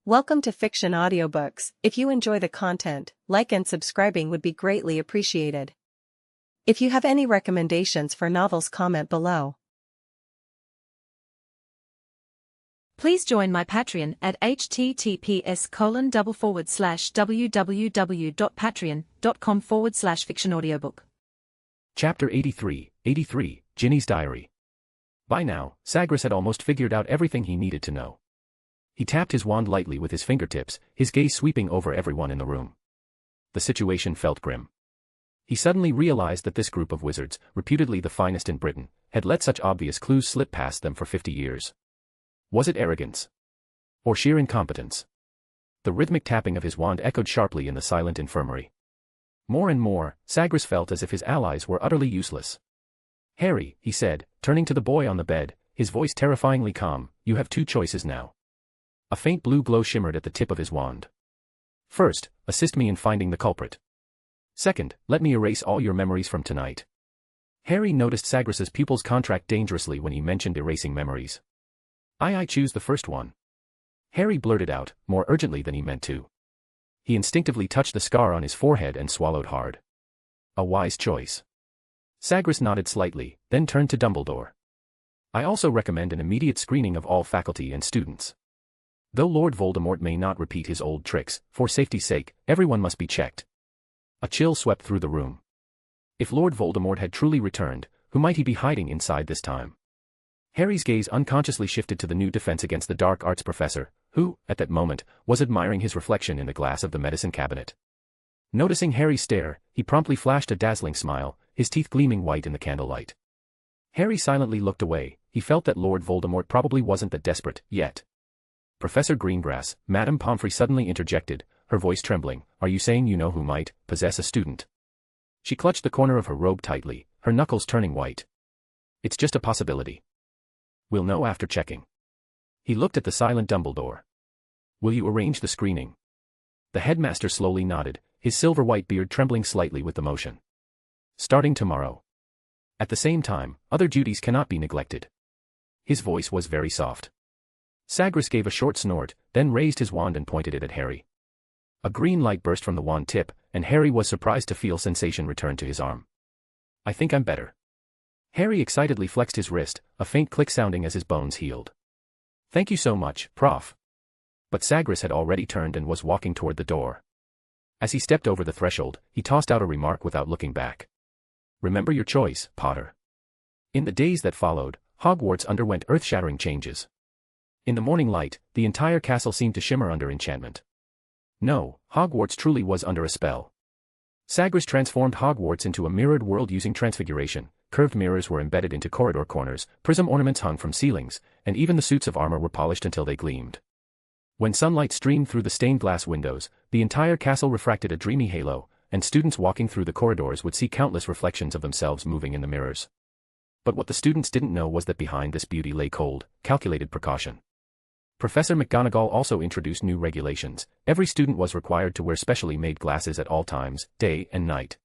Welcome to Fiction Audiobooks. If you enjoy the content, like and subscribing would be greatly appreciated. If you have any recommendations for novels, comment below. Please join my Patreon at https://www.patreon.com/fictionaudiobook. Chapter 83, Ginny's Diary. By now, Sagres had almost figured out everything he needed to know. He tapped his wand lightly with his fingertips, his gaze sweeping over everyone in the room. The situation felt grim. He suddenly realized that this group of wizards, reputedly the finest in Britain, had let such obvious clues slip past them for 50 years. Was it arrogance? Or sheer incompetence? The rhythmic tapping of his wand echoed sharply in the silent infirmary. More and more, Sagres felt as if his allies were utterly useless. "Harry," he said, turning to the boy on the bed, his voice terrifyingly calm, "you have two choices now." A faint blue glow shimmered at the tip of his wand. "First, assist me in finding the culprit. Second, let me erase all your memories from tonight." Harry noticed Sagres's pupils contract dangerously when he mentioned erasing memories. I choose the first one." Harry blurted out, more urgently than he meant to. He instinctively touched the scar on his forehead and swallowed hard. "A wise choice." Sagres nodded slightly, then turned to Dumbledore. "I also recommend an immediate screening of all faculty and students. Though Lord Voldemort may not repeat his old tricks, for safety's sake, everyone must be checked." A chill swept through the room. If Lord Voldemort had truly returned, who might he be hiding inside this time? Harry's gaze unconsciously shifted to the new Defense Against the Dark Arts professor, who, at that moment, was admiring his reflection in the glass of the medicine cabinet. Noticing Harry's stare, he promptly flashed a dazzling smile, his teeth gleaming white in the candlelight. Harry silently looked away. He felt that Lord Voldemort probably wasn't that desperate, yet. "Professor Greengrass," Madame Pomfrey suddenly interjected, her voice trembling, "are you saying you know who might possess a student?" She clutched the corner of her robe tightly, her knuckles turning white. "It's just a possibility. We'll know after checking." He looked at the silent Dumbledore. "Will you arrange the screening?" The headmaster slowly nodded, his silver-white beard trembling slightly with the motion. "Starting tomorrow. At the same time, other duties cannot be neglected." His voice was very soft. Sagres gave a short snort, then raised his wand and pointed it at Harry. A green light burst from the wand tip, and Harry was surprised to feel sensation return to his arm. "I think I'm better." Harry excitedly flexed his wrist, a faint click sounding as his bones healed. "Thank you so much, Prof." But Sagres had already turned and was walking toward the door. As he stepped over the threshold, he tossed out a remark without looking back. "Remember your choice, Potter." In the days that followed, Hogwarts underwent earth-shattering changes. In the morning light, the entire castle seemed to shimmer under enchantment. No, Hogwarts truly was under a spell. Sagres transformed Hogwarts into a mirrored world using transfiguration. Curved mirrors were embedded into corridor corners, prism ornaments hung from ceilings, and even the suits of armor were polished until they gleamed. When sunlight streamed through the stained glass windows, the entire castle refracted a dreamy halo, and students walking through the corridors would see countless reflections of themselves moving in the mirrors. But what the students didn't know was that behind this beauty lay cold, calculated precaution. Professor McGonagall also introduced new regulations. Every student was required to wear specially made glasses at all times, day and night.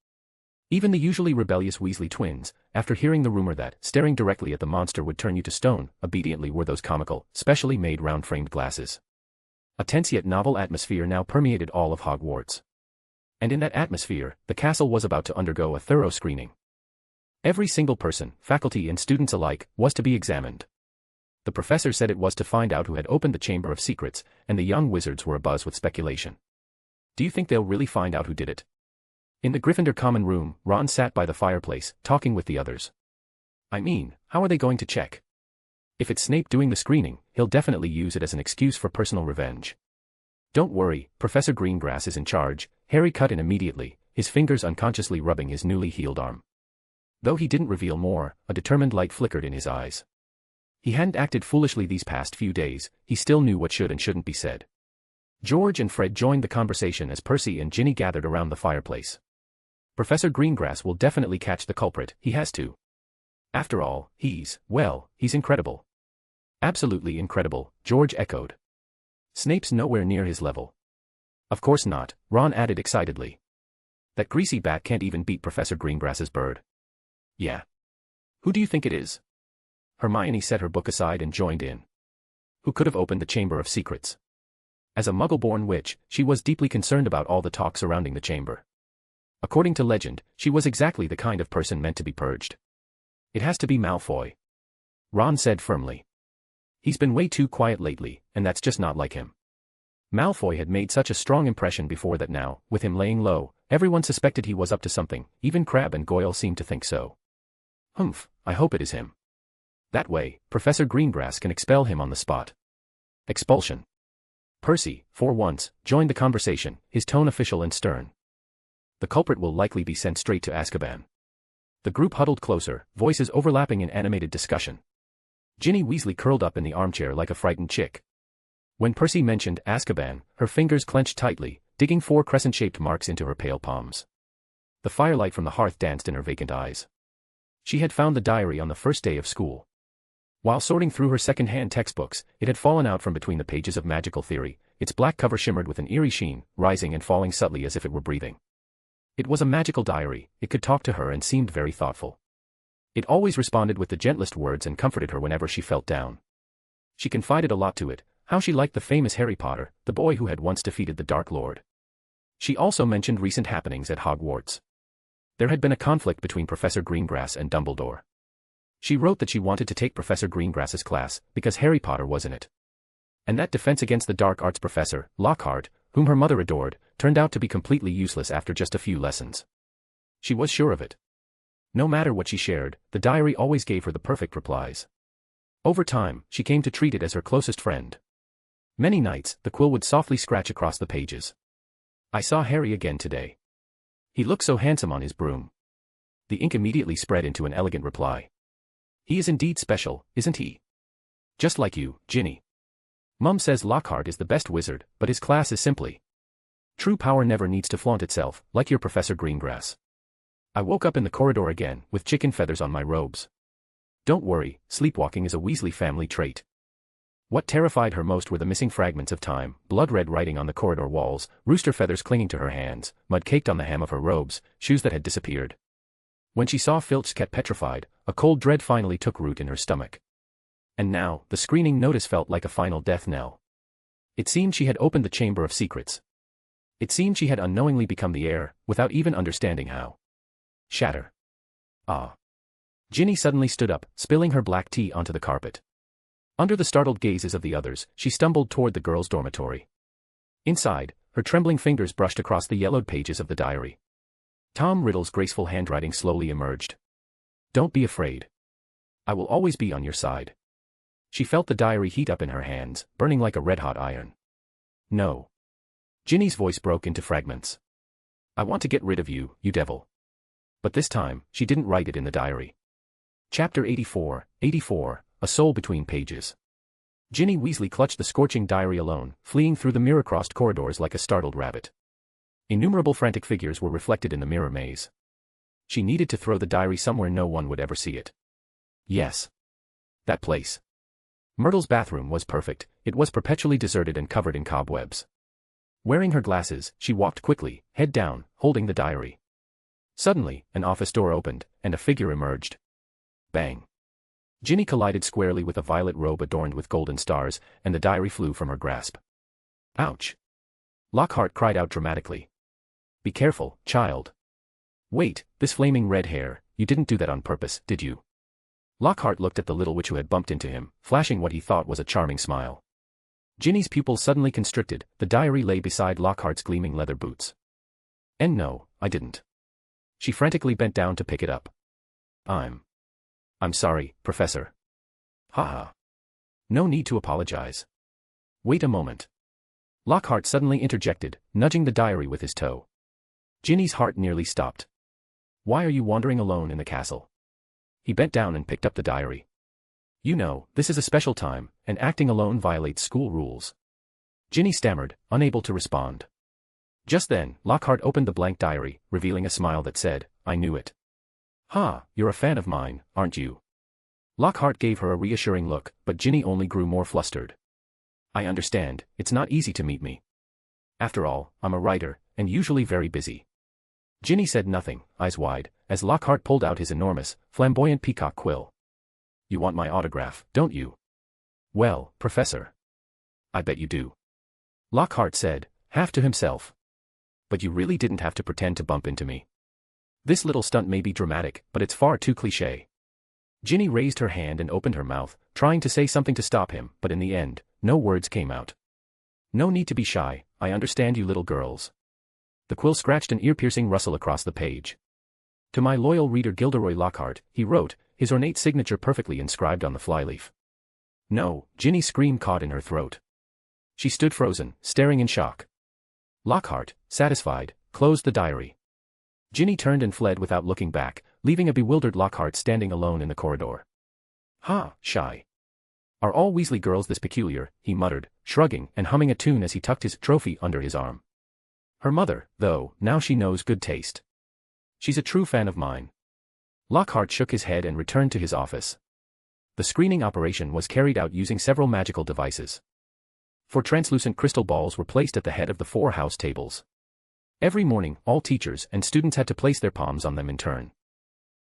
Even the usually rebellious Weasley twins, after hearing the rumor that staring directly at the monster would turn you to stone, obediently wore those comical, specially made round-framed glasses. A tense yet novel atmosphere now permeated all of Hogwarts. And in that atmosphere, the castle was about to undergo a thorough screening. Every single person, faculty and students alike, was to be examined. The professor said it was to find out who had opened the Chamber of Secrets, and the young wizards were abuzz with speculation. Do you think they'll really find out who did it? In the Gryffindor common room, Ron sat by the fireplace, talking with the others. "I mean, how are they going to check? If it's Snape doing the screening, he'll definitely use it as an excuse for personal revenge." "Don't worry, Professor Greengrass is in charge," Harry cut in immediately, his fingers unconsciously rubbing his newly healed arm. Though he didn't reveal more, a determined light flickered in his eyes. He hadn't acted foolishly these past few days, he still knew what should and shouldn't be said. George and Fred joined the conversation as Percy and Ginny gathered around the fireplace. "Professor Greengrass will definitely catch the culprit, he has to. After all, he's incredible." "Absolutely incredible," George echoed. "Snape's nowhere near his level." "Of course not," Ron added excitedly. "That greasy bat can't even beat Professor Greengrass's bird." "Yeah. Who do you think it is?" Hermione set her book aside and joined in. "Who could have opened the Chamber of Secrets?" As a Muggle-born witch, she was deeply concerned about all the talk surrounding the chamber. According to legend, she was exactly the kind of person meant to be purged. It has to be Malfoy, Ron said firmly. He's been way too quiet lately, and that's just not like him. Malfoy had made such a strong impression before that now, with him laying low, everyone suspected he was up to something, even Crabbe and Goyle seemed to think so. Humph, I hope it is him. That way, Professor Greengrass can expel him on the spot. Expulsion. Percy, for once, joined the conversation, his tone official and stern. The culprit will likely be sent straight to Azkaban. The group huddled closer, voices overlapping in animated discussion. Ginny Weasley curled up in the armchair like a frightened chick. When Percy mentioned Azkaban, her fingers clenched tightly, digging 4 crescent-shaped marks into her pale palms. The firelight from the hearth danced in her vacant eyes. She had found the diary on the first day of school. While sorting through her second-hand textbooks, it had fallen out from between the pages of magical theory, its black cover shimmered with an eerie sheen, rising and falling subtly as if it were breathing. It was a magical diary, it could talk to her and seemed very thoughtful. It always responded with the gentlest words and comforted her whenever she felt down. She confided a lot to it, how she liked the famous Harry Potter, the boy who had once defeated the Dark Lord. She also mentioned recent happenings at Hogwarts. There had been a conflict between Professor Greengrass and Dumbledore. She wrote that she wanted to take Professor Greengrass's class, because Harry Potter was in it. And that defense against the dark arts professor, Lockhart, whom her mother adored, turned out to be completely useless after just a few lessons. She was sure of it. No matter what she shared, the diary always gave her the perfect replies. Over time, she came to treat it as her closest friend. Many nights, the quill would softly scratch across the pages. I saw Harry again today. He looked so handsome on his broom. The ink immediately spread into an elegant reply. He is indeed special, isn't he? Just like you, Ginny. Mum says Lockhart is the best wizard, but his class is simply. True power never needs to flaunt itself, like your Professor Greengrass. I woke up in the corridor again, with chicken feathers on my robes. Don't worry, sleepwalking is a Weasley family trait. What terrified her most were the missing fragments of time, blood-red writing on the corridor walls, rooster feathers clinging to her hands, mud caked on the hem of her robes, shoes that had disappeared. When she saw Filch's cat petrified, a cold dread finally took root in her stomach. And now, the screening notice felt like a final death knell. It seemed she had opened the Chamber of Secrets. It seemed she had unknowingly become the heir, without even understanding how. Shatter. Ah. Ginny suddenly stood up, spilling her black tea onto the carpet. Under the startled gazes of the others, she stumbled toward the girls' dormitory. Inside, her trembling fingers brushed across the yellowed pages of the diary. Tom Riddle's graceful handwriting slowly emerged. Don't be afraid. I will always be on your side. She felt the diary heat up in her hands, burning like a red-hot iron. No. Ginny's voice broke into fragments. I want to get rid of you, you devil. But this time, she didn't write it in the diary. Chapter 84, A Soul Between Pages. Ginny Weasley clutched the scorching diary alone, fleeing through the mirror-crossed corridors like a startled rabbit. Innumerable frantic figures were reflected in the mirror maze. She needed to throw the diary somewhere no one would ever see it. Yes. That place. Myrtle's bathroom was perfect, it was perpetually deserted and covered in cobwebs. Wearing her glasses, she walked quickly, head down, holding the diary. Suddenly, an office door opened, and a figure emerged. Bang. Ginny collided squarely with a violet robe adorned with golden stars, and the diary flew from her grasp. Ouch. Lockhart cried out dramatically. Be careful, child. Wait, this flaming red hair, you didn't do that on purpose, did you? Lockhart looked at the little witch who had bumped into him, flashing what he thought was a charming smile. Ginny's pupils suddenly constricted, the diary lay beside Lockhart's gleaming leather boots. And no, I didn't. She frantically bent down to pick it up. I'm sorry, Professor. Haha. No need to apologize. Wait a moment. Lockhart suddenly interjected, nudging the diary with his toe. Ginny's heart nearly stopped. Why are you wandering alone in the castle? He bent down and picked up the diary. You know, this is a special time, and acting alone violates school rules. Ginny stammered, unable to respond. Just then, Lockhart opened the blank diary, revealing a smile that said, I knew it. Ha, you're a fan of mine, aren't you? Lockhart gave her a reassuring look, but Ginny only grew more flustered. I understand, it's not easy to meet me. After all, I'm a writer, and usually very busy. Ginny said nothing, eyes wide, as Lockhart pulled out his enormous, flamboyant peacock quill. You want my autograph, don't you? Well, Professor. I bet you do. Lockhart said, half to himself. But you really didn't have to pretend to bump into me. This little stunt may be dramatic, but it's far too cliché. Ginny raised her hand and opened her mouth, trying to say something to stop him, but in the end, no words came out. No need to be shy, I understand you little girls. The quill scratched an ear-piercing rustle across the page. To my loyal reader Gilderoy Lockhart, he wrote, his ornate signature perfectly inscribed on the flyleaf. No, Ginny's scream caught in her throat. She stood frozen, staring in shock. Lockhart, satisfied, closed the diary. Ginny turned and fled without looking back, leaving a bewildered Lockhart standing alone in the corridor. Ha, shy. Are all Weasley girls this peculiar, he muttered, shrugging and humming a tune as he tucked his trophy under his arm. Her mother, though, now she knows good taste. She's a true fan of mine. Lockhart shook his head and returned to his office. The screening operation was carried out using several magical devices. 4 translucent crystal balls were placed at the head of the 4 house tables. Every morning, all teachers and students had to place their palms on them in turn.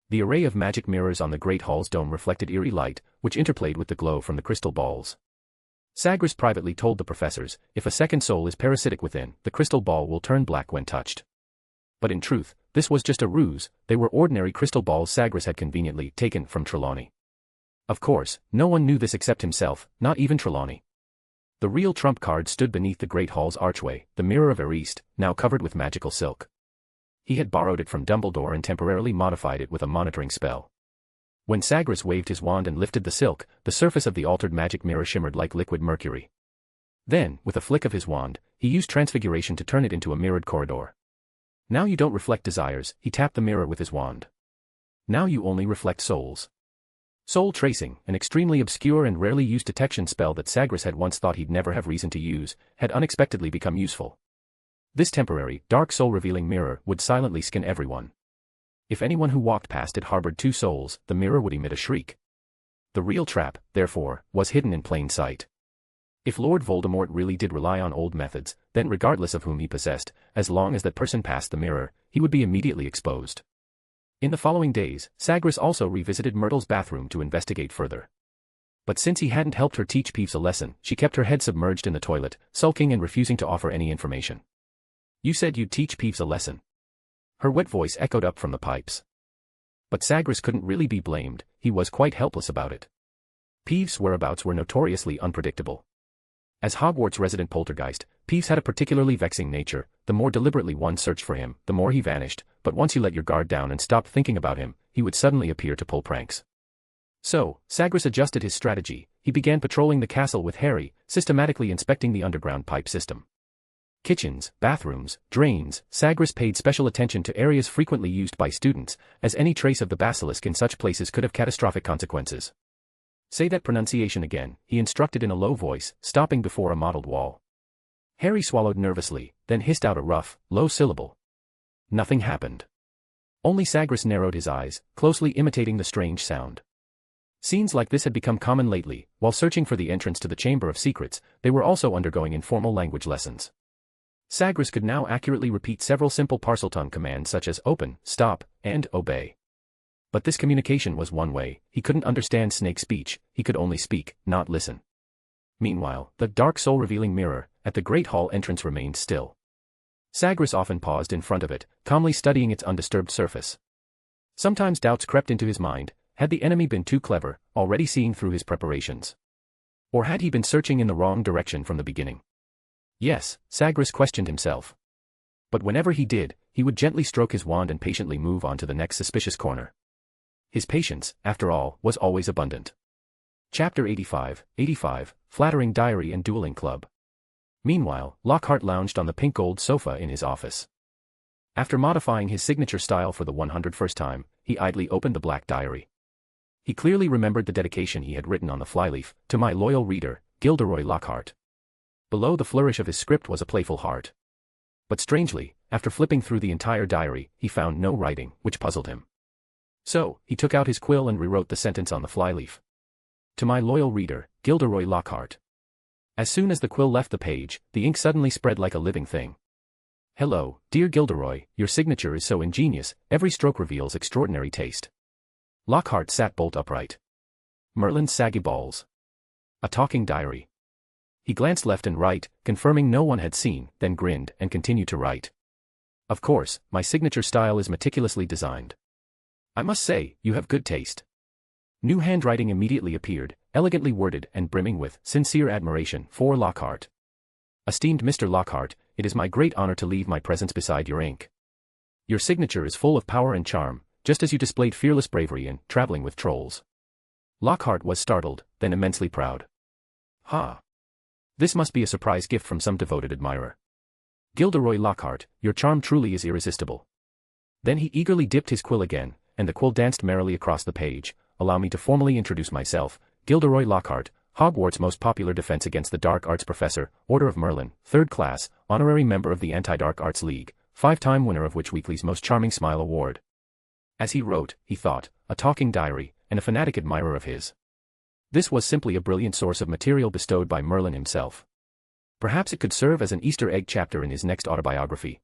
The array of magic mirrors on the Great Hall's dome reflected eerie light, which interplayed with the glow from the crystal balls. Sagres privately told the professors, if a second soul is parasitic within, the crystal ball will turn black when touched. But in truth, this was just a ruse, they were ordinary crystal balls Sagres had conveniently taken from Trelawney. Of course, no one knew this except himself, not even Trelawney. The real trump card stood beneath the Great Hall's archway, the Mirror of Eriste, now covered with magical silk. He had borrowed it from Dumbledore and temporarily modified it with a monitoring spell. When Sagres waved his wand and lifted the silk, the surface of the altered magic mirror shimmered like liquid mercury. Then, with a flick of his wand, he used transfiguration to turn it into a mirrored corridor. Now you don't reflect desires, he tapped the mirror with his wand. Now you only reflect souls. Soul tracing, an extremely obscure and rarely used detection spell that Sagres had once thought he'd never have reason to use, had unexpectedly become useful. This temporary, dark soul-revealing mirror would silently skin everyone. If anyone who walked past it harbored 2 souls, the mirror would emit a shriek. The real trap, therefore, was hidden in plain sight. If Lord Voldemort really did rely on old methods, then regardless of whom he possessed, as long as that person passed the mirror, he would be immediately exposed. In the following days, Sagres also revisited Myrtle's bathroom to investigate further. But since he hadn't helped her teach Peeves a lesson, she kept her head submerged in the toilet, sulking and refusing to offer any information. You said you'd teach Peeves a lesson. Her wet voice echoed up from the pipes. But Sagres couldn't really be blamed, he was quite helpless about it. Peeves' whereabouts were notoriously unpredictable. As Hogwarts resident poltergeist, Peeves had a particularly vexing nature, the more deliberately one searched for him, the more he vanished, but once you let your guard down and stopped thinking about him, he would suddenly appear to pull pranks. So, Sagres adjusted his strategy, he began patrolling the castle with Harry, systematically inspecting the underground pipe system. Kitchens, bathrooms, drains, Sagres paid special attention to areas frequently used by students, as any trace of the basilisk in such places could have catastrophic consequences. Say that pronunciation again, he instructed in a low voice, stopping before a mottled wall. Harry swallowed nervously, then hissed out a rough, low syllable. Nothing happened. Only Sagres narrowed his eyes, closely imitating the strange sound. Scenes like this had become common lately, while searching for the entrance to the Chamber of Secrets, they were also undergoing informal language lessons. Sagres could now accurately repeat several simple Parseltongue commands such as open, stop, and obey. But this communication was one way, he couldn't understand snake speech, he could only speak, not listen. Meanwhile, the dark soul-revealing mirror, at the Great Hall entrance remained still. Sagres often paused in front of it, calmly studying its undisturbed surface. Sometimes doubts crept into his mind, had the enemy been too clever, already seeing through his preparations? Or had he been searching in the wrong direction from the beginning? Yes, Sagres questioned himself. But whenever he did, he would gently stroke his wand and patiently move on to the next suspicious corner. His patience, after all, was always abundant. Chapter 85, Flattering Diary and Dueling Club. Meanwhile, Lockhart lounged on the pink gold sofa in his office. After modifying his signature style for the 101st time, he idly opened the black diary. He clearly remembered the dedication he had written on the flyleaf, to my loyal reader, Gilderoy Lockhart. Below the flourish of his script was a playful heart. But strangely, after flipping through the entire diary, he found no writing, which puzzled him. So, he took out his quill and rewrote the sentence on the flyleaf. To my loyal reader, Gilderoy Lockhart. As soon as the quill left the page, the ink suddenly spread like a living thing. Hello, dear Gilderoy, your signature is so ingenious, every stroke reveals extraordinary taste. Lockhart sat bolt upright. Merlin's saggy balls. A talking diary. He glanced left and right, confirming no one had seen, then grinned and continued to write. Of course, my signature style is meticulously designed. I must say, you have good taste. New handwriting immediately appeared, elegantly worded and brimming with sincere admiration for Lockhart. Esteemed Mr. Lockhart, it is my great honor to leave my presence beside your ink. Your signature is full of power and charm, just as you displayed fearless bravery in Traveling with Trolls. Lockhart was startled, then immensely proud. Ha! This must be a surprise gift from some devoted admirer. Gilderoy Lockhart, your charm truly is irresistible. Then he eagerly dipped his quill again, and the quill danced merrily across the page. Allow me to formally introduce myself, Gilderoy Lockhart, Hogwarts' most popular defense against the Dark Arts Professor, Order of Merlin, 3rd class, honorary member of the Anti-Dark Arts League, 5-time winner of Witch Weekly's Most Charming Smile Award. As he wrote, he thought, a talking diary, and a fanatic admirer of his. This was simply a brilliant source of material bestowed by Merlin himself. Perhaps it could serve as an Easter egg chapter in his next autobiography.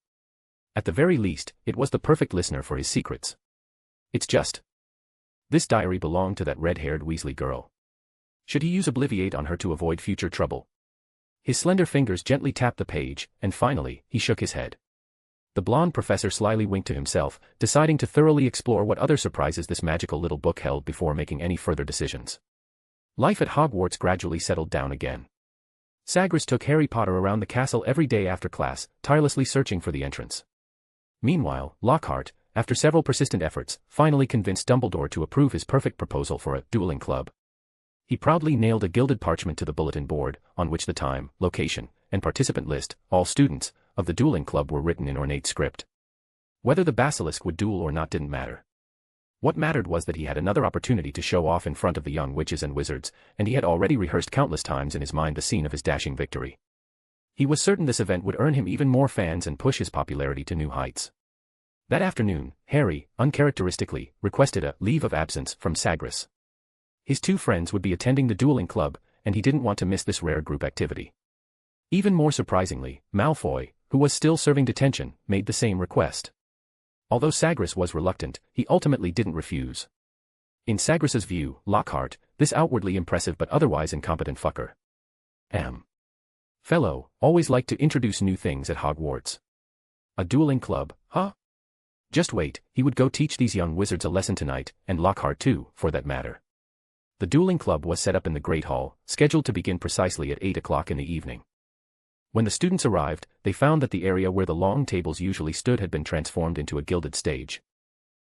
At the very least, it was the perfect listener for his secrets. It's just. This diary belonged to that red-haired Weasley girl. Should he use Obliviate on her to avoid future trouble? His slender fingers gently tapped the page, and finally, he shook his head. The blonde professor slyly winked to himself, deciding to thoroughly explore what other surprises this magical little book held before making any further decisions. Life at Hogwarts gradually settled down again. Sagres took Harry Potter around the castle every day after class, tirelessly searching for the entrance. Meanwhile, Lockhart, after several persistent efforts, finally convinced Dumbledore to approve his perfect proposal for a dueling club. He proudly nailed a gilded parchment to the bulletin board, on which the time, location, and participant list, all students, of the dueling club were written in ornate script. Whether the basilisk would duel or not didn't matter. What mattered was that he had another opportunity to show off in front of the young witches and wizards, and he had already rehearsed countless times in his mind the scene of his dashing victory. He was certain this event would earn him even more fans and push his popularity to new heights. That afternoon, Harry, uncharacteristically, requested a leave of absence from Sagres. His 2 friends would be attending the dueling club, and he didn't want to miss this rare group activity. Even more surprisingly, Malfoy, who was still serving detention, made the same request. Although Sagres was reluctant, he ultimately didn't refuse. In Sagres's view, Lockhart, this outwardly impressive but otherwise incompetent fucker. Fellow, always liked to introduce new things at Hogwarts. A dueling club, huh? Just wait, he would go teach these young wizards a lesson tonight, and Lockhart too, for that matter. The dueling club was set up in the Great Hall, scheduled to begin precisely at 8 o'clock in the evening. When the students arrived, they found that the area where the long tables usually stood had been transformed into a gilded stage.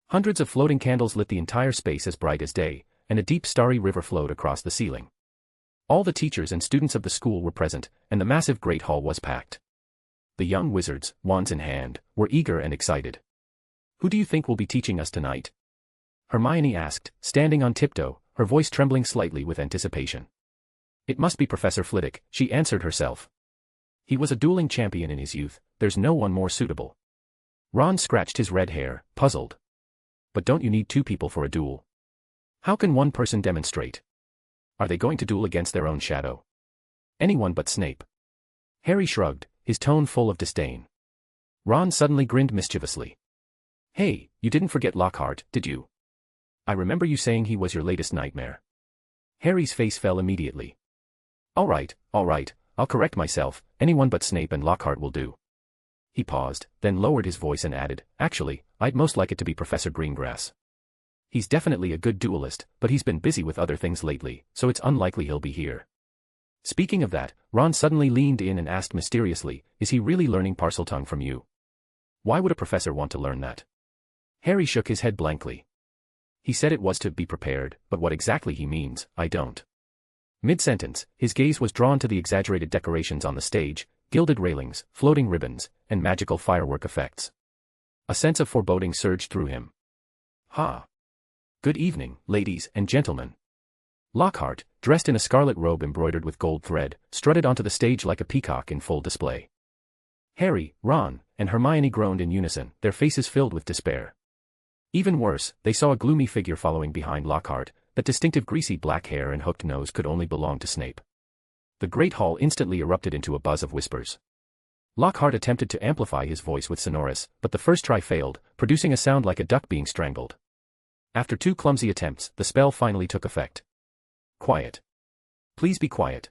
Hundreds of floating candles lit the entire space as bright as day, and a deep starry river flowed across the ceiling. All the teachers and students of the school were present, and the massive Great Hall was packed. The young wizards, wands in hand, were eager and excited. Who do you think will be teaching us tonight? Hermione asked, standing on tiptoe, her voice trembling slightly with anticipation. It must be Professor Flitwick, she answered herself. He was a dueling champion in his youth, there's no one more suitable. Ron scratched his red hair, puzzled. But don't you need 2 people for a duel? How can one person demonstrate? Are they going to duel against their own shadow? Anyone but Snape. Harry shrugged, his tone full of disdain. Ron suddenly grinned mischievously. Hey, you didn't forget Lockhart, did you? I remember you saying he was your latest nightmare. Harry's face fell immediately. All right, I'll correct myself, anyone but Snape and Lockhart will do. He paused, then lowered his voice and added, actually, I'd most like it to be Professor Greengrass. He's definitely a good duelist, but he's been busy with other things lately, so it's unlikely he'll be here. Speaking of that, Ron suddenly leaned in and asked mysteriously, is he really learning Parseltongue from you? Why would a professor want to learn that? Harry shook his head blankly. He said it was to be prepared, but what exactly he means, I don't. Mid-sentence, his gaze was drawn to the exaggerated decorations on the stage, gilded railings, floating ribbons, and magical firework effects. A sense of foreboding surged through him. Good evening, ladies and gentlemen. Lockhart, dressed in a scarlet robe embroidered with gold thread, strutted onto the stage like a peacock in full display. Harry, Ron, and Hermione groaned in unison, their faces filled with despair. Even worse, they saw a gloomy figure following behind Lockhart. That distinctive greasy black hair and hooked nose could only belong to Snape. The Great Hall instantly erupted into a buzz of whispers. Lockhart attempted to amplify his voice with sonorous, but the first try failed, producing a sound like a duck being strangled. After 2 clumsy attempts, the spell finally took effect. Quiet. Please be quiet.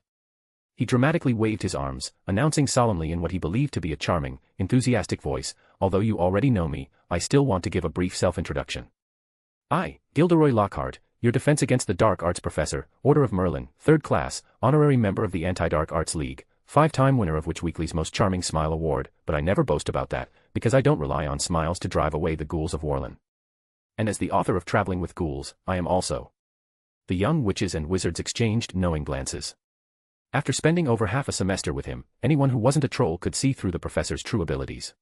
He dramatically waved his arms, announcing solemnly in what he believed to be a charming, enthusiastic voice, "Although you already know me, I still want to give a brief self-introduction. I, Gilderoy Lockhart, your Defense Against the Dark Arts Professor, Order of Merlin, 3rd Class, honorary member of the Anti-Dark Arts League, 5-time winner of Witch Weekly's Most Charming Smile Award, but I never boast about that, because I don't rely on smiles to drive away the ghouls of Warlin. And as the author of Traveling with Ghouls, I am also." The young witches and wizards exchanged knowing glances. After spending over half a semester with him, anyone who wasn't a troll could see through the professor's true abilities.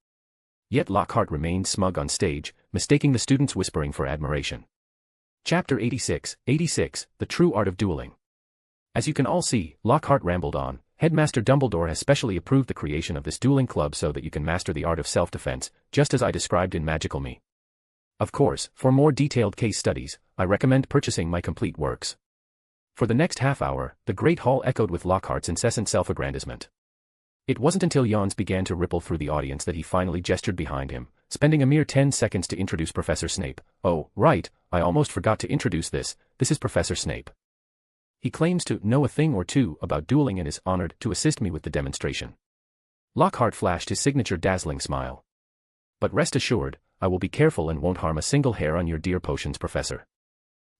Yet Lockhart remained smug on stage, mistaking the students' whispering for admiration. Chapter 86, The True Art of Dueling. As you can all see, Lockhart rambled on. Headmaster Dumbledore has specially approved the creation of this dueling club so that you can master the art of self-defense, just as I described in Magical Me. Of course, for more detailed case studies, I recommend purchasing my complete works. For the next half hour, the Great Hall echoed with Lockhart's incessant self-aggrandizement. It wasn't until yawns began to ripple through the audience that he finally gestured behind him, spending a mere 10 seconds to introduce Professor Snape. "Oh, right, I almost forgot to introduce this is Professor Snape. He claims to know a thing or two about dueling and is honored to assist me with the demonstration." Lockhart flashed his signature dazzling smile. "But rest assured, I will be careful and won't harm a single hair on your dear potions, Professor."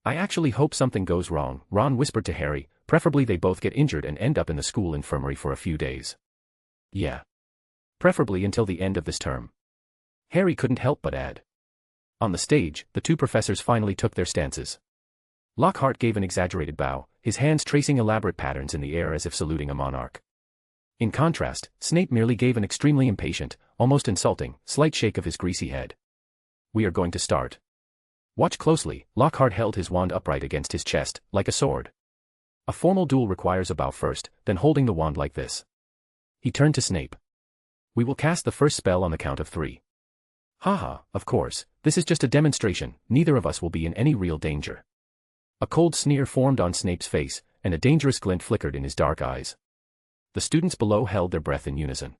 "I actually hope something goes wrong," Ron whispered to Harry, "preferably they both get injured and end up in the school infirmary for a few days." "Yeah. Preferably until the end of this term." Harry couldn't help but add. On the stage, the two professors finally took their stances. Lockhart gave an exaggerated bow, his hands tracing elaborate patterns in the air as if saluting a monarch. In contrast, Snape merely gave an extremely impatient, almost insulting, slight shake of his greasy head. "We are going to start. Watch closely." Lockhart held his wand upright against his chest, like a sword. "A formal duel requires a bow first, then holding the wand like this." He turned to Snape. "We will cast the first spell on the count of 3. Haha, of course, this is just a demonstration, neither of us will be in any real danger." A cold sneer formed on Snape's face, and a dangerous glint flickered in his dark eyes. The students below held their breath in unison.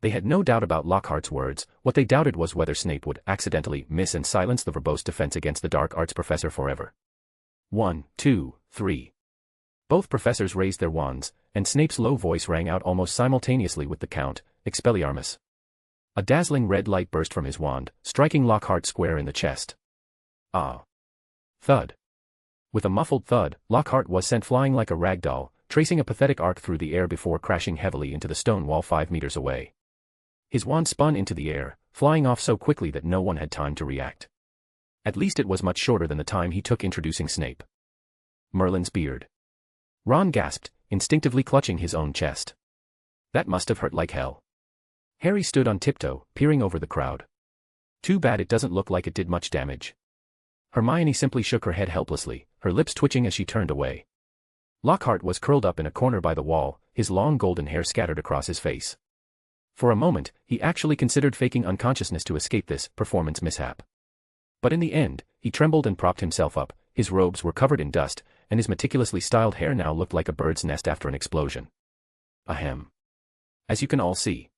They had no doubt about Lockhart's words, what they doubted was whether Snape would accidentally miss and silence the verbose Defense Against the Dark Arts Professor forever. 1, 2, 3. Both professors raised their wands, and Snape's low voice rang out almost simultaneously with the count, Expelliarmus. A dazzling red light burst from his wand, striking Lockhart square in the chest. Ah! Thud. With a muffled thud, Lockhart was sent flying like a rag doll, tracing a pathetic arc through the air before crashing heavily into the stone wall 5 meters away. His wand spun into the air, flying off so quickly that no one had time to react. At least it was much shorter than the time he took introducing Snape. Merlin's beard. Ron gasped, instinctively clutching his own chest. That must have hurt like hell. Harry stood on tiptoe, peering over the crowd. Too bad it doesn't look like it did much damage. Hermione simply shook her head helplessly, her lips twitching as she turned away. Lockhart was curled up in a corner by the wall, his long golden hair scattered across his face. For a moment, he actually considered faking unconsciousness to escape this performance mishap. But in the end, he trembled and propped himself up, his robes were covered in dust, and his meticulously styled hair now looked like a bird's nest after an explosion. Ahem. As you can all see.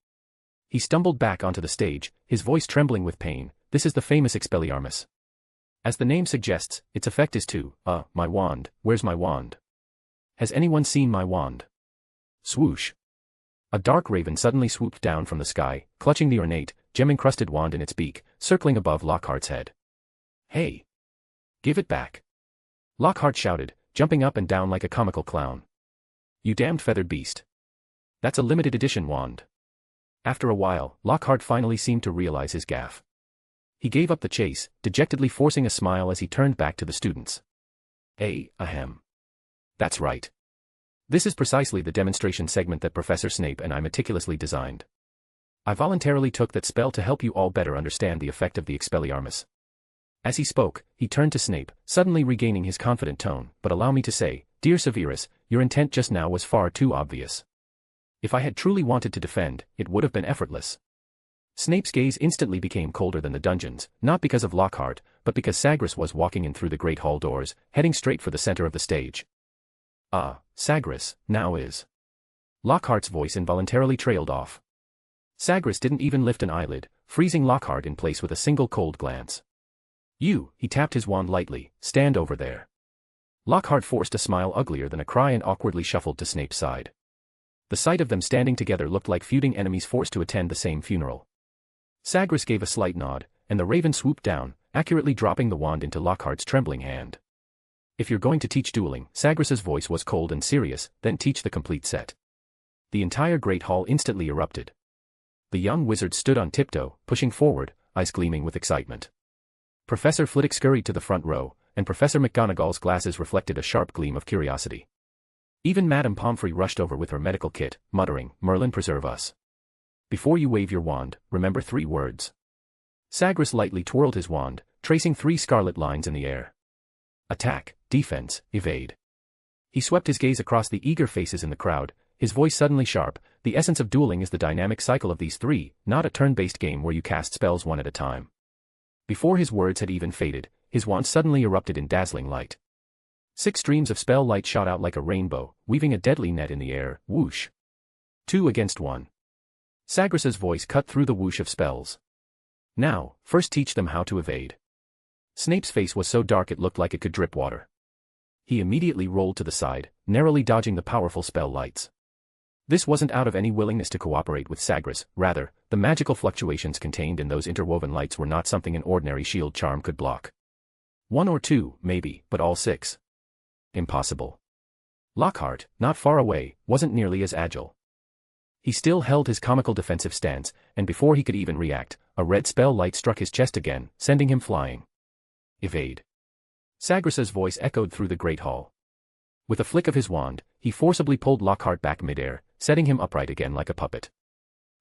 He stumbled back onto the stage, his voice trembling with pain. This is the famous Expelliarmus. As the name suggests, its effect is to, my wand, where's my wand? Has anyone seen my wand? Swoosh. A dark raven suddenly swooped down from the sky, clutching the ornate, gem-encrusted wand in its beak, circling above Lockhart's head. Hey! Give it back! Lockhart shouted, jumping up and down like a comical clown. You damned feathered beast. That's a limited edition wand. After a while, Lockhart finally seemed to realize his gaffe. He gave up the chase, dejectedly forcing a smile as he turned back to the students. Ahem. That's right. This is precisely the demonstration segment that Professor Snape and I meticulously designed. I voluntarily took that spell to help you all better understand the effect of the Expelliarmus. As he spoke, he turned to Snape, suddenly regaining his confident tone. But allow me to say, dear Severus, your intent just now was far too obvious. If I had truly wanted to defend, it would have been effortless. Snape's gaze instantly became colder than the dungeons, not because of Lockhart, but because Sagres was walking in through the great hall doors, heading straight for the center of the stage. Sagres, now is. Lockhart's voice involuntarily trailed off. Sagres didn't even lift an eyelid, freezing Lockhart in place with a single cold glance. You, he tapped his wand lightly, stand over there. Lockhart forced a smile uglier than a cry and awkwardly shuffled to Snape's side. The sight of them standing together looked like feuding enemies forced to attend the same funeral. Sagres gave a slight nod, and the raven swooped down, accurately dropping the wand into Lockhart's trembling hand. If you're going to teach dueling, Sagres's voice was cold and serious, then teach the complete set. The entire great hall instantly erupted. The young wizard stood on tiptoe, pushing forward, eyes gleaming with excitement. Professor Flitwick scurried to the front row, and Professor McGonagall's glasses reflected a sharp gleam of curiosity. Even Madame Pomfrey rushed over with her medical kit, muttering, "Merlin preserve us. Before you wave your wand, remember 3 words." Sagres lightly twirled his wand, tracing 3 scarlet lines in the air. Attack, defense, evade. He swept his gaze across the eager faces in the crowd, his voice suddenly sharp. The essence of dueling is the dynamic cycle of these 3, not a turn-based game where you cast spells one at a time. Before his words had even faded, his wand suddenly erupted in dazzling light. 6 streams of spell light shot out like a rainbow, weaving a deadly net in the air. Whoosh. 2 against 1. Sagres's voice cut through the whoosh of spells. Now, first teach them how to evade. Snape's face was so dark it looked like it could drip water. He immediately rolled to the side, narrowly dodging the powerful spell lights. This wasn't out of any willingness to cooperate with Sagres, rather, the magical fluctuations contained in those interwoven lights were not something an ordinary shield charm could block. 1 or 2, maybe, but all 6. Impossible. Lockhart, not far away, wasn't nearly as agile. He still held his comical defensive stance, and before he could even react, a red spell light struck his chest again, sending him flying. Evade. Sagres's voice echoed through the great hall. With a flick of his wand, he forcibly pulled Lockhart back midair, setting him upright again like a puppet.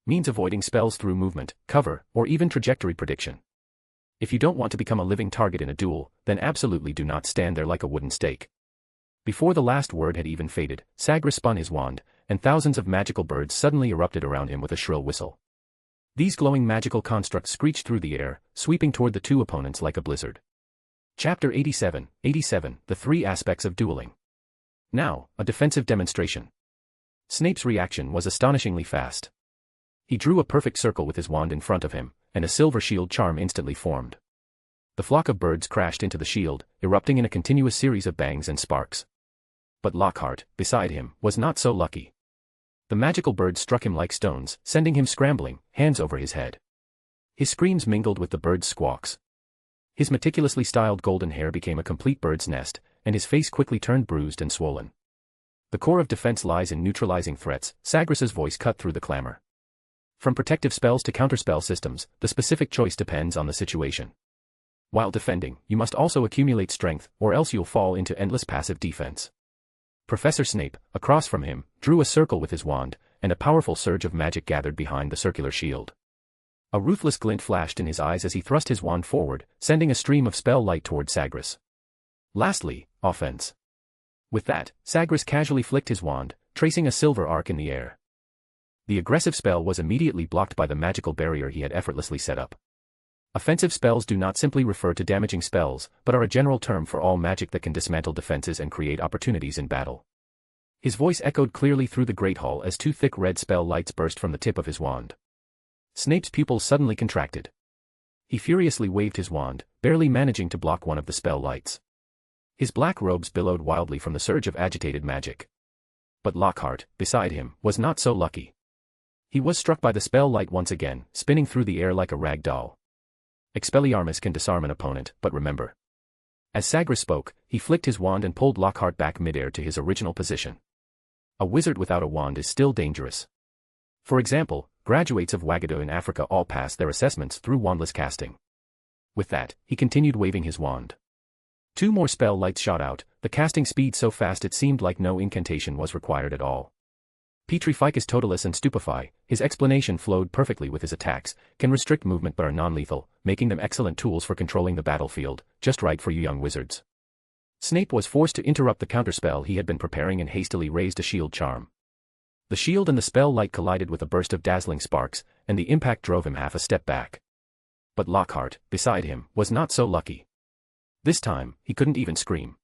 Means avoiding spells through movement, cover, or even trajectory prediction. If you don't want to become a living target in a duel, then absolutely do not stand there like a wooden stake. Before the last word had even faded, Sagres spun his wand, and thousands of magical birds suddenly erupted around him with a shrill whistle. These glowing magical constructs screeched through the air, sweeping toward the 2 opponents like a blizzard. Chapter 87, The 3 Aspects of Dueling. Now, a defensive demonstration. Snape's reaction was astonishingly fast. He drew a perfect circle with his wand in front of him, and a silver shield charm instantly formed. The flock of birds crashed into the shield, erupting in a continuous series of bangs and sparks. But Lockhart, beside him, was not so lucky. The magical birds struck him like stones, sending him scrambling, hands over his head. His screams mingled with the birds' squawks. His meticulously styled golden hair became a complete bird's nest, and his face quickly turned bruised and swollen. The core of defense lies in neutralizing threats, Sagres's voice cut through the clamor. From protective spells to counterspell systems, the specific choice depends on the situation. While defending, you must also accumulate strength, or else you'll fall into endless passive defense. Professor Snape, across from him, drew a circle with his wand, and a powerful surge of magic gathered behind the circular shield. A ruthless glint flashed in his eyes as he thrust his wand forward, sending a stream of spell light toward Sagres. Lastly, offense. With that, Sagres casually flicked his wand, tracing a silver arc in the air. The aggressive spell was immediately blocked by the magical barrier he had effortlessly set up. Offensive spells do not simply refer to damaging spells, but are a general term for all magic that can dismantle defenses and create opportunities in battle. His voice echoed clearly through the great hall as 2 thick red spell lights burst from the tip of his wand. Snape's pupils suddenly contracted. He furiously waved his wand, barely managing to block one of the spell lights. His black robes billowed wildly from the surge of agitated magic. But Lockhart, beside him, was not so lucky. He was struck by the spell light once again, spinning through the air like a rag doll. Expelliarmus can disarm an opponent, but remember. As Sagres spoke, he flicked his wand and pulled Lockhart back midair to his original position. A wizard without a wand is still dangerous. For example, graduates of Wagado in Africa all pass their assessments through wandless casting. With that, he continued waving his wand. 2 more spell lights shot out, the casting speed so fast it seemed like no incantation was required at all. Petrificus totalis and stupefy, his explanation flowed perfectly with his attacks, can restrict movement but are non-lethal, making them excellent tools for controlling the battlefield, just right for you young wizards. Snape was forced to interrupt the counterspell he had been preparing and hastily raised a shield charm. The shield and the spell light collided with a burst of dazzling sparks, and the impact drove him half a step back. But Lockhart, beside him, was not so lucky. This time, he couldn't even scream.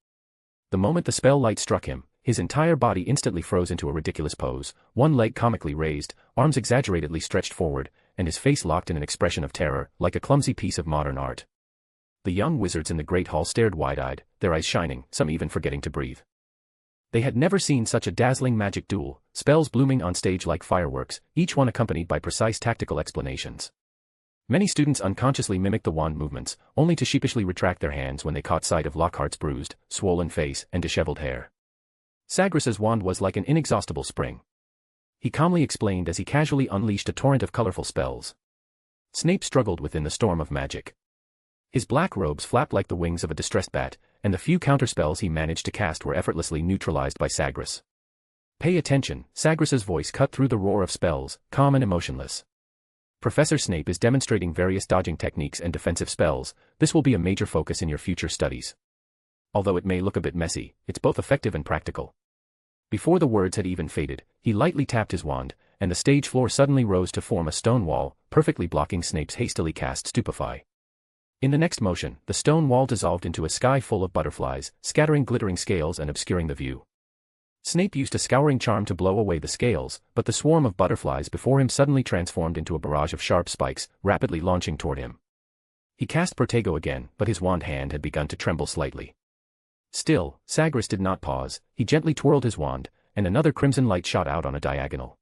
The moment the spell light struck him, his entire body instantly froze into a ridiculous pose, one leg comically raised, arms exaggeratedly stretched forward, and his face locked in an expression of terror, like a clumsy piece of modern art. The young wizards in the great hall stared wide-eyed, their eyes shining, some even forgetting to breathe. They had never seen such a dazzling magic duel, spells blooming on stage like fireworks, each one accompanied by precise tactical explanations. Many students unconsciously mimicked the wand movements, only to sheepishly retract their hands when they caught sight of Lockhart's bruised, swollen face and disheveled hair. Sagres's wand was like an inexhaustible spring. He calmly explained as he casually unleashed a torrent of colorful spells. Snape struggled within the storm of magic. His black robes flapped like the wings of a distressed bat, and the few counterspells he managed to cast were effortlessly neutralized by Sagres. "Pay attention," Sagres's voice cut through the roar of spells, calm and emotionless. "Professor Snape is demonstrating various dodging techniques and defensive spells. This will be a major focus in your future studies. Although it may look a bit messy, it's both effective and practical." Before the words had even faded, he lightly tapped his wand, and the stage floor suddenly rose to form a stone wall, perfectly blocking Snape's hastily cast Stupefy. In the next motion, the stone wall dissolved into a sky full of butterflies, scattering glittering scales and obscuring the view. Snape used a scouring charm to blow away the scales, but the swarm of butterflies before him suddenly transformed into a barrage of sharp spikes, rapidly launching toward him. He cast Protego again, but his wand hand had begun to tremble slightly. Still, Sagres did not pause. He gently twirled his wand, and another crimson light shot out on a diagonal.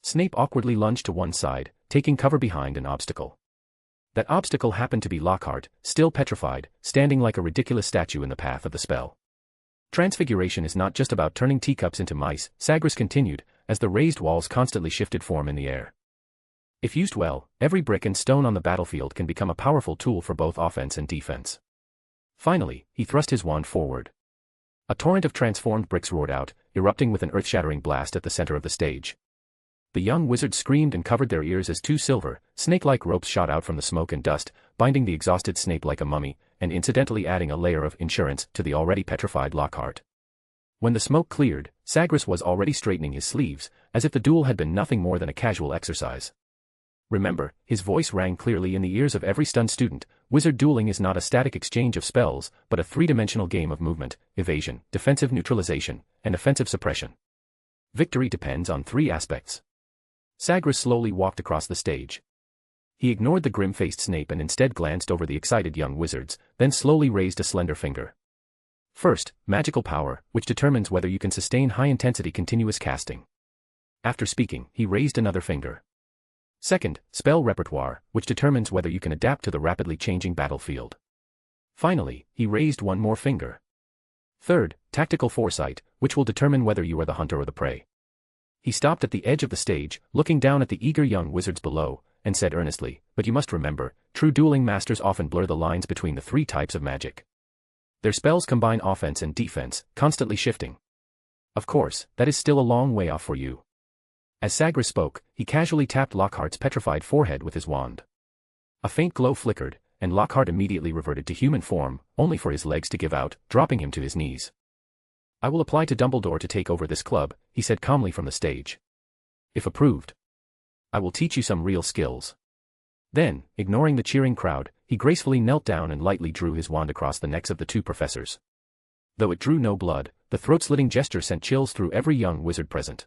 Snape awkwardly lunged to one side, taking cover behind an obstacle. That obstacle happened to be Lockhart, still petrified, standing like a ridiculous statue in the path of the spell. "Transfiguration is not just about turning teacups into mice," Sagres continued, as the raised walls constantly shifted form in the air. "If used well, every brick and stone on the battlefield can become a powerful tool for both offense and defense." Finally, he thrust his wand forward. A torrent of transformed bricks roared out, erupting with an earth-shattering blast at the center of the stage. The young wizards screamed and covered their ears as two silver, snake-like ropes shot out from the smoke and dust, binding the exhausted Snape like a mummy, and incidentally adding a layer of insurance to the already petrified Lockhart. When the smoke cleared, Sagres was already straightening his sleeves, as if the duel had been nothing more than a casual exercise. "Remember," his voice rang clearly in the ears of every stunned student, "wizard dueling is not a static exchange of spells, but a three-dimensional game of movement, evasion, defensive neutralization, and offensive suppression. Victory depends on three aspects." Sagres slowly walked across the stage. He ignored the grim-faced Snape and instead glanced over the excited young wizards, then slowly raised a slender finger. "First, magical power, which determines whether you can sustain high-intensity continuous casting." After speaking, he raised another finger. "Second, spell repertoire, which determines whether you can adapt to the rapidly changing battlefield." Finally, he raised one more finger. "Third, tactical foresight, which will determine whether you are the hunter or the prey." He stopped at the edge of the stage, looking down at the eager young wizards below, and said earnestly, "But you must remember, true dueling masters often blur the lines between the three types of magic. Their spells combine offense and defense, constantly shifting. Of course, that is still a long way off for you." As Sagres spoke, he casually tapped Lockhart's petrified forehead with his wand. A faint glow flickered, and Lockhart immediately reverted to human form, only for his legs to give out, dropping him to his knees. "I will apply to Dumbledore to take over this club," he said calmly from the stage. "If approved, I will teach you some real skills." Then, ignoring the cheering crowd, he gracefully knelt down and lightly drew his wand across the necks of the two professors. Though it drew no blood, the throat-slitting gesture sent chills through every young wizard present.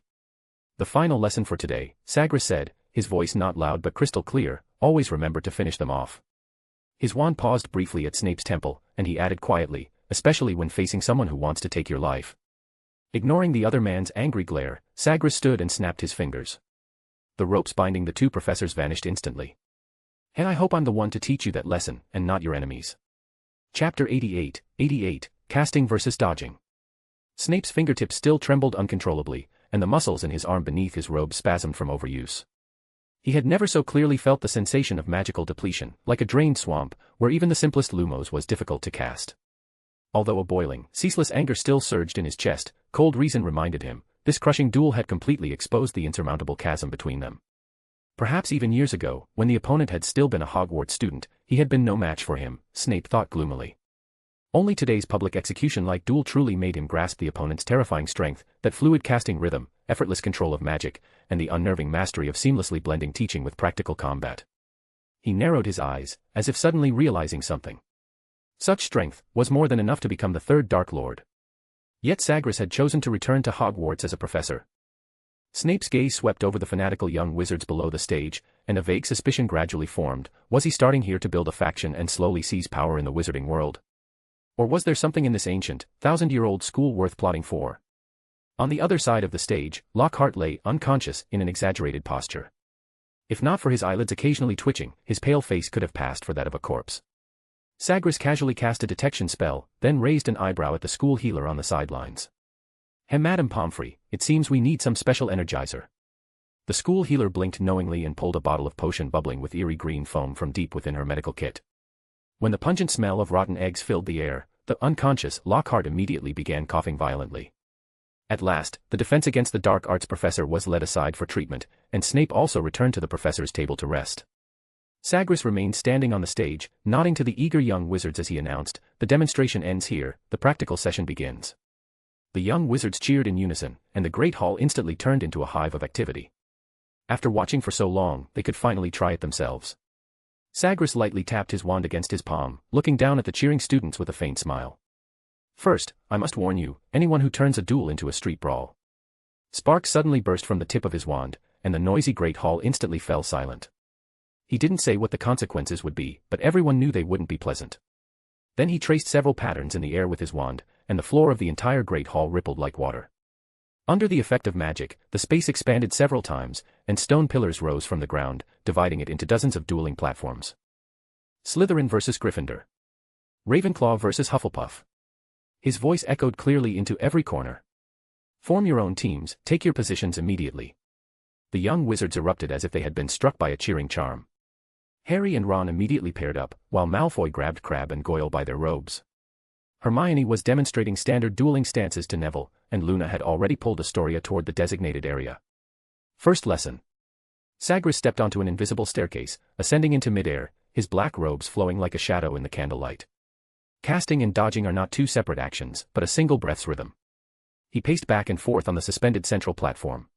"The final lesson for today," Sagres said, his voice not loud but crystal clear, "always remember to finish them off." His wand paused briefly at Snape's temple, and he added quietly, "especially when facing someone who wants to take your life." Ignoring the other man's angry glare, Sagres stood and snapped his fingers. The ropes binding the two professors vanished instantly. "And I hope I'm the one to teach you that lesson, and not your enemies." Chapter 88, Casting versus Dodging. Snape's fingertips still trembled uncontrollably, and the muscles in his arm beneath his robe spasmed from overuse. He had never so clearly felt the sensation of magical depletion, like a drained swamp, where even the simplest lumos was difficult to cast. Although a boiling, ceaseless anger still surged in his chest, cold reason reminded him, this crushing duel had completely exposed the insurmountable chasm between them. Perhaps even years ago, when the opponent had still been a Hogwarts student, he had been no match for him, Snape thought gloomily. Only today's public execution-like duel truly made him grasp the opponent's terrifying strength, that fluid casting rhythm, effortless control of magic, and the unnerving mastery of seamlessly blending teaching with practical combat. He narrowed his eyes, as if suddenly realizing something. Such strength was more than enough to become the third Dark Lord. Yet Sagres had chosen to return to Hogwarts as a professor. Snape's gaze swept over the fanatical young wizards below the stage, and a vague suspicion gradually formed. Was he starting here to build a faction and slowly seize power in the wizarding world? Or was there something in this ancient, thousand-year-old school worth plotting for? On the other side of the stage, Lockhart lay unconscious in an exaggerated posture. If not for his eyelids occasionally twitching, his pale face could have passed for that of a corpse. Sagres casually cast a detection spell, then raised an eyebrow at the school healer on the sidelines. Madame Pomfrey, it seems we need some special energizer. The school healer blinked knowingly and pulled a bottle of potion bubbling with eerie green foam from deep within her medical kit. When the pungent smell of rotten eggs filled the air, the unconscious Lockhart immediately began coughing violently. At last, the defense against the dark arts professor was led aside for treatment, and Snape also returned to the professor's table to rest. Sagres remained standing on the stage, nodding to the eager young wizards as he announced, "The demonstration ends here, the practical session begins." The young wizards cheered in unison, and the great hall instantly turned into a hive of activity. After watching for so long, they could finally try it themselves. Sagres lightly tapped his wand against his palm, looking down at the cheering students with a faint smile. "First, I must warn you, anyone who turns a duel into a street brawl." Sparks suddenly burst from the tip of his wand, and the noisy great hall instantly fell silent. He didn't say what the consequences would be, but everyone knew they wouldn't be pleasant. Then he traced several patterns in the air with his wand, and the floor of the entire great hall rippled like water. Under the effect of magic, the space expanded several times, and stone pillars rose from the ground, dividing it into dozens of dueling platforms. Slytherin versus Gryffindor. Ravenclaw versus Hufflepuff. His voice echoed clearly into every corner. "Form your own teams, take your positions immediately." The young wizards erupted as if they had been struck by a cheering charm. Harry and Ron immediately paired up, while Malfoy grabbed Crabbe and Goyle by their robes. Hermione was demonstrating standard dueling stances to Neville, and Luna had already pulled Astoria toward the designated area. First lesson. Sagres stepped onto an invisible staircase, ascending into midair, his black robes flowing like a shadow in the candlelight. Casting and dodging are not two separate actions, but a single breath's rhythm. He paced back and forth on the suspended central platform.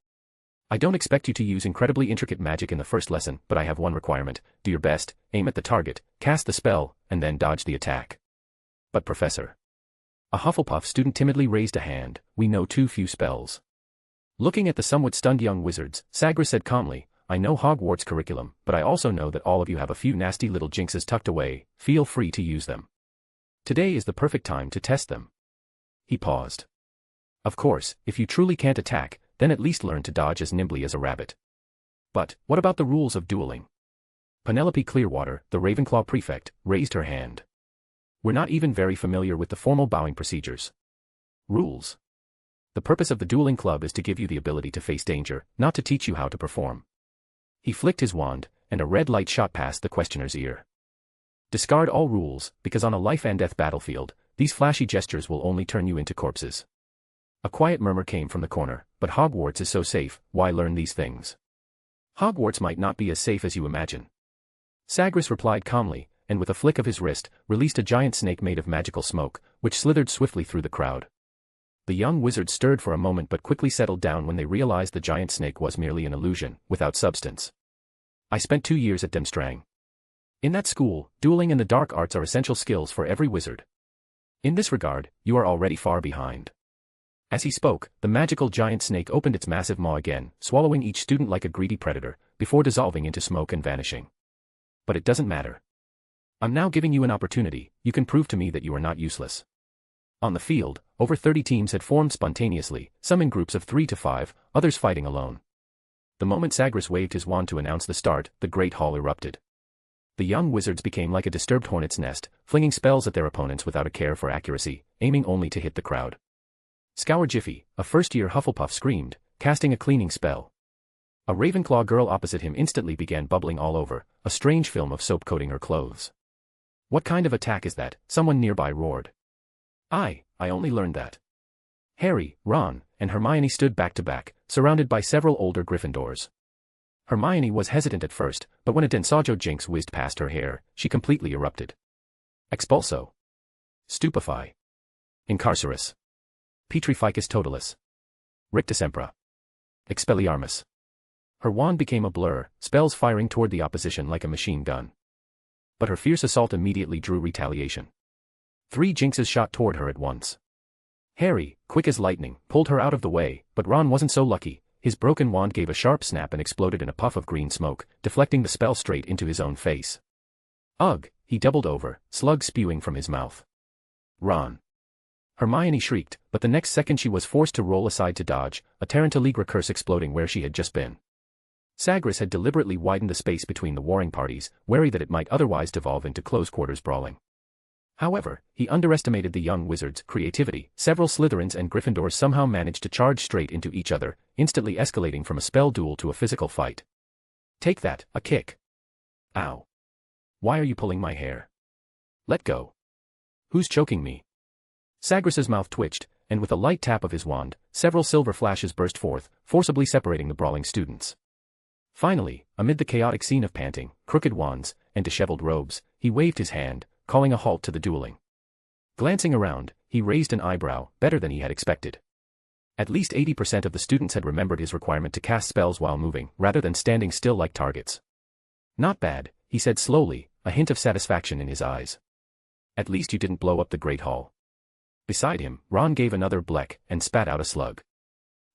"I don't expect you to use incredibly intricate magic in the first lesson, but I have one requirement: do your best, aim at the target, cast the spell, and then dodge the attack." "But Professor." A Hufflepuff student timidly raised a hand, "We know too few spells." Looking at the somewhat stunned young wizards, Sagres said calmly, "I know Hogwarts curriculum, but I also know that all of you have a few nasty little jinxes tucked away, feel free to use them. Today is the perfect time to test them." He paused. "Of course, if you truly can't attack, then at least learn to dodge as nimbly as a rabbit." "But, what about the rules of dueling?" Penelope Clearwater, the Ravenclaw prefect, raised her hand. "We're not even very familiar with the formal bowing procedures." "Rules? The purpose of the dueling club is to give you the ability to face danger, not to teach you how to perform." He flicked his wand, and a red light shot past the questioner's ear. "Discard all rules, because on a life-and-death battlefield, these flashy gestures will only turn you into corpses." A quiet murmur came from the corner, "But Hogwarts is so safe, why learn these things?" "Hogwarts might not be as safe as you imagine." Sagres replied calmly, and with a flick of his wrist, released a giant snake made of magical smoke, which slithered swiftly through the crowd. The young wizards stirred for a moment but quickly settled down when they realized the giant snake was merely an illusion, without substance. "I spent 2 years at Demstrang. In that school, dueling and the dark arts are essential skills for every wizard. In this regard, you are already far behind." As he spoke, the magical giant snake opened its massive maw again, swallowing each student like a greedy predator, before dissolving into smoke and vanishing. "But it doesn't matter. I'm now giving you an opportunity, you can prove to me that you are not useless." On the field, over 30 teams had formed spontaneously, some in groups of 3 to 5, others fighting alone. The moment Sagres waved his wand to announce the start, the great hall erupted. The young wizards became like a disturbed hornet's nest, flinging spells at their opponents without a care for accuracy, aiming only to hit the crowd. Scour Jiffy, a first-year Hufflepuff, screamed, casting a cleaning spell. A Ravenclaw girl opposite him instantly began bubbling all over, a strange film of soap coating her clothes. "What kind of attack is that?" someone nearby roared. I only learned that." Harry, Ron, and Hermione stood back to back, surrounded by several older Gryffindors. Hermione was hesitant at first, but when a Densajo jinx whizzed past her hair, she completely erupted. Expulso. Stupefy. Incarcerus. Petrificus totalis. Rictusempra. Expelliarmus. Her wand became a blur, spells firing toward the opposition like a machine gun. But her fierce assault immediately drew retaliation. 3 jinxes shot toward her at once. Harry, quick as lightning, pulled her out of the way, but Ron wasn't so lucky. His broken wand gave a sharp snap and exploded in a puff of green smoke, deflecting the spell straight into his own face. Ugh, he doubled over, slug spewing from his mouth. "Ron." Hermione shrieked, but the next second she was forced to roll aside to dodge, a transmigrator curse exploding where she had just been. Sagres had deliberately widened the space between the warring parties, wary that it might otherwise devolve into close-quarters brawling. However, he underestimated the young wizard's creativity. Several Slytherins and Gryffindors somehow managed to charge straight into each other, instantly escalating from a spell duel to a physical fight. Take that, a kick. Ow. Why are you pulling my hair? Let go. Who's choking me? Sagres's mouth twitched, and with a light tap of his wand, several silver flashes burst forth, forcibly separating the brawling students. Finally, amid the chaotic scene of panting, crooked wands, and disheveled robes, he waved his hand, calling a halt to the dueling. Glancing around, he raised an eyebrow, better than he had expected. At least 80% of the students had remembered his requirement to cast spells while moving, rather than standing still like targets. Not bad, he said slowly, a hint of satisfaction in his eyes. At least you didn't blow up the Great Hall. Beside him, Ron gave another bleck, and spat out a slug.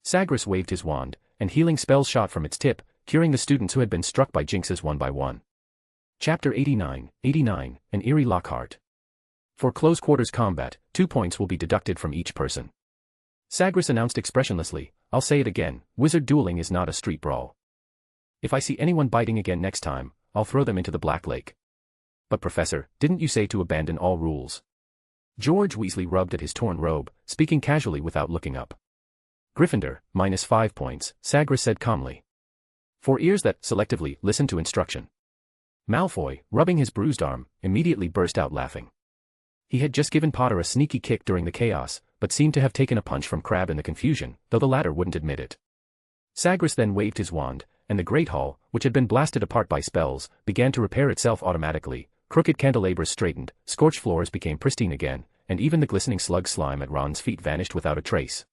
Sagres waved his wand, and healing spells shot from its tip, curing the students who had been struck by jinxes one by one. Chapter 89, an eerie Lockhart. For close-quarters combat, 2 points will be deducted from each person. Sagres announced expressionlessly, I'll say it again, wizard dueling is not a street brawl. If I see anyone biting again next time, I'll throw them into the Black Lake. But Professor, didn't you say to abandon all rules? George Weasley rubbed at his torn robe, speaking casually without looking up. Gryffindor, -5 points, Sagres said calmly. For ears that, selectively, listen to instruction. Malfoy, rubbing his bruised arm, immediately burst out laughing. He had just given Potter a sneaky kick during the chaos, but seemed to have taken a punch from Crabbe in the confusion, though the latter wouldn't admit it. Sagres then waved his wand, and the Great Hall, which had been blasted apart by spells, began to repair itself automatically. Crooked candelabers straightened, scorched floors became pristine again, and even the glistening slug slime at Ron's feet vanished without a trace.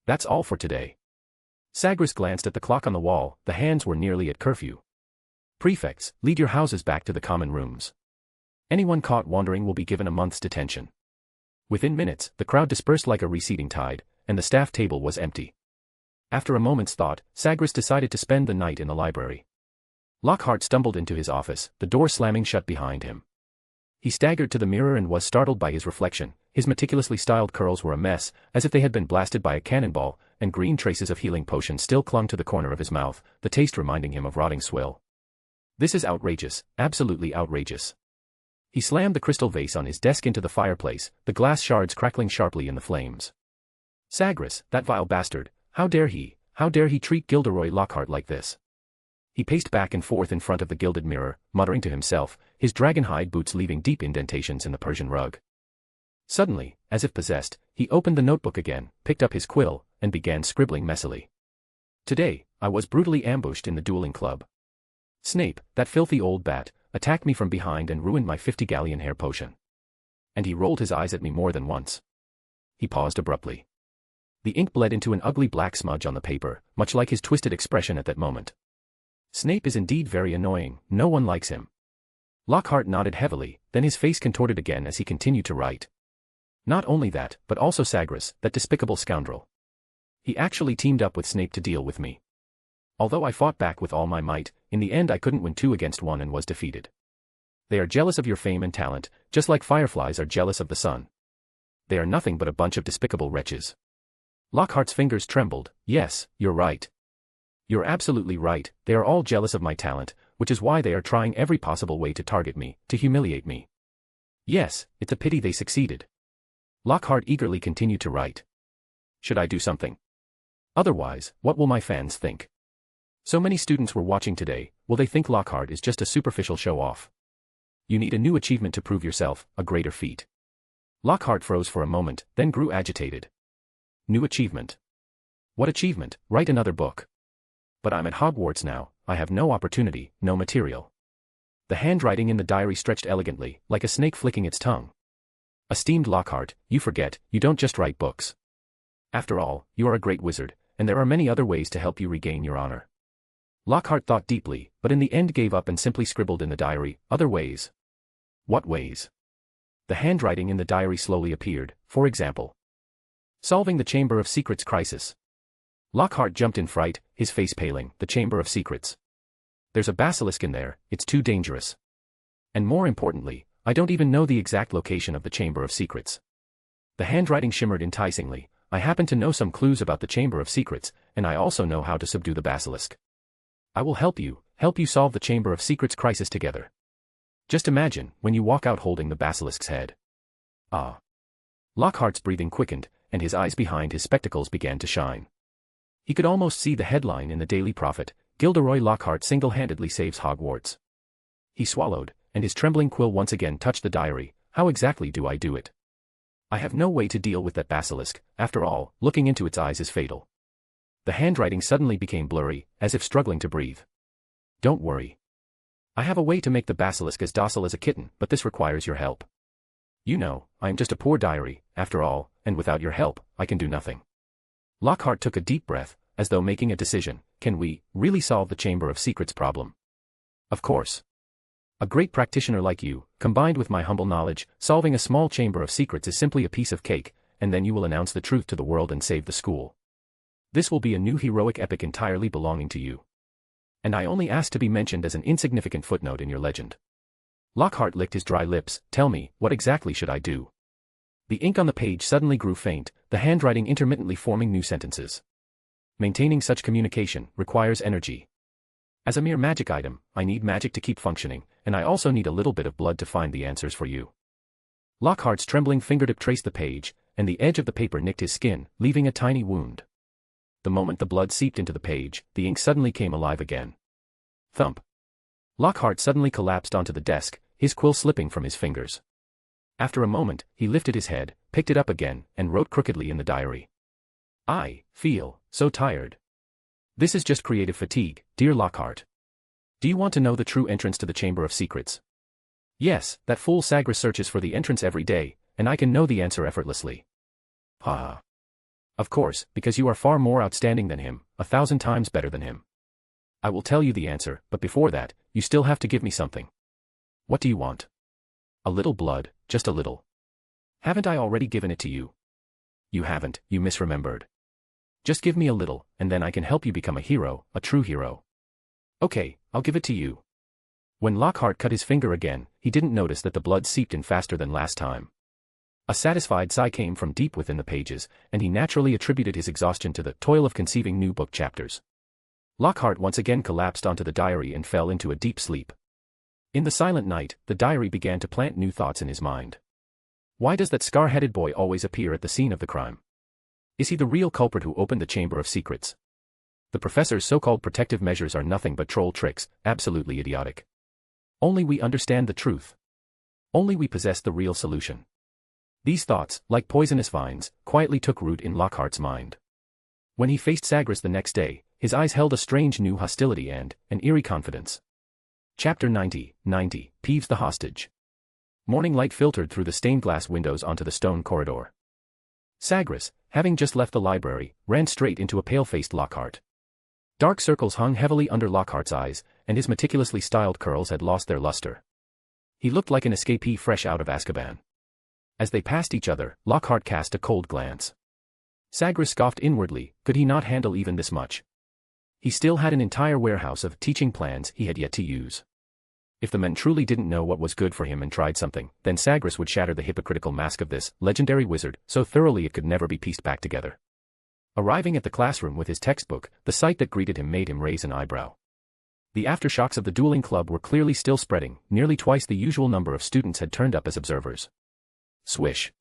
That's all for today. Sagres glanced at the clock on the wall, the hands were nearly at curfew. Prefects, lead your houses back to the common rooms. Anyone caught wandering will be given a month's detention. Within minutes, the crowd dispersed like a receding tide, and the staff table was empty. After a moment's thought, Sagres decided to spend the night in the library. Lockhart stumbled into his office, the door slamming shut behind him. He staggered to the mirror and was startled by his reflection. His meticulously styled curls were a mess, as if they had been blasted by a cannonball, and green traces of healing potion still clung to the corner of his mouth, the taste reminding him of rotting swill. This is outrageous, absolutely outrageous. He slammed the crystal vase on his desk into the fireplace, the glass shards crackling sharply in the flames. Sagres, that vile bastard, how dare he treat Gilderoy Lockhart like this? He paced back and forth in front of the gilded mirror, muttering to himself, his dragon-hide boots leaving deep indentations in the Persian rug. Suddenly, as if possessed, he opened the notebook again, picked up his quill, and began scribbling messily. Today, I was brutally ambushed in the dueling club. Snape, that filthy old bat, attacked me from behind and ruined my 50-galleon hair potion. And he rolled his eyes at me more than once. He paused abruptly. The ink bled into an ugly black smudge on the paper, much like his twisted expression at that moment. Snape is indeed very annoying, no one likes him. Lockhart nodded heavily, then his face contorted again as he continued to write. Not only that, but also Sagres, that despicable scoundrel. He actually teamed up with Snape to deal with me. Although I fought back with all my might, in the end I couldn't win 2 against 1 and was defeated. They are jealous of your fame and talent, just like fireflies are jealous of the sun. They are nothing but a bunch of despicable wretches. Lockhart's fingers trembled. Yes, you're right. You're absolutely right, they are all jealous of my talent, which is why they are trying every possible way to target me, to humiliate me. Yes, it's a pity they succeeded. Lockhart eagerly continued to write. Should I do something? Otherwise, what will my fans think? So many students were watching today, will they think Lockhart is just a superficial show-off? You need a new achievement to prove yourself, a greater feat. Lockhart froze for a moment, then grew agitated. New achievement. What achievement? Write another book. But I'm at Hogwarts now, I have no opportunity, no material. The handwriting in the diary stretched elegantly, like a snake flicking its tongue. Esteemed Lockhart, you forget, you don't just write books. After all, you are a great wizard, and there are many other ways to help you regain your honor. Lockhart thought deeply, but in the end gave up and simply scribbled in the diary, other ways. What ways? The handwriting in the diary slowly appeared, for example. Solving the Chamber of Secrets crisis. Lockhart jumped in fright, his face paling. The Chamber of Secrets. There's a basilisk in there, it's too dangerous. And more importantly, I don't even know the exact location of the Chamber of Secrets. The handwriting shimmered enticingly. I happen to know some clues about the Chamber of Secrets, and I also know how to subdue the basilisk. I will help you solve the Chamber of Secrets crisis together. Just imagine, when you walk out holding the basilisk's head. Ah. Lockhart's breathing quickened, and his eyes behind his spectacles began to shine. He could almost see the headline in the Daily Prophet, Gilderoy Lockhart single-handedly saves Hogwarts. He swallowed, and his trembling quill once again touched the diary. How exactly do I do it? I have no way to deal with that basilisk. After all, looking into its eyes is fatal. The handwriting suddenly became blurry, as if struggling to breathe. Don't worry. I have a way to make the basilisk as docile as a kitten, but this requires your help. You know, I am just a poor diary, after all, and without your help, I can do nothing. Lockhart took a deep breath, as though making a decision. Can we really solve the Chamber of Secrets problem? Of course. A great practitioner like you, combined with my humble knowledge, solving a small Chamber of Secrets is simply a piece of cake, and then you will announce the truth to the world and save the school. This will be a new heroic epic entirely belonging to you. And I only ask to be mentioned as an insignificant footnote in your legend. Lockhart licked his dry lips. Tell me, what exactly should I do? The ink on the page suddenly grew faint, the handwriting intermittently forming new sentences. Maintaining such communication requires energy. As a mere magic item, I need magic to keep functioning, and I also need a little bit of blood to find the answers for you. Lockhart's trembling fingertip traced the page, and the edge of the paper nicked his skin, leaving a tiny wound. The moment the blood seeped into the page, the ink suddenly came alive again. Thump. Lockhart suddenly collapsed onto the desk, his quill slipping from his fingers. After a moment, he lifted his head, picked it up again, and wrote crookedly in the diary. I feel so tired. This is just creative fatigue, dear Lockhart. Do you want to know the true entrance to the Chamber of Secrets? Yes, that fool Sagres searches for the entrance every day, and I can know the answer effortlessly. Ha. Of course, because you are far more outstanding than him, 1,000 times better than him. I will tell you the answer, but before that, you still have to give me something. What do you want? A little blood, just a little. Haven't I already given it to you? You haven't, you misremembered. Just give me a little, and then I can help you become a hero, a true hero. Okay, I'll give it to you. When Lockhart cut his finger again, he didn't notice that the blood seeped in faster than last time. A satisfied sigh came from deep within the pages, and he naturally attributed his exhaustion to the toil of conceiving new book chapters. Lockhart once again collapsed onto the diary and fell into a deep sleep. In the silent night, the diary began to plant new thoughts in his mind. Why does that scar-headed boy always appear at the scene of the crime? Is he the real culprit who opened the Chamber of Secrets? The professor's so-called protective measures are nothing but troll tricks, absolutely idiotic. Only we understand the truth. Only we possess the real solution. These thoughts, like poisonous vines, quietly took root in Lockhart's mind. When he faced Sagres the next day, his eyes held a strange new hostility and an eerie confidence. Chapter 90, Peeves the Hostage. Morning light filtered through the stained glass windows onto the stone corridor. Sagres, having just left the library, ran straight into a pale-faced Lockhart. Dark circles hung heavily under Lockhart's eyes, and his meticulously styled curls had lost their luster. He looked like an escapee fresh out of Azkaban. As they passed each other, Lockhart cast a cold glance. Sagres scoffed inwardly, could he not handle even this much? He still had an entire warehouse of teaching plans he had yet to use. If the men truly didn't know what was good for him and tried something, then Sagres would shatter the hypocritical mask of this legendary wizard so thoroughly it could never be pieced back together. Arriving at the classroom with his textbook, the sight that greeted him made him raise an eyebrow. The aftershocks of the dueling club were clearly still spreading, nearly twice the usual number of students had turned up as observers. Swish.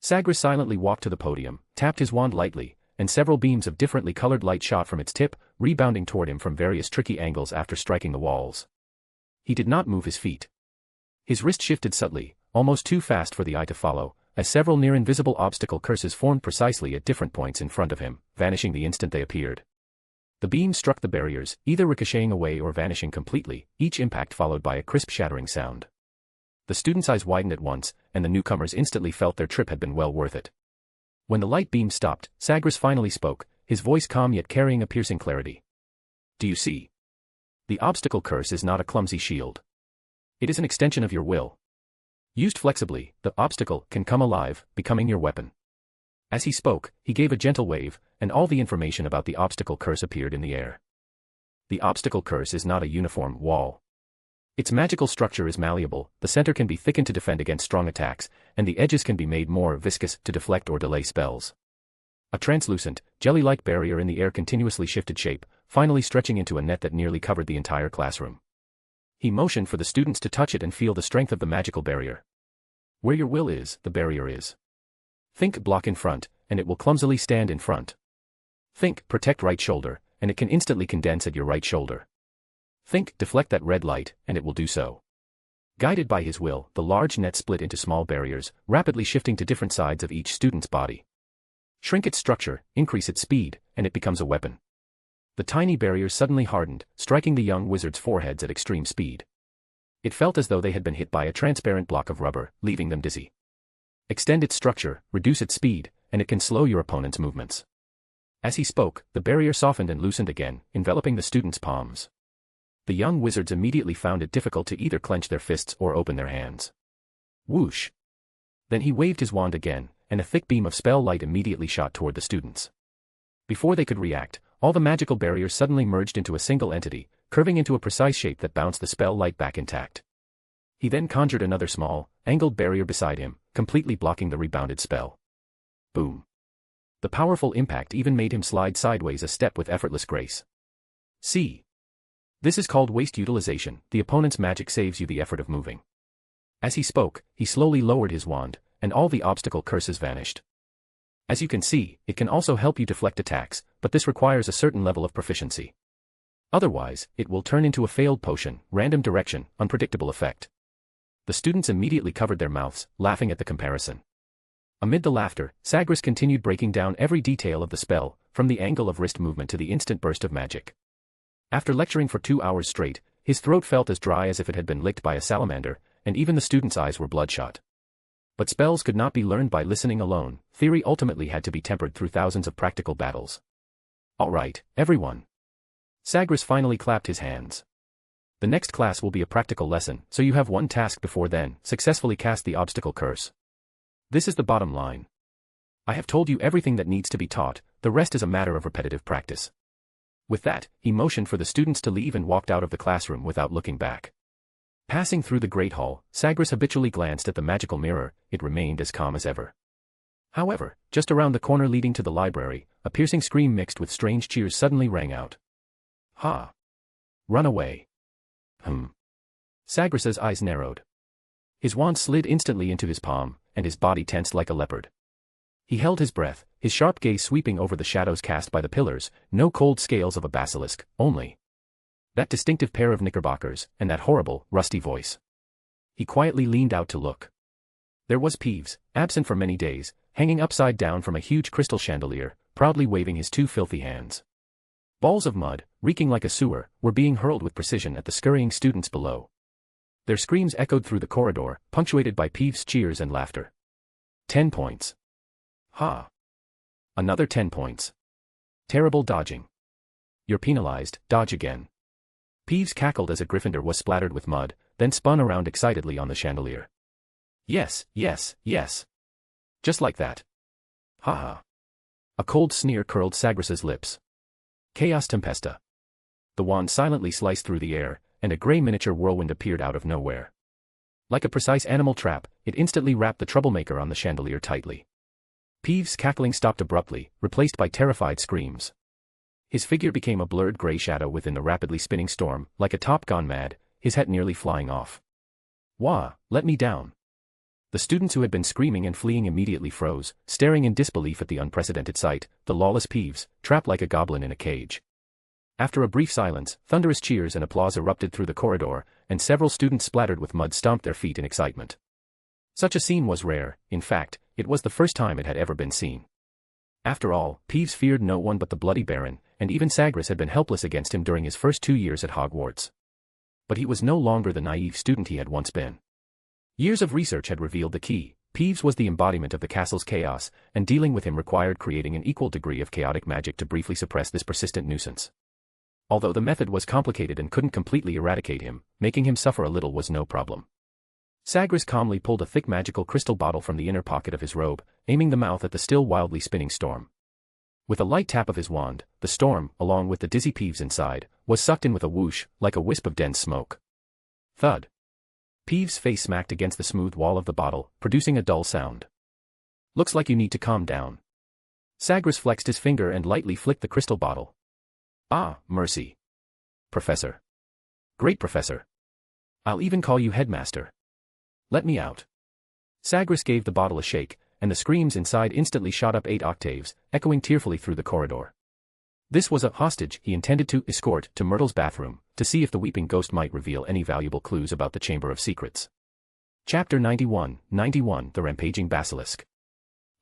Sagres silently walked to the podium, tapped his wand lightly, and several beams of differently colored light shot from its tip, rebounding toward him from various tricky angles after striking the walls. He did not move his feet. His wrist shifted subtly, almost too fast for the eye to follow, as several near-invisible obstacle curses formed precisely at different points in front of him, vanishing the instant they appeared. The beams struck the barriers, either ricocheting away or vanishing completely, each impact followed by a crisp shattering sound. The students' eyes widened at once, and the newcomers instantly felt their trip had been well worth it. When the light beam stopped, Sagres finally spoke, his voice calm yet carrying a piercing clarity. Do you see? The obstacle curse is not a clumsy shield. It is an extension of your will. Used flexibly, the obstacle can come alive, becoming your weapon. As he spoke, he gave a gentle wave, and all the information about the obstacle curse appeared in the air. The obstacle curse is not a uniform wall. Its magical structure is malleable, the center can be thickened to defend against strong attacks, and the edges can be made more viscous to deflect or delay spells. A translucent, jelly-like barrier in the air continuously shifted shape, finally stretching into a net that nearly covered the entire classroom. He motioned for the students to touch it and feel the strength of the magical barrier. Where your will is, the barrier is. Think block in front, and it will clumsily stand in front. Think protect right shoulder, and it can instantly condense at your right shoulder. Think deflect that red light, and it will do so. Guided by his will, the large net split into small barriers, rapidly shifting to different sides of each student's body. Shrink its structure, increase its speed, and it becomes a weapon. The tiny barriers suddenly hardened, striking the young wizards' foreheads at extreme speed. It felt as though they had been hit by a transparent block of rubber, leaving them dizzy. Extend its structure, reduce its speed, and it can slow your opponent's movements. As he spoke, the barrier softened and loosened again, enveloping the students' palms. The young wizards immediately found it difficult to either clench their fists or open their hands. Whoosh! Then he waved his wand again, and a thick beam of spell light immediately shot toward the students. Before they could react, all the magical barriers suddenly merged into a single entity, curving into a precise shape that bounced the spell light back intact. He then conjured another small, angled barrier beside him, completely blocking the rebounded spell. Boom! The powerful impact even made him slide sideways a step with effortless grace. See? This is called waste utilization. The opponent's magic saves you the effort of moving. As he spoke, he slowly lowered his wand, and all the obstacle curses vanished. As you can see, it can also help you deflect attacks, but this requires a certain level of proficiency. Otherwise, it will turn into a failed potion, random direction, unpredictable effect. The students immediately covered their mouths, laughing at the comparison. Amid the laughter, Sagres continued breaking down every detail of the spell, from the angle of wrist movement to the instant burst of magic. After lecturing for 2 hours straight, his throat felt as dry as if it had been licked by a salamander, and even the students' eyes were bloodshot. But spells could not be learned by listening alone. Theory ultimately had to be tempered through thousands of practical battles. All right, everyone. Sagres finally clapped his hands. The next class will be a practical lesson, so you have one task before then: successfully cast the obstacle curse. This is the bottom line. I have told you everything that needs to be taught, the rest is a matter of repetitive practice. With that, he motioned for the students to leave and walked out of the classroom without looking back. Passing through the Great Hall, Sagres habitually glanced at the magical mirror. It remained as calm as ever. However, just around the corner leading to the library, a piercing scream mixed with strange cheers suddenly rang out. Ha! Run away! Sagres' eyes narrowed. His wand slid instantly into his palm, and his body tensed like a leopard. He held his breath, his sharp gaze sweeping over the shadows cast by the pillars, no cold scales of a basilisk, only that distinctive pair of knickerbockers, and that horrible, rusty voice. He quietly leaned out to look. There was Peeves, absent for many days, hanging upside down from a huge crystal chandelier, proudly waving his 2 filthy hands. Balls of mud, reeking like a sewer, were being hurled with precision at the scurrying students below. Their screams echoed through the corridor, punctuated by Peeves' cheers and laughter. 10 points. Ha! Another 10 points. Terrible dodging. You're penalized, dodge again. Peeves cackled as a Gryffindor was splattered with mud, then spun around excitedly on the chandelier. Yes, yes, yes. Just like that. Ha ha. A cold sneer curled Sagres' lips. Chaos Tempesta. The wand silently sliced through the air, and a grey miniature whirlwind appeared out of nowhere. Like a precise animal trap, it instantly wrapped the troublemaker on the chandelier tightly. Peeves' cackling stopped abruptly, replaced by terrified screams. His figure became a blurred grey shadow within the rapidly spinning storm, like a top gone mad, his hat nearly flying off. Wah, let me down. The students who had been screaming and fleeing immediately froze, staring in disbelief at the unprecedented sight, the lawless Peeves, trapped like a goblin in a cage. After a brief silence, thunderous cheers and applause erupted through the corridor, and several students splattered with mud stomped their feet in excitement. Such a scene was rare. In fact, it was the first time it had ever been seen. After all, Peeves feared no one but the Bloody Baron, and even Sagres had been helpless against him during his first 2 years at Hogwarts. But he was no longer the naive student he had once been. Years of research had revealed the key. Peeves was the embodiment of the castle's chaos, and dealing with him required creating an equal degree of chaotic magic to briefly suppress this persistent nuisance. Although the method was complicated and couldn't completely eradicate him, making him suffer a little was no problem. Sagres calmly pulled a thick magical crystal bottle from the inner pocket of his robe, aiming the mouth at the still wildly spinning storm. With a light tap of his wand, the storm, along with the dizzy Peeves inside, was sucked in with a whoosh, like a wisp of dense smoke. Thud. Peeves' face smacked against the smooth wall of the bottle, producing a dull sound. Looks like you need to calm down. Sagres flexed his finger and lightly flicked the crystal bottle. Ah, mercy. Professor. Great Professor. I'll even call you Headmaster. Let me out. Sagres gave the bottle a shake, and the screams inside instantly shot up 8 octaves, echoing tearfully through the corridor. This was a hostage he intended to escort to Myrtle's bathroom, to see if the weeping ghost might reveal any valuable clues about the Chamber of Secrets. Chapter 91, The Rampaging Basilisk.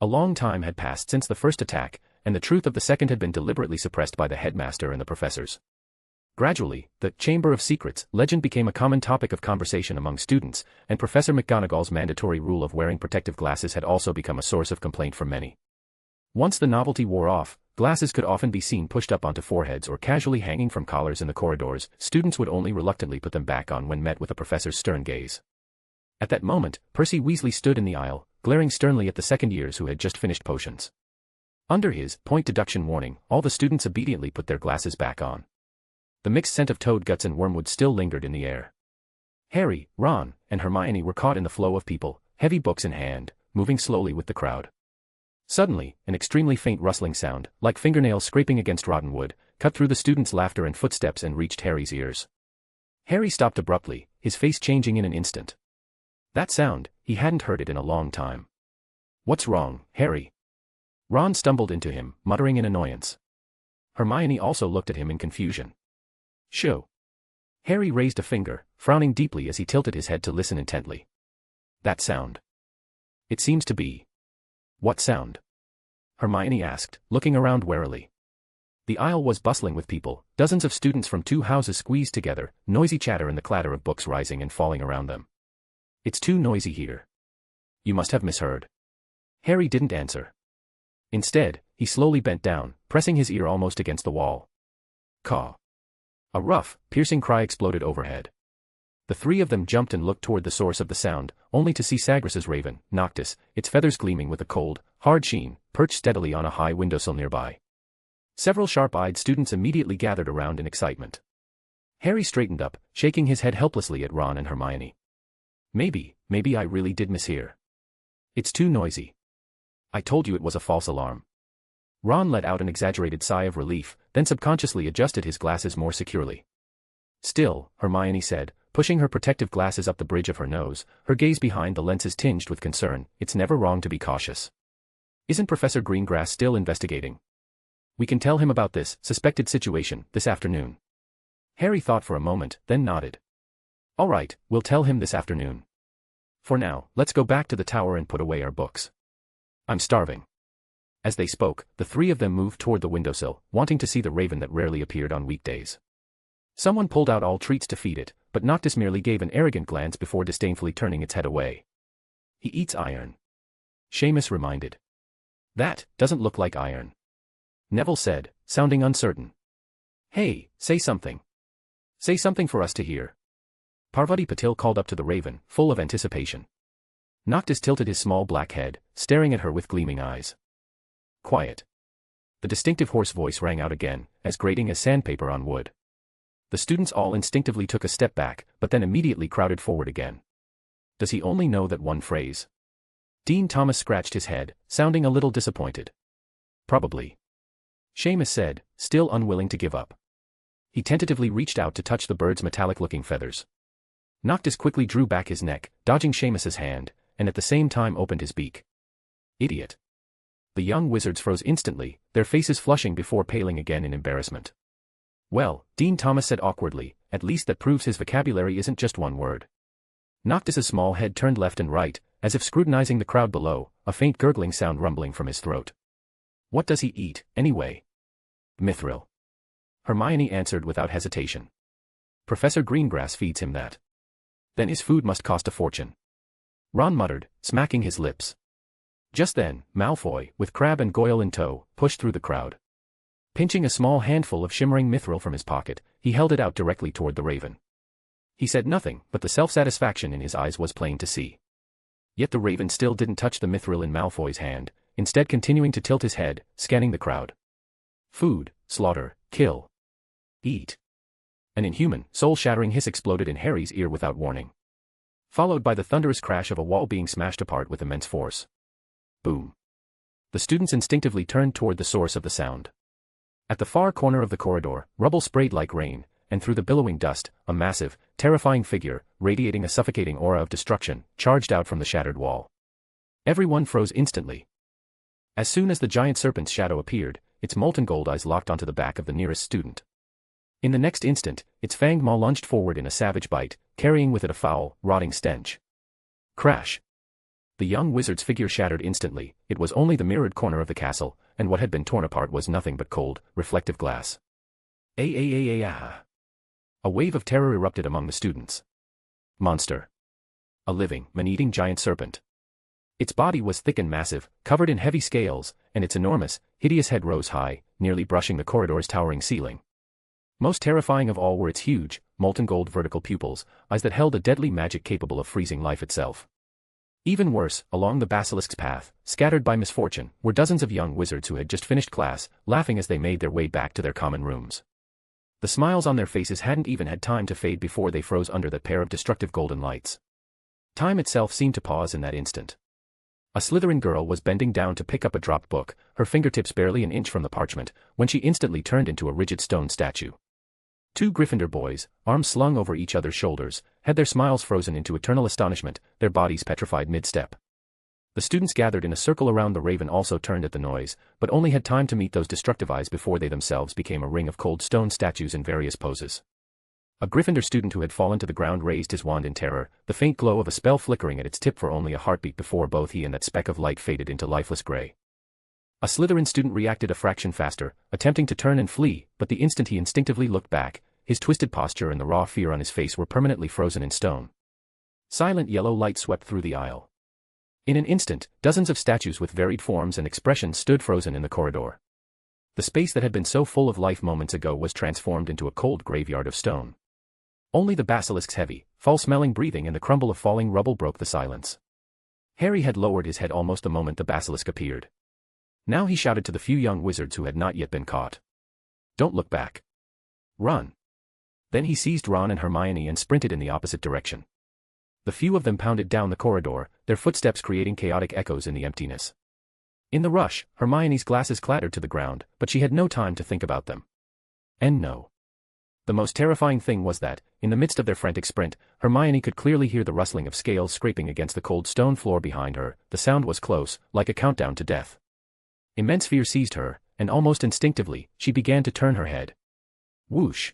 A long time had passed since the first attack, and the truth of the second had been deliberately suppressed by the headmaster and the professors. Gradually, the Chamber of Secrets legend became a common topic of conversation among students, and Professor McGonagall's mandatory rule of wearing protective glasses had also become a source of complaint for many. Once the novelty wore off, glasses could often be seen pushed up onto foreheads or casually hanging from collars in the corridors. Students would only reluctantly put them back on when met with a professor's stern gaze. At that moment, Percy Weasley stood in the aisle, glaring sternly at the second years who had just finished potions. Under his point deduction warning, all the students obediently put their glasses back on. The mixed scent of toad guts and wormwood still lingered in the air. Harry, Ron, and Hermione were caught in the flow of people, heavy books in hand, moving slowly with the crowd. Suddenly, an extremely faint rustling sound, like fingernails scraping against rotten wood, cut through the students' laughter and footsteps and reached Harry's ears. Harry stopped abruptly, his face changing in an instant. That sound, he hadn't heard it in a long time. What's wrong, Harry? Ron stumbled into him, muttering in annoyance. Hermione also looked at him in confusion. Shoo. Harry raised a finger, frowning deeply as he tilted his head to listen intently. That sound. It seems to be. What sound? Hermione asked, looking around warily. The aisle was bustling with people, dozens of students from 2 houses squeezed together, noisy chatter and the clatter of books rising and falling around them. It's too noisy here. You must have misheard. Harry didn't answer. Instead, he slowly bent down, pressing his ear almost against the wall. Caw. A rough, piercing cry exploded overhead. The 3 of them jumped and looked toward the source of the sound, only to see Sagres's raven, Noctis, its feathers gleaming with a cold, hard sheen, perched steadily on a high windowsill nearby. Several sharp-eyed students immediately gathered around in excitement. Harry straightened up, shaking his head helplessly at Ron and Hermione. Maybe I really did mishear. It's too noisy. I told you it was a false alarm. Ron let out an exaggerated sigh of relief, then subconsciously adjusted his glasses more securely. Still, Hermione said, pushing her protective glasses up the bridge of her nose, her gaze behind the lenses tinged with concern, it's never wrong to be cautious. Isn't Professor Greengrass still investigating? We can tell him about this suspected situation this afternoon. Harry thought for a moment, then nodded. All right, we'll tell him this afternoon. For now, let's go back to the tower and put away our books. I'm starving. As they spoke, the 3 of them moved toward the windowsill, wanting to see the raven that rarely appeared on weekdays. Someone pulled out all treats to feed it, but Noctis merely gave an arrogant glance before disdainfully turning its head away. He eats iron. Seamus reminded. That doesn't look like iron. Neville said, sounding uncertain. Hey, say something. Say something for us to hear. Parvati Patil called up to the raven, full of anticipation. Noctis tilted his small black head, staring at her with gleaming eyes. Quiet. The distinctive hoarse voice rang out again, as grating as sandpaper on wood. The students all instinctively took a step back, but then immediately crowded forward again. Does he only know that one phrase? Dean Thomas scratched his head, sounding a little disappointed. Probably. Seamus said, still unwilling to give up. He tentatively reached out to touch the bird's metallic-looking feathers. Noctis quickly drew back his neck, dodging Seamus's hand, and at the same time opened his beak. Idiot. The young wizards froze instantly, their faces flushing before paling again in embarrassment. Well, Dean Thomas said awkwardly, at least that proves his vocabulary isn't just one word. Noctis's small head turned left and right, as if scrutinizing the crowd below, a faint gurgling sound rumbling from his throat. What does he eat, anyway? Mithril. Hermione answered without hesitation. Professor Greengrass feeds him that. Then his food must cost a fortune. Ron muttered, smacking his lips. Just then, Malfoy, with Crabbe and Goyle in tow, pushed through the crowd. Pinching a small handful of shimmering mithril from his pocket, he held it out directly toward the raven. He said nothing, but the self-satisfaction in his eyes was plain to see. Yet the raven still didn't touch the mithril in Malfoy's hand, instead continuing to tilt his head, scanning the crowd. Food, slaughter, kill. Eat. An inhuman, soul-shattering hiss exploded in Harry's ear without warning. followed by the thunderous crash of a wall being smashed apart with immense force. Boom. The students instinctively turned toward the source of the sound. At the far corner of the corridor, rubble sprayed like rain, and through the billowing dust, a massive, terrifying figure, radiating a suffocating aura of destruction, charged out from the shattered wall. Everyone froze instantly. As soon as the giant serpent's shadow appeared, its molten gold eyes locked onto the back of the nearest student. In the next instant, its fanged maw lunged forward in a savage bite, carrying with it a foul, rotting stench. Crash! The young wizard's figure shattered instantly. It was only the mirrored corner of the castle, and what had been torn apart was nothing but cold, reflective glass. A wave of terror erupted among the students. Monster. A living, man-eating giant serpent. Its body was thick and massive, covered in heavy scales, and its enormous, hideous head rose high, nearly brushing the corridor's towering ceiling. Most terrifying of all were its huge, molten gold vertical pupils, eyes that held a deadly magic capable of freezing life itself. Even worse, along the basilisk's path, scattered by misfortune, were dozens of young wizards who had just finished class, laughing as they made their way back to their common rooms. The smiles on their faces hadn't even had time to fade before they froze under that pair of destructive golden lights. Time itself seemed to pause in that instant. A Slytherin girl was bending down to pick up a dropped book, her fingertips barely an inch from the parchment, when she instantly turned into a rigid stone statue. Two Gryffindor boys, arms slung over each other's shoulders, had their smiles frozen into eternal astonishment, their bodies petrified mid-step. The students gathered in a circle around the raven also turned at the noise, but only had time to meet those destructive eyes before they themselves became a ring of cold stone statues in various poses. A Gryffindor student who had fallen to the ground raised his wand in terror, the faint glow of a spell flickering at its tip for only a heartbeat before both he and that speck of light faded into lifeless gray. A Slytherin student reacted a fraction faster, attempting to turn and flee, but the instant he instinctively looked back, his twisted posture and the raw fear on his face were permanently frozen in stone. Silent yellow light swept through the aisle. In an instant, dozens of statues with varied forms and expressions stood frozen in the corridor. The space that had been so full of life moments ago was transformed into a cold graveyard of stone. Only the basilisk's heavy, foul-smelling breathing and the crumble of falling rubble broke the silence. Harry had lowered his head almost the moment the basilisk appeared. Now he shouted to the few young wizards who had not yet been caught. "Don't look back. Run." Then he seized Ron and Hermione and sprinted in the opposite direction. The few of them pounded down the corridor, their footsteps creating chaotic echoes in the emptiness. In the rush, Hermione's glasses clattered to the ground, but she had no time to think about them. And no. The most terrifying thing was that, in the midst of their frantic sprint, Hermione could clearly hear the rustling of scales scraping against the cold stone floor behind her. The sound was close, like a countdown to death. Immense fear seized her, and almost instinctively, she began to turn her head. Whoosh!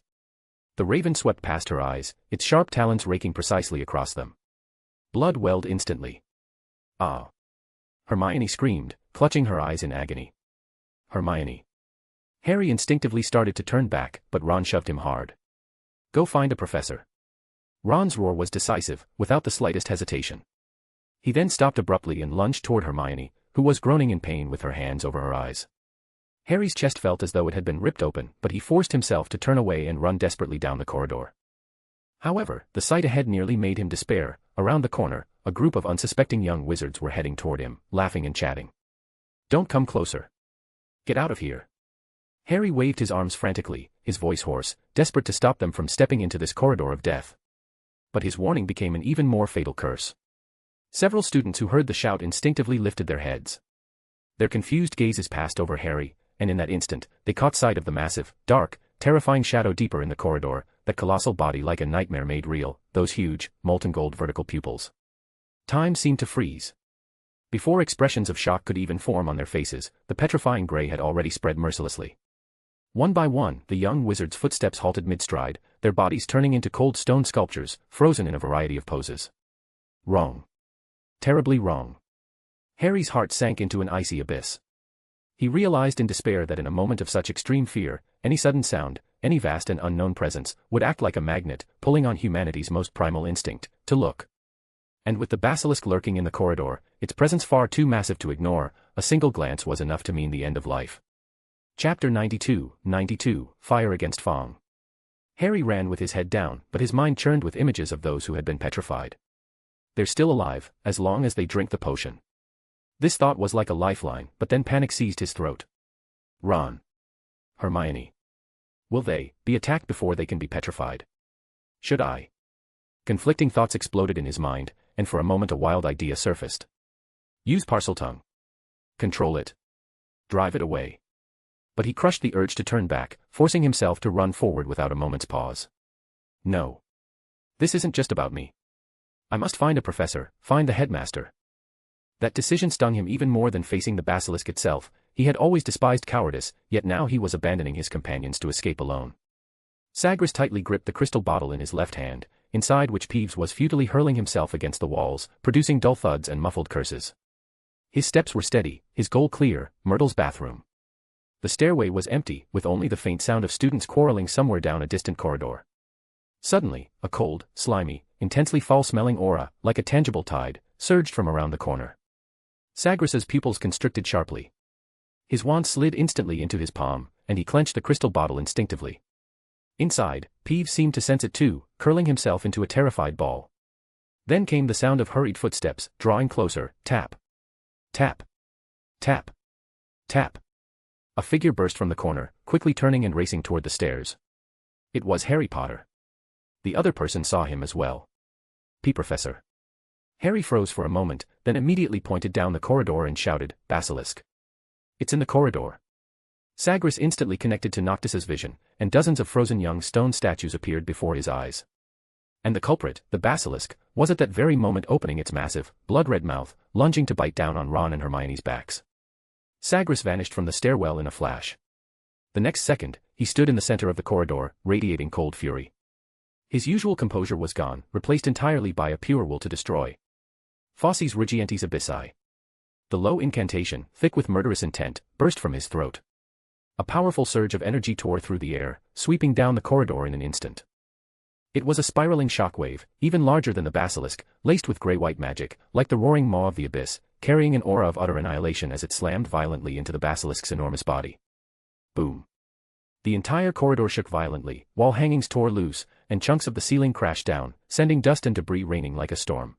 The raven swept past her eyes, its sharp talons raking precisely across them. Blood welled instantly. Ah! Hermione screamed, clutching her eyes in agony. Hermione. Harry instinctively started to turn back, but Ron shoved him hard. Go find a professor. Ron's roar was decisive, without the slightest hesitation. He then stopped abruptly and lunged toward Hermione, who was groaning in pain with her hands over her eyes. Harry's chest felt as though it had been ripped open, but he forced himself to turn away and run desperately down the corridor. However, the sight ahead nearly made him despair. Around the corner, a group of unsuspecting young wizards were heading toward him, laughing and chatting. Don't come closer. Get out of here. Harry waved his arms frantically, his voice hoarse, desperate to stop them from stepping into this corridor of death. But his warning became an even more fatal curse. Several students who heard the shout instinctively lifted their heads. Their confused gazes passed over Harry, and in that instant, they caught sight of the massive, dark, terrifying shadow deeper in the corridor, that colossal body like a nightmare made real, those huge, molten gold vertical pupils. Time seemed to freeze. Before expressions of shock could even form on their faces, the petrifying gray had already spread mercilessly. One by one, the young wizards' footsteps halted mid-stride, their bodies turning into cold stone sculptures, frozen in a variety of poses. Wrong. Terribly wrong. Harry's heart sank into an icy abyss. He realized in despair that in a moment of such extreme fear, any sudden sound, any vast and unknown presence, would act like a magnet, pulling on humanity's most primal instinct, to look. And with the basilisk lurking in the corridor, its presence far too massive to ignore, a single glance was enough to mean the end of life. Chapter 92, Fire Against Fong. Harry ran with his head down, but his mind churned with images of those who had been petrified. They're still alive, as long as they drink the potion. This thought was like a lifeline, but then panic seized his throat. Ron. Hermione. Will they be attacked before they can be petrified? Should I Conflicting thoughts exploded in his mind, and for a moment a wild idea surfaced. Use Parseltongue. Control it. Drive it away. But he crushed the urge to turn back, forcing himself to run forward without a moment's pause. No. This isn't just about me. I must find a professor, find the headmaster. That decision stung him even more than facing the basilisk itself. He had always despised cowardice, yet now he was abandoning his companions to escape alone. Sagres tightly gripped the crystal bottle in his left hand, inside which Peeves was futilely hurling himself against the walls, producing dull thuds and muffled curses. His steps were steady, his goal clear: Myrtle's bathroom. The stairway was empty, with only the faint sound of students quarreling somewhere down a distant corridor. Suddenly, a cold, slimy, intensely foul-smelling aura, like a tangible tide, surged from around the corner. Sagres's pupils constricted sharply. His wand slid instantly into his palm, and he clenched the crystal bottle instinctively. Inside, Peeves seemed to sense it too, curling himself into a terrified ball. Then came the sound of hurried footsteps, drawing closer: tap. Tap. Tap. Tap. A figure burst from the corner, quickly turning and racing toward the stairs. It was Harry Potter. The other person saw him as well. Professor. Harry froze for a moment, then immediately pointed down the corridor and shouted, "Basilisk. It's in the corridor." Sagres instantly connected to Noctis's vision, and dozens of frozen young stone statues appeared before his eyes. And the culprit, the basilisk, was at that very moment opening its massive, blood-red mouth, lunging to bite down on Ron and Hermione's backs. Sagres vanished from the stairwell in a flash. The next second, he stood in the center of the corridor, radiating cold fury. His usual composure was gone, replaced entirely by a pure will to destroy. Fauces Regientes Abyssae. The low incantation, thick with murderous intent, burst from his throat. A powerful surge of energy tore through the air, sweeping down the corridor in an instant. It was a spiraling shockwave, even larger than the basilisk, laced with gray-white magic, like the roaring maw of the abyss, carrying an aura of utter annihilation as it slammed violently into the basilisk's enormous body. Boom. The entire corridor shook violently, wall hangings tore loose, and chunks of the ceiling crashed down, sending dust and debris raining like a storm.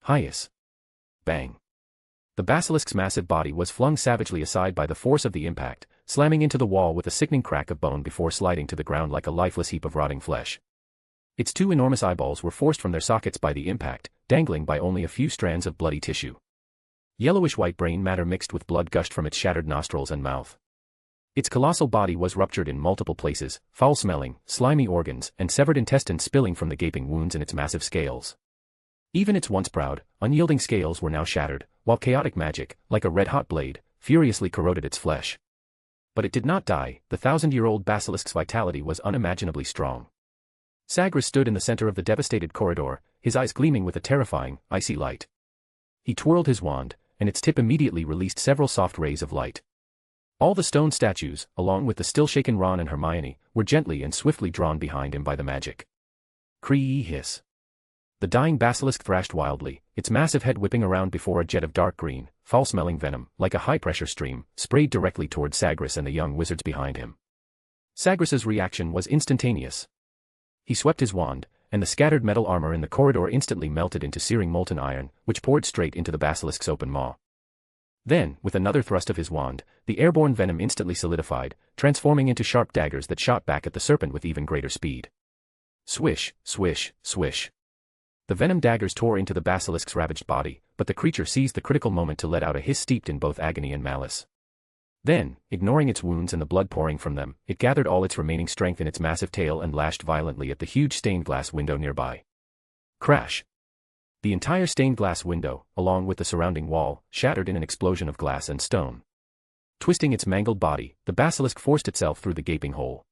Highs. Bang. The basilisk's massive body was flung savagely aside by the force of the impact, slamming into the wall with a sickening crack of bone before sliding to the ground like a lifeless heap of rotting flesh. Its two enormous eyeballs were forced from their sockets by the impact, dangling by only a few strands of bloody tissue. Yellowish-white brain matter mixed with blood gushed from its shattered nostrils and mouth. Its colossal body was ruptured in multiple places, foul-smelling, slimy organs, and severed intestines spilling from the gaping wounds in its massive scales. Even its once proud, unyielding scales were now shattered, while chaotic magic, like a red-hot blade, furiously corroded its flesh. But it did not die. The 1,000-year-old basilisk's vitality was unimaginably strong. Sagres stood in the center of the devastated corridor, his eyes gleaming with a terrifying, icy light. He twirled his wand, and its tip immediately released several soft rays of light. All the stone statues, along with the still-shaken Ron and Hermione, were gently and swiftly drawn behind him by the magic. Cree hiss. The dying basilisk thrashed wildly, its massive head whipping around before a jet of dark green, foul-smelling venom, like a high-pressure stream, sprayed directly toward Sagres and the young wizards behind him. Sagres's reaction was instantaneous. He swept his wand, and the scattered metal armor in the corridor instantly melted into searing molten iron, which poured straight into the basilisk's open maw. Then, with another thrust of his wand, the airborne venom instantly solidified, transforming into sharp daggers that shot back at the serpent with even greater speed. Swish, swish, swish. The venom daggers tore into the basilisk's ravaged body, but the creature seized the critical moment to let out a hiss steeped in both agony and malice. Then, ignoring its wounds and the blood pouring from them, it gathered all its remaining strength in its massive tail and lashed violently at the huge stained glass window nearby. Crash! The entire stained glass window, along with the surrounding wall, shattered in an explosion of glass and stone. Twisting its mangled body, the basilisk forced itself through the gaping hole.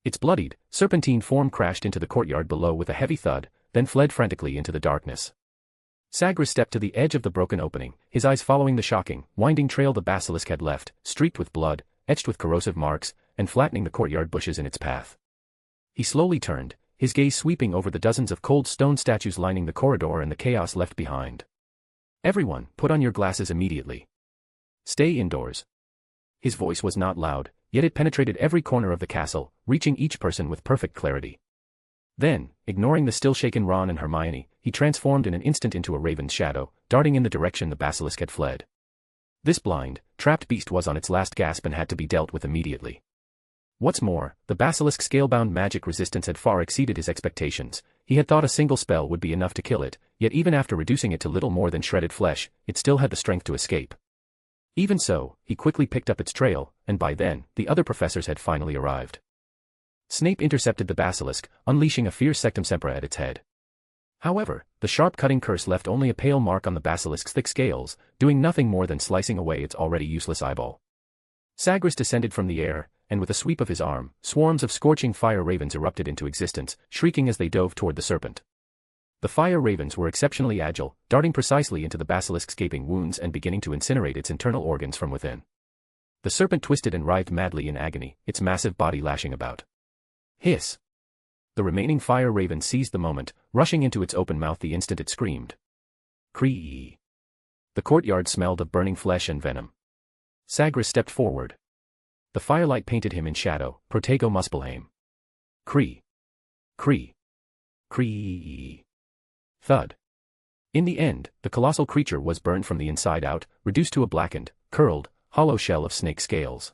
Its bloodied, serpentine form crashed into the courtyard below with a heavy thud, then fled frantically into the darkness. Sagres stepped to the edge of the broken opening, his eyes following the shocking, winding trail the basilisk had left, streaked with blood, etched with corrosive marks, and flattening the courtyard bushes in its path. He slowly turned, his gaze sweeping over the dozens of cold stone statues lining the corridor and the chaos left behind. "Everyone, put on your glasses immediately. Stay indoors." His voice was not loud, yet it penetrated every corner of the castle, reaching each person with perfect clarity. Then, ignoring the still-shaken Ron and Hermione, he transformed in an instant into a raven's shadow, darting in the direction the basilisk had fled. This blind, trapped beast was on its last gasp and had to be dealt with immediately. What's more, the basilisk's scale-bound magic resistance had far exceeded his expectations. He had thought a single spell would be enough to kill it, yet even after reducing it to little more than shredded flesh, it still had the strength to escape. Even so, he quickly picked up its trail, and by then, the other professors had finally arrived. Snape intercepted the basilisk, unleashing a fierce sectum sempra at its head. However, the sharp cutting curse left only a pale mark on the basilisk's thick scales, doing nothing more than slicing away its already useless eyeball. Sagres descended from the air, and with a sweep of his arm, swarms of scorching fire ravens erupted into existence, shrieking as they dove toward the serpent. The fire ravens were exceptionally agile, darting precisely into the basilisk's gaping wounds and beginning to incinerate its internal organs from within. The serpent twisted and writhed madly in agony, its massive body lashing about. Hiss! The remaining fire raven seized the moment, rushing into its open mouth the instant it screamed. Cree! The courtyard smelled of burning flesh and venom. Sagres stepped forward. The firelight painted him in shadow, protego muspelheim. Cree! Cree! Cree! Thud. In the end, the colossal creature was burned from the inside out, reduced to a blackened, curled, hollow shell of snake scales.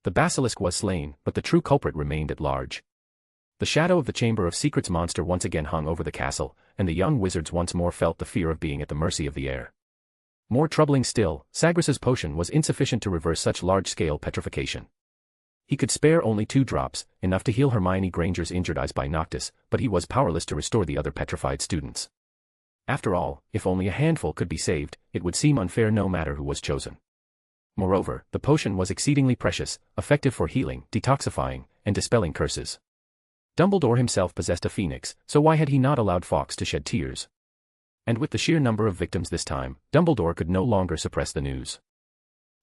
The basilisk was slain, but the true culprit remained at large. The shadow of the Chamber of Secrets monster once again hung over the castle, and the young wizards once more felt the fear of being at the mercy of the air. More troubling still, Sagres's potion was insufficient to reverse such large-scale petrification. He could spare only 2 drops, enough to heal Hermione Granger's injured eyes by Noctis, but he was powerless to restore the other petrified students. After all, if only a handful could be saved, it would seem unfair no matter who was chosen. Moreover, the potion was exceedingly precious, effective for healing, detoxifying, and dispelling curses. Dumbledore himself possessed a phoenix, so why had he not allowed Fawkes to shed tears? And with the sheer number of victims this time, Dumbledore could no longer suppress the news.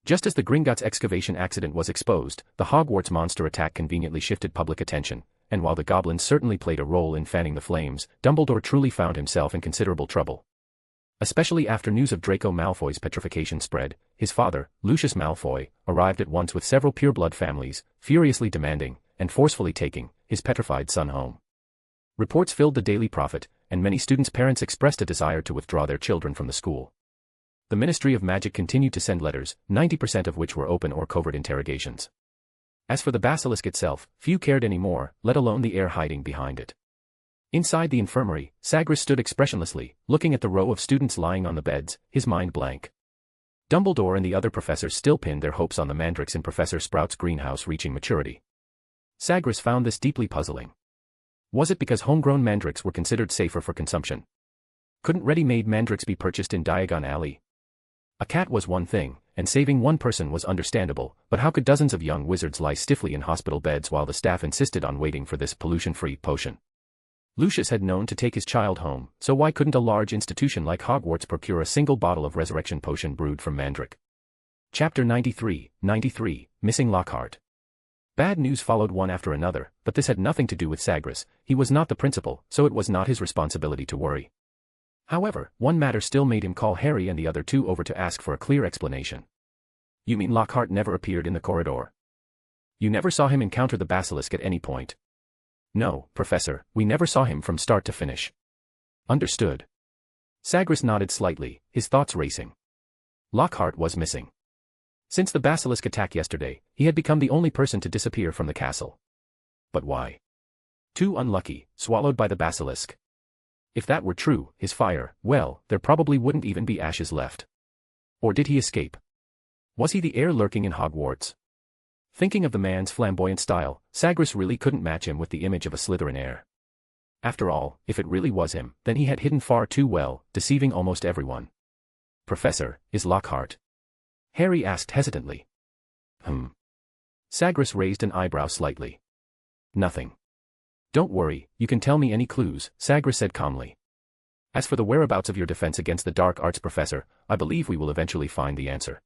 Just as the Gringotts excavation accident was exposed, the Hogwarts monster attack conveniently shifted public attention, and while the goblins certainly played a role in fanning the flames, Dumbledore truly found himself in considerable trouble. Especially after news of Draco Malfoy's petrification spread, his father, Lucius Malfoy, arrived at once with several pureblood families, furiously demanding, and forcefully taking, his petrified son home. Reports filled the Daily Prophet, and many students' parents expressed a desire to withdraw their children from the school. The Ministry of Magic continued to send letters, 90% of which were open or covert interrogations. As for the basilisk itself, few cared anymore, let alone the heir hiding behind it. Inside the infirmary, Sagres stood expressionlessly, looking at the row of students lying on the beds, his mind blank. Dumbledore and the other professors still pinned their hopes on the mandrakes in Professor Sprout's greenhouse reaching maturity. Sagres found this deeply puzzling. Was it because homegrown mandrakes were considered safer for consumption? Couldn't ready-made mandrakes be purchased in Diagon Alley? A cat was one thing, and saving one person was understandable, but how could dozens of young wizards lie stiffly in hospital beds while the staff insisted on waiting for this pollution-free potion? Lucius had known to take his child home, so why couldn't a large institution like Hogwarts procure a single bottle of resurrection potion brewed from mandrake? Chapter 93, Missing Lockhart. Bad news followed one after another, but this had nothing to do with Sagres. He was not the principal, so it was not his responsibility to worry. However, one matter still made him call Harry and the other 2 over to ask for a clear explanation. You mean Lockhart never appeared in the corridor? You never saw him encounter the basilisk at any point? No, Professor, we never saw him from start to finish. Understood. Sagres nodded slightly, his thoughts racing. Lockhart was missing. Since the basilisk attack yesterday, he had become the only person to disappear from the castle. But why? Too unlucky, swallowed by the basilisk. If that were true, his fire, well, there probably wouldn't even be ashes left. Or did he escape? Was he the heir lurking in Hogwarts? Thinking of the man's flamboyant style, Sagres really couldn't match him with the image of a Slytherin heir. After all, if it really was him, then he had hidden far too well, deceiving almost everyone. Professor, is Lockhart? Harry asked hesitantly. Sagres raised an eyebrow slightly. Nothing. Don't worry, you can tell me any clues, Sagres said calmly. As for the whereabouts of your defense against the dark arts professor, I believe we will eventually find the answer.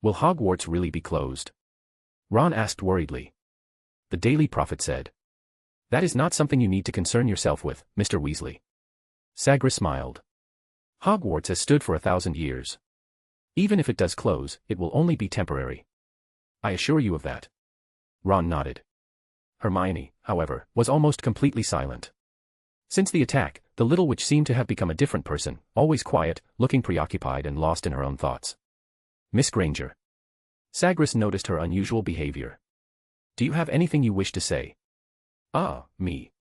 Will Hogwarts really be closed? Ron asked worriedly. The Daily Prophet said. That is not something you need to concern yourself with, Mr. Weasley. Sagres smiled. Hogwarts has stood for 1,000 years. Even if it does close, it will only be temporary. I assure you of that. Ron nodded. Hermione, however, was almost completely silent. Since the attack, the little witch seemed to have become a different person, always quiet, looking preoccupied and lost in her own thoughts. Miss Granger. Sagres noticed her unusual behavior. Do you have anything you wish to say? Ah, me.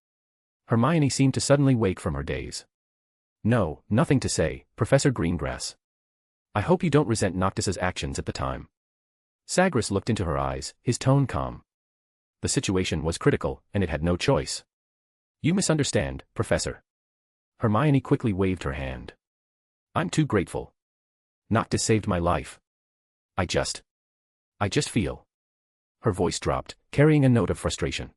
Hermione seemed to suddenly wake from her daze. No, nothing to say, Professor Greengrass. I hope you don't resent Noctis's actions at the time. Sagres looked into her eyes, his tone calm. The situation was critical, and it had no choice. You misunderstand, Professor. Hermione quickly waved her hand. I'm too grateful. Noctis saved my life. I just feel. Her voice dropped, carrying a note of frustration.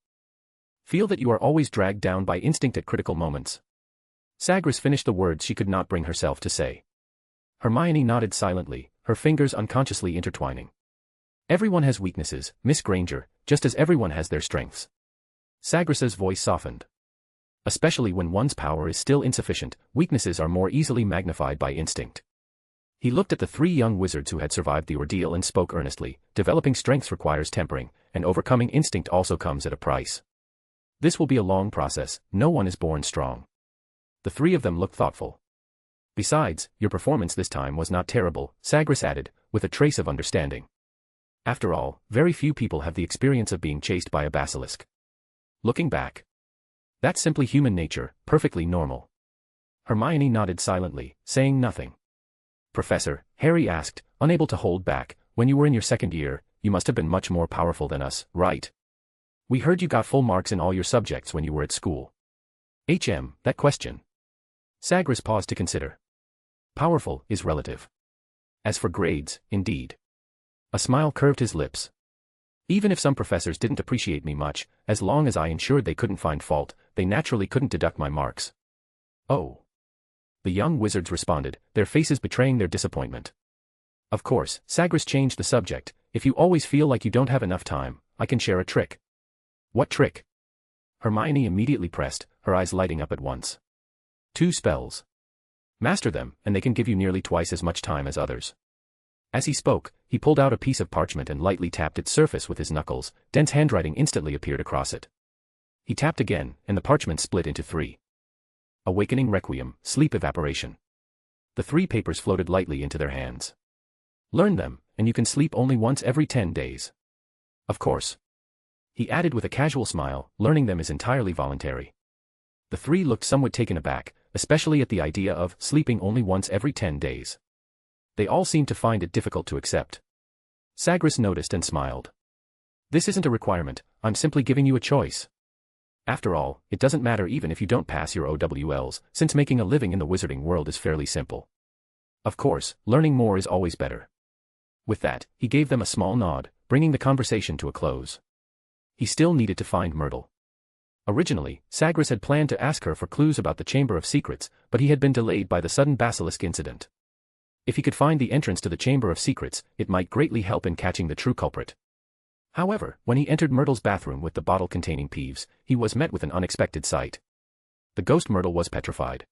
Feel that you are always dragged down by instinct at critical moments. Sagres finished the words she could not bring herself to say. Hermione nodded silently, her fingers unconsciously intertwining. Everyone has weaknesses, Miss Granger, just as everyone has their strengths. Sagres's voice softened. Especially when one's power is still insufficient, weaknesses are more easily magnified by instinct. He looked at the three young wizards who had survived the ordeal and spoke earnestly. Developing strengths requires tempering, and overcoming instinct also comes at a price. This will be a long process, no one is born strong. The three of them looked thoughtful. Besides, your performance this time was not terrible, Sagres added, with a trace of understanding. After all, very few people have the experience of being chased by a basilisk. Looking back, that's simply human nature, perfectly normal. Hermione nodded silently, saying nothing. Professor, Harry asked, unable to hold back, when you were in your second year, you must have been much more powerful than us, right? We heard you got full marks in all your subjects when you were at school. That question. Sagres paused to consider. Powerful is relative. As for grades, indeed. A smile curved his lips. Even if some professors didn't appreciate me much, as long as I ensured they couldn't find fault, they naturally couldn't deduct my marks. Oh. The young wizards responded, their faces betraying their disappointment. Of course, Sagres changed the subject. If you always feel like you don't have enough time, I can share a trick. What trick? Hermione immediately pressed, her eyes lighting up at once. 2 spells. Master them, and they can give you nearly twice as much time as others. As he spoke, he pulled out a piece of parchment and lightly tapped its surface with his knuckles. Dense handwriting instantly appeared across it. He tapped again, and the parchment split into 3. Awakening Requiem, Sleep Evaporation. The 3 papers floated lightly into their hands. Learn them, and you can sleep only once every 10 days. Of course. He added with a casual smile, learning them is entirely voluntary. The 3 looked somewhat taken aback, especially at the idea of sleeping only once every 10 days. They all seemed to find it difficult to accept. Sagres noticed and smiled. This isn't a requirement, I'm simply giving you a choice. After all, it doesn't matter even if you don't pass your OWLs, since making a living in the wizarding world is fairly simple. Of course, learning more is always better. With that, he gave them a small nod, bringing the conversation to a close. He still needed to find Myrtle. Originally, Sagres had planned to ask her for clues about the Chamber of Secrets, but he had been delayed by the sudden basilisk incident. If he could find the entrance to the Chamber of Secrets, it might greatly help in catching the true culprit. However, when he entered Myrtle's bathroom with the bottle containing Peeves, he was met with an unexpected sight. The ghost Myrtle was petrified.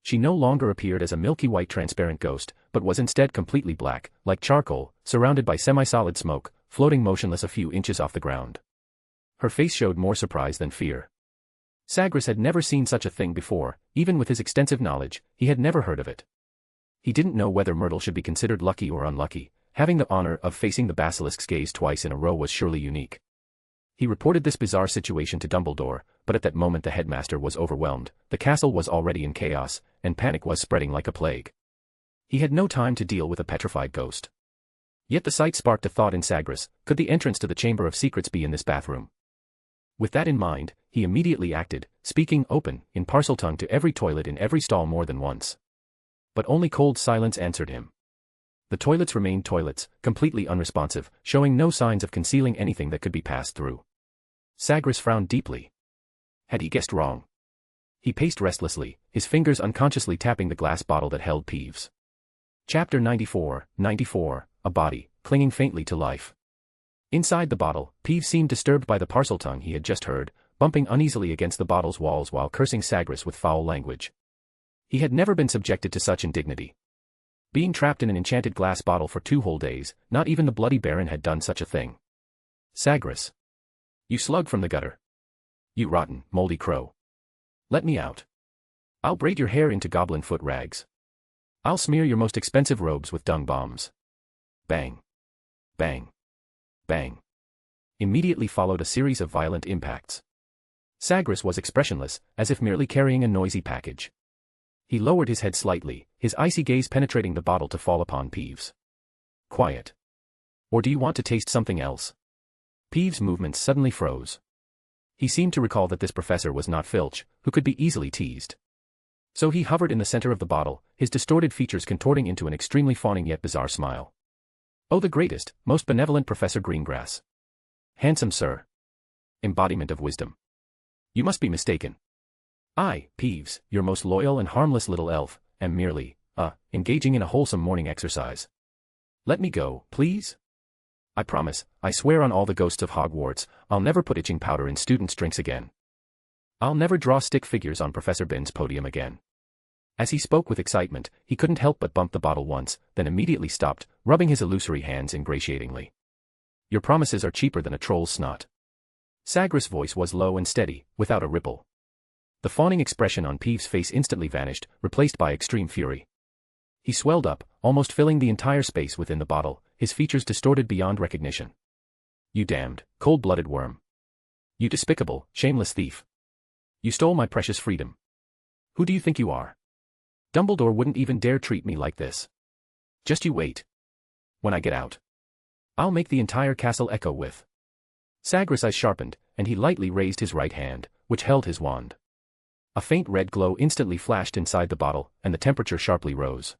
She no longer appeared as a milky white transparent ghost, but was instead completely black, like charcoal, surrounded by semi-solid smoke, floating motionless a few inches off the ground. Her face showed more surprise than fear. Sagres had never seen such a thing before, even with his extensive knowledge, he had never heard of it. He didn't know whether Myrtle should be considered lucky or unlucky. Having the honor of facing the basilisk's gaze twice in a row was surely unique. He reported this bizarre situation to Dumbledore, but at that moment the headmaster was overwhelmed, the castle was already in chaos, and panic was spreading like a plague. He had no time to deal with a petrified ghost. Yet the sight sparked a thought in Sagres, could the entrance to the Chamber of Secrets be in this bathroom? With that in mind, he immediately acted, speaking open, in Parseltongue to every toilet in every stall more than once. But only cold silence answered him. The toilets remained toilets, completely unresponsive, showing no signs of concealing anything that could be passed through. Sagres frowned deeply. Had he guessed wrong? He paced restlessly, his fingers unconsciously tapping the glass bottle that held Peeves. Chapter 94, a body, clinging faintly to life. Inside the bottle, Peeves seemed disturbed by the Parseltongue he had just heard, bumping uneasily against the bottle's walls while cursing Sagres with foul language. He had never been subjected to such indignity. Being trapped in an enchanted glass bottle for 2 whole days, not even the Bloody Baron had done such a thing. Sagres. You slug from the gutter. You rotten, moldy crow. Let me out. I'll braid your hair into goblin foot rags. I'll smear your most expensive robes with dung bombs. Bang. Bang. Bang. Immediately followed a series of violent impacts. Sagres was expressionless, as if merely carrying a noisy package. He lowered his head slightly, his icy gaze penetrating the bottle to fall upon Peeves. Quiet. Or do you want to taste something else? Peeves' movements suddenly froze. He seemed to recall that this professor was not Filch, who could be easily teased. So he hovered in the center of the bottle, his distorted features contorting into an extremely fawning yet bizarre smile. Oh, the greatest, most benevolent Professor Greengrass. Handsome sir. Embodiment of wisdom. You must be mistaken. I, Peeves, your most loyal and harmless little elf, am merely, engaging in a wholesome morning exercise. Let me go, please? I promise, I swear on all the ghosts of Hogwarts, I'll never put itching powder in students' drinks again. I'll never draw stick figures on Professor Bin's podium again. As he spoke with excitement, he couldn't help but bump the bottle once, then immediately stopped, rubbing his illusory hands ingratiatingly. Your promises are cheaper than a troll's snot. Sagres' voice was low and steady, without a ripple. The fawning expression on Peeves' face instantly vanished, replaced by extreme fury. He swelled up, almost filling the entire space within the bottle, his features distorted beyond recognition. You damned, cold-blooded worm. You despicable, shameless thief. You stole my precious freedom. Who do you think you are? Dumbledore wouldn't even dare treat me like this. Just you wait. When I get out, I'll make the entire castle echo with. Sagres' eyes sharpened, and he lightly raised his right hand, which held his wand. A faint red glow instantly flashed inside the bottle, and the temperature sharply rose.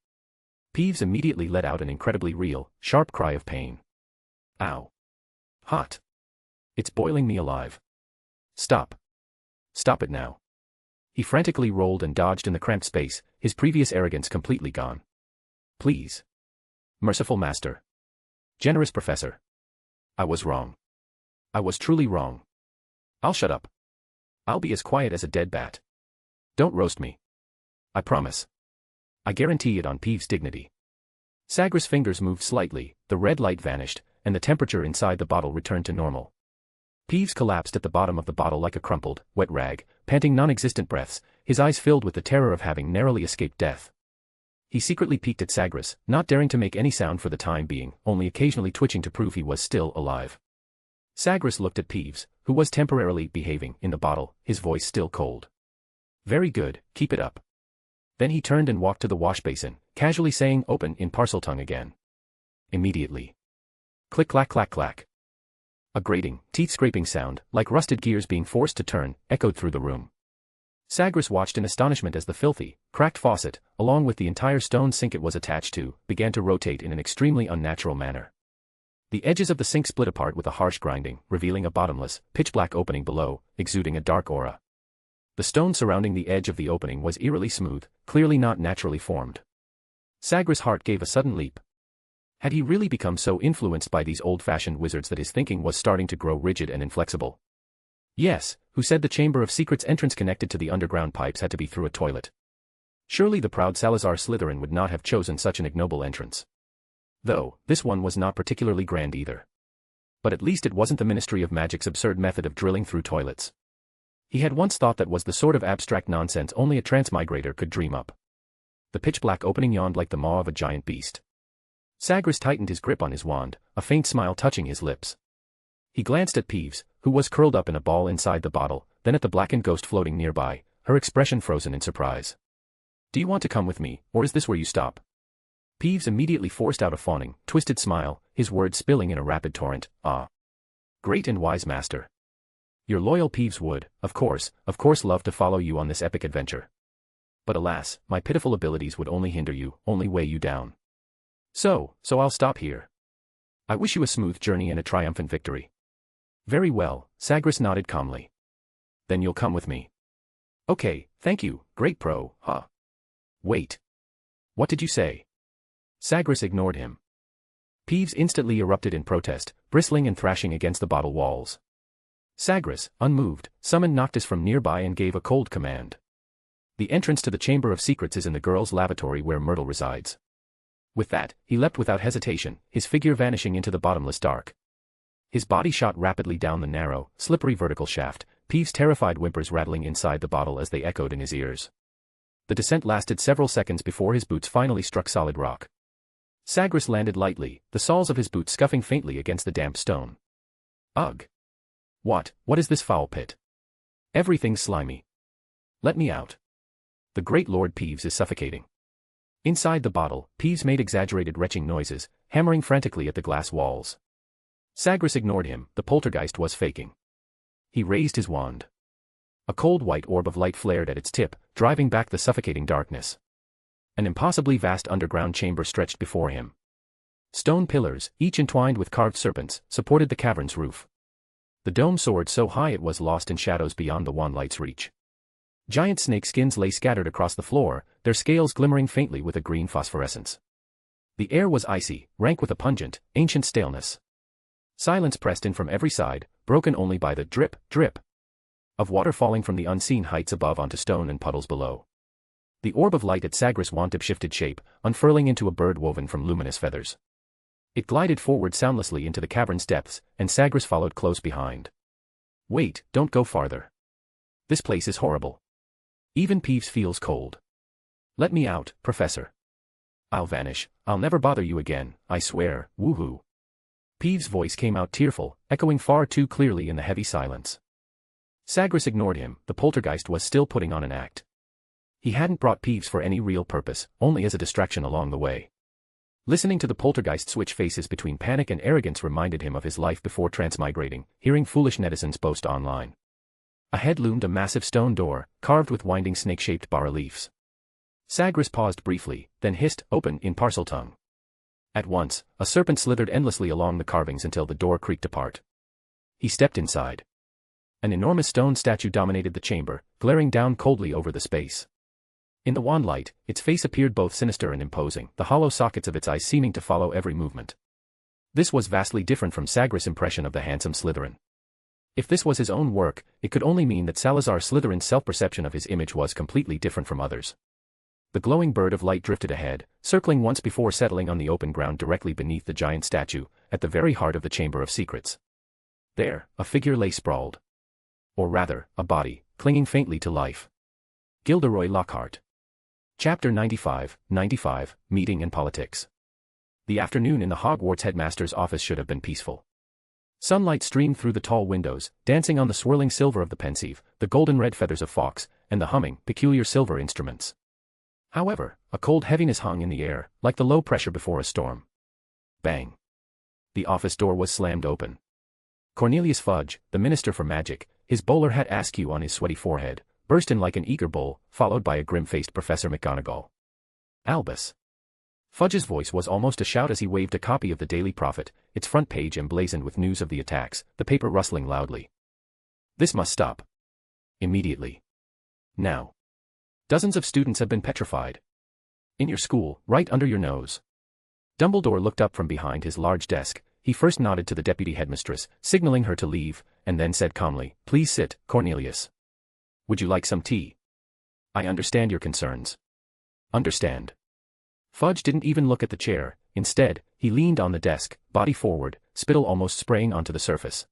Peeves immediately let out an incredibly real, sharp cry of pain. Ow. Hot. It's boiling me alive. Stop. Stop it now. He frantically rolled and dodged in the cramped space, his previous arrogance completely gone. Please. Merciful master. Generous professor. I was wrong. I was truly wrong. I'll shut up. I'll be as quiet as a dead bat. Don't roast me. I promise. I guarantee it on Peeves' dignity. Sagres' fingers moved slightly, the red light vanished, and the temperature inside the bottle returned to normal. Peeves collapsed at the bottom of the bottle like a crumpled, wet rag, panting non-existent breaths, his eyes filled with the terror of having narrowly escaped death. He secretly peeked at Sagres, not daring to make any sound for the time being, only occasionally twitching to prove he was still alive. Sagres looked at Peeves, who was temporarily behaving in the bottle, his voice still cold. Very good, keep it up. Then he turned and walked to the wash basin, casually saying open in Parseltongue again. Immediately. Click clack clack clack. A grating, teeth-scraping sound, like rusted gears being forced to turn, echoed through the room. Sagres watched in astonishment as the filthy, cracked faucet, along with the entire stone sink it was attached to, began to rotate in an extremely unnatural manner. The edges of the sink split apart with a harsh grinding, revealing a bottomless, pitch-black opening below, exuding a dark aura. The stone surrounding the edge of the opening was eerily smooth, clearly not naturally formed. Sagres' heart gave a sudden leap. Had he really become so influenced by these old-fashioned wizards that his thinking was starting to grow rigid and inflexible? Yes, who said the Chamber of Secrets entrance connected to the underground pipes had to be through a toilet? Surely the proud Salazar Slytherin would not have chosen such an ignoble entrance. Though, this one was not particularly grand either. But at least it wasn't the Ministry of Magic's absurd method of drilling through toilets. He had once thought that was the sort of abstract nonsense only a transmigrator could dream up. The pitch-black opening yawned like the maw of a giant beast. Sagres tightened his grip on his wand, a faint smile touching his lips. He glanced at Peeves, who was curled up in a ball inside the bottle, then at the blackened ghost floating nearby, her expression frozen in surprise. Do you want to come with me, or is this where you stop? Peeves immediately forced out a fawning, twisted smile, his words spilling in a rapid torrent. Ah. Great and wise master. Your loyal Peeves would, of course, love to follow you on this epic adventure. But alas, my pitiful abilities would only hinder you, only weigh you down. So I'll stop here. I wish you a smooth journey and a triumphant victory. Very well, Sagres nodded calmly. Then you'll come with me. Okay, thank you, great pro, huh? Wait. What did you say? Sagres ignored him. Peeves instantly erupted in protest, bristling and thrashing against the bottle walls. Sagres, unmoved, summoned Noctis from nearby and gave a cold command. The entrance to the Chamber of Secrets is in the girls' lavatory where Myrtle resides. With that, he leapt without hesitation, his figure vanishing into the bottomless dark. His body shot rapidly down the narrow, slippery vertical shaft, Peeves' terrified whimpers rattling inside the bottle as they echoed in his ears. The descent lasted several seconds before his boots finally struck solid rock. Sagres landed lightly, the soles of his boots scuffing faintly against the damp stone. Ugh! What is this foul pit? Everything's slimy. Let me out. The great Lord Peeves is suffocating. Inside the bottle, Peeves made exaggerated retching noises, hammering frantically at the glass walls. Sagres ignored him, the poltergeist was faking. He raised his wand. A cold white orb of light flared at its tip, driving back the suffocating darkness. An impossibly vast underground chamber stretched before him. Stone pillars, each entwined with carved serpents, supported the cavern's roof. The dome soared so high it was lost in shadows beyond the wand light's reach. Giant snake skins lay scattered across the floor, their scales glimmering faintly with a green phosphorescence. The air was icy, rank with a pungent, ancient staleness. Silence pressed in from every side, broken only by the drip, drip of water falling from the unseen heights above onto stone and puddles below. The orb of light at Sagres' wand tip shifted shape, unfurling into a bird woven from luminous feathers. It glided forward soundlessly into the cavern's depths, and Sagres followed close behind. Wait, don't go farther. This place is horrible. Even Peeves feels cold. Let me out, Professor. I'll vanish, I'll never bother you again, I swear, woohoo. Peeves' voice came out tearful, echoing far too clearly in the heavy silence. Sagres ignored him, the poltergeist was still putting on an act. He hadn't brought Peeves for any real purpose, only as a distraction along the way. Listening to the poltergeist switch faces between panic and arrogance reminded him of his life before transmigrating, hearing foolish netizens boast online. Ahead loomed a massive stone door, carved with winding snake-shaped bas-reliefs. Sagres paused briefly, then hissed, "Open," in Parseltongue. At once, a serpent slithered endlessly along the carvings until the door creaked apart. He stepped inside. An enormous stone statue dominated the chamber, glaring down coldly over the space. In the wan light, its face appeared both sinister and imposing, the hollow sockets of its eyes seeming to follow every movement. This was vastly different from Sagres' impression of the handsome Slytherin. If this was his own work, it could only mean that Salazar Slytherin's self-perception of his image was completely different from others. The glowing bird of light drifted ahead, circling once before settling on the open ground directly beneath the giant statue, at the very heart of the Chamber of Secrets. There, a figure lay sprawled. Or rather, a body, clinging faintly to life. Gilderoy Lockhart. Chapter 95, Meeting and Politics. The afternoon in the Hogwarts headmaster's office should have been peaceful. Sunlight streamed through the tall windows, dancing on the swirling silver of the pensieve, the golden-red feathers of Fawkes, and the humming, peculiar silver instruments. However, a cold heaviness hung in the air, like the low pressure before a storm. Bang. The office door was slammed open. Cornelius Fudge, the Minister for Magic, his bowler hat askew on his sweaty forehead, burst in like an eager bull, followed by a grim-faced Professor McGonagall. Albus. Fudge's voice was almost a shout as he waved a copy of the Daily Prophet, its front page emblazoned with news of the attacks, the paper rustling loudly. This must stop. Immediately. Now. Dozens of students have been petrified. In your school, right under your nose. Dumbledore looked up from behind his large desk. He first nodded to the deputy headmistress, signaling her to leave, and then said calmly, "Please sit, Cornelius. Would you like some tea? I understand your concerns." Understand. Fudge didn't even look at the chair. Instead, he leaned on the desk, body forward, spittle almost spraying onto the surface.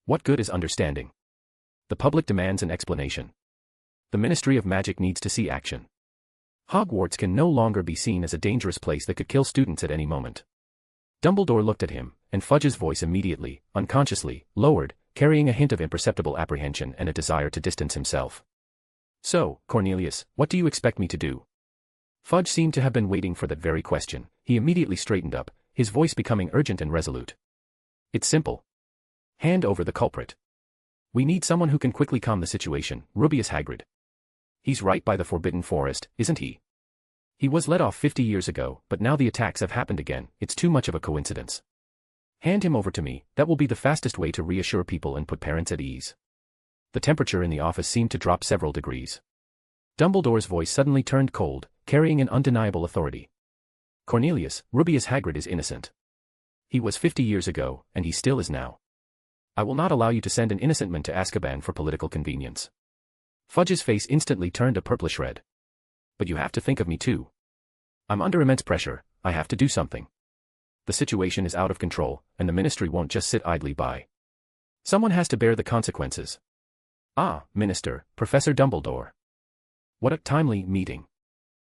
What good is understanding? The public demands an explanation. The Ministry of Magic needs to see action. Hogwarts can no longer be seen as a dangerous place that could kill students at any moment. Dumbledore looked at him, and Fudge's voice immediately, unconsciously, lowered, carrying a hint of imperceptible apprehension and a desire to distance himself. "So, Cornelius, what do you expect me to do?" Fudge seemed to have been waiting for that very question. He immediately straightened up, his voice becoming urgent and resolute. "It's simple. Hand over the culprit. We need someone who can quickly calm the situation, Rubeus Hagrid. He's right by the Forbidden Forest, isn't he? He was let off 50 years ago, but now the attacks have happened again. It's too much of a coincidence. Hand him over to me. That will be the fastest way to reassure people and put parents at ease." The temperature in the office seemed to drop several degrees. Dumbledore's voice suddenly turned cold, carrying an undeniable authority. "Cornelius, Rubeus Hagrid is innocent. He was 50 years ago, and he still is now. I will not allow you to send an innocent man to Azkaban for political convenience." Fudge's face instantly turned a purplish red. "But you have to think of me too. I'm under immense pressure. I have to do something. The situation is out of control, and the ministry won't just sit idly by. Someone has to bear the consequences." "Ah, Minister, Professor Dumbledore. What a timely meeting."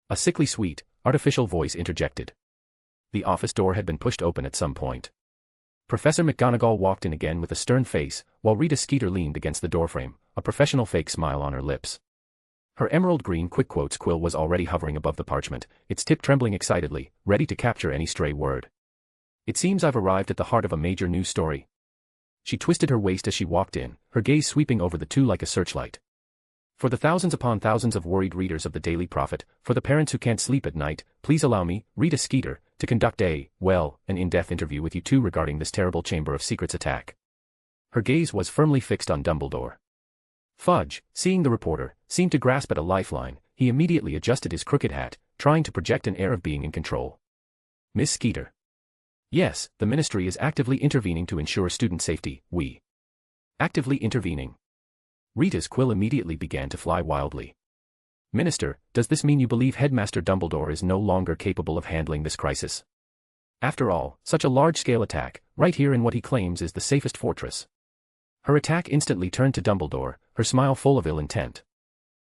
A sickly sweet, artificial voice interjected. The office door had been pushed open at some point. Professor McGonagall walked in again with a stern face, while Rita Skeeter leaned against the doorframe, a professional fake smile on her lips. Her emerald green quick quotes quill was already hovering above the parchment, its tip trembling excitedly, ready to capture any stray word. It seems I've arrived at the heart of a major news story. She twisted her waist as she walked in, her gaze sweeping over the two like a searchlight. For the thousands upon thousands of worried readers of the Daily Prophet, for the parents who can't sleep at night, please allow me, Rita Skeeter, to conduct an in-depth interview with you two regarding this terrible Chamber of Secrets attack. Her gaze was firmly fixed on Dumbledore. Fudge, seeing the reporter, seemed to grasp at a lifeline. He immediately adjusted his crooked hat, trying to project an air of being in control. Miss Skeeter. Yes, the Ministry is actively intervening to ensure student safety. Actively intervening. Rita's quill immediately began to fly wildly. Minister, does this mean you believe Headmaster Dumbledore is no longer capable of handling this crisis? After all, such a large-scale attack, right here in what he claims is the safest fortress. Her attack instantly turned to Dumbledore, her smile full of ill intent.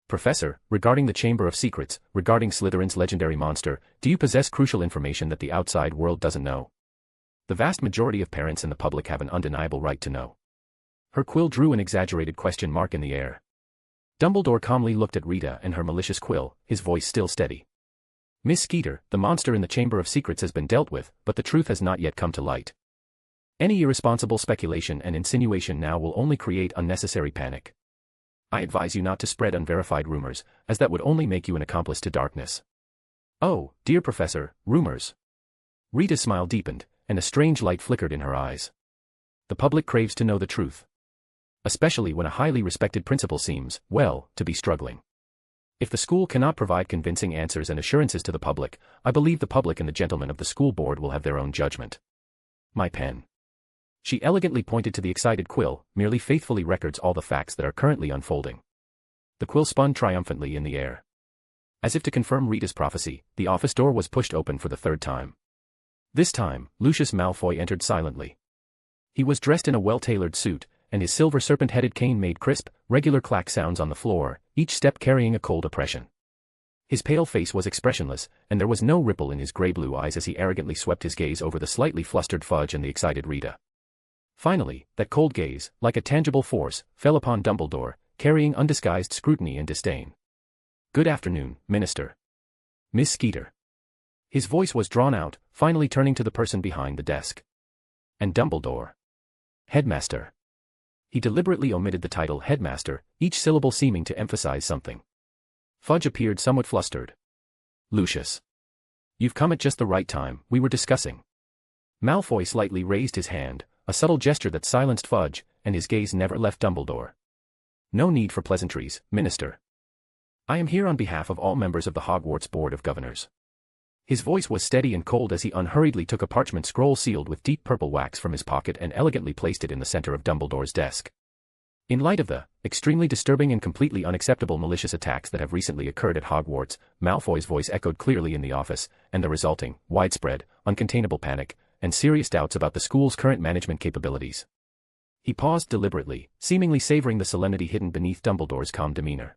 Professor, regarding the Chamber of Secrets, regarding Slytherin's legendary monster, do you possess crucial information that the outside world doesn't know? The vast majority of parents and the public have an undeniable right to know. Her quill drew an exaggerated question mark in the air. Dumbledore calmly looked at Rita and her malicious quill, his voice still steady. Miss Skeeter, the monster in the Chamber of Secrets has been dealt with, but the truth has not yet come to light. Any irresponsible speculation and insinuation now will only create unnecessary panic. I advise you not to spread unverified rumors, as that would only make you an accomplice to darkness. Oh, dear Professor, rumors. Rita's smile deepened, and a strange light flickered in her eyes. The public craves to know the truth. Especially when a highly respected principal seems, to be struggling. If the school cannot provide convincing answers and assurances to the public, I believe the public and the gentlemen of the school board will have their own judgment. My pen. She elegantly pointed to the excited quill, merely faithfully records all the facts that are currently unfolding. The quill spun triumphantly in the air. As if to confirm Rita's prophecy, the office door was pushed open for the third time. This time, Lucius Malfoy entered silently. He was dressed in a well-tailored suit, and his silver serpent-headed cane made crisp, regular clack sounds on the floor, each step carrying a cold oppression. His pale face was expressionless, and there was no ripple in his grey-blue eyes as he arrogantly swept his gaze over the slightly flustered Fudge and the excited Rita. Finally, that cold gaze, like a tangible force, fell upon Dumbledore, carrying undisguised scrutiny and disdain. Good afternoon, Minister. Miss Skeeter. His voice was drawn out, finally turning to the person behind the desk. And Dumbledore. Headmaster. He deliberately omitted the title Headmaster, each syllable seeming to emphasize something. Fudge appeared somewhat flustered. Lucius. You've come at just the right time, we were discussing. Malfoy slightly raised his hand, a subtle gesture that silenced Fudge, and his gaze never left Dumbledore. No need for pleasantries, Minister. I am here on behalf of all members of the Hogwarts Board of Governors. His voice was steady and cold as he unhurriedly took a parchment scroll sealed with deep purple wax from his pocket and elegantly placed it in the center of Dumbledore's desk. In light of the extremely disturbing and completely unacceptable malicious attacks that have recently occurred at Hogwarts, Malfoy's voice echoed clearly in the office, and the resulting, widespread, uncontainable panic, and serious doubts about the school's current management capabilities. He paused deliberately, seemingly savoring the solemnity hidden beneath Dumbledore's calm demeanor.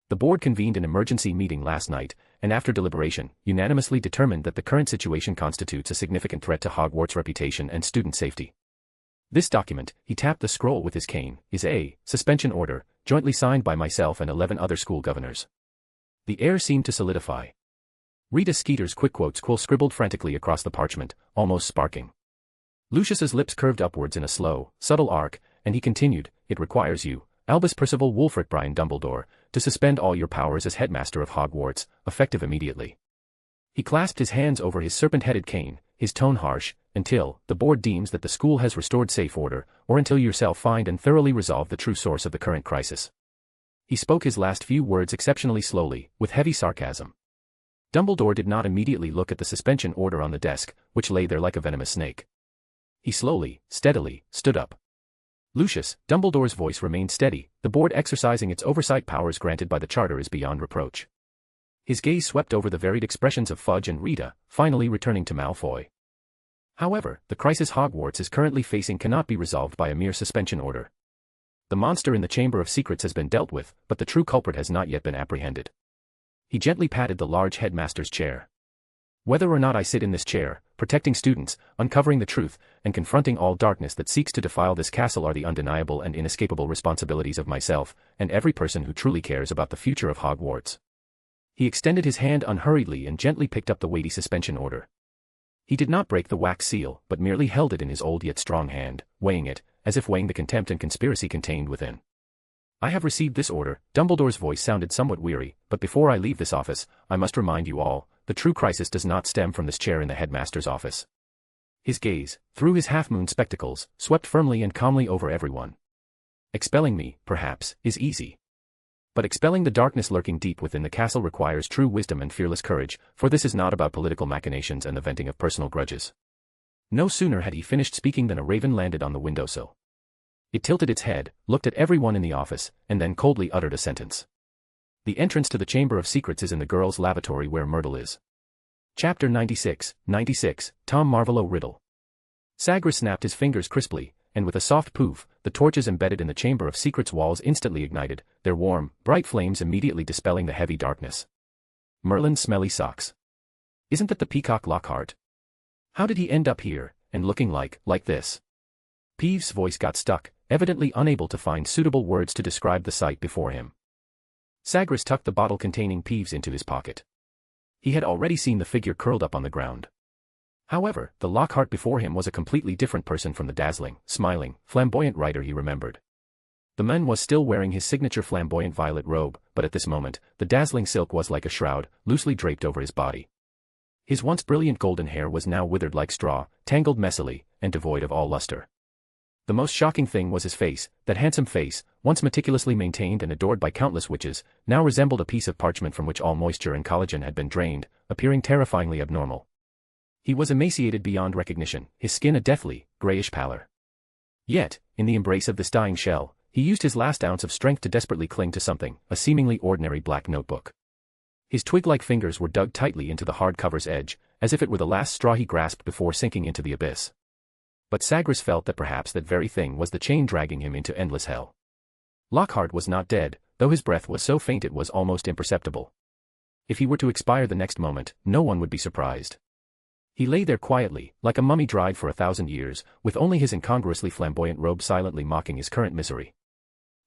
The board convened an emergency meeting last night, and after deliberation, unanimously determined that the current situation constitutes a significant threat to Hogwarts' reputation and student safety. This document, he tapped the scroll with his cane, is a suspension order, jointly signed by myself and 11 other school governors. The air seemed to solidify. Rita Skeeter's quick quotes quill scribbled frantically across the parchment, almost sparking. Lucius's lips curved upwards in a slow, subtle arc, and he continued, it requires you, Albus Percival Wulfric Brian Dumbledore, to suspend all your powers as headmaster of Hogwarts, effective immediately. He clasped his hands over his serpent-headed cane, his tone harsh, until the board deems that the school has restored safe order, or until you yourself find and thoroughly resolve the true source of the current crisis. He spoke his last few words exceptionally slowly, with heavy sarcasm. Dumbledore did not immediately look at the suspension order on the desk, which lay there like a venomous snake. He slowly, steadily, stood up. Lucius, Dumbledore's voice remained steady, the board exercising its oversight powers granted by the Charter is beyond reproach. His gaze swept over the varied expressions of Fudge and Rita, finally returning to Malfoy. However, the crisis Hogwarts is currently facing cannot be resolved by a mere suspension order. The monster in the Chamber of Secrets has been dealt with, but the true culprit has not yet been apprehended. He gently patted the large headmaster's chair. Whether or not I sit in this chair, protecting students, uncovering the truth, and confronting all darkness that seeks to defile this castle are the undeniable and inescapable responsibilities of myself, and every person who truly cares about the future of Hogwarts. He extended his hand unhurriedly and gently picked up the weighty suspension order. He did not break the wax seal, but merely held it in his old yet strong hand, weighing it, as if weighing the contempt and conspiracy contained within. I have received this order. Dumbledore's voice sounded somewhat weary, but before I leave this office, I must remind you all, the true crisis does not stem from this chair in the headmaster's office. His gaze, through his half-moon spectacles, swept firmly and calmly over everyone. Expelling me, perhaps, is easy. But expelling the darkness lurking deep within the castle requires true wisdom and fearless courage, for this is not about political machinations and the venting of personal grudges. No sooner had he finished speaking than a raven landed on the windowsill. It tilted its head, looked at everyone in the office, and then coldly uttered a sentence. The entrance to the Chamber of Secrets is in the girls' lavatory where Myrtle is. Chapter 96, Tom Marvolo Riddle. Sagres snapped his fingers crisply, and with a soft poof, the torches embedded in the Chamber of Secrets walls instantly ignited, their warm, bright flames immediately dispelling the heavy darkness. Merlin's smelly socks. Isn't that the peacock Lockhart? How did he end up here, and looking like this? Peeves' voice got stuck, evidently unable to find suitable words to describe the sight before him. Sagres tucked the bottle containing Peeves into his pocket. He had already seen the figure curled up on the ground. However, the Lockhart before him was a completely different person from the dazzling, smiling, flamboyant writer he remembered. The man was still wearing his signature flamboyant violet robe, but at this moment, the dazzling silk was like a shroud, loosely draped over his body. His once brilliant golden hair was now withered like straw, tangled messily, and devoid of all luster. The most shocking thing was his face. That handsome face, once meticulously maintained and adored by countless witches, now resembled a piece of parchment from which all moisture and collagen had been drained, appearing terrifyingly abnormal. He was emaciated beyond recognition, his skin a deathly, grayish pallor. Yet, in the embrace of this dying shell, he used his last ounce of strength to desperately cling to something, a seemingly ordinary black notebook. His twig-like fingers were dug tightly into the hard cover's edge, as if it were the last straw he grasped before sinking into the abyss. But Sagres felt that perhaps that very thing was the chain dragging him into endless hell. Lockhart was not dead, though his breath was so faint it was almost imperceptible. If he were to expire the next moment, no one would be surprised. He lay there quietly, like a mummy dried for 1,000 years, with only his incongruously flamboyant robe silently mocking his current misery.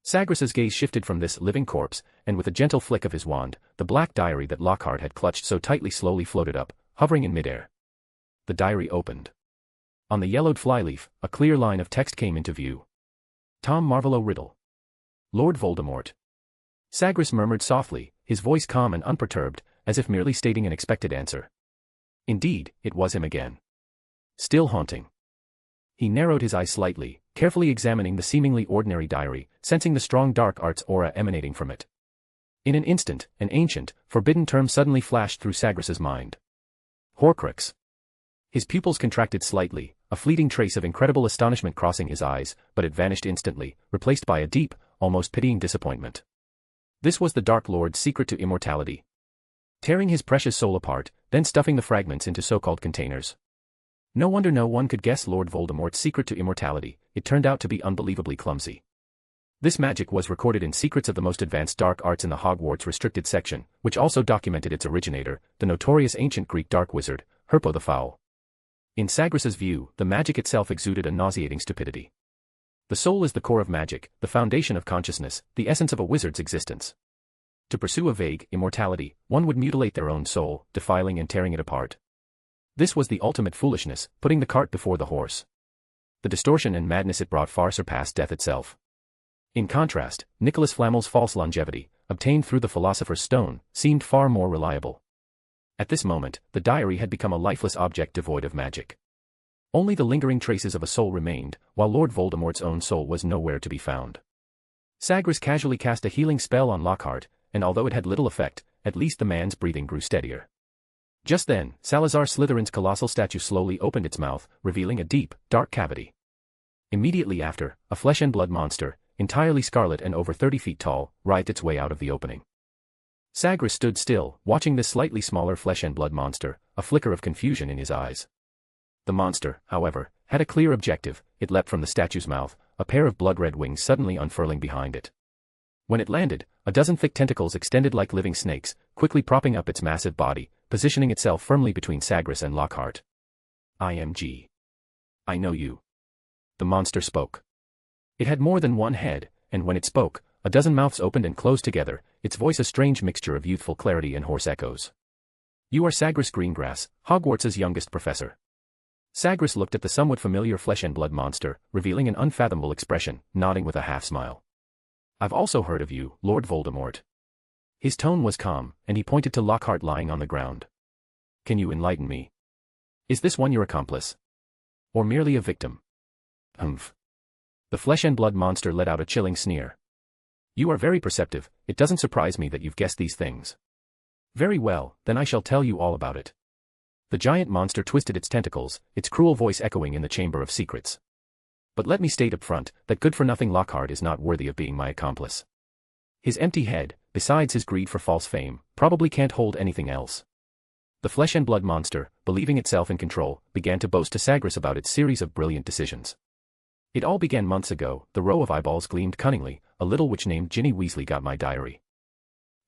Sagres's gaze shifted from this living corpse, and with a gentle flick of his wand, the black diary that Lockhart had clutched so tightly slowly floated up, hovering in midair. The diary opened. On the yellowed flyleaf, a clear line of text came into view. Tom Marvolo Riddle. Lord Voldemort. Sagres murmured softly, his voice calm and unperturbed, as if merely stating an expected answer. Indeed, it was him again. Still haunting. He narrowed his eyes slightly, carefully examining the seemingly ordinary diary, sensing the strong dark arts aura emanating from it. In an instant, an ancient, forbidden term suddenly flashed through Sagres's mind. Horcrux. His pupils contracted slightly, a fleeting trace of incredible astonishment crossing his eyes, but it vanished instantly, replaced by a deep, almost pitying disappointment. This was the Dark Lord's secret to immortality. Tearing his precious soul apart, then stuffing the fragments into so-called containers. No wonder no one could guess Lord Voldemort's secret to immortality. It turned out to be unbelievably clumsy. This magic was recorded in Secrets of the Most Advanced Dark Arts in the Hogwarts Restricted Section, which also documented its originator, the notorious ancient Greek dark wizard, Herpo the Foul. In Sagres's view, the magic itself exuded a nauseating stupidity. The soul is the core of magic, the foundation of consciousness, the essence of a wizard's existence. To pursue a vague immortality, one would mutilate their own soul, defiling and tearing it apart. This was the ultimate foolishness, putting the cart before the horse. The distortion and madness it brought far surpassed death itself. In contrast, Nicholas Flamel's false longevity, obtained through the Philosopher's Stone, seemed far more reliable. At this moment, the diary had become a lifeless object devoid of magic. Only the lingering traces of a soul remained, while Lord Voldemort's own soul was nowhere to be found. Sagres casually cast a healing spell on Lockhart, and although it had little effect, at least the man's breathing grew steadier. Just then, Salazar Slytherin's colossal statue slowly opened its mouth, revealing a deep, dark cavity. Immediately after, a flesh and blood monster, entirely scarlet and over 30 feet tall, writhed its way out of the opening. Sagres stood still, watching this slightly smaller flesh and blood monster, a flicker of confusion in his eyes. The monster, however, had a clear objective. It leapt from the statue's mouth, a pair of blood-red wings suddenly unfurling behind it. When it landed, a dozen thick tentacles extended like living snakes, quickly propping up its massive body, positioning itself firmly between Sagres and Lockhart. IMG. I know you. The monster spoke. It had more than one head, and when it spoke, a dozen mouths opened and closed together, its voice a strange mixture of youthful clarity and hoarse echoes. You are Sagres Greengrass, Hogwarts' youngest professor. Sagres looked at the somewhat familiar flesh and blood monster, revealing an unfathomable expression, nodding with a half-smile. I've also heard of you, Lord Voldemort. His tone was calm, and he pointed to Lockhart lying on the ground. Can you enlighten me? Is this one your accomplice? Or merely a victim? Humph. The flesh and blood monster let out a chilling sneer. You are very perceptive, it doesn't surprise me that you've guessed these things. Very well, then I shall tell you all about it. The giant monster twisted its tentacles, its cruel voice echoing in the Chamber of Secrets. But let me state up front, that good-for-nothing Lockhart is not worthy of being my accomplice. His empty head, besides his greed for false fame, probably can't hold anything else. The flesh and blood monster, believing itself in control, began to boast to Sagres about its series of brilliant decisions. It all began months ago, the row of eyeballs gleamed cunningly, a little witch named Ginny Weasley got my diary.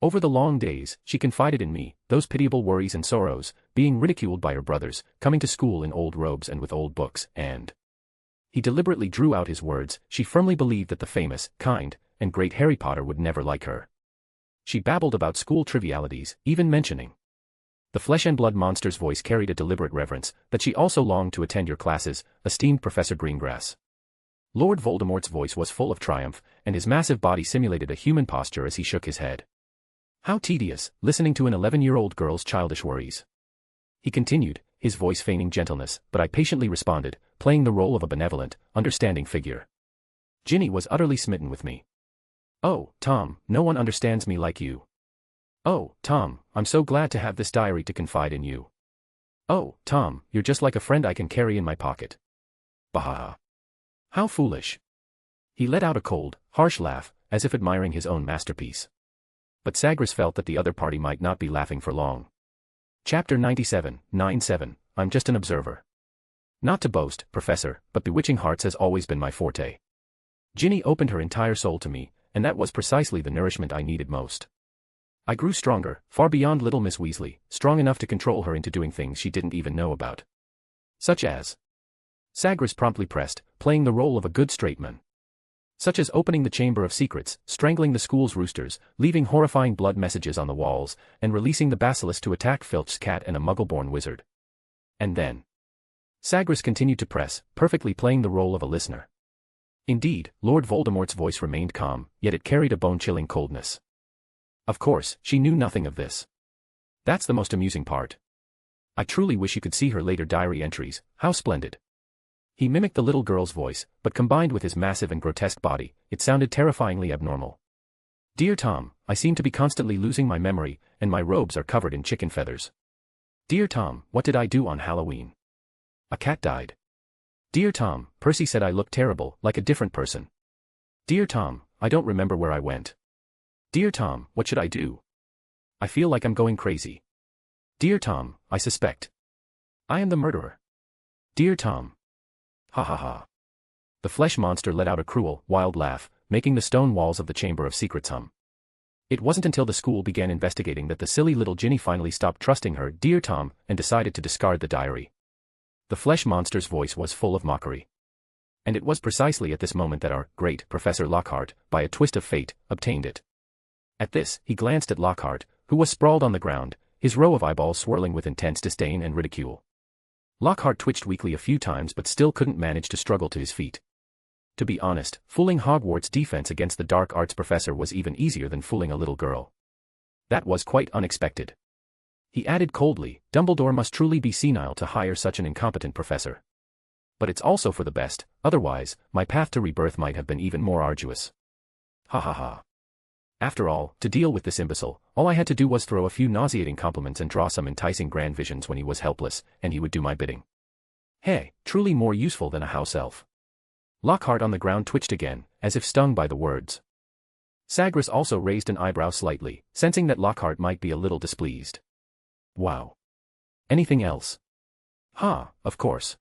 Over the long days, she confided in me, those pitiable worries and sorrows, being ridiculed by her brothers, coming to school in old robes and with old books, and... He deliberately drew out his words, she firmly believed that the famous, kind, and great Harry Potter would never like her. She babbled about school trivialities, even mentioning. The flesh and blood monster's voice carried a deliberate reverence, that she also longed to attend your classes, esteemed Professor Greengrass. Lord Voldemort's voice was full of triumph, and his massive body simulated a human posture as he shook his head. How tedious, listening to an 11-year-old girl's childish worries. He continued, his voice feigning gentleness, but I patiently responded, playing the role of a benevolent, understanding figure. Ginny was utterly smitten with me. Oh, Tom, no one understands me like you. Oh, Tom, I'm so glad to have this diary to confide in you. Oh, Tom, you're just like a friend I can carry in my pocket. Bah! How foolish. He let out a cold, harsh laugh, as if admiring his own masterpiece. But Sagres felt that the other party might not be laughing for long. Chapter 97, I'm just an observer. Not to boast, Professor, but bewitching hearts has always been my forte. Ginny opened her entire soul to me, and that was precisely the nourishment I needed most. I grew stronger, far beyond little Miss Weasley, strong enough to control her into doing things she didn't even know about. Such as... Sagres promptly pressed, playing the role of a good straight man. Such as opening the Chamber of Secrets, strangling the school's roosters, leaving horrifying blood messages on the walls, and releasing the basilisk to attack Filch's cat and a muggle-born wizard. And then... Sagres continued to press, perfectly playing the role of a listener. Indeed, Lord Voldemort's voice remained calm, yet it carried a bone-chilling coldness. Of course, she knew nothing of this. That's the most amusing part. I truly wish you could see her later diary entries, how splendid. He mimicked the little girl's voice, but combined with his massive and grotesque body, it sounded terrifyingly abnormal. Dear Tom, I seem to be constantly losing my memory, and my robes are covered in chicken feathers. Dear Tom, what did I do on Halloween? A cat died. Dear Tom, Percy said I looked terrible, like a different person. Dear Tom, I don't remember where I went. Dear Tom, what should I do? I feel like I'm going crazy. Dear Tom, I suspect. I am the murderer. Dear Tom. Ha ha ha. The flesh monster let out a cruel, wild laugh, making the stone walls of the Chamber of Secrets hum. It wasn't until the school began investigating that the silly little Ginny finally stopped trusting her Dear Tom and decided to discard the diary. The flesh monster's voice was full of mockery. And it was precisely at this moment that our great Professor Lockhart, by a twist of fate, obtained it. At this, he glanced at Lockhart, who was sprawled on the ground, his row of eyeballs swirling with intense disdain and ridicule. Lockhart twitched weakly a few times but still couldn't manage to struggle to his feet. To be honest, fooling Hogwarts' defense against the dark arts professor was even easier than fooling a little girl. That was quite unexpected. He added coldly, Dumbledore must truly be senile to hire such an incompetent professor. But it's also for the best, otherwise, my path to rebirth might have been even more arduous. Ha ha ha. After all, to deal with this imbecile, all I had to do was throw a few nauseating compliments and draw some enticing grand visions when he was helpless, and he would do my bidding. Hey, truly more useful than a house elf. Lockhart on the ground twitched again, as if stung by the words. Sagres also raised an eyebrow slightly, sensing that Lockhart might be a little displeased. Wow. Anything else? Of course.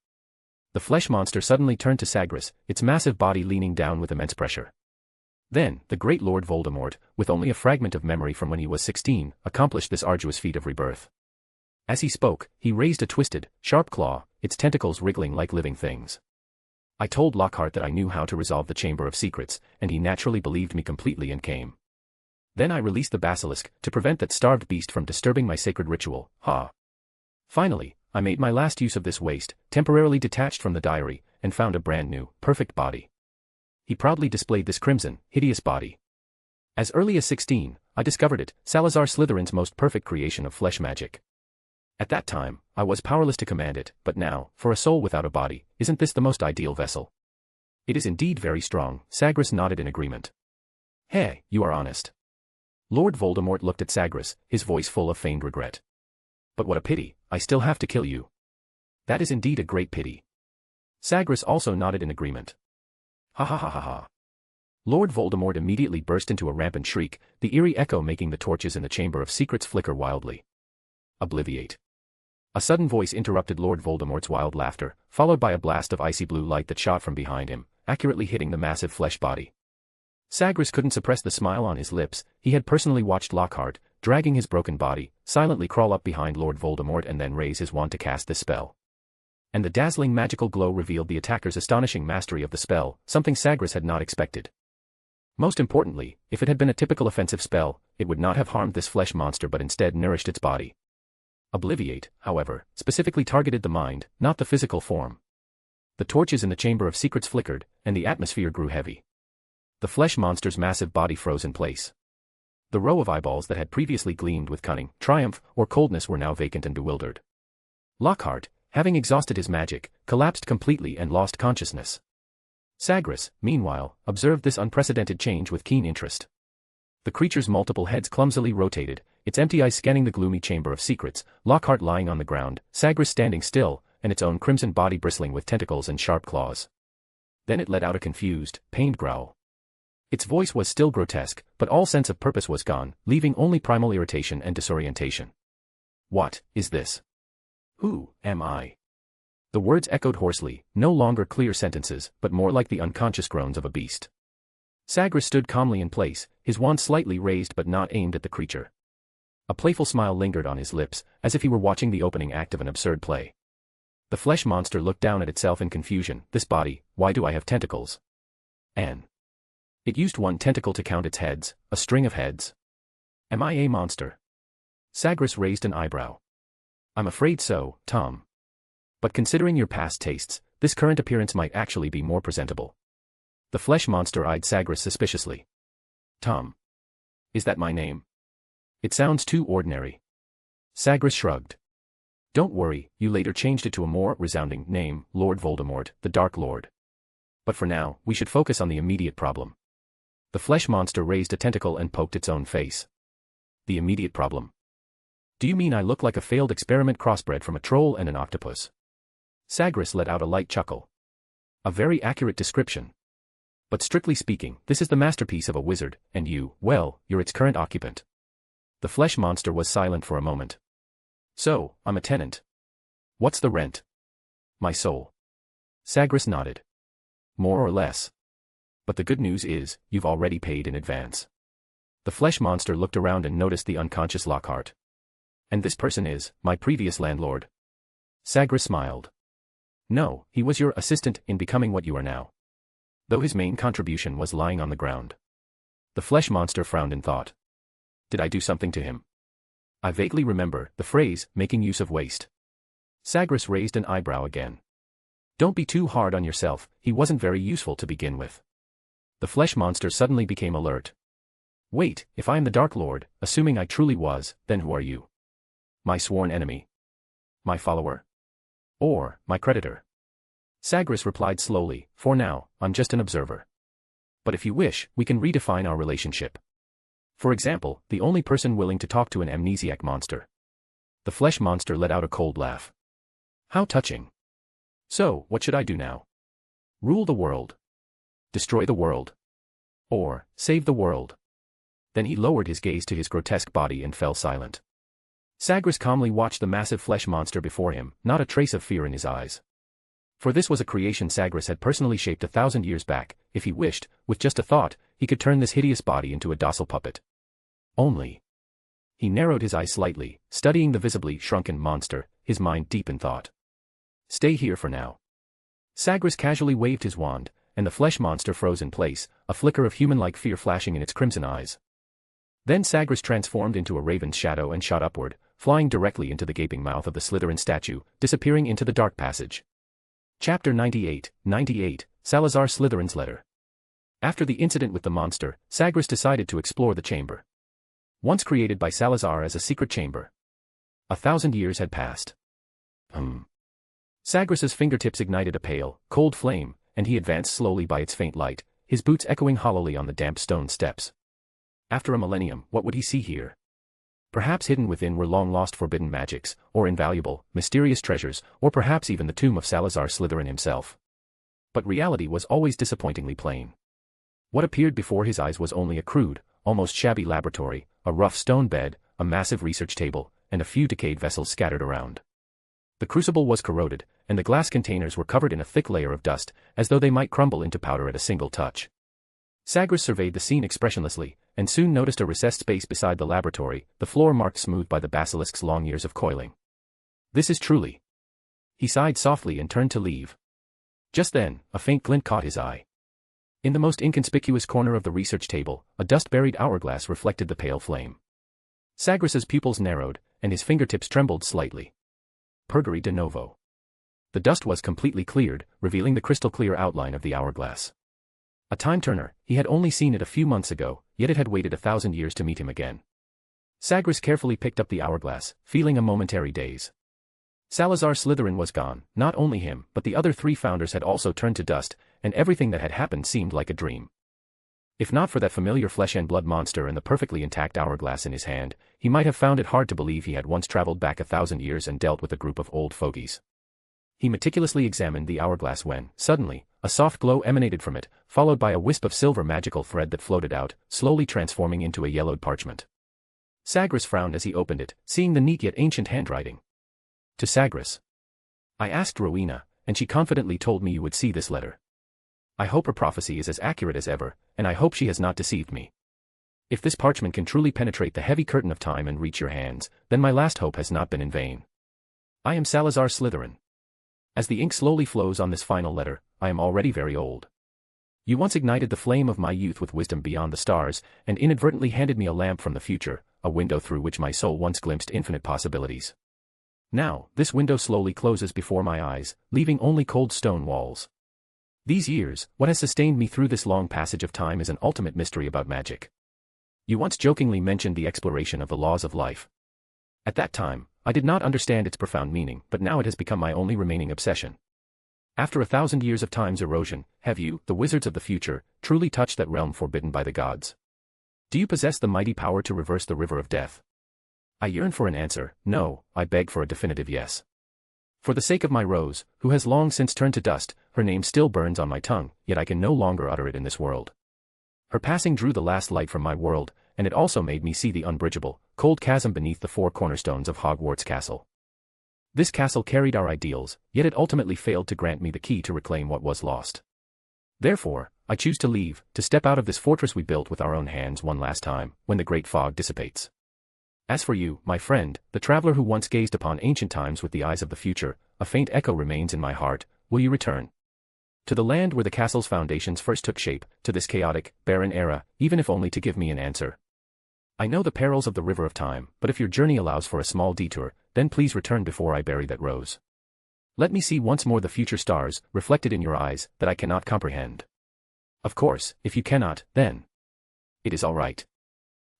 The flesh monster suddenly turned to Sagres, its massive body leaning down with immense pressure. Then, the great Lord Voldemort, with only a fragment of memory from when he was 16, accomplished this arduous feat of rebirth. As he spoke, he raised a twisted, sharp claw, its tentacles wriggling like living things. I told Lockhart that I knew how to resolve the Chamber of Secrets, and he naturally believed me completely and came. Then I released the basilisk, to prevent that starved beast from disturbing my sacred ritual, Finally, I made my last use of this waste, temporarily detached from the diary, and found a brand new, perfect body. He proudly displayed this crimson, hideous body. As early as 16, I discovered it, Salazar Slytherin's most perfect creation of flesh magic. At that time, I was powerless to command it, but now, for a soul without a body, isn't this the most ideal vessel? It is indeed very strong, Sagres nodded in agreement. Hey, you are honest. Lord Voldemort looked at Sagres, his voice full of feigned regret. But what a pity, I still have to kill you. That is indeed a great pity. Sagres also nodded in agreement. Ha ha ha ha ha. Lord Voldemort immediately burst into a rampant shriek, the eerie echo making the torches in the Chamber of Secrets flicker wildly. Obliviate. A sudden voice interrupted Lord Voldemort's wild laughter, followed by a blast of icy blue light that shot from behind him, accurately hitting the massive flesh body. Sagres couldn't suppress the smile on his lips. He had personally watched Lockhart, dragging his broken body, silently crawl up behind Lord Voldemort and then raise his wand to cast this spell. And the dazzling magical glow revealed the attacker's astonishing mastery of the spell, something Sagres had not expected. Most importantly, if it had been a typical offensive spell, it would not have harmed this flesh monster but instead nourished its body. Obliviate, however, specifically targeted the mind, not the physical form. The torches in the Chamber of Secrets flickered, and the atmosphere grew heavy. The flesh monster's massive body froze in place. The row of eyeballs that had previously gleamed with cunning, triumph, or coldness were now vacant and bewildered. Lockhart, having exhausted his magic, collapsed completely and lost consciousness. Sagres, meanwhile, observed this unprecedented change with keen interest. The creature's multiple heads clumsily rotated, its empty eyes scanning the gloomy Chamber of Secrets, Lockhart lying on the ground, Sagres standing still, and its own crimson body bristling with tentacles and sharp claws. Then it let out a confused, pained growl. Its voice was still grotesque, but all sense of purpose was gone, leaving only primal irritation and disorientation. What is this? Who am I? The words echoed hoarsely, no longer clear sentences, but more like the unconscious groans of a beast. Sagres stood calmly in place, his wand slightly raised but not aimed at the creature. A playful smile lingered on his lips, as if he were watching the opening act of an absurd play. The flesh monster looked down at itself in confusion. This body, why do I have tentacles? Anne. It used one tentacle to count its heads, a string of heads. Am I a monster? Sagres raised an eyebrow. I'm afraid so, Tom. But considering your past tastes, this current appearance might actually be more presentable. The flesh monster eyed Sagres suspiciously. Tom. Is that my name? It sounds too ordinary. Sagres shrugged. Don't worry, you later changed it to a more resounding name, Lord Voldemort, the Dark Lord. But for now, we should focus on the immediate problem. The flesh monster raised a tentacle and poked its own face. The immediate problem. Do you mean I look like a failed experiment crossbred from a troll and an octopus? Sagres let out a light chuckle. A very accurate description. But strictly speaking, this is the masterpiece of a wizard, and you, well, you're its current occupant. The flesh monster was silent for a moment. So, I'm a tenant. What's the rent? My soul. Sagres nodded. More or less. But the good news is, you've already paid in advance. The flesh monster looked around and noticed the unconscious Lockhart. And this person is, my previous landlord. Sagres smiled. No, he was your assistant in becoming what you are now. Though his main contribution was lying on the ground. The flesh monster frowned in thought. Did I do something to him? I vaguely remember the phrase, making use of waste. Sagres raised an eyebrow again. Don't be too hard on yourself, he wasn't very useful to begin with. The flesh monster suddenly became alert. Wait, if I am the Dark Lord, assuming I truly was, then who are you? My sworn enemy? My follower? Or, my creditor? Sagres replied slowly, for now, I'm just an observer. But if you wish, we can redefine our relationship. For example, the only person willing to talk to an amnesiac monster. The flesh monster let out a cold laugh. How touching. So, what should I do now? Rule the world. Destroy the world. Or, save the world. Then he lowered his gaze to his grotesque body and fell silent. Sagres calmly watched the massive flesh monster before him, not a trace of fear in his eyes. For this was a creation Sagres had personally shaped 1,000 years back. If he wished, with just a thought, he could turn this hideous body into a docile puppet. Only. He narrowed his eyes slightly, studying the visibly shrunken monster, his mind deep in thought. Stay here for now. Sagres casually waved his wand, and the flesh monster froze in place, a flicker of human-like fear flashing in its crimson eyes. Then Sagres transformed into a raven's shadow and shot upward, flying directly into the gaping mouth of the Slytherin statue, disappearing into the dark passage. Chapter 98, Salazar Slytherin's Letter. After the incident with the monster, Sagres decided to explore the chamber. Once created by Salazar as a secret chamber. 1,000 years had passed. Sagres's fingertips ignited a pale, cold flame, and he advanced slowly by its faint light, his boots echoing hollowly on the damp stone steps. After a millennium, what would he see here? Perhaps hidden within were long-lost forbidden magics, or invaluable, mysterious treasures, or perhaps even the tomb of Salazar Slytherin himself. But reality was always disappointingly plain. What appeared before his eyes was only a crude, almost shabby laboratory, a rough stone bed, a massive research table, and a few decayed vessels scattered around. The crucible was corroded, and the glass containers were covered in a thick layer of dust, as though they might crumble into powder at a single touch. Sagres surveyed the scene expressionlessly, and soon noticed a recessed space beside the laboratory, the floor marked smooth by the basilisk's long years of coiling. This is truly. He sighed softly and turned to leave. Just then, a faint glint caught his eye. In the most inconspicuous corner of the research table, a dust-buried hourglass reflected the pale flame. Sagres's pupils narrowed, and his fingertips trembled slightly. Purgatory de novo. The dust was completely cleared, revealing the crystal-clear outline of the hourglass. A time-turner, he had only seen it a few months ago, yet it had waited 1,000 years to meet him again. Sagres carefully picked up the hourglass, feeling a momentary daze. Salazar Slytherin was gone, not only him, but the other 3 founders had also turned to dust, and everything that had happened seemed like a dream. If not for that familiar flesh-and-blood monster and the perfectly intact hourglass in his hand, he might have found it hard to believe he had once traveled back 1,000 years and dealt with a group of old fogies. He meticulously examined the hourglass when, suddenly, a soft glow emanated from it, followed by a wisp of silver magical thread that floated out, slowly transforming into a yellowed parchment. Sagres frowned as he opened it, seeing the neat yet ancient handwriting. To Sagres. I asked Rowena, and she confidently told me you would see this letter. I hope her prophecy is as accurate as ever, and I hope she has not deceived me. If this parchment can truly penetrate the heavy curtain of time and reach your hands, then my last hope has not been in vain. I am Salazar Slytherin. As the ink slowly flows on this final letter, I am already very old. You once ignited the flame of my youth with wisdom beyond the stars, and inadvertently handed me a lamp from the future, a window through which my soul once glimpsed infinite possibilities. Now, this window slowly closes before my eyes, leaving only cold stone walls. These years, what has sustained me through this long passage of time is an ultimate mystery about magic. You once jokingly mentioned the exploration of the laws of life. At that time, I did not understand its profound meaning, but now it has become my only remaining obsession. After 1,000 years of time's erosion, have you, the wizards of the future, truly touched that realm forbidden by the gods? Do you possess the mighty power to reverse the river of death? I yearn for an answer. No, I beg for a definitive yes. For the sake of my Rose, who has long since turned to dust, her name still burns on my tongue, yet I can no longer utter it in this world. Her passing drew the last light from my world, and it also made me see the unbridgeable, cold chasm beneath the 4 cornerstones of Hogwarts Castle. This castle carried our ideals, yet it ultimately failed to grant me the key to reclaim what was lost. Therefore, I choose to leave, to step out of this fortress we built with our own hands one last time, when the great fog dissipates. As for you, my friend, the traveler who once gazed upon ancient times with the eyes of the future, a faint echo remains in my heart. Will you return to the land where the castle's foundations first took shape, to this chaotic, barren era, even if only to give me an answer? I know the perils of the river of time, but if your journey allows for a small detour, then please return before I bury that rose. Let me see once more the future stars, reflected in your eyes, that I cannot comprehend. Of course, if you cannot, then it is all right.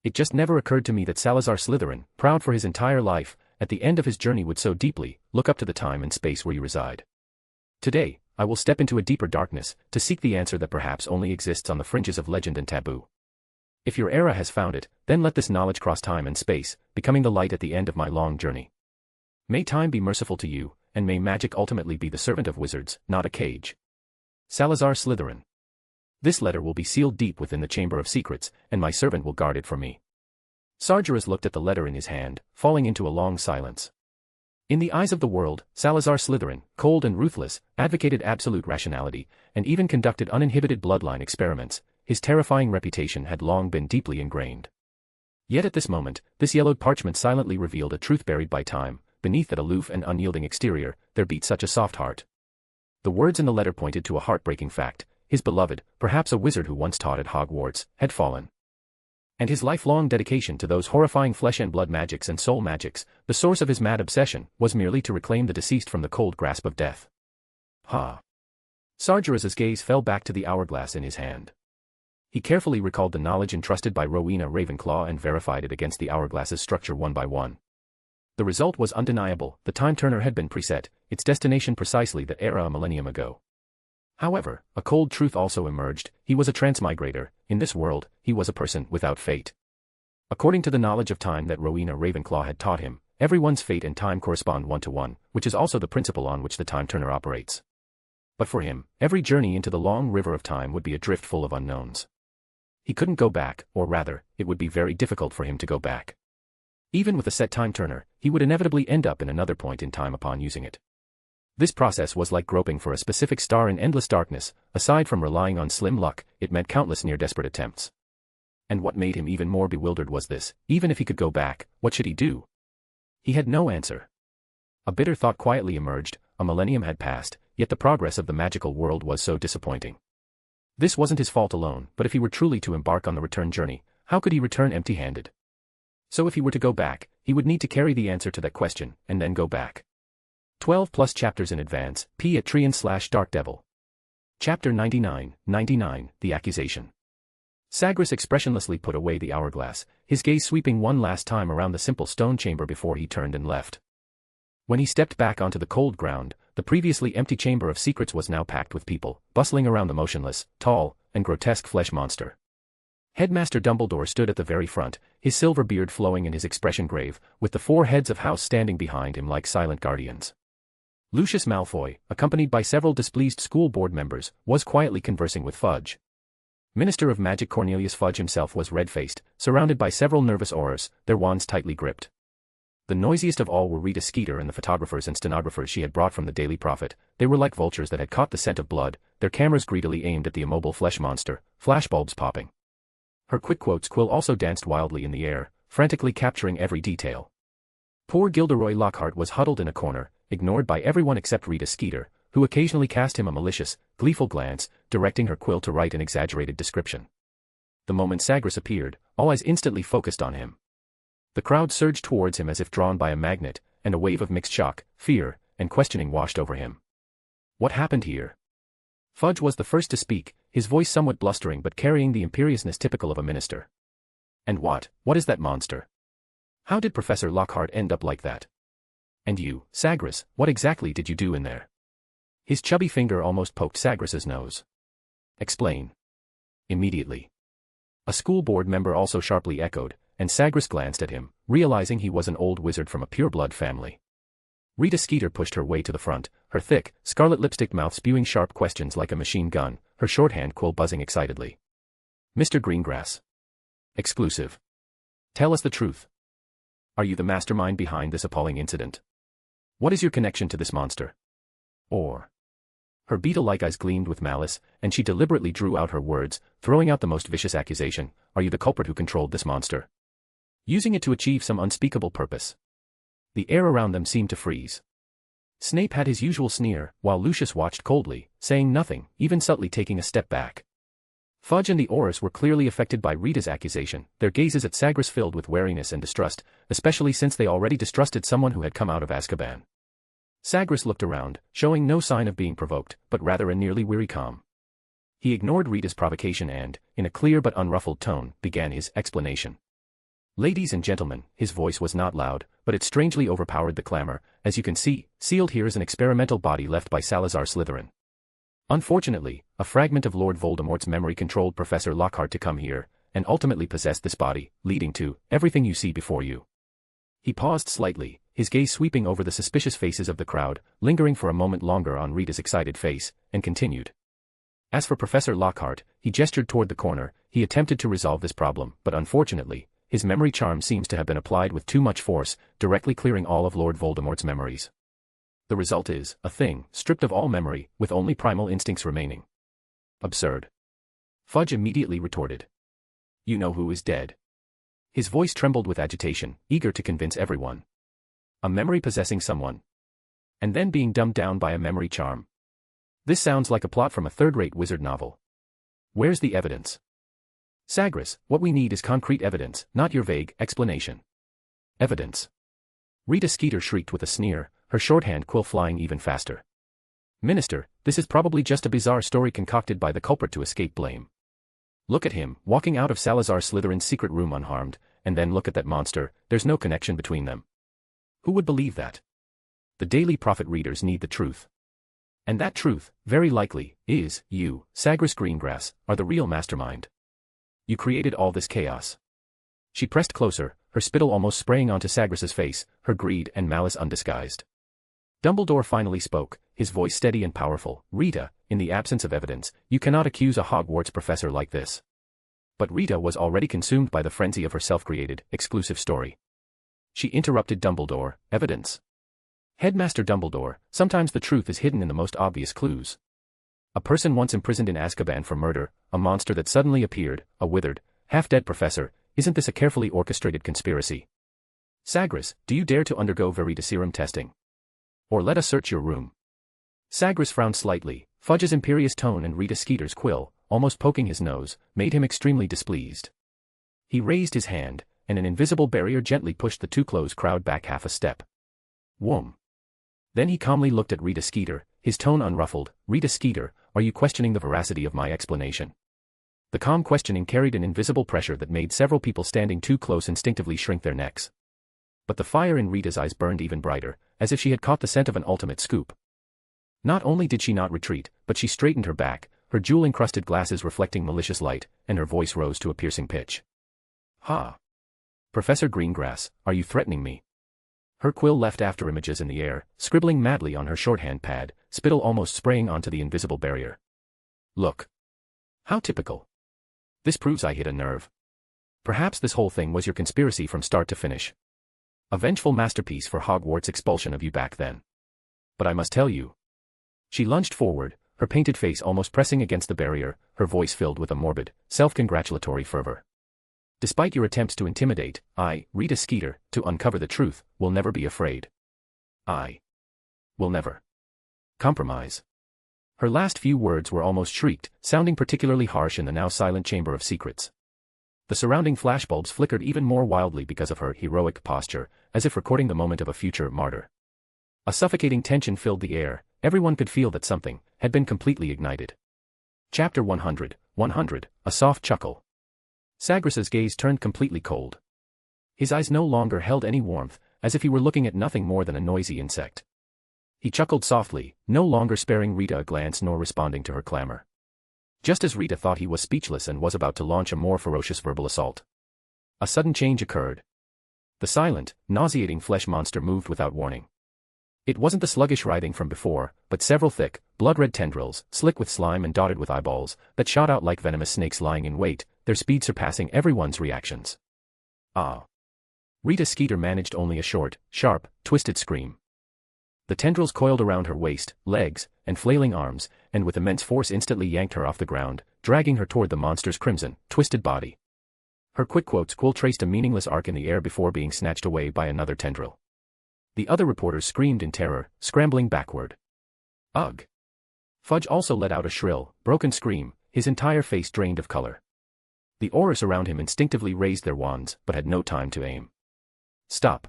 It just never occurred to me that Salazar Slytherin, proud for his entire life, at the end of his journey would so deeply look up to the time and space where you reside. Today, I will step into a deeper darkness, to seek the answer that perhaps only exists on the fringes of legend and taboo. If your era has found it, then let this knowledge cross time and space, becoming the light at the end of my long journey. May time be merciful to you, and may magic ultimately be the servant of wizards, not a cage. Salazar Slytherin. This letter will be sealed deep within the Chamber of Secrets, and my servant will guard it for me. Sargeras looked at the letter in his hand, falling into a long silence. In the eyes of the world, Salazar Slytherin, cold and ruthless, advocated absolute rationality, and even conducted uninhibited bloodline experiments. His terrifying reputation had long been deeply ingrained. Yet at this moment, this yellowed parchment silently revealed a truth buried by time, beneath that aloof and unyielding exterior, there beat such a soft heart. The words in the letter pointed to a heartbreaking fact: his beloved, perhaps a wizard who once taught at Hogwarts, had fallen. And his lifelong dedication to those horrifying flesh and blood magics and soul magics, the source of his mad obsession, was merely to reclaim the deceased from the cold grasp of death. Sargeras's gaze fell back to the hourglass in his hand. He carefully recalled the knowledge entrusted by Rowena Ravenclaw and verified it against the hourglass's structure one by one. The result was undeniable: the time turner had been preset, its destination precisely that era a millennium ago. However, a cold truth also emerged: he was a transmigrator. In this world, he was a person without fate. According to the knowledge of time that Rowena Ravenclaw had taught him, everyone's fate and time correspond one-to-one, which is also the principle on which the time turner operates. But for him, every journey into the long river of time would be a drift full of unknowns. He couldn't go back, or rather, it would be very difficult for him to go back. Even with a set time turner, he would inevitably end up in another point in time upon using it. This process was like groping for a specific star in endless darkness. Aside from relying on slim luck, it meant countless near-desperate attempts. And what made him even more bewildered was this: even if he could go back, what should he do? He had no answer. A bitter thought quietly emerged: a millennium had passed, yet the progress of the magical world was so disappointing. This wasn't his fault alone, but if he were truly to embark on the return journey, how could he return empty-handed? So if he were to go back, he would need to carry the answer to that question, and then go back. 12 plus chapters in advance, P@Trian/Dark Devil. Chapter 99, The Accusation. Sagres expressionlessly put away the hourglass, his gaze sweeping one last time around the simple stone chamber before he turned and left. When he stepped back onto the cold ground, the previously empty chamber of secrets was now packed with people, bustling around the motionless, tall, and grotesque flesh monster. Headmaster Dumbledore stood at the very front, his silver beard flowing and his expression grave, with the 4 heads of house standing behind him like silent guardians. Lucius Malfoy, accompanied by several displeased school board members, was quietly conversing with Fudge. Minister of Magic Cornelius Fudge himself was red-faced, surrounded by several nervous aurors, their wands tightly gripped. The noisiest of all were Rita Skeeter and the photographers and stenographers she had brought from the Daily Prophet. They were like vultures that had caught the scent of blood, their cameras greedily aimed at the immobile flesh monster, flashbulbs popping. Her quick quotes quill also danced wildly in the air, frantically capturing every detail. Poor Gilderoy Lockhart was huddled in a corner, ignored by everyone except Rita Skeeter, who occasionally cast him a malicious, gleeful glance, directing her quill to write an exaggerated description. The moment Sagres appeared, all eyes instantly focused on him. The crowd surged towards him as if drawn by a magnet, and a wave of mixed shock, fear, and questioning washed over him. What happened here? Fudge was the first to speak, his voice somewhat blustering but carrying the imperiousness typical of a minister. And what is that monster? How did Professor Lockhart end up like that? And you, Sagres, what exactly did you do in there? His chubby finger almost poked Sagres's nose. Explain. Immediately. A school board member also sharply echoed, and Sagres glanced at him, realizing he was an old wizard from a pure-blood family. Rita Skeeter pushed her way to the front, her thick, scarlet lipstick mouth spewing sharp questions like a machine gun, her shorthand quill buzzing excitedly. Mr. Greengrass. Exclusive. Tell us the truth. Are you the mastermind behind this appalling incident? What is your connection to this monster? Or... Her beetle-like eyes gleamed with malice, and she deliberately drew out her words, throwing out the most vicious accusation: are you the culprit who controlled this monster? Using it to achieve some unspeakable purpose? The air around them seemed to freeze. Snape had his usual sneer, while Lucius watched coldly, saying nothing, even subtly taking a step back. Fudge and the Aurors were clearly affected by Rita's accusation, their gazes at Sagres filled with wariness and distrust, especially since they already distrusted someone who had come out of Azkaban. Sagres looked around, showing no sign of being provoked, but rather a nearly weary calm. He ignored Rita's provocation and, in a clear but unruffled tone, began his explanation. Ladies and gentlemen, his voice was not loud, but it strangely overpowered the clamor. As you can see, sealed here is an experimental body left by Salazar Slytherin. Unfortunately, a fragment of Lord Voldemort's memory controlled Professor Lockhart to come here, and ultimately possessed this body, leading to everything you see before you. He paused slightly, his gaze sweeping over the suspicious faces of the crowd, lingering for a moment longer on Rita's excited face, and continued. As for Professor Lockhart, he gestured toward the corner. He attempted to resolve this problem, but unfortunately, his memory charm seems to have been applied with too much force, directly clearing all of Lord Voldemort's memories. The result is, a thing, stripped of all memory, with only primal instincts remaining. Absurd. Fudge immediately retorted. You know who is dead. His voice trembled with agitation, eager to convince everyone. A memory possessing someone. And then being dumbed down by a memory charm. This sounds like a plot from a third-rate wizard novel. Where's the evidence? Sagres, what we need is concrete evidence, not your vague explanation. Evidence. Rita Skeeter shrieked with a sneer, her shorthand quill flying even faster. Minister, this is probably just a bizarre story concocted by the culprit to escape blame. Look at him, walking out of Salazar Slytherin's secret room unharmed, and then look at that monster, there's no connection between them. Who would believe that? The Daily Prophet readers need the truth. And that truth, very likely, is, you, Sagres Greengrass, are the real mastermind. You created all this chaos. She pressed closer, her spittle almost spraying onto Sagres's face, her greed and malice undisguised. Dumbledore finally spoke, his voice steady and powerful. Rita, in the absence of evidence, you cannot accuse a Hogwarts professor like this. But Rita was already consumed by the frenzy of her self-created, exclusive story. She interrupted Dumbledore. Evidence. Headmaster Dumbledore, sometimes the truth is hidden in the most obvious clues. A person once imprisoned in Azkaban for murder, a monster that suddenly appeared, a withered, half-dead professor, isn't this a carefully orchestrated conspiracy? Sagres, do you dare to undergo veritaserum testing? Or let us search your room. Sagres frowned slightly. Fudge's imperious tone and Rita Skeeter's quill, almost poking his nose, made him extremely displeased. He raised his hand, and an invisible barrier gently pushed the too-close crowd back half a step. Whoom. Then he calmly looked at Rita Skeeter, his tone unruffled. Rita Skeeter, are you questioning the veracity of my explanation? The calm questioning carried an invisible pressure that made several people standing too close instinctively shrink their necks. But the fire in Rita's eyes burned even brighter, as if she had caught the scent of an ultimate scoop. Not only did she not retreat, but she straightened her back, her jewel-encrusted glasses reflecting malicious light, and her voice rose to a piercing pitch. Ha! Professor Greengrass, are you threatening me? Her quill left after images in the air, scribbling madly on her shorthand pad, spittle almost spraying onto the invisible barrier. Look. How typical. This proves I hit a nerve. Perhaps this whole thing was your conspiracy from start to finish. A vengeful masterpiece for Hogwarts' expulsion of you back then. But I must tell you. She lunged forward, her painted face almost pressing against the barrier, her voice filled with a morbid, self-congratulatory fervor. Despite your attempts to intimidate, I, Rita Skeeter, to uncover the truth, will never be afraid. I will never compromise. Her last few words were almost shrieked, sounding particularly harsh in the now silent Chamber of Secrets. The surrounding flashbulbs flickered even more wildly because of her heroic posture, as if recording the moment of a future martyr. A suffocating tension filled the air, everyone could feel that something had been completely ignited. Chapter 100, a soft chuckle. Sagres's gaze turned completely cold. His eyes no longer held any warmth, as if he were looking at nothing more than a noisy insect. He chuckled softly, no longer sparing Rita a glance nor responding to her clamor. Just as Rita thought he was speechless and was about to launch a more ferocious verbal assault. A sudden change occurred. The silent, nauseating flesh monster moved without warning. It wasn't the sluggish writhing from before, but several thick, blood-red tendrils, slick with slime and dotted with eyeballs, that shot out like venomous snakes lying in wait, their speed surpassing everyone's reactions. Ah! Rita Skeeter managed only a short, sharp, twisted scream. The tendrils coiled around her waist, legs, and flailing arms, and with immense force instantly yanked her off the ground, dragging her toward the monster's crimson, twisted body. Her quick quotes quill traced a meaningless arc in the air before being snatched away by another tendril. The other reporters screamed in terror, scrambling backward. Ugh! Fudge also let out a shrill, broken scream, his entire face drained of color. The aurors around him instinctively raised their wands, but had no time to aim. Stop!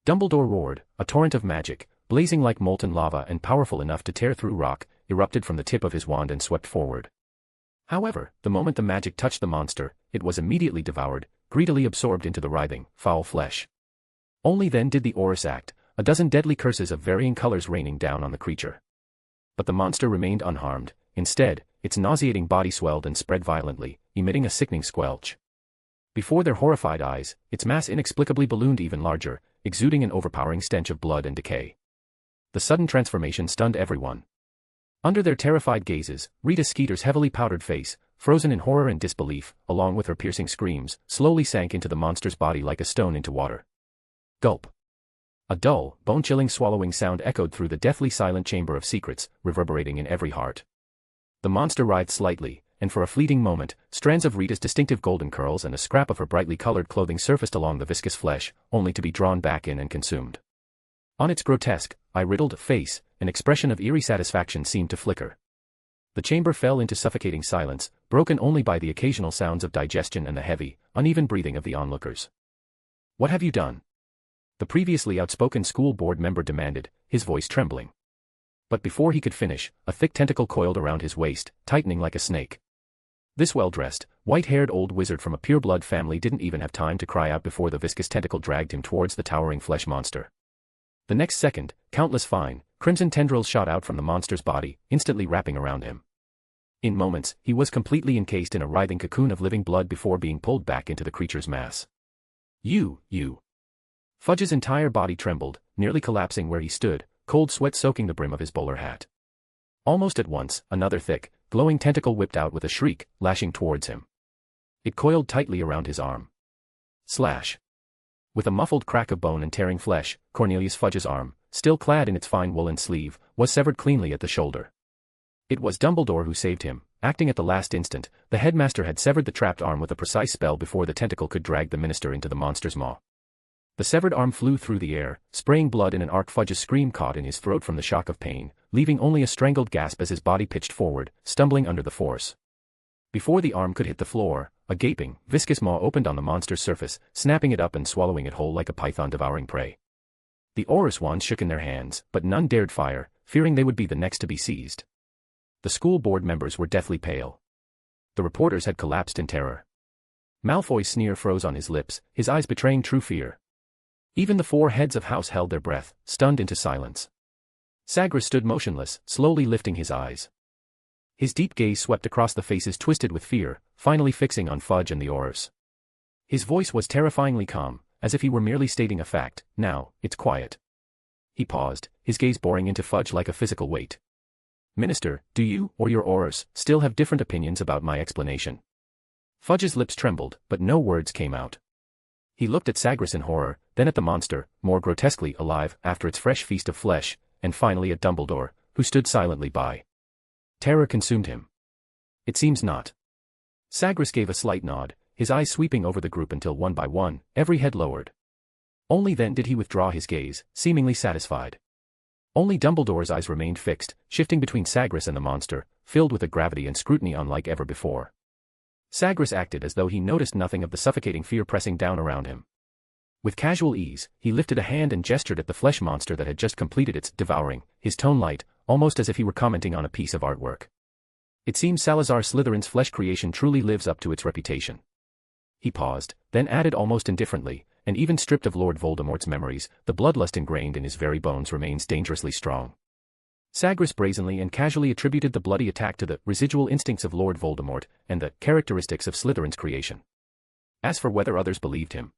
Dumbledore roared, a torrent of magic, blazing like molten lava and powerful enough to tear through rock, erupted from the tip of his wand and swept forward. However, the moment the magic touched the monster, it was immediately devoured, greedily absorbed into the writhing, foul flesh. Only then did the aurors act, a dozen deadly curses of varying colors raining down on the creature. But the monster remained unharmed. Instead, its nauseating body swelled and spread violently, emitting a sickening squelch. Before their horrified eyes, its mass inexplicably ballooned even larger, exuding an overpowering stench of blood and decay. The sudden transformation stunned everyone. Under their terrified gazes, Rita Skeeter's heavily powdered face, frozen in horror and disbelief, along with her piercing screams, slowly sank into the monster's body like a stone into water. Gulp. A dull, bone-chilling swallowing sound echoed through the deathly silent Chamber of Secrets, reverberating in every heart. The monster writhed slightly, and for a fleeting moment, strands of Rita's distinctive golden curls and a scrap of her brightly colored clothing surfaced along the viscous flesh, only to be drawn back in and consumed. On its grotesque, eye-riddled face, an expression of eerie satisfaction seemed to flicker. The chamber fell into suffocating silence, broken only by the occasional sounds of digestion and the heavy, uneven breathing of the onlookers. "What have you done?" the previously outspoken school board member demanded, his voice trembling. But before he could finish, a thick tentacle coiled around his waist, tightening like a snake. This well-dressed, white-haired old wizard from a pureblood family didn't even have time to cry out before the viscous tentacle dragged him towards the towering flesh monster. The next second, countless fine, crimson tendrils shot out from the monster's body, instantly wrapping around him. In moments, he was completely encased in a writhing cocoon of living blood before being pulled back into the creature's mass. You. Fudge's entire body trembled, nearly collapsing where he stood, cold sweat soaking the brim of his bowler hat. Almost at once, another thick, glowing tentacle whipped out with a shriek, lashing towards him. It coiled tightly around his arm. Slash. With a muffled crack of bone and tearing flesh, Cornelius Fudge's arm, still clad in its fine woolen sleeve, was severed cleanly at the shoulder. It was Dumbledore who saved him, acting at the last instant. The headmaster had severed the trapped arm with a precise spell before the tentacle could drag the minister into the monster's maw. The severed arm flew through the air, spraying blood in an arc. Fudge's scream caught in his throat from the shock of pain, leaving only a strangled gasp as his body pitched forward, stumbling under the force. Before the arm could hit the floor, a gaping, viscous maw opened on the monster's surface, snapping it up and swallowing it whole like a python devouring prey. The Aurus wands shook in their hands, but none dared fire, fearing they would be the next to be seized. The school board members were deathly pale. The reporters had collapsed in terror. Malfoy's sneer froze on his lips, his eyes betraying true fear. Even the four heads of house held their breath, stunned into silence. Sagres stood motionless, slowly lifting his eyes. His deep gaze swept across the faces twisted with fear, finally fixing on Fudge and the Aurus. His voice was terrifyingly calm, as if he were merely stating a fact. "Now, it's quiet." He paused, his gaze boring into Fudge like a physical weight. "Minister, do you, or your Aurus, still have different opinions about my explanation?" Fudge's lips trembled, but no words came out. He looked at Sagres in horror, then at the monster, more grotesquely alive after its fresh feast of flesh, and finally at Dumbledore, who stood silently by. Terror consumed him. "It seems not." Sagres gave a slight nod, his eyes sweeping over the group until one by one, every head lowered. Only then did he withdraw his gaze, seemingly satisfied. Only Dumbledore's eyes remained fixed, shifting between Sagres and the monster, filled with a gravity and scrutiny unlike ever before. Sagres acted as though he noticed nothing of the suffocating fear pressing down around him. With casual ease, he lifted a hand and gestured at the flesh monster that had just completed its devouring, his tone light, almost as if he were commenting on a piece of artwork. "It seems Salazar Slytherin's flesh creation truly lives up to its reputation." He paused, then added almost indifferently, "And even stripped of Lord Voldemort's memories, the bloodlust ingrained in his very bones remains dangerously strong." Sagres brazenly and casually attributed the bloody attack to the residual instincts of Lord Voldemort and the characteristics of Slytherin's creation. As for whether others believed him,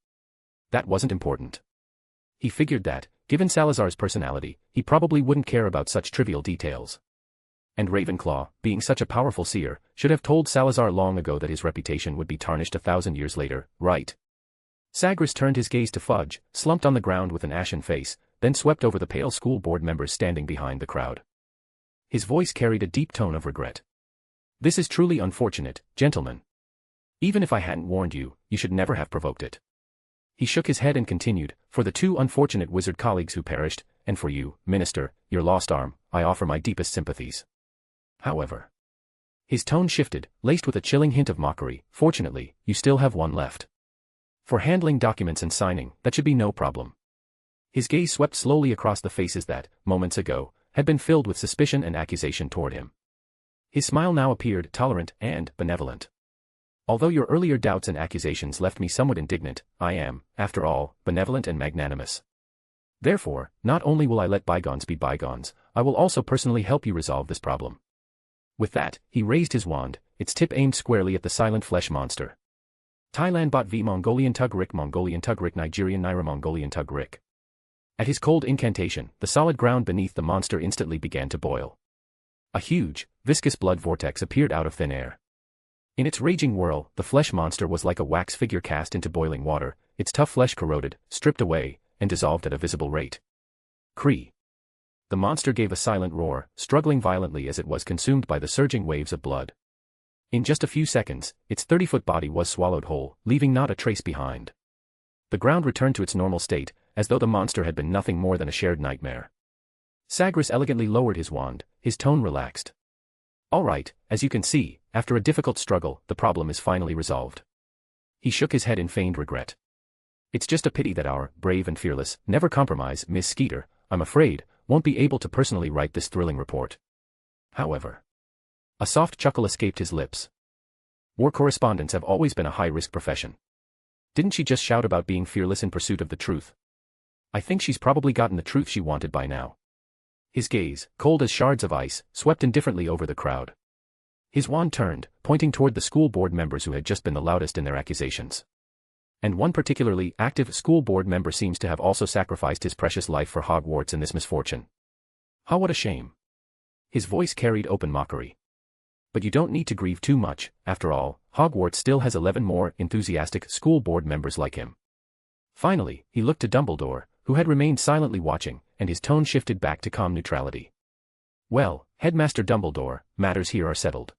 that wasn't important. He figured that, given Salazar's personality, he probably wouldn't care about such trivial details. And Ravenclaw, being such a powerful seer, should have told Salazar long ago that his reputation would be tarnished 1,000 years later, right? Sagres turned his gaze to Fudge, slumped on the ground with an ashen face, then swept over the pale school board members standing behind the crowd. His voice carried a deep tone of regret. "This is truly unfortunate, gentlemen. Even if I hadn't warned you, you should never have provoked it." He shook his head and continued, "For the two unfortunate wizard colleagues who perished, and for you, Minister, your lost arm, I offer my deepest sympathies. However," his tone shifted, laced with a chilling hint of mockery, "fortunately, you still have one left. For handling documents and signing, that should be no problem." His gaze swept slowly across the faces that, moments ago, had been filled with suspicion and accusation toward him. His smile now appeared tolerant and benevolent. "Although your earlier doubts and accusations left me somewhat indignant, I am, after all, benevolent and magnanimous. Therefore, not only will I let bygones be bygones, I will also personally help you resolve this problem." With that, he raised his wand, its tip aimed squarely at the silent flesh monster. Thailand bot v Mongolian Tugrik Nigerian Naira Mongolian Tugrik. At his cold incantation, the solid ground beneath the monster instantly began to boil. A huge, viscous blood vortex appeared out of thin air. In its raging whirl, the flesh monster was like a wax figure cast into boiling water, its tough flesh corroded, stripped away, and dissolved at a visible rate. Cree. The monster gave a silent roar, struggling violently as it was consumed by the surging waves of blood. In just a few seconds, its 30-foot body was swallowed whole, leaving not a trace behind. The ground returned to its normal state, as though the monster had been nothing more than a shared nightmare. Sagres elegantly lowered his wand, his tone relaxed. All right, as you can see, after a difficult struggle, the problem is finally resolved. He shook his head in feigned regret. It's just a pity that our brave and fearless, never compromise Miss Skeeter, I'm afraid, won't be able to personally write this thrilling report. However, a soft chuckle escaped his lips. War correspondents have always been a high-risk profession. Didn't she just shout about being fearless in pursuit of the truth? I think she's probably gotten the truth she wanted by now. His gaze, cold as shards of ice, swept indifferently over the crowd. His wand turned, pointing toward the school board members who had just been the loudest in their accusations. And one particularly active school board member seems to have also sacrificed his precious life for Hogwarts in this misfortune. Ah, what a shame. His voice carried open mockery. But you don't need to grieve too much, after all, Hogwarts still has 11 more enthusiastic school board members like him. Finally, he looked to Dumbledore, who had remained silently watching, and his tone shifted back to calm neutrality. Well, Headmaster Dumbledore, matters here are settled.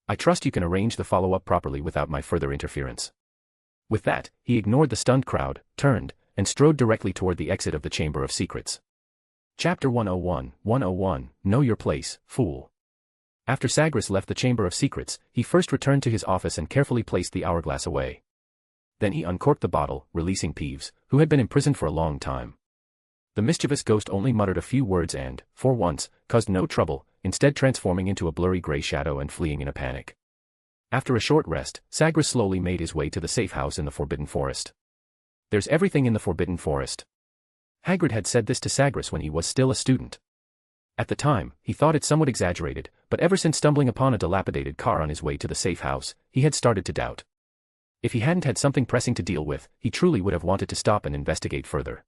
I trust you can arrange the follow-up properly without my further interference. With that, he ignored the stunned crowd, turned, and strode directly toward the exit of the Chamber of Secrets. Chapter 101, Know Your Place, Fool. After Sagres left the Chamber of Secrets, he first returned to his office and carefully placed the hourglass away. Then he uncorked the bottle, releasing Peeves, who had been imprisoned for a long time. The mischievous ghost only muttered a few words and, for once, caused no trouble, instead transforming into a blurry gray shadow and fleeing in a panic. After a short rest, Sagres slowly made his way to the safe house in the Forbidden Forest. There's everything in the Forbidden Forest. Hagrid had said this to Sagres when he was still a student. At the time, he thought it somewhat exaggerated, but ever since stumbling upon a dilapidated car on his way to the safe house, he had started to doubt. If he hadn't had something pressing to deal with, he truly would have wanted to stop and investigate further.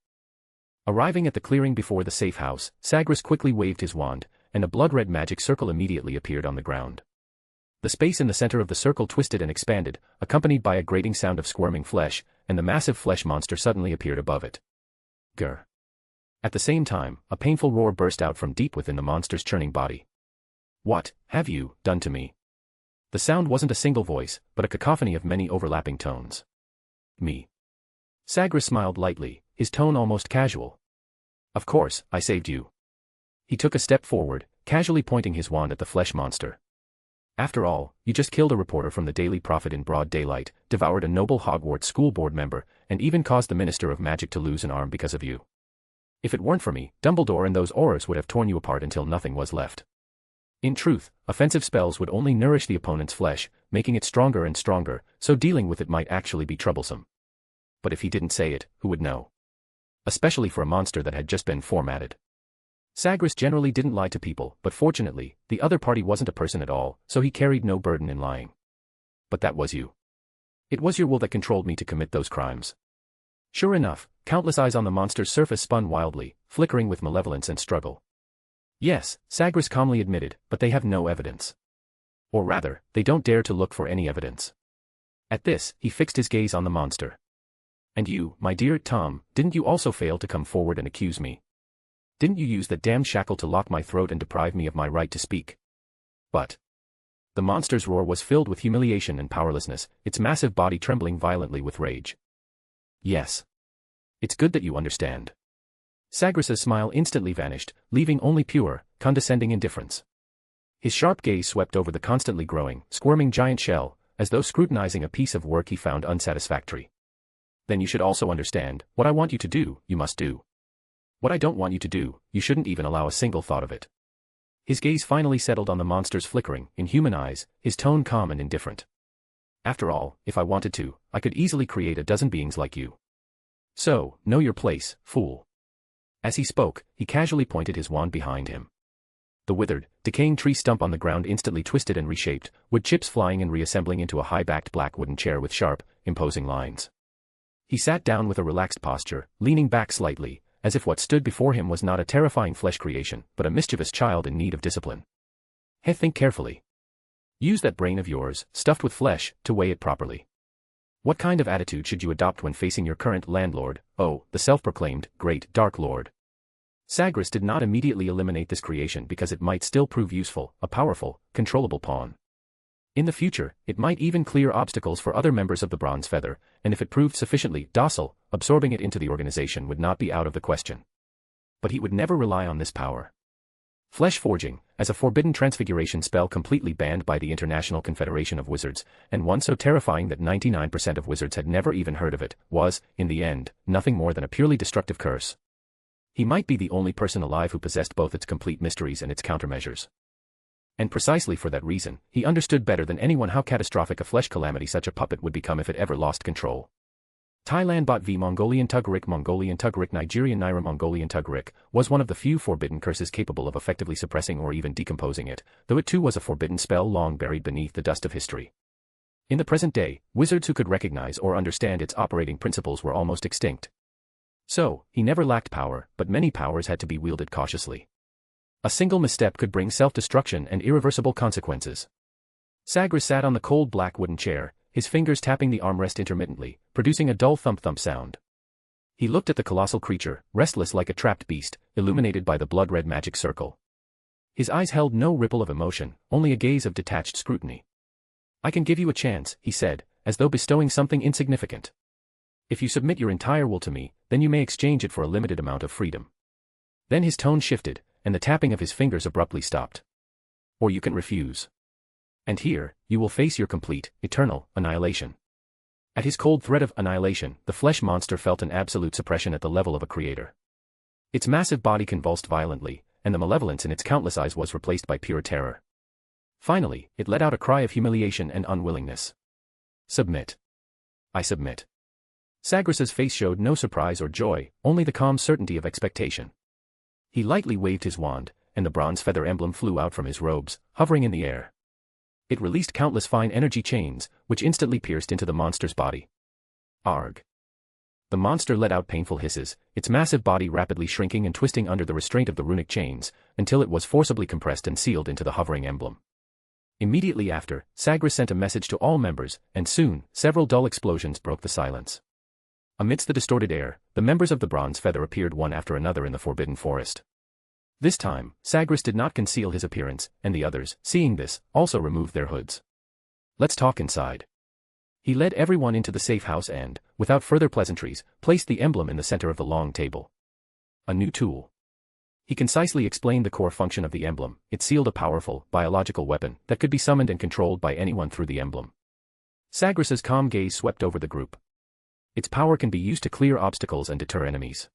Arriving at the clearing before the safe house, Sagres quickly waved his wand, and a blood-red magic circle immediately appeared on the ground. The space in the center of the circle twisted and expanded, accompanied by a grating sound of squirming flesh, and the massive flesh monster suddenly appeared above it. Grr. At the same time, a painful roar burst out from deep within the monster's churning body. What have you done to me? The sound wasn't a single voice, but a cacophony of many overlapping tones. Me. Sagres smiled lightly, his tone almost casual. Of course, I saved you. He took a step forward, casually pointing his wand at the flesh monster. After all, you just killed a reporter from the Daily Prophet in broad daylight, devoured a noble Hogwarts school board member, and even caused the Minister of Magic to lose an arm because of you. If it weren't for me, Dumbledore and those Aurors would have torn you apart until nothing was left. In truth, offensive spells would only nourish the opponent's flesh, making it stronger and stronger, so dealing with it might actually be troublesome. But if he didn't say it, who would know? Especially for a monster that had just been formatted. Sagres generally didn't lie to people, but fortunately, the other party wasn't a person at all, so he carried no burden in lying. But that was you. It was your will that controlled me to commit those crimes. Sure enough, countless eyes on the monster's surface spun wildly, flickering with malevolence and struggle. Yes, Sagres calmly admitted, but they have no evidence. Or rather, they don't dare to look for any evidence. At this, he fixed his gaze on the monster. And you, my dear Tom, didn't you also fail to come forward and accuse me? Didn't you use that damned shackle to lock my throat and deprive me of my right to speak? But the monster's roar was filled with humiliation and powerlessness, its massive body trembling violently with rage. Yes. It's good that you understand. Sagres' smile instantly vanished, leaving only pure, condescending indifference. His sharp gaze swept over the constantly growing, squirming giant shell, as though scrutinizing a piece of work he found unsatisfactory. Then you should also understand, what I want you to do, you must do. What I don't want you to do, you shouldn't even allow a single thought of it. His gaze finally settled on the monster's flickering, inhuman eyes, his tone calm and indifferent. After all, if I wanted to, I could easily create a dozen beings like you. So, know your place, fool. As he spoke, he casually pointed his wand behind him. The withered, decaying tree stump on the ground instantly twisted and reshaped, wood chips flying and reassembling into a high-backed black wooden chair with sharp, imposing lines. He sat down with a relaxed posture, leaning back slightly, as if what stood before him was not a terrifying flesh creation, but a mischievous child in need of discipline. Think carefully. Use that brain of yours, stuffed with flesh, to weigh it properly. What kind of attitude should you adopt when facing your current landlord, the self-proclaimed, great Dark Lord? Sagres did not immediately eliminate this creation because it might still prove useful, a powerful, controllable pawn. In the future, it might even clear obstacles for other members of the Bronze Feather, and if it proved sufficiently docile, absorbing it into the organization would not be out of the question. But he would never rely on this power. Flesh forging, as a forbidden transfiguration spell completely banned by the International Confederation of Wizards, and one so terrifying that 99% of wizards had never even heard of it, was, in the end, nothing more than a purely destructive curse. He might be the only person alive who possessed both its complete mysteries and its countermeasures. And precisely for that reason, he understood better than anyone how catastrophic a flesh calamity such a puppet would become if it ever lost control. Thailand bot v Mongolian Tugrik Nigerian Naira Mongolian Tugrik was one of the few forbidden curses capable of effectively suppressing or even decomposing it, though it too was a forbidden spell long buried beneath the dust of history. In the present day, wizards who could recognize or understand its operating principles were almost extinct. So, he never lacked power, but many powers had to be wielded cautiously. A single misstep could bring self-destruction and irreversible consequences. Sagres sat on the cold black wooden chair, his fingers tapping the armrest intermittently, producing a dull thump-thump sound. He looked at the colossal creature, restless like a trapped beast, illuminated by the blood-red magic circle. His eyes held no ripple of emotion, only a gaze of detached scrutiny. "I can give you a chance," he said, as though bestowing something insignificant. "If you submit your entire will to me, then you may exchange it for a limited amount of freedom." Then his tone shifted, and the tapping of his fingers abruptly stopped. "Or you can refuse. And here, you will face your complete, eternal, annihilation." At his cold threat of annihilation, the flesh monster felt an absolute suppression at the level of a creator. Its massive body convulsed violently, and the malevolence in its countless eyes was replaced by pure terror. Finally, it let out a cry of humiliation and unwillingness. "Submit. I submit." Sagres's face showed no surprise or joy, only the calm certainty of expectation. He lightly waved his wand, and the bronze feather emblem flew out from his robes, hovering in the air. It released countless fine energy chains, which instantly pierced into the monster's body. Arg. The monster let out painful hisses, its massive body rapidly shrinking and twisting under the restraint of the runic chains, until it was forcibly compressed and sealed into the hovering emblem. Immediately after, Sagres sent a message to all members, and soon, several dull explosions broke the silence. Amidst the distorted air, the members of the Bronze Feather appeared one after another in the Forbidden Forest. This time, Sagres did not conceal his appearance, and the others, seeing this, also removed their hoods. "Let's talk inside." He led everyone into the safe house and, without further pleasantries, placed the emblem in the center of the long table. A new tool. He concisely explained the core function of the emblem. It sealed a powerful, biological weapon that could be summoned and controlled by anyone through the emblem. Sagres's calm gaze swept over the group. Its power can be used to clear obstacles and deter enemies.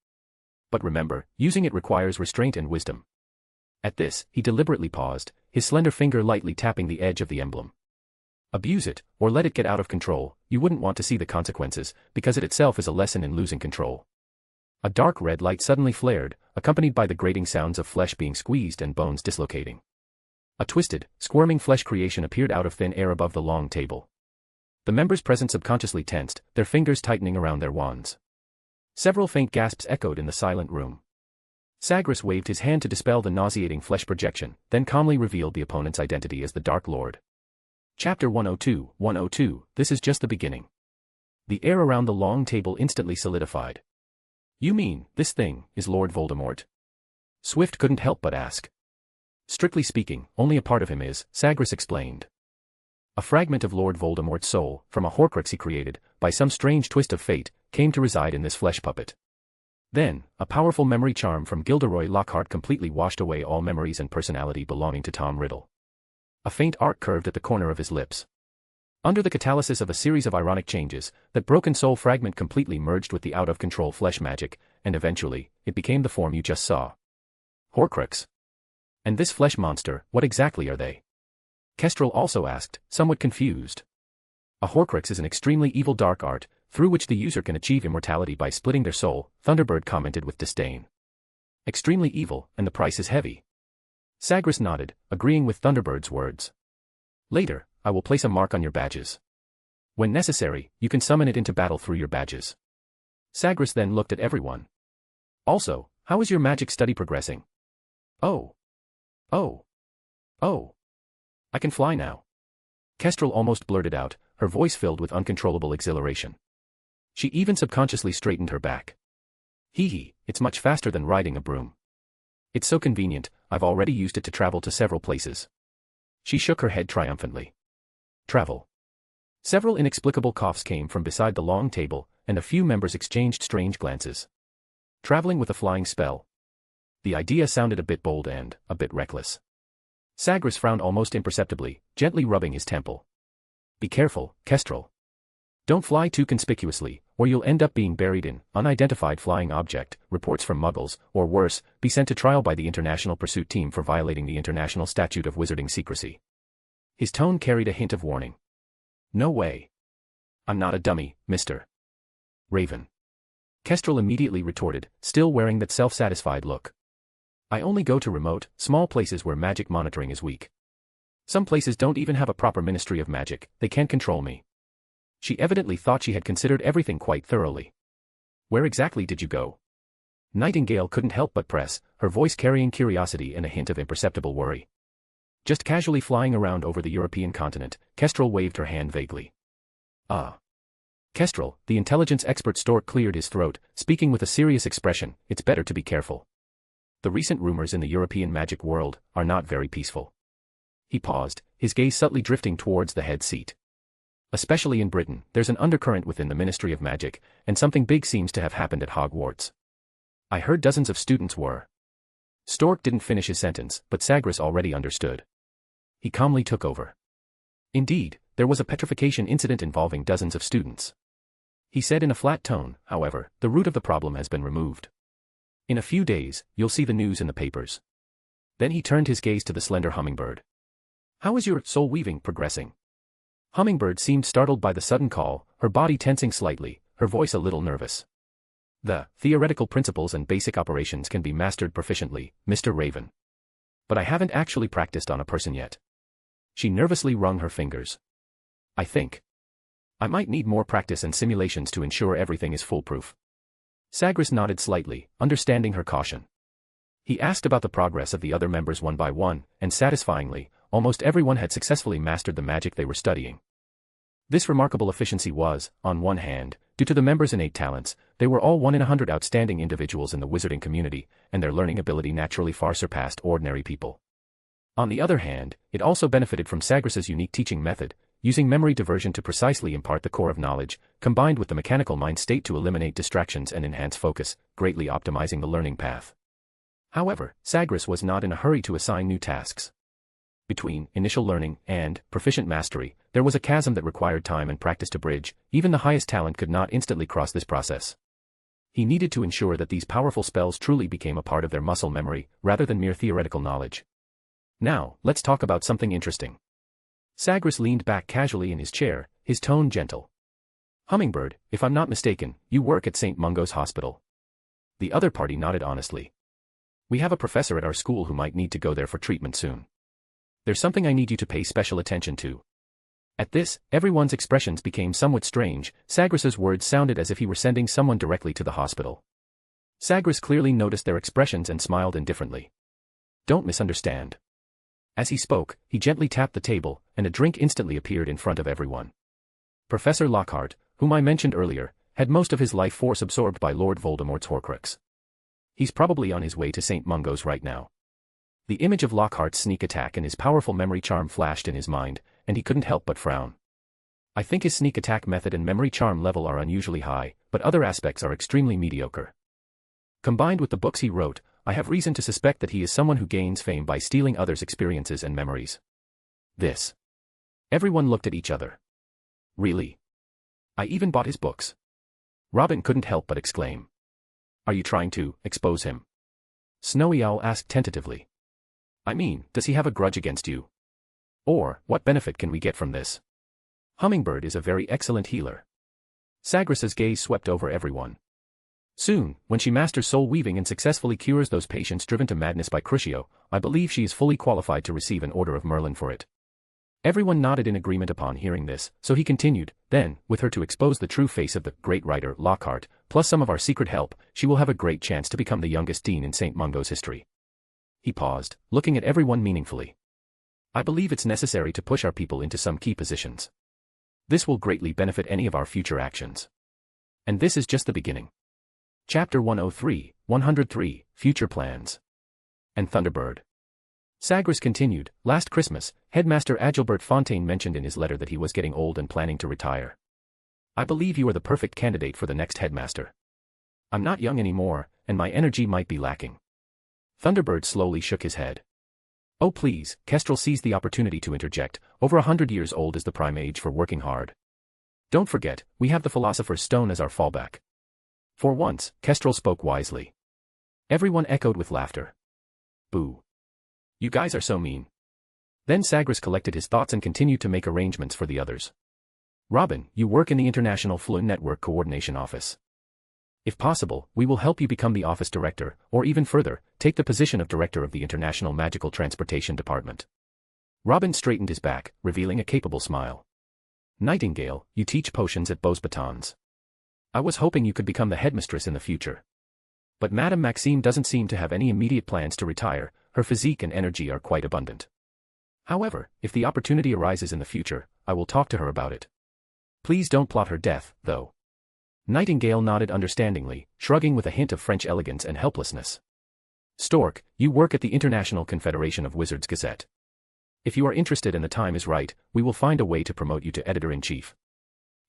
But remember, using it requires restraint and wisdom. At this, he deliberately paused, his slender finger lightly tapping the edge of the emblem. Abuse it, or let it get out of control, you wouldn't want to see the consequences, because it itself is a lesson in losing control. A dark red light suddenly flared, accompanied by the grating sounds of flesh being squeezed and bones dislocating. A twisted, squirming flesh creation appeared out of thin air above the long table. The members present subconsciously tensed, their fingers tightening around their wands. Several faint gasps echoed in the silent room. Sagres waved his hand to dispel the nauseating flesh projection, then calmly revealed the opponent's identity as the Dark Lord. Chapter 102, this is just the beginning. The air around the long table instantly solidified. "You mean, this thing, is Lord Voldemort?" Swift couldn't help but ask. "Strictly speaking, only a part of him is," Sagres explained. "A fragment of Lord Voldemort's soul, from a Horcrux he created, by some strange twist of fate, came to reside in this flesh puppet. Then, a powerful memory charm from Gilderoy Lockhart completely washed away all memories and personality belonging to Tom Riddle." A faint arc curved at the corner of his lips. Under the catalysis of a series of ironic changes, that broken soul fragment completely merged with the out-of-control flesh magic, and eventually, it became the form you just saw. Horcrux. And this flesh monster, what exactly are they? Kestrel also asked, somewhat confused. A Horcrux is an extremely evil dark art, through which the user can achieve immortality by splitting their soul, Thunderbird commented with disdain. Extremely evil, and the price is heavy. Sagres nodded, agreeing with Thunderbird's words. "Later, I will place a mark on your badges. When necessary, you can summon it into battle through your badges." Sagres then looked at everyone. "Also, how is your magic study progressing?" Oh. I can fly now." Kestrel almost blurted out, her voice filled with uncontrollable exhilaration. She even subconsciously straightened her back. "Hee, it's much faster than riding a broom. It's so convenient, I've already used it to travel to several places." She shook her head triumphantly. Travel. Several inexplicable coughs came from beside the long table, and a few members exchanged strange glances. Traveling with a flying spell. The idea sounded a bit bold and a bit reckless. Sagres frowned almost imperceptibly, gently rubbing his temple. Be careful, Kestrel. Don't fly too conspicuously, or you'll end up being buried in unidentified flying object, reports from Muggles, or worse, be sent to trial by the International Pursuit Team for violating the International Statute of Wizarding Secrecy. His tone carried a hint of warning. No way. I'm not a dummy, Mr. Raven. Kestrel immediately retorted, still wearing that self-satisfied look. I only go to remote, small places where magic monitoring is weak. Some places don't even have a proper ministry of magic, they can't control me. She evidently thought she had considered everything quite thoroughly. Where exactly did you go? Nightingale couldn't help but press, her voice carrying curiosity and a hint of imperceptible worry. Just casually flying around over the European continent, Kestrel waved her hand vaguely. Ah. Kestrel, the intelligence expert Stork cleared his throat, speaking with a serious expression, it's better to be careful. The recent rumors in the European magic world are not very peaceful. He paused, his gaze subtly drifting towards the head seat. Especially in Britain, there's an undercurrent within the Ministry of Magic, and something big seems to have happened at Hogwarts. I heard dozens of students were. Stork didn't finish his sentence, but Sagres already understood. He calmly took over. Indeed, there was a petrification incident involving dozens of students. He said in a flat tone, however, the root of the problem has been removed. In a few days, you'll see the news in the papers. Then he turned his gaze to the slender hummingbird. How is your soul weaving progressing? Hummingbird seemed startled by the sudden call, her body tensing slightly, her voice a little nervous. The theoretical principles and basic operations can be mastered proficiently, Mr. Raven. But I haven't actually practiced on a person yet. She nervously wrung her fingers. I think I might need more practice and simulations to ensure everything is foolproof. Sagres nodded slightly, understanding her caution. He asked about the progress of the other members one by one, and satisfyingly, almost everyone had successfully mastered the magic they were studying. This remarkable efficiency was, on one hand, due to the members' innate talents. They were all 1 in 100 outstanding individuals in the wizarding community, and their learning ability naturally far surpassed ordinary people. On the other hand, it also benefited from Sagres' unique teaching method, using memory diversion to precisely impart the core of knowledge, combined with the mechanical mind state to eliminate distractions and enhance focus, greatly optimizing the learning path. However, Sagres was not in a hurry to assign new tasks. Between initial learning and proficient mastery, there was a chasm that required time and practice to bridge. Even the highest talent could not instantly cross this process. He needed to ensure that these powerful spells truly became a part of their muscle memory, rather than mere theoretical knowledge. Now, let's talk about something interesting. Sagres leaned back casually in his chair, his tone gentle. Hummingbird, if I'm not mistaken, you work at St. Mungo's Hospital. The other party nodded honestly. We have a professor at our school who might need to go there for treatment soon. There's something I need you to pay special attention to. At this, everyone's expressions became somewhat strange. Sagres' words sounded as if he were sending someone directly to the hospital. Sagres clearly noticed their expressions and smiled indifferently. Don't misunderstand. As he spoke, he gently tapped the table, and a drink instantly appeared in front of everyone. Professor Lockhart, whom I mentioned earlier, had most of his life force absorbed by Lord Voldemort's Horcrux. He's probably on his way to St. Mungo's right now. The image of Lockhart's sneak attack and his powerful memory charm flashed in his mind, and he couldn't help but frown. I think his sneak attack method and memory charm level are unusually high, but other aspects are extremely mediocre. Combined with the books he wrote, I have reason to suspect that he is someone who gains fame by stealing others' experiences and memories. This. Everyone looked at each other. Really? I even bought his books. Robin couldn't help but exclaim. Are you trying to expose him? Snowy Owl asked tentatively. I mean, does he have a grudge against you? Or, what benefit can we get from this? Hummingbird is a very excellent healer. Sagres' gaze swept over everyone. Soon, when she masters soul weaving and successfully cures those patients driven to madness by Crucio, I believe she is fully qualified to receive an Order of Merlin for it. Everyone nodded in agreement upon hearing this, so he continued, then, with her to expose the true face of the great writer Lockhart, plus some of our secret help, she will have a great chance to become the youngest dean in St. Mungo's history. He paused, looking at everyone meaningfully. I believe it's necessary to push our people into some key positions. This will greatly benefit any of our future actions. And this is just the beginning. Chapter 103, 103, Future Plans. And Thunderbird. Sagres continued, last Christmas, Headmaster Agilbert Fontaine mentioned in his letter that he was getting old and planning to retire. I believe you are the perfect candidate for the next headmaster. I'm not young anymore, and my energy might be lacking. Thunderbird slowly shook his head. Oh please, Kestrel seized the opportunity to interject, over 100 years old is the prime age for working hard. Don't forget, we have the Philosopher's Stone as our fallback. For once, Kestrel spoke wisely. Everyone echoed with laughter. Boo. You guys are so mean. Then Sagres collected his thoughts and continued to make arrangements for the others. Robin, you work in the International Fluent Network Coordination Office. If possible, we will help you become the office director, or even further, take the position of director of the International Magical Transportation Department. Robin straightened his back, revealing a capable smile. Nightingale, you teach potions at Beau's Batons. I was hoping you could become the headmistress in the future. But Madame Maxime doesn't seem to have any immediate plans to retire, her physique and energy are quite abundant. However, if the opportunity arises in the future, I will talk to her about it. Please don't plot her death, though. Nightingale nodded understandingly, shrugging with a hint of French elegance and helplessness. Stork, you work at the International Confederation of Wizards Gazette. If you are interested and the time is right, we will find a way to promote you to editor-in-chief.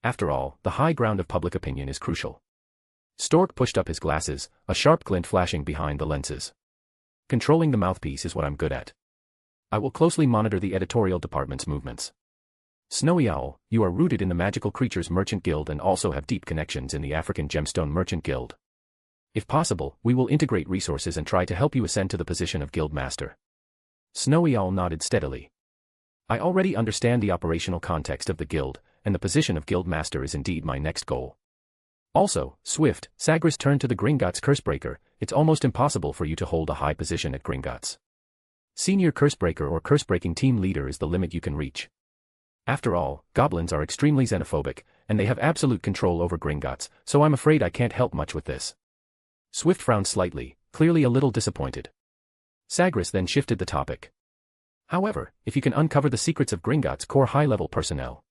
After all, the high ground of public opinion is crucial. Stork pushed up his glasses, a sharp glint flashing behind the lenses. Controlling the mouthpiece is what I'm good at. I will closely monitor the editorial department's movements. Snowy Owl, you are rooted in the Magical Creatures Merchant Guild and also have deep connections in the African Gemstone Merchant Guild. If possible, we will integrate resources and try to help you ascend to the position of Guild Master. Snowy Owl nodded steadily. I already understand the operational context of the Guild, and the position of Guild Master is indeed my next goal. Also, Swift, Sagres turned to the Gringotts Cursebreaker, it's almost impossible for you to hold a high position at Gringotts. Senior Cursebreaker or Cursebreaking Team Leader is the limit you can reach. After all, goblins are extremely xenophobic, and they have absolute control over Gringotts, so I'm afraid I can't help much with this. Swift frowned slightly, clearly a little disappointed. Sagres then shifted the topic. However, if you can uncover the secrets of Gringotts' core high-level personnel,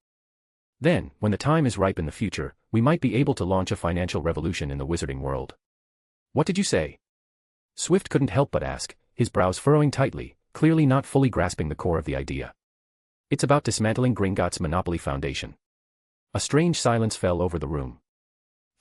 then, when the time is ripe in the future, we might be able to launch a financial revolution in the wizarding world. What did you say? Swift couldn't help but ask, his brows furrowing tightly, clearly not fully grasping the core of the idea. It's about dismantling Gringotts' monopoly foundation. A strange silence fell over the room.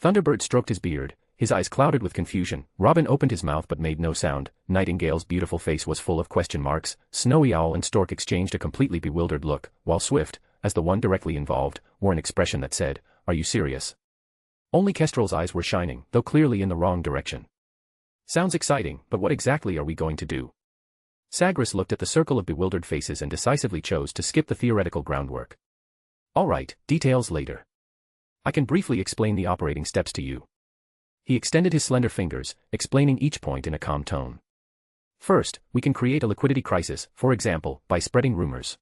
Thunderbird stroked his beard, his eyes clouded with confusion. Robin opened his mouth but made no sound. Nightingale's beautiful face was full of question marks. Snowy Owl and Stork exchanged a completely bewildered look, while Swift, as the one directly involved, wore an expression that said, "Are you serious?" Only Kestrel's eyes were shining, though clearly in the wrong direction. Sounds exciting, but what exactly are we going to do? Sagres looked at the circle of bewildered faces and decisively chose to skip the theoretical groundwork. All right, details later. I can briefly explain the operating steps to you. He extended his slender fingers, explaining each point in a calm tone. First, we can create a liquidity crisis, for example, by spreading rumors.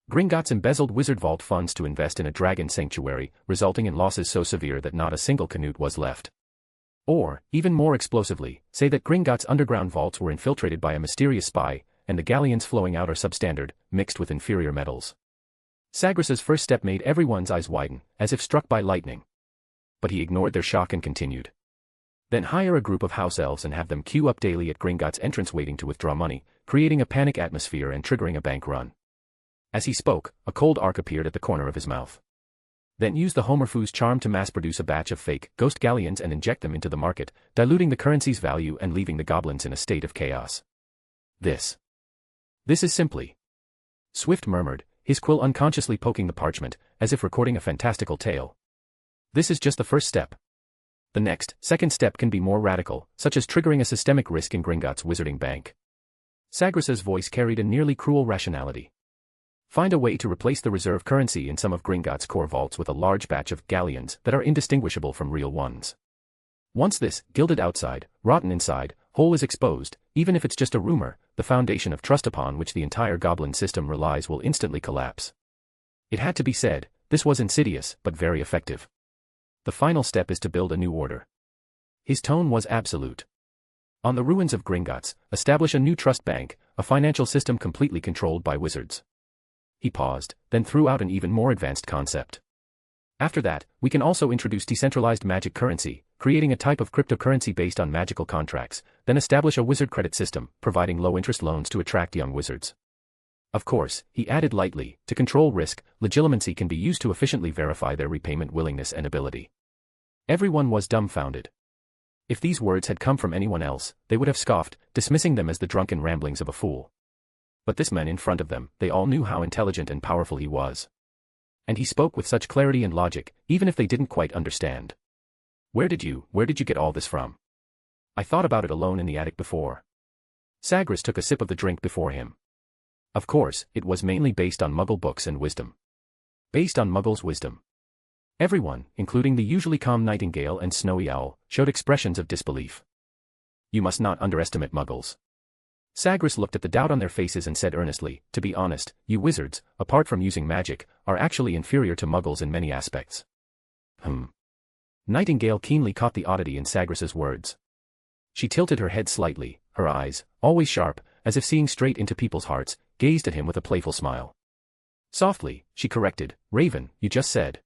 Gringotts embezzled Wizard Vault funds to invest in a dragon sanctuary, resulting in losses so severe that not a single Canute was left. Or, even more explosively, say that Gringotts' underground vaults were infiltrated by a mysterious spy, and the galleons flowing out are substandard, mixed with inferior metals. Sagres' first step made everyone's eyes widen, as if struck by lightning. But he ignored their shock and continued. Then hire a group of house elves and have them queue up daily at Gringotts' entrance waiting to withdraw money, creating a panic atmosphere and triggering a bank run. As he spoke, a cold arc appeared at the corner of his mouth. Then use the Homerfoo's charm to mass-produce a batch of fake ghost galleons and inject them into the market, diluting the currency's value and leaving the goblins in a state of chaos. This is simply... Swift murmured, his quill unconsciously poking the parchment, as if recording a fantastical tale. This is just the first step. The second step can be more radical, such as triggering a systemic risk in Gringotts' wizarding bank. Sagres' voice carried a nearly cruel rationality. Find a way to replace the reserve currency in some of Gringotts' core vaults with a large batch of galleons that are indistinguishable from real ones. Once this, gilded outside, rotten inside, hole is exposed, even if it's just a rumor, the foundation of trust upon which the entire goblin system relies will instantly collapse. It had to be said, this was insidious, but very effective. The final step is to build a new order. His tone was absolute. On the ruins of Gringotts, establish a new trust bank, a financial system completely controlled by wizards. He paused, then threw out an even more advanced concept. After that, we can also introduce decentralized magic currency, creating a type of cryptocurrency based on magical contracts, then establish a wizard credit system, providing low-interest loans to attract young wizards. Of course, he added lightly, to control risk, legitimacy can be used to efficiently verify their repayment willingness and ability. Everyone was dumbfounded. If these words had come from anyone else, they would have scoffed, dismissing them as the drunken ramblings of a fool. But this man in front of them, they all knew how intelligent and powerful he was. And he spoke with such clarity and logic, even if they didn't quite understand. Where did you get all this from? I thought about it alone in the attic before. Sagres took a sip of the drink before him. Of course, it was mainly based on Muggle books and wisdom. Based on Muggle's wisdom. Everyone, including the usually calm Nightingale and Snowy Owl, showed expressions of disbelief. You must not underestimate Muggles. Sagres looked at the doubt on their faces and said earnestly, to be honest, you wizards, apart from using magic, are actually inferior to Muggles in many aspects. Nightingale keenly caught the oddity in Sagres's words. She tilted her head slightly, her eyes, always sharp, as if seeing straight into people's hearts, gazed at him with a playful smile. Softly, she corrected, Raven, you just said.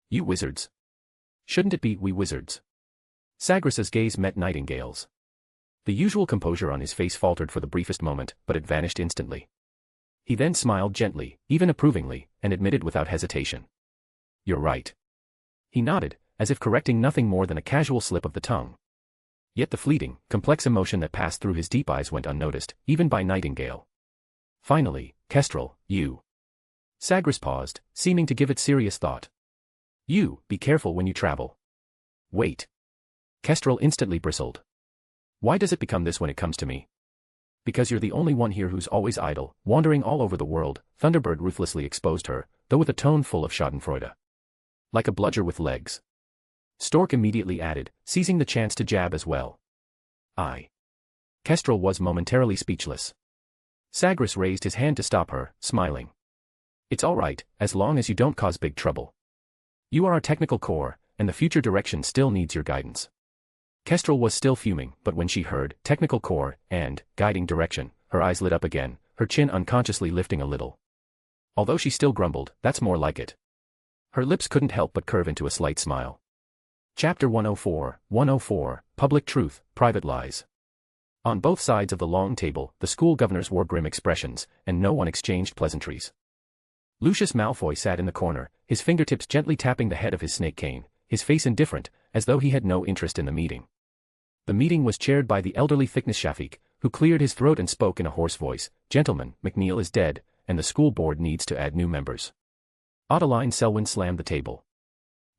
You wizards. Shouldn't it be we wizards? Sagres's gaze met Nightingale's. The usual composure on his face faltered for the briefest moment, but it vanished instantly. He then smiled gently, even approvingly, and admitted without hesitation. You're right. He nodded, as if correcting nothing more than a casual slip of the tongue. Yet the fleeting, complex emotion that passed through his deep eyes went unnoticed, even by Nightingale. Finally, Kestrel, you. Sagres paused, seeming to give it serious thought. You, be careful when you travel. Wait. Kestrel instantly bristled. Why does it become this when it comes to me? Because you're the only one here who's always idle, wandering all over the world, Thunderbird ruthlessly exposed her, though with a tone full of schadenfreude. Like a bludger with legs. Stork immediately added, seizing the chance to jab as well. Kestrel was momentarily speechless. Sagres raised his hand to stop her, smiling. It's all right, as long as you don't cause big trouble. You are our technical core, and the future direction still needs your guidance. Kestrel was still fuming, but when she heard technical core and guiding direction, her eyes lit up again, her chin unconsciously lifting a little. Although she still grumbled, that's more like it. Her lips couldn't help but curve into a slight smile. Chapter 104, Public Truth, Private Lies. On both sides of the long table, the school governors wore grim expressions, and no one exchanged pleasantries. Lucius Malfoy sat in the corner, his fingertips gently tapping the head of his snake cane, his face indifferent, as though he had no interest in the meeting. The meeting was chaired by the elderly Thickness Shafik, who cleared his throat and spoke in a hoarse voice, Gentlemen, McNeil is dead, and the school board needs to add new members. Adeline Selwyn slammed the table.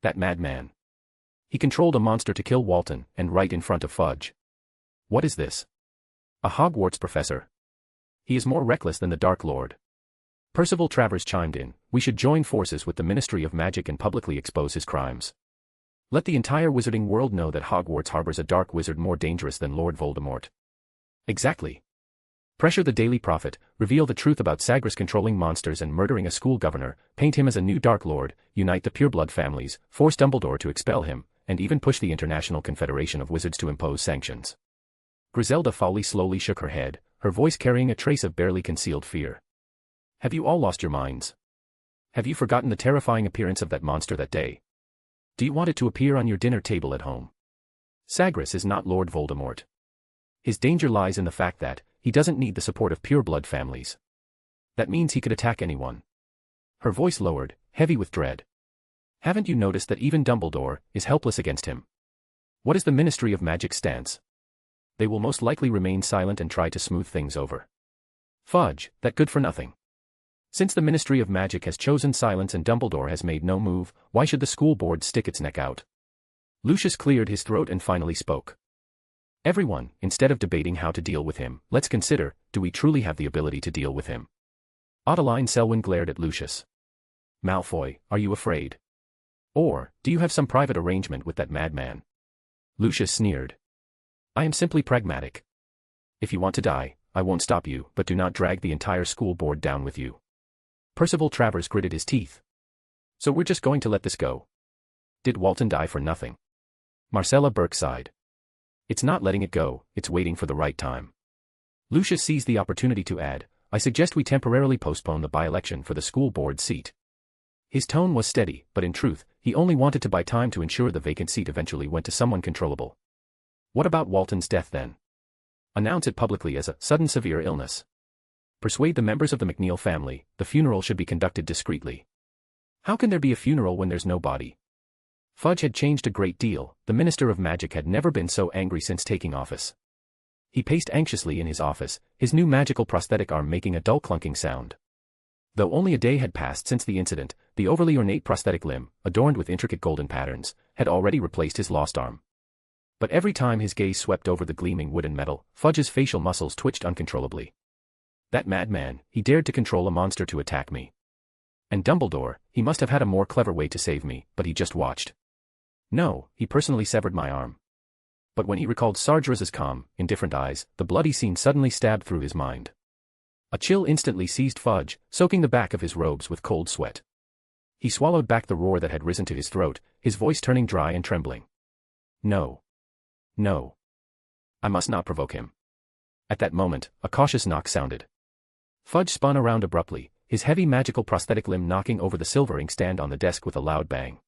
That madman. He controlled a monster to kill Walton, and right in front of Fudge. What is this? A Hogwarts professor. He is more reckless than the Dark Lord. Percival Travers chimed in, we should join forces with the Ministry of Magic and publicly expose his crimes. Let the entire wizarding world know that Hogwarts harbors a dark wizard more dangerous than Lord Voldemort. Exactly. Pressure the Daily Prophet, reveal the truth about Sagres controlling monsters and murdering a school governor, paint him as a new Dark Lord, unite the pureblood families, force Dumbledore to expel him, and even push the International Confederation of Wizards to impose sanctions. Griselda Fawley slowly shook her head, her voice carrying a trace of barely concealed fear. Have you all lost your minds? Have you forgotten the terrifying appearance of that monster that day? Do you want it to appear on your dinner table at home? Sagres is not Lord Voldemort. His danger lies in the fact that he doesn't need the support of pureblood families. That means he could attack anyone. Her voice lowered, heavy with dread. Haven't you noticed that even Dumbledore is helpless against him? What is the Ministry of Magic's stance? They will most likely remain silent and try to smooth things over. Fudge, that good for nothing. Since the Ministry of Magic has chosen silence and Dumbledore has made no move, why should the school board stick its neck out? Lucius cleared his throat and finally spoke. Everyone, instead of debating how to deal with him, let's consider, do we truly have the ability to deal with him? Adeline Selwyn glared at Lucius. Malfoy, are you afraid? Or, do you have some private arrangement with that madman? Lucius sneered. I am simply pragmatic. If you want to die, I won't stop you, but do not drag the entire school board down with you. Percival Travers gritted his teeth. So we're just going to let this go? Did Walton die for nothing? Marcella Burke sighed. It's not letting it go, it's waiting for the right time. Lucius seized the opportunity to add, I suggest we temporarily postpone the by-election for the school board seat. His tone was steady, but in truth, he only wanted to buy time to ensure the vacant seat eventually went to someone controllable. What about Walton's death then? Announce it publicly as a sudden severe illness. Persuade the members of the McNeil family, the funeral should be conducted discreetly. How can there be a funeral when there's no body? Fudge had changed a great deal. The Minister of Magic had never been so angry since taking office. He paced anxiously in his office, his new magical prosthetic arm making a dull clunking sound. Though only a day had passed since the incident, the overly ornate prosthetic limb, adorned with intricate golden patterns, had already replaced his lost arm. But every time his gaze swept over the gleaming wood and metal, Fudge's facial muscles twitched uncontrollably. That madman, he dared to control a monster to attack me. And Dumbledore, he must have had a more clever way to save me, but he just watched. No, he personally severed my arm. But when he recalled Sargeras' calm, indifferent eyes, the bloody scene suddenly stabbed through his mind. A chill instantly seized Fudge, soaking the back of his robes with cold sweat. He swallowed back the roar that had risen to his throat, his voice turning dry and trembling. No. No. I must not provoke him. At that moment, a cautious knock sounded. Fudge spun around abruptly, his heavy magical prosthetic limb knocking over the silver inkstand on the desk with a loud bang.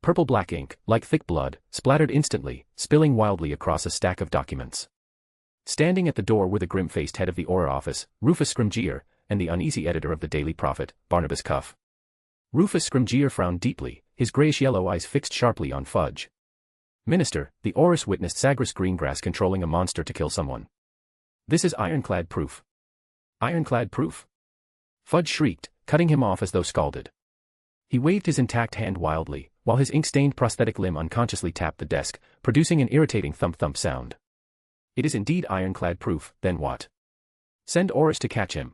Purple-black ink, like thick blood, splattered instantly, spilling wildly across a stack of documents. Standing at the door were the grim-faced head of the Auror office, Rufus Scrimgeour, and the uneasy editor of the Daily Prophet, Barnabas Cuff. Rufus Scrimgeour frowned deeply, his grayish-yellow eyes fixed sharply on Fudge. Minister, the Aurors witnessed Sagres Greengrass controlling a monster to kill someone. This is ironclad proof. Ironclad proof? Fudge shrieked, cutting him off as though scalded. He waved his intact hand wildly, while his ink-stained prosthetic limb unconsciously tapped the desk, producing an irritating thump-thump sound. It is indeed ironclad proof, then what? Send Aurors to catch him.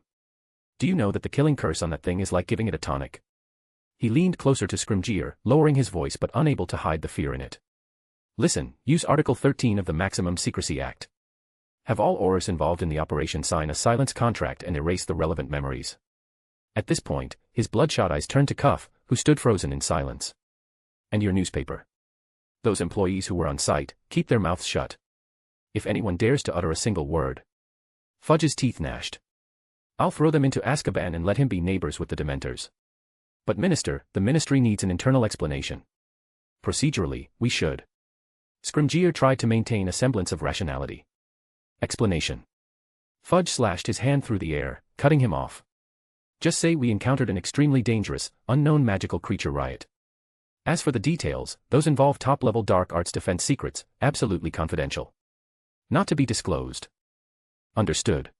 Do you know that the killing curse on that thing is like giving it a tonic? He leaned closer to Scrimgeour, lowering his voice but unable to hide the fear in it. Listen, use Article 13 of the Maximum Secrecy Act. Have all Aurors involved in the operation sign a silence contract and erase the relevant memories. At this point, his bloodshot eyes turned to Cuff, who stood frozen in silence. And your newspaper. Those employees who were on site, keep their mouths shut. If anyone dares to utter a single word. Fudge's teeth gnashed. I'll throw them into Azkaban and let him be neighbors with the Dementors. But Minister, the Ministry needs an internal explanation. Procedurally, we should. Scrimgeour tried to maintain a semblance of rationality. Explanation. Fudge slashed his hand through the air, cutting him off. Just say we encountered an extremely dangerous, unknown magical creature riot. As for the details, those involve top-level dark arts defense secrets, absolutely confidential. Not to be disclosed. Understood.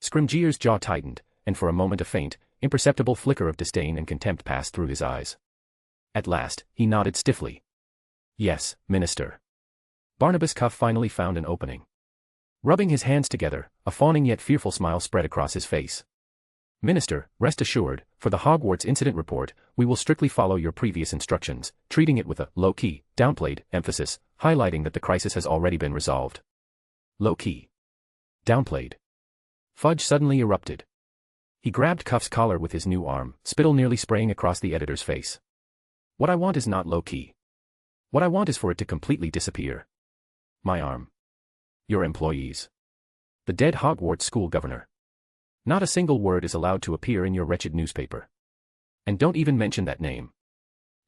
Scrimgeour's jaw tightened, and for a moment a faint, imperceptible flicker of disdain and contempt passed through his eyes. At last, he nodded stiffly. Yes, Minister. Barnabas Cuff finally found an opening. Rubbing his hands together, a fawning yet fearful smile spread across his face. Minister, rest assured, for the Hogwarts incident report, we will strictly follow your previous instructions, treating it with a low-key, downplayed emphasis, highlighting that the crisis has already been resolved. Low-key. Downplayed. Fudge suddenly erupted. He grabbed Cuff's collar with his new arm, spittle nearly spraying across the editor's face. What I want is not low-key. What I want is for it to completely disappear. My arm. Your employees. The dead Hogwarts school governor. Not a single word is allowed to appear in your wretched newspaper. And don't even mention that name.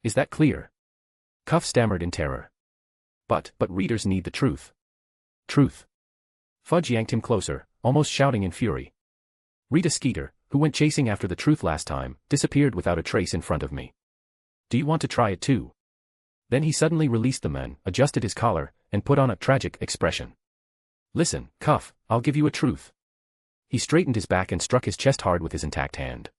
Is that clear? Cuff stammered in terror. But readers need the truth. Truth. Fudge yanked him closer, almost shouting in fury. Rita Skeeter, who went chasing after the truth last time, disappeared without a trace in front of me. Do you want to try it too? Then he suddenly released the man, adjusted his collar, and put on a tragic expression. Listen, Cuff, I'll give you a truth. He straightened his back and struck his chest hard with his intact hand.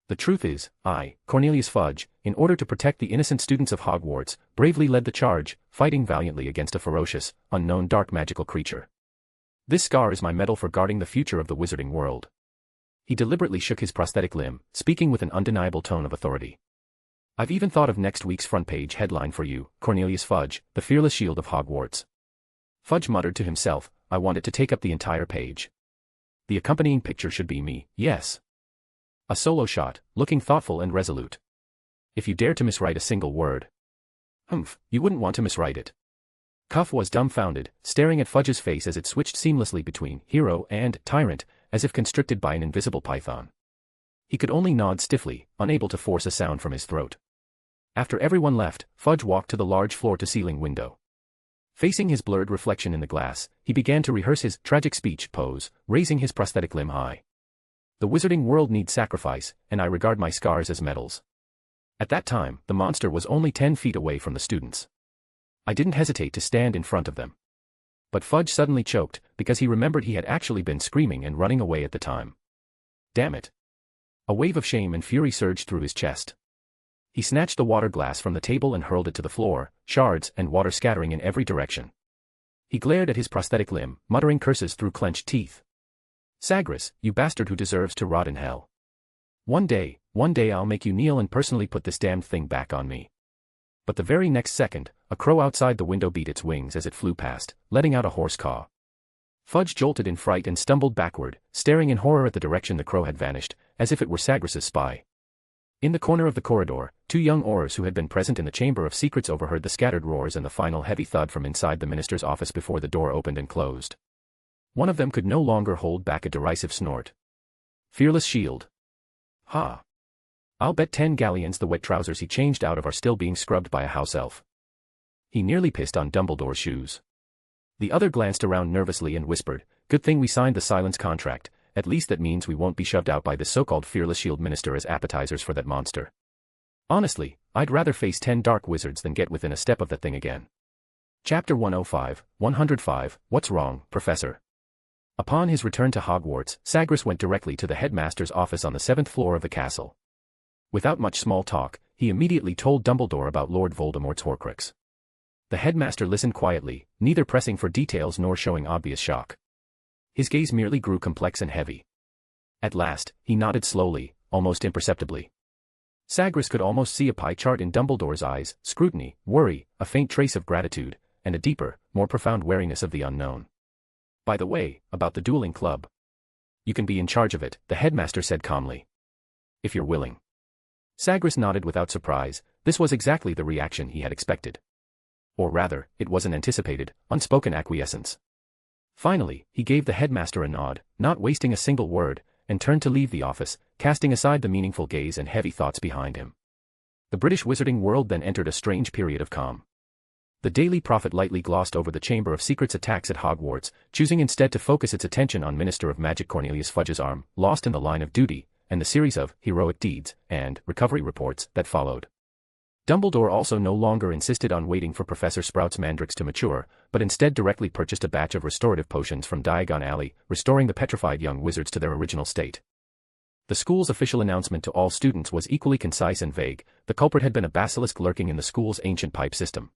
The truth is, I, Cornelius Fudge, in order to protect the innocent students of Hogwarts, bravely led the charge, fighting valiantly against a ferocious, unknown dark magical creature. This scar is my medal for guarding the future of the wizarding world. He deliberately shook his prosthetic limb, speaking with an undeniable tone of authority. I've even thought of next week's front page headline for you, Cornelius Fudge, the fearless shield of Hogwarts. Fudge muttered to himself, I want it to take up the entire page. The accompanying picture should be me, yes. A solo shot, looking thoughtful and resolute. If you dare to miswrite a single word. Humph, you wouldn't want to miswrite it. Cuff was dumbfounded, staring at Fudge's face as it switched seamlessly between hero and tyrant, as if constricted by an invisible python. He could only nod stiffly, unable to force a sound from his throat. After everyone left, Fudge walked to the large floor-to-ceiling window. Facing his blurred reflection in the glass, he began to rehearse his tragic speech pose, raising his prosthetic limb high. The wizarding world needs sacrifice, and I regard my scars as medals. At that time, the monster was only 10 feet away from the students. I didn't hesitate to stand in front of them. But Fudge suddenly choked, because he remembered he had actually been screaming and running away at the time. Damn it. A wave of shame and fury surged through his chest. He snatched the water glass from the table and hurled it to the floor, shards and water scattering in every direction. He glared at his prosthetic limb, muttering curses through clenched teeth. Sagres, you bastard who deserves to rot in hell. One day I'll make you kneel and personally put this damned thing back on me. But the very next second, a crow outside the window beat its wings as it flew past, letting out a hoarse caw. Fudge jolted in fright and stumbled backward, staring in horror at the direction the crow had vanished, as if it were Sagres' spy. In the corner of the corridor, 2 young Aurors who had been present in the Chamber of Secrets overheard the scattered roars and the final heavy thud from inside the minister's office before the door opened and closed. One of them could no longer hold back a derisive snort. Fearless shield. Ha! I'll bet 10 galleons the wet trousers he changed out of are still being scrubbed by a house elf. He nearly pissed on Dumbledore's shoes. The other glanced around nervously and whispered, good thing we signed the silence contract, at least that means we won't be shoved out by this so-called fearless shield minister as appetizers for that monster. Honestly, I'd rather face 10 dark wizards than get within a step of that thing again. Chapter 105, What's Wrong, Professor? Upon his return to Hogwarts, Sagres went directly to the headmaster's office on the 7th floor of the castle. Without much small talk, he immediately told Dumbledore about Lord Voldemort's Horcrux. The headmaster listened quietly, neither pressing for details nor showing obvious shock. His gaze merely grew complex and heavy. At last, he nodded slowly, almost imperceptibly. Sagres could almost see a pie chart in Dumbledore's eyes, scrutiny, worry, a faint trace of gratitude, and a deeper, more profound wariness of the unknown. By the way, about the dueling club. You can be in charge of it, the headmaster said calmly. If you're willing. Sagres nodded without surprise. This was exactly the reaction he had expected. Or rather, it was an anticipated, unspoken acquiescence. Finally, he gave the headmaster a nod, not wasting a single word, and turned to leave the office, casting aside the meaningful gaze and heavy thoughts behind him. The British wizarding world then entered a strange period of calm. The Daily Prophet lightly glossed over the Chamber of Secrets attacks at Hogwarts, choosing instead to focus its attention on Minister of Magic Cornelius Fudge's arm, lost in the line of duty, and the series of heroic deeds and recovery reports that followed. Dumbledore also no longer insisted on waiting for Professor Sprout's mandrakes to mature, but instead directly purchased a batch of restorative potions from Diagon Alley, restoring the petrified young wizards to their original state. The school's official announcement to all students was equally concise and vague. The culprit had been a basilisk lurking in the school's ancient pipe system.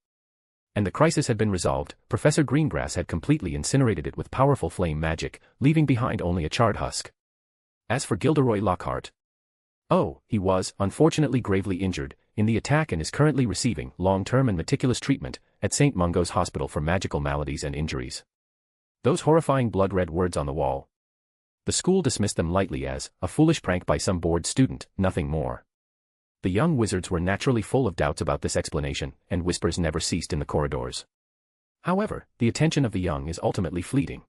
And the crisis had been resolved. Professor Greengrass had completely incinerated it with powerful flame magic, leaving behind only a charred husk. As for Gilderoy Lockhart, he was, unfortunately, gravely injured in the attack and is currently receiving long-term and meticulous treatment at St. Mungo's Hospital for Magical Maladies and Injuries. Those horrifying blood-red words on the wall. The school dismissed them lightly as a foolish prank by some bored student, nothing more. The young wizards were naturally full of doubts about this explanation, and whispers never ceased in the corridors. However, the attention of the young is ultimately fleeting.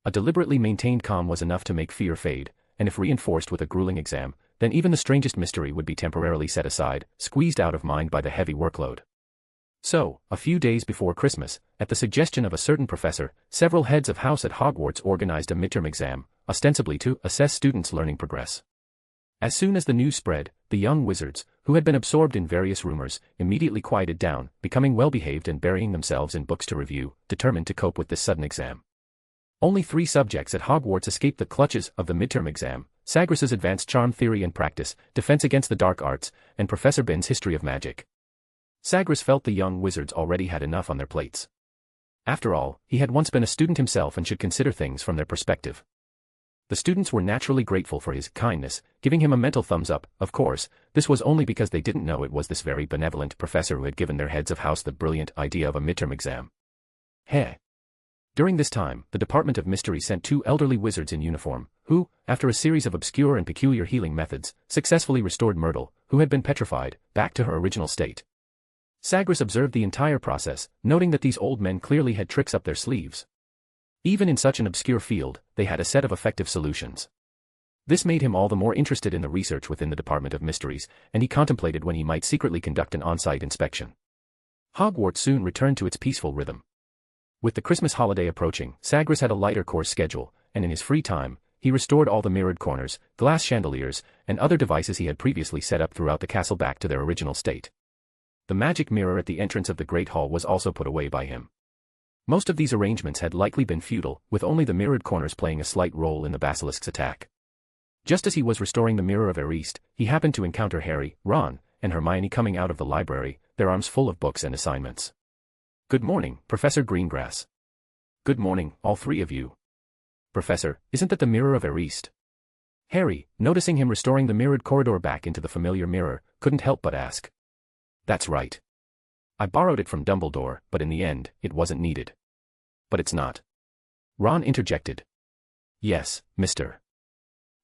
A deliberately maintained calm was enough to make fear fade, and if reinforced with a grueling exam, then even the strangest mystery would be temporarily set aside, squeezed out of mind by the heavy workload. So, a few days before Christmas, at the suggestion of a certain professor, several heads of house at Hogwarts organized a midterm exam, ostensibly to assess students' learning progress. As soon as the news spread, the young wizards, who had been absorbed in various rumors, immediately quieted down, becoming well-behaved and burying themselves in books to review, determined to cope with this sudden exam. Only 3 subjects at Hogwarts escaped the clutches of the midterm exam: Sagres' Advanced Charm Theory and Practice, Defense Against the Dark Arts, and Professor Bin's History of Magic. Sagres felt the young wizards already had enough on their plates. After all, he had once been a student himself and should consider things from their perspective. The students were naturally grateful for his kindness, giving him a mental thumbs up. Of course, this was only because they didn't know it was this very benevolent professor who had given their heads of house the brilliant idea of a midterm exam. During this time, the Department of Mystery sent 2 elderly wizards in uniform, who, after a series of obscure and peculiar healing methods, successfully restored Myrtle, who had been petrified, back to her original state. Sagres observed the entire process, noting that these old men clearly had tricks up their sleeves. Even in such an obscure field, they had a set of effective solutions. This made him all the more interested in the research within the Department of Mysteries, and he contemplated when he might secretly conduct an on-site inspection. Hogwarts soon returned to its peaceful rhythm. With the Christmas holiday approaching, Sagres had a lighter course schedule, and in his free time, he restored all the mirrored corners, glass chandeliers, and other devices he had previously set up throughout the castle back to their original state. The magic mirror at the entrance of the Great Hall was also put away by him. Most of these arrangements had likely been futile, with only the mirrored corners playing a slight role in the basilisk's attack. Just as he was restoring the Mirror of Erist, he happened to encounter Harry, Ron, and Hermione coming out of the library, their arms full of books and assignments. "Good morning, Professor Greengrass." "Good morning, all three of you." "Professor, isn't that the Mirror of Erist?" Harry, noticing him restoring the mirrored corridor back into the familiar mirror, couldn't help but ask. "That's right. I borrowed it from Dumbledore, but in the end, it wasn't needed." "But it's not." Ron interjected. "Yes, Mr.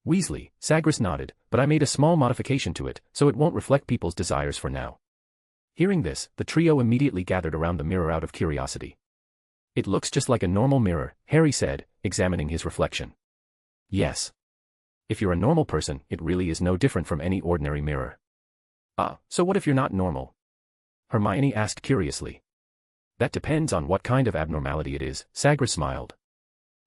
Weasley," Sagres nodded, "but I made a small modification to it, so it won't reflect people's desires for now." Hearing this, the trio immediately gathered around the mirror out of curiosity. "It looks just like a normal mirror," Harry said, examining his reflection. "Yes. If you're a normal person, it really is no different from any ordinary mirror." "Ah, so what if you're not normal?" Hermione asked curiously. "That depends on what kind of abnormality it is," Sagres smiled.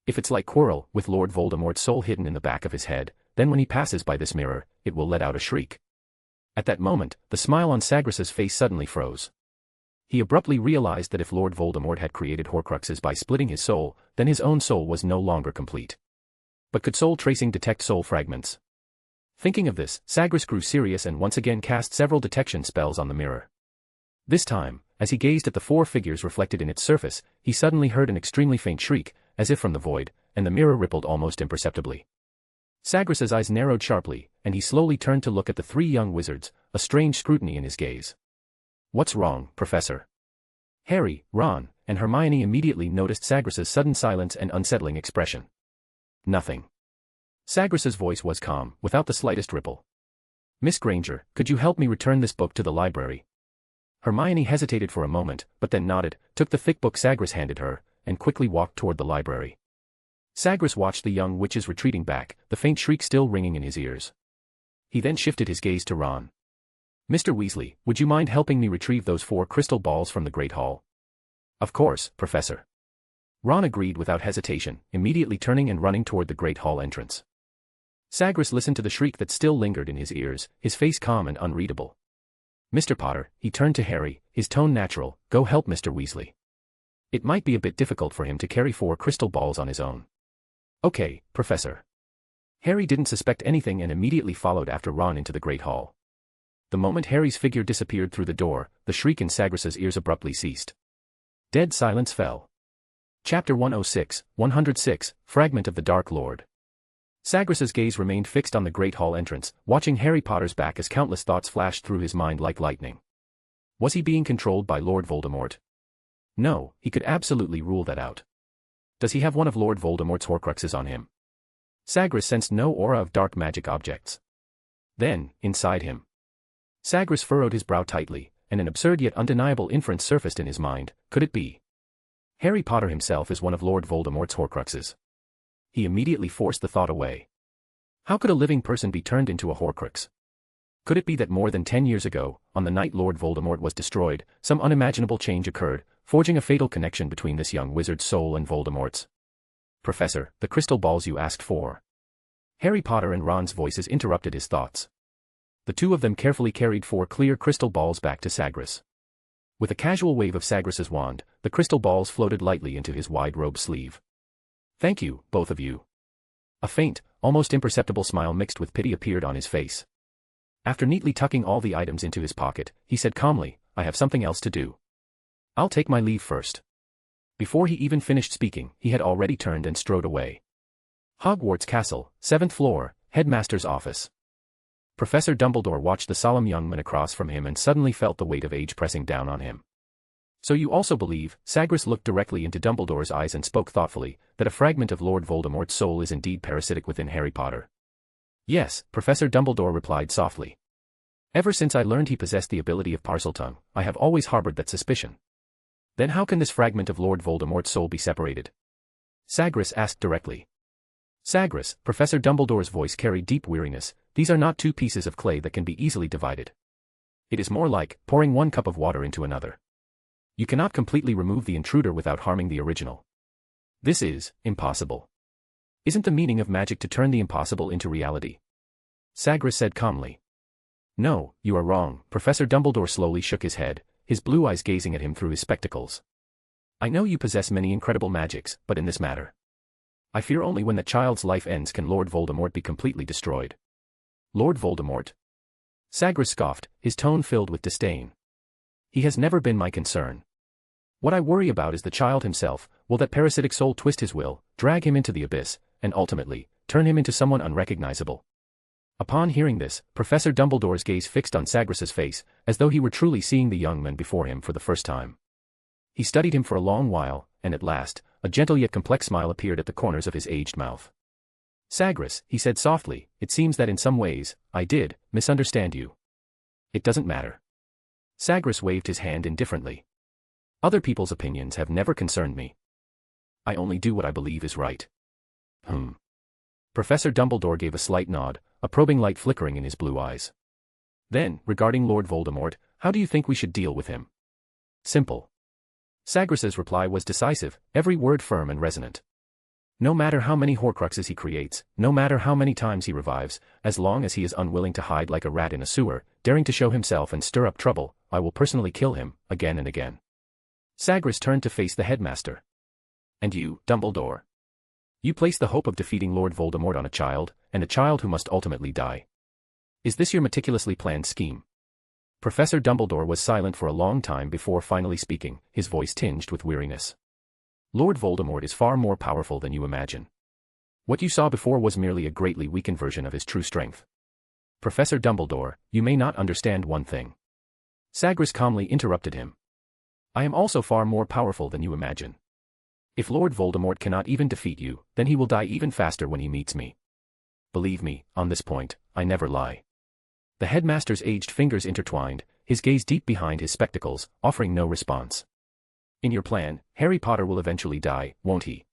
"If it's like Quirrell, with Lord Voldemort's soul hidden in the back of his head, then when he passes by this mirror, it will let out a shriek." At that moment, the smile on Sagres's face suddenly froze. He abruptly realized that if Lord Voldemort had created Horcruxes by splitting his soul, then his own soul was no longer complete. But could soul tracing detect soul fragments? Thinking of this, Sagres grew serious and once again cast several detection spells on the mirror. This time, as he gazed at the four figures reflected in its surface, he suddenly heard an extremely faint shriek, as if from the void, and the mirror rippled almost imperceptibly. Sagres's eyes narrowed sharply, and he slowly turned to look at the three young wizards, a strange scrutiny in his gaze. "What's wrong, Professor?" Harry, Ron, and Hermione immediately noticed Sagres's sudden silence and unsettling expression. "Nothing." Sagres's voice was calm, without the slightest ripple. "Miss Granger, could you help me return this book to the library?" Hermione hesitated for a moment, but then nodded, took the thick book Sagres handed her, and quickly walked toward the library. Sagres watched the young witches retreating back, the faint shriek still ringing in his ears. He then shifted his gaze to Ron. "Mr. Weasley, would you mind helping me retrieve those 4 crystal balls from the Great Hall?" "Of course, Professor." Ron agreed without hesitation, immediately turning and running toward the Great Hall entrance. Sagres listened to the shriek that still lingered in his ears, his face calm and unreadable. "Mr. Potter," he turned to Harry, his tone natural, "go help Mr. Weasley. It might be a bit difficult for him to carry 4 crystal balls on his own." "Okay, Professor." Harry didn't suspect anything and immediately followed after Ron into the Great Hall. The moment Harry's figure disappeared through the door, the shriek in Sagres's ears abruptly ceased. Dead silence fell. Chapter 106, Fragment of the Dark Lord. Sagres's gaze remained fixed on the Great Hall entrance, watching Harry Potter's back as countless thoughts flashed through his mind like lightning. Was he being controlled by Lord Voldemort? No, he could absolutely rule that out. Does he have one of Lord Voldemort's Horcruxes on him? Sagres sensed no aura of dark magic objects. Then, inside him. Sagres furrowed his brow tightly, and an absurd yet undeniable inference surfaced in his mind. Could it be? Harry Potter himself is one of Lord Voldemort's Horcruxes. He immediately forced the thought away. How could a living person be turned into a Horcrux? Could it be that more than 10 years ago, on the night Lord Voldemort was destroyed, some unimaginable change occurred, forging a fatal connection between this young wizard's soul and Voldemort's? "Professor, the crystal balls you asked for." Harry Potter and Ron's voices interrupted his thoughts. The two of them carefully carried 4 clear crystal balls back to Sagres. With a casual wave of Sagres's wand, the crystal balls floated lightly into his wide robe sleeve. "Thank you, both of you." A faint, almost imperceptible smile mixed with pity appeared on his face. After neatly tucking all the items into his pocket, he said calmly, "I have something else to do. I'll take my leave first." Before he even finished speaking, he had already turned and strode away. Hogwarts Castle, 7th floor, Headmaster's office. Professor Dumbledore watched the solemn young man across from him and suddenly felt the weight of age pressing down on him. "So you also believe," Sagres looked directly into Dumbledore's eyes and spoke thoughtfully, "that a fragment of Lord Voldemort's soul is indeed parasitic within Harry Potter?" "Yes," Professor Dumbledore replied softly. "Ever since I learned he possessed the ability of Parseltongue, I have always harbored that suspicion." "Then how can this fragment of Lord Voldemort's soul be separated?" Sagres asked directly. Sagres, Professor Dumbledore's voice carried deep weariness, these are not two pieces of clay that can be easily divided. It is more like pouring one cup of water into another. You cannot completely remove the intruder without harming the original. This is impossible. Isn't the meaning of magic to turn the impossible into reality? Sagres said calmly. No, you are wrong. Professor Dumbledore slowly shook his head, his blue eyes gazing at him through his spectacles. I know you possess many incredible magics, but in this matter, I fear only when that child's life ends can Lord Voldemort be completely destroyed. Lord Voldemort? Sagres scoffed, his tone filled with disdain. He has never been my concern. What I worry about is the child himself. Will that parasitic soul twist his will, drag him into the abyss, and ultimately, turn him into someone unrecognizable? Upon hearing this, Professor Dumbledore's gaze fixed on Sagres's face, as though he were truly seeing the young man before him for the first time. He studied him for a long while, and at last, a gentle yet complex smile appeared at the corners of his aged mouth. Sagres, he said softly, it seems that in some ways, I did misunderstand you. It doesn't matter. Sagres waved his hand indifferently. Other people's opinions have never concerned me. I only do what I believe is right. Professor Dumbledore gave a slight nod, a probing light flickering in his blue eyes. Then, regarding Lord Voldemort, how do you think we should deal with him? Simple. Sagres's reply was decisive, every word firm and resonant. No matter how many Horcruxes he creates, no matter how many times he revives, as long as he is unwilling to hide like a rat in a sewer, daring to show himself and stir up trouble, I will personally kill him, again and again. Sagres turned to face the headmaster. And you, Dumbledore? You place the hope of defeating Lord Voldemort on a child, and a child who must ultimately die. Is this your meticulously planned scheme? Professor Dumbledore was silent for a long time before finally speaking, his voice tinged with weariness. Lord Voldemort is far more powerful than you imagine. What you saw before was merely a greatly weakened version of his true strength. Professor Dumbledore, you may not understand one thing. Sagres calmly interrupted him. I am also far more powerful than you imagine. If Lord Voldemort cannot even defeat you, then he will die even faster when he meets me. Believe me, on this point, I never lie. The headmaster's aged fingers intertwined, his gaze deep behind his spectacles, offering no response. In your plan, Harry Potter will eventually die, won't he?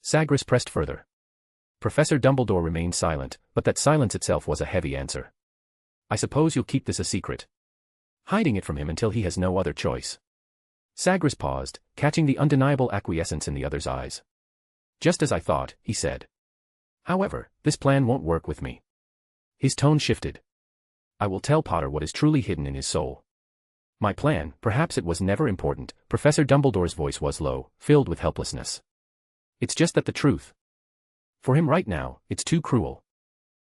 Sagres pressed further. Professor Dumbledore remained silent, but that silence itself was a heavy answer. I suppose you'll keep this a secret. Hiding it from him until he has no other choice. Sagres paused, catching the undeniable acquiescence in the other's eyes. Just as I thought, he said. However, this plan won't work with me. His tone shifted. I will tell Potter what is truly hidden in his soul. My plan, perhaps it was never important, Professor Dumbledore's voice was low, filled with helplessness. It's just that the truth. For him right now, it's too cruel.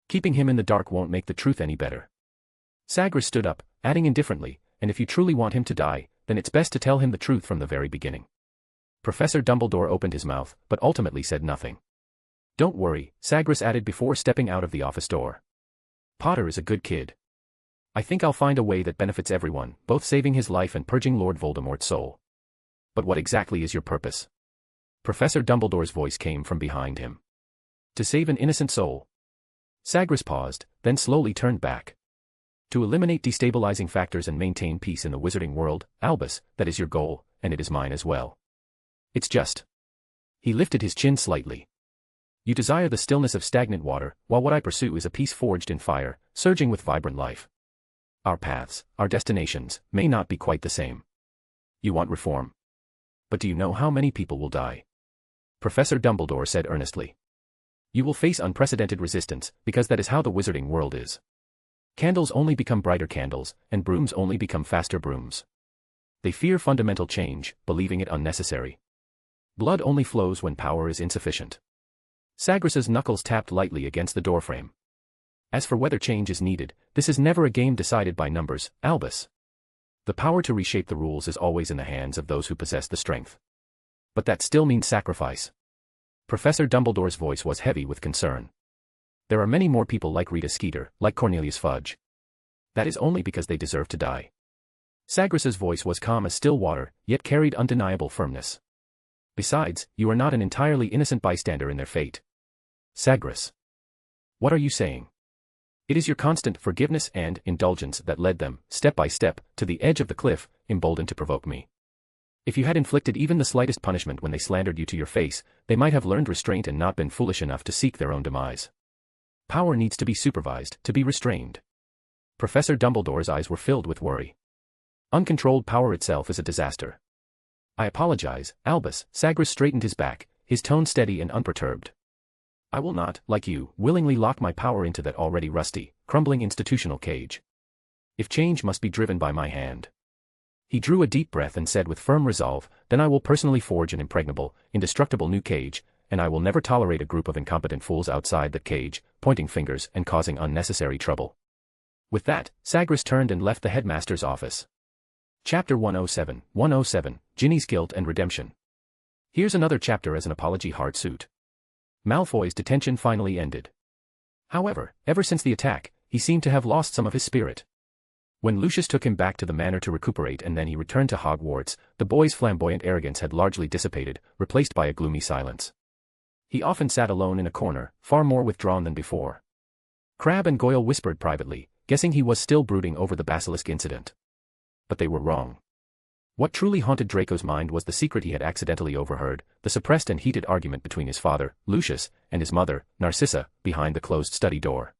Keeping him in the dark won't make the truth any better. Sagres stood up, adding indifferently, and if you truly want him to die, then it's best to tell him the truth from the very beginning. Professor Dumbledore opened his mouth, but ultimately said nothing. Don't worry, Sagres added before stepping out of the office door. Potter is a good kid. I think I'll find a way that benefits everyone, both saving his life and purging Lord Voldemort's soul. But what exactly is your purpose? Professor Dumbledore's voice came from behind him. To save an innocent soul. Sagres paused, then slowly turned back. To eliminate destabilizing factors and maintain peace in the wizarding world, Albus, that is your goal, and it is mine as well. It's just. He lifted his chin slightly. You desire the stillness of stagnant water, while what I pursue is a peace forged in fire, surging with vibrant life. Our paths, our destinations, may not be quite the same. You want reform. But do you know how many people will die? Professor Dumbledore said earnestly. You will face unprecedented resistance, because that is how the wizarding world is. Candles only become brighter candles, and brooms only become faster brooms. They fear fundamental change, believing it unnecessary. Blood only flows when power is insufficient. Sagres's knuckles tapped lightly against the doorframe. As for whether change is needed, this is never a game decided by numbers, Albus. The power to reshape the rules is always in the hands of those who possess the strength. But that still means sacrifice. Professor Dumbledore's voice was heavy with concern. There are many more people like Rita Skeeter, like Cornelius Fudge. That is only because they deserve to die. Sagres's voice was calm as still water, yet carried undeniable firmness. Besides, you are not an entirely innocent bystander in their fate. Sagres. What are you saying? It is your constant forgiveness and indulgence that led them, step by step, to the edge of the cliff, emboldened to provoke me. If you had inflicted even the slightest punishment when they slandered you to your face, they might have learned restraint and not been foolish enough to seek their own demise. Power needs to be supervised, to be restrained. Professor Dumbledore's eyes were filled with worry. Uncontrolled power itself is a disaster. I apologize, Albus. Sagres straightened his back, his tone steady and unperturbed. I will not, like you, willingly lock my power into that already rusty, crumbling institutional cage. If change must be driven by my hand. He drew a deep breath and said with firm resolve, then I will personally forge an impregnable, indestructible new cage, and I will never tolerate a group of incompetent fools outside that cage, pointing fingers and causing unnecessary trouble. With that, Sagres turned and left the headmaster's office. Chapter 107, 107, Ginny's Guilt and Redemption. Here's another chapter as an apology hard suit. Malfoy's detention finally ended. However, ever since the attack, he seemed to have lost some of his spirit. When Lucius took him back to the manor to recuperate and then he returned to Hogwarts, the boy's flamboyant arrogance had largely dissipated, replaced by a gloomy silence. He often sat alone in a corner, far more withdrawn than before. Crabbe and Goyle whispered privately, guessing he was still brooding over the basilisk incident. But they were wrong. What truly haunted Draco's mind was the secret he had accidentally overheard, the suppressed and heated argument between his father, Lucius, and his mother, Narcissa, behind the closed study door.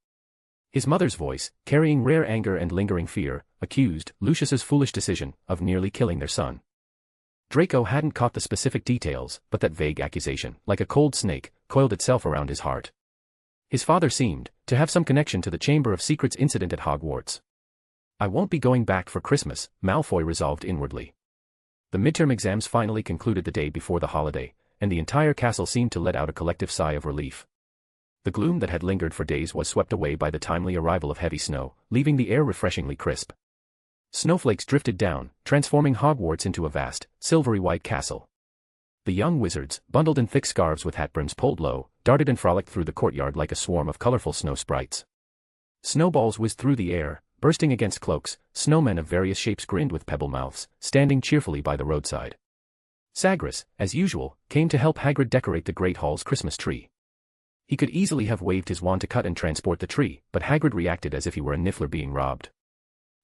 His mother's voice, carrying rare anger and lingering fear, accused Lucius's foolish decision of nearly killing their son. Draco hadn't caught the specific details, but that vague accusation, like a cold snake, coiled itself around his heart. His father seemed to have some connection to the Chamber of Secrets incident at Hogwarts. I won't be going back for Christmas, Malfoy resolved inwardly. The midterm exams finally concluded the day before the holiday, and the entire castle seemed to let out a collective sigh of relief. The gloom that had lingered for days was swept away by the timely arrival of heavy snow, leaving the air refreshingly crisp. Snowflakes drifted down, transforming Hogwarts into a vast, silvery white castle. The young wizards, bundled in thick scarves with hat brims pulled low, darted and frolicked through the courtyard like a swarm of colorful snow sprites. Snowballs whizzed through the air, bursting against cloaks, snowmen of various shapes grinned with pebble mouths, standing cheerfully by the roadside. Sagres, as usual, came to help Hagrid decorate the Great Hall's Christmas tree. He could easily have waved his wand to cut and transport the tree, but Hagrid reacted as if he were a niffler being robbed.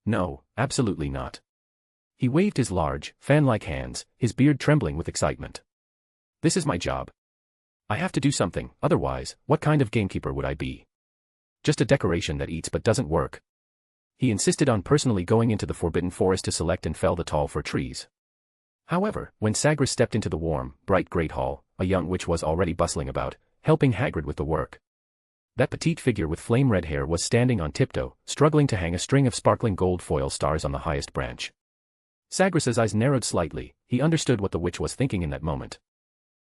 No, absolutely not. He waved his large, fan-like hands, his beard trembling with excitement. This is my job. I have to do something, otherwise, what kind of gamekeeper would I be? Just a decoration that eats but doesn't work. He insisted on personally going into the Forbidden Forest to select and fell the tall fir trees. However, when Sagres stepped into the warm, bright Great Hall, a young witch was already bustling about, helping Hagrid with the work. That petite figure with flame-red hair was standing on tiptoe, struggling to hang a string of sparkling gold foil stars on the highest branch. Sagres's eyes narrowed slightly, he understood what the witch was thinking in that moment.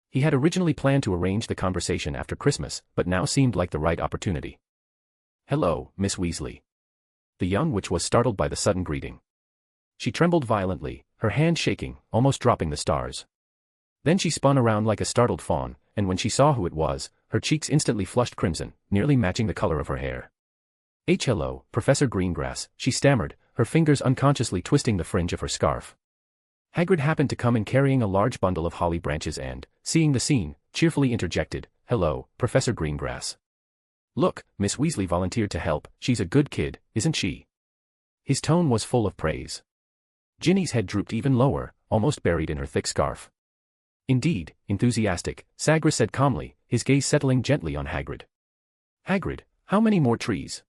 He had originally planned to arrange the conversation after Christmas, but now seemed like the right opportunity. Hello, Miss Weasley. The young witch was startled by the sudden greeting. She trembled violently, her hand shaking, almost dropping the stars. Then she spun around like a startled fawn, and when she saw who it was, her cheeks instantly flushed crimson, nearly matching the color of her hair. Hello, Professor Greengrass, she stammered, her fingers unconsciously twisting the fringe of her scarf. Hagrid happened to come in carrying a large bundle of holly branches and, seeing the scene, cheerfully interjected, Hello, Professor Greengrass. Look, Miss Weasley volunteered to help, she's a good kid, isn't she? His tone was full of praise. Ginny's head drooped even lower, almost buried in her thick scarf. Indeed, enthusiastic, Sagres said calmly, his gaze settling gently on Hagrid. Hagrid, how many more trees?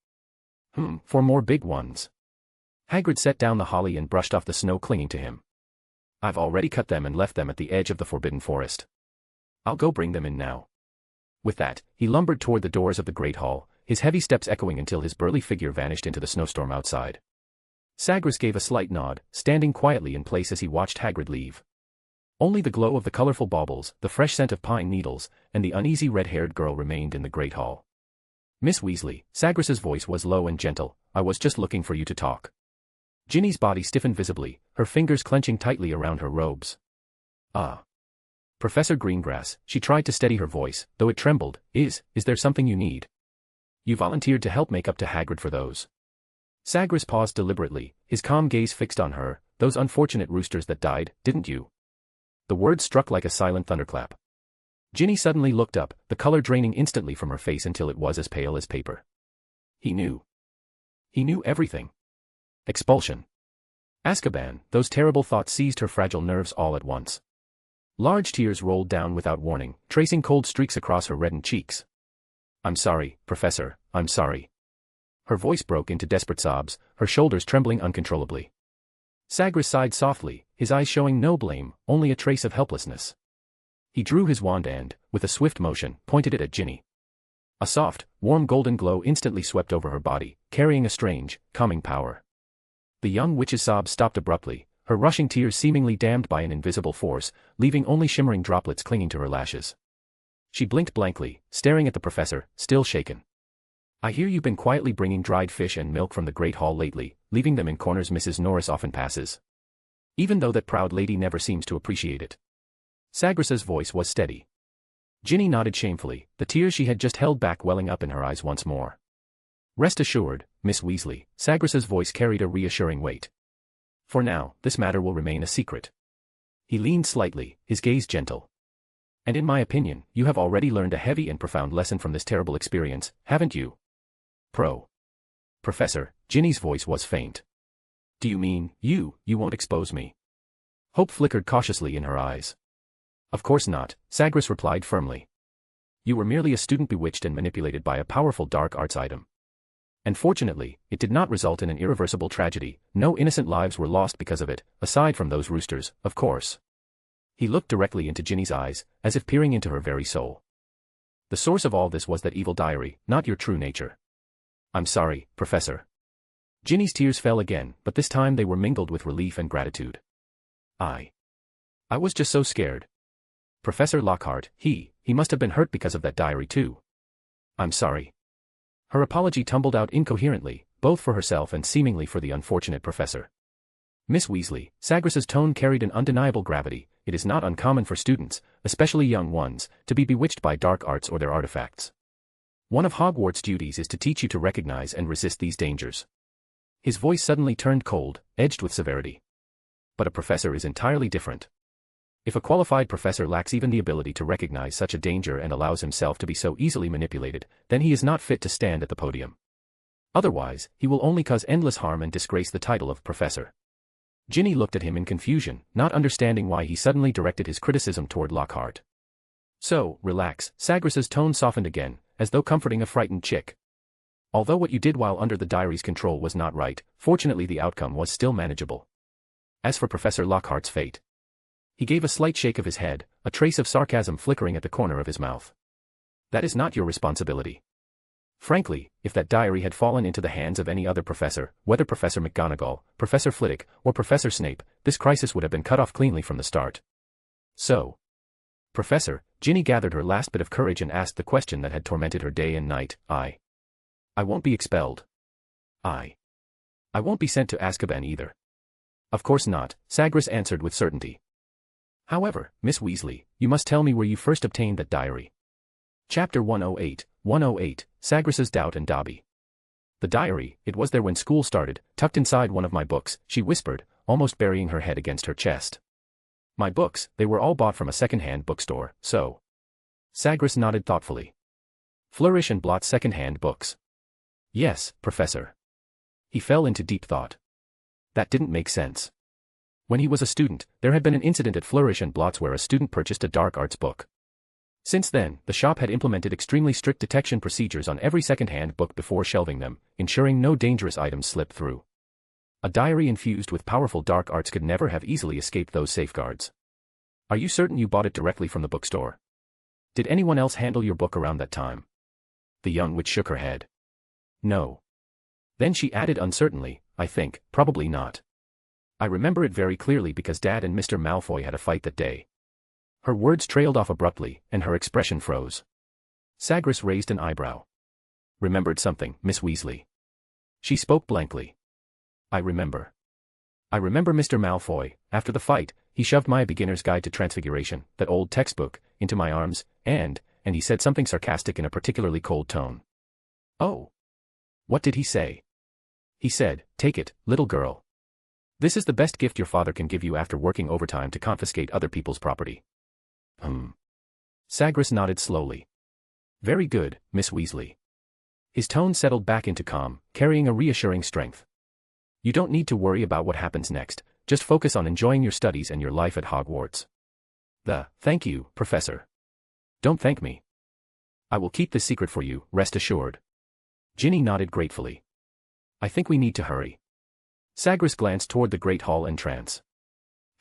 4 more big ones. Hagrid set down the holly and brushed off the snow clinging to him. I've already cut them and left them at the edge of the Forbidden Forest. I'll go bring them in now. With that, he lumbered toward the doors of the Great Hall, his heavy steps echoing until his burly figure vanished into the snowstorm outside. Sagres gave a slight nod, standing quietly in place as he watched Hagrid leave. Only the glow of the colorful baubles, the fresh scent of pine needles, and the uneasy red-haired girl remained in the Great Hall. Miss Weasley, Sagres's voice was low and gentle, I was just looking for you to talk. Ginny's body stiffened visibly, her fingers clenching tightly around her robes. Ah. Professor Greengrass, she tried to steady her voice, though it trembled, is there something you need? You volunteered to help make up to Hagrid for those. Sagres paused deliberately, his calm gaze fixed on her, those unfortunate roosters that died, didn't you? The words struck like a silent thunderclap. Ginny suddenly looked up, the color draining instantly from her face until it was as pale as paper. He knew. He knew everything. Expulsion. Azkaban, those terrible thoughts seized her fragile nerves all at once. Large tears rolled down without warning, tracing cold streaks across her reddened cheeks. "I'm sorry, Professor, I'm sorry." Her voice broke into desperate sobs, her shoulders trembling uncontrollably. Sagres sighed softly, his eyes showing no blame, only a trace of helplessness. He drew his wand and, with a swift motion, pointed it at Ginny. A soft, warm golden glow instantly swept over her body, carrying a strange, calming power. The young witch's sobs stopped abruptly, her rushing tears seemingly dammed by an invisible force, leaving only shimmering droplets clinging to her lashes. She blinked blankly, staring at the professor, still shaken. "I hear you've been quietly bringing dried fish and milk from the Great Hall lately, leaving them in corners Mrs. Norris often passes. Even though that proud lady never seems to appreciate it." Sagres's voice was steady. Ginny nodded shamefully, the tears she had just held back welling up in her eyes once more. "Rest assured, Miss Weasley," Sagres's voice carried a reassuring weight. "For now, this matter will remain a secret." He leaned slightly, his gaze gentle. "And in my opinion, you have already learned a heavy and profound lesson from this terrible experience, haven't you?" Professor, Ginny's voice was faint. "Do you mean, you won't expose me?" Hope flickered cautiously in her eyes. "Of course not," Sagres replied firmly. "You were merely a student bewitched and manipulated by a powerful dark arts item. And fortunately, it did not result in an irreversible tragedy, no innocent lives were lost because of it, aside from those roosters, of course." He looked directly into Ginny's eyes, as if peering into her very soul. "The source of all this was that evil diary, not your true nature." "I'm sorry, Professor." Ginny's tears fell again, but this time they were mingled with relief and gratitude. I was just so scared. Professor Lockhart, he must have been hurt because of that diary too." "I'm sorry." Her apology tumbled out incoherently, both for herself and seemingly for the unfortunate professor. "Miss Weasley," Sagres's tone carried an undeniable gravity, "it is not uncommon for students, especially young ones, to be bewitched by dark arts or their artifacts. One of Hogwarts' duties is to teach you to recognize and resist these dangers." His voice suddenly turned cold, edged with severity. "But a professor is entirely different. If a qualified professor lacks even the ability to recognize such a danger and allows himself to be so easily manipulated, then he is not fit to stand at the podium. Otherwise, he will only cause endless harm and disgrace the title of professor." Ginny looked at him in confusion, not understanding why he suddenly directed his criticism toward Lockhart. "So, relax," Sagres's tone softened again, as though comforting a frightened chick. "Although what you did while under the diary's control was not right, fortunately the outcome was still manageable. As for Professor Lockhart's fate..." He gave a slight shake of his head, a trace of sarcasm flickering at the corner of his mouth. "That is not your responsibility. Frankly, if that diary had fallen into the hands of any other professor, whether Professor McGonagall, Professor Flitwick, or Professor Snape, this crisis would have been cut off cleanly from the start." "So, Professor," Ginny gathered her last bit of courage and asked the question that had tormented her day and night, I won't be expelled. I won't be sent to Azkaban either." "Of course not," Sagres answered with certainty. "However, Miss Weasley, you must tell me where you first obtained that diary." Chapter 108, 108, Sagres's Doubt and Dobby. "The diary, it was there when school started, tucked inside one of my books," she whispered, almost burying her head against her chest. "My books, they were all bought from a second-hand bookstore, so..." Sagres nodded thoughtfully. "Flourish and Blot's second-hand books." "Yes, Professor." He fell into deep thought. That didn't make sense. When he was a student, there had been an incident at Flourish and Blot's where a student purchased a dark arts book. Since then, the shop had implemented extremely strict detection procedures on every second-hand book before shelving them, ensuring no dangerous items slipped through. A diary infused with powerful dark arts could never have easily escaped those safeguards. "Are you certain you bought it directly from the bookstore? Did anyone else handle your book around that time?" The young witch shook her head. "No." Then she added uncertainly, "I think, probably not. I remember it very clearly because Dad and Mr. Malfoy had a fight that day." Her words trailed off abruptly, and her expression froze. Sagres raised an eyebrow. "Remembered something, Miss Weasley?" She spoke blankly. I remember Mr. Malfoy, after the fight, he shoved my Beginner's Guide to Transfiguration, that old textbook, into my arms, and he said something sarcastic in a particularly cold tone." "Oh. What did he say?" "He said, 'Take it, little girl. This is the best gift your father can give you after working overtime to confiscate other people's property.'" Sagres nodded slowly. "Very good, Miss Weasley." His tone settled back into calm, carrying a reassuring strength. You don't need to worry about what happens next, just focus on enjoying your studies and your life at Hogwarts. Thank you, Professor. Don't thank me. I will keep this secret for you, rest assured. Ginny nodded gratefully. I think we need to hurry. Sagres glanced toward the Great Hall entrance.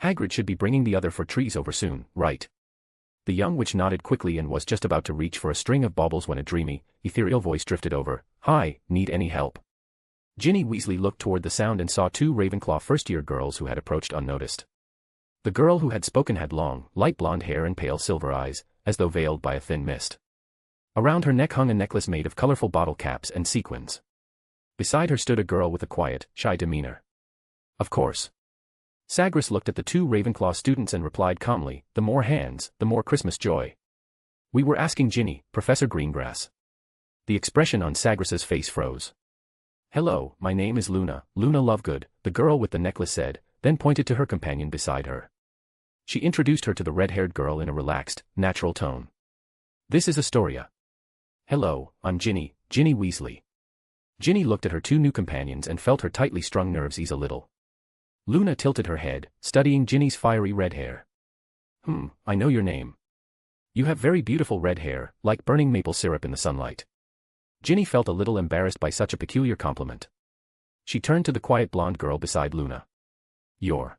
Hagrid should be bringing the other 4 trees over soon, right? The young witch nodded quickly and was just about to reach for a string of baubles when a dreamy, ethereal voice drifted over. Hi, need any help? Ginny Weasley looked toward the sound and saw 2 Ravenclaw first-year girls who had approached unnoticed. The girl who had spoken had long, light blonde hair and pale silver eyes, as though veiled by a thin mist. Around her neck hung a necklace made of colorful bottle caps and sequins. Beside her stood a girl with a quiet, shy demeanor. Of course. Sagres looked at the 2 Ravenclaw students and replied calmly, the more hands, the more Christmas joy. We were asking Ginny, Professor Greengrass. The expression on Sagres's face froze. Hello, my name is Luna, Luna Lovegood, the girl with the necklace said, then pointed to her companion beside her. She introduced her to the red-haired girl in a relaxed, natural tone. This is Astoria. Hello, I'm Ginny, Ginny Weasley. Ginny looked at her 2 new companions and felt her tightly strung nerves ease a little. Luna tilted her head, studying Ginny's fiery red hair. I know your name. You have very beautiful red hair, like burning maple syrup in the sunlight. Ginny felt a little embarrassed by such a peculiar compliment. She turned to the quiet blonde girl beside Luna. You're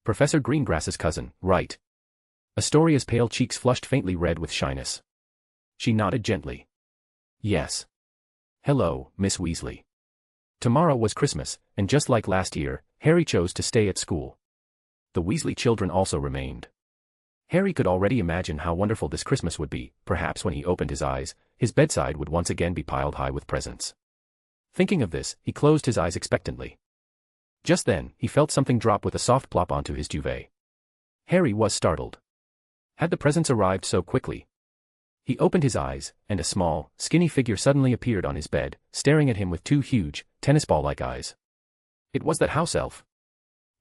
Professor Greengrass's cousin, right? Astoria's pale cheeks flushed faintly red with shyness. She nodded gently. Yes. Hello, Miss Weasley. Tomorrow was Christmas, and just like last year, Harry chose to stay at school. The Weasley children also remained. Harry could already imagine how wonderful this Christmas would be. Perhaps when he opened his eyes, his bedside would once again be piled high with presents. Thinking of this, he closed his eyes expectantly. Just then, he felt something drop with a soft plop onto his duvet. Harry was startled. Had the presents arrived so quickly? He opened his eyes, and a small, skinny figure suddenly appeared on his bed, staring at him with 2 huge, tennis ball-like eyes. It was that house elf.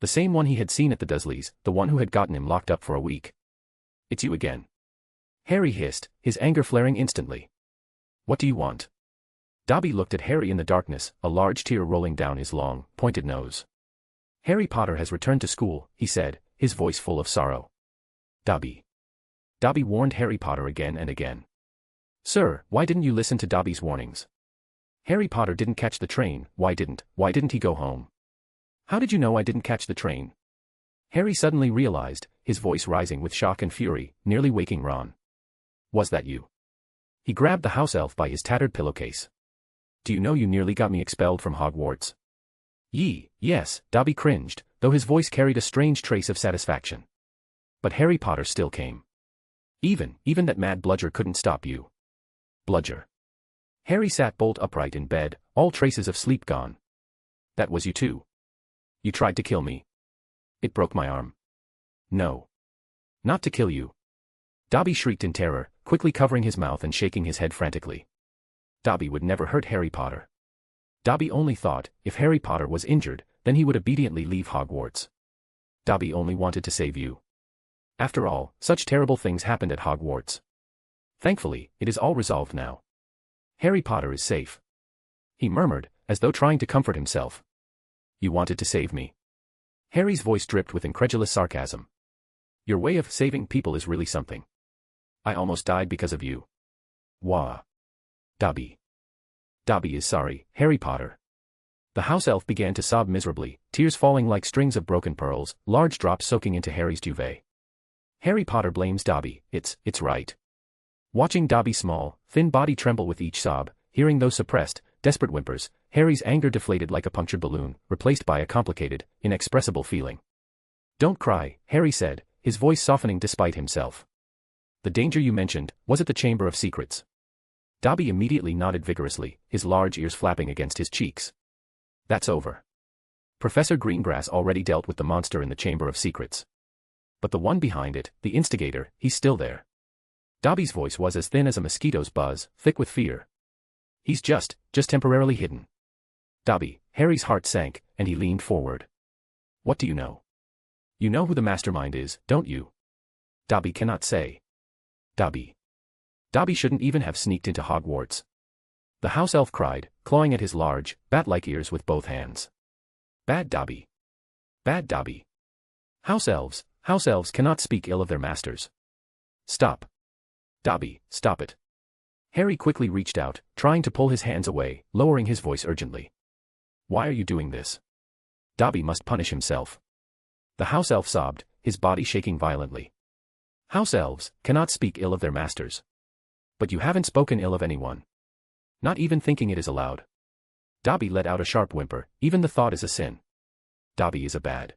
The same one he had seen at the Dursleys, the one who had gotten him locked up for a week. It's you again. Harry hissed, his anger flaring instantly. What do you want? Dobby looked at Harry in the darkness, a large tear rolling down his long, pointed nose. Harry Potter has returned to school, he said, his voice full of sorrow. Dobby. Dobby warned Harry Potter again and again. Sir, why didn't you listen to Dobby's warnings? Harry Potter didn't catch the train, why didn't he go home? How did you know I didn't catch the train? Harry suddenly realized, his voice rising with shock and fury, nearly waking Ron. Was that you? He grabbed the house elf by his tattered pillowcase. Do you know you nearly got me expelled from Hogwarts? Yes, Dobby cringed, though his voice carried a strange trace of satisfaction. But Harry Potter still came. Even that mad bludger couldn't stop you. Bludger. Harry sat bolt upright in bed, all traces of sleep gone. That was you too. You tried to kill me. It broke my arm. No. Not to kill you. Dobby shrieked in terror, quickly covering his mouth and shaking his head frantically. Dobby would never hurt Harry Potter. Dobby only thought, if Harry Potter was injured, then he would obediently leave Hogwarts. Dobby only wanted to save you. After all, such terrible things happened at Hogwarts. Thankfully, it is all resolved now. Harry Potter is safe. He murmured, as though trying to comfort himself. You wanted to save me. Harry's voice dripped with incredulous sarcasm. Your way of saving people is really something. I almost died because of you. Wah. Dobby. Dobby is sorry, Harry Potter. The house elf began to sob miserably, tears falling like strings of broken pearls, large drops soaking into Harry's duvet. Harry Potter blames Dobby, it's right. Watching Dobby's small, thin body tremble with each sob, hearing those suppressed, desperate whimpers, Harry's anger deflated like a punctured balloon, replaced by a complicated, inexpressible feeling. Don't cry, Harry said, his voice softening despite himself. The danger you mentioned, was it the Chamber of Secrets? Dobby immediately nodded vigorously, his large ears flapping against his cheeks. That's over. Professor Greengrass already dealt with the monster in the Chamber of Secrets. But the one behind it, the instigator, he's still there. Dobby's voice was as thin as a mosquito's buzz, thick with fear. He's just temporarily hidden. Dobby, Harry's heart sank, and he leaned forward. What do you know? You know who the mastermind is, don't you? Dobby cannot say. Dobby. Dobby shouldn't even have sneaked into Hogwarts. The house elf cried, clawing at his large, bat-like ears with both hands. Bad Dobby. Bad Dobby. House elves cannot speak ill of their masters. Stop. Dobby, stop it. Harry quickly reached out, trying to pull his hands away, lowering his voice urgently. Why are you doing this? Dobby must punish himself. The house elf sobbed, his body shaking violently. House elves cannot speak ill of their masters. But you haven't spoken ill of anyone. Not even thinking it is allowed. Dobby let out a sharp whimper, even the thought is a sin. Dobby is a bad.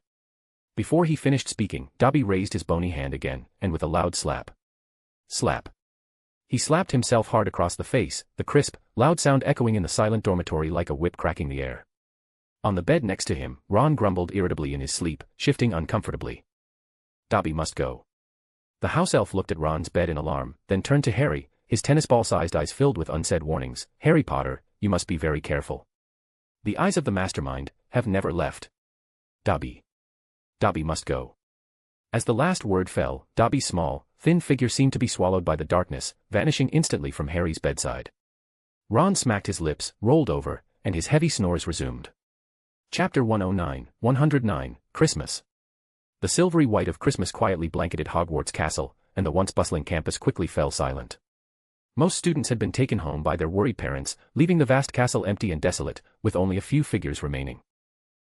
Before he finished speaking, Dobby raised his bony hand again, and with a loud slap. Slap. He slapped himself hard across the face, the crisp, loud sound echoing in the silent dormitory like a whip cracking the air. On the bed next to him, Ron grumbled irritably in his sleep, shifting uncomfortably. Dobby must go. The house elf looked at Ron's bed in alarm, then turned to Harry, his tennis ball-sized eyes filled with unsaid warnings. Harry Potter, you must be very careful. The eyes of the mastermind have never left. Dobby. Dobby must go. As the last word fell, Dobby's small, thin figure seemed to be swallowed by the darkness, vanishing instantly from Harry's bedside. Ron smacked his lips, rolled over, and his heavy snores resumed. Chapter 109, Christmas. The silvery white of Christmas quietly blanketed Hogwarts Castle, and the once bustling campus quickly fell silent. Most students had been taken home by their worried parents, leaving the vast castle empty and desolate, with only a few figures remaining.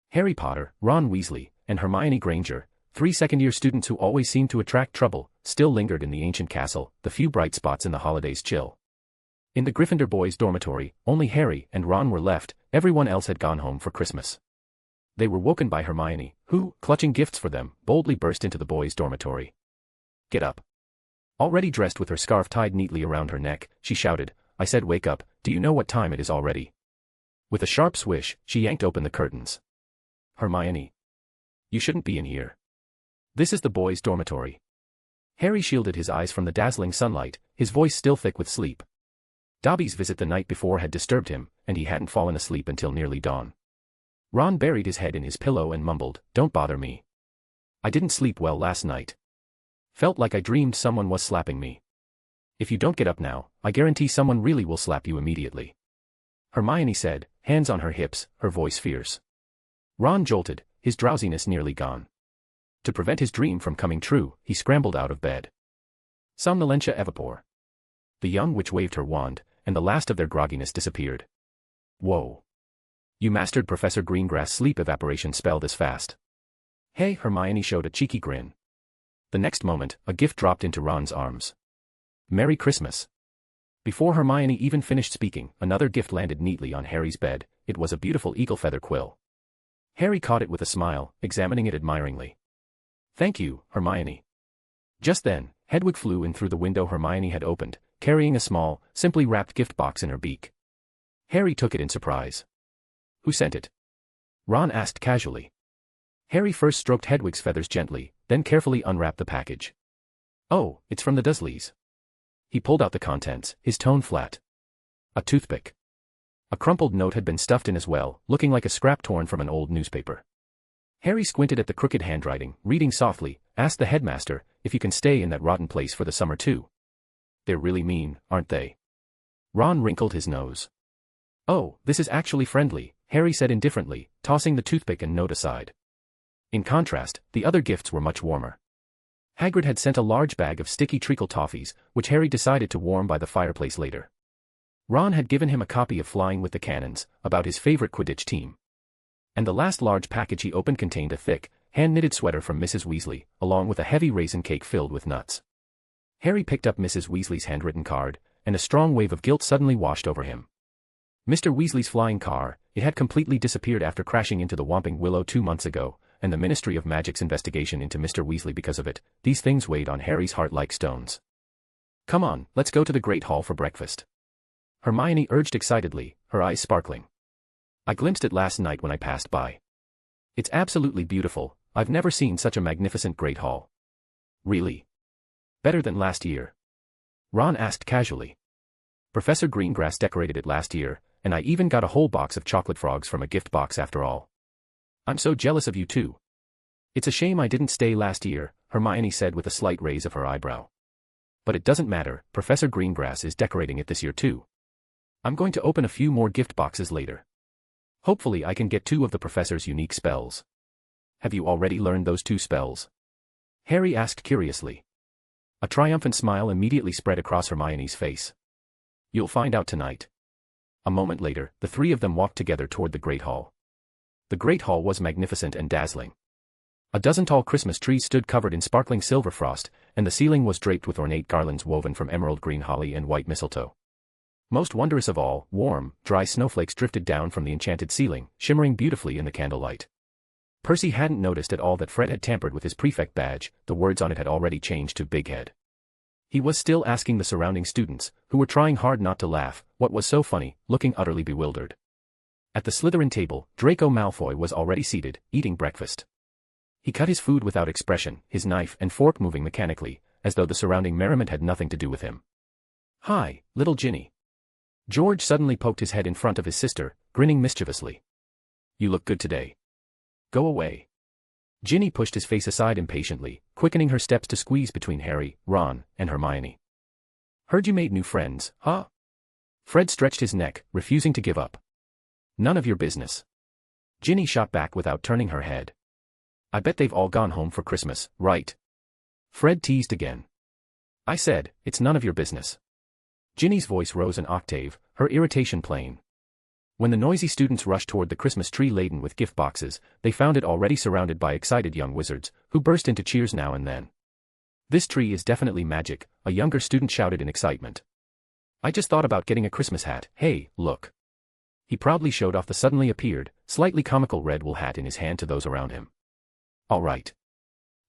Harry Potter, Ron Weasley, and Hermione Granger, 3 second-year students who always seemed to attract trouble, still lingered in the ancient castle, the few bright spots in the holidays chill. In the Gryffindor boys' dormitory, only Harry and Ron were left, everyone else had gone home for Christmas. They were woken by Hermione, who, clutching gifts for them, boldly burst into the boys' dormitory. Get up. Already dressed with her scarf tied neatly around her neck, she shouted, I said wake up, do you know what time it is already? With a sharp swish, she yanked open the curtains. Hermione. You shouldn't be in here. This is the boys' dormitory. Harry shielded his eyes from the dazzling sunlight, his voice still thick with sleep. Dobby's visit the night before had disturbed him, and he hadn't fallen asleep until nearly dawn. Ron buried his head in his pillow and mumbled, Don't bother me. I didn't sleep well last night. Felt like I dreamed someone was slapping me. If you don't get up now, I guarantee someone really will slap you immediately. Hermione said, hands on her hips, her voice fierce. Ron jolted, his drowsiness nearly gone. To prevent his dream from coming true, he scrambled out of bed. Somnolentia evapor. The young witch waved her wand, and the last of their grogginess disappeared. Whoa. You mastered Professor Greengrass' sleep evaporation spell this fast. Hey, Hermione showed a cheeky grin. The next moment, a gift dropped into Ron's arms. Merry Christmas. Before Hermione even finished speaking, another gift landed neatly on Harry's bed. It was a beautiful eagle feather quill. Harry caught it with a smile, examining it admiringly. Thank you, Hermione. Just then, Hedwig flew in through the window Hermione had opened, carrying a small, simply wrapped gift box in her beak. Harry took it in surprise. Who sent it? Ron asked casually. Harry first stroked Hedwig's feathers gently, then carefully unwrapped the package. Oh, it's from the Dursleys. He pulled out the contents, his tone flat. A toothpick. A crumpled note had been stuffed in as well, looking like a scrap torn from an old newspaper. Harry squinted at the crooked handwriting, reading softly, asked the headmaster, if you can stay in that rotten place for the summer too. They're really mean, aren't they? Ron wrinkled his nose. Oh, this is actually friendly, Harry said indifferently, tossing the toothpick and note aside. In contrast, the other gifts were much warmer. Hagrid had sent a large bag of sticky treacle toffees, which Harry decided to warm by the fireplace later. Ron had given him a copy of Flying with the Cannons, about his favorite Quidditch team. And the last large package he opened contained a thick, hand-knitted sweater from Mrs. Weasley, along with a heavy raisin cake filled with nuts. Harry picked up Mrs. Weasley's handwritten card, and a strong wave of guilt suddenly washed over him. Mr. Weasley's flying car, it had completely disappeared after crashing into the Whomping Willow 2 months ago, and the Ministry of Magic's investigation into Mr. Weasley because of it. These things weighed on Harry's heart like stones. Come on, let's go to the Great Hall for breakfast. Hermione urged excitedly, her eyes sparkling. I glimpsed it last night when I passed by. It's absolutely beautiful, I've never seen such a magnificent Great Hall. Really? Better than last year? Ron asked casually. Professor Greengrass decorated it last year, and I even got a whole box of chocolate frogs from a gift box after all. I'm so jealous of you too. It's a shame I didn't stay last year, Hermione said with a slight raise of her eyebrow. But it doesn't matter, Professor Greengrass is decorating it this year too. I'm going to open a few more gift boxes later. Hopefully I can get 2 of the professor's unique spells. Have you already learned those 2 spells? Harry asked curiously. A triumphant smile immediately spread across Hermione's face. You'll find out tonight. A moment later, the 3 of them walked together toward the Great Hall. The Great Hall was magnificent and dazzling. A dozen tall Christmas trees stood covered in sparkling silver frost, and the ceiling was draped with ornate garlands woven from emerald green holly and white mistletoe. Most wondrous of all, warm, dry snowflakes drifted down from the enchanted ceiling, shimmering beautifully in the candlelight. Percy hadn't noticed at all that Fred had tampered with his prefect badge. The words on it had already changed to Big Head. He was still asking the surrounding students, who were trying hard not to laugh, what was so funny, looking utterly bewildered. At the Slytherin table, Draco Malfoy was already seated, eating breakfast. He cut his food without expression, his knife and fork moving mechanically, as though the surrounding merriment had nothing to do with him. "Hi, little Ginny." George suddenly poked his head in front of his sister, grinning mischievously. "You look good today. Go away." Ginny pushed his face aside impatiently, quickening her steps to squeeze between Harry, Ron, and Hermione. "Heard you made new friends, huh?" Fred stretched his neck, refusing to give up. "None of your business." Ginny shot back without turning her head. "I bet they've all gone home for Christmas, right?" Fred teased again. "I said, it's none of your business." Ginny's voice rose an octave, her irritation plain. When the noisy students rushed toward the Christmas tree laden with gift boxes, they found it already surrounded by excited young wizards, who burst into cheers now and then. "This tree is definitely magic," a younger student shouted in excitement. "I just thought about getting a Christmas hat. Hey, look." He proudly showed off the suddenly appeared, slightly comical red wool hat in his hand to those around him. "All right."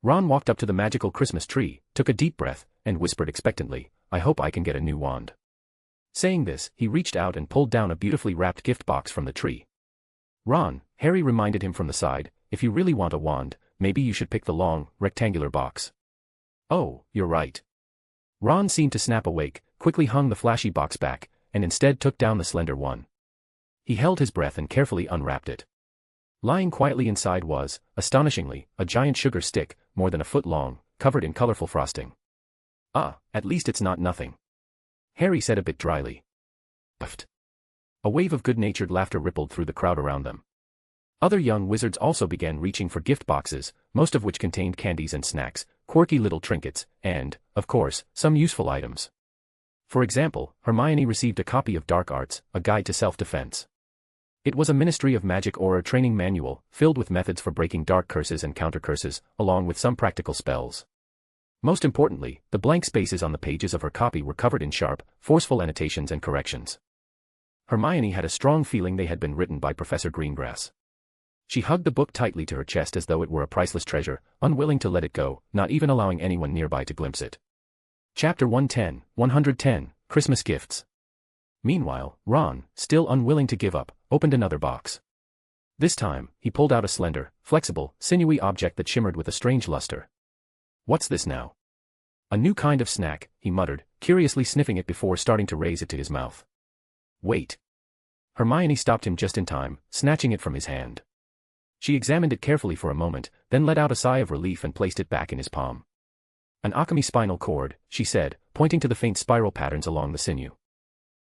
Ron walked up to the magical Christmas tree, took a deep breath, and whispered expectantly, "I hope I can get a new wand." Saying this, he reached out and pulled down a beautifully wrapped gift box from the tree. "Ron," Harry reminded him from the side, "if you really want a wand, maybe you should pick the long, rectangular box." "Oh, you're right." Ron seemed to snap awake, quickly hung the flashy box back, and instead took down the slender one. He held his breath and carefully unwrapped it. Lying quietly inside was, astonishingly, a giant sugar stick, more than a foot long, covered in colorful frosting. "Ah, at least it's not nothing," Harry said a bit dryly. "Puffed." A wave of good-natured laughter rippled through the crowd around them. Other young wizards also began reaching for gift boxes, most of which contained candies and snacks, quirky little trinkets, and, of course, some useful items. For example, Hermione received a copy of Dark Arts, a guide to self-defense. It was a Ministry of Magic Aura training manual, filled with methods for breaking dark curses and counter-curses, along with some practical spells. Most importantly, the blank spaces on the pages of her copy were covered in sharp, forceful annotations and corrections. Hermione had a strong feeling they had been written by Professor Greengrass. She hugged the book tightly to her chest as though it were a priceless treasure, unwilling to let it go, not even allowing anyone nearby to glimpse it. Chapter 110, Christmas Gifts. Meanwhile, Ron, still unwilling to give up, opened another box. This time, he pulled out a slender, flexible, sinewy object that shimmered with a strange luster. "What's this now?" "A new kind of snack," he muttered, curiously sniffing it before starting to raise it to his mouth. "Wait." Hermione stopped him just in time, snatching it from his hand. She examined it carefully for a moment, then let out a sigh of relief and placed it back in his palm. "An alchemy spinal cord," she said, pointing to the faint spiral patterns along the sinew.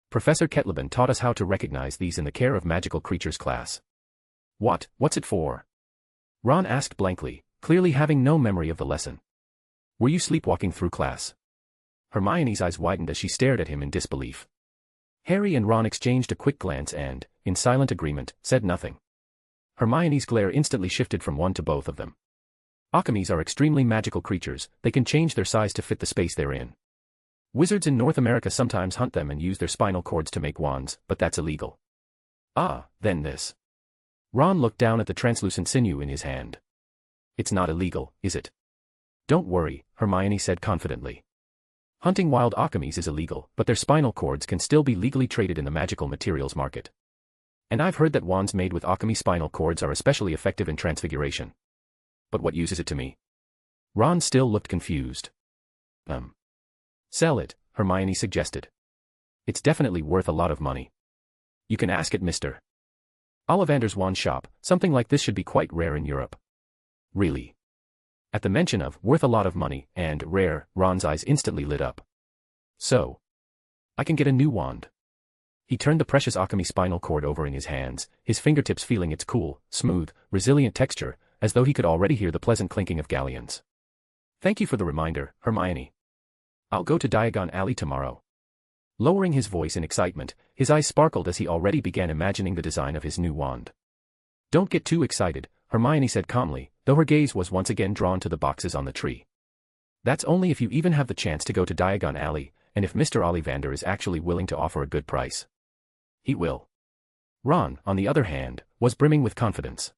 "Professor Ketleban taught us how to recognize these in the Care of Magical Creatures class." What's it for?" Ron asked blankly, clearly having no memory of the lesson. "Were you sleepwalking through class?" Hermione's eyes widened as she stared at him in disbelief. Harry and Ron exchanged a quick glance and, in silent agreement, said nothing. Hermione's glare instantly shifted from one to both of them. Alchemies are extremely magical creatures, they can change their size to fit the space they're in. Wizards in North America sometimes hunt them and use their spinal cords to make wands, but that's illegal. "Ah, then this." Ron looked down at the translucent sinew in his hand. "It's not illegal, is it?" "Don't worry," Hermione said confidently. "Hunting wild alchemies is illegal, but their spinal cords can still be legally traded in the magical materials market. And I've heard that wands made with alchemy spinal cords are especially effective in transfiguration. But what use is it to me?" Ron still looked confused. "Sell it," Hermione suggested. "It's definitely worth a lot of money. You can ask at Mr. Ollivander's wand shop, something like this should be quite rare in Europe." "Really?" At the mention of worth a lot of money and rare, Ron's eyes instantly lit up. "So, I can get a new wand." He turned the precious alchemy spinal cord over in his hands, his fingertips feeling its cool, smooth, resilient texture, as though he could already hear the pleasant clinking of galleons. Thank you for the reminder, Hermione. I'll go to Diagon Alley tomorrow. Lowering his voice in excitement, his eyes sparkled as he already began imagining the design of his new wand. Don't get too excited, Hermione said calmly, though her gaze was once again drawn to the boxes on the tree. That's only if you even have the chance to go to Diagon Alley, and if Mr. Ollivander is actually willing to offer a good price. He will. Ron, on the other hand, was brimming with confidence.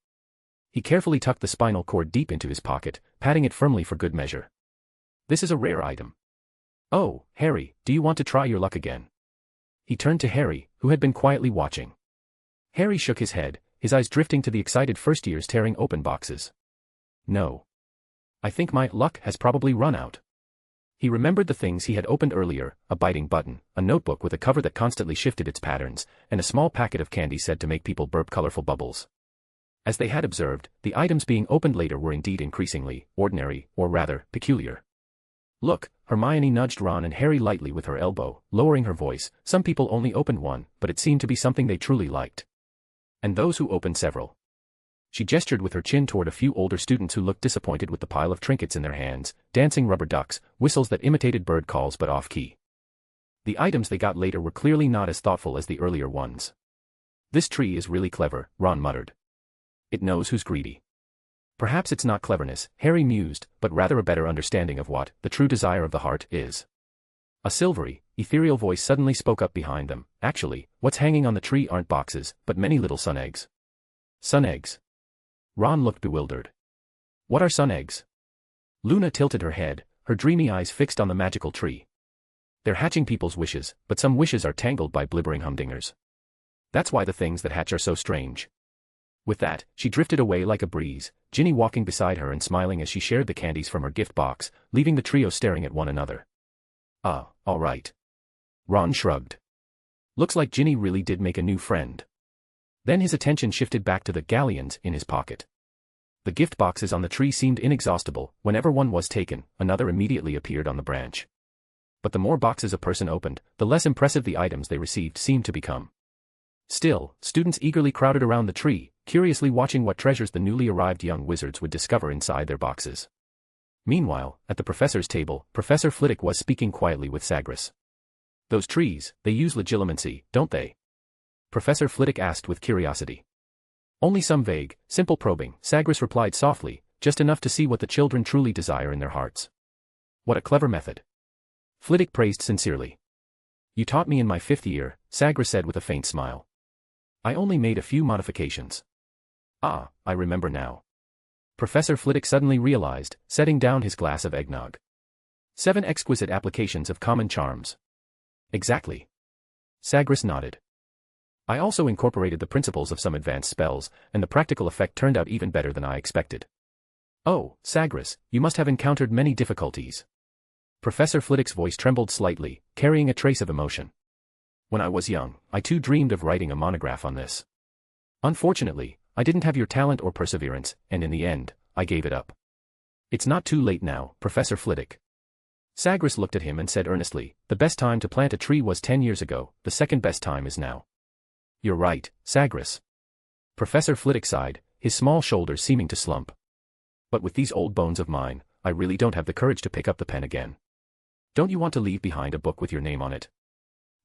He carefully tucked the spinal cord deep into his pocket, patting it firmly for good measure. This is a rare item. Oh, Harry, do you want to try your luck again? He turned to Harry, who had been quietly watching. Harry shook his head, his eyes drifting to the excited first years tearing open boxes. No. I think my luck has probably run out. He remembered the things he had opened earlier, a biting button, a notebook with a cover that constantly shifted its patterns, and a small packet of candy said to make people burp colorful bubbles. As they had observed, the items being opened later were indeed increasingly ordinary, or rather, peculiar. Look, Hermione nudged Ron and Harry lightly with her elbow, lowering her voice. Some people only opened one, but it seemed to be something they truly liked. And those who opened several. She gestured with her chin toward a few older students who looked disappointed with the pile of trinkets in their hands, dancing rubber ducks, whistles that imitated bird calls but off-key. The items they got later were clearly not as thoughtful as the earlier ones. This tree is really clever, Ron muttered. It knows who's greedy. Perhaps it's not cleverness, Harry mused, but rather a better understanding of what the true desire of the heart is. A silvery, ethereal voice suddenly spoke up behind them. Actually, what's hanging on the tree aren't boxes, but many little sun eggs. Sun eggs. Ron looked bewildered. What are sun eggs? Luna tilted her head, her dreamy eyes fixed on the magical tree. They're hatching people's wishes, but some wishes are tangled by blibbering humdingers. That's why the things that hatch are so strange. With that, she drifted away like a breeze, Ginny walking beside her and smiling as she shared the candies from her gift box, leaving the trio staring at one another. Ah, all right. Ron shrugged. Looks like Ginny really did make a new friend. Then his attention shifted back to the galleons in his pocket. The gift boxes on the tree seemed inexhaustible. Whenever one was taken, another immediately appeared on the branch. But the more boxes a person opened, the less impressive the items they received seemed to become. Still, students eagerly crowded around the tree, curiously watching what treasures the newly arrived young wizards would discover inside their boxes. Meanwhile, at the professor's table, Professor Flitwick was speaking quietly with Sagres. Those trees, they use legilimency, don't they? Professor Flitwick asked with curiosity. Only some vague, simple probing, Sagres replied softly, just enough to see what the children truly desire in their hearts. What a clever method. Flitwick praised sincerely. You taught me in my 5th year, Sagres said with a faint smile. I only made a few modifications. Ah, I remember now. Professor Flitwick suddenly realized, setting down his glass of eggnog. 7 exquisite applications of common charms. Exactly. Sagres nodded. I also incorporated the principles of some advanced spells, and the practical effect turned out even better than I expected. Oh, Sagres, you must have encountered many difficulties. Professor Flitwick's voice trembled slightly, carrying a trace of emotion. When I was young, I too dreamed of writing a monograph on this. Unfortunately, I didn't have your talent or perseverance, and in the end, I gave it up. It's not too late now, Professor Flitwick. Sagres looked at him and said earnestly, the best time to plant a tree was 10 years ago, the second best time is now. You're right, Sagres. Professor Flitwick sighed, his small shoulders seeming to slump. But with these old bones of mine, I really don't have the courage to pick up the pen again. Don't you want to leave behind a book with your name on it?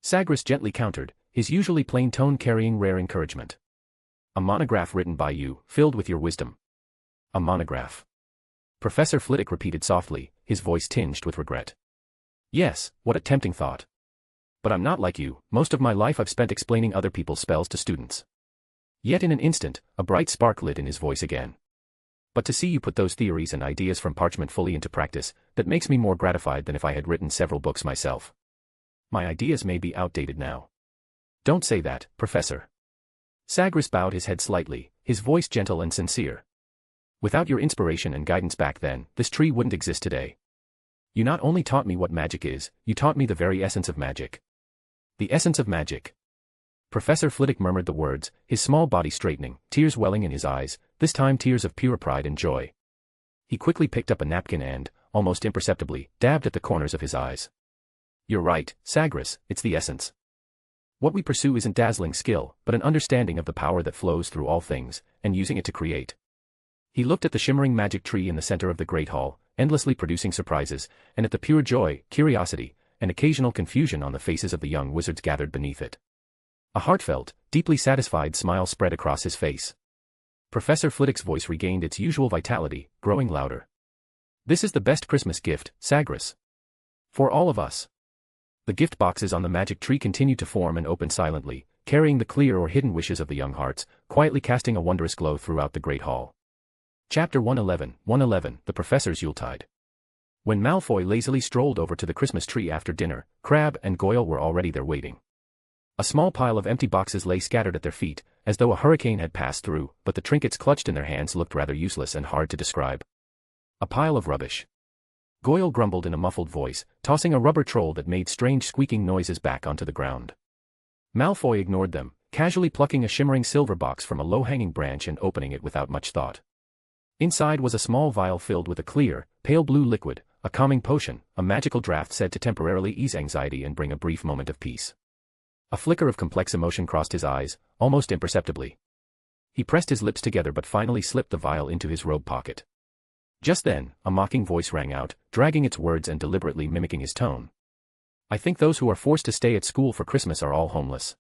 Sagres gently countered, his usually plain tone carrying rare encouragement. A monograph written by you, filled with your wisdom. A monograph. Professor Flitwick repeated softly, his voice tinged with regret. Yes, what a tempting thought. But I'm not like you, most of my life I've spent explaining other people's spells to students. Yet in an instant, a bright spark lit in his voice again. But to see you put those theories and ideas from parchment fully into practice, that makes me more gratified than if I had written several books myself. My ideas may be outdated now. Don't say that, Professor. Sagres bowed his head slightly, his voice gentle and sincere. Without your inspiration and guidance back then, this tree wouldn't exist today. You not only taught me what magic is, you taught me the very essence of magic. The essence of magic. Professor Flitwick murmured the words, his small body straightening, tears welling in his eyes, this time tears of pure pride and joy. He quickly picked up a napkin and, almost imperceptibly, dabbed at the corners of his eyes. You're right, Sagres, it's the essence. What we pursue isn't dazzling skill, but an understanding of the power that flows through all things, and using it to create. He looked at the shimmering magic tree in the center of the great hall, endlessly producing surprises, and at the pure joy, curiosity, and occasional confusion on the faces of the young wizards gathered beneath it. A heartfelt, deeply satisfied smile spread across his face. Professor Flitwick's voice regained its usual vitality, growing louder. This is the best Christmas gift, Sagres. For all of us. The gift boxes on the magic tree continued to form and open silently, carrying the clear or hidden wishes of the young hearts, quietly casting a wondrous glow throughout the great hall. Chapter 111, The Professor's Yuletide. When Malfoy lazily strolled over to the Christmas tree after dinner, Crabbe and Goyle were already there waiting. A small pile of empty boxes lay scattered at their feet, as though a hurricane had passed through, but the trinkets clutched in their hands looked rather useless and hard to describe. A pile of rubbish. Goyle grumbled in a muffled voice, tossing a rubber troll that made strange squeaking noises back onto the ground. Malfoy ignored them, casually plucking a shimmering silver box from a low-hanging branch and opening it without much thought. Inside was a small vial filled with a clear, pale blue liquid, a calming potion, a magical draught said to temporarily ease anxiety and bring a brief moment of peace. A flicker of complex emotion crossed his eyes, almost imperceptibly. He pressed his lips together but finally slipped the vial into his robe pocket. Just then, a mocking voice rang out, dragging its words and deliberately mimicking his tone. I think those who are forced to stay at school for Christmas are all homeless.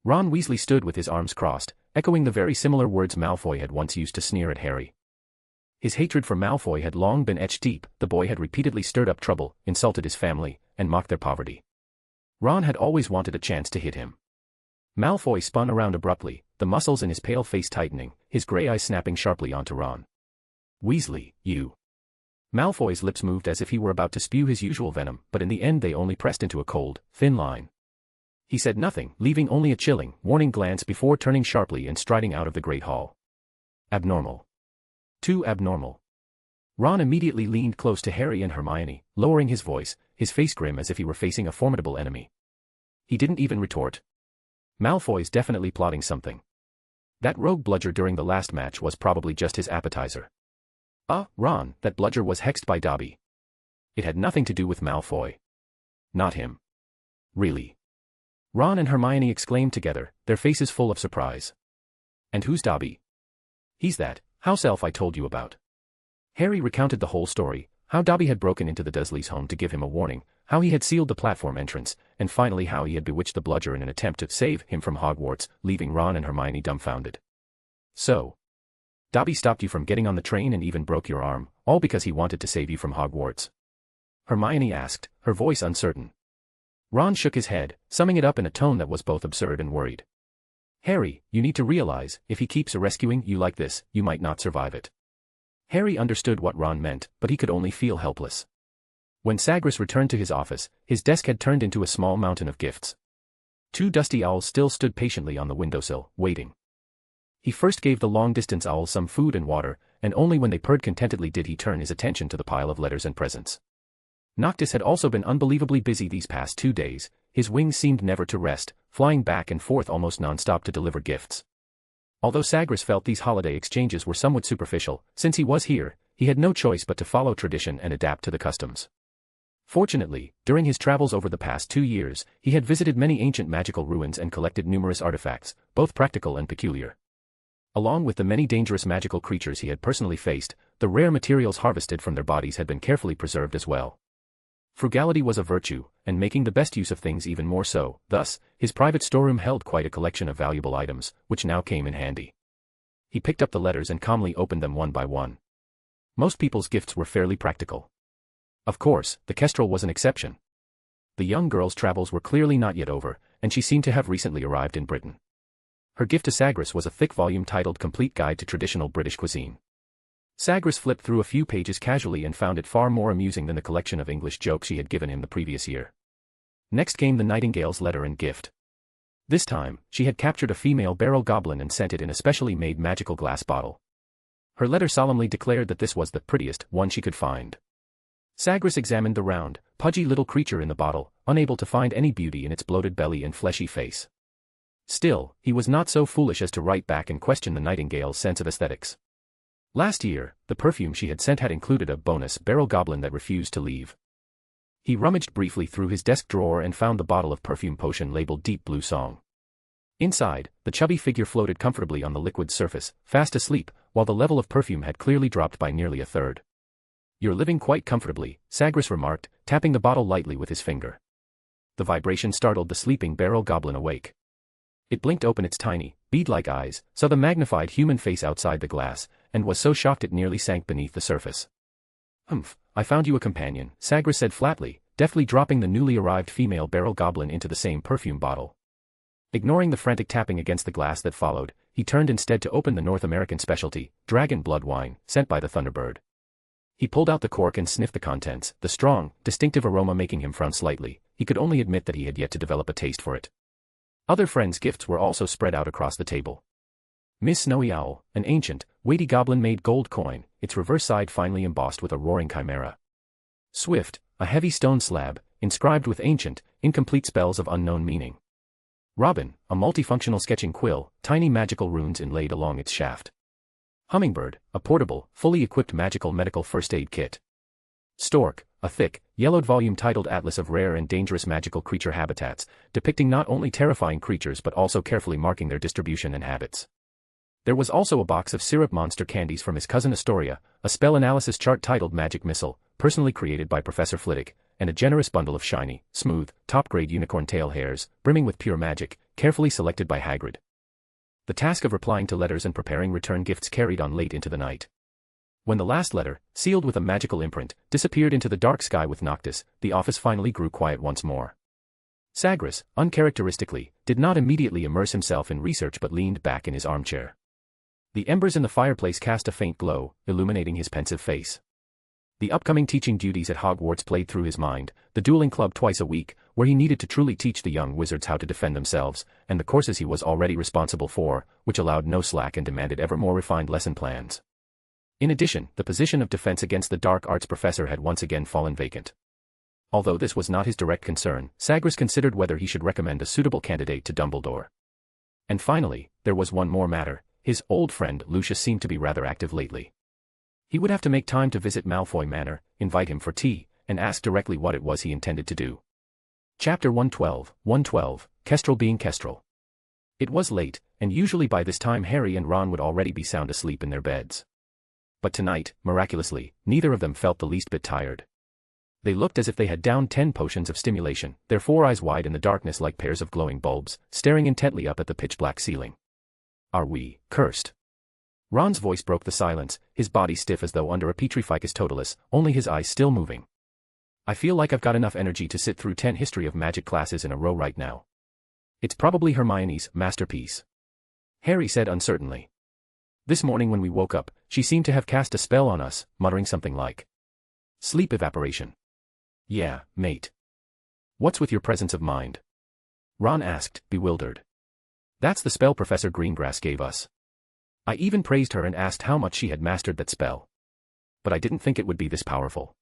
Ron Weasley stood with his arms crossed, echoing the very similar words Malfoy had once used to sneer at Harry. His hatred for Malfoy had long been etched deep. The boy had repeatedly stirred up trouble, insulted his family, and mocked their poverty. Ron had always wanted a chance to hit him. Malfoy spun around abruptly, the muscles in his pale face tightening, his gray eyes snapping sharply onto Ron. Weasley, you. Malfoy's lips moved as if he were about to spew his usual venom, but in the end they only pressed into a cold, thin line. He said nothing, leaving only a chilling, warning glance before turning sharply and striding out of the great hall. Abnormal. Too abnormal. Ron immediately leaned close to Harry and Hermione, lowering his voice, his face grim as if he were facing a formidable enemy. He didn't even retort. Malfoy's definitely plotting something. That rogue bludger during the last match was probably just his appetizer. Ron, that bludger was hexed by Dobby. It had nothing to do with Malfoy. Not him. Really? Ron and Hermione exclaimed together, their faces full of surprise. And who's Dobby? He's that house elf I told you about. Harry recounted the whole story, how Dobby had broken into the Dursleys' home to give him a warning, how he had sealed the platform entrance, and finally how he had bewitched the bludger in an attempt to save him from Hogwarts, leaving Ron and Hermione dumbfounded. So, Dobby stopped you from getting on the train and even broke your arm, all because he wanted to save you from Hogwarts? Hermione asked, her voice uncertain. Ron shook his head, summing it up in a tone that was both absurd and worried. Harry, you need to realize, if he keeps rescuing you like this, you might not survive it. Harry understood what Ron meant, but he could only feel helpless. When Sagres returned to his office, his desk had turned into a small mountain of gifts. 2 dusty owls still stood patiently on the windowsill, waiting. He first gave the long-distance owls some food and water, and only when they purred contentedly did he turn his attention to the pile of letters and presents. Noctis had also been unbelievably busy these past 2 days, his wings seemed never to rest, flying back and forth almost non-stop to deliver gifts. Although Sagres felt these holiday exchanges were somewhat superficial, since he was here, he had no choice but to follow tradition and adapt to the customs. Fortunately, during his travels over the past 2 years, he had visited many ancient magical ruins and collected numerous artifacts, both practical and peculiar. Along with the many dangerous magical creatures he had personally faced, the rare materials harvested from their bodies had been carefully preserved as well. Frugality was a virtue, and making the best use of things even more so. Thus, his private storeroom held quite a collection of valuable items, which now came in handy. He picked up the letters and calmly opened them one by one. Most people's gifts were fairly practical. Of course, the Kestrel was an exception. The young girl's travels were clearly not yet over, and she seemed to have recently arrived in Britain. Her gift to Sagres was a thick volume titled Complete Guide to Traditional British Cuisine. Sagres flipped through a few pages casually and found it far more amusing than the collection of English jokes she had given him the previous year. Next came the Nightingale's letter and gift. This time, she had captured a female barrel goblin and sent it in a specially made magical glass bottle. Her letter solemnly declared that this was the prettiest one she could find. Sagres examined the round, pudgy little creature in the bottle, unable to find any beauty in its bloated belly and fleshy face. Still, he was not so foolish as to write back and question the Nightingale's sense of aesthetics. Last year, the perfume she had sent had included a bonus barrel goblin that refused to leave. He rummaged briefly through his desk drawer and found the bottle of perfume potion labeled Deep Blue Song. Inside, the chubby figure floated comfortably on the liquid surface, fast asleep, while the level of perfume had clearly dropped by nearly a third. "You're living quite comfortably," Sagres remarked, tapping the bottle lightly with his finger. The vibration startled the sleeping barrel goblin awake. It blinked open its tiny, bead-like eyes, saw the magnified human face outside the glass, and was so shocked it nearly sank beneath the surface. "Humph, I found you a companion," Sagres said flatly, deftly dropping the newly arrived female barrel goblin into the same perfume bottle. Ignoring the frantic tapping against the glass that followed, he turned instead to open the North American specialty, dragon blood wine, sent by the Thunderbird. He pulled out the cork and sniffed the contents, the strong, distinctive aroma making him frown slightly. He could only admit that he had yet to develop a taste for it. Other friends' gifts were also spread out across the table. Miss Snowy Owl, an ancient, weighty goblin-made gold coin, its reverse side finely embossed with a roaring chimera. Swift, a heavy stone slab, inscribed with ancient, incomplete spells of unknown meaning. Robin, a multifunctional sketching quill, tiny magical runes inlaid along its shaft. Hummingbird, a portable, fully equipped magical medical first aid kit. Stork, a thick, yellowed volume titled Atlas of Rare and Dangerous Magical Creature Habitats, depicting not only terrifying creatures but also carefully marking their distribution and habits. There was also a box of syrup monster candies from his cousin Astoria, a spell analysis chart titled Magic Missile, personally created by Professor Flitwick, and a generous bundle of shiny, smooth, top-grade unicorn tail hairs, brimming with pure magic, carefully selected by Hagrid. The task of replying to letters and preparing return gifts carried on late into the night. When the last letter, sealed with a magical imprint, disappeared into the dark sky with Noctis, the office finally grew quiet once more. Sagres, uncharacteristically, did not immediately immerse himself in research but leaned back in his armchair. The embers in the fireplace cast a faint glow, illuminating his pensive face. The upcoming teaching duties at Hogwarts played through his mind, the dueling club twice a week, where he needed to truly teach the young wizards how to defend themselves, and the courses he was already responsible for, which allowed no slack and demanded ever more refined lesson plans. In addition, the position of defense against the dark arts professor had once again fallen vacant. Although this was not his direct concern, Sagres considered whether he should recommend a suitable candidate to Dumbledore. And finally, there was one more matter. His old friend Lucius seemed to be rather active lately. He would have to make time to visit Malfoy Manor, invite him for tea, and ask directly what it was he intended to do. Chapter 112, Kestrel being Kestrel. It was late, and usually by this time Harry and Ron would already be sound asleep in their beds. But tonight, miraculously, neither of them felt the least bit tired. They looked as if they had downed 10 potions of stimulation, their 4 eyes wide in the darkness like pairs of glowing bulbs, staring intently up at the pitch-black ceiling. "Are we cursed?" Ron's voice broke the silence, his body stiff as though under a Petrificus totalis, only his eyes still moving. "I feel like I've got enough energy to sit through 10 history of magic classes in a row right now." "It's probably Hermione's masterpiece," Harry said uncertainly. "This morning when we woke up, she seemed to have cast a spell on us, muttering something like sleep evaporation." "Yeah, mate. What's with your presence of mind?" Ron asked, bewildered. "That's the spell Professor Greengrass gave us. I even praised her and asked how much she had mastered that spell. But I didn't think it would be this powerful.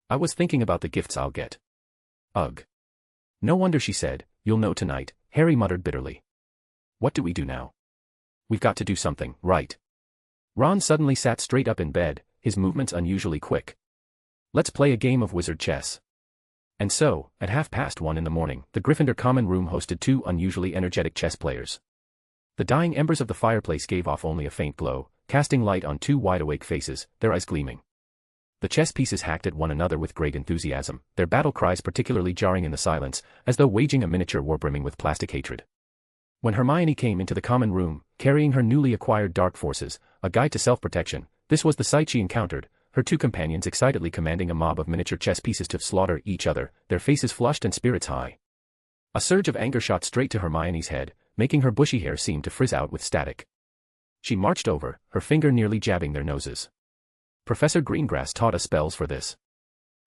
I was thinking about the gifts I'll get." "Ugh. No wonder," she said. "You'll know tonight," Harry muttered bitterly. "What do we do now?" "We've got to do something, right?" Ron suddenly sat straight up in bed, his movements unusually quick. "Let's play a game of wizard chess." And so, at 1:30 in the morning, the Gryffindor common room hosted 2 unusually energetic chess players. The dying embers of the fireplace gave off only a faint glow, casting light on 2 wide-awake faces, their eyes gleaming. The chess pieces hacked at one another with great enthusiasm, their battle cries particularly jarring in the silence, as though waging a miniature war brimming with plastic hatred. When Hermione came into the common room, carrying her newly acquired dark forces, a guide to self-protection, this was the sight she encountered, her 2 companions excitedly commanding a mob of miniature chess pieces to slaughter each other, their faces flushed and spirits high. A surge of anger shot straight to Hermione's head, making her bushy hair seem to frizz out with static. She marched over, her finger nearly jabbing their noses. "Professor Greengrass taught us spells for this.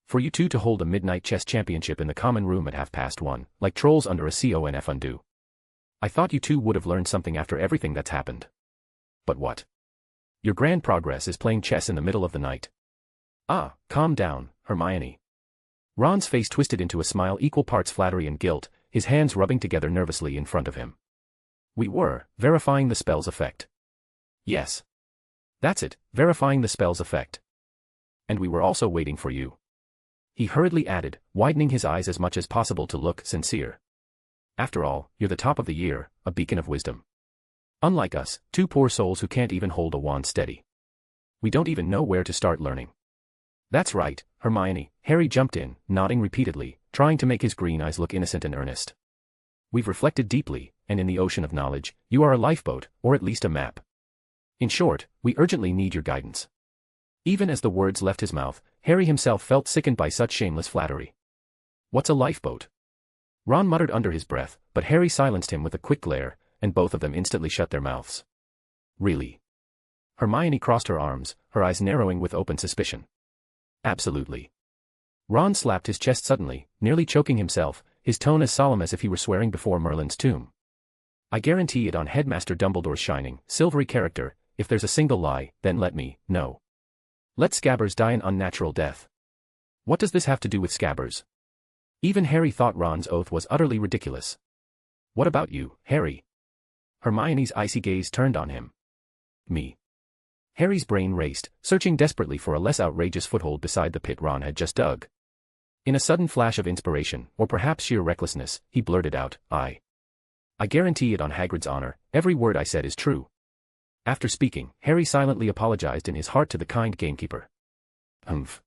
For you 2 to hold a midnight chess championship in the common room at 1:30, like trolls under a conf undo. I thought you 2 would have learned something after everything that's happened. But what? Your grand progress is playing chess in the middle of the night." "Ah, calm down, Hermione." Ron's face twisted into a smile equal parts flattery and guilt, his hands rubbing together nervously in front of him. "We were verifying the spell's effect." "Yes. That's it, verifying the spell's effect. And we were also waiting for you." he hurriedly added, widening his eyes as much as possible to look sincere. After all, you're the top of the year, a beacon of wisdom. Unlike us, two poor souls who can't even hold a wand steady. We don't even know where to start learning. That's right, Hermione, Harry jumped in, nodding repeatedly, trying to make his green eyes look innocent and earnest. We've reflected deeply, and in the ocean of knowledge, you are a lifeboat, or at least a map. In short, we urgently need your guidance. Even as the words left his mouth, Harry himself felt sickened by such shameless flattery. What's a lifeboat? Ron muttered under his breath, but Harry silenced him with a quick glare, and both of them instantly shut their mouths. Really? Hermione crossed her arms, her eyes narrowing with open suspicion. Absolutely. Ron slapped his chest suddenly, nearly choking himself, his tone as solemn as if he were swearing before Merlin's tomb. I guarantee it on Headmaster Dumbledore's shining, silvery character, if there's a single lie, then let me know. Let Scabbers die an unnatural death. What does this have to do with Scabbers? Even Harry thought Ron's oath was utterly ridiculous. What about you, Harry? Hermione's icy gaze turned on him. Me. Harry's brain raced, searching desperately for a less outrageous foothold beside the pit Ron had just dug. In a sudden flash of inspiration, or perhaps sheer recklessness, he blurted out, I guarantee it on Hagrid's honor, every word I said is true. After speaking, Harry silently apologized in his heart to the kind gamekeeper. Humph.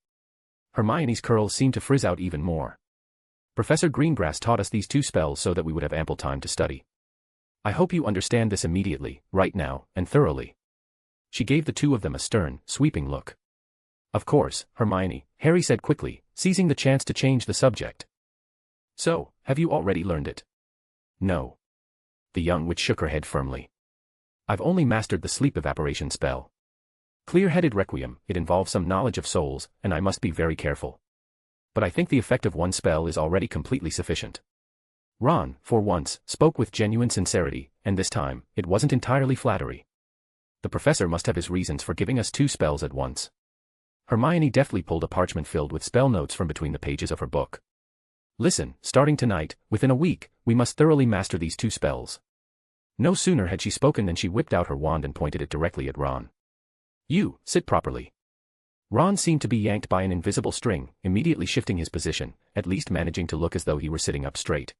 Hermione's curls seemed to frizz out even more. Professor Greengrass taught us these two spells so that we would have ample time to study. I hope you understand this immediately, right now, and thoroughly. She gave the two of them a stern, sweeping look. Of course, Hermione, Harry said quickly, seizing the chance to change the subject. So, have you already learned it? No. The young witch shook her head firmly. I've only mastered the sleep evaporation spell. Clear-headed Requiem, it involves some knowledge of souls, and I must be very careful. But I think the effect of one spell is already completely sufficient. Ron, for once, spoke with genuine sincerity, and this time, it wasn't entirely flattery. The professor must have his reasons for giving us two spells at once. Hermione deftly pulled a parchment filled with spell notes from between the pages of her book. Listen, starting tonight, within a week, we must thoroughly master these two spells. No sooner had she spoken than she whipped out her wand and pointed it directly at Ron. You, sit properly. Ron seemed to be yanked by an invisible string, immediately shifting his position, at least managing to look as though he were sitting up straight.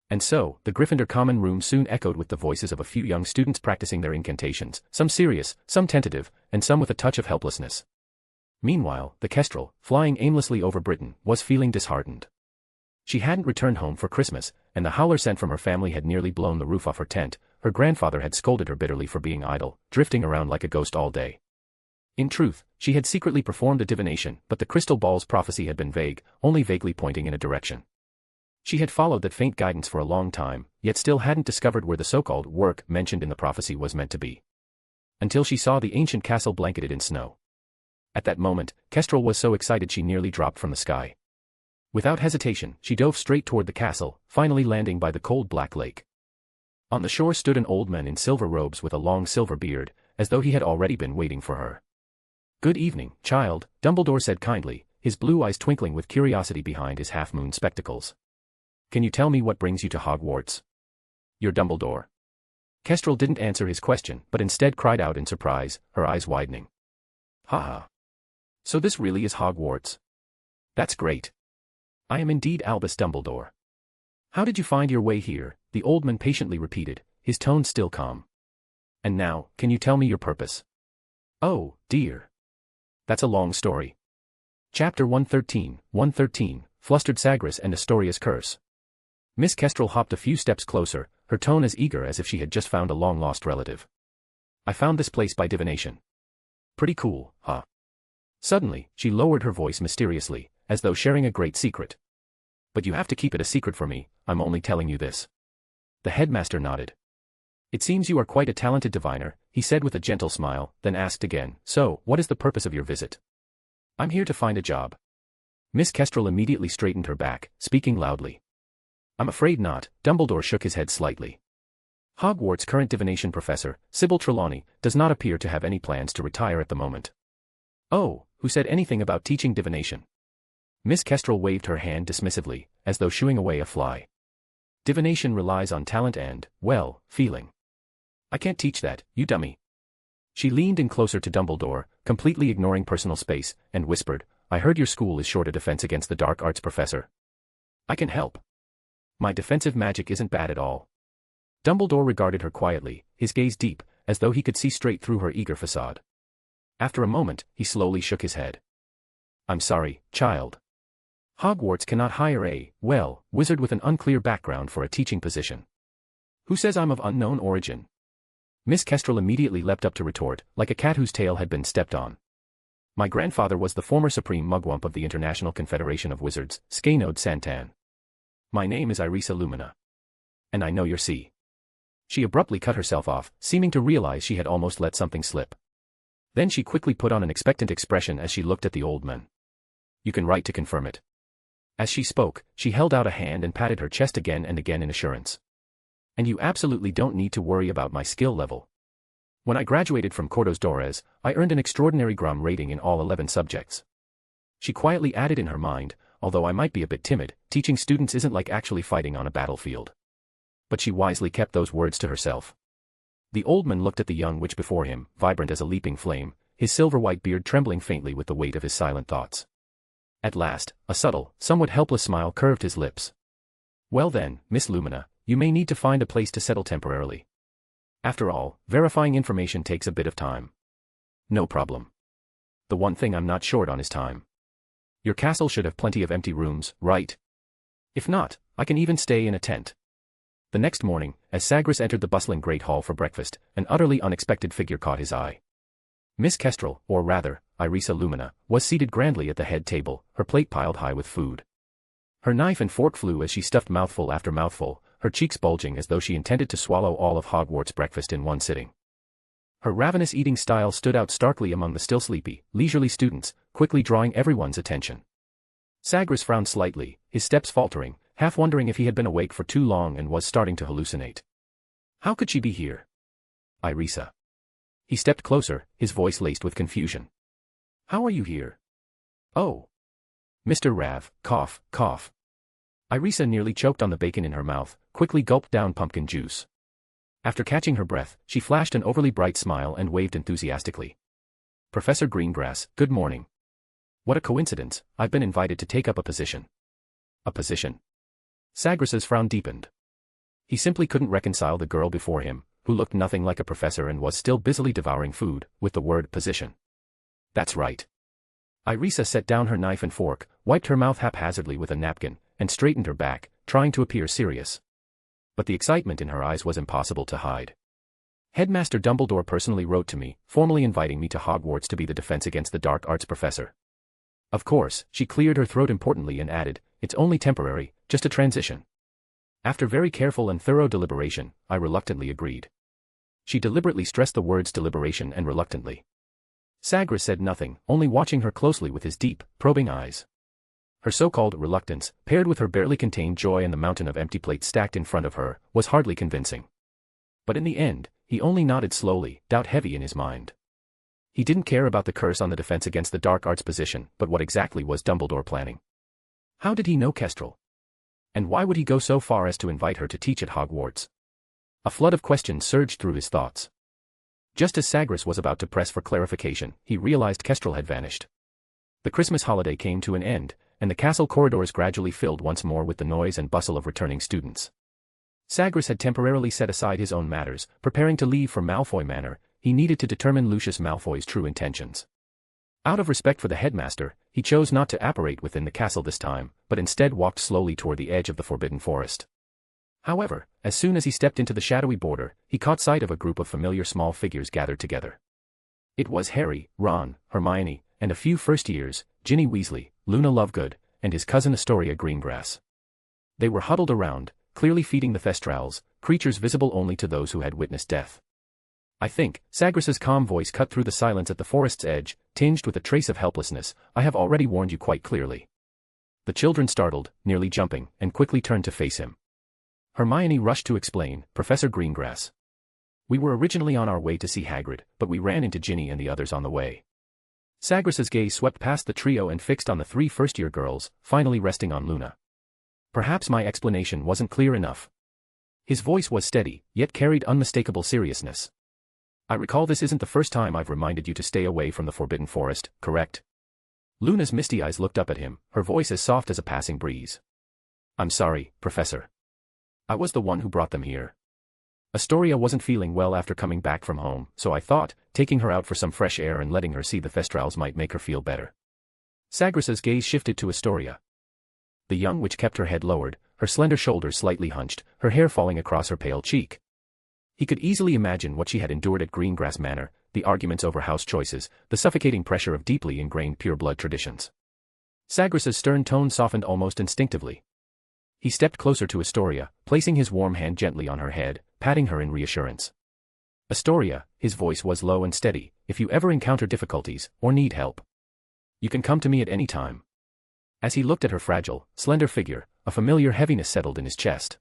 And so, the Gryffindor common room soon echoed with the voices of a few young students practicing their incantations, some serious, some tentative, and some with a touch of helplessness. Meanwhile, the Kestrel, flying aimlessly over Britain, was feeling disheartened. She hadn't returned home for Christmas, and the howler sent from her family had nearly blown the roof off her tent. Her grandfather had scolded her bitterly for being idle, drifting around like a ghost all day. In truth, she had secretly performed a divination, but the crystal ball's prophecy had been vague, only vaguely pointing in a direction. She had followed that faint guidance for a long time, yet still hadn't discovered where the so-called work mentioned in the prophecy was meant to be. Until she saw the ancient castle blanketed in snow. At that moment, Kestrel was so excited she nearly dropped from the sky. Without hesitation, she dove straight toward the castle, finally landing by the cold black lake. On the shore stood an old man in silver robes with a long silver beard, as though he had already been waiting for her. Good evening, child, Dumbledore said kindly, his blue eyes twinkling with curiosity behind his half-moon spectacles. Can you tell me what brings you to Hogwarts? You're Dumbledore. Kestrel didn't answer his question, but instead cried out in surprise, her eyes widening. Ha ha. So this really is Hogwarts? That's great. I am indeed Albus Dumbledore. How did you find your way here? The old man patiently repeated, his tone still calm. And now, can you tell me your purpose? Oh, dear. That's a long story. Chapter 113, Flustered Sagres and Astoria's Curse. Miss Kestrel hopped a few steps closer, her tone as eager as if she had just found a long-lost relative. I found this place by divination. Pretty cool, huh? Suddenly, she lowered her voice mysteriously, as though sharing a great secret. But you have to keep it a secret for me, I'm only telling you this. The headmaster nodded. It seems you are quite a talented diviner, he said with a gentle smile, then asked again, so, what is the purpose of your visit? I'm here to find a job. Miss Kestrel immediately straightened her back, speaking loudly. I'm afraid not, Dumbledore shook his head slightly. Hogwarts' current divination professor, Sybil Trelawney, does not appear to have any plans to retire at the moment. Oh, who said anything about teaching divination? Miss Kestrel waved her hand dismissively, as though shooing away a fly. Divination relies on talent and, well, feeling. I can't teach that, you dummy. She leaned in closer to Dumbledore, completely ignoring personal space, and whispered, I heard your school is short a defense against the dark arts professor. I can help. My defensive magic isn't bad at all. Dumbledore regarded her quietly, his gaze deep, as though he could see straight through her eager facade. After a moment, he slowly shook his head. I'm sorry, child. Hogwarts cannot hire a, well, wizard with an unclear background for a teaching position. Who says I'm of unknown origin? Miss Kestrel immediately leapt up to retort, like a cat whose tail had been stepped on. My grandfather was the former Supreme Mugwump of the International Confederation of Wizards, Scanode Santan. My name is Irisa Lumina. And I know you're C. She abruptly cut herself off, seeming to realize she had almost let something slip. Then she quickly put on an expectant expression as she looked at the old man. You can write to confirm it. As she spoke, she held out a hand and patted her chest again and again in assurance. And you absolutely don't need to worry about my skill level. When I graduated from Cordos Dores, I earned an extraordinary GROM rating in all 11 subjects. She quietly added in her mind, although I might be a bit timid, teaching students isn't like actually fighting on a battlefield. But she wisely kept those words to herself. The old man looked at the young witch before him, vibrant as a leaping flame, his silver-white beard trembling faintly with the weight of his silent thoughts. At last, a subtle, somewhat helpless smile curved his lips. Well then, Miss Lumina, you may need to find a place to settle temporarily. After all, verifying information takes a bit of time. No problem. The one thing I'm not short on is time. Your castle should have plenty of empty rooms, right? If not, I can even stay in a tent. The next morning, as Sagres entered the bustling great hall for breakfast, an utterly unexpected figure caught his eye. Miss Kestrel, or rather, Irisa Lumina, was seated grandly at the head table, her plate piled high with food. Her knife and fork flew as she stuffed mouthful after mouthful, her cheeks bulging as though she intended to swallow all of Hogwarts breakfast in one sitting. Her ravenous eating style stood out starkly among the still sleepy, leisurely students, quickly drawing everyone's attention. Sagres frowned slightly, his steps faltering, half wondering if he had been awake for too long and was starting to hallucinate. How could she be here? Irisa. He stepped closer, his voice laced with confusion. How are you here? Oh. Mr. Rav, cough, cough. Irisa nearly choked on the bacon in her mouth, quickly gulped down pumpkin juice. After catching her breath, she flashed an overly bright smile and waved enthusiastically. Professor Greengrass, good morning. What a coincidence, I've been invited to take up a position. A position? Sagres's frown deepened. He simply couldn't reconcile the girl before him, who looked nothing like a professor and was still busily devouring food, with the word position. That's right. Irisa set down her knife and fork, wiped her mouth haphazardly with a napkin, and straightened her back, trying to appear serious. But the excitement in her eyes was impossible to hide. Headmaster Dumbledore personally wrote to me, formally inviting me to Hogwarts to be the defense against the dark arts professor. Of course, she cleared her throat importantly and added, it's only temporary, just a transition. After very careful and thorough deliberation, I reluctantly agreed. She deliberately stressed the words deliberation and reluctantly. Sagres said nothing, only watching her closely with his deep, probing eyes. Her so-called reluctance, paired with her barely contained joy and the mountain of empty plates stacked in front of her, was hardly convincing. But in the end, he only nodded slowly, doubt heavy in his mind. He didn't care about the curse on the defense against the dark arts position, but what exactly was Dumbledore planning? How did he know Kestrel? And why would he go so far as to invite her to teach at Hogwarts? A flood of questions surged through his thoughts. Just as Sagres was about to press for clarification, he realized Kestrel had vanished. The Christmas holiday came to an end, and the castle corridors gradually filled once more with the noise and bustle of returning students. Sagres had temporarily set aside his own matters, preparing to leave for Malfoy Manor. He needed to determine Lucius Malfoy's true intentions. Out of respect for the headmaster, he chose not to apparate within the castle this time, but instead walked slowly toward the edge of the Forbidden Forest. However, as soon as he stepped into the shadowy border, he caught sight of a group of familiar small figures gathered together. It was Harry, Ron, Hermione, and a few first years, Ginny Weasley, Luna Lovegood, and his cousin Astoria Greengrass. They were huddled around, clearly feeding the Thestrals, creatures visible only to those who had witnessed death. I think, Sagres's calm voice cut through the silence at the forest's edge, tinged with a trace of helplessness, I have already warned you quite clearly. The children startled, nearly jumping, and quickly turned to face him. Hermione rushed to explain, Professor Greengrass. We were originally on our way to see Hagrid, but we ran into Ginny and the others on the way. Sagres's gaze swept past the trio and fixed on the 3 first-year girls, finally resting on Luna. Perhaps my explanation wasn't clear enough. His voice was steady, yet carried unmistakable seriousness. I recall this isn't the first time I've reminded you to stay away from the Forbidden Forest, correct? Luna's misty eyes looked up at him, her voice as soft as a passing breeze. I'm sorry, Professor. I was the one who brought them here. Astoria wasn't feeling well after coming back from home, so I thought, taking her out for some fresh air and letting her see the Thestrals might make her feel better. Sagres's gaze shifted to Astoria. The young witch kept her head lowered, her slender shoulders slightly hunched, her hair falling across her pale cheek. He could easily imagine what she had endured at Greengrass Manor, the arguments over house choices, the suffocating pressure of deeply ingrained pure-blood traditions. Sagres's stern tone softened almost instinctively. He stepped closer to Astoria, placing his warm hand gently on her head, patting her in reassurance. Astoria, his voice was low and steady, if you ever encounter difficulties, or need help, you can come to me at any time. As he looked at her fragile, slender figure, a familiar heaviness settled in his chest.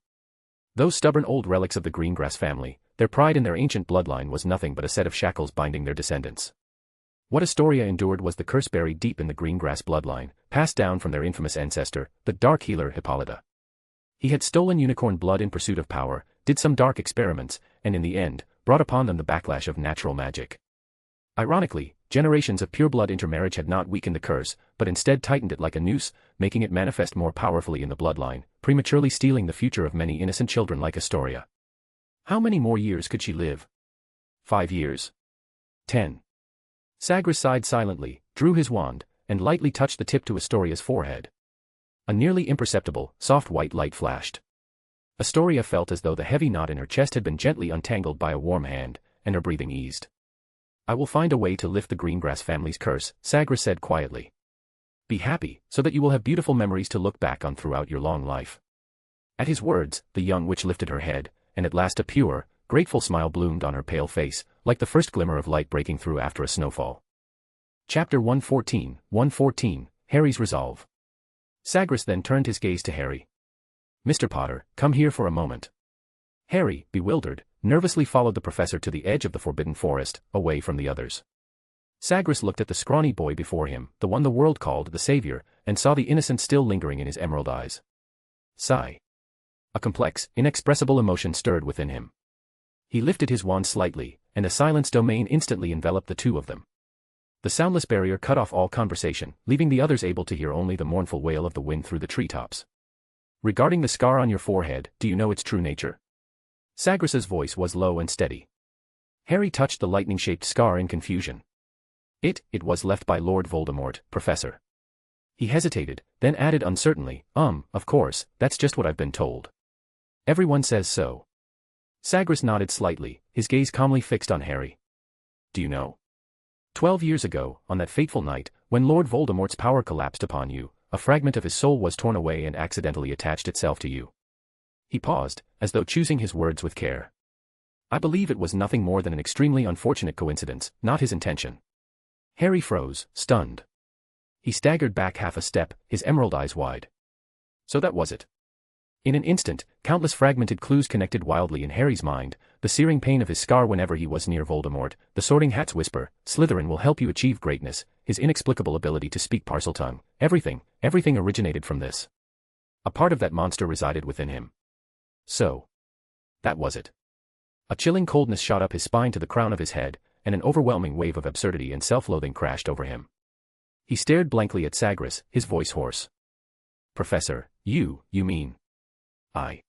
Those stubborn old relics of the Greengrass family, their pride in their ancient bloodline was nothing but a set of shackles binding their descendants. What Astoria endured was the curse buried deep in the Greengrass bloodline, passed down from their infamous ancestor, the dark healer Hippolyta. He had stolen unicorn blood in pursuit of power, did some dark experiments, and in the end, brought upon them the backlash of natural magic. Ironically, generations of pure-blood intermarriage had not weakened the curse, but instead tightened it like a noose, making it manifest more powerfully in the bloodline, prematurely stealing the future of many innocent children like Astoria. How many more years could she live? 5 years? 10. Sagres sighed silently, drew his wand, and lightly touched the tip to Astoria's forehead. A nearly imperceptible, soft white light flashed. Astoria felt as though the heavy knot in her chest had been gently untangled by a warm hand, and her breathing eased. I will find a way to lift the Greengrass family's curse, Sagres said quietly. Be happy, so that you will have beautiful memories to look back on throughout your long life. At his words, the young witch lifted her head, and at last a pure, grateful smile bloomed on her pale face, like the first glimmer of light breaking through after a snowfall. Chapter 114, Harry's Resolve. Sagres then turned his gaze to Harry. Mr. Potter, come here for a moment. Harry, bewildered, nervously followed the professor to the edge of the forbidden forest, away from the others. Sagres looked at the scrawny boy before him, the one the world called the Savior, and saw the innocence still lingering in his emerald eyes. Sigh. A complex, inexpressible emotion stirred within him. He lifted his wand slightly, and a silence domain instantly enveloped the two of them. The soundless barrier cut off all conversation, leaving the others able to hear only the mournful wail of the wind through the treetops. Regarding the scar on your forehead, do you know its true nature? Sagres's voice was low and steady. Harry touched the lightning-shaped scar in confusion. It was left by Lord Voldemort, Professor. He hesitated, then added uncertainly, of course, that's just what I've been told. Everyone says so. Sagres nodded slightly, his gaze calmly fixed on Harry. Do you know? 12 years ago, on that fateful night, when Lord Voldemort's power collapsed upon you, a fragment of his soul was torn away and accidentally attached itself to you. He paused, as though choosing his words with care. I believe it was nothing more than an extremely unfortunate coincidence, not his intention. Harry froze, stunned. He staggered back half a step, his emerald eyes wide. So that was it. In an instant, countless fragmented clues connected wildly in Harry's mind, the searing pain of his scar whenever he was near Voldemort, the Sorting Hat's whisper, Slytherin will help you achieve greatness, his inexplicable ability to speak Parseltongue, everything originated from this. A part of that monster resided within him. So. That was it. A chilling coldness shot up his spine to the crown of his head, and an overwhelming wave of absurdity and self-loathing crashed over him. He stared blankly at Sagres, his voice hoarse. Professor, you mean... I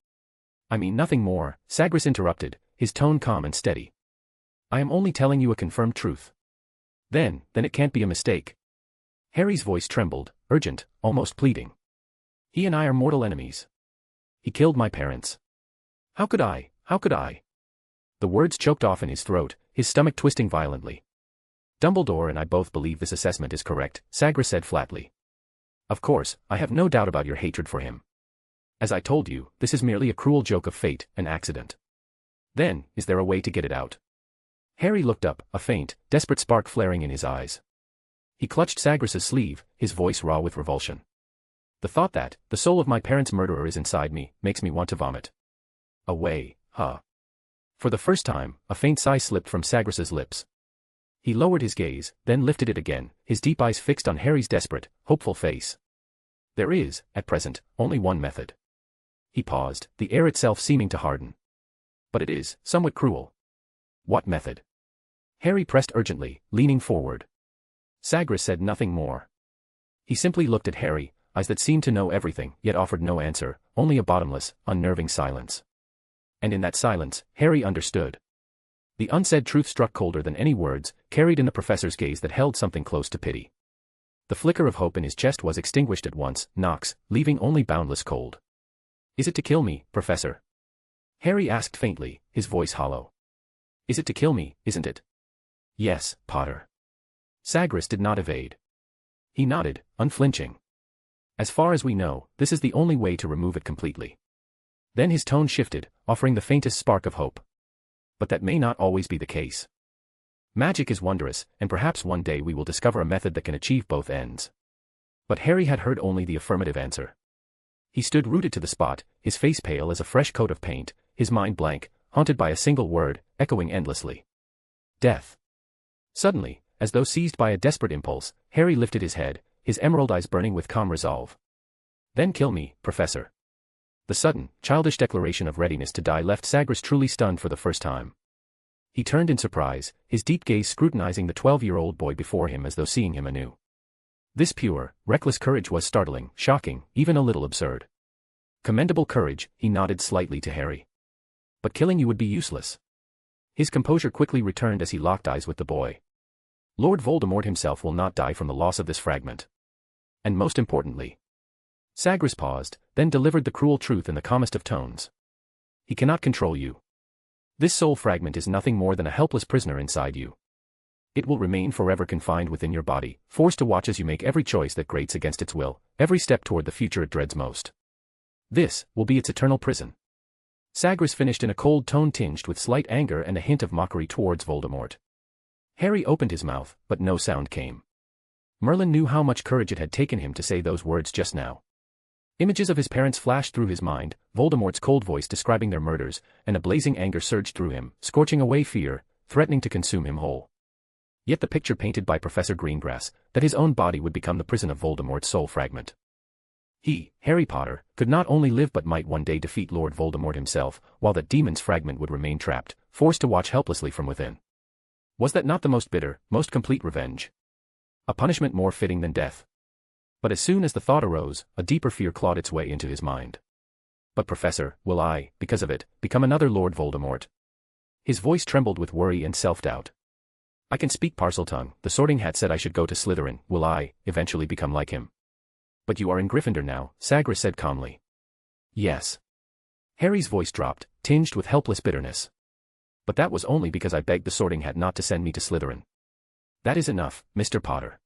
mean nothing more, Sagres interrupted, his tone calm and steady. I am only telling you a confirmed truth. Then it can't be a mistake. Harry's voice trembled, urgent, almost pleading. He and I are mortal enemies. He killed my parents. How could I? The words choked off in his throat, his stomach twisting violently. Dumbledore and I both believe this assessment is correct, Sagres said flatly. Of course, I have no doubt about your hatred for him. As I told you, this is merely a cruel joke of fate, an accident. Then, is there a way to get it out? Harry looked up, a faint, desperate spark flaring in his eyes. He clutched Sagres's sleeve, his voice raw with revulsion. The thought that, the soul of my parents' murderer is inside me, makes me want to vomit. Away, huh? For the first time, a faint sigh slipped from Sagres's lips. He lowered his gaze, then lifted it again, his deep eyes fixed on Harry's desperate, hopeful face. There is, at present, only one method. He paused, the air itself seeming to harden. But it is, somewhat cruel. What method? Harry pressed urgently, leaning forward. Sagres said nothing more. He simply looked at Harry, eyes that seemed to know everything, yet offered no answer, only a bottomless, unnerving silence. And in that silence, Harry understood. The unsaid truth struck colder than any words, carried in the professor's gaze that held something close to pity. The flicker of hope in his chest was extinguished at once, leaving only boundless cold. "Is it to kill me, Professor?" Harry asked faintly, his voice hollow. "Is it to kill me, isn't it?" "Yes, Potter." Sagres did not evade. He nodded, unflinching. "As far as we know, this is the only way to remove it completely." Then his tone shifted, offering the faintest spark of hope. "But that may not always be the case. Magic is wondrous, and perhaps one day we will discover a method that can achieve both ends." But Harry had heard only the affirmative answer. He stood rooted to the spot, his face pale as a fresh coat of paint, his mind blank, haunted by a single word, echoing endlessly. Death. Suddenly, as though seized by a desperate impulse, Harry lifted his head, his emerald eyes burning with calm resolve. "Then kill me, Professor." The sudden, childish declaration of readiness to die left Sagres truly stunned for the first time. He turned in surprise, his deep gaze scrutinizing the 12-year-old boy before him as though seeing him anew. This pure, reckless courage was startling, shocking, even a little absurd. "Commendable courage," he nodded slightly to Harry. "But killing you would be useless." His composure quickly returned as he locked eyes with the boy. "Lord Voldemort himself will not die from the loss of this fragment. And most importantly..." Sagres paused, then delivered the cruel truth in the calmest of tones. "He cannot control you. This soul fragment is nothing more than a helpless prisoner inside you. It will remain forever confined within your body, forced to watch as you make every choice that grates against its will, every step toward the future it dreads most. This will be its eternal prison." Sagres finished in a cold tone tinged with slight anger and a hint of mockery towards Voldemort. Harry opened his mouth, but no sound came. Merlin knew how much courage it had taken him to say those words just now. Images of his parents flashed through his mind, Voldemort's cold voice describing their murders, and a blazing anger surged through him, scorching away fear, threatening to consume him whole. Yet the picture painted by Professor Greengrass, that his own body would become the prison of Voldemort's soul fragment. He, Harry Potter, could not only live but might one day defeat Lord Voldemort himself, while that demon's fragment would remain trapped, forced to watch helplessly from within. Was that not the most bitter, most complete revenge? A punishment more fitting than death? But as soon as the thought arose, a deeper fear clawed its way into his mind. "But Professor, will I, because of it, become another Lord Voldemort?" His voice trembled with worry and self-doubt. "I can speak Parseltongue, the Sorting Hat said I should go to Slytherin, will I, eventually become like him?" "But you are in Gryffindor now," Sagres said calmly. "Yes." Harry's voice dropped, tinged with helpless bitterness. "But that was only because I begged the Sorting Hat not to send me to Slytherin." "That is enough, Mr. Potter."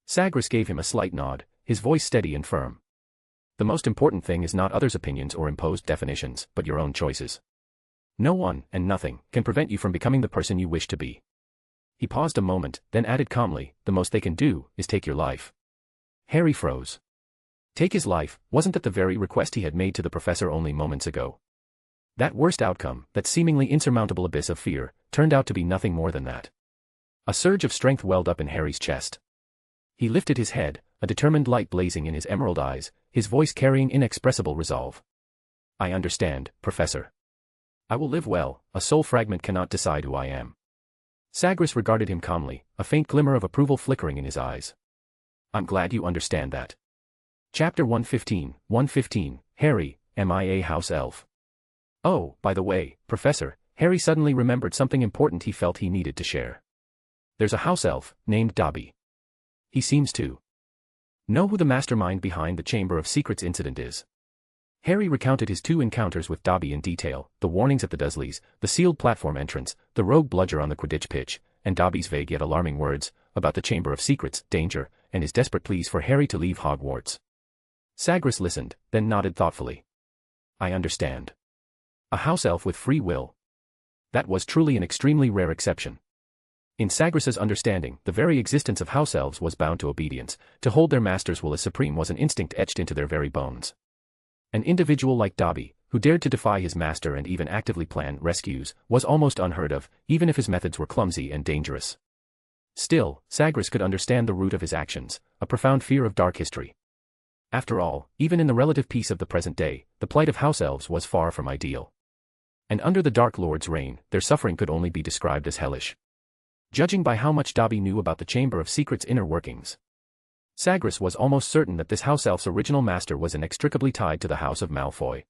Sagres gave him a slight nod, his voice steady and firm. "The most important thing is not others' opinions or imposed definitions, but your own choices. No one, and nothing, can prevent you from becoming the person you wish to be." He paused a moment, then added calmly, "The most they can do, is take your life." Harry froze. Take his life, wasn't that the very request he had made to the professor only moments ago? That worst outcome, that seemingly insurmountable abyss of fear, turned out to be nothing more than that. A surge of strength welled up in Harry's chest. He lifted his head, a determined light blazing in his emerald eyes, his voice carrying inexpressible resolve. "I understand, Professor. I will live well, a soul fragment cannot decide who I am." Sagres regarded him calmly, a faint glimmer of approval flickering in his eyes. "I'm glad you understand that." Chapter 115, Harry, MIA House Elf. "Oh, by the way, Professor," Harry suddenly remembered something important he felt he needed to share. "There's a house elf, named Dobby. He seems to know who the mastermind behind the Chamber of Secrets incident is." Harry recounted his 2 encounters with Dobby in detail, the warnings at the Dursleys, the sealed platform entrance, the rogue bludger on the Quidditch pitch, and Dobby's vague yet alarming words about the Chamber of Secrets, danger, and his desperate pleas for Harry to leave Hogwarts. Sagres listened, then nodded thoughtfully. "I understand. A house elf with free will. That was truly an extremely rare exception." In Sagres's understanding, the very existence of house elves was bound to obedience, to hold their master's will as supreme was an instinct etched into their very bones. An individual like Dobby, who dared to defy his master and even actively plan rescues, was almost unheard of, even if his methods were clumsy and dangerous. Still, Sagres could understand the root of his actions, a profound fear of dark history. After all, even in the relative peace of the present day, the plight of house elves was far from ideal. And under the Dark Lord's reign, their suffering could only be described as hellish. Judging by how much Dobby knew about the Chamber of Secrets' inner workings, Sagres was almost certain that this house elf's original master was inextricably tied to the House of Malfoy.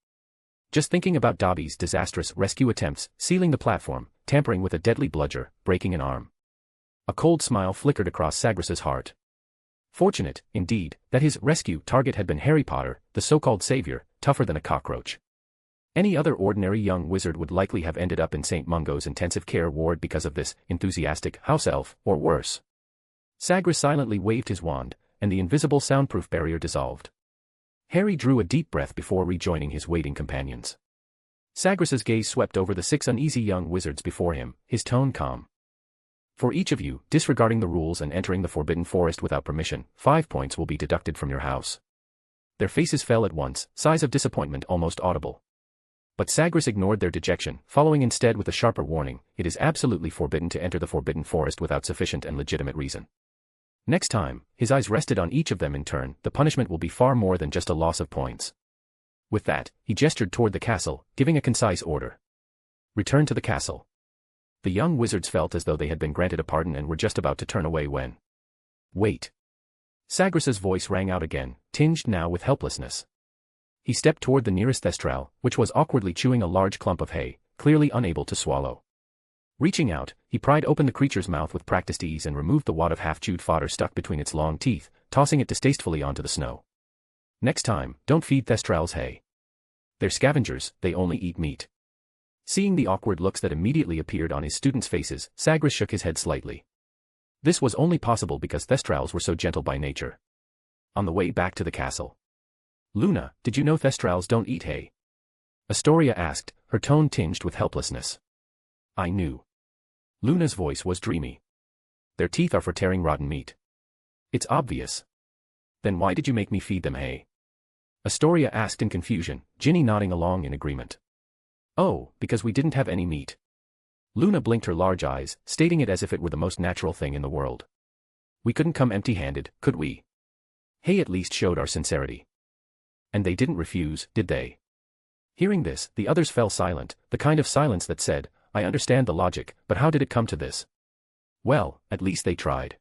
Just thinking about Dobby's disastrous rescue attempts, sealing the platform, tampering with a deadly bludger, breaking an arm. A cold smile flickered across Sagres's heart. Fortunate, indeed, that his rescue target had been Harry Potter, the so-called savior, tougher than a cockroach. Any other ordinary young wizard would likely have ended up in St. Mungo's intensive care ward because of this enthusiastic house elf, or worse. Sagres silently waved his wand, and the invisible soundproof barrier dissolved. Harry drew a deep breath before rejoining his waiting companions. Sagres's gaze swept over the 6 uneasy young wizards before him, his tone calm. For each of you, disregarding the rules and entering the Forbidden Forest without permission, 5 points will be deducted from your house. Their faces fell at once, sighs of disappointment almost audible. But Sagres ignored their dejection, following instead with a sharper warning: it is absolutely forbidden to enter the Forbidden Forest without sufficient and legitimate reason. Next time, his eyes rested on each of them in turn, the punishment will be far more than just a loss of points. With that, he gestured toward the castle, giving a concise order. Return to the castle. The young wizards felt as though they had been granted a pardon and were just about to turn away when... Wait. Sagres's voice rang out again, tinged now with helplessness. He stepped toward the nearest thestral, which was awkwardly chewing a large clump of hay, clearly unable to swallow. Reaching out, he pried open the creature's mouth with practiced ease and removed the wad of half-chewed fodder stuck between its long teeth, tossing it distastefully onto the snow. Next time, don't feed thestrals hay. They're scavengers, they only eat meat. Seeing the awkward looks that immediately appeared on his students' faces, Sagres shook his head slightly. This was only possible because thestrals were so gentle by nature. On the way back to the castle. Luna, did you know thestrals don't eat hay? Astoria asked, her tone tinged with helplessness. I knew. Luna's voice was dreamy. Their teeth are for tearing rotten meat. It's obvious. Then why did you make me feed them hay? Astoria asked in confusion, Ginny nodding along in agreement. Oh, because we didn't have any meat. Luna blinked her large eyes, stating it as if it were the most natural thing in the world. We couldn't come empty-handed, could we? Hay at least showed our sincerity. And they didn't refuse, did they? Hearing this, the others fell silent, the kind of silence that said, I understand the logic, but how did it come to this? Well, at least they tried.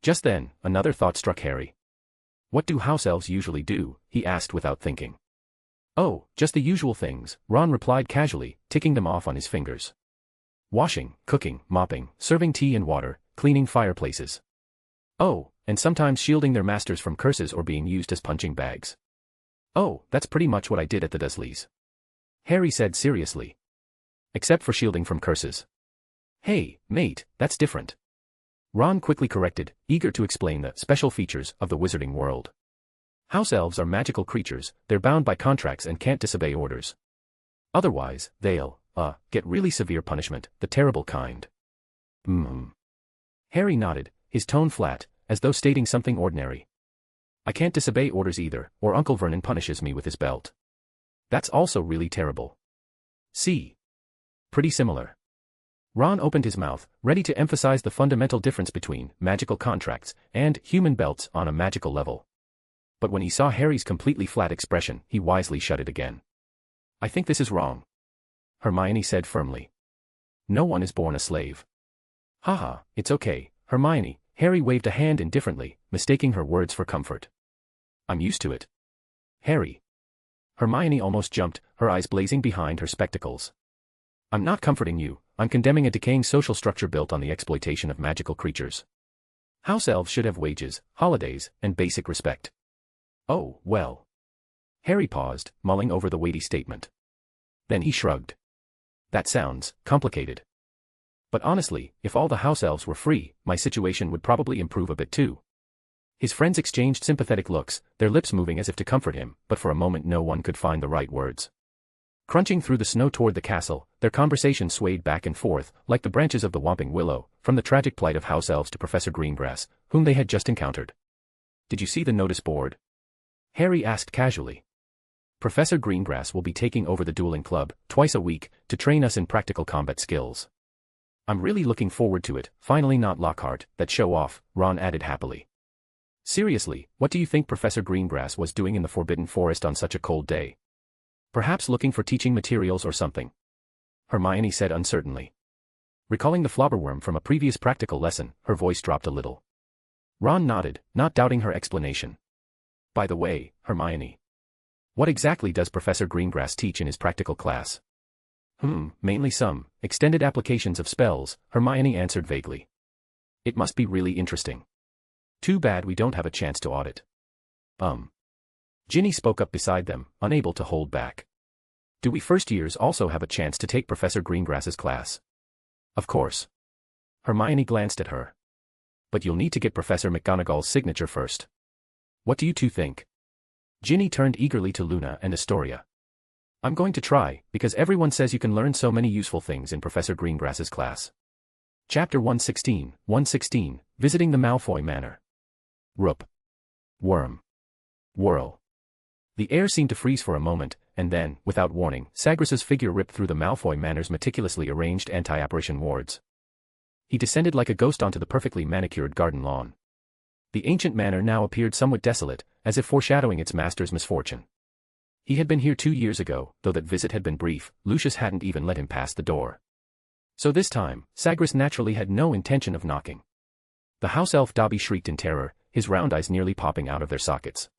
Just then, another thought struck Harry. What do house elves usually do? He asked without thinking. Oh, just the usual things, Ron replied casually, ticking them off on his fingers. Washing, cooking, mopping, serving tea and water, cleaning fireplaces. Oh, and sometimes shielding their masters from curses or being used as punching bags. Oh, that's pretty much what I did at the Dursleys. Harry said seriously. Except for shielding from curses. Hey, mate, that's different. Ron quickly corrected, eager to explain the special features of the wizarding world. House elves are magical creatures, they're bound by contracts and can't disobey orders. Otherwise, they'll, get really severe punishment, the terrible kind. Harry nodded, his tone flat, as though stating something ordinary. I can't disobey orders either, or Uncle Vernon punishes me with his belt. That's also really terrible. See? Pretty similar. Ron opened his mouth, ready to emphasize the fundamental difference between magical contracts and human belts on a magical level. But when he saw Harry's completely flat expression, he wisely shut it again. I think this is wrong. Hermione said firmly. No one is born a slave. Haha, it's okay, Hermione. Harry waved a hand indifferently, mistaking her words for comfort. I'm used to it. Harry. Hermione almost jumped, her eyes blazing behind her spectacles. I'm not comforting you, I'm condemning a decaying social structure built on the exploitation of magical creatures. House elves should have wages, holidays, and basic respect. Oh, well. Harry paused, mulling over the weighty statement. Then he shrugged. That sounds complicated. But honestly, if all the house elves were free, my situation would probably improve a bit too. His friends exchanged sympathetic looks, their lips moving as if to comfort him, but for a moment no one could find the right words. Crunching through the snow toward the castle, their conversation swayed back and forth, like the branches of the whomping willow, from the tragic plight of house elves to Professor Greengrass, whom they had just encountered. Did you see the notice board? Harry asked casually. Professor Greengrass will be taking over the dueling club, twice a week, to train us in practical combat skills. I'm really looking forward to it, finally not Lockhart, that show-off, Ron added happily. Seriously, what do you think Professor Greengrass was doing in the Forbidden Forest on such a cold day? Perhaps looking for teaching materials or something? Hermione said uncertainly. Recalling the flobberworm from a previous practical lesson, her voice dropped a little. Ron nodded, not doubting her explanation. By the way, Hermione. What exactly does Professor Greengrass teach in his practical class? Mainly some extended applications of spells, Hermione answered vaguely. It must be really interesting. Too bad we don't have a chance to audit. Ginny spoke up beside them, unable to hold back. Do we first years also have a chance to take Professor Greengrass's class? Of course. Hermione glanced at her. But you'll need to get Professor McGonagall's signature first. What do you two think? Ginny turned eagerly to Luna and Astoria. I'm going to try, because everyone says you can learn so many useful things in Professor Greengrass's class. Chapter 116, Visiting the Malfoy Manor. Roop. Worm. Whirl. The air seemed to freeze for a moment, and then, without warning, Sagres's figure ripped through the Malfoy Manor's meticulously arranged anti-apparition wards. He descended like a ghost onto the perfectly manicured garden lawn. The ancient manor now appeared somewhat desolate, as if foreshadowing its master's misfortune. He had been here 2 years ago, though that visit had been brief. Lucius hadn't even let him pass the door. So this time, Sagres naturally had no intention of knocking. The house elf Dobby shrieked in terror, his round eyes nearly popping out of their sockets.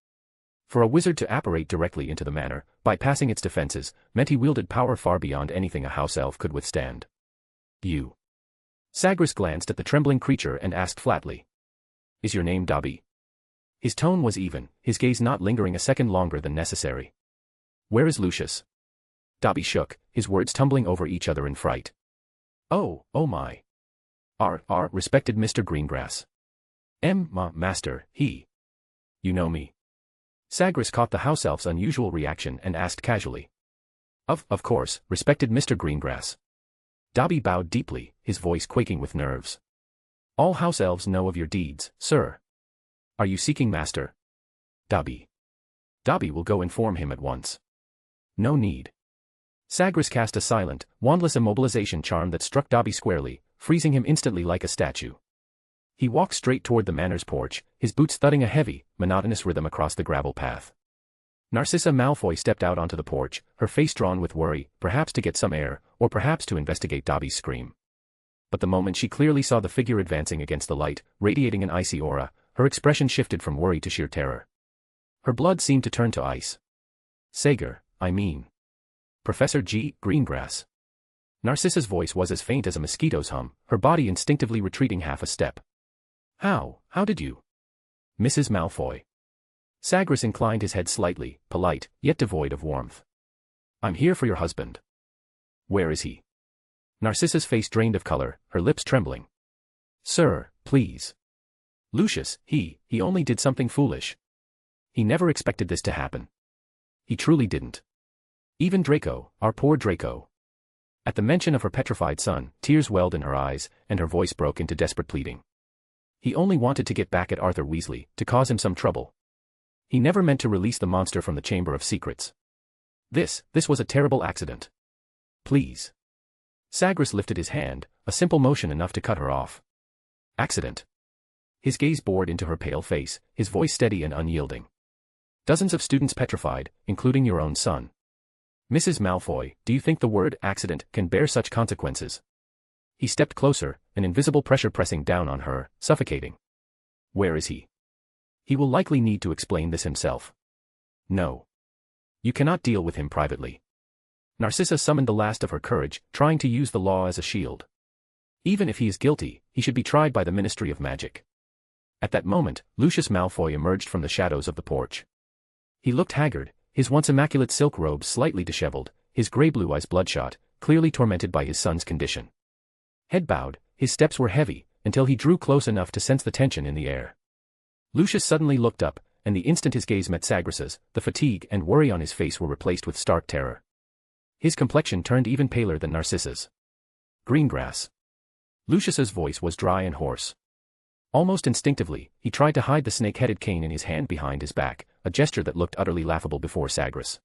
For a wizard to apparate directly into the manor, bypassing its defenses, meant he wielded power far beyond anything a house elf could withstand. You. Sagres glanced at the trembling creature and asked flatly. Is your name Dobby? His tone was even, his gaze not lingering a second longer than necessary. Where is Lucius? Dobby shook, his words tumbling over each other in fright. Oh my. Respected Mr. Greengrass. Master, he. You know me. Sagres caught the house elf's unusual reaction and asked casually. Of course, respected Mr. Greengrass. Dobby bowed deeply, his voice quaking with nerves. All house elves know of your deeds, sir. Are you seeking Master? Dobby. Dobby will go inform him at once. No need. Sagres cast a silent, wandless immobilization charm that struck Dobby squarely, freezing him instantly like a statue. He walked straight toward the manor's porch, his boots thudding a heavy, monotonous rhythm across the gravel path. Narcissa Malfoy stepped out onto the porch, her face drawn with worry, perhaps to get some air, or perhaps to investigate Dobby's scream. But the moment she clearly saw the figure advancing against the light, radiating an icy aura, her expression shifted from worry to sheer terror. Her blood seemed to turn to ice. Sager, I mean. Professor Greengrass. Narcissa's voice was as faint as a mosquito's hum, her body instinctively retreating half a step. How did you? Mrs. Malfoy. Sagres inclined his head slightly, polite, yet devoid of warmth. I'm here for your husband. Where is he? Narcissa's face drained of color, her lips trembling. Sir, please. Lucius, he only did something foolish. He never expected this to happen. He truly didn't. Even Draco, our poor Draco. At the mention of her petrified son, tears welled in her eyes, and her voice broke into desperate pleading. He only wanted to get back at Arthur Weasley, to cause him some trouble. He never meant to release the monster from the Chamber of Secrets. This was a terrible accident. Please. Sagres lifted his hand, a simple motion enough to cut her off. Accident. His gaze bored into her pale face, his voice steady and unyielding. Dozens of students petrified, including your own son. Mrs. Malfoy, do you think the word accident can bear such consequences? He stepped closer, an invisible pressure pressing down on her, suffocating. Where is he? He will likely need to explain this himself. No. You cannot deal with him privately. Narcissa summoned the last of her courage, trying to use the law as a shield. Even if he is guilty, he should be tried by the Ministry of Magic. At that moment, Lucius Malfoy emerged from the shadows of the porch. He looked haggard, his once immaculate silk robes slightly disheveled, his gray-blue eyes bloodshot, clearly tormented by his son's condition. Head bowed, his steps were heavy, until he drew close enough to sense the tension in the air. Lucius suddenly looked up, and the instant his gaze met Sagres's, the fatigue and worry on his face were replaced with stark terror. His complexion turned even paler than Narcissa's. Greengrass. Lucius's voice was dry and hoarse. Almost instinctively, he tried to hide the snake-headed cane in his hand behind his back, a gesture that looked utterly laughable before Sagres.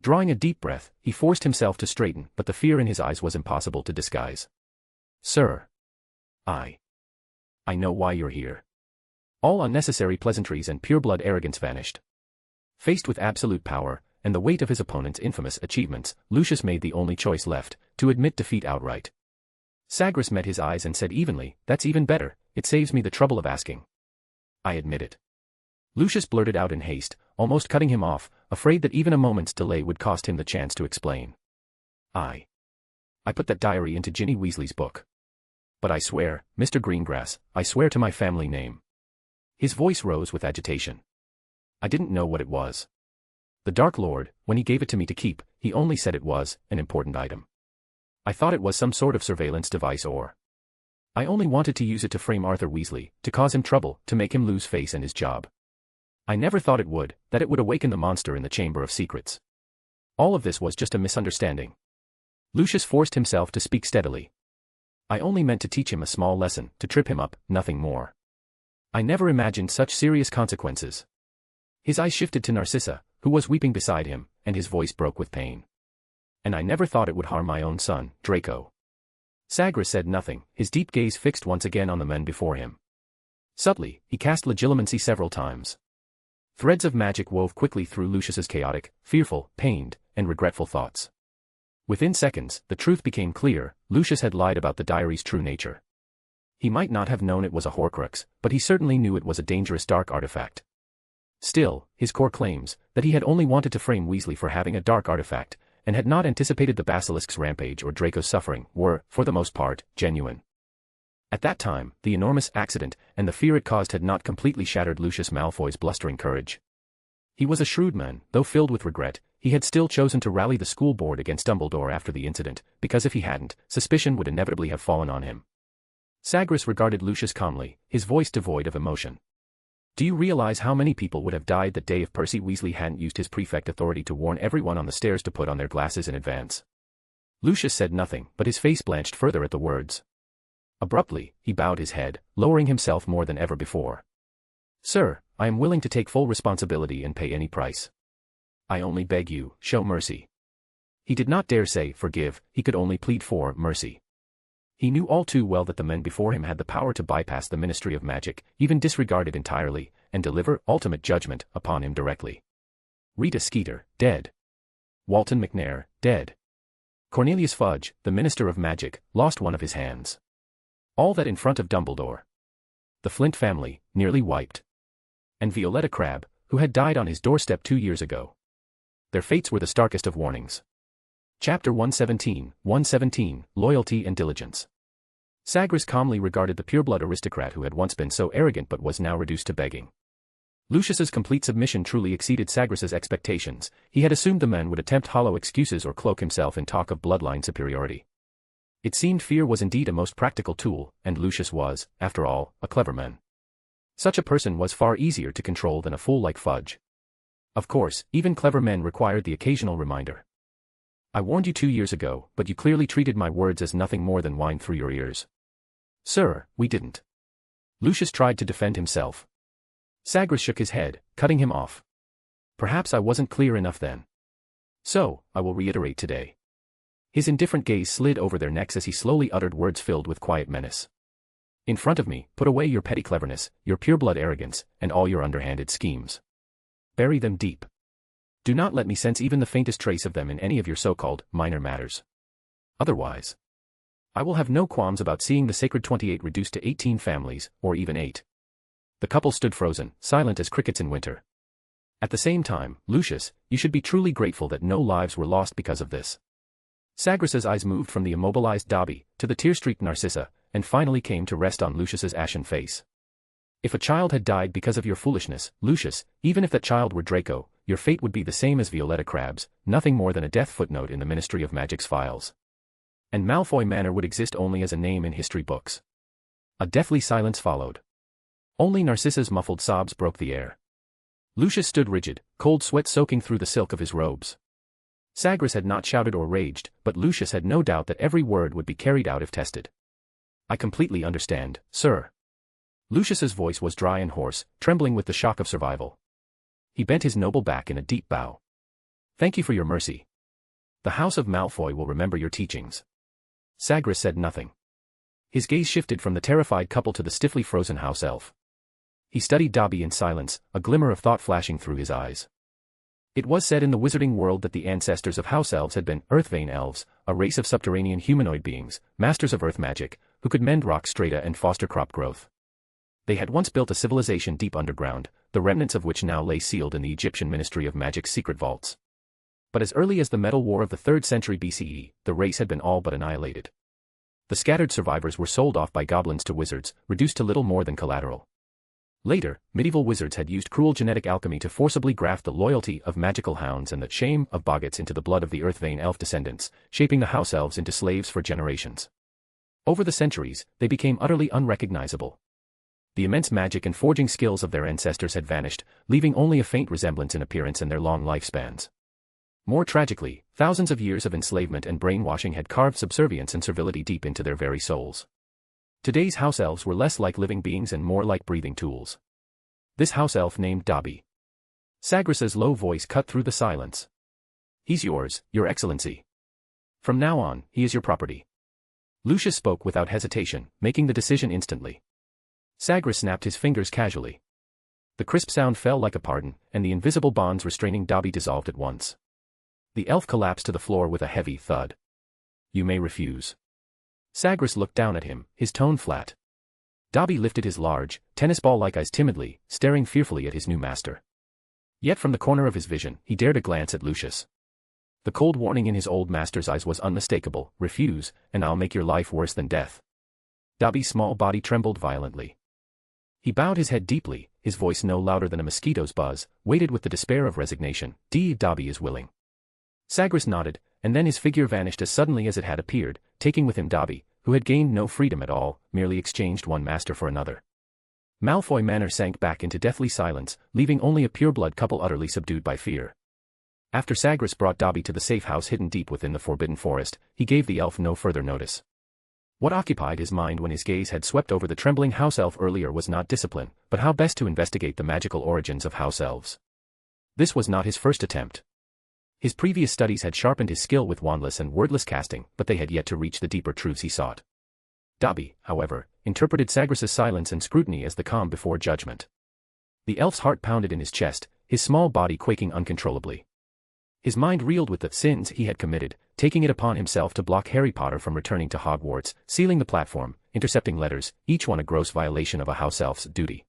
Drawing a deep breath, he forced himself to straighten, but the fear in his eyes was impossible to disguise. Sir. I know why you're here. All unnecessary pleasantries and pure-blood arrogance vanished. Faced with absolute power, and the weight of his opponent's infamous achievements, Lucius made the only choice left, to admit defeat outright. Sagres met his eyes and said evenly, that's even better, it saves me the trouble of asking. I admit it. Lucius blurted out in haste, almost cutting him off, afraid that even a moment's delay would cost him the chance to explain. I put that diary into Ginny Weasley's book. But I swear, Mr. Greengrass, I swear to my family name. His voice rose with agitation. I didn't know what it was. The Dark Lord, when he gave it to me to keep, he only said it was an important item. I thought it was some sort of surveillance device or... I only wanted to use it to frame Arthur Weasley, to cause him trouble, to make him lose face and his job. I never thought it would, that it would awaken the monster in the Chamber of Secrets. All of this was just a misunderstanding. Lucius forced himself to speak steadily. I only meant to teach him a small lesson, to trip him up, nothing more. I never imagined such serious consequences. His eyes shifted to Narcissa, who was weeping beside him, and his voice broke with pain. And I never thought it would harm my own son, Draco. Sagres said nothing, his deep gaze fixed once again on the men before him. Subtly, he cast legilimency several times. Threads of magic wove quickly through Lucius's chaotic, fearful, pained, and regretful thoughts. Within seconds, the truth became clear, Lucius had lied about the diary's true nature. He might not have known it was a Horcrux, but he certainly knew it was a dangerous dark artifact. Still, his core claims, that he had only wanted to frame Weasley for having a dark artifact, and had not anticipated the Basilisk's rampage or Draco's suffering, were, for the most part, genuine. At that time, the enormous accident and the fear it caused had not completely shattered Lucius Malfoy's blustering courage. He was a shrewd man, though filled with regret, he had still chosen to rally the school board against Dumbledore after the incident, because if he hadn't, suspicion would inevitably have fallen on him. Sagres regarded Lucius calmly, his voice devoid of emotion. Do you realize how many people would have died that day if Percy Weasley hadn't used his prefect authority to warn everyone on the stairs to put on their glasses in advance? Lucius said nothing, but his face blanched further at the words. Abruptly, he bowed his head, lowering himself more than ever before. Sir, I am willing to take full responsibility and pay any price. I only beg you, show mercy. He did not dare say, forgive, he could only plead for mercy. He knew all too well that the men before him had the power to bypass the Ministry of Magic, even disregard it entirely, and deliver ultimate judgment upon him directly. Rita Skeeter, dead. Walton McNair, dead. Cornelius Fudge, the Minister of Magic, lost one of his hands. All that in front of Dumbledore. The Flint family, nearly wiped. And Violetta Crabbe, who had died on his doorstep 2 years ago. Their fates were the starkest of warnings. Chapter 117, Loyalty and Diligence. Sagres calmly regarded the pureblood aristocrat who had once been so arrogant but was now reduced to begging. Lucius's complete submission truly exceeded Sagres's expectations. He had assumed the man would attempt hollow excuses or cloak himself in talk of bloodline superiority. It seemed fear was indeed a most practical tool, and Lucius was, after all, a clever man. Such a person was far easier to control than a fool like Fudge. Of course, even clever men required the occasional reminder. I warned you 2 years ago, but you clearly treated my words as nothing more than wine through your ears. Sir, we didn't. Lucius tried to defend himself. Sagres shook his head, cutting him off. Perhaps I wasn't clear enough then. So, I will reiterate today. His indifferent gaze slid over their necks as he slowly uttered words filled with quiet menace. In front of me, put away your petty cleverness, your pureblood arrogance, and all your underhanded schemes. Bury them deep. Do not let me sense even the faintest trace of them in any of your so-called minor matters. Otherwise, I will have no qualms about seeing the sacred 28 reduced to 18 families, or even 8. The couple stood frozen, silent as crickets in winter. At the same time, Lucius, you should be truly grateful that no lives were lost because of this. Sagres's eyes moved from the immobilized Dobby to the tear-streaked Narcissa, and finally came to rest on Lucius's ashen face. If a child had died because of your foolishness, Lucius, even if that child were Draco, your fate would be the same as Violetta Crabbe's, nothing more than a death footnote in the Ministry of Magic's files. And Malfoy Manor would exist only as a name in history books. A deathly silence followed. Only Narcissa's muffled sobs broke the air. Lucius stood rigid, cold sweat soaking through the silk of his robes. Sagres had not shouted or raged, but Lucius had no doubt that every word would be carried out if tested. I completely understand, sir. Lucius's voice was dry and hoarse, trembling with the shock of survival. He bent his noble back in a deep bow. Thank you for your mercy. The House of Malfoy will remember your teachings. Sagres said nothing. His gaze shifted from the terrified couple to the stiffly frozen house elf. He studied Dobby in silence, a glimmer of thought flashing through his eyes. It was said in the wizarding world that the ancestors of house elves had been Earthvein elves, a race of subterranean humanoid beings, masters of earth magic, who could mend rock strata and foster crop growth. They had once built a civilization deep underground, the remnants of which now lay sealed in the Egyptian Ministry of Magic's secret vaults. But as early as the Metal War of the 3rd century BCE, the race had been all but annihilated. The scattered survivors were sold off by goblins to wizards, reduced to little more than collateral. Later, medieval wizards had used cruel genetic alchemy to forcibly graft the loyalty of magical hounds and the shame of boggarts into the blood of the Earthvein elf descendants, shaping the house elves into slaves for generations. Over the centuries, they became utterly unrecognizable. The immense magic and forging skills of their ancestors had vanished, leaving only a faint resemblance in appearance and their long lifespans. More tragically, thousands of years of enslavement and brainwashing had carved subservience and servility deep into their very souls. Today's house elves were less like living beings and more like breathing tools. This house elf named Dobby. Sagres's low voice cut through the silence. "He's yours, Your Excellency. From now on, he is your property." Lucius spoke without hesitation, making the decision instantly. Sagres snapped his fingers casually. The crisp sound fell like a pardon, and the invisible bonds restraining Dobby dissolved at once. The elf collapsed to the floor with a heavy thud. "You may refuse." Sagres looked down at him, his tone flat. Dobby lifted his large, tennis ball-like eyes timidly, staring fearfully at his new master. Yet from the corner of his vision, he dared a glance at Lucius. The cold warning in his old master's eyes was unmistakable: "Refuse, and I'll make your life worse than death." Dobby's small body trembled violently. He bowed his head deeply, his voice no louder than a mosquito's buzz, weighted with the despair of resignation. Dobby is willing." Sagres nodded, and then his figure vanished as suddenly as it had appeared, taking with him Dobby, who had gained no freedom at all, merely exchanged one master for another. Malfoy Manor sank back into deathly silence, leaving only a pureblood couple utterly subdued by fear. After Sagres brought Dobby to the safe house hidden deep within the Forbidden Forest, he gave the elf no further notice. What occupied his mind when his gaze had swept over the trembling house elf earlier was not discipline, but how best to investigate the magical origins of house elves. This was not his first attempt. His previous studies had sharpened his skill with wandless and wordless casting, but they had yet to reach the deeper truths he sought. Dobby, however, interpreted Sagres's silence and scrutiny as the calm before judgment. The elf's heart pounded in his chest, his small body quaking uncontrollably. His mind reeled with the sins he had committed, taking it upon himself to block Harry Potter from returning to Hogwarts, sealing the platform, intercepting letters, each one a gross violation of a house elf's duty.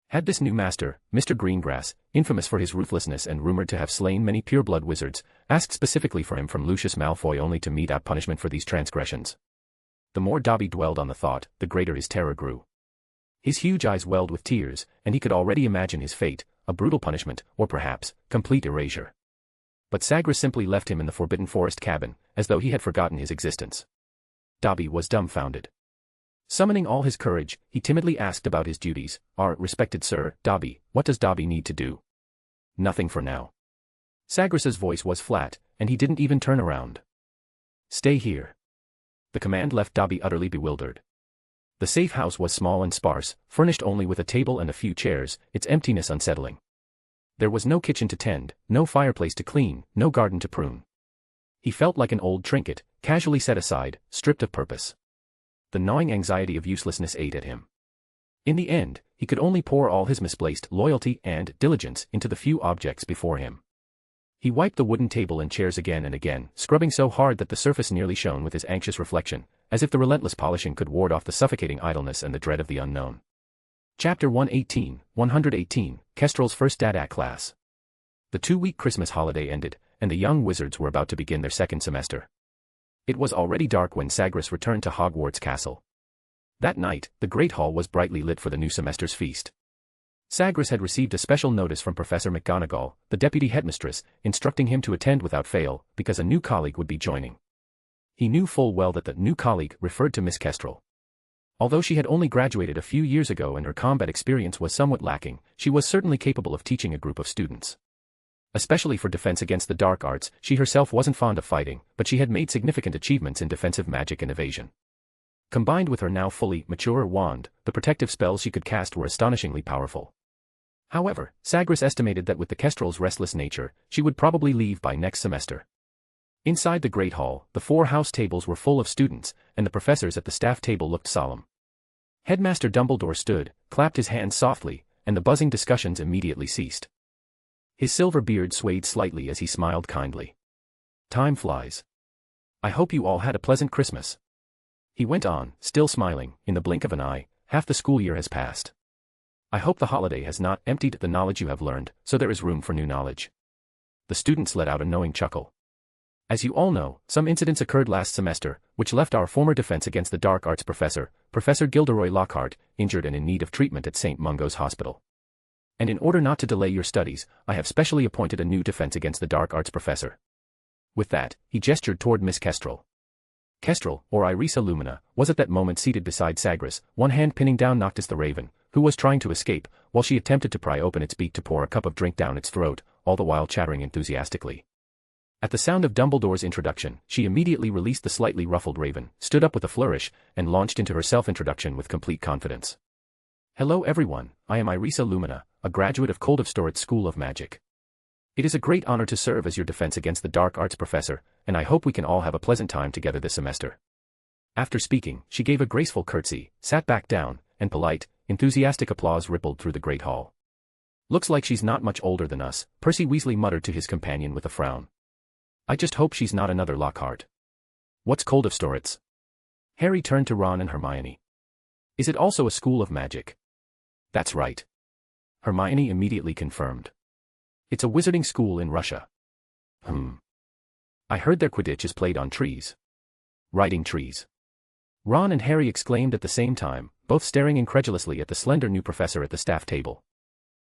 Had this new master, Mr. Greengrass, infamous for his ruthlessness and rumored to have slain many pureblood wizards, asked specifically for him from Lucius Malfoy only to mete out punishment for these transgressions? The more Dobby dwelled on the thought, the greater his terror grew. His huge eyes welled with tears, and he could already imagine his fate, a brutal punishment, or perhaps, complete erasure. But Sagres simply left him in the Forbidden Forest cabin, as though he had forgotten his existence. Dobby was dumbfounded. Summoning all his courage, he timidly asked about his duties. "Respected Sir Dobby, what does Dobby need to do?" "Nothing for now." Sagres's voice was flat, and he didn't even turn around. "Stay here." The command left Dobby utterly bewildered. The safe house was small and sparse, furnished only with a table and a few chairs, its emptiness unsettling. There was no kitchen to tend, no fireplace to clean, no garden to prune. He felt like an old trinket, casually set aside, stripped of purpose. The gnawing anxiety of uselessness ate at him. In the end, he could only pour all his misplaced loyalty and diligence into the few objects before him. He wiped the wooden table and chairs again and again, scrubbing so hard that the surface nearly shone with his anxious reflection, as if the relentless polishing could ward off the suffocating idleness and the dread of the unknown. Chapter 118, Kestrel's first DADAC class. The 2-week Christmas holiday ended, and the young wizards were about to begin their second semester. It was already dark when Sagres returned to Hogwarts Castle. That night, the Great Hall was brightly lit for the new semester's feast. Sagres had received a special notice from Professor McGonagall, the deputy headmistress, instructing him to attend without fail, because a new colleague would be joining. He knew full well that the new colleague referred to Miss Kestrel. Although she had only graduated a few years ago and her combat experience was somewhat lacking, she was certainly capable of teaching a group of students. Especially for defense against the dark arts, she herself wasn't fond of fighting, but she had made significant achievements in defensive magic and evasion. Combined with her now fully mature wand, the protective spells she could cast were astonishingly powerful. However, Sagres estimated that with the Kestrel's restless nature, she would probably leave by next semester. Inside the Great Hall, the 4 house tables were full of students, and the professors at the staff table looked solemn. Headmaster Dumbledore stood, clapped his hands softly, and the buzzing discussions immediately ceased. His silver beard swayed slightly as he smiled kindly. "Time flies. I hope you all had a pleasant Christmas." He went on, still smiling. "In the blink of an eye, half the school year has passed." I hope the holiday has not emptied the knowledge you have learned, so there is room for new knowledge. The students let out a knowing chuckle. As you all know, some incidents occurred last semester, which left our former defense against the dark arts professor, Professor Gilderoy Lockhart, injured and in need of treatment at St. Mungo's Hospital. And in order not to delay your studies, I have specially appointed a new defense against the dark arts professor. With that, he gestured toward Miss Kestrel. Kestrel, or Irisa Lumina, was at that moment seated beside Sagres, one hand pinning down Noctis the raven, who was trying to escape, while she attempted to pry open its beak to pour a cup of drink down its throat, all the while chattering enthusiastically. At the sound of Dumbledore's introduction, she immediately released the slightly ruffled raven, stood up with a flourish, and launched into her self-introduction with complete confidence. Hello everyone, I am Irisa Lumina, a graduate of Coldovstorit's School of Magic. It is a great honor to serve as your defense against the dark arts professor, and I hope we can all have a pleasant time together this semester. After speaking, she gave a graceful curtsy, sat back down, and polite, enthusiastic applause rippled through the great hall. Looks like she's not much older than us, Percy Weasley muttered to his companion with a frown. I just hope she's not another Lockhart. What's Coldovstorit's? Harry turned to Ron and Hermione. Is it also a school of magic? That's right. Hermione immediately confirmed. It's a wizarding school in Russia. I heard their Quidditch is played on trees. Riding trees. Ron and Harry exclaimed at the same time, both staring incredulously at the slender new professor at the staff table.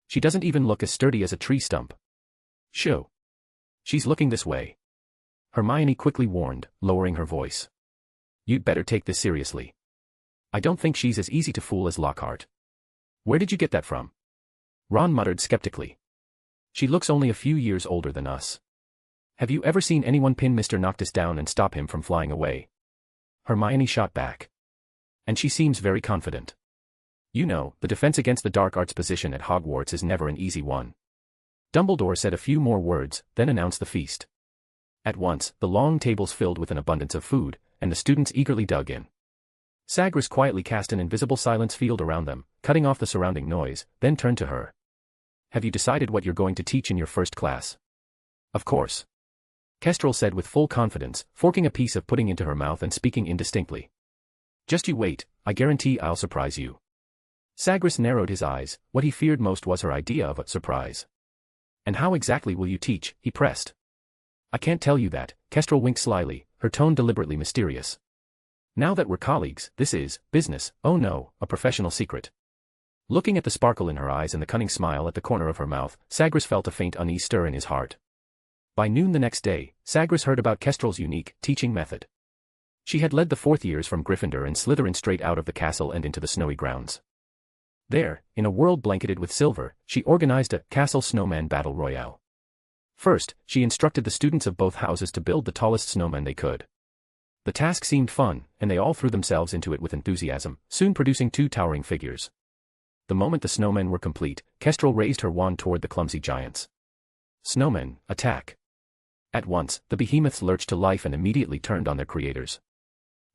She doesn't even look as sturdy as a tree stump. Shoo. She's looking this way. Hermione quickly warned, lowering her voice. You'd better take this seriously. I don't think she's as easy to fool as Lockhart. Where did you get that from? Ron muttered skeptically. She looks only a few years older than us. Have you ever seen anyone pin Mr. Noctis down and stop him from flying away? Hermione shot back. And she seems very confident. You know, the defense against the dark arts position at Hogwarts is never an easy one. Dumbledore said a few more words, then announced the feast. At once, the long tables filled with an abundance of food, and the students eagerly dug in. Sagres quietly cast an invisible silence field around them, cutting off the surrounding noise, then turned to her. Have you decided what you're going to teach in your first class? Of course. Kestrel said with full confidence, forking a piece of pudding into her mouth and speaking indistinctly. Just you wait, I guarantee I'll surprise you. Sagres narrowed his eyes, what he feared most was her idea of a surprise. And how exactly will you teach, he pressed. I can't tell you that, Kestrel winked slyly, her tone deliberately mysterious. Now that we're colleagues, this is business, oh no, a professional secret. Looking at the sparkle in her eyes and the cunning smile at the corner of her mouth, Sagres felt a faint unease stir in his heart. By noon the next day, Sagres heard about Kestrel's unique teaching method. She had led the fourth years from Gryffindor and Slytherin straight out of the castle and into the snowy grounds. There, in a world blanketed with silver, she organized a castle snowman battle royale. First, she instructed the students of both houses to build the tallest snowman they could. The task seemed fun, and they all threw themselves into it with enthusiasm, soon producing 2 towering figures. The moment the snowmen were complete, Kestrel raised her wand toward the clumsy giants. Snowmen, attack! At once, the behemoths lurched to life and immediately turned on their creators.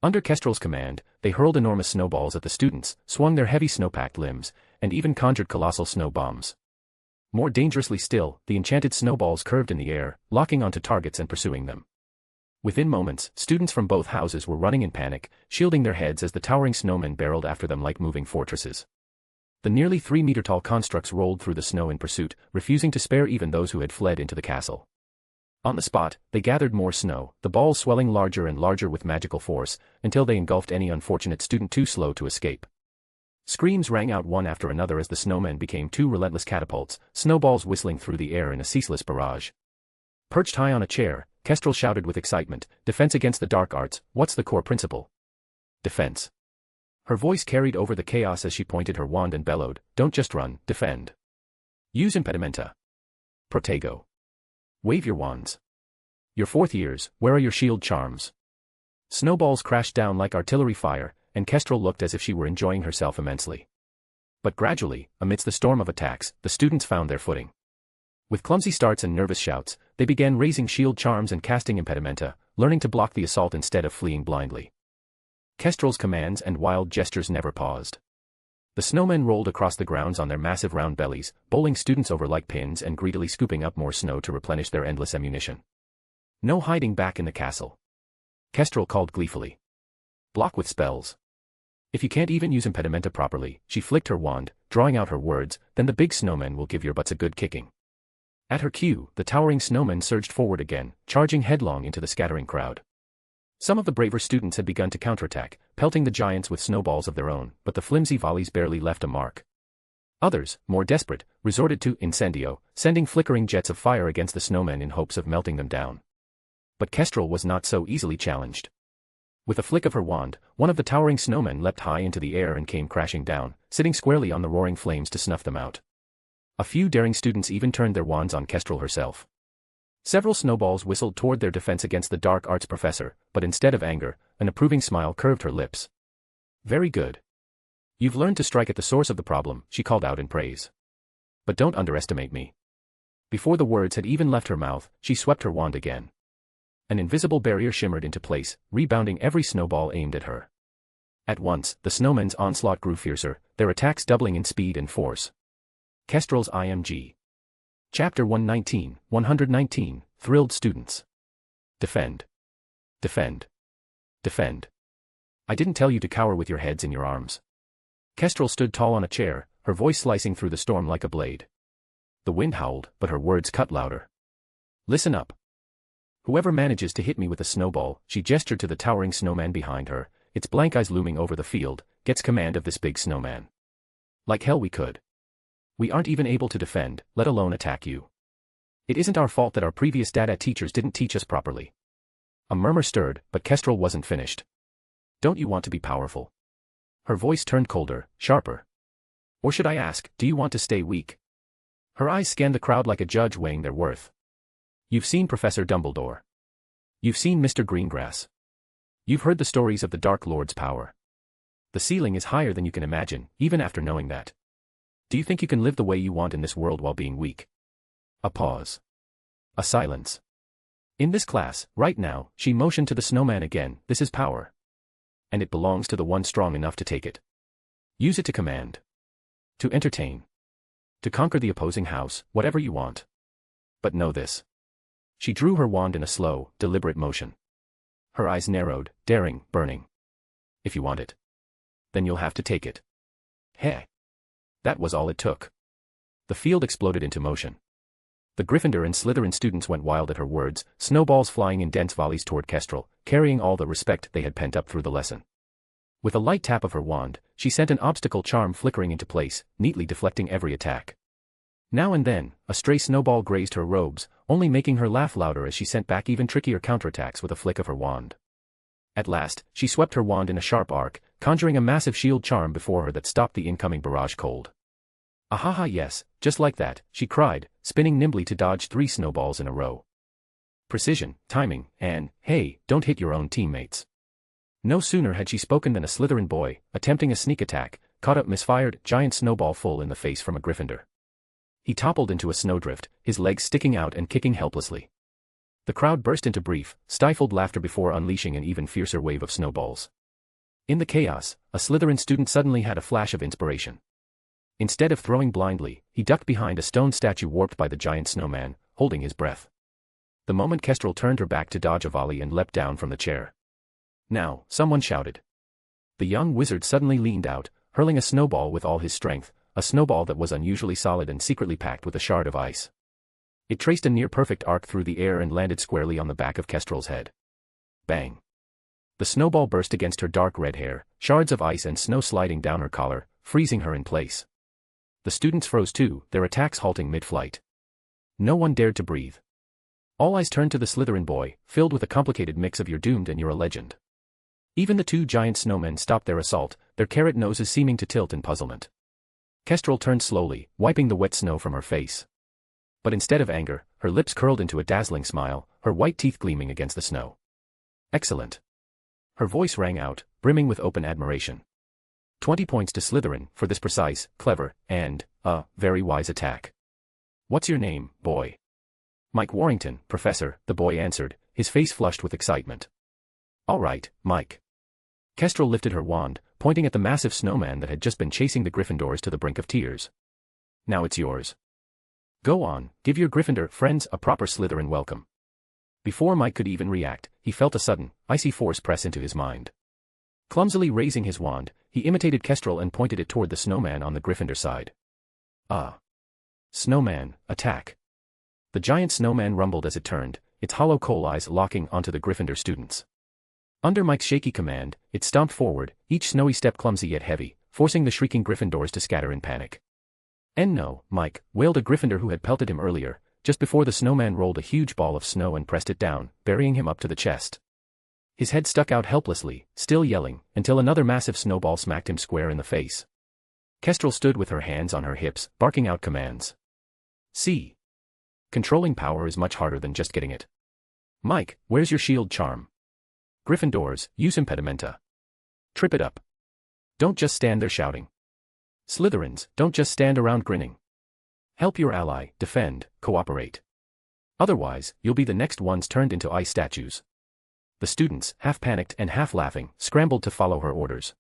Under Kestrel's command, they hurled enormous snowballs at the students, swung their heavy snow-packed limbs, and even conjured colossal snow bombs. More dangerously still, the enchanted snowballs curved in the air, locking onto targets and pursuing them. Within moments, students from both houses were running in panic, shielding their heads as the towering snowmen barreled after them like moving fortresses. The nearly 3-meter-tall constructs rolled through the snow in pursuit, refusing to spare even those who had fled into the castle. On the spot, they gathered more snow, the balls swelling larger and larger with magical force, until they engulfed any unfortunate student too slow to escape. Screams rang out one after another as the snowmen became 2 relentless catapults, snowballs whistling through the air in a ceaseless barrage. Perched high on a chair, Kestrel shouted with excitement, defense against the dark arts, what's the core principle? Defense. Her voice carried over the chaos as she pointed her wand and bellowed, don't just run, defend. Use impedimenta. Protego. Wave your wands. Your 4th years, where are your shield charms? Snowballs crashed down like artillery fire, and Kestrel looked as if she were enjoying herself immensely. But gradually, amidst the storm of attacks, the students found their footing. With clumsy starts and nervous shouts, they began raising shield charms and casting impedimenta, learning to block the assault instead of fleeing blindly. Kestrel's commands and wild gestures never paused. The snowmen rolled across the grounds on their massive round bellies, bowling students over like pins and greedily scooping up more snow to replenish their endless ammunition. No hiding back in the castle. Kestrel called gleefully. Block with spells. If you can't even use impedimenta properly, she flicked her wand, drawing out her words, then the big snowman will give your butts a good kicking. At her cue, the towering snowman surged forward again, charging headlong into the scattering crowd. Some of the braver students had begun to counterattack, pelting the giants with snowballs of their own, but the flimsy volleys barely left a mark. Others, more desperate, resorted to incendio, sending flickering jets of fire against the snowmen in hopes of melting them down. But Kestrel was not so easily challenged. With a flick of her wand, one of the towering snowmen leapt high into the air and came crashing down, sitting squarely on the roaring flames to snuff them out. A few daring students even turned their wands on Kestrel herself. Several snowballs whistled toward their defense against the dark arts professor, but instead of anger, an approving smile curved her lips. Very good. You've learned to strike at the source of the problem, she called out in praise. But don't underestimate me. Before the words had even left her mouth, she swept her wand again. An invisible barrier shimmered into place, rebounding every snowball aimed at her. At once, the snowmen's onslaught grew fiercer, their attacks doubling in speed and force. Kestrel's IMG. Chapter 119, Thrilled Students. Defend. Defend. Defend. I didn't tell you to cower with your heads in your arms. Kestrel stood tall on a chair, her voice slicing through the storm like a blade. The wind howled, but her words cut louder. Listen up. Whoever manages to hit me with a snowball, she gestured to the towering snowman behind her, its blank eyes looming over the field, gets command of this big snowman. Like hell we could. We aren't even able to defend, let alone attack you. It isn't our fault that our previous data teachers didn't teach us properly. A murmur stirred, but Kestrel wasn't finished. Don't you want to be powerful? Her voice turned colder, sharper. Or should I ask, do you want to stay weak? Her eyes scanned the crowd like a judge weighing their worth. You've seen Professor Dumbledore. You've seen Mr. Greengrass. You've heard the stories of the Dark Lord's power. The ceiling is higher than you can imagine, even after knowing that. Do you think you can live the way you want in this world while being weak? A pause. A silence. In this class, right now, she motioned to the snowman again, this is power. And it belongs to the one strong enough to take it. Use it to command. To entertain. To conquer the opposing house, whatever you want. But know this. She drew her wand in a slow, deliberate motion. Her eyes narrowed, daring, burning. If you want it. Then you'll have to take it. Heh. That was all it took. The field exploded into motion. The Gryffindor and Slytherin students went wild at her words, snowballs flying in dense volleys toward Kestrel, carrying all the respect they had pent up through the lesson. With a light tap of her wand, she sent an obstacle charm flickering into place, neatly deflecting every attack. Now and then, a stray snowball grazed her robes, only making her laugh louder as she sent back even trickier counterattacks with a flick of her wand. At last, she swept her wand in a sharp arc, conjuring a massive shield charm before her that stopped the incoming barrage cold. Ahaha yes, just like that, she cried, spinning nimbly to dodge 3 snowballs in a row. Precision, timing, and, hey, don't hit your own teammates. No sooner had she spoken than a Slytherin boy, attempting a sneak attack, caught a misfired, giant snowball full in the face from a Gryffindor. He toppled into a snowdrift, his legs sticking out and kicking helplessly. The crowd burst into brief, stifled laughter before unleashing an even fiercer wave of snowballs. In the chaos, a Slytherin student suddenly had a flash of inspiration. Instead of throwing blindly, he ducked behind a stone statue warped by the giant snowman, holding his breath. The moment Kestrel turned her back to dodge a volley and leapt down from the chair. Now, someone shouted. The young wizard suddenly leaned out, hurling a snowball with all his strength, a snowball that was unusually solid and secretly packed with a shard of ice. It traced a near-perfect arc through the air and landed squarely on the back of Kestrel's head. Bang. The snowball burst against her dark red hair, shards of ice and snow sliding down her collar, freezing her in place. The students froze too, their attacks halting mid-flight. No one dared to breathe. All eyes turned to the Slytherin boy, filled with a complicated mix of you're doomed and you're a legend. Even the 2 giant snowmen stopped their assault, their carrot noses seeming to tilt in puzzlement. Kestrel turned slowly, wiping the wet snow from her face. But instead of anger, her lips curled into a dazzling smile, her white teeth gleaming against the snow. Excellent. Her voice rang out, brimming with open admiration. 20 points to Slytherin for this precise, clever, and, very wise attack. What's your name, boy? Mike Warrington, Professor, the boy answered, his face flushed with excitement. All right, Mike. Kestrel lifted her wand, pointing at the massive snowman that had just been chasing the Gryffindors to the brink of tears. Now it's yours. Go on, give your Gryffindor friends a proper Slytherin welcome. Before Mike could even react, he felt a sudden, icy force press into his mind. Clumsily raising his wand, He imitated Kestrel and pointed it toward the snowman on the Gryffindor side. Ah. Snowman, attack. The giant snowman rumbled as it turned, its hollow coal eyes locking onto the Gryffindor students. Under Mike's shaky command, it stomped forward, each snowy step clumsy yet heavy, forcing the shrieking Gryffindors to scatter in panic. "No, Mike," wailed a Gryffindor who had pelted him earlier, just before the snowman rolled a huge ball of snow and pressed it down, burying him up to the chest. His head stuck out helplessly, still yelling, until another massive snowball smacked him square in the face. Kestrel stood with her hands on her hips, barking out commands. See. Controlling power is much harder than just getting it. Mike, where's your shield charm? Gryffindors, use impedimenta. Trip it up. Don't just stand there shouting. Slytherins, don't just stand around grinning. Help your ally, defend, cooperate. Otherwise, you'll be the next ones turned into ice statues. The students, half panicked and half laughing, scrambled to follow her orders.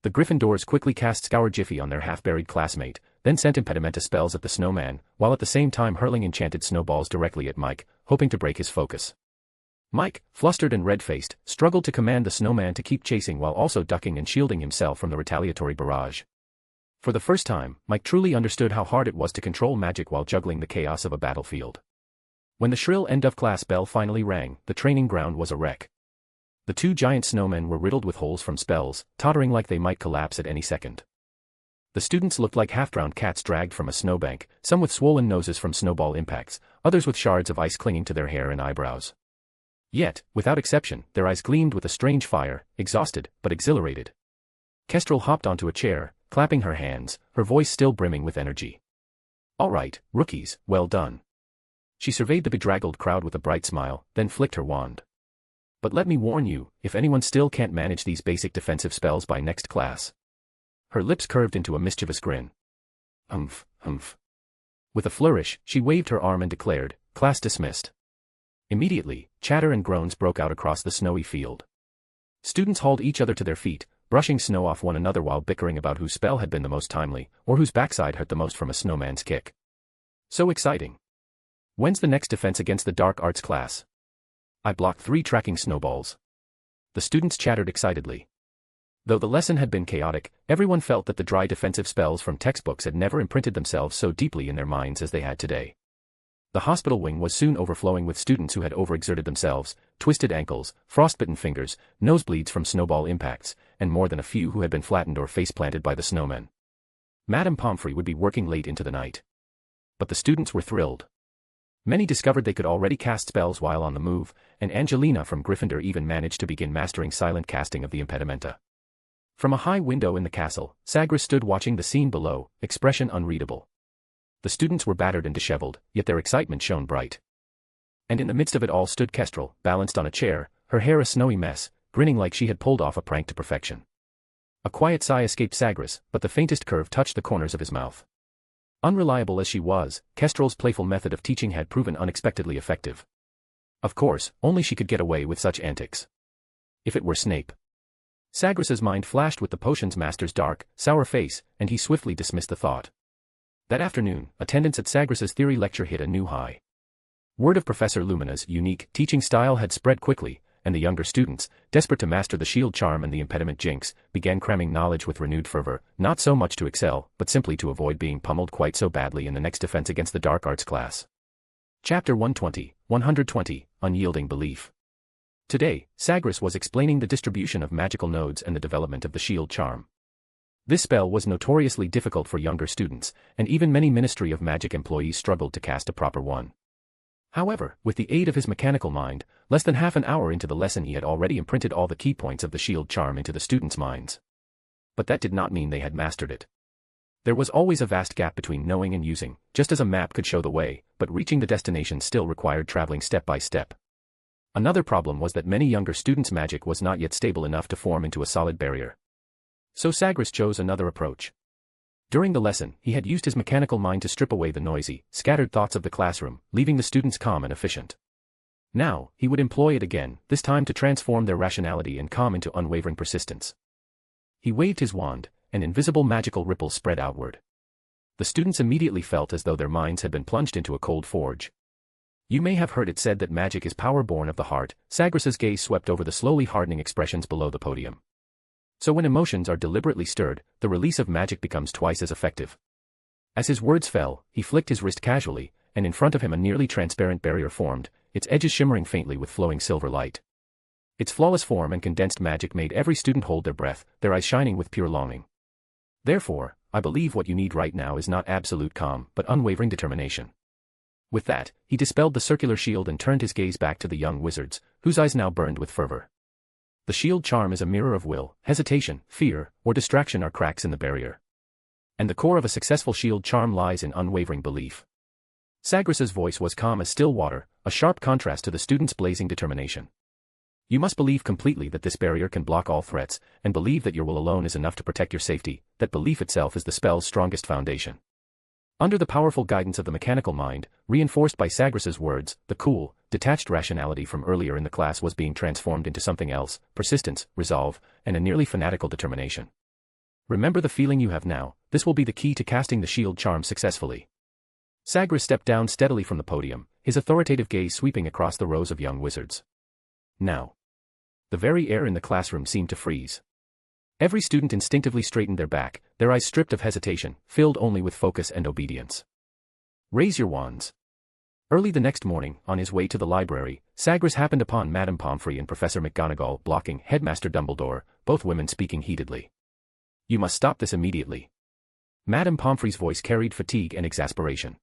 The Gryffindors quickly cast Scour Jiffy on their half-buried classmate, then sent impedimenta spells at the snowman, while at the same time hurling enchanted snowballs directly at Mike, hoping to break his focus. Mike, flustered and red-faced, struggled to command the snowman to keep chasing while also ducking and shielding himself from the retaliatory barrage. For the first time, Mike truly understood how hard it was to control magic while juggling the chaos of a battlefield. When the shrill end-of-class bell finally rang, the training ground was a wreck. The two giant snowmen were riddled with holes from spells, tottering like they might collapse at any second. The students looked like half-drowned cats dragged from a snowbank, some with swollen noses from snowball impacts, others with shards of ice clinging to their hair and eyebrows. Yet, without exception, their eyes gleamed with a strange fire, exhausted, but exhilarated. Kestrel hopped onto a chair, clapping her hands, her voice still brimming with energy. "All right, rookies, well done." She surveyed the bedraggled crowd with a bright smile, then flicked her wand. "But let me warn you, if anyone still can't manage these basic defensive spells by next class." Her lips curved into a mischievous grin. Humph, humph. With a flourish, she waved her arm and declared, "Class dismissed." Immediately, chatter and groans broke out across the snowy field. Students hauled each other to their feet, brushing snow off one another while bickering about whose spell had been the most timely, or whose backside hurt the most from a snowman's kick. So exciting. When's the next defense against the dark arts class? I blocked 3 tracking snowballs. The students chattered excitedly. Though the lesson had been chaotic, everyone felt that the dry defensive spells from textbooks had never imprinted themselves so deeply in their minds as they had today. The hospital wing was soon overflowing with students who had overexerted themselves, twisted ankles, frostbitten fingers, nosebleeds from snowball impacts, and more than a few who had been flattened or face-planted by the snowmen. Madame Pomfrey would be working late into the night. But the students were thrilled. Many discovered they could already cast spells while on the move, and Angelina from Gryffindor even managed to begin mastering silent casting of the impedimenta. From a high window in the castle, Sagres stood watching the scene below, expression unreadable. The students were battered and disheveled, yet their excitement shone bright. And in the midst of it all stood Kestrel, balanced on a chair, her hair a snowy mess, grinning like she had pulled off a prank to perfection. A quiet sigh escaped Sagres, but the faintest curve touched the corners of his mouth. Unreliable as she was, Kestrel's playful method of teaching had proven unexpectedly effective. Of course, only she could get away with such antics. If it were Snape. Sagres's mind flashed with the potions master's dark, sour face, and he swiftly dismissed the thought. That afternoon, attendance at Sagres's theory lecture hit a new high. Word of Professor Lumina's unique teaching style had spread quickly, and the younger students, desperate to master the shield charm and the impediment jinx, began cramming knowledge with renewed fervor, not so much to excel, but simply to avoid being pummeled quite so badly in the next defense against the dark arts class. Chapter 120, Unyielding Belief. Today, Sagres was explaining the distribution of magical nodes and the development of the shield charm. This spell was notoriously difficult for younger students, and even many Ministry of Magic employees struggled to cast a proper one. However, with the aid of his mechanical mind, less than half an hour into the lesson he had already imprinted all the key points of the shield charm into the students' minds. But that did not mean they had mastered it. There was always a vast gap between knowing and using, just as a map could show the way, but reaching the destination still required traveling step by step. Another problem was that many younger students' magic was not yet stable enough to form into a solid barrier. So Sagres chose another approach. During the lesson, he had used his mechanical mind to strip away the noisy, scattered thoughts of the classroom, leaving the students calm and efficient. Now, he would employ it again, this time to transform their rationality and calm into unwavering persistence. He waved his wand, and invisible magical ripples spread outward. The students immediately felt as though their minds had been plunged into a cold forge. You may have heard it said that magic is power born of the heart. Sagres's gaze swept over the slowly hardening expressions below the podium. So when emotions are deliberately stirred, the release of magic becomes twice as effective. As his words fell, he flicked his wrist casually, and in front of him a nearly transparent barrier formed, its edges shimmering faintly with flowing silver light. Its flawless form and condensed magic made every student hold their breath, their eyes shining with pure longing. Therefore, I believe what you need right now is not absolute calm, but unwavering determination. With that, he dispelled the circular shield and turned his gaze back to the young wizards, whose eyes now burned with fervor. The shield charm is a mirror of will, hesitation, fear, or distraction are cracks in the barrier. And the core of a successful shield charm lies in unwavering belief. Sagres's voice was calm as still water, a sharp contrast to the student's blazing determination. You must believe completely that this barrier can block all threats, and believe that your will alone is enough to protect your safety, that belief itself is the spell's strongest foundation. Under the powerful guidance of the mechanical mind, reinforced by Sagres's words, the cool, detached rationality from earlier in the class was being transformed into something else, persistence, resolve, and a nearly fanatical determination. Remember the feeling you have now, this will be the key to casting the shield charm successfully. Sagres stepped down steadily from the podium, his authoritative gaze sweeping across the rows of young wizards. Now. The very air in the classroom seemed to freeze. Every student instinctively straightened their back, their eyes stripped of hesitation, filled only with focus and obedience. Raise your wands. Early the next morning, on his way to the library, Sagres happened upon Madame Pomfrey and Professor McGonagall blocking Headmaster Dumbledore, both women speaking heatedly. You must stop this immediately. Madame Pomfrey's voice carried fatigue and exasperation.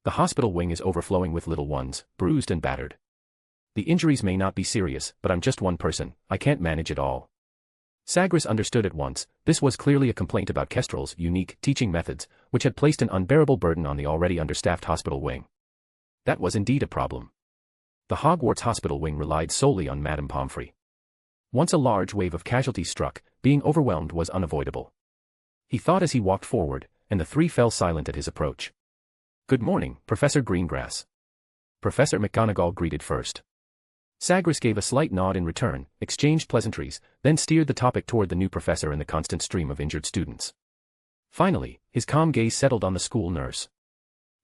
The hospital wing is overflowing with little ones, bruised and battered. The injuries may not be serious, but I'm just one person, I can't manage it all. Sagres understood at once, this was clearly a complaint about Kestrel's unique teaching methods, which had placed an unbearable burden on the already understaffed hospital wing. That was indeed a problem. The Hogwarts hospital wing relied solely on Madame Pomfrey. Once a large wave of casualties struck, being overwhelmed was unavoidable. He thought as he walked forward, and the three fell silent at his approach. Good morning, Professor Greengrass. Professor McGonagall greeted first. Sagres gave a slight nod in return, exchanged pleasantries, then steered the topic toward the new professor and the constant stream of injured students. Finally, his calm gaze settled on the school nurse.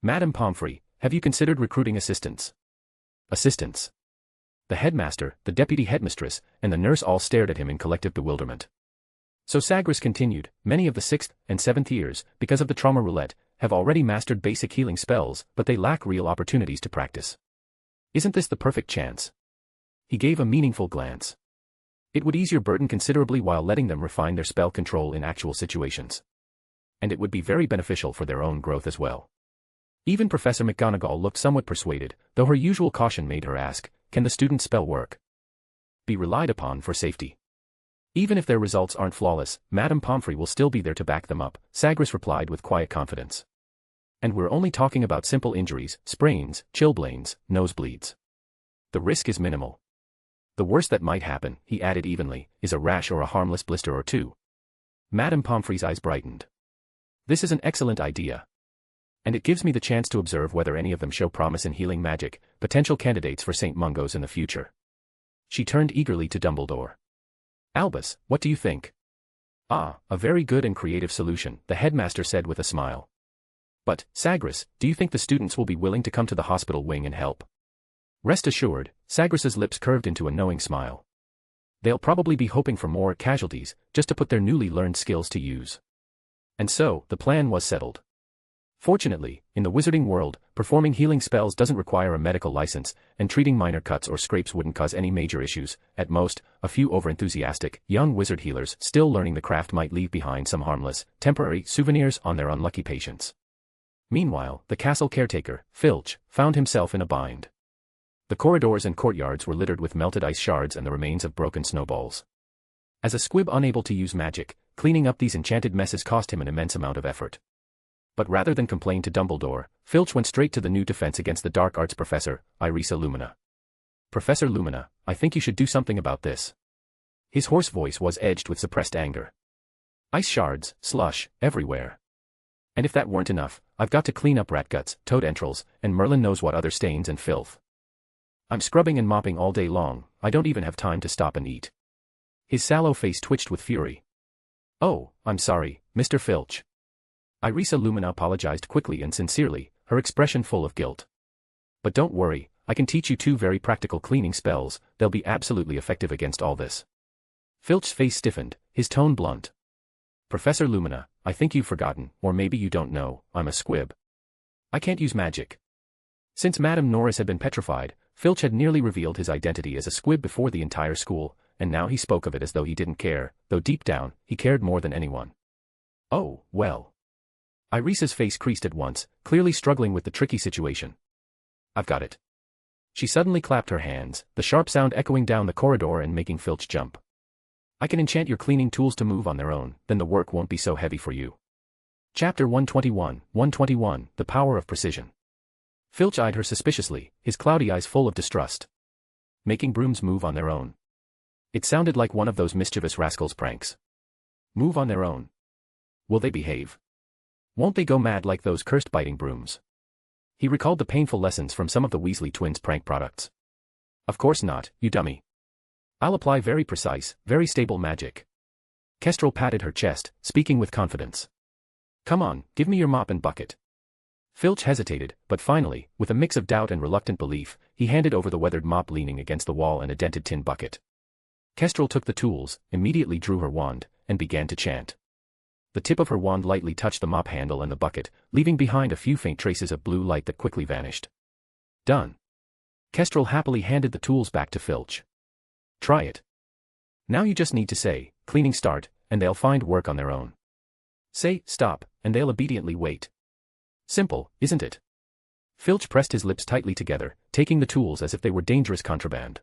Madame Pomfrey, have you considered recruiting assistants? Assistants. The headmaster, the deputy headmistress, and the nurse all stared at him in collective bewilderment. So Sagres continued, many of the 6th and 7th years, because of the trauma roulette, have already mastered basic healing spells, but they lack real opportunities to practice. Isn't this the perfect chance? He gave a meaningful glance. It would ease your burden considerably while letting them refine their spell control in actual situations. And it would be very beneficial for their own growth as well. Even Professor McGonagall looked somewhat persuaded, though her usual caution made her ask, can the student's spell work? Be relied upon for safety. Even if their results aren't flawless, Madame Pomfrey will still be there to back them up, Sagres replied with quiet confidence. And we're only talking about simple injuries, sprains, chilblains, nosebleeds. The risk is minimal. The worst that might happen, he added evenly, is a rash or a harmless blister or two. Madame Pomfrey's eyes brightened. This is an excellent idea. And it gives me the chance to observe whether any of them show promise in healing magic, potential candidates for St. Mungo's in the future. She turned eagerly to Dumbledore. Albus, what do you think? Ah, a very good and creative solution, the headmaster said with a smile. But, Sagres, do you think the students will be willing to come to the hospital wing and help? Rest assured, Sagres's lips curved into a knowing smile. They'll probably be hoping for more casualties, just to put their newly learned skills to use. And so, the plan was settled. Fortunately, in the wizarding world, performing healing spells doesn't require a medical license, and treating minor cuts or scrapes wouldn't cause any major issues. At most, a few overenthusiastic, young wizard healers still learning the craft might leave behind some harmless, temporary souvenirs on their unlucky patients. Meanwhile, the castle caretaker, Filch, found himself in a bind. The corridors and courtyards were littered with melted ice shards and the remains of broken snowballs. As a squib unable to use magic, cleaning up these enchanted messes cost him an immense amount of effort. But rather than complain to Dumbledore, Filch went straight to the new defense against the dark arts professor, Irisa Lumina. Professor Lumina, I think you should do something about this. His hoarse voice was edged with suppressed anger. Ice shards, slush, everywhere. And if that weren't enough, I've got to clean up rat guts, toad entrails, and Merlin knows what other stains and filth. I'm scrubbing and mopping all day long, I don't even have time to stop and eat. His sallow face twitched with fury. Oh, I'm sorry, Mr. Filch. Irisa Lumina apologized quickly and sincerely, her expression full of guilt. But don't worry, I can teach you 2 very practical cleaning spells, they'll be absolutely effective against all this. Filch's face stiffened, his tone blunt. Professor Lumina, I think you've forgotten, or maybe you don't know, I'm a squib. I can't use magic. Since Madame Norris had been petrified, Filch had nearly revealed his identity as a squib before the entire school, and now he spoke of it as though he didn't care, though deep down, he cared more than anyone. Oh, well. Irisa's face creased at once, clearly struggling with the tricky situation. I've got it. She suddenly clapped her hands, the sharp sound echoing down the corridor and making Filch jump. I can enchant your cleaning tools to move on their own, then the work won't be so heavy for you. Chapter 121, The Power of Precision. Filch eyed her suspiciously, his cloudy eyes full of distrust. Making brooms move on their own. It sounded like one of those mischievous rascals' pranks. Move on their own. Will they behave? Won't they go mad like those cursed biting brooms? He recalled the painful lessons from some of the Weasley twins' prank products. Of course not, you dummy. I'll apply very precise, very stable magic. Kestrel patted her chest, speaking with confidence. Come on, give me your mop and bucket. Filch hesitated, but finally, with a mix of doubt and reluctant belief, he handed over the weathered mop leaning against the wall and a dented tin bucket. Kestrel took the tools, immediately drew her wand, and began to chant. The tip of her wand lightly touched the mop handle and the bucket, leaving behind a few faint traces of blue light that quickly vanished. Done. Kestrel happily handed the tools back to Filch. Try it. Now you just need to say, cleaning start, and they'll find work on their own. Say, stop, and they'll obediently wait. Simple, isn't it? Filch pressed his lips tightly together, taking the tools as if they were dangerous contraband.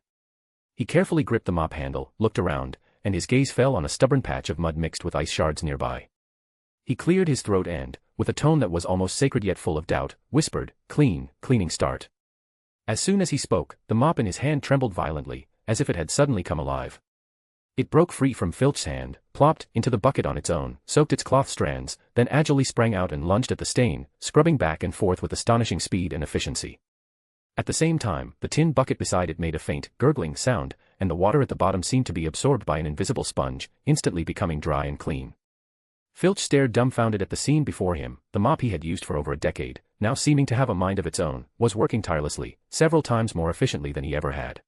He carefully gripped the mop handle, looked around, and his gaze fell on a stubborn patch of mud mixed with ice shards nearby. He cleared his throat and, with a tone that was almost sacred yet full of doubt, whispered, cleaning start. As soon as he spoke, the mop in his hand trembled violently, as if it had suddenly come alive. It broke free from Filch's hand, plopped into the bucket on its own, soaked its cloth strands, then agilely sprang out and lunged at the stain, scrubbing back and forth with astonishing speed and efficiency. At the same time, the tin bucket beside it made a faint, gurgling sound, and the water at the bottom seemed to be absorbed by an invisible sponge, instantly becoming dry and clean. Filch stared dumbfounded at the scene before him. The mop he had used for over a decade, now seeming to have a mind of its own, was working tirelessly, several times more efficiently than he ever had.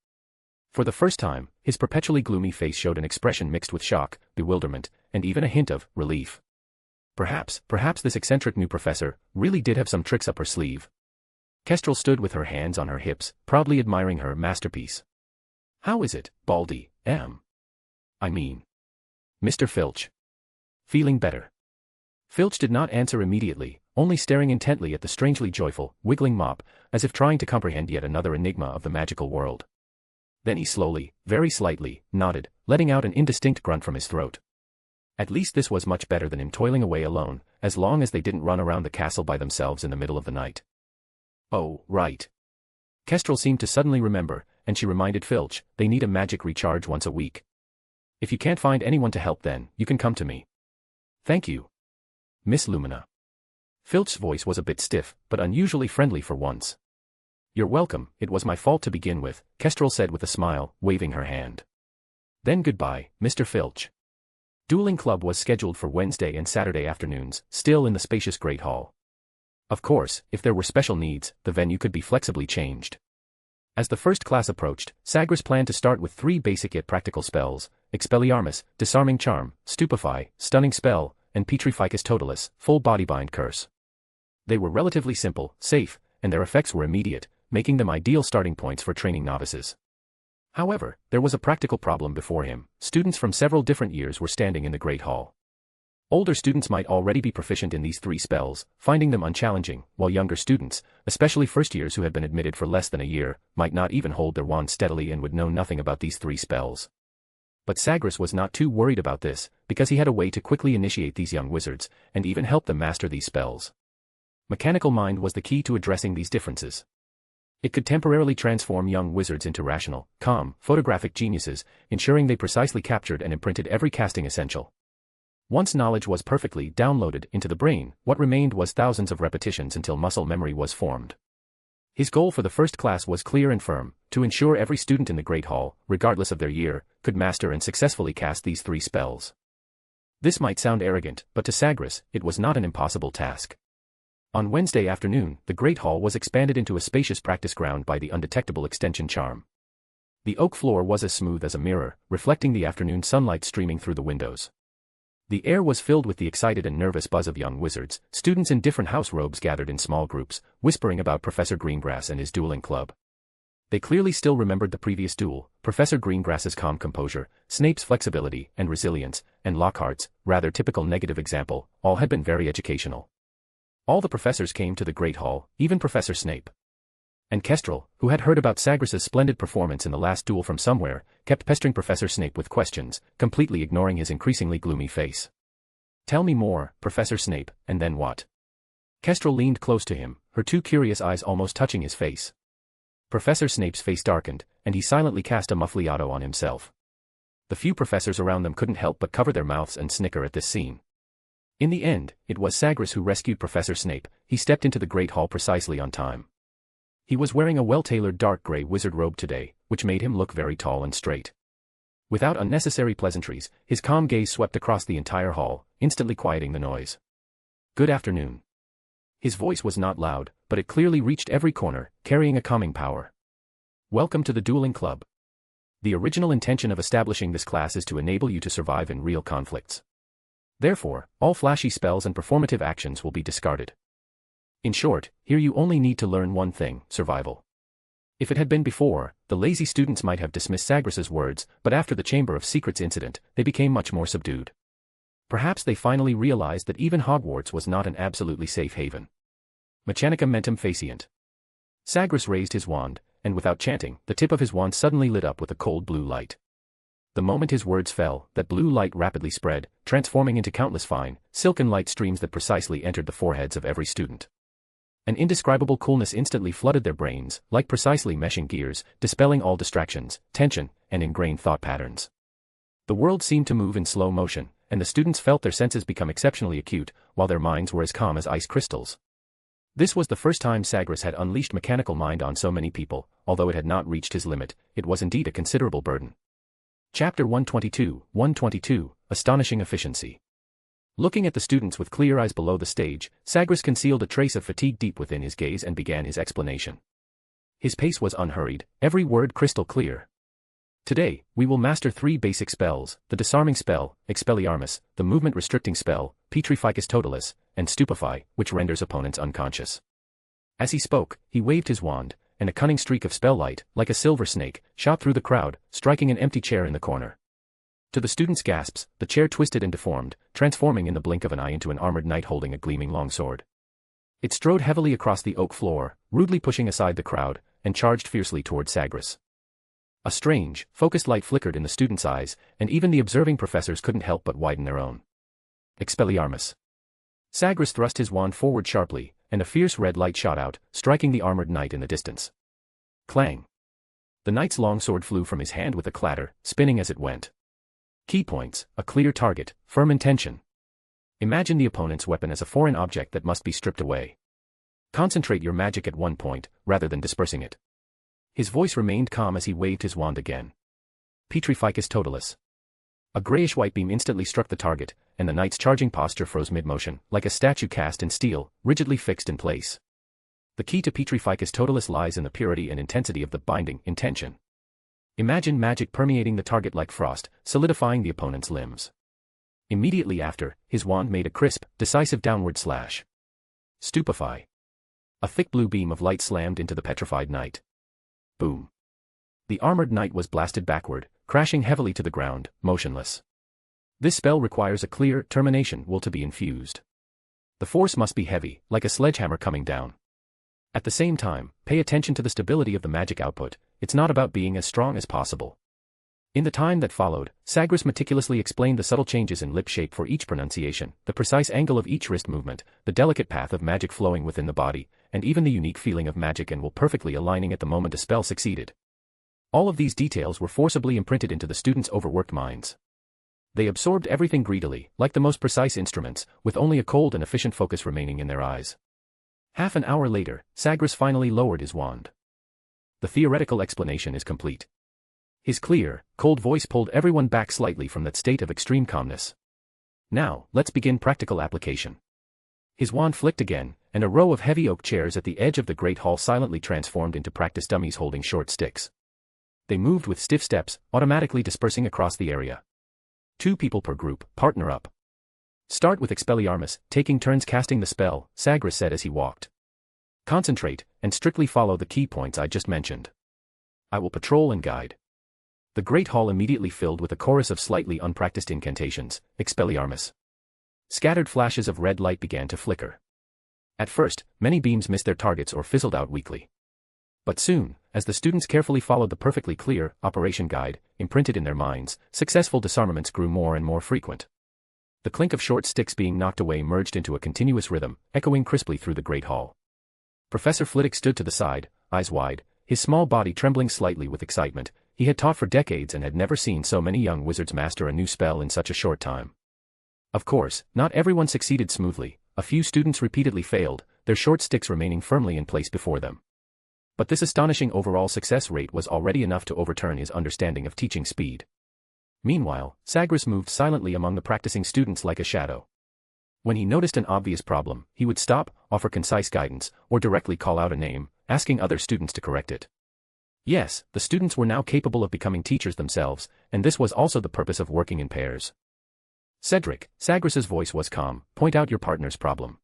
For the first time, his perpetually gloomy face showed an expression mixed with shock, bewilderment, and even a hint of relief. Perhaps this eccentric new professor really did have some tricks up her sleeve. Kestrel stood with her hands on her hips, proudly admiring her masterpiece. How is it, Baldy, I mean, Mr. Filch? Feeling better? Filch did not answer immediately, only staring intently at the strangely joyful, wiggling mop, as if trying to comprehend yet another enigma of the magical world. Then he slowly, very slightly, nodded, letting out an indistinct grunt from his throat. At least this was much better than him toiling away alone, as long as they didn't run around the castle by themselves in the middle of the night. Oh, right. Kestrel seemed to suddenly remember, and she reminded Filch, they need a magic recharge once a week. If you can't find anyone to help then, you can come to me. Thank you, Miss Lumina. Filch's voice was a bit stiff, but unusually friendly for once. You're welcome, it was my fault to begin with, Kestrel said with a smile, waving her hand. Then goodbye, Mr. Filch. Dueling Club was scheduled for Wednesday and Saturday afternoons, still in the spacious Great Hall. Of course, if there were special needs, the venue could be flexibly changed. As the first class approached, Sagres planned to start with 3 basic yet practical spells, Expelliarmus, Disarming Charm, Stupefy, Stunning Spell, and Petrificus Totalis, Full Body Bind Curse. They were relatively simple, safe, and their effects were immediate, making them ideal starting points for training novices. However, there was a practical problem before him. Students from several different years were standing in the Great Hall. Older students might already be proficient in these 3 spells, finding them unchallenging, while younger students, especially first years who had been admitted for less than a year, might not even hold their wands steadily and would know nothing about these 3 spells. But Sagres was not too worried about this, because he had a way to quickly initiate these young wizards, and even help them master these spells. Mechanical mind was the key to addressing these differences. It could temporarily transform young wizards into rational, calm, photographic geniuses, ensuring they precisely captured and imprinted every casting essential. Once knowledge was perfectly downloaded into the brain, what remained was thousands of repetitions until muscle memory was formed. His goal for the first class was clear and firm, to ensure every student in the Great Hall, regardless of their year, could master and successfully cast these 3 spells. This might sound arrogant, but to Sagres, it was not an impossible task. On Wednesday afternoon, the Great Hall was expanded into a spacious practice ground by the undetectable extension charm. The oak floor was as smooth as a mirror, reflecting the afternoon sunlight streaming through the windows. The air was filled with the excited and nervous buzz of young wizards. Students in different house robes gathered in small groups, whispering about Professor Greengrass and his dueling club. They clearly still remembered the previous duel, Professor Greengrass's calm composure, Snape's flexibility and resilience, and Lockhart's, rather typical negative example, all had been very educational. All the professors came to the Great Hall, even Professor Snape. And Kestrel, who had heard about Sagres's splendid performance in the last duel from somewhere, kept pestering Professor Snape with questions, completely ignoring his increasingly gloomy face. "Tell me more, Professor Snape, and then what?" Kestrel leaned close to him, her two curious eyes almost touching his face. Professor Snape's face darkened, and he silently cast a muffliato on himself. The few professors around them couldn't help but cover their mouths and snicker at this scene. In the end, it was Sagres who rescued Professor Snape. He stepped into the Great Hall precisely on time. He was wearing a well-tailored dark grey wizard robe today, which made him look very tall and straight. Without unnecessary pleasantries, his calm gaze swept across the entire hall, instantly quieting the noise. "Good afternoon." His voice was not loud, but it clearly reached every corner, carrying a calming power. "Welcome to the Dueling Club. The original intention of establishing this class is to enable you to survive in real conflicts. Therefore, all flashy spells and performative actions will be discarded. In short, here you only need to learn one thing: survival." If it had been before, the lazy students might have dismissed Sagres's words, but after the Chamber of Secrets incident, they became much more subdued. Perhaps they finally realized that even Hogwarts was not an absolutely safe haven. Mechanica mentem faciant. Sagres raised his wand, and without chanting, the tip of his wand suddenly lit up with a cold blue light. The moment his words fell, that blue light rapidly spread, transforming into countless fine, silken light streams that precisely entered the foreheads of every student. An indescribable coolness instantly flooded their brains, like precisely meshing gears, dispelling all distractions, tension, and ingrained thought patterns. The world seemed to move in slow motion, and the students felt their senses become exceptionally acute, while their minds were as calm as ice crystals. This was the first time Sagres had unleashed mechanical mind on so many people. Although it had not reached his limit, it was indeed a considerable burden. Chapter 122, Astonishing Efficiency. Looking at the students with clear eyes below the stage, Sagres concealed a trace of fatigue deep within his gaze and began his explanation. His pace was unhurried, every word crystal clear. "Today, we will master 3 basic spells: the disarming spell, Expelliarmus, the movement-restricting spell, Petrificus Totalis, and Stupefy, which renders opponents unconscious." As he spoke, he waved his wand, and a cunning streak of spell light, like a silver snake, shot through the crowd, striking an empty chair in the corner. To the students' gasps, the chair twisted and deformed, transforming in the blink of an eye into an armored knight holding a gleaming longsword. It strode heavily across the oak floor, rudely pushing aside the crowd, and charged fiercely toward Sagres. A strange, focused light flickered in the students' eyes, and even the observing professors couldn't help but widen their own. Expelliarmus. Sagres thrust his wand forward sharply, and a fierce red light shot out, striking the armored knight in the distance. Clang. The knight's longsword flew from his hand with a clatter, spinning as it went. Key points: a clear target, firm intention. Imagine the opponent's weapon as a foreign object that must be stripped away. Concentrate your magic at one point, rather than dispersing it. His voice remained calm as he waved his wand again. Petrificus Totalis. A grayish-white beam instantly struck the target, and the knight's charging posture froze mid-motion, like a statue cast in steel, rigidly fixed in place. The key to Petrificus Totalis lies in the purity and intensity of the binding intention. Imagine magic permeating the target like frost, solidifying the opponent's limbs. Immediately after, his wand made a crisp, decisive downward slash. Stupefy. A thick blue beam of light slammed into the petrified knight. Boom. The armored knight was blasted backward, crashing heavily to the ground, motionless. This spell requires a clear termination will to be infused. The force must be heavy, like a sledgehammer coming down. At the same time, pay attention to the stability of the magic output. It's not about being as strong as possible. In the time that followed, Sagres meticulously explained the subtle changes in lip shape for each pronunciation, the precise angle of each wrist movement, the delicate path of magic flowing within the body, and even the unique feeling of magic and will perfectly aligning at the moment a spell succeeded. All of these details were forcibly imprinted into the students' overworked minds. They absorbed everything greedily, like the most precise instruments, with only a cold and efficient focus remaining in their eyes. Half an hour later, Sagres finally lowered his wand. The theoretical explanation is complete. His clear, cold voice pulled everyone back slightly from that state of extreme calmness. Now, let's begin practical application. His wand flicked again, and a row of heavy oak chairs at the edge of the great hall silently transformed into practice dummies holding short sticks. They moved with stiff steps, automatically dispersing across the area. 2 people per group, partner up. Start with Expelliarmus, taking turns casting the spell, Sagres said as he walked. Concentrate, and strictly follow the key points I just mentioned. I will patrol and guide. The great hall immediately filled with a chorus of slightly unpracticed incantations, Expelliarmus. Scattered flashes of red light began to flicker. At first, many beams missed their targets or fizzled out weakly. But soon, as the students carefully followed the perfectly clear operation guide, imprinted in their minds, successful disarmaments grew more and more frequent. The clink of short sticks being knocked away merged into a continuous rhythm, echoing crisply through the great hall. Professor Flitwick stood to the side, eyes wide, his small body trembling slightly with excitement. He had taught for decades and had never seen so many young wizards master a new spell in such a short time. Of course, not everyone succeeded smoothly. A few students repeatedly failed, their short sticks remaining firmly in place before them. But this astonishing overall success rate was already enough to overturn his understanding of teaching speed. Meanwhile, Sagres moved silently among the practicing students like a shadow. When he noticed an obvious problem, he would stop, offer concise guidance, or directly call out a name, asking other students to correct it. Yes, the students were now capable of becoming teachers themselves, and this was also the purpose of working in pairs. Cedric, Sagres's voice was calm, point out your partner's problem.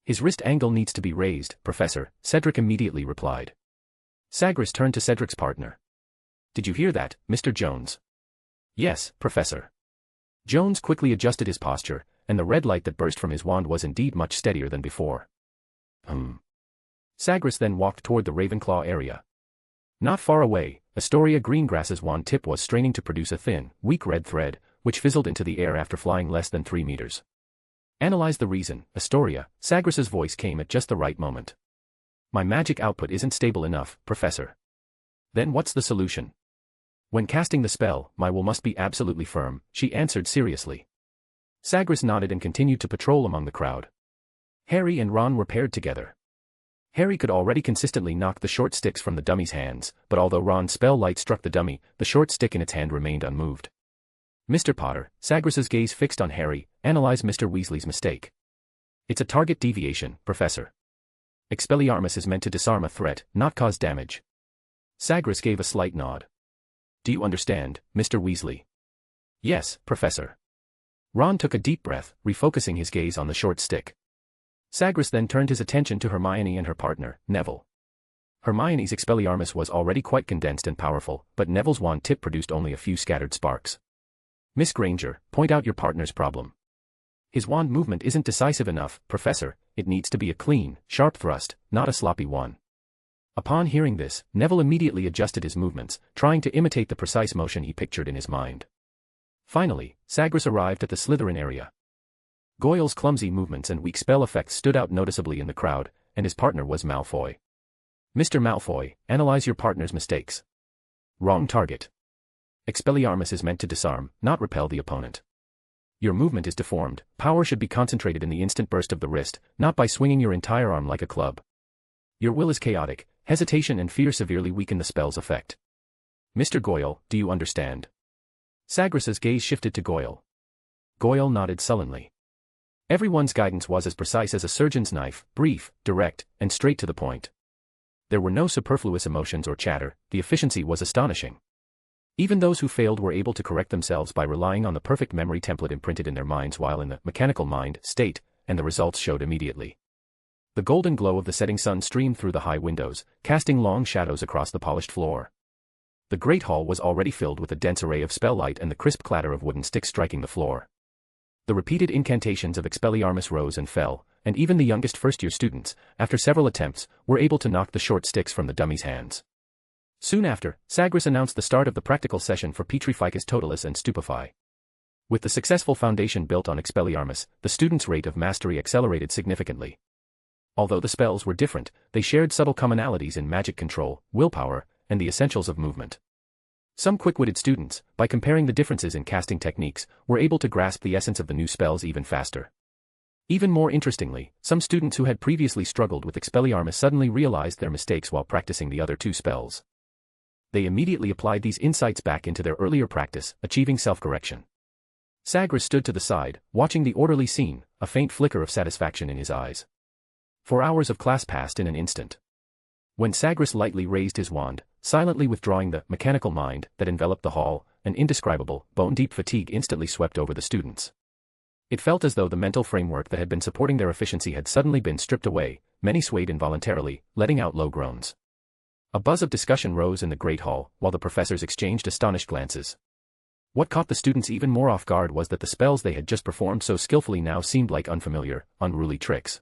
His wrist angle needs to be raised, Professor, Cedric immediately replied. Sagres turned to Cedric's partner. Did you hear that, Mr. Jones? Yes, Professor. Jones quickly adjusted his posture, and the red light that burst from his wand was indeed much steadier than before. Sagres then walked toward the Ravenclaw area. Not far away, Astoria Greengrass's wand tip was straining to produce a thin, weak red thread, which fizzled into the air after flying less than 3 meters. Analyze the reason, Astoria, Sagres's voice came at just the right moment. My magic output isn't stable enough, Professor. Then what's the solution? When casting the spell, my will must be absolutely firm, she answered seriously. Sagres nodded and continued to patrol among the crowd. Harry and Ron were paired together. Harry could already consistently knock the short sticks from the dummy's hands, but although Ron's spell light struck the dummy, the short stick in its hand remained unmoved. Mr. Potter, Sagres's gaze fixed on Harry, analyze Mr. Weasley's mistake. It's a target deviation, Professor. Expelliarmus is meant to disarm a threat, not cause damage. Sagres gave a slight nod. Do you understand, Mr. Weasley? Yes, Professor. Ron took a deep breath, refocusing his gaze on the short stick. Sagres then turned his attention to Hermione and her partner, Neville. Hermione's Expelliarmus was already quite condensed and powerful, but Neville's wand tip produced only a few scattered sparks. Miss Granger, point out your partner's problem. His wand movement isn't decisive enough, Professor, it needs to be a clean, sharp thrust, not a sloppy one. Upon hearing this, Neville immediately adjusted his movements, trying to imitate the precise motion he pictured in his mind. Finally, Sagres arrived at the Slytherin area. Goyle's clumsy movements and weak spell effects stood out noticeably in the crowd, and his partner was Malfoy. Mr. Malfoy, analyze your partner's mistakes. Wrong target. Expelliarmus is meant to disarm, not repel the opponent. Your movement is deformed, power should be concentrated in the instant burst of the wrist, not by swinging your entire arm like a club. Your will is chaotic, hesitation and fear severely weaken the spell's effect. Mr. Goyle, do you understand? Sagres's gaze shifted to Goyle. Goyle nodded sullenly. Everyone's guidance was as precise as a surgeon's knife, brief, direct, and straight to the point. There were no superfluous emotions or chatter, the efficiency was astonishing. Even those who failed were able to correct themselves by relying on the perfect memory template imprinted in their minds while in the mechanical mind state, and the results showed immediately. The golden glow of the setting sun streamed through the high windows, casting long shadows across the polished floor. The great hall was already filled with a dense array of spell light and the crisp clatter of wooden sticks striking the floor. The repeated incantations of Expelliarmus rose and fell, and even the youngest first-year students, after several attempts, were able to knock the short sticks from the dummy's hands. Soon after, Sagres announced the start of the practical session for Petrificus Totalis and Stupefy. With the successful foundation built on Expelliarmus, the students' rate of mastery accelerated significantly. Although the spells were different, they shared subtle commonalities in magic control, willpower, and the essentials of movement. Some quick-witted students, by comparing the differences in casting techniques, were able to grasp the essence of the new spells even faster. Even more interestingly, some students who had previously struggled with Expelliarmus suddenly realized their mistakes while practicing the other 2 spells. They immediately applied these insights back into their earlier practice, achieving self-correction. Sagres stood to the side, watching the orderly scene, a faint flicker of satisfaction in his eyes. 4 hours of class passed in an instant. When Sagres lightly raised his wand, silently withdrawing the mechanical mind that enveloped the hall. An indescribable, bone-deep fatigue instantly swept over the students. It felt as though the mental framework that had been supporting their efficiency had suddenly been stripped away. Many swayed involuntarily, letting out low groans. A buzz of discussion rose in the great hall, while the professors exchanged astonished glances. What caught the students even more off guard was that the spells they had just performed so skillfully now seemed like unfamiliar, unruly tricks.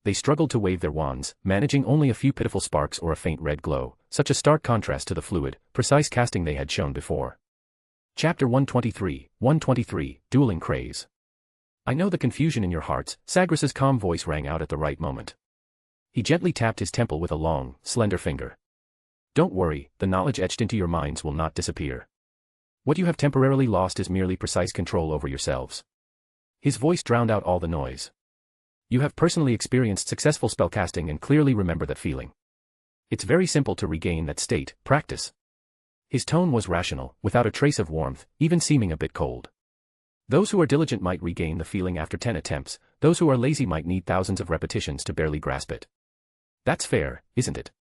They struggled to wave their wands, managing only a few pitiful sparks or a faint red glow, such a stark contrast to the fluid, precise casting they had shown before. Chapter 123, Dueling Craze. I know the confusion in your hearts, Sagres's calm voice rang out at the right moment. He gently tapped his temple with a long, slender finger. Don't worry, the knowledge etched into your minds will not disappear. What you have temporarily lost is merely precise control over yourselves. His voice drowned out all the noise. You have personally experienced successful spellcasting and clearly remember that feeling. It's very simple to regain that state, practice. His tone was rational, without a trace of warmth, even seeming a bit cold. Those who are diligent might regain the feeling after 10 attempts, those who are lazy might need thousands of repetitions to barely grasp it. That's fair, isn't it?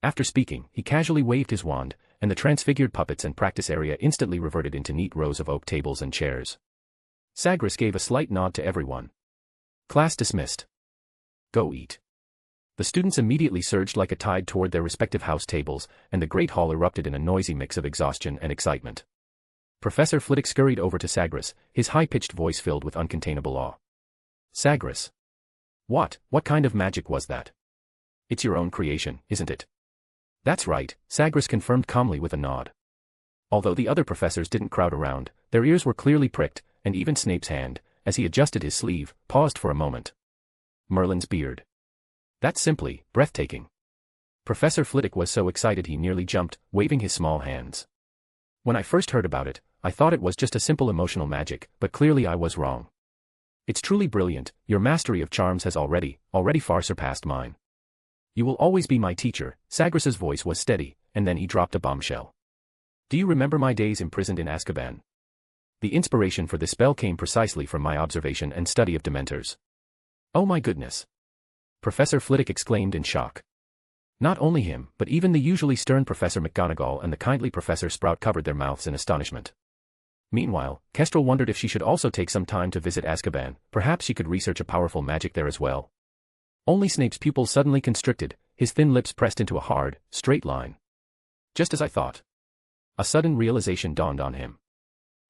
After speaking, he casually waved his wand, and the transfigured puppets and practice area instantly reverted into neat rows of oak tables and chairs. Sagres gave a slight nod to everyone. Class dismissed. Go eat. The students immediately surged like a tide toward their respective house tables, and the great hall erupted in a noisy mix of exhaustion and excitement. Professor Flitwick scurried over to Sagres, his high-pitched voice filled with uncontainable awe. Sagres. What kind of magic was that? It's your own creation, isn't it? That's right, Sagres confirmed calmly with a nod. Although the other professors didn't crowd around, their ears were clearly pricked, and even Snape's hand, as he adjusted his sleeve, paused for a moment. Merlin's beard. That's simply breathtaking. Professor Flitwick was so excited he nearly jumped, waving his small hands. When I first heard about it, I thought it was just a simple emotional magic, but clearly I was wrong. It's truly brilliant, your mastery of charms has already far surpassed mine. You will always be my teacher, Sagres's voice was steady, and then he dropped a bombshell. Do you remember my days imprisoned in Azkaban? The inspiration for this spell came precisely from my observation and study of Dementors. Oh my goodness! Professor Flitwick exclaimed in shock. Not only him, but even the usually stern Professor McGonagall and the kindly Professor Sprout covered their mouths in astonishment. Meanwhile, Kestrel wondered if she should also take some time to visit Azkaban, perhaps she could research a powerful magic there as well. Only Snape's pupils suddenly constricted, his thin lips pressed into a hard, straight line. Just as I thought. A sudden realization dawned on him.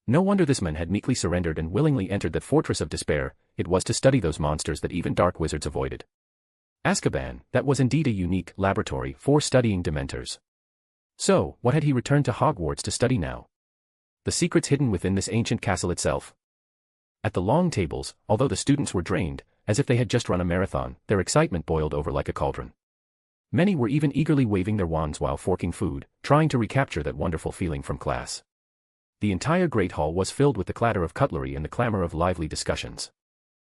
No wonder this man had meekly surrendered and willingly entered that fortress of despair, it was to study those monsters that even dark wizards avoided. Azkaban, that was indeed a unique laboratory for studying Dementors. So, what had he returned to Hogwarts to study now? The secrets hidden within this ancient castle itself. At the long tables, although the students were drained, as if they had just run a marathon, their excitement boiled over like a cauldron. Many were even eagerly waving their wands while forking food, trying to recapture that wonderful feeling from class. The entire great hall was filled with the clatter of cutlery and the clamor of lively discussions.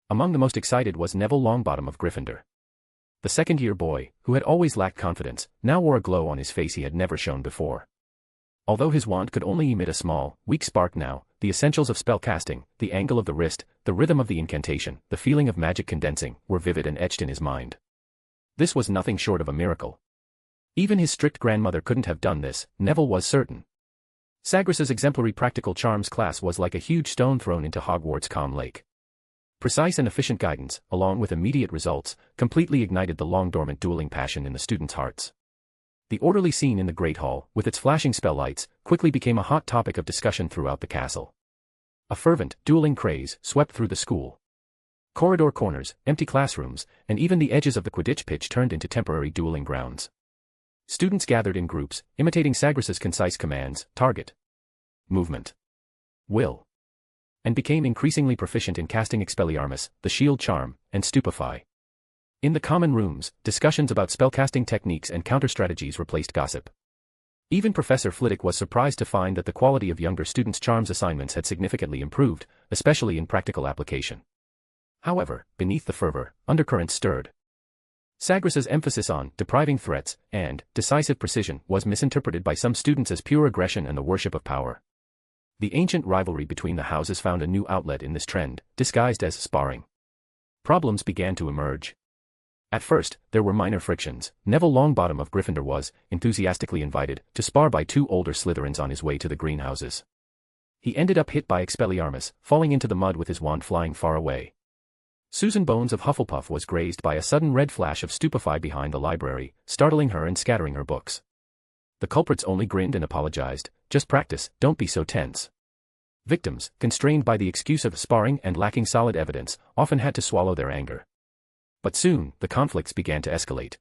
Among the most excited was Neville Longbottom of Gryffindor. The second-year boy, who had always lacked confidence, now wore a glow on his face he had never shown before. Although his wand could only emit a small, weak spark now, the essentials of spellcasting, the angle of the wrist, the rhythm of the incantation, the feeling of magic condensing, were vivid and etched in his mind. This was nothing short of a miracle. Even his strict grandmother couldn't have done this, Neville was certain. Sagres's exemplary practical charms class was like a huge stone thrown into Hogwarts' calm lake. Precise and efficient guidance, along with immediate results, completely ignited the long-dormant dueling passion in the students' hearts. The orderly scene in the Great Hall, with its flashing spell lights, quickly became a hot topic of discussion throughout the castle. A fervent, dueling craze swept through the school. Corridor corners, empty classrooms, and even the edges of the Quidditch pitch turned into temporary dueling grounds. Students gathered in groups, imitating Sagres's concise commands, target, movement, will, and became increasingly proficient in casting Expelliarmus, the shield charm, and Stupefy. In the common rooms, discussions about spellcasting techniques and counter-strategies replaced gossip. Even Professor Flitwick was surprised to find that the quality of younger students' charms assignments had significantly improved, especially in practical application. However, beneath the fervor, undercurrents stirred. Sagres's emphasis on depriving threats and decisive precision was misinterpreted by some students as pure aggression and the worship of power. The ancient rivalry between the houses found a new outlet in this trend, disguised as sparring. Problems began to emerge. At first, there were minor frictions. Neville Longbottom of Gryffindor was, enthusiastically invited, to spar by two older Slytherins on his way to the greenhouses. He ended up hit by Expelliarmus, falling into the mud with his wand flying far away. Susan Bones of Hufflepuff was grazed by a sudden red flash of stupefy behind the library, startling her and scattering her books. The culprits only grinned and apologized. Just practice, don't be so tense. Victims, constrained by the excuse of sparring and lacking solid evidence, often had to swallow their anger. But soon, the conflicts began to escalate.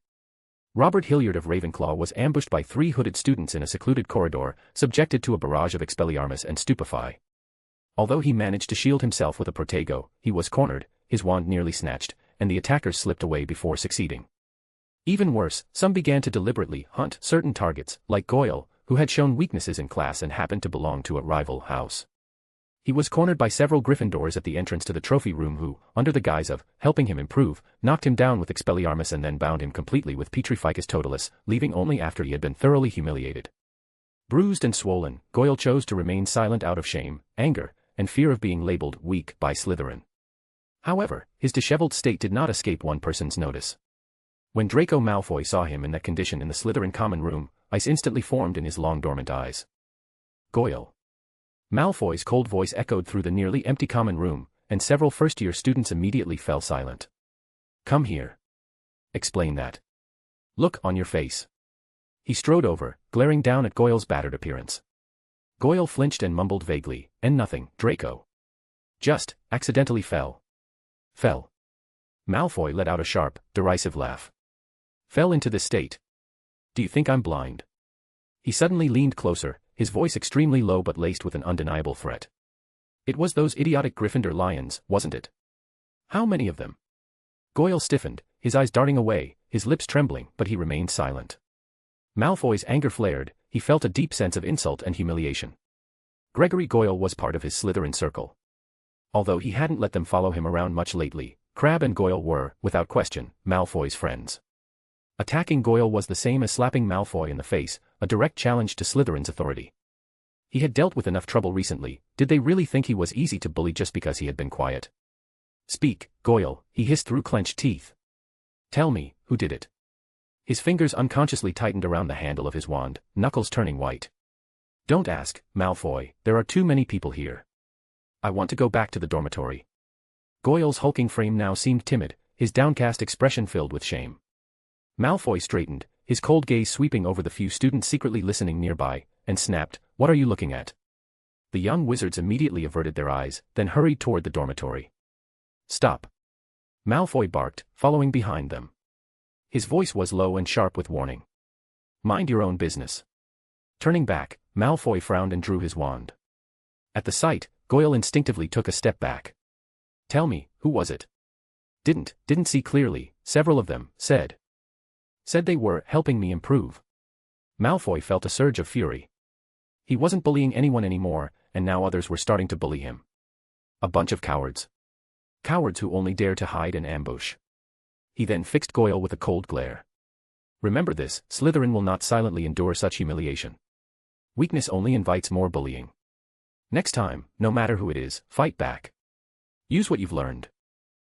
Robert Hilliard of Ravenclaw was ambushed by 3 hooded students in a secluded corridor, subjected to a barrage of Expelliarmus and stupefy. Although he managed to shield himself with a protego, he was cornered, his wand nearly snatched, and the attackers slipped away before succeeding. Even worse, some began to deliberately hunt certain targets, like Goyle, who had shown weaknesses in class and happened to belong to a rival house. He was cornered by several Gryffindors at the entrance to the trophy room who, under the guise of helping him improve, knocked him down with Expelliarmus and then bound him completely with Petrificus Totalis, leaving only after he had been thoroughly humiliated. Bruised and swollen, Goyle chose to remain silent out of shame, anger, and fear of being labeled weak by Slytherin. However, his disheveled state did not escape one person's notice. When Draco Malfoy saw him in that condition in the Slytherin common room, ice instantly formed in his long-dormant eyes. Goyle. Malfoy's cold voice echoed through the nearly empty common room, and several first-year students immediately fell silent. Come here. Explain that. Look on your face. He strode over, glaring down at Goyle's battered appearance. Goyle flinched and mumbled vaguely, and nothing, Draco. Just, accidentally fell. Fell. Malfoy let out a sharp, derisive laugh. Fell into this state. Do you think I'm blind? He suddenly leaned closer, his voice extremely low but laced with an undeniable threat. It was those idiotic Gryffindor lions, wasn't it? How many of them? Goyle stiffened, his eyes darting away, his lips trembling, but he remained silent. Malfoy's anger flared, he felt a deep sense of insult and humiliation. Gregory Goyle was part of his Slytherin circle. Although he hadn't let them follow him around much lately, Crabbe and Goyle were, without question, Malfoy's friends. Attacking Goyle was the same as slapping Malfoy in the face, a direct challenge to Slytherin's authority. He had dealt with enough trouble recently, did they really think he was easy to bully just because he had been quiet? Speak, Goyle, he hissed through clenched teeth. Tell me, who did it? His fingers unconsciously tightened around the handle of his wand, knuckles turning white. Don't ask, Malfoy, there are too many people here. I want to go back to the dormitory. Goyle's hulking frame now seemed timid, his downcast expression filled with shame. Malfoy straightened, his cold gaze sweeping over the few students secretly listening nearby, and snapped, What are you looking at? The young wizards immediately averted their eyes, then hurried toward the dormitory. Stop. Malfoy barked, following behind them. His voice was low and sharp with warning. Mind your own business. Turning back, Malfoy frowned and drew his wand. At the sight, Goyle instinctively took a step back. Tell me, who was it? Didn't see clearly, several of them, said they were helping me improve. Malfoy felt a surge of fury. He wasn't bullying anyone anymore, and now others were starting to bully him. A bunch of cowards. Cowards who only dare to hide and ambush. He then fixed Goyle with a cold glare. Remember this, Slytherin will not silently endure such humiliation. Weakness only invites more bullying. Next time, no matter who it is, fight back. Use what you've learned.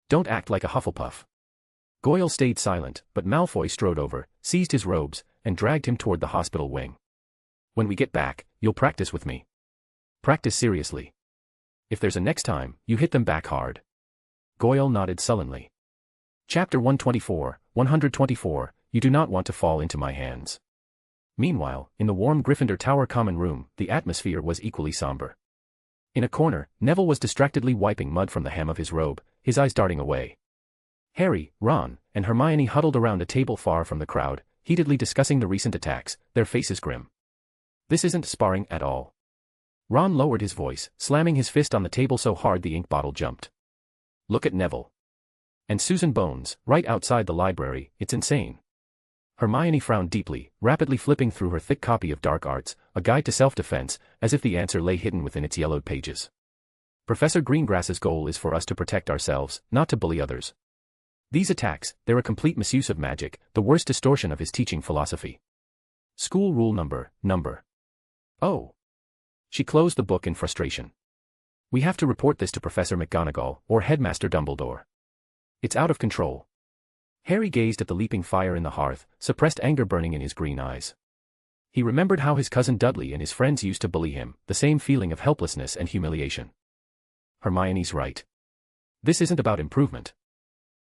Don't act like a Hufflepuff. Goyle stayed silent, but Malfoy strode over, seized his robes, and dragged him toward the hospital wing. When we get back, you'll practice with me. Practice seriously. If there's a next time, you hit them back hard. Goyle nodded sullenly. Chapter 124, You do not want to fall into my hands. Meanwhile, in the warm Gryffindor Tower common room, the atmosphere was equally somber. In a corner, Neville was distractedly wiping mud from the hem of his robe, his eyes darting away. Harry, Ron, and Hermione huddled around a table far from the crowd, heatedly discussing the recent attacks, their faces grim. This isn't sparring at all. Ron lowered his voice, slamming his fist on the table so hard the ink bottle jumped. Look at Neville. And Susan Bones, right outside the library, it's insane. Hermione frowned deeply, rapidly flipping through her thick copy of Dark Arts, a guide to self-defense, as if the answer lay hidden within its yellowed pages. Professor Greengrass's goal is for us to protect ourselves, not to bully others. These attacks, they're a complete misuse of magic, the worst distortion of his teaching philosophy. School rule number. Oh. She closed the book in frustration. We have to report this to Professor McGonagall, or Headmaster Dumbledore. It's out of control. Harry gazed at the leaping fire in the hearth, suppressed anger burning in his green eyes. He remembered how his cousin Dudley and his friends used to bully him, the same feeling of helplessness and humiliation. Hermione's right. This isn't about improvement.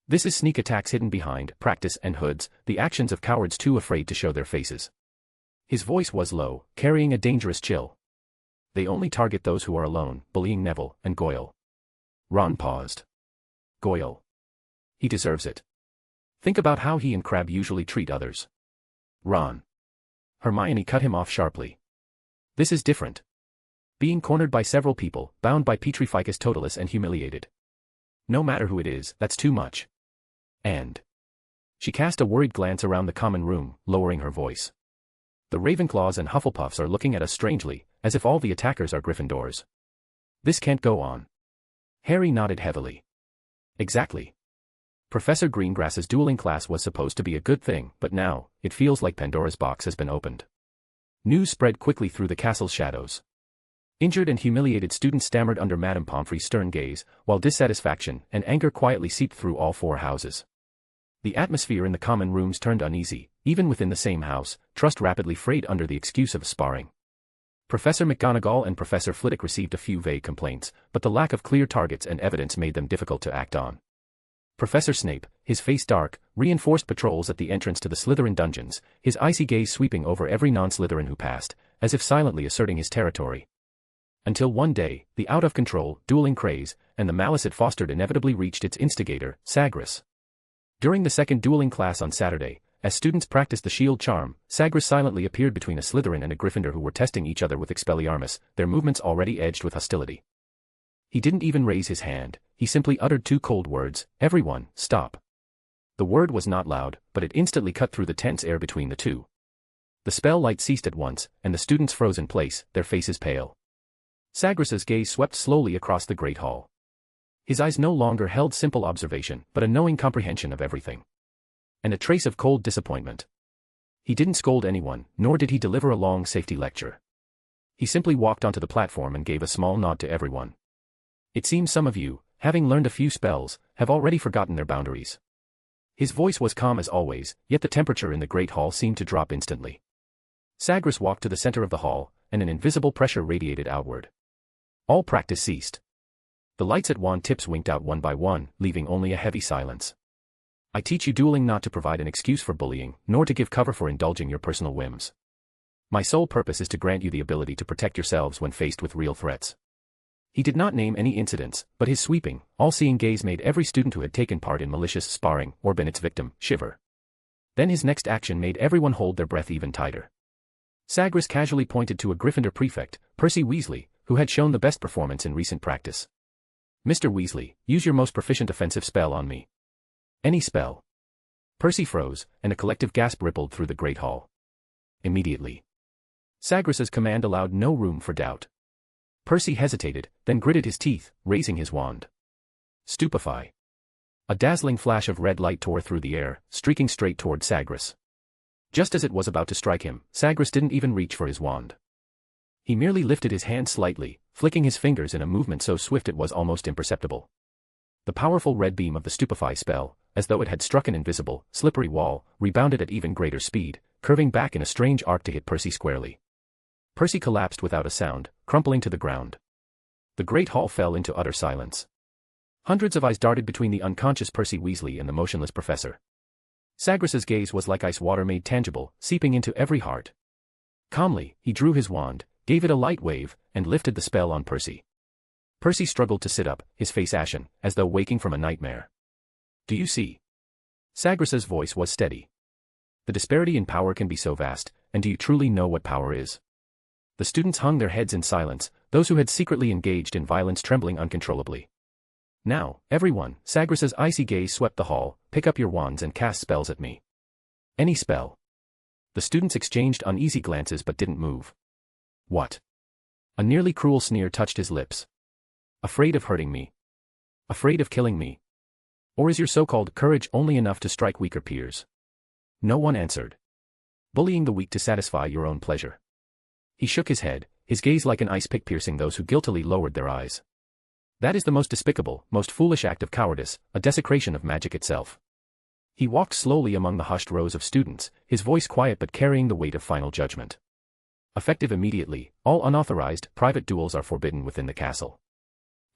This is sneak attacks hidden behind practice and hoods, the actions of cowards too afraid to show their faces. His voice was low, carrying a dangerous chill. They only target those who are alone, bullying Neville and Goyle. Ron paused. Goyle. He deserves it. Think about how he and Crabbe usually treat others. Ron. Hermione cut him off sharply. This is different. Being cornered by several people, bound by Petrificus Totalis and humiliated. No matter who it is, that's too much. And. She cast a worried glance around the common room, lowering her voice. The Ravenclaws and Hufflepuffs are looking at us strangely, as if all the attackers are Gryffindors. This can't go on. Harry nodded heavily. Exactly. Professor Greengrass's dueling class was supposed to be a good thing, but now, it feels like Pandora's box has been opened. News spread quickly through the castle's shadows. Injured and humiliated students stammered under Madame Pomfrey's stern gaze, while dissatisfaction and anger quietly seeped through all four houses. The atmosphere in the common rooms turned uneasy. Even within the same house, trust rapidly frayed under the excuse of sparring. Professor McGonagall and Professor Flitwick received a few vague complaints, but the lack of clear targets and evidence made them difficult to act on. Professor Snape, his face dark, reinforced patrols at the entrance to the Slytherin dungeons, his icy gaze sweeping over every non-Slytherin who passed, as if silently asserting his territory. Until one day, the out-of-control, dueling craze, and the malice it fostered inevitably reached its instigator, Sagres. During the second dueling class on Saturday, as students practiced the shield charm, Sagres silently appeared between a Slytherin and a Gryffindor who were testing each other with Expelliarmus, their movements already edged with hostility. He didn't even raise his hand, he simply uttered two cold words, "Everyone, stop." The word was not loud, but it instantly cut through the tense air between the two. The spell light ceased at once, and the students froze in place, their faces pale. Sagres's gaze swept slowly across the great hall. His eyes no longer held simple observation, but a knowing comprehension of everything. And a trace of cold disappointment. He didn't scold anyone, nor did he deliver a long safety lecture. He simply walked onto the platform and gave a small nod to everyone. It seems some of you, having learned a few spells, have already forgotten their boundaries. His voice was calm as always, yet the temperature in the great hall seemed to drop instantly. Sagres walked to the center of the hall, and an invisible pressure radiated outward. All practice ceased. The lights at wand tips winked out one by one, leaving only a heavy silence. I teach you dueling not to provide an excuse for bullying, nor to give cover for indulging your personal whims. My sole purpose is to grant you the ability to protect yourselves when faced with real threats. He did not name any incidents, but his sweeping, all-seeing gaze made every student who had taken part in malicious sparring, or been its victim, shiver. Then his next action made everyone hold their breath even tighter. Sagres casually pointed to a Gryffindor prefect, Percy Weasley, who had shown the best performance in recent practice. "Mr. Weasley, use your most proficient offensive spell on me." "Any spell." Percy froze, and a collective gasp rippled through the great hall. Immediately. Sagres's command allowed no room for doubt. Percy hesitated, then gritted his teeth, raising his wand. Stupefy. A dazzling flash of red light tore through the air, streaking straight toward Sagres. Just as it was about to strike him, Sagres didn't even reach for his wand. He merely lifted his hand slightly, flicking his fingers in a movement so swift it was almost imperceptible. The powerful red beam of the Stupefy spell, as though it had struck an invisible, slippery wall, rebounded at even greater speed, curving back in a strange arc to hit Percy squarely. Percy collapsed without a sound, crumpling to the ground. The great hall fell into utter silence. Hundreds of eyes darted between the unconscious Percy Weasley and the motionless professor. Sagres's gaze was like ice water made tangible, seeping into every heart. Calmly, he drew his wand, gave it a light wave, and lifted the spell on Percy. Percy struggled to sit up, his face ashen, as though waking from a nightmare. "Do you see?" Sagres's voice was steady. "The disparity in power can be so vast, and do you truly know what power is?" The students hung their heads in silence, those who had secretly engaged in violence trembling uncontrollably. "Now, everyone," Sagres's icy gaze swept the hall, "pick up your wands and cast spells at me. Any spell." The students exchanged uneasy glances but didn't move. "What?" A nearly cruel sneer touched his lips. "Afraid of hurting me? Afraid of killing me? Or is your so-called courage only enough to strike weaker peers?" No one answered. "Bullying the weak to satisfy your own pleasure." He shook his head, his gaze like an ice pick piercing those who guiltily lowered their eyes. "That is the most despicable, most foolish act of cowardice, a desecration of magic itself." He walked slowly among the hushed rows of students, his voice quiet but carrying the weight of final judgment. Effective immediately, all unauthorized, private duels are forbidden within the castle.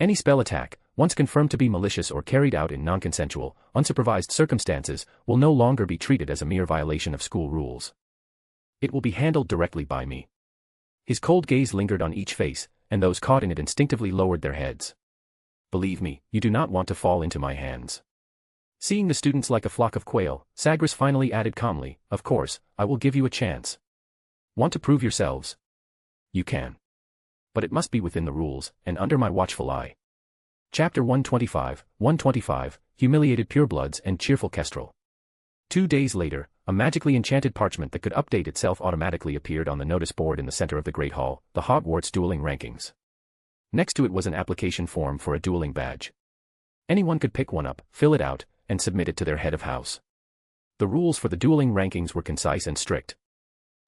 Any spell attack, once confirmed to be malicious or carried out in non-consensual, unsupervised circumstances, will no longer be treated as a mere violation of school rules. It will be handled directly by me. His cold gaze lingered on each face, and those caught in it instinctively lowered their heads. Believe me, you do not want to fall into my hands. Seeing the students like a flock of quail, Sagres finally added calmly, of course, I will give you a chance. Want to prove yourselves? You can. But it must be within the rules, and under my watchful eye. Chapter 125, Humiliated Purebloods and Cheerful Kestrel. 2 days later, a magically enchanted parchment that could update itself automatically appeared on the notice board in the center of the Great Hall, the Hogwarts Dueling Rankings. Next to it was an application form for a dueling badge. Anyone could pick one up, fill it out, and submit it to their head of house. The rules for the dueling rankings were concise and strict.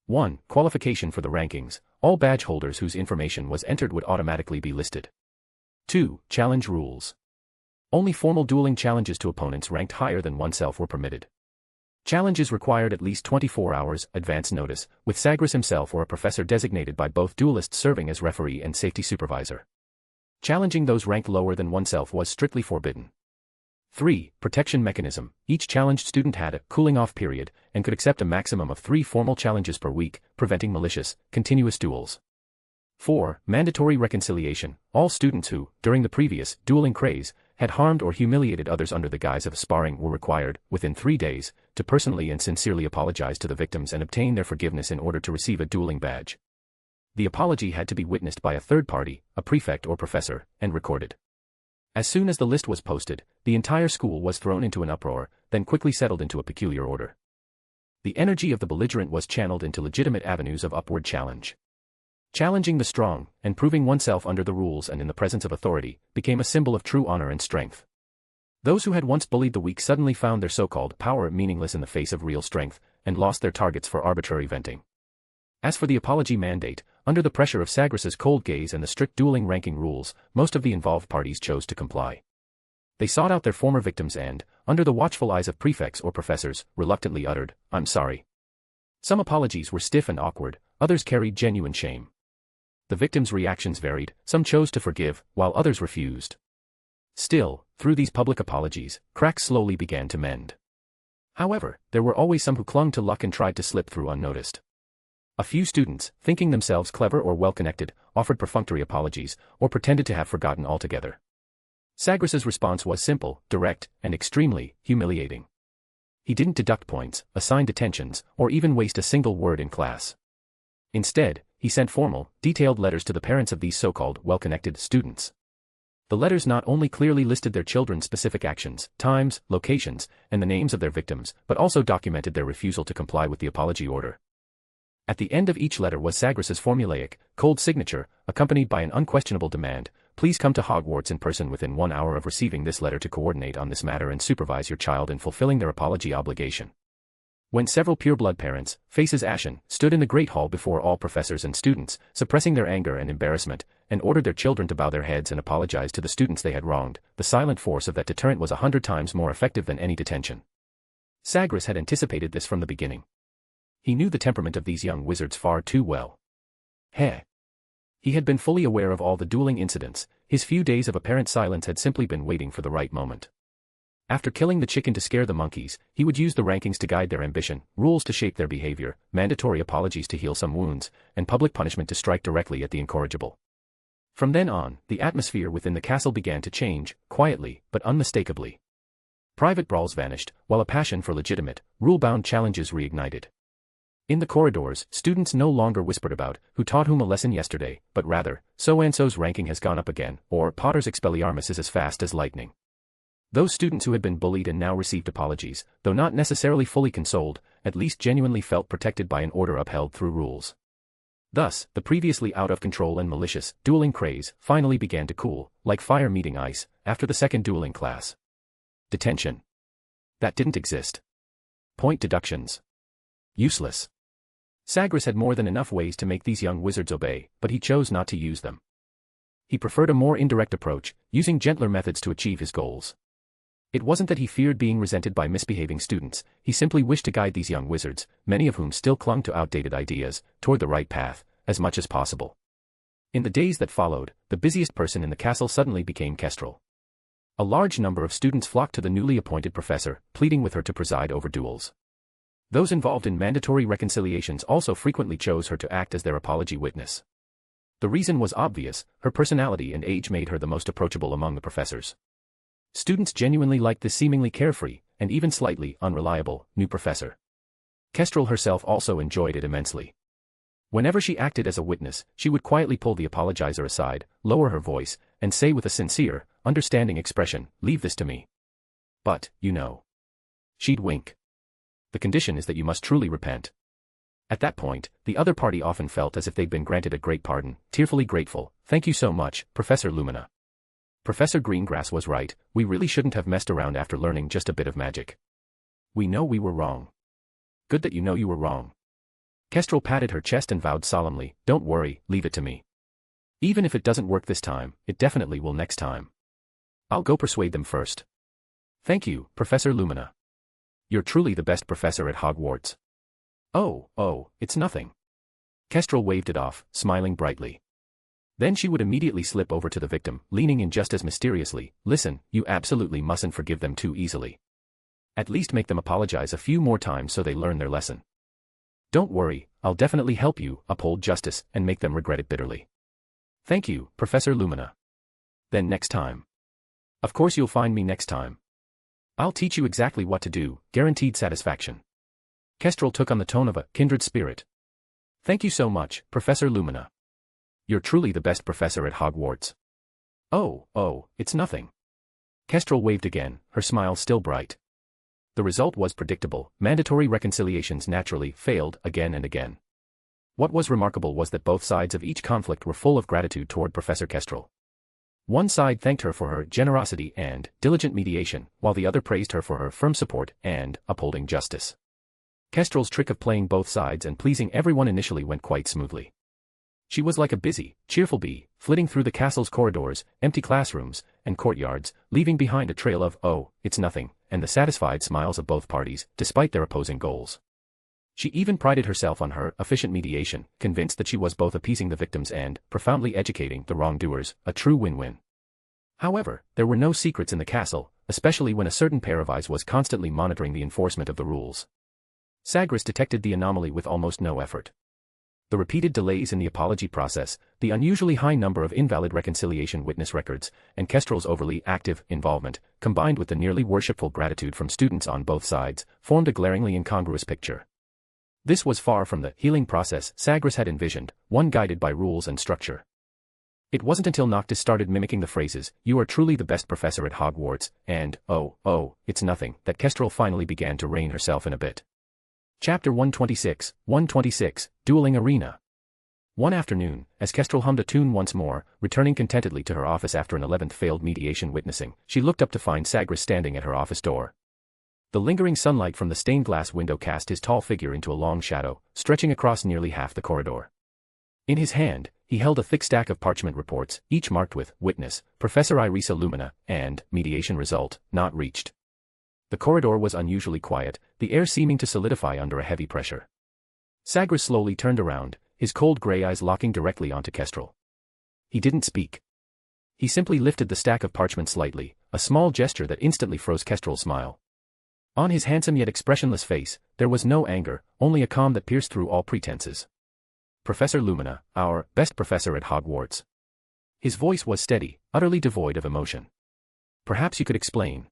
1. Qualification for the rankings. All badge holders whose information was entered would automatically be listed. 2. Challenge rules. Only formal dueling challenges to opponents ranked higher than oneself were permitted. Challenges required at least 24 hours advance notice, with Sagres himself or a professor designated by both duelists serving as referee and safety supervisor. Challenging those ranked lower than oneself was strictly forbidden. 3. Protection mechanism. Each challenged student had a cooling-off period and could accept a maximum of 3 formal challenges per week, preventing malicious, continuous duels. 4. Mandatory reconciliation. All students who, during the previous dueling craze, had harmed or humiliated others under the guise of sparring were required, within 3 days, to personally and sincerely apologize to the victims and obtain their forgiveness in order to receive a dueling badge. The apology had to be witnessed by a third party, a prefect or professor, and recorded. As soon as the list was posted, the entire school was thrown into an uproar, then quickly settled into a peculiar order. The energy of the belligerent was channeled into legitimate avenues of upward challenge. Challenging the strong, and proving oneself under the rules and in the presence of authority, became a symbol of true honor and strength. Those who had once bullied the weak suddenly found their so-called power meaningless in the face of real strength, and lost their targets for arbitrary venting. As for the apology mandate, under the pressure of Sagres' cold gaze and the strict dueling ranking rules, most of the involved parties chose to comply. They sought out their former victims and, under the watchful eyes of prefects or professors, reluctantly uttered, "I'm sorry." Some apologies were stiff and awkward, others carried genuine shame. The victims' reactions varied, some chose to forgive, while others refused. Still, through these public apologies, cracks slowly began to mend. However, there were always some who clung to luck and tried to slip through unnoticed. A few students, thinking themselves clever or well-connected, offered perfunctory apologies, or pretended to have forgotten altogether. Sagres' response was simple, direct, and extremely humiliating. He didn't deduct points, assign detentions, or even waste a single word in class. Instead, he sent formal, detailed letters to the parents of these so-called well-connected students. The letters not only clearly listed their children's specific actions, times, locations, and the names of their victims, but also documented their refusal to comply with the apology order. At the end of each letter was Sagres' formulaic, cold signature, accompanied by an unquestionable demand, "Please come to Hogwarts in person within 1 hour of receiving this letter to coordinate on this matter and supervise your child in fulfilling their apology obligation." When several pureblood parents, faces ashen, stood in the Great Hall before all professors and students, suppressing their anger and embarrassment, and ordered their children to bow their heads and apologize to the students they had wronged, the silent force of that deterrent was 100 times more effective than any detention. Sagres had anticipated this from the beginning. He knew the temperament of these young wizards far too well. He had been fully aware of all the dueling incidents, his few days of apparent silence had simply been waiting for the right moment. After killing the chicken to scare the monkeys, he would use the rankings to guide their ambition, rules to shape their behavior, mandatory apologies to heal some wounds, and public punishment to strike directly at the incorrigible. From then on, the atmosphere within the castle began to change, quietly, but unmistakably. Private brawls vanished, while a passion for legitimate, rule-bound challenges reignited. In the corridors, students no longer whispered about, "Who taught whom a lesson yesterday," but rather, "So-and-so's ranking has gone up again," or "Potter's Expelliarmus is as fast as lightning." Those students who had been bullied and now received apologies, though not necessarily fully consoled, at least genuinely felt protected by an order upheld through rules. Thus, the previously out-of-control and malicious, dueling craze, finally began to cool, like fire meeting ice, after the second dueling class. Detention. That didn't exist. Point deductions. Useless. Sagres had more than enough ways to make these young wizards obey, but he chose not to use them. He preferred a more indirect approach, using gentler methods to achieve his goals. It wasn't that he feared being resented by misbehaving students, he simply wished to guide these young wizards, many of whom still clung to outdated ideas, toward the right path, as much as possible. In the days that followed, the busiest person in the castle suddenly became Kestrel. A large number of students flocked to the newly appointed professor, pleading with her to preside over duels. Those involved in mandatory reconciliations also frequently chose her to act as their apology witness. The reason was obvious: her personality and age made her the most approachable among the professors. Students genuinely liked this seemingly carefree, and even slightly unreliable, new professor. Kestrel herself also enjoyed it immensely. Whenever she acted as a witness, she would quietly pull the apologizer aside, lower her voice, and say with a sincere, understanding expression, "Leave this to me." But, you know. She'd wink. "The condition is that you must truly repent." At that point, the other party often felt as if they'd been granted a great pardon, tearfully grateful. "Thank you so much, Professor Lumina. Professor Greengrass was right, we really shouldn't have messed around after learning just a bit of magic. We know we were wrong." "Good that you know you were wrong." Kestrel patted her chest and vowed solemnly, "Don't worry, leave it to me. Even if it doesn't work this time, it definitely will next time. I'll go persuade them first." "Thank you, Professor Lumina. You're truly the best professor at Hogwarts." Oh, it's nothing." Kestrel waved it off, smiling brightly. Then she would immediately slip over to the victim, leaning in just as mysteriously, "Listen, you absolutely mustn't forgive them too easily. At least make them apologize a few more times so they learn their lesson. Don't worry, I'll definitely help you uphold justice and make them regret it bitterly." "Thank you, Professor Lumina. Then next time." "Of course you'll find me next time. I'll teach you exactly what to do, guaranteed satisfaction." Kestrel took on the tone of a kindred spirit. "Thank you so much, Professor Lumina. You're truly the best professor at Hogwarts." Oh, it's nothing." Kestrel waved again, her smile still bright. The result was predictable: mandatory reconciliations naturally failed again and again. What was remarkable was that both sides of each conflict were full of gratitude toward Professor Kestrel. One side thanked her for her generosity and diligent mediation, while the other praised her for her firm support and upholding justice. Kestrel's trick of playing both sides and pleasing everyone initially went quite smoothly. She was like a busy, cheerful bee, flitting through the castle's corridors, empty classrooms, and courtyards, leaving behind a trail of, "Oh, it's nothing," and the satisfied smiles of both parties, despite their opposing goals. She even prided herself on her efficient mediation, convinced that she was both appeasing the victims and profoundly educating the wrongdoers, a true win-win. However, there were no secrets in the castle, especially when a certain pair of eyes was constantly monitoring the enforcement of the rules. Sagres detected the anomaly with almost no effort. The repeated delays in the apology process, the unusually high number of invalid reconciliation witness records, and Kestrel's overly active involvement, combined with the nearly worshipful gratitude from students on both sides, formed a glaringly incongruous picture. This was far from the healing process Sagres had envisioned, one guided by rules and structure. It wasn't until Noctis started mimicking the phrases, "You are truly the best professor at Hogwarts," and, oh, it's nothing," that Kestrel finally began to rein herself in a bit. Chapter 126, Dueling Arena. One afternoon, as Kestrel hummed a tune once more, returning contentedly to her office after an 11th failed mediation witnessing, she looked up to find Sagres standing at her office door. The lingering sunlight from the stained glass window cast his tall figure into a long shadow, stretching across nearly half the corridor. In his hand, he held a thick stack of parchment reports, each marked with "Witness, Professor Irisa Lumina," and "Mediation Result, Not Reached." The corridor was unusually quiet, the air seeming to solidify under a heavy pressure. Sagres slowly turned around, his cold gray eyes locking directly onto Kestrel. He didn't speak. He simply lifted the stack of parchment slightly, a small gesture that instantly froze Kestrel's smile. On his handsome yet expressionless face, there was no anger, only a calm that pierced through all pretenses. "Professor Lumina, our best professor at Hogwarts." His voice was steady, utterly devoid of emotion. "Perhaps you could explain."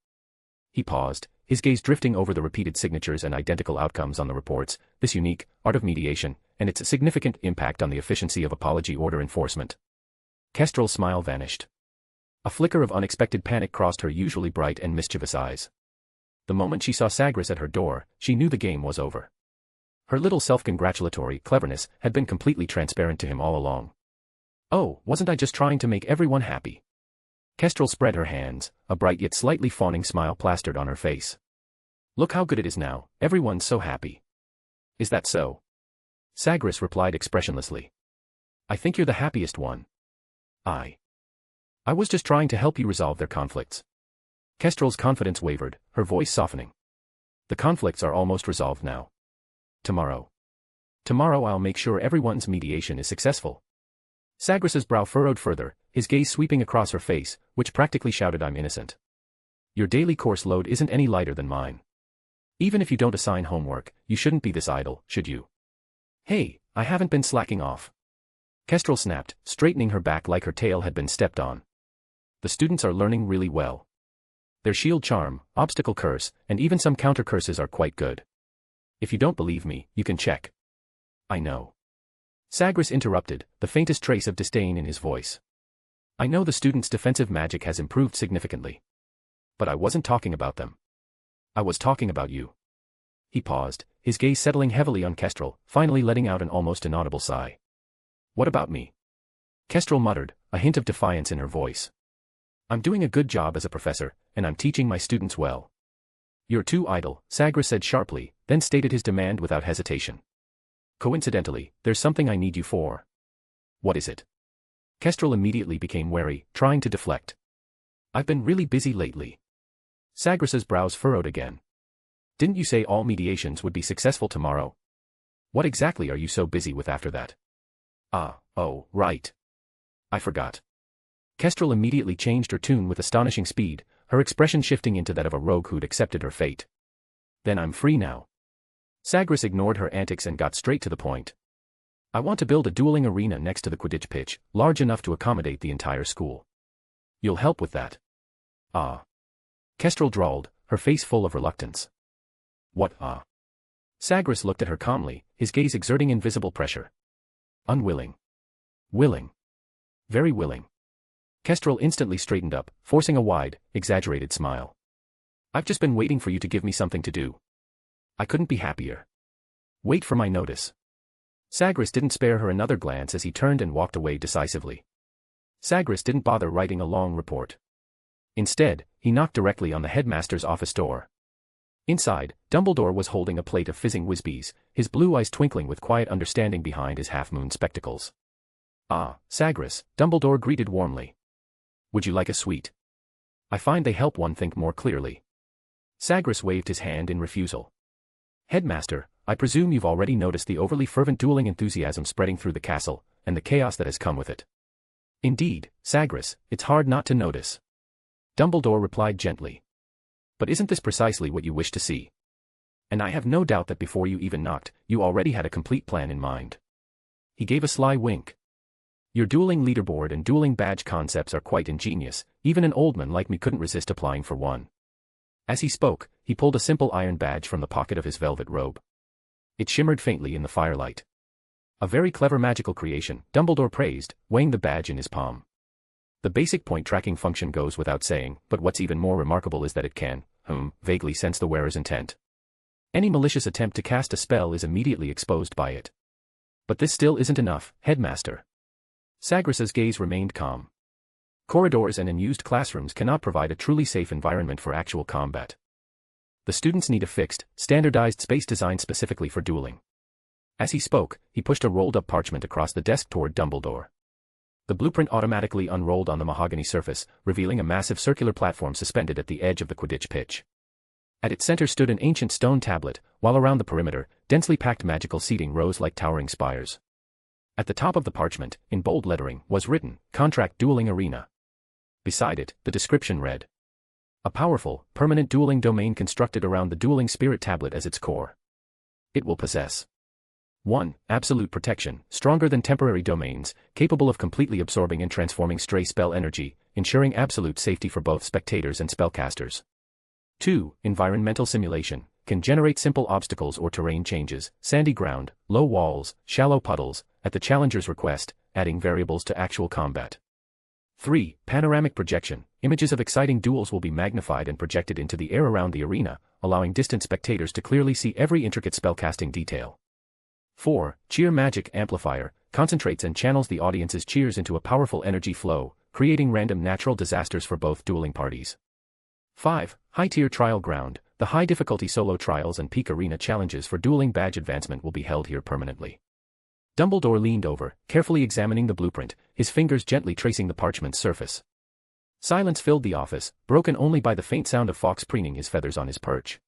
He paused, his gaze drifting over the repeated signatures and identical outcomes on the reports, this unique art of mediation, and its significant impact on the efficiency of apology order enforcement. Kestrel's smile vanished. A flicker of unexpected panic crossed her usually bright and mischievous eyes. The moment she saw Sagres at her door, she knew the game was over. Her little self-congratulatory cleverness had been completely transparent to him all along. "Oh, wasn't I just trying to make everyone happy?" Kestrel spread her hands, a bright yet slightly fawning smile plastered on her face. "Look how good it is now, everyone's so happy." "Is that so?" Sagres replied expressionlessly. "I think you're the happiest one." I was just trying to help you resolve their conflicts." Kestrel's confidence wavered, her voice softening. The conflicts are almost resolved now. Tomorrow. Tomorrow I'll make sure everyone's mediation is successful. Sagres's brow furrowed further, his gaze sweeping across her face, which practically shouted I'm innocent. Your daily course load isn't any lighter than mine. Even if you don't assign homework, you shouldn't be this idle, should you? Hey, I haven't been slacking off. Kestrel snapped, straightening her back like her tail had been stepped on. The students are learning really well. Their shield charm, obstacle curse, and even some counter curses are quite good. If you don't believe me, you can check. I know. Sagres interrupted, the faintest trace of disdain in his voice. I know the students' defensive magic has improved significantly. But I wasn't talking about them. I was talking about you. He paused, his gaze settling heavily on Kestrel, finally letting out an almost inaudible sigh. What about me? Kestrel muttered, a hint of defiance in her voice. I'm doing a good job as a professor, and I'm teaching my students well. You're too idle, Sagres said sharply, then stated his demand without hesitation. Coincidentally, there's something I need you for. What is it? Kestrel immediately became wary, trying to deflect. I've been really busy lately. Sagres's brows furrowed again. Didn't you say all mediations would be successful tomorrow? What exactly are you so busy with after that? Oh, right. I forgot. Kestrel immediately changed her tune with astonishing speed, her expression shifting into that of a rogue who'd accepted her fate. Then I'm free now. Sagres ignored her antics and got straight to the point. I want to build a dueling arena next to the Quidditch pitch, large enough to accommodate the entire school. You'll help with that? Kestrel drawled, her face full of reluctance. What Sagres looked at her calmly, his gaze exerting invisible pressure. Unwilling. Willing. Very willing. Kestrel instantly straightened up, forcing a wide, exaggerated smile. I've just been waiting for you to give me something to do. I couldn't be happier. Wait for my notice. Sagres didn't spare her another glance as he turned and walked away decisively. Sagres didn't bother writing a long report. Instead, he knocked directly on the headmaster's office door. Inside, Dumbledore was holding a plate of fizzing whizbees, his blue eyes twinkling with quiet understanding behind his half-moon spectacles. Sagres, Dumbledore greeted warmly. Would you like a sweet? I find they help one think more clearly. Sagres waved his hand in refusal. Headmaster, I presume you've already noticed the overly fervent dueling enthusiasm spreading through the castle, and the chaos that has come with it. Indeed, Sagres, it's hard not to notice. Dumbledore replied gently. But isn't this precisely what you wish to see? And I have no doubt that before you even knocked, you already had a complete plan in mind. He gave a sly wink. Your dueling leaderboard and dueling badge concepts are quite ingenious, even an old man like me couldn't resist applying for one. As he spoke, he pulled a simple iron badge from the pocket of his velvet robe. It shimmered faintly in the firelight. A very clever magical creation, Dumbledore praised, weighing the badge in his palm. The basic point tracking function goes without saying, but what's even more remarkable is that it can, vaguely sense the wearer's intent. Any malicious attempt to cast a spell is immediately exposed by it. But this still isn't enough, Headmaster. Sagres's gaze remained calm. Corridors and unused classrooms cannot provide a truly safe environment for actual combat. The students need a fixed, standardized space designed specifically for dueling. As he spoke, he pushed a rolled-up parchment across the desk toward Dumbledore. The blueprint automatically unrolled on the mahogany surface, revealing a massive circular platform suspended at the edge of the Quidditch pitch. At its center stood an ancient stone tablet, while around the perimeter, densely packed magical seating rose like towering spires. At the top of the parchment, in bold lettering, was written, Contract Dueling Arena. Beside it, the description read. A powerful, permanent dueling domain constructed around the dueling spirit tablet as its core. It will possess 1. Absolute protection, stronger than temporary domains, capable of completely absorbing and transforming stray spell energy, ensuring absolute safety for both spectators and spellcasters. 2. Environmental simulation, can generate simple obstacles or terrain changes, sandy ground, low walls, shallow puddles, at the challenger's request, adding variables to actual combat. 3. Panoramic projection, images of exciting duels will be magnified and projected into the air around the arena, allowing distant spectators to clearly see every intricate spellcasting detail. 4. Cheer magic amplifier, concentrates and channels the audience's cheers into a powerful energy flow, creating random natural disasters for both dueling parties. 5. High-tier trial ground, the high-difficulty solo trials and peak arena challenges for dueling badge advancement will be held here permanently. Dumbledore leaned over, carefully examining the blueprint, his fingers gently tracing the parchment's surface. Silence filled the office, broken only by the faint sound of Fawkes preening his feathers on his perch.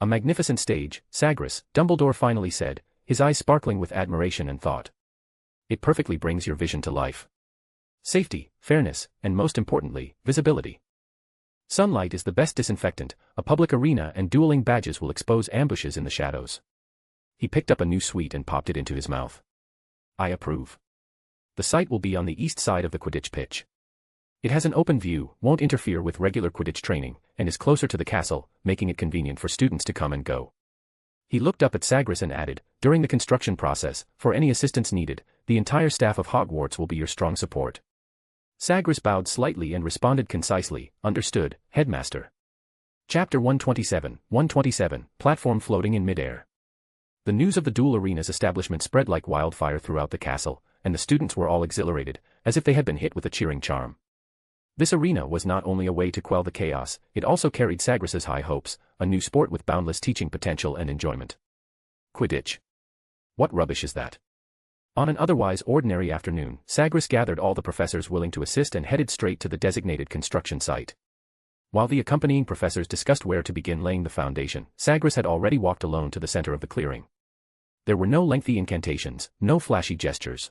A magnificent stage, Sagres, Dumbledore finally said, his eyes sparkling with admiration and thought. It perfectly brings your vision to life. Safety, fairness, and most importantly, visibility. Sunlight is the best disinfectant, a public arena and dueling badges will expose ambushes in the shadows. He picked up a new sweet and popped it into his mouth. I approve. The site will be on the east side of the Quidditch pitch. It has an open view, won't interfere with regular Quidditch training, and is closer to the castle, making it convenient for students to come and go. He looked up at Sagres and added, during the construction process, for any assistance needed, the entire staff of Hogwarts will be your strong support. Sagres bowed slightly and responded concisely, understood, Headmaster. Chapter 127, Platform floating in midair. The news of the Duel Arena's establishment spread like wildfire throughout the castle, and the students were all exhilarated, as if they had been hit with a cheering charm. This arena was not only a way to quell the chaos, it also carried Sagres's high hopes, a new sport with boundless teaching potential and enjoyment. Quidditch. What rubbish is that? On an otherwise ordinary afternoon, Sagres gathered all the professors willing to assist and headed straight to the designated construction site. While the accompanying professors discussed where to begin laying the foundation, Sagres had already walked alone to the center of the clearing. There were no lengthy incantations, no flashy gestures.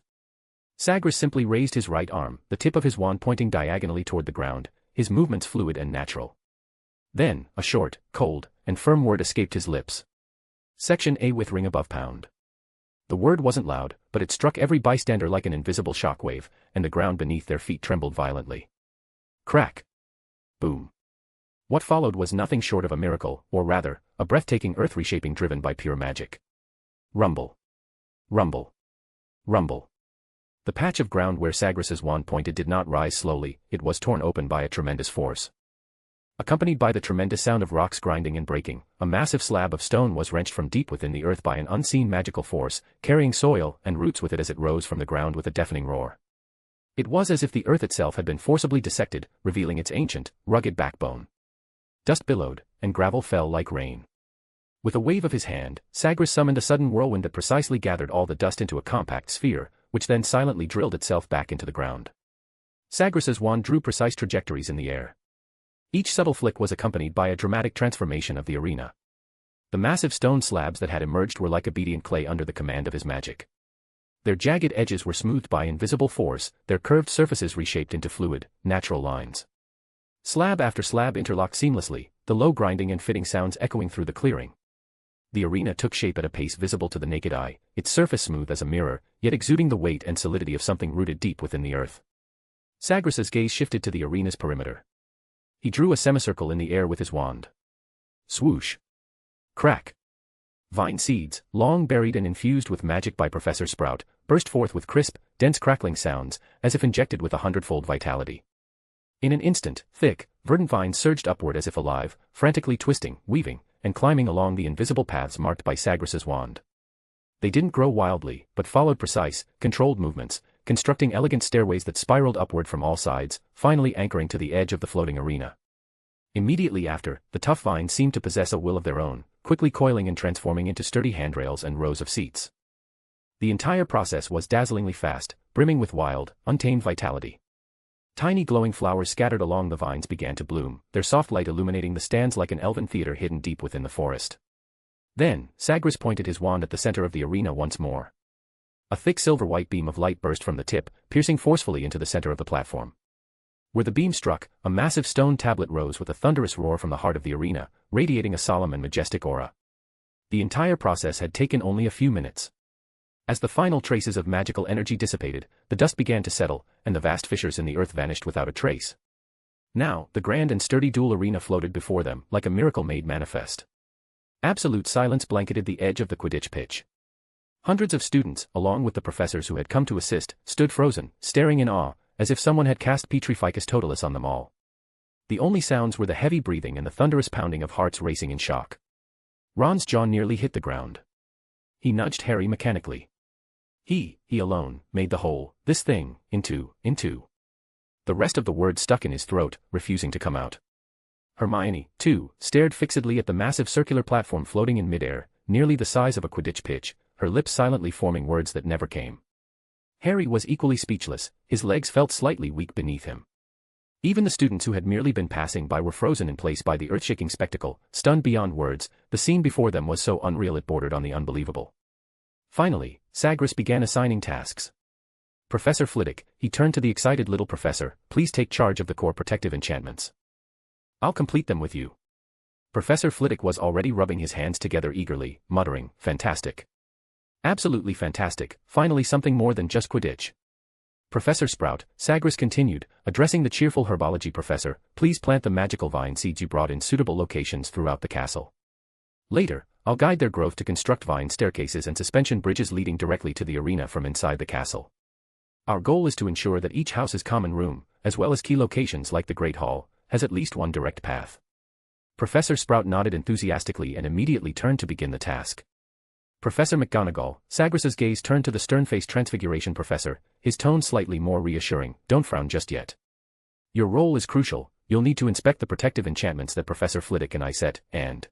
Sagres simply raised his right arm, the tip of his wand pointing diagonally toward the ground, his movements fluid and natural. Then, a short, cold, and firm word escaped his lips. Section A with ring above pound. The word wasn't loud, but it struck every bystander like an invisible shockwave, and the ground beneath their feet trembled violently. Crack. Boom. What followed was nothing short of a miracle, or rather, a breathtaking earth-reshaping driven by pure magic. Rumble. Rumble. Rumble. The patch of ground where Sagres's wand pointed did not rise slowly, it was torn open by a tremendous force. Accompanied by the tremendous sound of rocks grinding and breaking, a massive slab of stone was wrenched from deep within the earth by an unseen magical force, carrying soil and roots with it as it rose from the ground with a deafening roar. It was as if the earth itself had been forcibly dissected, revealing its ancient, rugged backbone. Dust billowed, and gravel fell like rain. With a wave of his hand, Sagres summoned a sudden whirlwind that precisely gathered all the dust into a compact sphere, which then silently drilled itself back into the ground. Sagres's wand drew precise trajectories in the air. Each subtle flick was accompanied by a dramatic transformation of the arena. The massive stone slabs that had emerged were like obedient clay under the command of his magic. Their jagged edges were smoothed by invisible force, their curved surfaces reshaped into fluid, natural lines. Slab after slab interlocked seamlessly, the low grinding and fitting sounds echoing through the clearing. The arena took shape at a pace visible to the naked eye, its surface smooth as a mirror, yet exuding the weight and solidity of something rooted deep within the earth. Sagres's gaze shifted to the arena's perimeter. He drew a semicircle in the air with his wand. Swoosh. Crack. Vine seeds, long buried and infused with magic by Professor Sprout, burst forth with crisp, dense crackling sounds, as if injected with 100-fold vitality. In an instant, thick, verdant vines surged upward as if alive, frantically twisting, weaving, and climbing along the invisible paths marked by Sagres's wand. They didn't grow wildly, but followed precise, controlled movements, constructing elegant stairways that spiraled upward from all sides, finally anchoring to the edge of the floating arena. Immediately after, the tough vines seemed to possess a will of their own, quickly coiling and transforming into sturdy handrails and rows of seats. The entire process was dazzlingly fast, brimming with wild, untamed vitality. Tiny glowing flowers scattered along the vines began to bloom, their soft light illuminating the stands like an elven theater hidden deep within the forest. Then, Sagres pointed his wand at the center of the arena once more. A thick silver-white beam of light burst from the tip, piercing forcefully into the center of the platform. Where the beam struck, a massive stone tablet rose with a thunderous roar from the heart of the arena, radiating a solemn and majestic aura. The entire process had taken only a few minutes. As the final traces of magical energy dissipated, the dust began to settle, and the vast fissures in the earth vanished without a trace. Now, the grand and sturdy duel arena floated before them, like a miracle made manifest. Absolute silence blanketed the edge of the Quidditch pitch. Hundreds of students, along with the professors who had come to assist, stood frozen, staring in awe, as if someone had cast Petrificus Totalis on them all. The only sounds were the heavy breathing and the thunderous pounding of hearts racing in shock. Ron's jaw nearly hit the ground. He nudged Harry mechanically. He alone, made the whole, this thing, into. The rest of the words stuck in his throat, refusing to come out. Hermione, too, stared fixedly at the massive circular platform floating in midair, nearly the size of a Quidditch pitch, her lips silently forming words that never came. Harry was equally speechless, his legs felt slightly weak beneath him. Even the students who had merely been passing by were frozen in place by the earth-shaking spectacle, stunned beyond words. The scene before them was so unreal it bordered on the unbelievable. Finally, Sagres began assigning tasks. Professor Flitwick, he turned to the excited little professor, please take charge of the core protective enchantments. I'll complete them with you. Professor Flitwick was already rubbing his hands together eagerly, muttering, fantastic. Absolutely fantastic, finally something more than just Quidditch. Professor Sprout, Sagres continued, addressing the cheerful herbology professor, please plant the magical vine seeds you brought in suitable locations throughout the castle. Later, I'll guide their growth to construct vine staircases and suspension bridges leading directly to the arena from inside the castle. Our goal is to ensure that each house's common room, as well as key locations like the Great Hall, has at least one direct path. Professor Sprout nodded enthusiastically and immediately turned to begin the task. Professor McGonagall, Sagres's gaze turned to the stern-faced Transfiguration professor, his tone slightly more reassuring, don't frown just yet. Your role is crucial, you'll need to inspect the protective enchantments that Professor Flitwick and I set, and...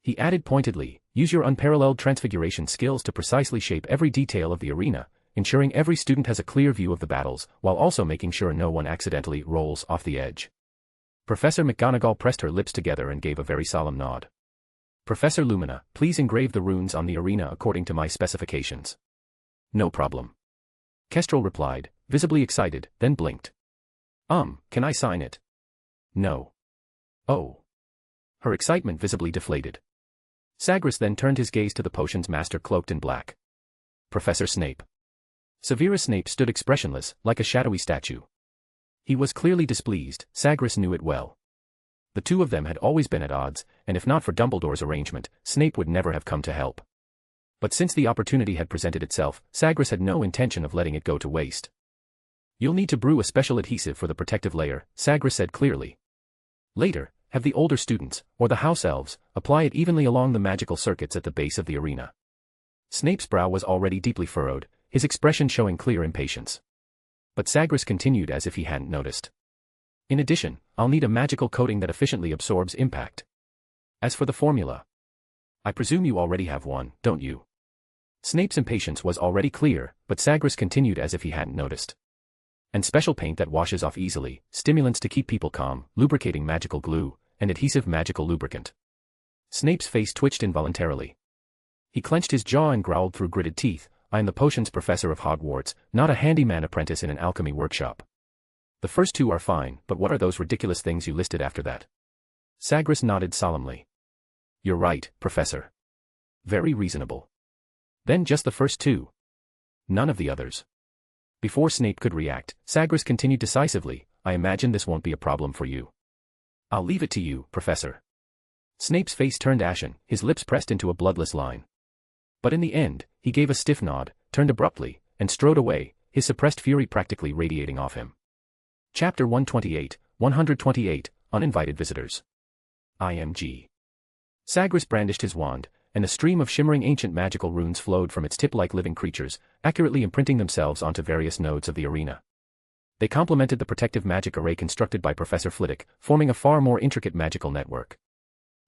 He added pointedly, use your unparalleled transfiguration skills to precisely shape every detail of the arena, ensuring every student has a clear view of the battles, while also making sure no one accidentally rolls off the edge. Professor McGonagall pressed her lips together and gave a very solemn nod. Professor Lumina, please engrave the runes on the arena according to my specifications. No problem. Kestrel replied, visibly excited, then blinked. Can I sign it? No. Oh. Her excitement visibly deflated. Sagres then turned his gaze to the potions master cloaked in black. Professor Snape. Severus Snape stood expressionless, like a shadowy statue. He was clearly displeased, Sagres knew it well. The two of them had always been at odds, and if not for Dumbledore's arrangement, Snape would never have come to help. But since the opportunity had presented itself, Sagres had no intention of letting it go to waste. You'll need to brew a special adhesive for the protective layer, Sagres said clearly. Later, have the older students, or the house elves, apply it evenly along the magical circuits at the base of the arena. Snape's brow was already deeply furrowed, his expression showing clear impatience. But Sagres continued as if he hadn't noticed. In addition, I'll need a magical coating that efficiently absorbs impact. As for the formula, I presume you already have one, don't you? Snape's impatience was already clear, but Sagres continued as if he hadn't noticed. And special paint that washes off easily, stimulants to keep people calm, lubricating magical glue, and adhesive magical lubricant. Snape's face twitched involuntarily. He clenched his jaw and growled through gritted teeth, I am the potions professor of Hogwarts, not a handyman apprentice in an alchemy workshop. The first two are fine, but what are those ridiculous things you listed after that? Sagres nodded solemnly. You're right, Professor. Very reasonable. Then just the first two. None of the others. Before Snape could react, Sagres continued decisively, I imagine this won't be a problem for you. I'll leave it to you, Professor. Snape's face turned ashen, his lips pressed into a bloodless line. But in the end, he gave a stiff nod, turned abruptly, and strode away, his suppressed fury practically radiating off him. Chapter 128, Uninvited Visitors. IMG. Sagres brandished his wand, and a stream of shimmering ancient magical runes flowed from its tip like living creatures, accurately imprinting themselves onto various nodes of the arena. They complemented the protective magic array constructed by Professor Flitwick, forming a far more intricate magical network.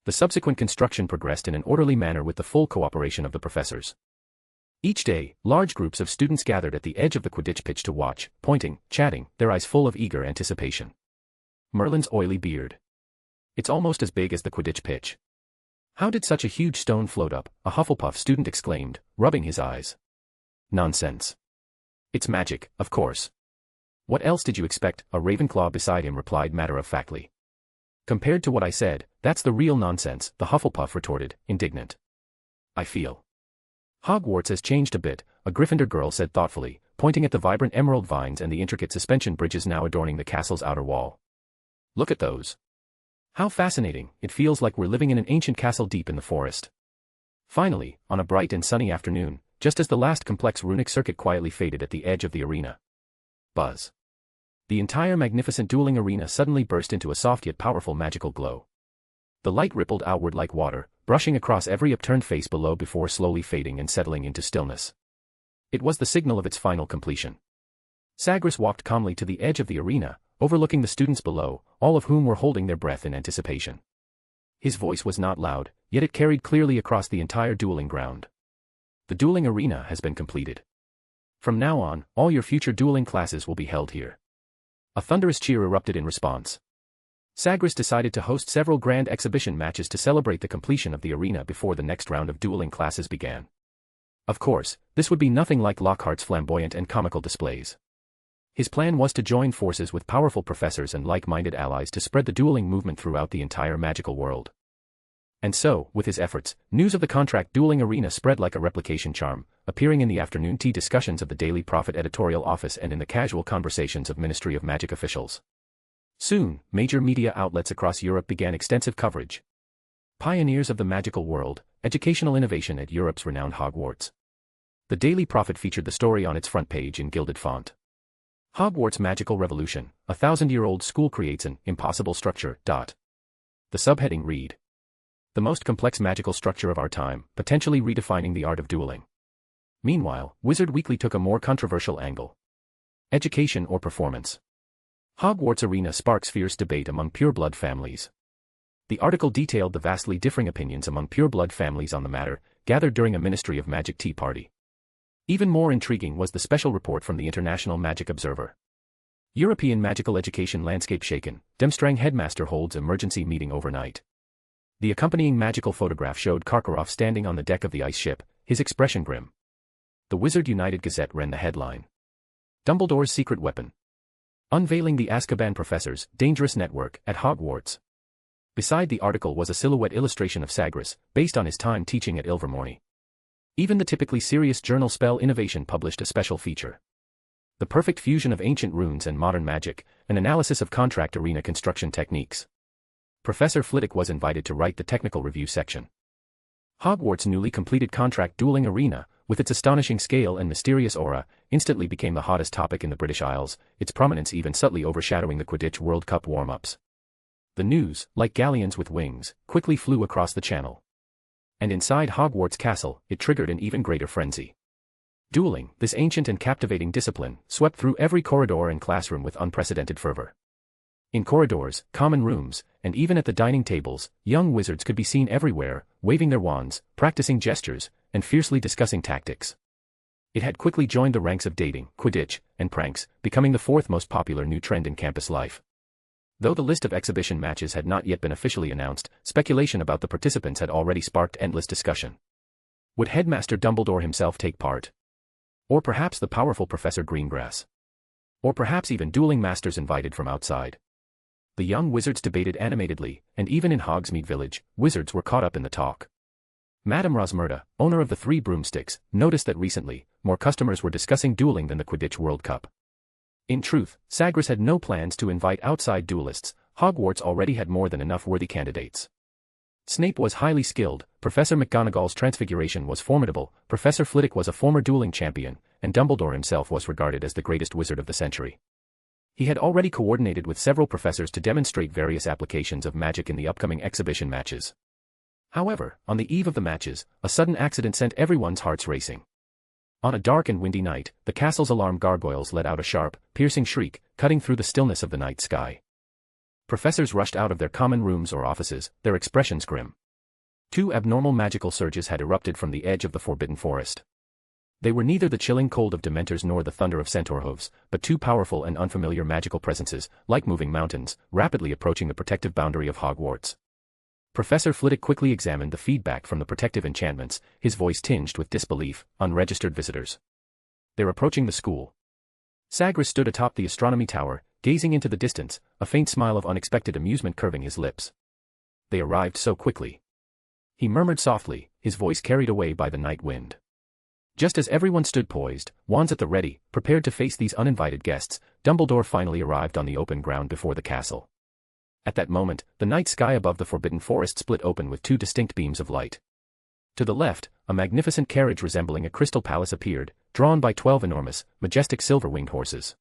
The subsequent construction progressed in an orderly manner with the full cooperation of the professors. Each day, large groups of students gathered at the edge of the Quidditch pitch to watch, pointing, chatting, their eyes full of eager anticipation. Merlin's oily beard. It's almost as big as the Quidditch pitch. How did such a huge stone float up? A Hufflepuff student exclaimed, rubbing his eyes. Nonsense. It's magic, of course. What else did you expect? A Ravenclaw beside him replied matter-of-factly. Compared to what I said, that's the real nonsense, the Hufflepuff retorted, indignant. I feel. Hogwarts has changed a bit, a Gryffindor girl said thoughtfully, pointing at the vibrant emerald vines and the intricate suspension bridges now adorning the castle's outer wall. Look at those. How fascinating, it feels like we're living in an ancient castle deep in the forest. Finally, on a bright and sunny afternoon, just as the last complex runic circuit quietly faded at the edge of the arena. Buzz. The entire magnificent dueling arena suddenly burst into a soft yet powerful magical glow. The light rippled outward like water, brushing across every upturned face below before slowly fading and settling into stillness. It was the signal of its final completion. Sagres walked calmly to the edge of the arena, overlooking the students below, all of whom were holding their breath in anticipation. His voice was not loud, yet it carried clearly across the entire dueling ground. The dueling arena has been completed. From now on, all your future dueling classes will be held here. A thunderous cheer erupted in response. Sagres decided to host several grand exhibition matches to celebrate the completion of the arena before the next round of dueling classes began. Of course, this would be nothing like Lockhart's flamboyant and comical displays. His plan was to join forces with powerful professors and like-minded allies to spread the dueling movement throughout the entire magical world. And so, with his efforts, news of the contract dueling arena spread like a replication charm, appearing in the afternoon tea discussions of the Daily Prophet editorial office and in the casual conversations of Ministry of Magic officials. Soon, major media outlets across Europe began extensive coverage. Pioneers of the magical world, educational innovation at Europe's renowned Hogwarts. The Daily Prophet featured the story on its front page in gilded font. Hogwarts Magical Revolution, a 1,000-year-old school creates an impossible structure. The subheading read: the most complex magical structure of our time, potentially redefining the art of dueling. Meanwhile, Wizard Weekly took a more controversial angle. Education or performance? Hogwarts Arena sparks fierce debate among pureblood families. The article detailed the vastly differing opinions among pureblood families on the matter, gathered during a Ministry of Magic tea party. Even more intriguing was the special report from the International Magic Observer. European magical education landscape shaken, Demstrang headmaster holds emergency meeting overnight. The accompanying magical photograph showed Karkaroff standing on the deck of the ice ship, his expression grim. The Wizard United Gazette ran the headline: Dumbledore's secret weapon. Unveiling the Azkaban professor's dangerous network at Hogwarts. Beside the article was a silhouette illustration of Sagres, based on his time teaching at Ilvermorny. Even the typically serious journal Spell Innovation published a special feature. The perfect fusion of ancient runes and modern magic, an analysis of contract arena construction techniques. Professor Flitwick was invited to write the technical review section. Hogwarts' newly completed contract dueling arena, with its astonishing scale and mysterious aura, instantly became the hottest topic in the British Isles, its prominence even subtly overshadowing the Quidditch World Cup warm-ups. The news, like galleons with wings, quickly flew across the channel. And inside Hogwarts Castle, it triggered an even greater frenzy. Dueling, this ancient and captivating discipline, swept through every corridor and classroom with unprecedented fervor. In corridors, common rooms, and even at the dining tables, young wizards could be seen everywhere, waving their wands, practicing gestures, and fiercely discussing tactics. It had quickly joined the ranks of dating, Quidditch, and pranks, becoming the fourth most popular new trend in campus life. Though the list of exhibition matches had not yet been officially announced, speculation about the participants had already sparked endless discussion. Would Headmaster Dumbledore himself take part? Or perhaps the powerful Professor Greengrass? Or perhaps even dueling masters invited from outside? The young wizards debated animatedly, and even in Hogsmeade Village, wizards were caught up in the talk. Madame Rosmerta, owner of the Three Broomsticks, noticed that recently, more customers were discussing dueling than the Quidditch World Cup. In truth, Sagres had no plans to invite outside duelists. Hogwarts already had more than enough worthy candidates. Snape was highly skilled, Professor McGonagall's transfiguration was formidable, Professor Flitwick was a former dueling champion, and Dumbledore himself was regarded as the greatest wizard of the century. He had already coordinated with several professors to demonstrate various applications of magic in the upcoming exhibition matches. However, on the eve of the matches, a sudden accident sent everyone's hearts racing. On a dark and windy night, the castle's alarm gargoyles let out a sharp, piercing shriek, cutting through the stillness of the night sky. Professors rushed out of their common rooms or offices, their expressions grim. Two abnormal magical surges had erupted from the edge of the Forbidden Forest. They were neither the chilling cold of Dementors nor the thunder of centaur hooves, but two powerful and unfamiliar magical presences, like moving mountains, rapidly approaching the protective boundary of Hogwarts. Professor Flitwick quickly examined the feedback from the protective enchantments, his voice tinged with disbelief. Unregistered visitors. They're approaching the school. Sagres stood atop the astronomy tower, gazing into the distance, a faint smile of unexpected amusement curving his lips. They arrived so quickly. He murmured softly, his voice carried away by the night wind. Just as everyone stood poised, wands at the ready, prepared to face these uninvited guests, Dumbledore finally arrived on the open ground before the castle. At that moment, the night sky above the Forbidden Forest split open with two distinct beams of light. To the left, a magnificent carriage resembling a crystal palace appeared, drawn by 12 enormous, majestic silver-winged horses.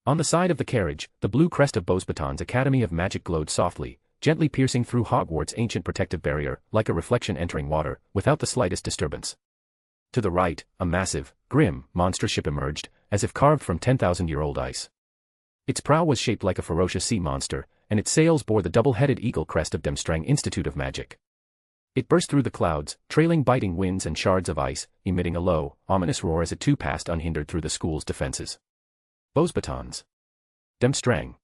On the side of the carriage, the blue crest of Beauxbaton's Academy of Magic glowed softly, gently piercing through Hogwarts' ancient protective barrier, like a reflection entering water, without the slightest disturbance. To the right, a massive, grim, monstrous ship emerged, as if carved from 10,000-year-old ice. Its prow was shaped like a ferocious sea monster, and its sails bore the double-headed eagle crest of Demstrang Institute of Magic. It burst through the clouds, trailing biting winds and shards of ice, emitting a low, ominous roar as it too passed unhindered through the school's defenses. Beauxbatons. Demstrang.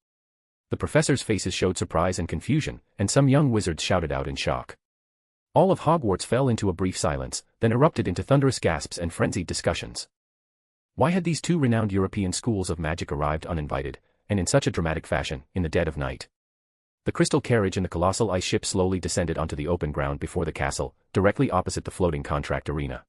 The professors' faces showed surprise and confusion, and some young wizards shouted out in shock. All of Hogwarts fell into a brief silence, then erupted into thunderous gasps and frenzied discussions. Why had these two renowned European schools of magic arrived uninvited, and in such a dramatic fashion, in the dead of night? The crystal carriage and the colossal ice ship slowly descended onto the open ground before the castle, directly opposite the floating contract arena.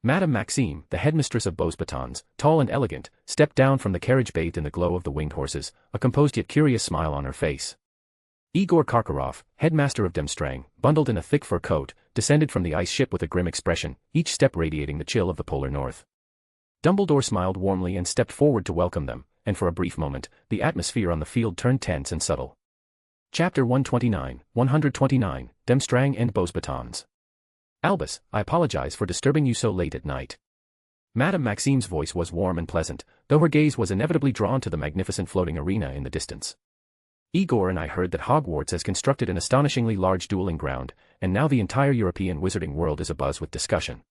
Madame Maxime, the headmistress of Beauxbatons, tall and elegant, stepped down from the carriage bathed in the glow of the winged horses, a composed yet curious smile on her face. Igor Karkaroff, headmaster of Demstrang, bundled in a thick fur coat, descended from the ice ship with a grim expression, each step radiating the chill of the polar north. Dumbledore smiled warmly and stepped forward to welcome them, and for a brief moment, the atmosphere on the field turned tense and subtle. Chapter 129, Demstrang and Beauxbatons. Albus, I apologize for disturbing you so late at night. Madame Maxime's voice was warm and pleasant, though her gaze was inevitably drawn to the magnificent floating arena in the distance. Igor and I heard that Hogwarts has constructed an astonishingly large dueling ground, and now the entire European wizarding world is abuzz with discussion.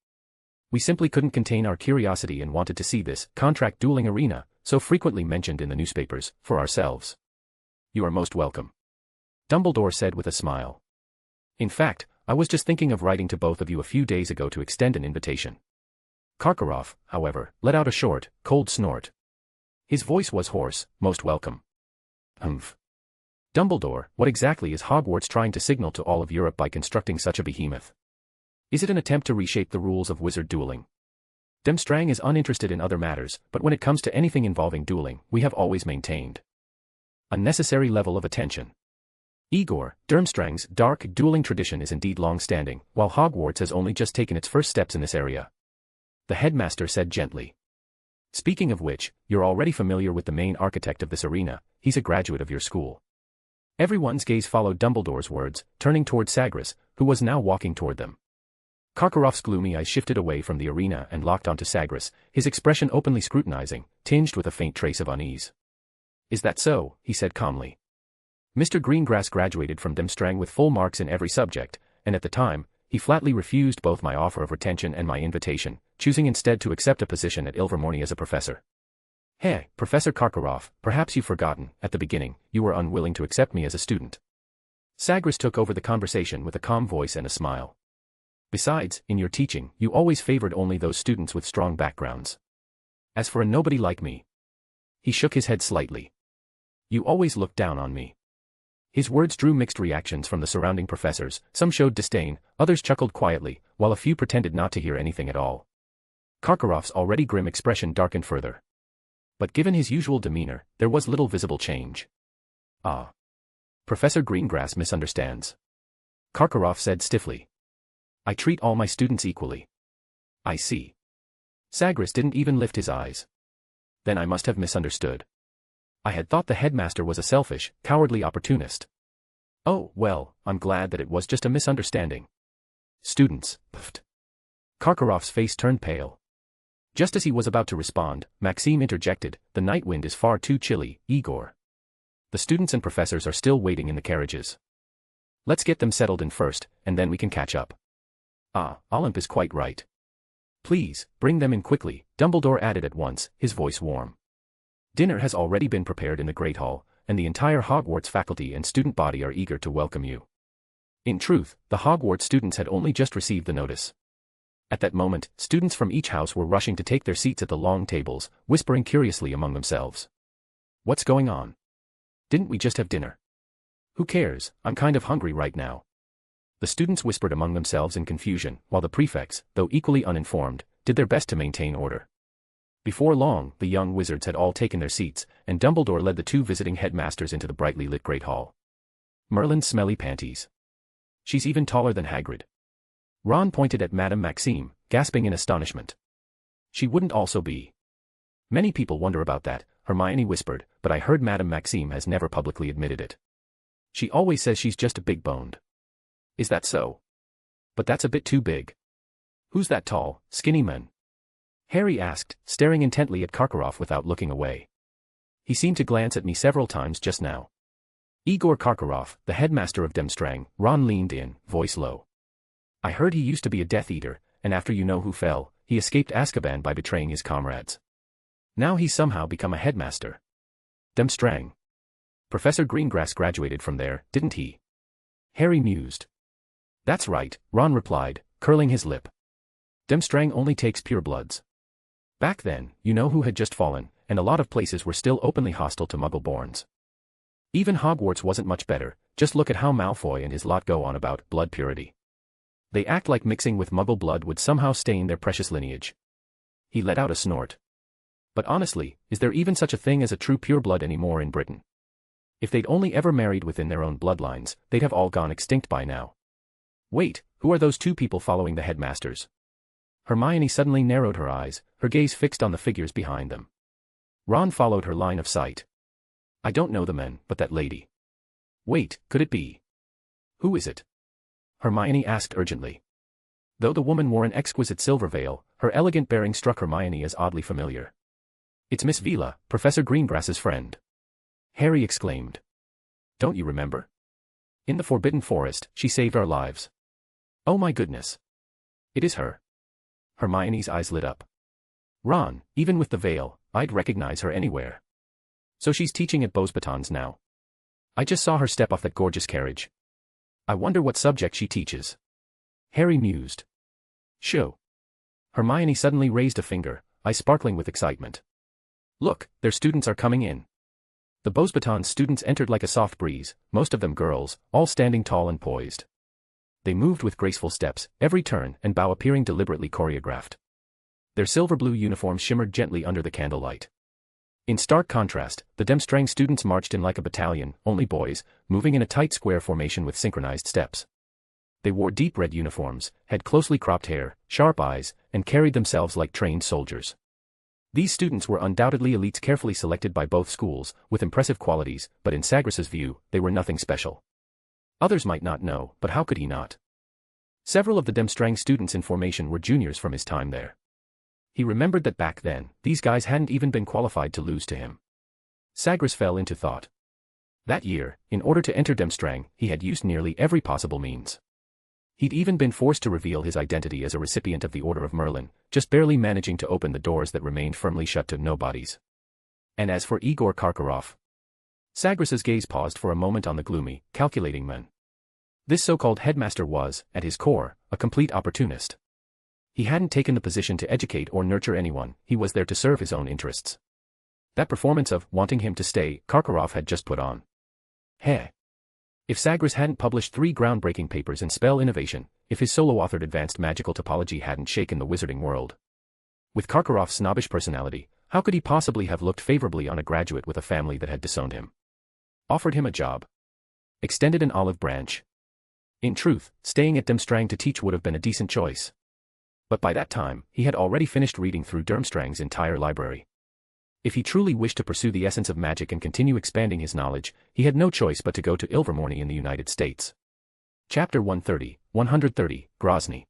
We simply couldn't contain our curiosity and wanted to see this contract dueling arena, so frequently mentioned in the newspapers, for ourselves. You are most welcome. Dumbledore said with a smile. In fact, I was just thinking of writing to both of you a few days ago to extend an invitation. Karkaroff, however, let out a short, cold snort. His voice was hoarse. Most welcome. Humph. Dumbledore, what exactly is Hogwarts trying to signal to all of Europe by constructing such a behemoth? Is it an attempt to reshape the rules of wizard dueling? Demstrang is uninterested in other matters, but when it comes to anything involving dueling, we have always maintained a necessary level of attention. Igor, Durmstrang's dark dueling tradition is indeed long-standing, while Hogwarts has only just taken its first steps in this area. The headmaster said gently. Speaking of which, you're already familiar with the main architect of this arena, he's a graduate of your school. Everyone's gaze followed Dumbledore's words, turning toward Sagres, who was now walking toward them. Karkaroff's gloomy eyes shifted away from the arena and locked onto Sagres, his expression openly scrutinizing, tinged with a faint trace of unease. Is that so? He said calmly. Mr. Greengrass graduated from Demstrang with full marks in every subject, and at the time, he flatly refused both my offer of retention and my invitation, choosing instead to accept a position at Ilvermorny as a professor. Hey, Professor Karkaroff, perhaps you've forgotten, at the beginning, you were unwilling to accept me as a student. Sagres took over the conversation with a calm voice and a smile. Besides, in your teaching, you always favored only those students with strong backgrounds. As for a nobody like me. He shook his head slightly. You always looked down on me. His words drew mixed reactions from the surrounding professors, some showed disdain, others chuckled quietly, while a few pretended not to hear anything at all. Karkaroff's already grim expression darkened further. But given his usual demeanor, there was little visible change. Ah. Professor Greengrass misunderstands. Karkaroff said stiffly. I treat all my students equally. I see. Sagres didn't even lift his eyes. Then I must have misunderstood. I had thought the headmaster was a selfish, cowardly opportunist. Oh, well, I'm glad that it was just a misunderstanding. Students, puffed. Karkaroff's face turned pale. Just as he was about to respond, Maxime interjected, the night wind is far too chilly, Igor. The students and professors are still waiting in the carriages. Let's get them settled in first, and then we can catch up. Ah, Olymp is quite right. Please, bring them in quickly, Dumbledore added at once, his voice warm. Dinner has already been prepared in the Great Hall, and the entire Hogwarts faculty and student body are eager to welcome you. In truth, the Hogwarts students had only just received the notice. At that moment, students from each house were rushing to take their seats at the long tables, whispering curiously among themselves. What's going on? Didn't we just have dinner? Who cares, I'm kind of hungry right now. The students whispered among themselves in confusion, while the prefects, though equally uninformed, did their best to maintain order. Before long, the young wizards had all taken their seats, and Dumbledore led the two visiting headmasters into the brightly lit Great Hall. Merlin's smelly panties. She's even taller than Hagrid. Ron pointed at Madame Maxime, gasping in astonishment. She wouldn't also be. Many people wonder about that, Hermione whispered, but I heard Madame Maxime has never publicly admitted it. She always says she's just a big-boned. Is that so? But that's a bit too big. Who's that tall, skinny man? Harry asked, staring intently at Karkaroff without looking away. He seemed to glance at me several times just now. Igor Karkaroff, the headmaster of Demstrang, Ron leaned in, voice low. I heard he used to be a Death Eater, and after you know who fell, he escaped Azkaban by betraying his comrades. Now he's somehow become a headmaster. Demstrang. Professor Greengrass graduated from there, didn't he? Harry mused. That's right, Ron replied, curling his lip. Demstrang only takes purebloods. Back then, you know who had just fallen, and a lot of places were still openly hostile to Muggle-borns. Even Hogwarts wasn't much better, just look at how Malfoy and his lot go on about blood purity. They act like mixing with Muggle blood would somehow stain their precious lineage. He let out a snort. But honestly, is there even such a thing as a true pureblood anymore in Britain? If they'd only ever married within their own bloodlines, they'd have all gone extinct by now. Wait, who are those two people following the headmasters? Hermione suddenly narrowed her eyes, her gaze fixed on the figures behind them. Ron followed her line of sight. I don't know the men, but that lady. Wait, could it be? Who is it? Hermione asked urgently. Though the woman wore an exquisite silver veil, her elegant bearing struck Hermione as oddly familiar. It's Miss Vila, Professor Greengrass's friend. Harry exclaimed. Don't you remember? In the Forbidden Forest, she saved our lives. Oh my goodness. It is her. Hermione's eyes lit up. Ron, even with the veil, I'd recognize her anywhere. So she's teaching at Beauxbatons now. I just saw her step off that gorgeous carriage. I wonder what subject she teaches. Harry mused. Shoo. Hermione suddenly raised a finger, eyes sparkling with excitement. Look, their students are coming in. The Beauxbatons students entered like a soft breeze, most of them girls, all standing tall and poised. They moved with graceful steps, every turn and bow appearing deliberately choreographed. Their silver-blue uniforms shimmered gently under the candlelight. In stark contrast, the Demstrang students marched in like a battalion, only boys, moving in a tight square formation with synchronized steps. They wore deep red uniforms, had closely cropped hair, sharp eyes, and carried themselves like trained soldiers. These students were undoubtedly elites carefully selected by both schools, with impressive qualities, but in Sagres's view, they were nothing special. Others might not know, but how could he not? Several of the Demstrang students in formation were juniors from his time there. He remembered that back then, these guys hadn't even been qualified to lose to him. Sagres fell into thought. That year, in order to enter Demstrang, he had used nearly every possible means. He'd even been forced to reveal his identity as a recipient of the Order of Merlin, just barely managing to open the doors that remained firmly shut to nobodies. And as for Igor Karkaroff. Sagres's gaze paused for a moment on the gloomy, calculating man. This so-called headmaster was, at his core, a complete opportunist. He hadn't taken the position to educate or nurture anyone, he was there to serve his own interests. That performance of wanting him to stay, Karkaroff had just put on. Heh. If Sagres hadn't published 3 groundbreaking papers in spell innovation, if his solo-authored advanced magical topology hadn't shaken the wizarding world. With Karkaroff's snobbish personality, how could he possibly have looked favorably on a graduate with a family that had disowned him? Offered him a job. Extended an olive branch. In truth, staying at Demstrang to teach would have been a decent choice. But by that time, he had already finished reading through Durmstrang's entire library. If he truly wished to pursue the essence of magic and continue expanding his knowledge, he had no choice but to go to Ilvermorny in the United States. Chapter 130, Grozny.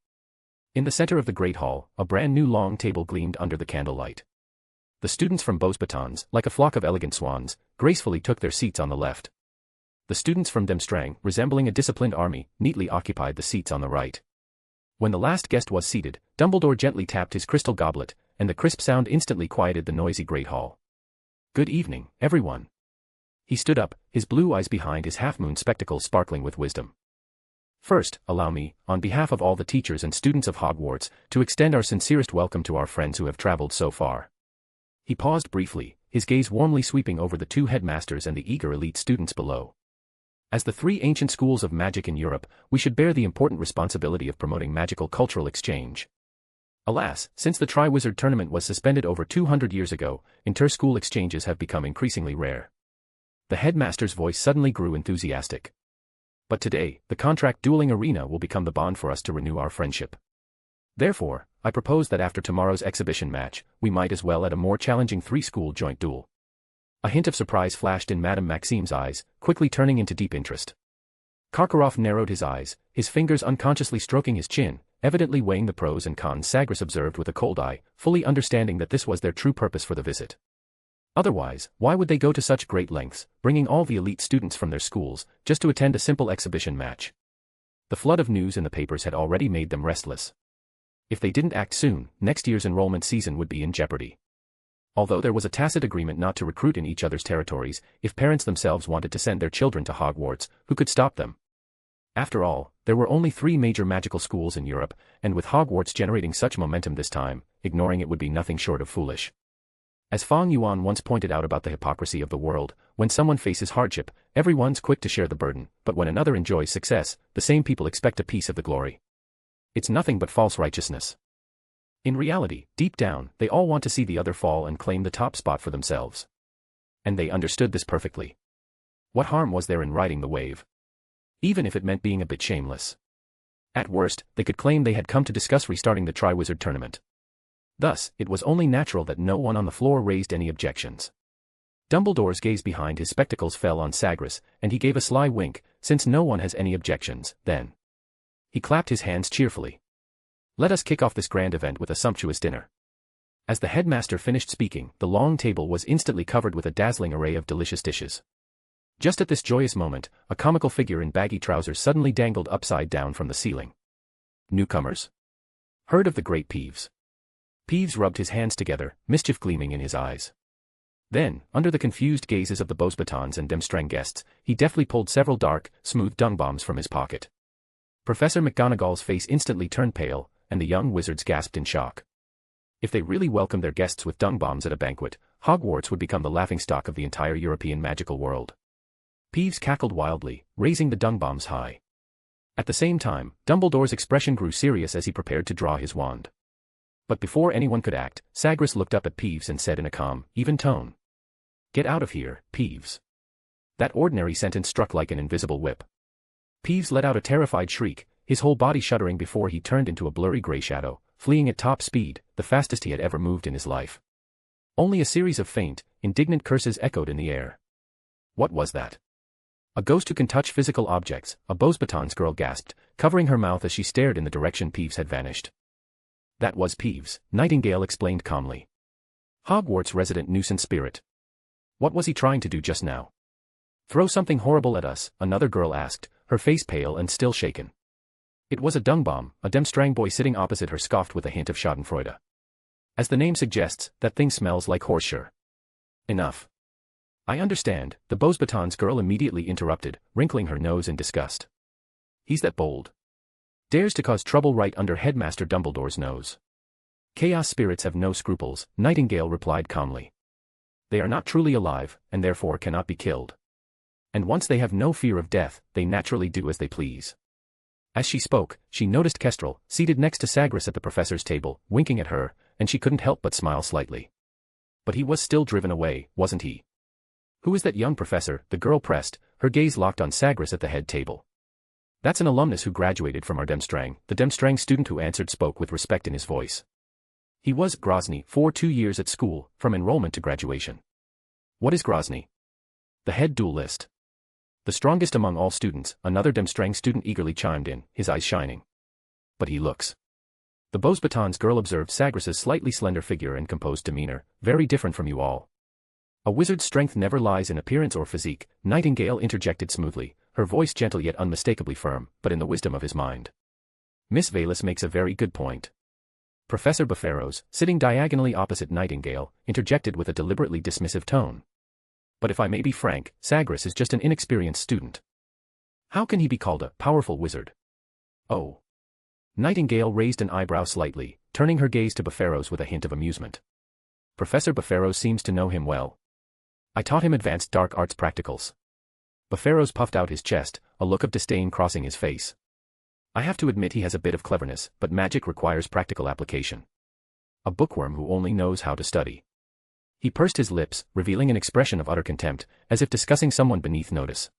In the center of the Great Hall, a brand new long table gleamed under the candlelight. The students from Beauxbatons, like a flock of elegant swans, gracefully took their seats on the left. The students from Demstrang, resembling a disciplined army, neatly occupied the seats on the right. When the last guest was seated, Dumbledore gently tapped his crystal goblet, and the crisp sound instantly quieted the noisy Great Hall. Good evening, everyone. He stood up, his blue eyes behind his half-moon spectacles sparkling with wisdom. First, allow me, on behalf of all the teachers and students of Hogwarts, to extend our sincerest welcome to our friends who have traveled so far. He paused briefly, his gaze warmly sweeping over the 2 headmasters and the eager elite students below. As the 3 ancient schools of magic in Europe, we should bear the important responsibility of promoting magical cultural exchange. Alas, since the Triwizard Tournament was suspended over 200 years ago, inter-school exchanges have become increasingly rare. The headmaster's voice suddenly grew enthusiastic. But today, the contract dueling arena will become the bond for us to renew our friendship. Therefore, I propose that after tomorrow's exhibition match, we might as well add a more challenging 3-school joint duel. A hint of surprise flashed in Madame Maxime's eyes, quickly turning into deep interest. Karkaroff narrowed his eyes, his fingers unconsciously stroking his chin, evidently weighing the pros and cons. Sagres observed with a cold eye, fully understanding that this was their true purpose for the visit. Otherwise, why would they go to such great lengths, bringing all the elite students from their schools, just to attend a simple exhibition match? The flood of news in the papers had already made them restless. If they didn't act soon, next year's enrollment season would be in jeopardy. although there was a tacit agreement not to recruit in each other's territories if parents themselves wanted to send their children to Hogwarts, who could stop them? After all, there were only 3 major magical schools in Europe, and with Hogwarts generating such momentum this time, ignoring it would be nothing short of foolish. As Fang Yuan once pointed out about the hypocrisy of the world, when someone faces hardship, everyone's quick to share the burden, but when another enjoys success, the same people expect a piece of the glory. It's nothing but false righteousness. In reality, deep down, they all want to see the other fall and claim the top spot for themselves. And they understood this perfectly. What harm was there in riding the wave? Even if it meant being a bit shameless. At worst, they could claim they had come to discuss restarting the Triwizard Tournament. Thus, it was only natural that no one on the floor raised any objections. Dumbledore's gaze behind his spectacles fell on Sagres, and he gave a sly wink. Since no one has any objections, then. He clapped his hands cheerfully. Let us kick off this grand event with a sumptuous dinner. As the headmaster finished speaking, the long table was instantly covered with a dazzling array of delicious dishes. Just at this joyous moment, a comical figure in baggy trousers suddenly dangled upside down from the ceiling. Newcomers? Heard of the great Peeves? Peeves rubbed his hands together, mischief gleaming in his eyes. Then, under the confused gazes of the Beauxbatons and Demstrang guests, he deftly pulled several dark, smooth dung bombs from his pocket. Professor McGonagall's face instantly turned pale, and the young wizards gasped in shock. If they really welcomed their guests with dung bombs at a banquet, Hogwarts would become the laughingstock of the entire European magical world. Peeves cackled wildly, raising the dung bombs high. At the same time, Dumbledore's expression grew serious as he prepared to draw his wand. But before anyone could act, Sagres looked up at Peeves and said in a calm, even tone. Get out of here, Peeves. That ordinary sentence struck like an invisible whip. Peeves let out a terrified shriek, his whole body shuddering before he turned into a blurry gray shadow, fleeing at top speed, the fastest he had ever moved in his life. Only a series of faint, indignant curses echoed in the air. What was that? A ghost who can touch physical objects, a Beauxbatons girl gasped, covering her mouth as she stared in the direction Peeves had vanished. That was Peeves, Nightingale explained calmly. Hogwarts' resident nuisance spirit. What was he trying to do just now? Throw something horrible at us, another girl asked, her face pale and still shaken. It was a dung bomb, a Demstrang boy sitting opposite her scoffed with a hint of schadenfreude. As the name suggests, that thing smells like horseshoe. Enough. I understand, the Beauxbatons girl immediately interrupted, wrinkling her nose in disgust. He's that bold. Dares to cause trouble right under Headmaster Dumbledore's nose. Chaos spirits have no scruples, Nightingale replied calmly. They are not truly alive, and therefore cannot be killed. And once they have no fear of death, they naturally do as they please. As she spoke, she noticed Kestrel, seated next to Sagres at the professor's table, winking at her, and she couldn't help but smile slightly. But he was still driven away, wasn't he? Who is that young professor? The girl pressed, her gaze locked on Sagres at the head table. That's an alumnus who graduated from our Demstrang, the Demstrang student who answered spoke with respect in his voice. He was Grozny for 2 years at school, from enrollment to graduation. What is Grozny? The head duelist. The strongest among all students, another Demstrang student eagerly chimed in, his eyes shining. But he looks. The Beauxbatons girl observed Sagres' slightly slender figure and composed demeanor, very different from you all. A wizard's strength never lies in appearance or physique, Nightingale interjected smoothly, her voice gentle yet unmistakably firm, but in the wisdom of his mind. Miss Velis makes a very good point. Professor Buffaros, sitting diagonally opposite Nightingale, interjected with a deliberately dismissive tone. But if I may be frank, Sagres is just an inexperienced student. How can he be called a powerful wizard? Oh. Nightingale raised an eyebrow slightly, turning her gaze to Buffaros with a hint of amusement. Professor Buffaros seems to know him well. I taught him advanced dark arts practicals. Buffaros puffed out his chest, a look of disdain crossing his face. I have to admit he has a bit of cleverness, but magic requires practical application. A bookworm who only knows how to study. He pursed his lips, revealing an expression of utter contempt, as if discussing someone beneath notice.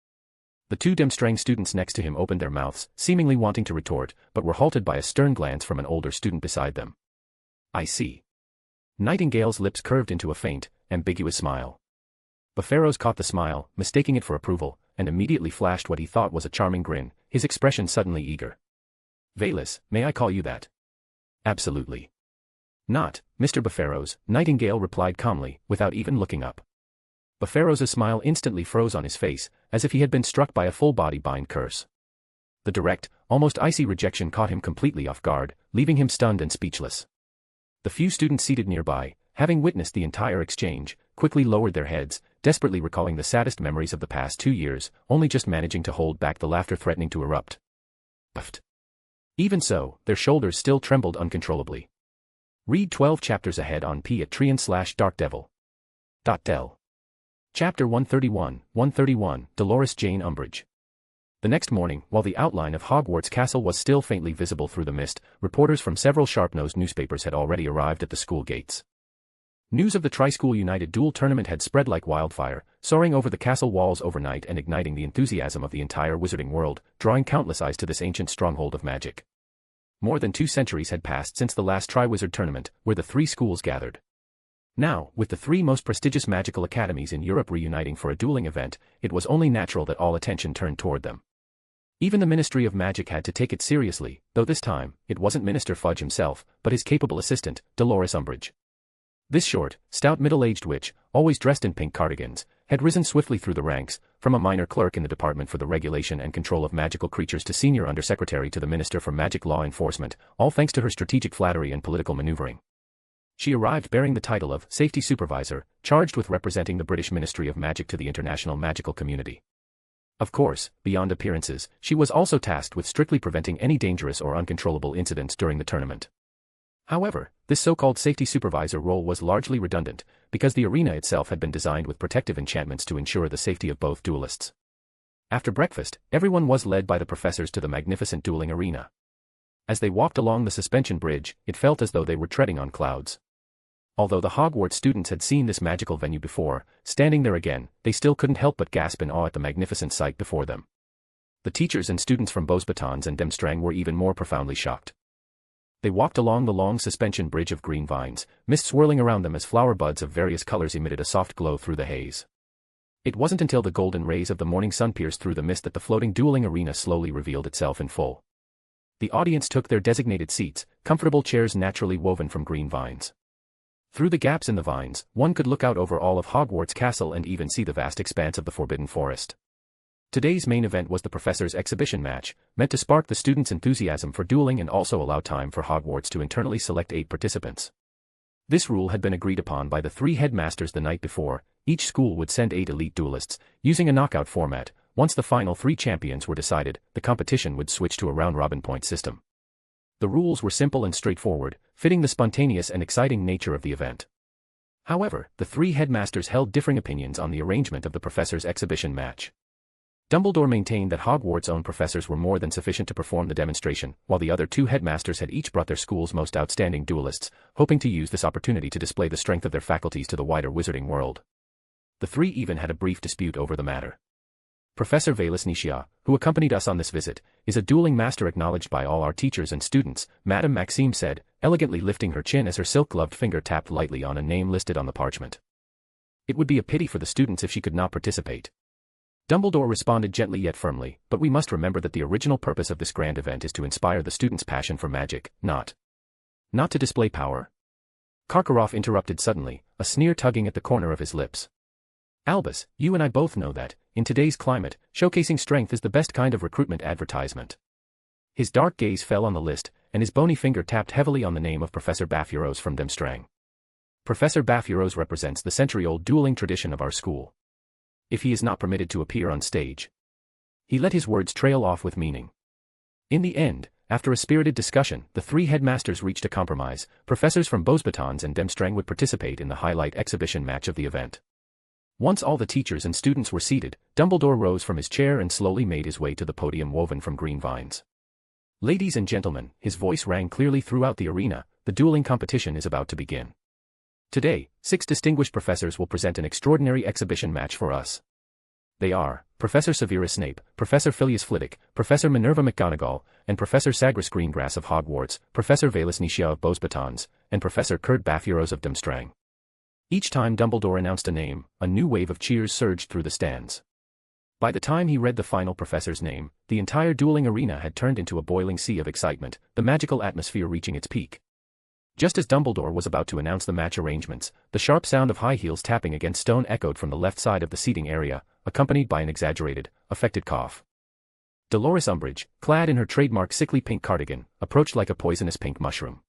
The 2 Demstrang students next to him opened their mouths, seemingly wanting to retort, but were halted by a stern glance from an older student beside them. I see. Nightingale's lips curved into a faint, ambiguous smile. Buffaros caught the smile, mistaking it for approval, and immediately flashed what he thought was a charming grin, his expression suddenly eager. Velis, may I call you that? Absolutely. Not, Mr. Buffaros, Nightingale replied calmly, without even looking up. Buffaros' smile instantly froze on his face, as if he had been struck by a full-body bind curse. The direct, almost icy rejection caught him completely off guard, leaving him stunned and speechless. The few students seated nearby, having witnessed the entire exchange, quickly lowered their heads, desperately recalling the saddest memories of the past 2 years, only just managing to hold back the laughter threatening to erupt. Puffed. Even so, their shoulders still trembled uncontrollably. Read 12 chapters ahead on p@trian/darkdevil.del. Chapter 131, Dolores Jane Umbridge. The next morning, while the outline of Hogwarts Castle was still faintly visible through the mist, reporters from several sharp-nosed newspapers had already arrived at the school gates. News of the Tri-School United Duel Tournament had spread like wildfire, soaring over the castle walls overnight and igniting the enthusiasm of the entire wizarding world, drawing countless eyes to this ancient stronghold of magic. More than 2 centuries had passed since the last Triwizard Tournament, where the 3 schools gathered. Now, with the 3 most prestigious magical academies in Europe reuniting for a dueling event, it was only natural that all attention turned toward them. Even the Ministry of Magic had to take it seriously, though this time, it wasn't Minister Fudge himself, but his capable assistant, Dolores Umbridge. This short, stout middle-aged witch, always dressed in pink cardigans, had risen swiftly through the ranks, from a minor clerk in the Department for the Regulation and Control of Magical Creatures to senior undersecretary to the Minister for Magic Law Enforcement, all thanks to her strategic flattery and political maneuvering. She arrived bearing the title of Safety Supervisor, charged with representing the British Ministry of Magic to the international magical community. Of course, beyond appearances, she was also tasked with strictly preventing any dangerous or uncontrollable incidents during the tournament. However, this so-called Safety Supervisor role was largely redundant, because the arena itself had been designed with protective enchantments to ensure the safety of both duelists. After breakfast, everyone was led by the professors to the magnificent dueling arena. As they walked along the suspension bridge, it felt as though they were treading on clouds. Although the Hogwarts students had seen this magical venue before, standing there again, they still couldn't help but gasp in awe at the magnificent sight before them. The teachers and students from Beauxbatons and Demstrang were even more profoundly shocked. They walked along the long suspension bridge of green vines, mist swirling around them as flower buds of various colors emitted a soft glow through the haze. It wasn't until the golden rays of the morning sun pierced through the mist that the floating dueling arena slowly revealed itself in full. The audience took their designated seats, comfortable chairs naturally woven from green vines. Through the gaps in the vines, one could look out over all of Hogwarts Castle and even see the vast expanse of the Forbidden Forest. Today's main event was the Professor's Exhibition match, meant to spark the students' enthusiasm for dueling and also allow time for Hogwarts to internally select 8 participants. This rule had been agreed upon by the 3 headmasters the night before. Each school would send 8 elite duelists, using a knockout format. Once the final 3 champions were decided, the competition would switch to a round-robin point system. The rules were simple and straightforward, fitting the spontaneous and exciting nature of the event. However, the 3 headmasters held differing opinions on the arrangement of the Professor's Exhibition match. Dumbledore maintained that Hogwarts' own professors were more than sufficient to perform the demonstration, while the other 2 headmasters had each brought their school's most outstanding duelists, hoping to use this opportunity to display the strength of their faculties to the wider wizarding world. The 3 even had a brief dispute over the matter. Professor Valus Nicia, who accompanied us on this visit, is a dueling master acknowledged by all our teachers and students, Madame Maxime said, elegantly lifting her chin as her silk-gloved finger tapped lightly on a name listed on the parchment. It would be a pity for the students if she could not participate. Dumbledore responded gently yet firmly, but we must remember that the original purpose of this grand event is to inspire the students' passion for magic, not to display power. Karkaroff interrupted suddenly, a sneer tugging at the corner of his lips. Albus, you and I both know that, in today's climate, showcasing strength is the best kind of recruitment advertisement. His dark gaze fell on the list, and his bony finger tapped heavily on the name of Professor Baffuros from Demstrang. Professor Baffuros represents the century-old dueling tradition of our school. If he is not permitted to appear on stage. He let his words trail off with meaning. In the end, after a spirited discussion, the 3 headmasters reached a compromise. Professors from Beauxbatons and Demstrang would participate in the highlight exhibition match of the event. Once all the teachers and students were seated, Dumbledore rose from his chair and slowly made his way to the podium woven from green vines. Ladies and gentlemen, his voice rang clearly throughout the arena, the dueling competition is about to begin. Today, 6 distinguished professors will present an extraordinary exhibition match for us. They are Professor Severus Snape, Professor Filius Flitwick, Professor Minerva McGonagall, and Professor Sagres Greengrass of Hogwarts, Professor Valus Nicia of Beauxbatons, and Professor Kurt Baffuros of Demstrang. Each time Dumbledore announced a name, a new wave of cheers surged through the stands. By the time he read the final professor's name, the entire dueling arena had turned into a boiling sea of excitement, the magical atmosphere reaching its peak. Just as Dumbledore was about to announce the match arrangements, the sharp sound of high heels tapping against stone echoed from the left side of the seating area, accompanied by an exaggerated, affected cough. Dolores Umbridge, clad in her trademark sickly pink cardigan, approached like a poisonous pink mushroom.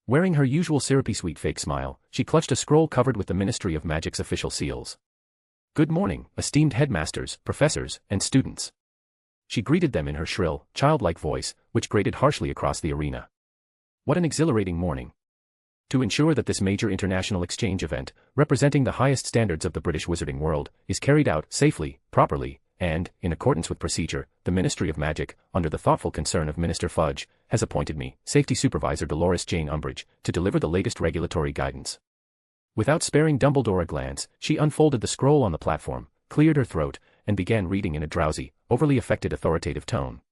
Wearing her usual syrupy sweet fake smile, she clutched a scroll covered with the Ministry of Magic's official seals. "Good morning, esteemed headmasters, professors, and students." She greeted them in her shrill, childlike voice, which grated harshly across the arena. What an exhilarating morning. To ensure that this major international exchange event, representing the highest standards of the British wizarding world, is carried out safely, properly, and, in accordance with procedure, the Ministry of Magic, under the thoughtful concern of Minister Fudge, has appointed me, Safety Supervisor Dolores Jane Umbridge, to deliver the latest regulatory guidance. Without sparing Dumbledore a glance, she unfolded the scroll on the platform, cleared her throat, and began reading in a drowsy, overly affected authoritative tone.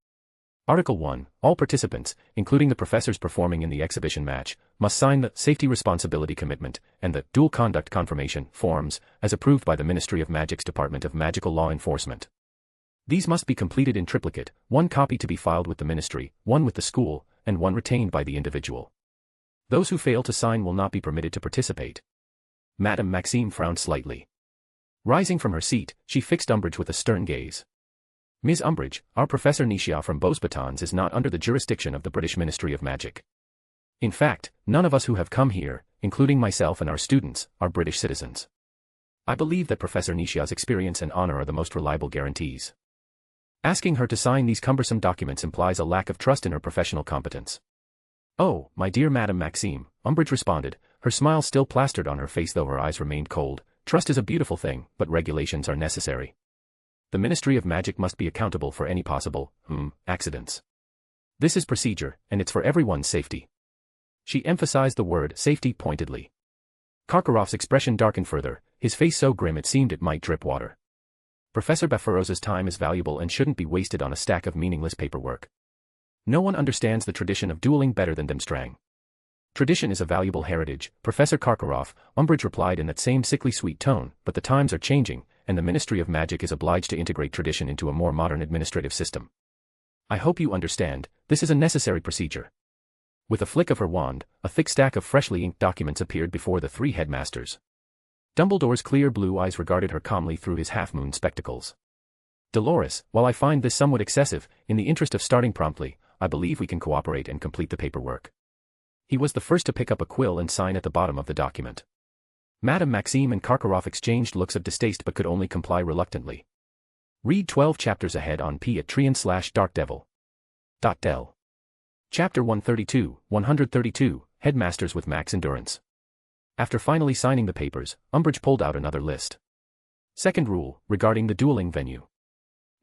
Article 1. All participants, including the professors performing in the exhibition match, must sign the Safety Responsibility Commitment and the Dual Conduct Confirmation forms, as approved by the Ministry of Magic's Department of Magical Law Enforcement. These must be completed in triplicate, one copy to be filed with the Ministry, one with the school, and one retained by the individual. Those who fail to sign will not be permitted to participate. Madame Maxime frowned slightly. Rising from her seat, she fixed Umbridge with a stern gaze. "Ms. Umbridge, our Professor Nicia from Beauxbatons is not under the jurisdiction of the British Ministry of Magic. In fact, none of us who have come here, including myself and our students, are British citizens. I believe that Professor Nicia's experience and honor are the most reliable guarantees. Asking her to sign these cumbersome documents implies a lack of trust in her professional competence." "Oh, my dear Madame Maxime," Umbridge responded, her smile still plastered on her face though her eyes remained cold, "trust is a beautiful thing, but regulations are necessary. The Ministry of Magic must be accountable for any possible, accidents. This is procedure, and it's for everyone's safety." She emphasized the word safety pointedly. Karkaroff's expression darkened further, his face so grim it seemed it might drip water. Professor Bafaros's time is valuable and shouldn't be wasted on a stack of meaningless paperwork. No one understands the tradition of dueling better than Demstrang. "Tradition is a valuable heritage, Professor Karkaroff," Umbridge replied in that same sickly sweet tone, "but the times are changing, and the Ministry of Magic is obliged to integrate tradition into a more modern administrative system. I hope you understand, this is a necessary procedure." With a flick of her wand, a thick stack of freshly inked documents appeared before the three headmasters. Dumbledore's clear blue eyes regarded her calmly through his half-moon spectacles. "Dolores, while I find this somewhat excessive, in the interest of starting promptly, I believe we can cooperate and complete the paperwork." He was the first to pick up a quill and sign at the bottom of the document. Madame Maxime and Karkaroff exchanged looks of distaste but could only comply reluctantly. Read 12 chapters ahead on Patreon/darkdevil.del. Chapter 132, Headmasters with Max Endurance. After finally signing the papers, Umbridge pulled out another list. Second rule, regarding the dueling venue.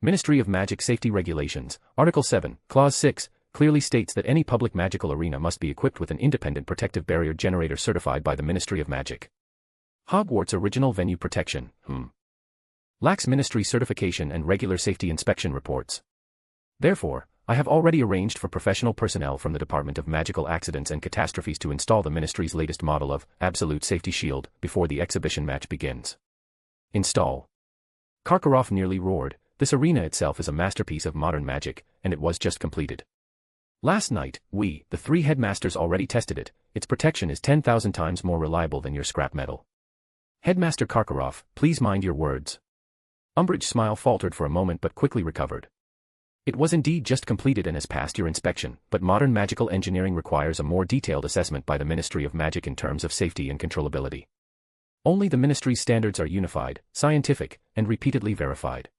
Ministry of Magic Safety Regulations, Article 7, Clause 6, clearly states that any public magical arena must be equipped with an independent protective barrier generator certified by the Ministry of Magic. Hogwarts Original Venue Protection, lacks ministry certification and regular safety inspection reports. Therefore, I have already arranged for professional personnel from the Department of Magical Accidents and Catastrophes to install the Ministry's latest model of Absolute Safety Shield before the exhibition match begins. Install. Karkaroff nearly roared. This arena itself is a masterpiece of modern magic, and it was just completed. Last night, we, the three headmasters, already tested it. Its protection is 10,000 times more reliable than your scrap metal. Headmaster Karkaroff, please mind your words. Umbridge's smile faltered for a moment but quickly recovered. It was indeed just completed and has passed your inspection, but modern magical engineering requires a more detailed assessment by the Ministry of Magic in terms of safety and controllability. Only the Ministry's standards are unified, scientific, and repeatedly verified.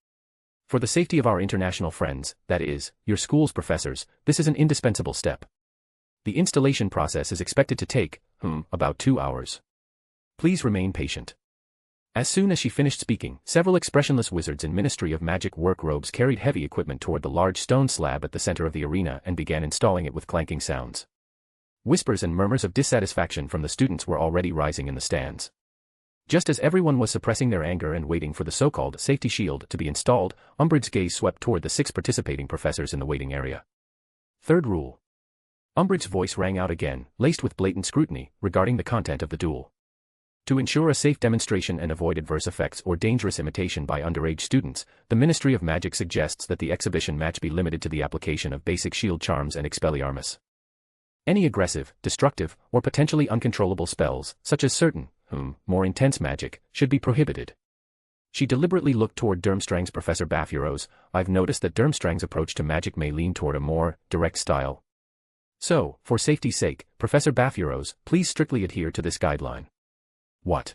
For the safety of our international friends, that is, your school's professors, this is an indispensable step. The installation process is expected to take, about 2 hours. Please remain patient. As soon as she finished speaking, several expressionless wizards in Ministry of Magic work robes carried heavy equipment toward the large stone slab at the center of the arena and began installing it with clanking sounds. Whispers and murmurs of dissatisfaction from the students were already rising in the stands. Just as everyone was suppressing their anger and waiting for the so-called safety shield to be installed, Umbridge's gaze swept toward the 6 participating professors in the waiting area. Third rule. Umbridge's voice rang out again, laced with blatant scrutiny, regarding the content of the duel. To ensure a safe demonstration and avoid adverse effects or dangerous imitation by underage students, the Ministry of Magic suggests that the exhibition match be limited to the application of basic shield charms and Expelliarmus. Any aggressive, destructive, or potentially uncontrollable spells, such as certain, more intense magic, should be prohibited. She deliberately looked toward Durmstrang's Professor Bafuros. I've noticed that Durmstrang's approach to magic may lean toward a more direct style. So, for safety's sake, Professor Baffuros, please strictly adhere to this guideline. What?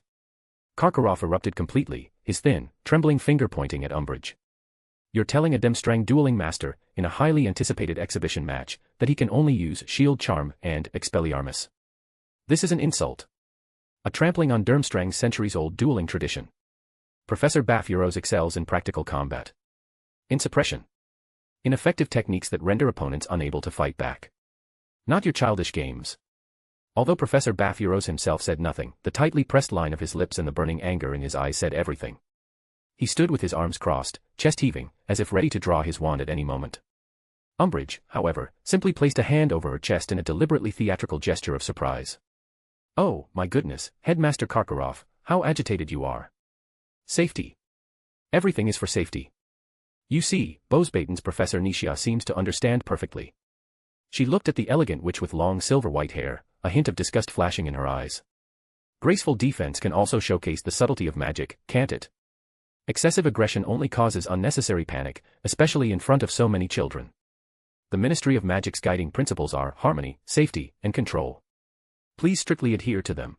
Karkaroff erupted completely, his thin, trembling finger pointing at Umbridge. You're telling a Demstrang dueling master, in a highly anticipated exhibition match, that he can only use Shield Charm and Expelliarmus. This is an insult. A trampling on Durmstrang's centuries-old dueling tradition. Professor Baffuros excels in practical combat. In suppression. In effective techniques that render opponents unable to fight back. Not your childish games. Although Professor Baffuros himself said nothing, the tightly pressed line of his lips and the burning anger in his eyes said everything. He stood with his arms crossed, chest heaving, as if ready to draw his wand at any moment. Umbridge, however, simply placed a hand over her chest in a deliberately theatrical gesture of surprise. Oh, my goodness, Headmaster Karkaroff, how agitated you are. Safety. Everything is for safety. You see, Bosbaton's Professor Nishia seems to understand perfectly. She looked at the elegant witch with long silver-white hair, a hint of disgust flashing in her eyes. Graceful defense can also showcase the subtlety of magic, can't it? Excessive aggression only causes unnecessary panic, especially in front of so many children. The Ministry of Magic's guiding principles are harmony, safety, and control. Please strictly adhere to them.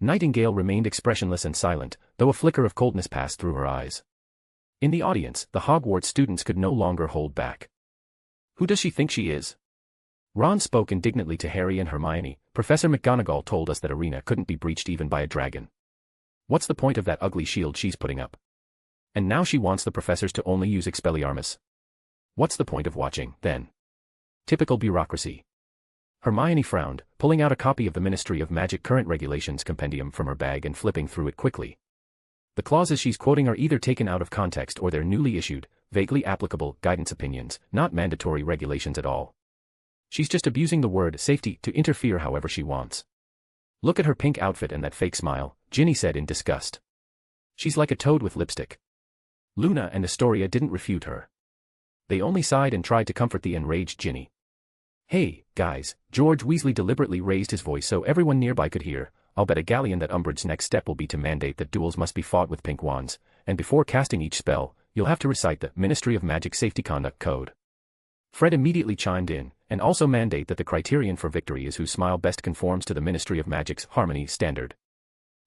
Nightingale remained expressionless and silent, though a flicker of coldness passed through her eyes. In the audience, the Hogwarts students could no longer hold back. Who does she think she is? Ron spoke indignantly to Harry and Hermione. Professor McGonagall told us that arena couldn't be breached even by a dragon. What's the point of that ugly shield she's putting up? And now she wants the professors to only use Expelliarmus. What's the point of watching, then? Typical bureaucracy. Hermione frowned, pulling out a copy of the Ministry of Magic Current Regulations compendium from her bag and flipping through it quickly. The clauses she's quoting are either taken out of context or they're newly issued, vaguely applicable guidance opinions, not mandatory regulations at all. She's just abusing the word safety to interfere however she wants. Look at her pink outfit and that fake smile, Ginny said in disgust. She's like a toad with lipstick. Luna and Astoria didn't refute her. They only sighed and tried to comfort the enraged Ginny. Hey, guys, George Weasley deliberately raised his voice so everyone nearby could hear. I'll bet a galleon that Umbridge's next step will be to mandate that duels must be fought with pink wands, and before casting each spell, you'll have to recite the Ministry of Magic Safety Conduct Code. Fred immediately chimed in, and also mandate that the criterion for victory is whose smile best conforms to the Ministry of Magic's harmony standard.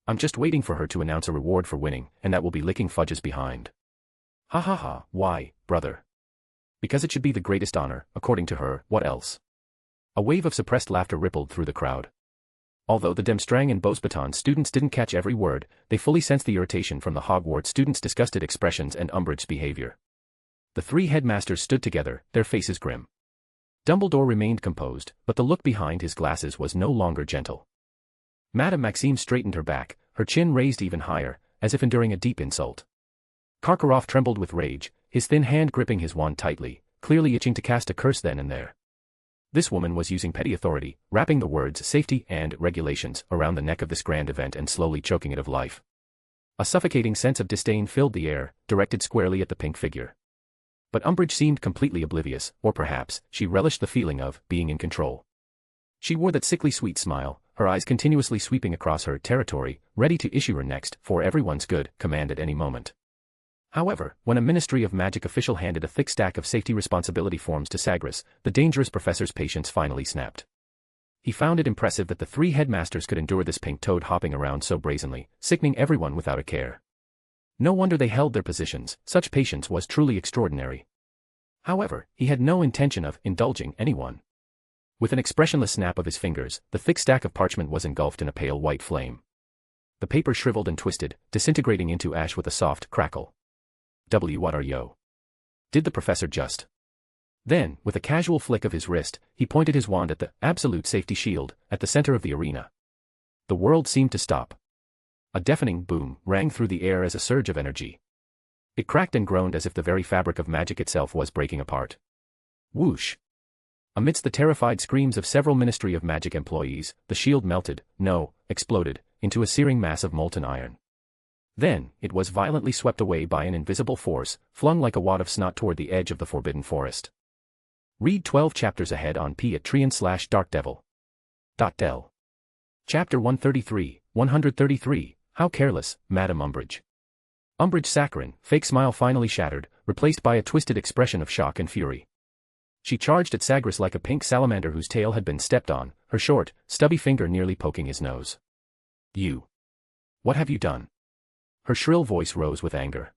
I'm just waiting for her to announce a reward for winning, and that will be licking Fudge's behind. Ha ha ha, why, brother? Because it should be the greatest honor, according to her, what else? A wave of suppressed laughter rippled through the crowd. Although the Demstrang and Bosbaton students didn't catch every word, they fully sensed the irritation from the Hogwarts students' disgusted expressions and Umbridge's behavior. The three headmasters stood together, their faces grim. Dumbledore remained composed, but the look behind his glasses was no longer gentle. Madame Maxime straightened her back, her chin raised even higher, as if enduring a deep insult. Karkaroff trembled with rage, his thin hand gripping his wand tightly, clearly itching to cast a curse then and there. This woman was using petty authority, wrapping the words safety and regulations around the neck of this grand event and slowly choking it of life. A suffocating sense of disdain filled the air, directed squarely at the pink figure. But Umbridge seemed completely oblivious, or perhaps, she relished the feeling of being in control. She wore that sickly sweet smile, her eyes continuously sweeping across her territory, ready to issue her next, for everyone's good, command at any moment. However, when a Ministry of Magic official handed a thick stack of safety responsibility forms to Sagres, the dangerous professor's patience finally snapped. He found it impressive that the three headmasters could endure this pink toad hopping around so brazenly, sickening everyone without a care. No wonder they held their positions, such patience was truly extraordinary. However, he had no intention of indulging anyone. With an expressionless snap of his fingers, the thick stack of parchment was engulfed in a pale white flame. The paper shriveled and twisted, disintegrating into ash with a soft crackle. What are yo? Did the professor just? Then, with a casual flick of his wrist, he pointed his wand at the absolute safety shield, at the center of the arena. The world seemed to stop. A deafening boom rang through the air as a surge of energy. It cracked and groaned as if the very fabric of magic itself was breaking apart. Whoosh! Amidst the terrified screams of several Ministry of Magic employees, the shield melted, exploded, into a searing mass of molten iron. Then, it was violently swept away by an invisible force, flung like a wad of snot toward the edge of the Forbidden Forest. Read 12 chapters ahead on Patreon/darkdevil.del. Chapter 133, How Careless, Madame Umbridge. Umbridge saccharine, fake smile finally shattered, replaced by a twisted expression of shock and fury. She charged at Sagres like a pink salamander whose tail had been stepped on, her short, stubby finger nearly poking his nose. You! What have you done? Her shrill voice rose with anger.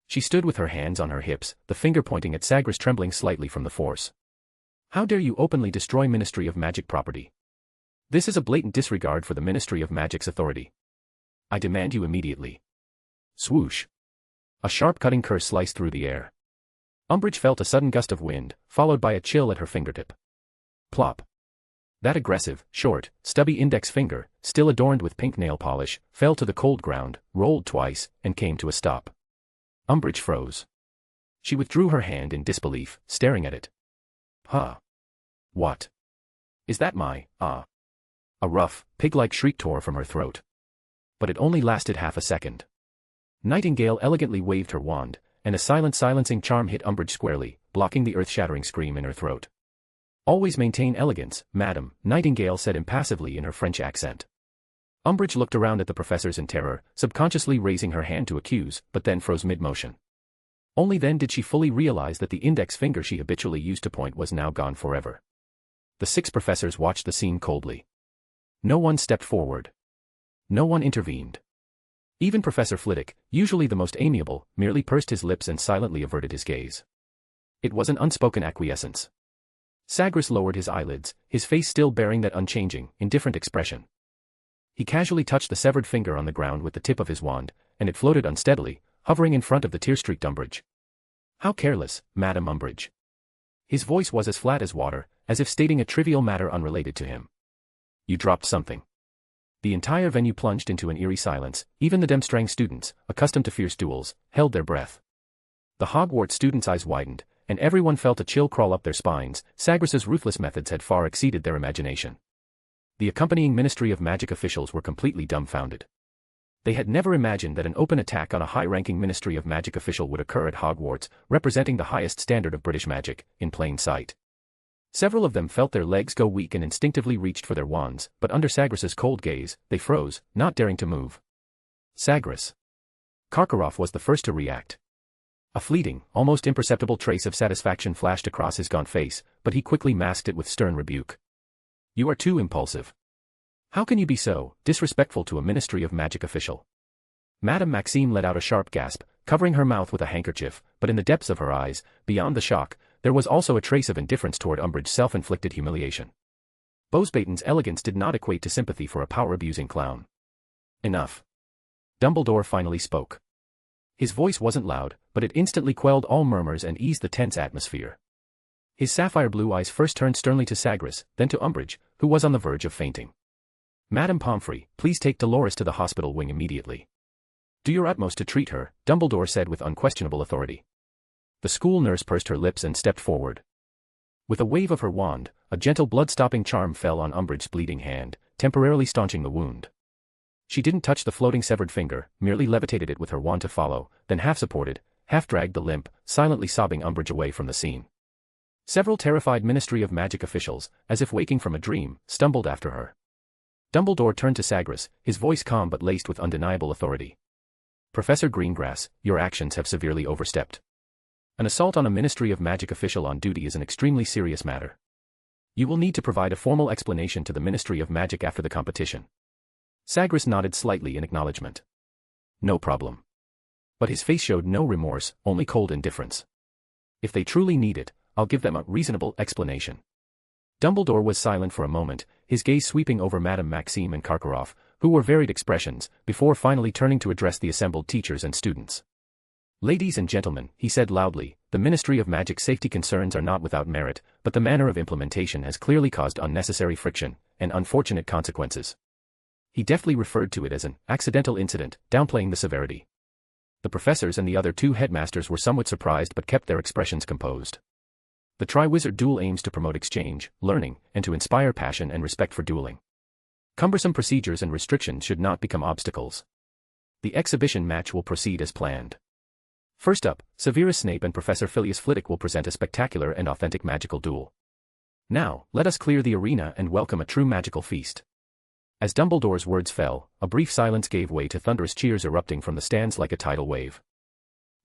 She stood with her hands on her hips, the finger pointing at Sagres trembling slightly from the force. How dare you openly destroy Ministry of Magic property? This is a blatant disregard for the Ministry of Magic's authority. I demand you immediately. Swoosh! A sharp cutting curse sliced through the air. Umbridge felt a sudden gust of wind, followed by a chill at her fingertip. Plop. That aggressive, short, stubby index finger, still adorned with pink nail polish, fell to the cold ground, rolled twice, and came to a stop. Umbridge froze. She withdrew her hand in disbelief, staring at it. Huh. What? Is that my, A rough, pig-like shriek tore from her throat. But it only lasted half a second. Nightingale elegantly waved her wand, and a silencing charm hit Umbridge squarely, blocking the earth-shattering scream in her throat. Always maintain elegance, madam, Nightingale said impassively in her French accent. Umbridge looked around at the professors in terror, subconsciously raising her hand to accuse, but then froze mid-motion. Only then did she fully realize that the index finger she habitually used to point was now gone forever. The 6 professors watched the scene coldly. No one stepped forward. No one intervened. Even Professor Flitwick, usually the most amiable, merely pursed his lips and silently averted his gaze. It was an unspoken acquiescence. Sagres lowered his eyelids, his face still bearing that unchanging, indifferent expression. He casually touched the severed finger on the ground with the tip of his wand, and it floated unsteadily, hovering in front of the tear-streaked Umbridge. How careless, Madam Umbridge. His voice was as flat as water, as if stating a trivial matter unrelated to him. You dropped something. The entire venue plunged into an eerie silence, even the Demstrang students, accustomed to fierce duels, held their breath. The Hogwarts students' eyes widened, and everyone felt a chill crawl up their spines. Sagres's ruthless methods had far exceeded their imagination. The accompanying Ministry of Magic officials were completely dumbfounded. They had never imagined that an open attack on a high-ranking Ministry of Magic official would occur at Hogwarts, representing the highest standard of British magic, in plain sight. Several of them felt their legs go weak and instinctively reached for their wands, but under Sagres's cold gaze, they froze, not daring to move. Sagres. Karkaroff was the first to react. A fleeting, almost imperceptible trace of satisfaction flashed across his gaunt face, but he quickly masked it with stern rebuke. You are too impulsive. How can you be so disrespectful to a Ministry of Magic official? Madame Maxime let out a sharp gasp, covering her mouth with a handkerchief, but in the depths of her eyes, beyond the shock, there was also a trace of indifference toward Umbridge's self-inflicted humiliation. Bosbaton's elegance did not equate to sympathy for a power-abusing clown. Enough. Dumbledore finally spoke. His voice wasn't loud, but it instantly quelled all murmurs and eased the tense atmosphere. His sapphire blue eyes first turned sternly to Sagres, then to Umbridge, who was on the verge of fainting. Madame Pomfrey, please take Dolores to the hospital wing immediately. Do your utmost to treat her, Dumbledore said with unquestionable authority. The school nurse pursed her lips and stepped forward. With a wave of her wand, a gentle blood-stopping charm fell on Umbridge's bleeding hand, temporarily staunching the wound. She didn't touch the floating severed finger, merely levitated it with her wand to follow, then half-supported, half-dragged the limp, silently sobbing Umbridge away from the scene. Several terrified Ministry of Magic officials, as if waking from a dream, stumbled after her. Dumbledore turned to Sagres, his voice calm but laced with undeniable authority. Professor Greengrass, your actions have severely overstepped. An assault on a Ministry of Magic official on duty is an extremely serious matter. You will need to provide a formal explanation to the Ministry of Magic after the competition. Sagres nodded slightly in acknowledgement. No problem. But his face showed no remorse, only cold indifference. If they truly need it, I'll give them a reasonable explanation. Dumbledore was silent for a moment, his gaze sweeping over Madame Maxime and Karkaroff, who wore varied expressions, before finally turning to address the assembled teachers and students. Ladies and gentlemen, he said loudly, the Ministry of Magic's safety concerns are not without merit, but the manner of implementation has clearly caused unnecessary friction and unfortunate consequences. He deftly referred to it as an accidental incident, downplaying the severity. The professors and the other 2 headmasters were somewhat surprised but kept their expressions composed. The Triwizard Duel aims to promote exchange, learning, and to inspire passion and respect for dueling. Cumbersome procedures and restrictions should not become obstacles. The exhibition match will proceed as planned. First up, Severus Snape and Professor Filius Flitwick will present a spectacular and authentic magical duel. Now, let us clear the arena and welcome a true magical feast. As Dumbledore's words fell, a brief silence gave way to thunderous cheers erupting from the stands like a tidal wave.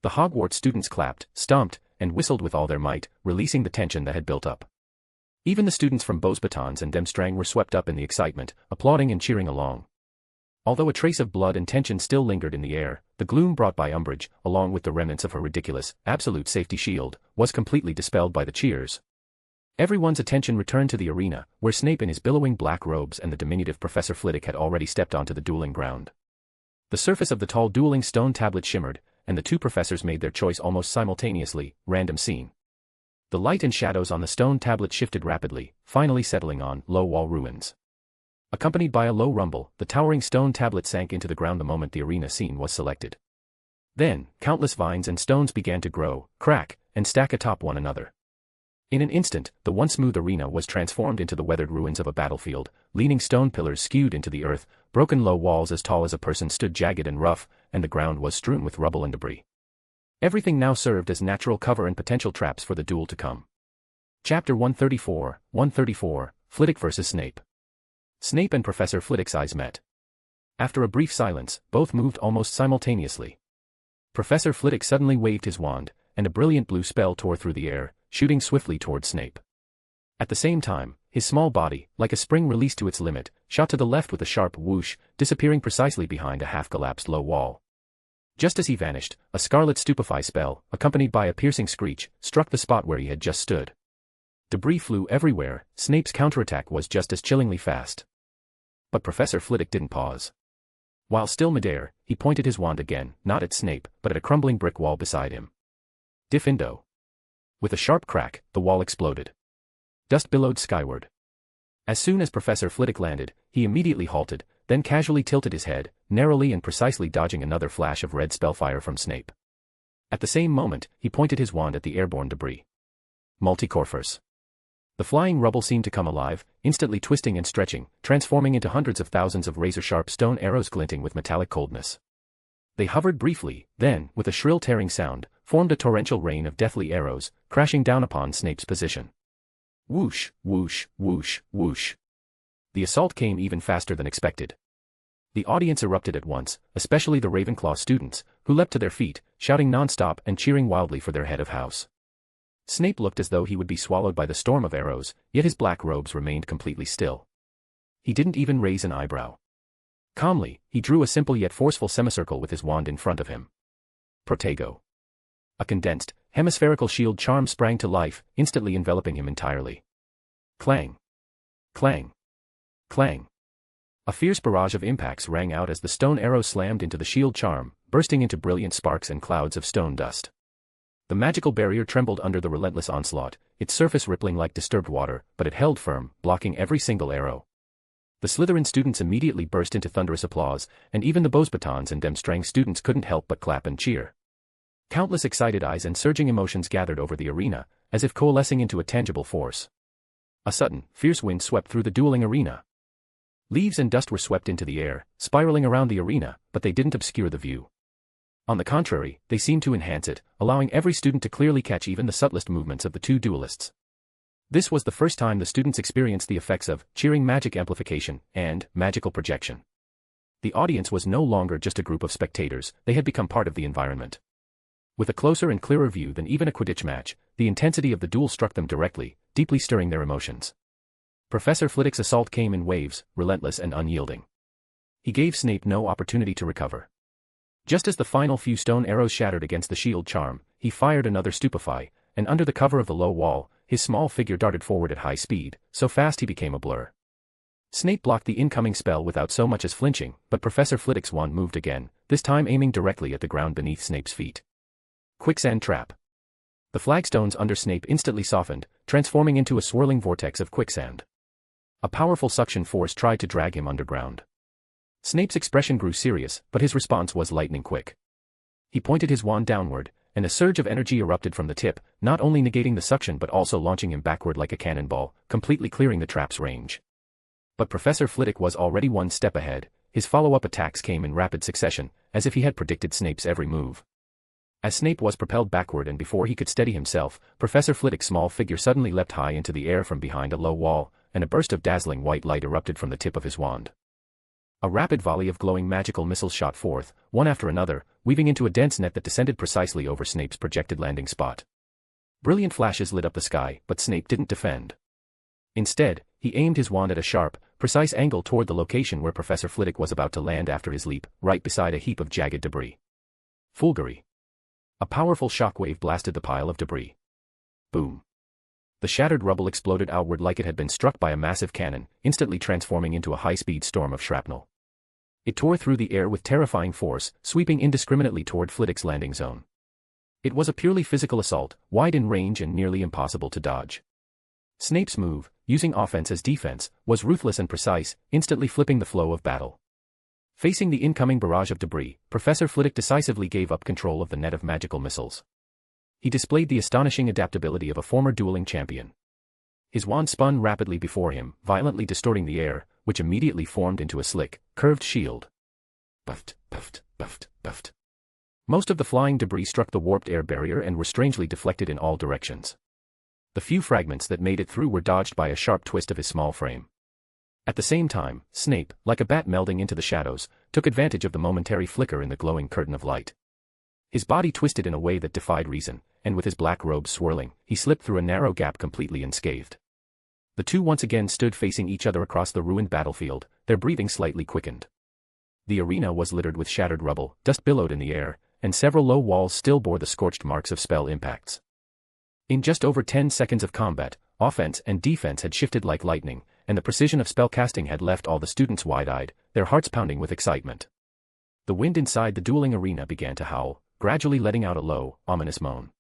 The Hogwarts students clapped, stomped, and whistled with all their might, releasing the tension that had built up. Even the students from Beauxbatons and Demstrang were swept up in the excitement, applauding and cheering along. Although a trace of blood and tension still lingered in the air, the gloom brought by Umbridge, along with the remnants of her ridiculous, absolute safety shield, was completely dispelled by the cheers. Everyone's attention returned to the arena, where Snape in his billowing black robes and the diminutive Professor Flitwick had already stepped onto the dueling ground. The surface of the tall dueling stone tablet shimmered, and the two professors made their choice almost simultaneously. Random scene. The light and shadows on the stone tablet shifted rapidly, finally settling on low wall ruins. Accompanied by a low rumble, the towering stone tablet sank into the ground the moment the arena scene was selected. Then, countless vines and stones began to grow, crack, and stack atop one another. In an instant, the once smooth arena was transformed into the weathered ruins of a battlefield. Leaning stone pillars skewed into the earth, broken low walls as tall as a person stood jagged and rough, and the ground was strewn with rubble and debris. Everything now served as natural cover and potential traps for the duel to come. Chapter 134, Flitwick vs. Snape. Snape and Professor Flitwick's eyes met. After a brief silence, both moved almost simultaneously. Professor Flitwick suddenly waved his wand, and a brilliant blue spell tore through the air, shooting swiftly toward Snape. At the same time, his small body, like a spring released to its limit, shot to the left with a sharp whoosh, disappearing precisely behind a half-collapsed low wall. Just as he vanished, a scarlet stupefy spell, accompanied by a piercing screech, struck the spot where he had just stood. Debris flew everywhere. Snape's counterattack was just as chillingly fast. But Professor Flitwick didn't pause. While still midair, he pointed his wand again, not at Snape, but at a crumbling brick wall beside him. Diffindo. With a sharp crack, the wall exploded. Dust billowed skyward. As soon as Professor Flitwick landed, he immediately halted, then casually tilted his head, narrowly and precisely dodging another flash of red spellfire from Snape. At the same moment, he pointed his wand at the airborne debris. Multicorphers. The flying rubble seemed to come alive, instantly twisting and stretching, transforming into hundreds of thousands of razor-sharp stone arrows glinting with metallic coldness. They hovered briefly, then, with a shrill tearing sound, formed a torrential rain of deathly arrows, crashing down upon Snape's position. Whoosh, whoosh, whoosh, whoosh. The assault came even faster than expected. The audience erupted at once, especially the Ravenclaw students, who leapt to their feet, shouting non-stop and cheering wildly for their head of house. Snape looked as though he would be swallowed by the storm of arrows, yet his black robes remained completely still. He didn't even raise an eyebrow. Calmly, he drew a simple yet forceful semicircle with his wand in front of him. Protego. A condensed, hemispherical shield charm sprang to life, instantly enveloping him entirely. Clang. Clang. Clang. A fierce barrage of impacts rang out as the stone arrows slammed into the shield charm, bursting into brilliant sparks and clouds of stone dust. The magical barrier trembled under the relentless onslaught, its surface rippling like disturbed water, but it held firm, blocking every single arrow. The Slytherin students immediately burst into thunderous applause, and even the Beauxbatons and Demstrang students couldn't help but clap and cheer. Countless excited eyes and surging emotions gathered over the arena, as if coalescing into a tangible force. A sudden, fierce wind swept through the dueling arena. Leaves and dust were swept into the air, spiraling around the arena, but they didn't obscure the view. On the contrary, they seemed to enhance it, allowing every student to clearly catch even the subtlest movements of the two duelists. This was the first time the students experienced the effects of cheering magic amplification and magical projection. The audience was no longer just a group of spectators, they had become part of the environment. With a closer and clearer view than even a Quidditch match, the intensity of the duel struck them directly, deeply stirring their emotions. Professor Flitwick's assault came in waves, relentless and unyielding. He gave Snape no opportunity to recover. Just as the final few stone arrows shattered against the shield charm, he fired another stupefy, and under the cover of the low wall, his small figure darted forward at high speed, so fast he became a blur. Snape blocked the incoming spell without so much as flinching, but Professor Flitwick's wand moved again, this time aiming directly at the ground beneath Snape's feet. Quicksand trap. The flagstones under Snape instantly softened, transforming into a swirling vortex of quicksand. A powerful suction force tried to drag him underground. Snape's expression grew serious, but his response was lightning quick. He pointed his wand downward, and a surge of energy erupted from the tip, not only negating the suction but also launching him backward like a cannonball, completely clearing the trap's range. But Professor Flitwick was already one step ahead. His follow-up attacks came in rapid succession, as if he had predicted Snape's every move. As Snape was propelled backward and before he could steady himself, Professor Flitwick's small figure suddenly leapt high into the air from behind a low wall, and a burst of dazzling white light erupted from the tip of his wand. A rapid volley of glowing magical missiles shot forth, one after another, weaving into a dense net that descended precisely over Snape's projected landing spot. Brilliant flashes lit up the sky, but Snape didn't defend. Instead, he aimed his wand at a sharp, precise angle toward the location where Professor Flitwick was about to land after his leap, right beside a heap of jagged debris. Fulguri. A powerful shockwave blasted the pile of debris. Boom. The shattered rubble exploded outward like it had been struck by a massive cannon, instantly transforming into a high-speed storm of shrapnel. It tore through the air with terrifying force, sweeping indiscriminately toward Flitwick's landing zone. It was a purely physical assault, wide in range and nearly impossible to dodge. Snape's move, using offense as defense, was ruthless and precise, instantly flipping the flow of battle. Facing the incoming barrage of debris, Professor Flitwick decisively gave up control of the net of magical missiles. He displayed the astonishing adaptability of a former dueling champion. His wand spun rapidly before him, violently distorting the air, which immediately formed into a slick, curved shield. Puffed, puffed, puffed, puffed. Most of the flying debris struck the warped air barrier and were strangely deflected in all directions. The few fragments that made it through were dodged by a sharp twist of his small frame. At the same time, Snape, like a bat melding into the shadows, took advantage of the momentary flicker in the glowing curtain of light. His body twisted in a way that defied reason, and with his black robes swirling, he slipped through a narrow gap completely unscathed. The two once again stood facing each other across the ruined battlefield, their breathing slightly quickened. The arena was littered with shattered rubble, dust billowed in the air, and several low walls still bore the scorched marks of spell impacts. In just over 10 seconds of combat, offense and defense had shifted like lightning, and the precision of spellcasting had left all the students wide-eyed, their hearts pounding with excitement. The wind inside the dueling arena began to howl, gradually letting out a low, ominous moan.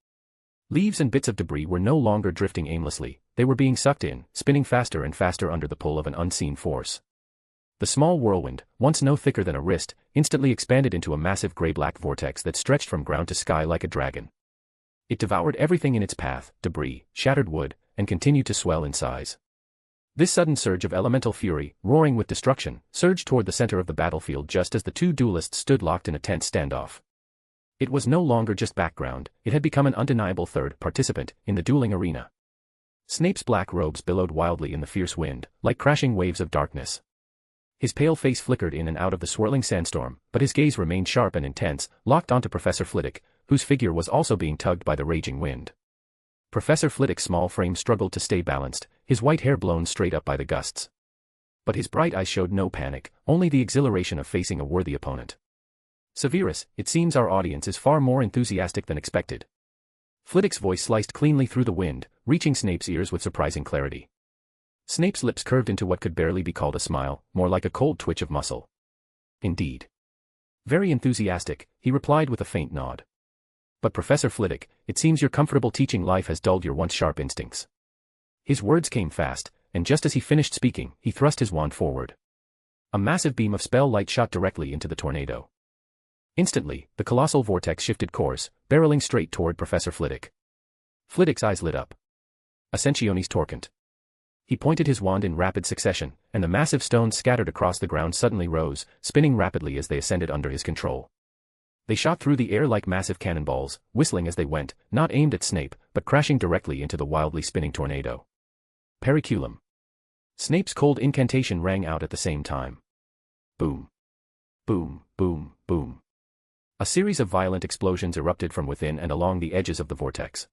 Leaves and bits of debris were no longer drifting aimlessly, they were being sucked in, spinning faster and faster under the pull of an unseen force. The small whirlwind, once no thicker than a wrist, instantly expanded into a massive gray-black vortex that stretched from ground to sky like a dragon. It devoured everything in its path, debris, shattered wood, and continued to swell in size. This sudden surge of elemental fury, roaring with destruction, surged toward the center of the battlefield just as the two duelists stood locked in a tense standoff. It was no longer just background, it had become an undeniable third participant in the dueling arena. Snape's black robes billowed wildly in the fierce wind, like crashing waves of darkness. His pale face flickered in and out of the swirling sandstorm, but his gaze remained sharp and intense, locked onto Professor Flitwick, whose figure was also being tugged by the raging wind. Professor Flitwick's small frame struggled to stay balanced, his white hair blown straight up by the gusts. But his bright eyes showed no panic, only the exhilaration of facing a worthy opponent. Severus, it seems our audience is far more enthusiastic than expected. Flitwick's voice sliced cleanly through the wind, reaching Snape's ears with surprising clarity. Snape's lips curved into what could barely be called a smile, more like a cold twitch of muscle. Indeed. Very enthusiastic, he replied with a faint nod. But Professor Flitwick, it seems your comfortable teaching life has dulled your once sharp instincts. His words came fast, and just as he finished speaking, he thrust his wand forward. A massive beam of spell light shot directly into the tornado. Instantly, the colossal vortex shifted course, barreling straight toward Professor Flitwick. Flitwick's eyes lit up. Ascensionis torquant. He pointed his wand in rapid succession, and the massive stones scattered across the ground suddenly rose, spinning rapidly as they ascended under his control. They shot through the air like massive cannonballs, whistling as they went, not aimed at Snape, but crashing directly into the wildly spinning tornado. Periculum. Snape's cold incantation rang out at the same time. Boom. Boom, boom, boom. A series of violent explosions erupted from within and along the edges of the vortex.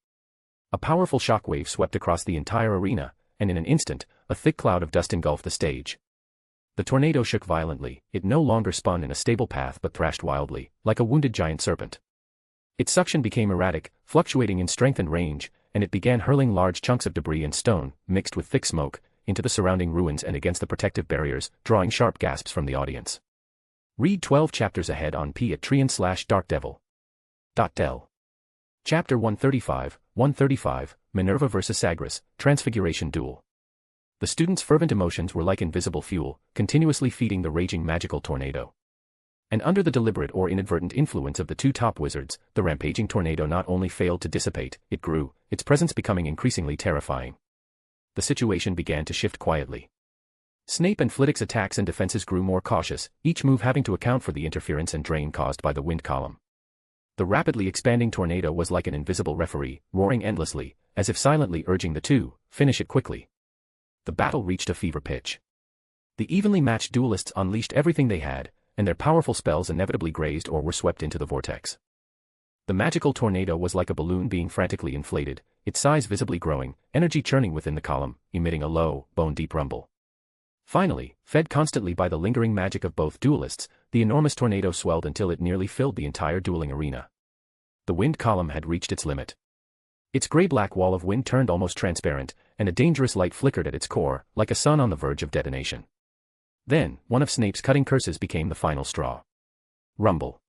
A powerful shockwave swept across the entire arena, and in an instant, a thick cloud of dust engulfed the stage. The tornado shook violently, it no longer spun in a stable path but thrashed wildly, like a wounded giant serpent. Its suction became erratic, fluctuating in strength and range, and it began hurling large chunks of debris and stone, mixed with thick smoke, into the surrounding ruins and against the protective barriers, drawing sharp gasps from the audience. Read 12 chapters ahead on Patreon/darkdevil.del. Chapter 135, Minerva vs. Sagres, Transfiguration Duel. The students' fervent emotions were like invisible fuel, continuously feeding the raging magical tornado. And under the deliberate or inadvertent influence of the two top wizards, the rampaging tornado not only failed to dissipate, it grew, its presence becoming increasingly terrifying. The situation began to shift quietly. Snape and Flitwick's attacks and defenses grew more cautious, each move having to account for the interference and drain caused by the wind column. The rapidly expanding tornado was like an invisible referee, roaring endlessly, as if silently urging the two, finish it quickly. The battle reached a fever pitch. The evenly matched duelists unleashed everything they had, and their powerful spells inevitably grazed or were swept into the vortex. The magical tornado was like a balloon being frantically inflated, its size visibly growing, energy churning within the column, emitting a low, bone-deep rumble. Finally, fed constantly by the lingering magic of both duelists, the enormous tornado swelled until it nearly filled the entire dueling arena. The wind column had reached its limit. Its gray-black wall of wind turned almost transparent, and a dangerous light flickered at its core, like a sun on the verge of detonation. Then, one of Snape's cutting curses became the final straw. Rumble.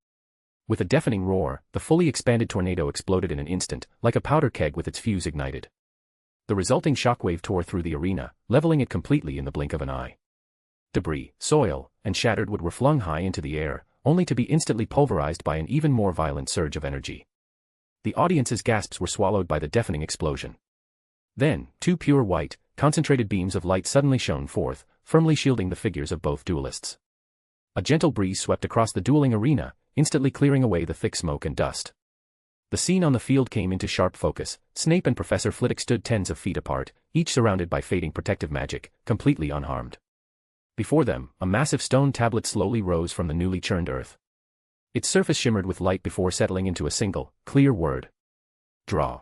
With a deafening roar, the fully expanded tornado exploded in an instant, like a powder keg with its fuse ignited. The resulting shockwave tore through the arena, leveling it completely in the blink of an eye. Debris, soil, and shattered wood were flung high into the air, only to be instantly pulverized by an even more violent surge of energy. The audience's gasps were swallowed by the deafening explosion. Then, two pure white, concentrated beams of light suddenly shone forth, firmly shielding the figures of both duelists. A gentle breeze swept across the dueling arena, instantly clearing away the thick smoke and dust. The scene on the field came into sharp focus. Snape and Professor Flitwick stood tens of feet apart, each surrounded by fading protective magic, completely unharmed. Before them, a massive stone tablet slowly rose from the newly churned earth. Its surface shimmered with light before settling into a single, clear word. Draw.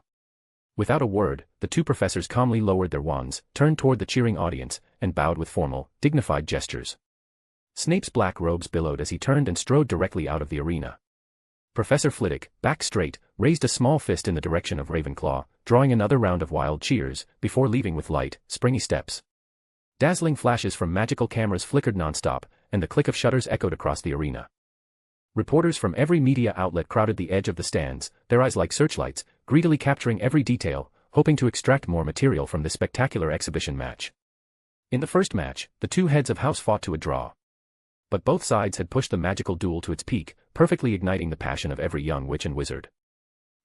Without a word, the two professors calmly lowered their wands, turned toward the cheering audience, and bowed with formal, dignified gestures. Snape's black robes billowed as he turned and strode directly out of the arena. Professor Flitwick, back straight, raised a small fist in the direction of Ravenclaw, drawing another round of wild cheers, before leaving with light, springy steps. Dazzling flashes from magical cameras flickered nonstop, and the click of shutters echoed across the arena. Reporters from every media outlet crowded the edge of the stands, their eyes like searchlights, greedily capturing every detail, hoping to extract more material from this spectacular exhibition match. In the first match, the two heads of house fought to a draw. But both sides had pushed the magical duel to its peak, perfectly igniting the passion of every young witch and wizard.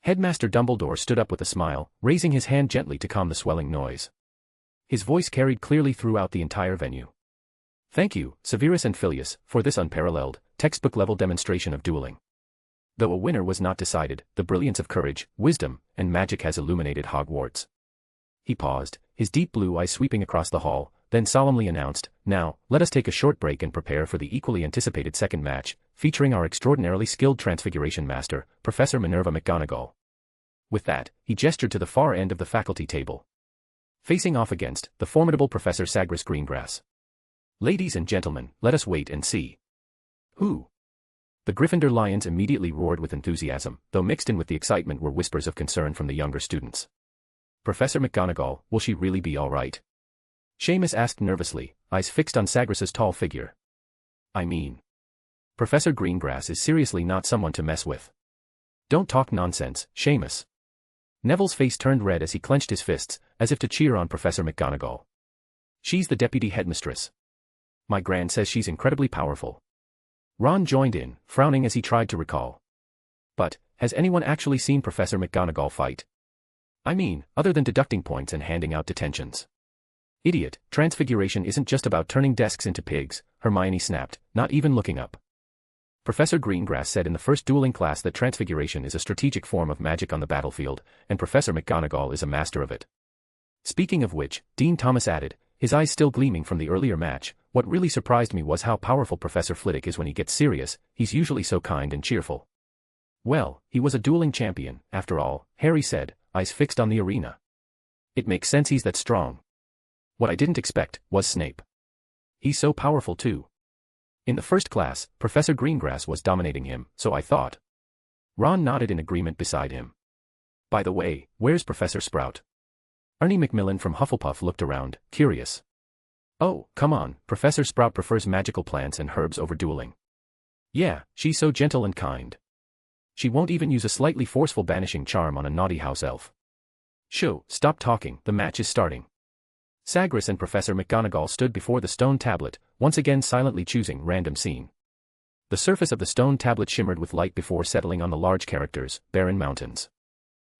Headmaster Dumbledore stood up with a smile, raising his hand gently to calm the swelling noise. His voice carried clearly throughout the entire venue. Thank you, Severus and Filius, for this unparalleled, textbook-level demonstration of dueling. Though a winner was not decided, the brilliance of courage, wisdom, and magic has illuminated Hogwarts. He paused, his deep blue eyes sweeping across the hall, then solemnly announced, "Now, let us take a short break and prepare for the equally anticipated second match, featuring our extraordinarily skilled Transfiguration Master, Professor Minerva McGonagall." With that, he gestured to the far end of the faculty table. Facing off against the formidable Professor Sagres Greengrass. "Ladies and gentlemen, let us wait and see." "Who?" The Gryffindor Lions immediately roared with enthusiasm, though mixed in with the excitement were whispers of concern from the younger students. "Professor McGonagall, will she really be all right?" Seamus asked nervously, eyes fixed on Sagres's tall figure. "I mean, Professor Greengrass is seriously not someone to mess with." "Don't talk nonsense, Seamus." Neville's face turned red as he clenched his fists, as if to cheer on Professor McGonagall. "She's the deputy headmistress. My gran says she's incredibly powerful." Ron joined in, frowning as he tried to recall. "But, has anyone actually seen Professor McGonagall fight? I mean, other than deducting points and handing out detentions." "Idiot, transfiguration isn't just about turning desks into pigs," Hermione snapped, not even looking up. Professor Greengrass said in the first dueling class that transfiguration is a strategic form of magic on the battlefield, and Professor McGonagall is a master of it. Speaking of which, Dean Thomas added, his eyes still gleaming from the earlier match, "What really surprised me was how powerful Professor Flitwick is when he gets serious. He's usually so kind and cheerful." "Well, he was a dueling champion, after all," Harry said, eyes fixed on the arena. "It makes sense he's that strong. What I didn't expect was Snape. He's so powerful too. In the first class, Professor Greengrass was dominating him, so I thought." Ron nodded in agreement beside him. "By the way, where's Professor Sprout?" Ernie Macmillan from Hufflepuff looked around, curious. "Oh, come on, Professor Sprout prefers magical plants and herbs over dueling. Yeah, she's so gentle and kind. She won't even use a slightly forceful banishing charm on a naughty house elf." "Shoo, stop talking, the match is starting." Sagres and Professor McGonagall stood before the stone tablet, once again silently choosing random scene. The surface of the stone tablet shimmered with light before settling on the large characters, Barren Mountains.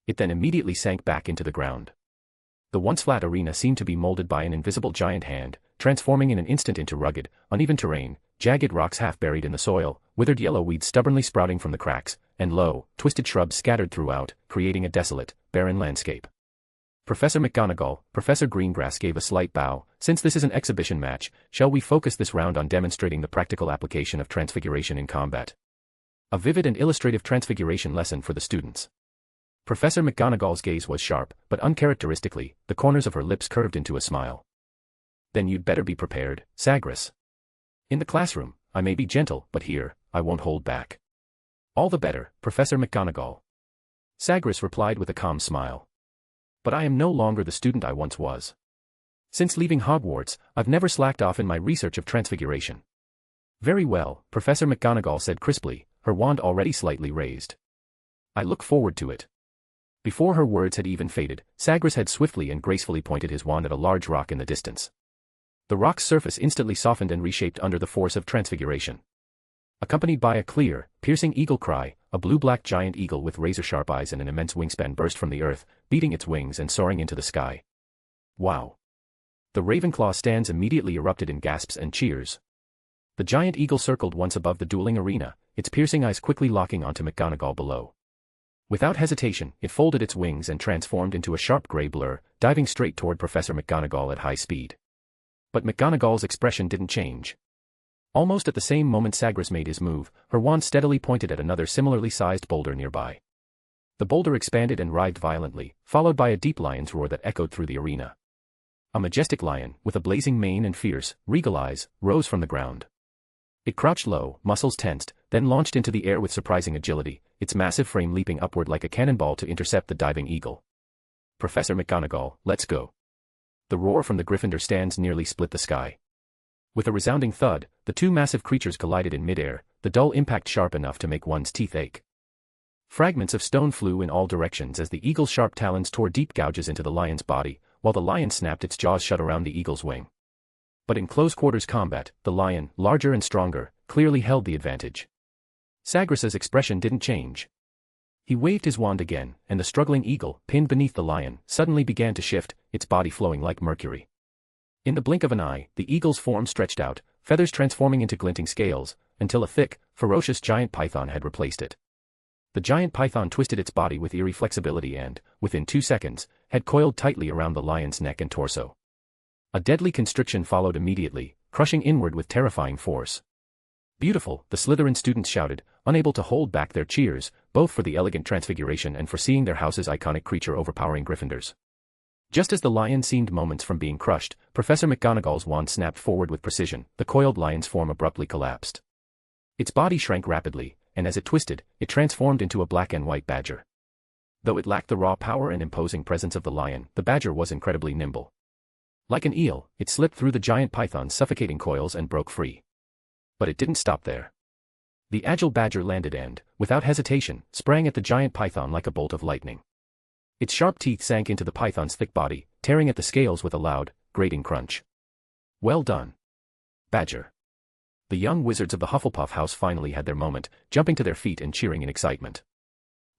It then immediately sank back into the ground. The once flat arena seemed to be molded by an invisible giant hand, transforming in an instant into rugged, uneven terrain, jagged rocks half buried in the soil, withered yellow weeds stubbornly sprouting from the cracks, and low, twisted shrubs scattered throughout, creating a desolate, barren landscape. Professor McGonagall, Professor Greengrass gave a slight bow. "Since this is an exhibition match, shall we focus this round on demonstrating the practical application of transfiguration in combat?" A vivid and illustrative transfiguration lesson for the students. Professor McGonagall's gaze was sharp, but uncharacteristically, the corners of her lips curved into a smile. Then you'd better be prepared, Sagres. In the classroom, I may be gentle, but here, I won't hold back. All the better, Professor McGonagall. Sagres replied with a calm smile. But I am no longer the student I once was. Since leaving Hogwarts, I've never slacked off in my research of transfiguration. Very well, Professor McGonagall said crisply, her wand already slightly raised. I look forward to it. Before her words had even faded, Sagres had swiftly and gracefully pointed his wand at a large rock in the distance. The rock's surface instantly softened and reshaped under the force of transfiguration. Accompanied by a clear, piercing eagle cry, a blue-black giant eagle with razor-sharp eyes and an immense wingspan burst from the earth, beating its wings and soaring into the sky. Wow! The Ravenclaw stands immediately erupted in gasps and cheers. The giant eagle circled once above the dueling arena, its piercing eyes quickly locking onto McGonagall below. Without hesitation, it folded its wings and transformed into a sharp gray blur, diving straight toward Professor McGonagall at high speed. But McGonagall's expression didn't change. Almost at the same moment Sagres made his move, her wand steadily pointed at another similarly sized boulder nearby. The boulder expanded and writhed violently, followed by a deep lion's roar that echoed through the arena. A majestic lion, with a blazing mane and fierce, regal eyes, rose from the ground. It crouched low, muscles tensed, then launched into the air with surprising agility, its massive frame leaping upward like a cannonball to intercept the diving eagle. Professor McGonagall, let's go. The roar from the Gryffindor stands nearly split the sky. With a resounding thud, the two massive creatures collided in midair, the dull impact sharp enough to make one's teeth ache. Fragments of stone flew in all directions as the eagle's sharp talons tore deep gouges into the lion's body, while the lion snapped its jaws shut around the eagle's wing. But in close-quarters combat, the lion, larger and stronger, clearly held the advantage. Sagres's expression didn't change. He waved his wand again, and the struggling eagle, pinned beneath the lion, suddenly began to shift, its body flowing like mercury. In the blink of an eye, the eagle's form stretched out, feathers transforming into glinting scales, until a thick, ferocious giant python had replaced it. The giant python twisted its body with eerie flexibility and, within 2 seconds, had coiled tightly around the lion's neck and torso. A deadly constriction followed immediately, crushing inward with terrifying force. Beautiful, the Slytherin students shouted, unable to hold back their cheers, both for the elegant transfiguration and for seeing their house's iconic creature overpowering Gryffindors. Just as the lion seemed moments from being crushed, Professor McGonagall's wand snapped forward with precision, the coiled lion's form abruptly collapsed. Its body shrank rapidly, and as it twisted, it transformed into a black and white badger. Though it lacked the raw power and imposing presence of the lion, the badger was incredibly nimble. Like an eel, it slipped through the giant python's suffocating coils and broke free. But it didn't stop there. The agile badger landed and, without hesitation, sprang at the giant python like a bolt of lightning. Its sharp teeth sank into the python's thick body, tearing at the scales with a loud, grating crunch. Well done, Badger. The young wizards of the Hufflepuff house finally had their moment, jumping to their feet and cheering in excitement.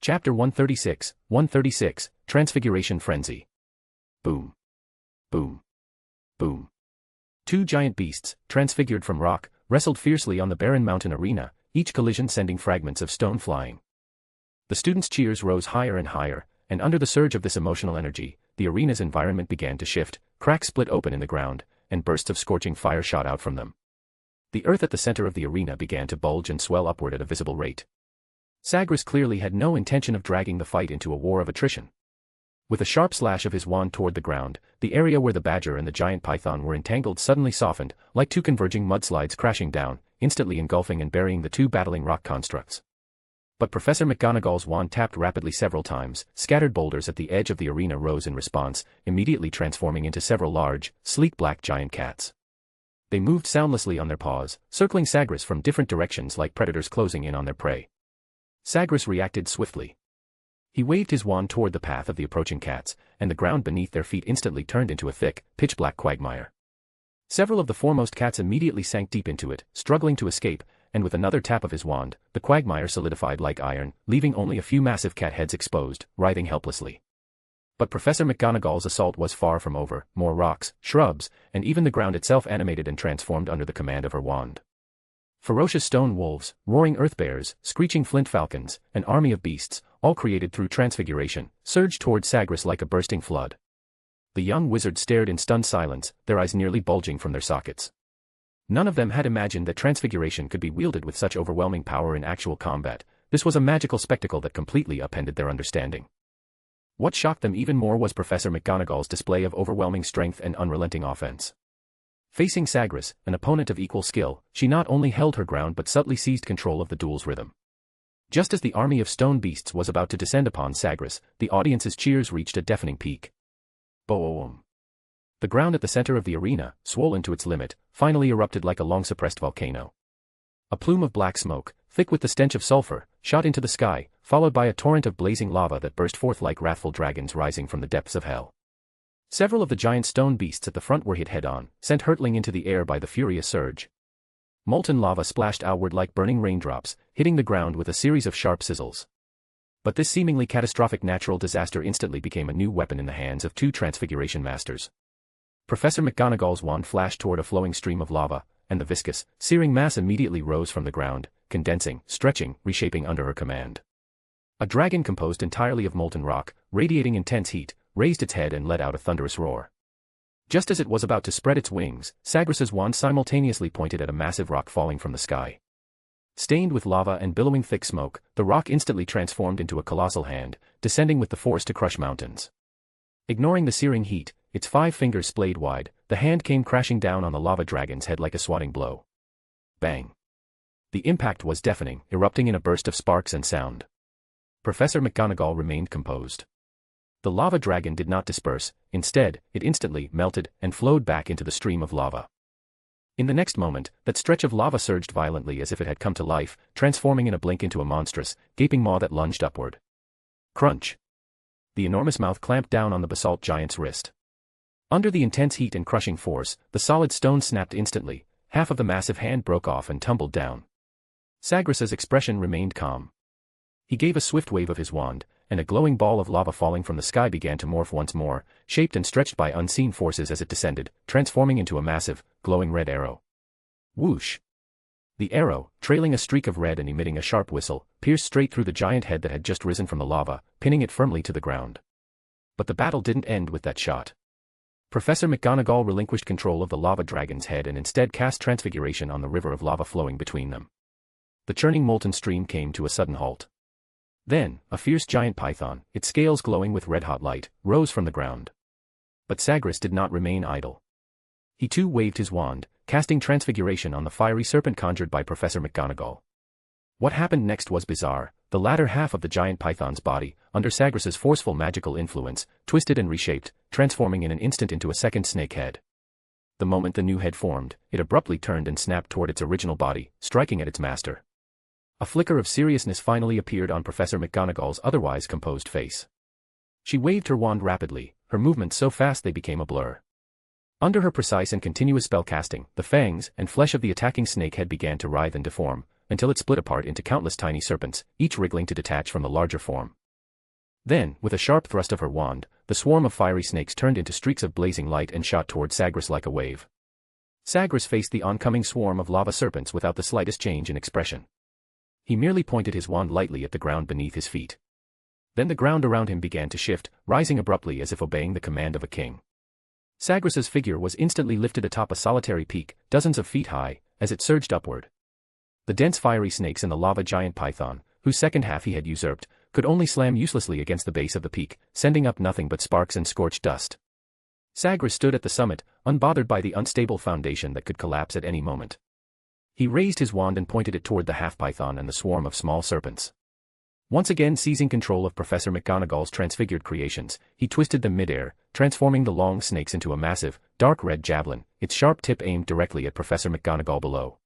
Chapter 136, Transfiguration Frenzy. Boom. Boom. Boom. Two giant beasts, transfigured from rock, wrestled fiercely on the barren mountain arena, each collision sending fragments of stone flying. The students' cheers rose higher and higher, and under the surge of this emotional energy, the arena's environment began to shift, cracks split open in the ground, and bursts of scorching fire shot out from them. The earth at the center of the arena began to bulge and swell upward at a visible rate. Sagres clearly had no intention of dragging the fight into a war of attrition. With a sharp slash of his wand toward the ground, the area where the badger and the giant python were entangled suddenly softened, like two converging mudslides crashing down, instantly engulfing and burying the two battling rock constructs. But Professor McGonagall's wand tapped rapidly several times, scattered boulders at the edge of the arena rose in response, immediately transforming into several large, sleek black giant cats. They moved soundlessly on their paws, circling Sagres from different directions like predators closing in on their prey. Sagres reacted swiftly. He waved his wand toward the path of the approaching cats, and the ground beneath their feet instantly turned into a thick, pitch-black quagmire. Several of the foremost cats immediately sank deep into it, struggling to escape, and with another tap of his wand, the quagmire solidified like iron, leaving only a few massive cat heads exposed, writhing helplessly. But Professor McGonagall's assault was far from over, more rocks, shrubs, and even the ground itself animated and transformed under the command of her wand. Ferocious stone wolves, roaring earth bears, screeching flint falcons, an army of beasts, all created through transfiguration, surged toward Sagres like a bursting flood. The young wizards stared in stunned silence, their eyes nearly bulging from their sockets. None of them had imagined that transfiguration could be wielded with such overwhelming power in actual combat. This was a magical spectacle that completely upended their understanding. What shocked them even more was Professor McGonagall's display of overwhelming strength and unrelenting offense. Facing Sagres, an opponent of equal skill, she not only held her ground but subtly seized control of the duel's rhythm. Just as the army of stone beasts was about to descend upon Sagres, the audience's cheers reached a deafening peak. Boom! The ground at the center of the arena, swollen to its limit, finally erupted like a long-suppressed volcano. A plume of black smoke, thick with the stench of sulfur, shot into the sky, followed by a torrent of blazing lava that burst forth like wrathful dragons rising from the depths of hell. Several of the giant stone beasts at the front were hit head-on, sent hurtling into the air by the furious surge. Molten lava splashed outward like burning raindrops, hitting the ground with a series of sharp sizzles. But this seemingly catastrophic natural disaster instantly became a new weapon in the hands of two transfiguration masters. Professor McGonagall's wand flashed toward a flowing stream of lava, and the viscous, searing mass immediately rose from the ground, condensing, stretching, reshaping under her command. A dragon composed entirely of molten rock, radiating intense heat, raised its head and let out a thunderous roar. Just as it was about to spread its wings, Sagres's wand simultaneously pointed at a massive rock falling from the sky. Stained with lava and billowing thick smoke, the rock instantly transformed into a colossal hand, descending with the force to crush mountains. Ignoring the searing heat, its 5 fingers splayed wide, the hand came crashing down on the lava dragon's head like a swatting blow. Bang! The impact was deafening, erupting in a burst of sparks and sound. Professor McGonagall remained composed. The lava dragon did not disperse, instead, it instantly melted and flowed back into the stream of lava. In the next moment, that stretch of lava surged violently as if it had come to life, transforming in a blink into a monstrous, gaping maw that lunged upward. Crunch! The enormous mouth clamped down on the basalt giant's wrist. Under the intense heat and crushing force, the solid stone snapped instantly, half of the massive hand broke off and tumbled down. Sagres's expression remained calm. He gave a swift wave of his wand, and a glowing ball of lava falling from the sky began to morph once more, shaped and stretched by unseen forces as it descended, transforming into a massive, glowing red arrow. Whoosh! The arrow, trailing a streak of red and emitting a sharp whistle, pierced straight through the giant head that had just risen from the lava, pinning it firmly to the ground. But the battle didn't end with that shot. Professor McGonagall relinquished control of the lava dragon's head and instead cast transfiguration on the river of lava flowing between them. The churning molten stream came to a sudden halt. Then, a fierce giant python, its scales glowing with red-hot light, rose from the ground. But Sagres did not remain idle. He too waved his wand, casting transfiguration on the fiery serpent conjured by Professor McGonagall. What happened next was bizarre. The latter half of the giant python's body, under Sagres's forceful magical influence, twisted and reshaped, transforming in an instant into a second snake head. The moment the new head formed, it abruptly turned and snapped toward its original body, striking at its master. A flicker of seriousness finally appeared on Professor McGonagall's otherwise composed face. She waved her wand rapidly, her movements so fast they became a blur. Under her precise and continuous spellcasting, the fangs and flesh of the attacking snake head began to writhe and deform, until it split apart into countless tiny serpents, each wriggling to detach from the larger form. Then, with a sharp thrust of her wand, the swarm of fiery snakes turned into streaks of blazing light and shot toward Sagres like a wave. Sagres faced the oncoming swarm of lava serpents without the slightest change in expression. He merely pointed his wand lightly at the ground beneath his feet. Then the ground around him began to shift, rising abruptly as if obeying the command of a king. Sagres's figure was instantly lifted atop a solitary peak, dozens of feet high, as it surged upward. The dense fiery snakes and the lava giant python, whose second half he had usurped, could only slam uselessly against the base of the peak, sending up nothing but sparks and scorched dust. Sagres stood at the summit, unbothered by the unstable foundation that could collapse at any moment. He raised his wand and pointed it toward the half-python and the swarm of small serpents. Once again seizing control of Professor McGonagall's transfigured creations, he twisted them mid-air, transforming the long snakes into a massive, dark red javelin, its sharp tip aimed directly at Professor McGonagall below.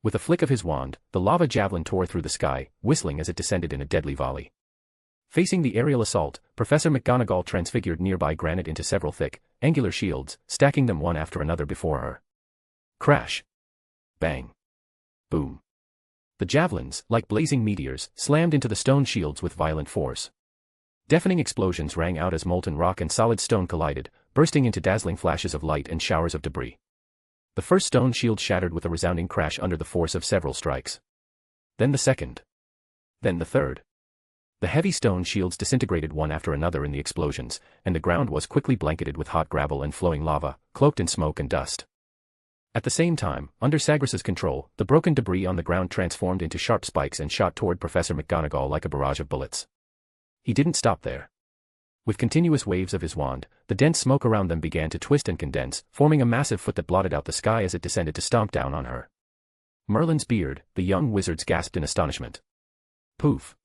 With a flick of his wand, the lava javelin tore through the sky, whistling as it descended in a deadly volley. Facing the aerial assault, Professor McGonagall transfigured nearby granite into several thick, angular shields, stacking them one after another before her. Crash! Bang! Boom! The javelins, like blazing meteors, slammed into the stone shields with violent force. Deafening explosions rang out as molten rock and solid stone collided, bursting into dazzling flashes of light and showers of debris. The first stone shield shattered with a resounding crash under the force of several strikes. Then the second. Then the third. The heavy stone shields disintegrated one after another in the explosions, and the ground was quickly blanketed with hot gravel and flowing lava, cloaked in smoke and dust. At the same time, under Sagres's control, the broken debris on the ground transformed into sharp spikes and shot toward Professor McGonagall like a barrage of bullets. He didn't stop there. With continuous waves of his wand, the dense smoke around them began to twist and condense, forming a massive foot that blotted out the sky as it descended to stomp down on her. Merlin's beard, the young wizards gasped in astonishment. Poof.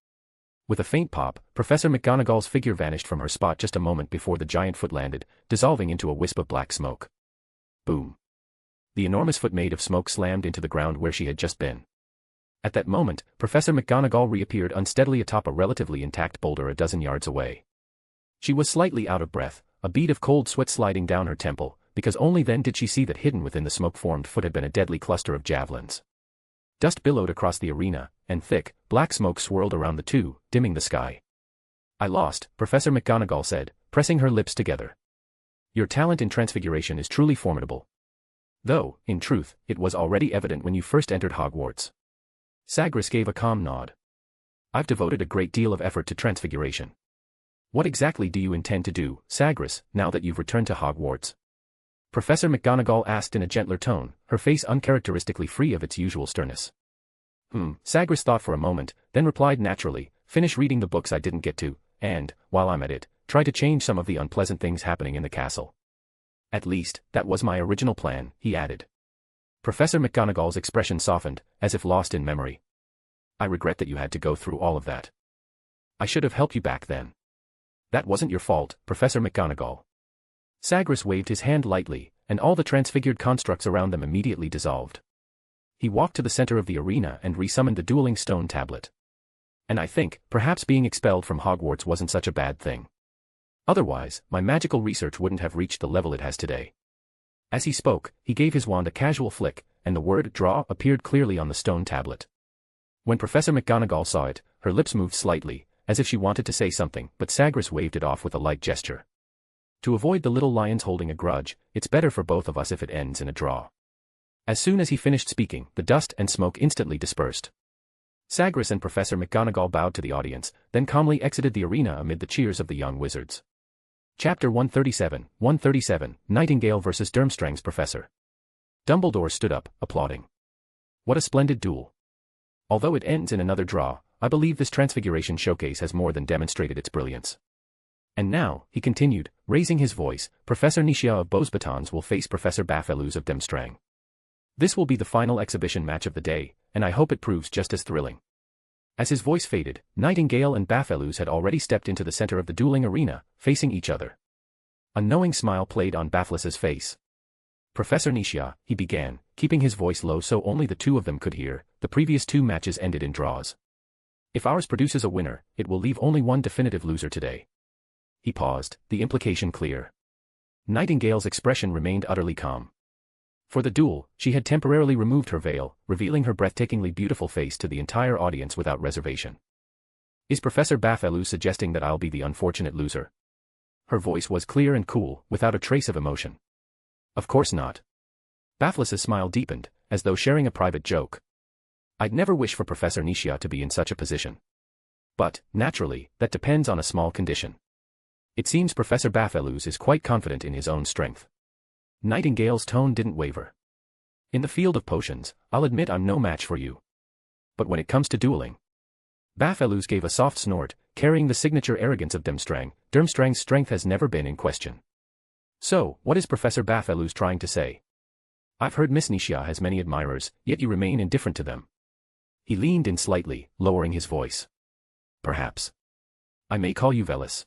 With a faint pop, Professor McGonagall's figure vanished from her spot just a moment before the giant foot landed, dissolving into a wisp of black smoke. Boom. The enormous foot made of smoke slammed into the ground where she had just been. At that moment, Professor McGonagall reappeared unsteadily atop a relatively intact boulder a dozen yards away. She was slightly out of breath, a bead of cold sweat sliding down her temple, because only then did she see that hidden within the smoke-formed foot had been a deadly cluster of javelins. Dust billowed across the arena, and thick, black smoke swirled around the two, dimming the sky. "I lost," Professor McGonagall said, pressing her lips together. "Your talent in transfiguration is truly formidable. Though, in truth, it was already evident when you first entered Hogwarts." Sagres gave a calm nod. "I've devoted a great deal of effort to transfiguration." "What exactly do you intend to do, Sagres, now that you've returned to Hogwarts?" Professor McGonagall asked in a gentler tone, her face uncharacteristically free of its usual sternness. Sagres thought for a moment, then replied naturally, "Finish reading the books I didn't get to, and, while I'm at it, try to change some of the unpleasant things happening in the castle. At least, that was my original plan," he added. Professor McGonagall's expression softened, as if lost in memory. "I regret that you had to go through all of that. I should have helped you back then." "That wasn't your fault, Professor McGonagall." Sagres waved his hand lightly, and all the transfigured constructs around them immediately dissolved. He walked to the center of the arena and resummoned the dueling stone tablet. "And I think, perhaps being expelled from Hogwarts wasn't such a bad thing. Otherwise, my magical research wouldn't have reached the level it has today." As he spoke, he gave his wand a casual flick, and the word "draw" appeared clearly on the stone tablet. When Professor McGonagall saw it, her lips moved slightly, as if she wanted to say something, but Sagres waved it off with a light gesture. "To avoid the little lions holding a grudge, it's better for both of us if it ends in a draw." As soon as he finished speaking, the dust and smoke instantly dispersed. Sagres and Professor McGonagall bowed to the audience, then calmly exited the arena amid the cheers of the young wizards. Chapter 137, Nightingale vs. Durmstrang's Professor. Dumbledore stood up, applauding. "What a splendid duel. Although it ends in another draw, I believe this Transfiguration showcase has more than demonstrated its brilliance. And now," he continued, raising his voice, "Professor Nicia of Beauxbatons will face Professor Baffelous of Durmstrang. This will be the final exhibition match of the day, and I hope it proves just as thrilling." As his voice faded, Nightingale and Baffelous had already stepped into the center of the dueling arena, facing each other. A knowing smile played on Baffelous's face. "Professor Nicia," he began, keeping his voice low so only the two of them could hear, "the previous two matches ended in draws. If ours produces a winner, it will leave only one definitive loser today." He paused, the implication clear. Nightingale's expression remained utterly calm. For the duel, she had temporarily removed her veil, revealing her breathtakingly beautiful face to the entire audience without reservation. "Is Professor Baffelous suggesting that I'll be the unfortunate loser?" Her voice was clear and cool, without a trace of emotion. "Of course not." Baffelous's smile deepened, as though sharing a private joke. "I'd never wish for Professor Nicia to be in such a position. But, naturally, that depends on a small condition. It seems Professor Baffelous is quite confident in his own strength." Nightingale's tone didn't waver. "In the field of potions, I'll admit I'm no match for you. But when it comes to dueling..." Baffelous gave a soft snort, carrying the signature arrogance of Durmstrang. "Durmstrang's strength has never been in question. So, what is Professor Baffelous trying to say? I've heard Miss Nicia has many admirers, yet you remain indifferent to them." He leaned in slightly, lowering his voice. "Perhaps I may call you Velis."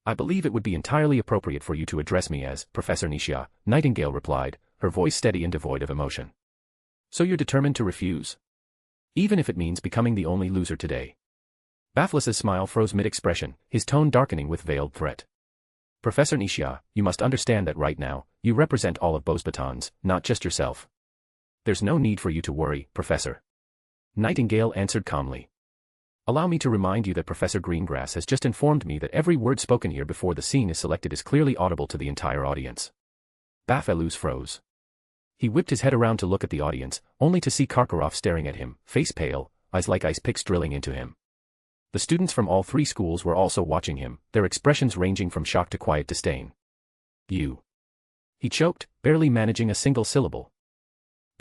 "I believe it would be entirely appropriate for you to address me as Professor Nicia," Nightingale replied, her voice steady and devoid of emotion. "So you're determined to refuse? Even if it means becoming the only loser today?" Baffelous's smile froze mid-expression, his tone darkening with veiled threat. "Professor Nicia, you must understand that right now, you represent all of Beauxbatons, not just yourself. There's no need for you to worry, Professor." Nightingale answered calmly. "Allow me to remind you that Professor Greengrass has just informed me that every word spoken here before the scene is selected is clearly audible to the entire audience." Baffelous froze. He whipped his head around to look at the audience, only to see Karkaroff staring at him, face pale, eyes like ice picks drilling into him. The students from all three schools were also watching him, their expressions ranging from shock to quiet disdain. "You..." He choked, barely managing a single syllable.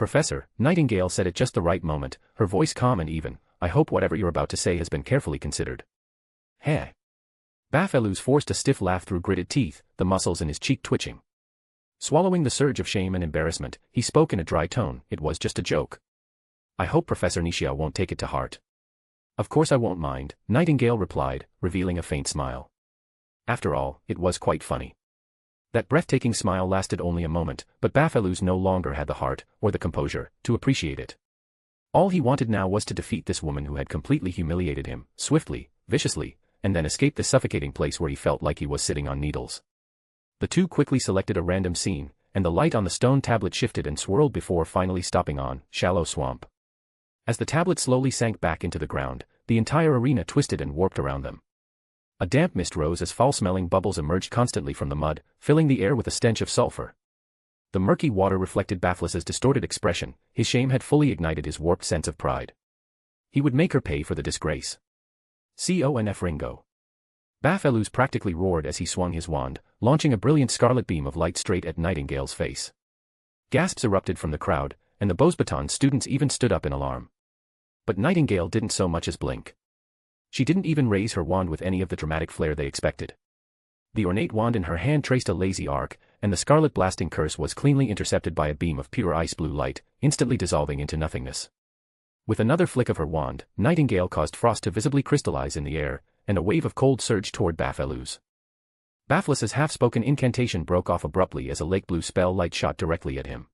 Professor, Nightingale said at just the right moment, her voice calm and even. I hope whatever you're about to say has been carefully considered. Heh. Baffelous forced a stiff laugh through gritted teeth, the muscles in his cheek twitching. Swallowing the surge of shame and embarrassment, he spoke in a dry tone. It was just a joke. I hope Professor Nishia won't take it to heart. Of course I won't mind, Nightingale replied, revealing a faint smile. After all, it was quite funny. That breathtaking smile lasted only a moment, but Baffelous no longer had the heart, or the composure, to appreciate it. All he wanted now was to defeat this woman who had completely humiliated him, swiftly, viciously, and then escape the suffocating place where he felt like he was sitting on needles. The two quickly selected a random scene, and the light on the stone tablet shifted and swirled before finally stopping on Shallow Swamp. As the tablet slowly sank back into the ground, the entire arena twisted and warped around them. A damp mist rose as foul-smelling bubbles emerged constantly from the mud, filling the air with a stench of sulfur. The murky water reflected Baffelous's distorted expression. His shame had fully ignited his warped sense of pride. He would make her pay for the disgrace. Conf Ringo. Baffelous practically roared as he swung his wand, launching a brilliant scarlet beam of light straight at Nightingale's face. Gasps erupted from the crowd, and the Beauxbatons students even stood up in alarm. But Nightingale didn't so much as blink. She didn't even raise her wand with any of the dramatic flair they expected. The ornate wand in her hand traced a lazy arc, and the scarlet blasting curse was cleanly intercepted by a beam of pure ice-blue light, instantly dissolving into nothingness. With another flick of her wand, Nightingale caused frost to visibly crystallize in the air, and a wave of cold surged toward Baffelous. Baffelous's half-spoken incantation broke off abruptly as a lake-blue spell light shot directly at him.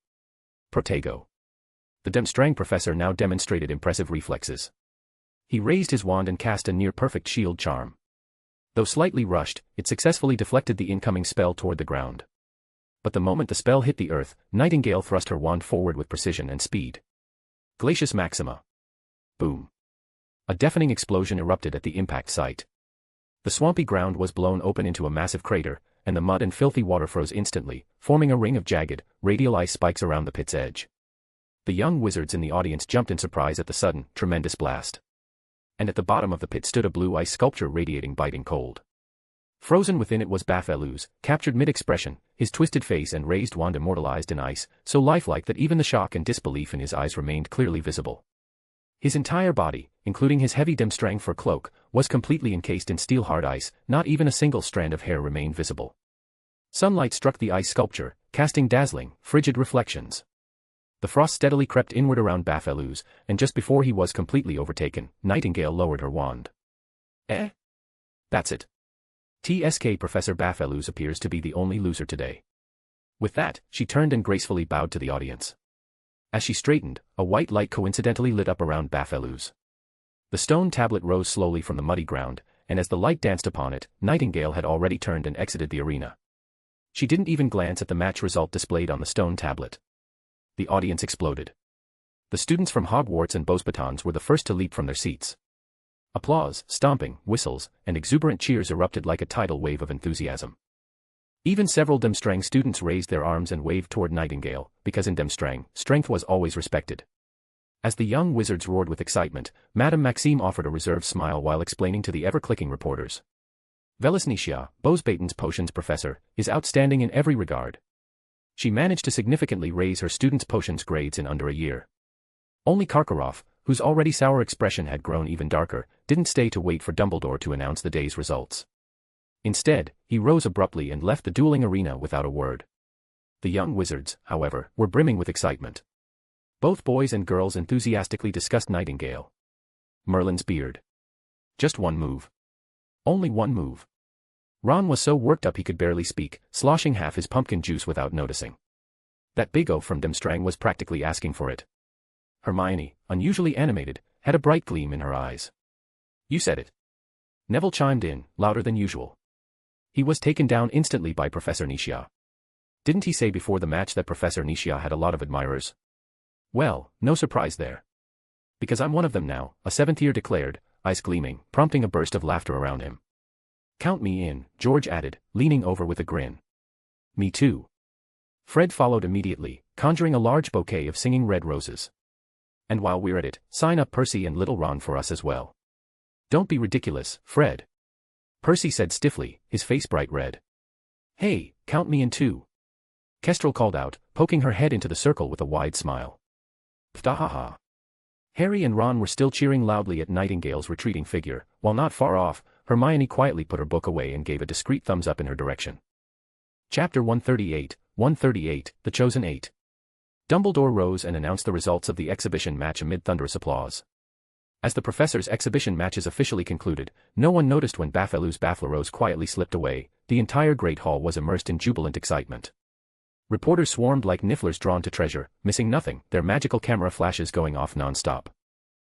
Protego. The Demstrang professor now demonstrated impressive reflexes. He raised his wand and cast a near-perfect shield charm. Though slightly rushed, it successfully deflected the incoming spell toward the ground. But the moment the spell hit the earth, Nightingale thrust her wand forward with precision and speed. Glacius Maxima. Boom. A deafening explosion erupted at the impact site. The swampy ground was blown open into a massive crater, and the mud and filthy water froze instantly, forming a ring of jagged, radial ice spikes around the pit's edge. The young wizards in the audience jumped in surprise at the sudden, tremendous blast. And at the bottom of the pit stood a blue ice sculpture radiating biting cold. Frozen within it was Baffelous, captured mid-expression, his twisted face and raised wand immortalized in ice, so lifelike that even the shock and disbelief in his eyes remained clearly visible. His entire body, including his heavy Demstrang fur cloak, was completely encased in steel-hard ice, not even a single strand of hair remained visible. Sunlight struck the ice sculpture, casting dazzling, frigid reflections. The frost steadily crept inward around Baffelous, and just before he was completely overtaken, Nightingale lowered her wand. Eh? That's it. TSK Professor Baffelous appears to be the only loser today. With that, she turned and gracefully bowed to the audience. As she straightened, a white light coincidentally lit up around Baffelous. The stone tablet rose slowly from the muddy ground, and as the light danced upon it, Nightingale had already turned and exited the arena. She didn't even glance at the match result displayed on the stone tablet. The audience exploded. The students from Hogwarts and Beauxbatons were the first to leap from their seats. Applause, stomping, whistles, and exuberant cheers erupted like a tidal wave of enthusiasm. Even several Demstrang students raised their arms and waved toward Nightingale, because in Demstrang, strength was always respected. As the young wizards roared with excitement, Madame Maxime offered a reserved smile while explaining to the ever-clicking reporters. Velisnicia, Beauxbaton's potions professor, is outstanding in every regard. She managed to significantly raise her students' potions grades in under a year. Only Karkaroff, whose already sour expression had grown even darker, didn't stay to wait for Dumbledore to announce the day's results. Instead, he rose abruptly and left the dueling arena without a word. The young wizards, however, were brimming with excitement. Both boys and girls enthusiastically discussed Nightingale. Merlin's beard. Just one move. Only one move. Ron was so worked up he could barely speak, sloshing half his pumpkin juice without noticing. That big O from Demstrang was practically asking for it. Hermione, unusually animated, had a bright gleam in her eyes. You said it. Neville chimed in, louder than usual. He was taken down instantly by Professor Nishia. Didn't he say before the match that Professor Nishia had a lot of admirers? Well, no surprise there. Because I'm one of them now, a seventh year declared, eyes gleaming, prompting a burst of laughter around him. Count me in, George added, leaning over with a grin. Me too. Fred followed immediately, conjuring a large bouquet of singing red roses. And while we're at it, sign up Percy and little Ron for us as well. Don't be ridiculous, Fred. Percy said stiffly, his face bright red. Hey, count me in too. Kestrel called out, poking her head into the circle with a wide smile. Pthahaha. Harry and Ron were still cheering loudly at Nightingale's retreating figure, while not far off, Hermione quietly put her book away and gave a discreet thumbs up in her direction. Chapter 138, The Chosen Eight. Dumbledore rose and announced the results of the exhibition match amid thunderous applause. As the professors' exhibition matches officially concluded, no one noticed when Baffelous Bafflerose quietly slipped away. The entire Great Hall was immersed in jubilant excitement. Reporters swarmed like nifflers drawn to treasure, missing nothing, their magical camera flashes going off non-stop.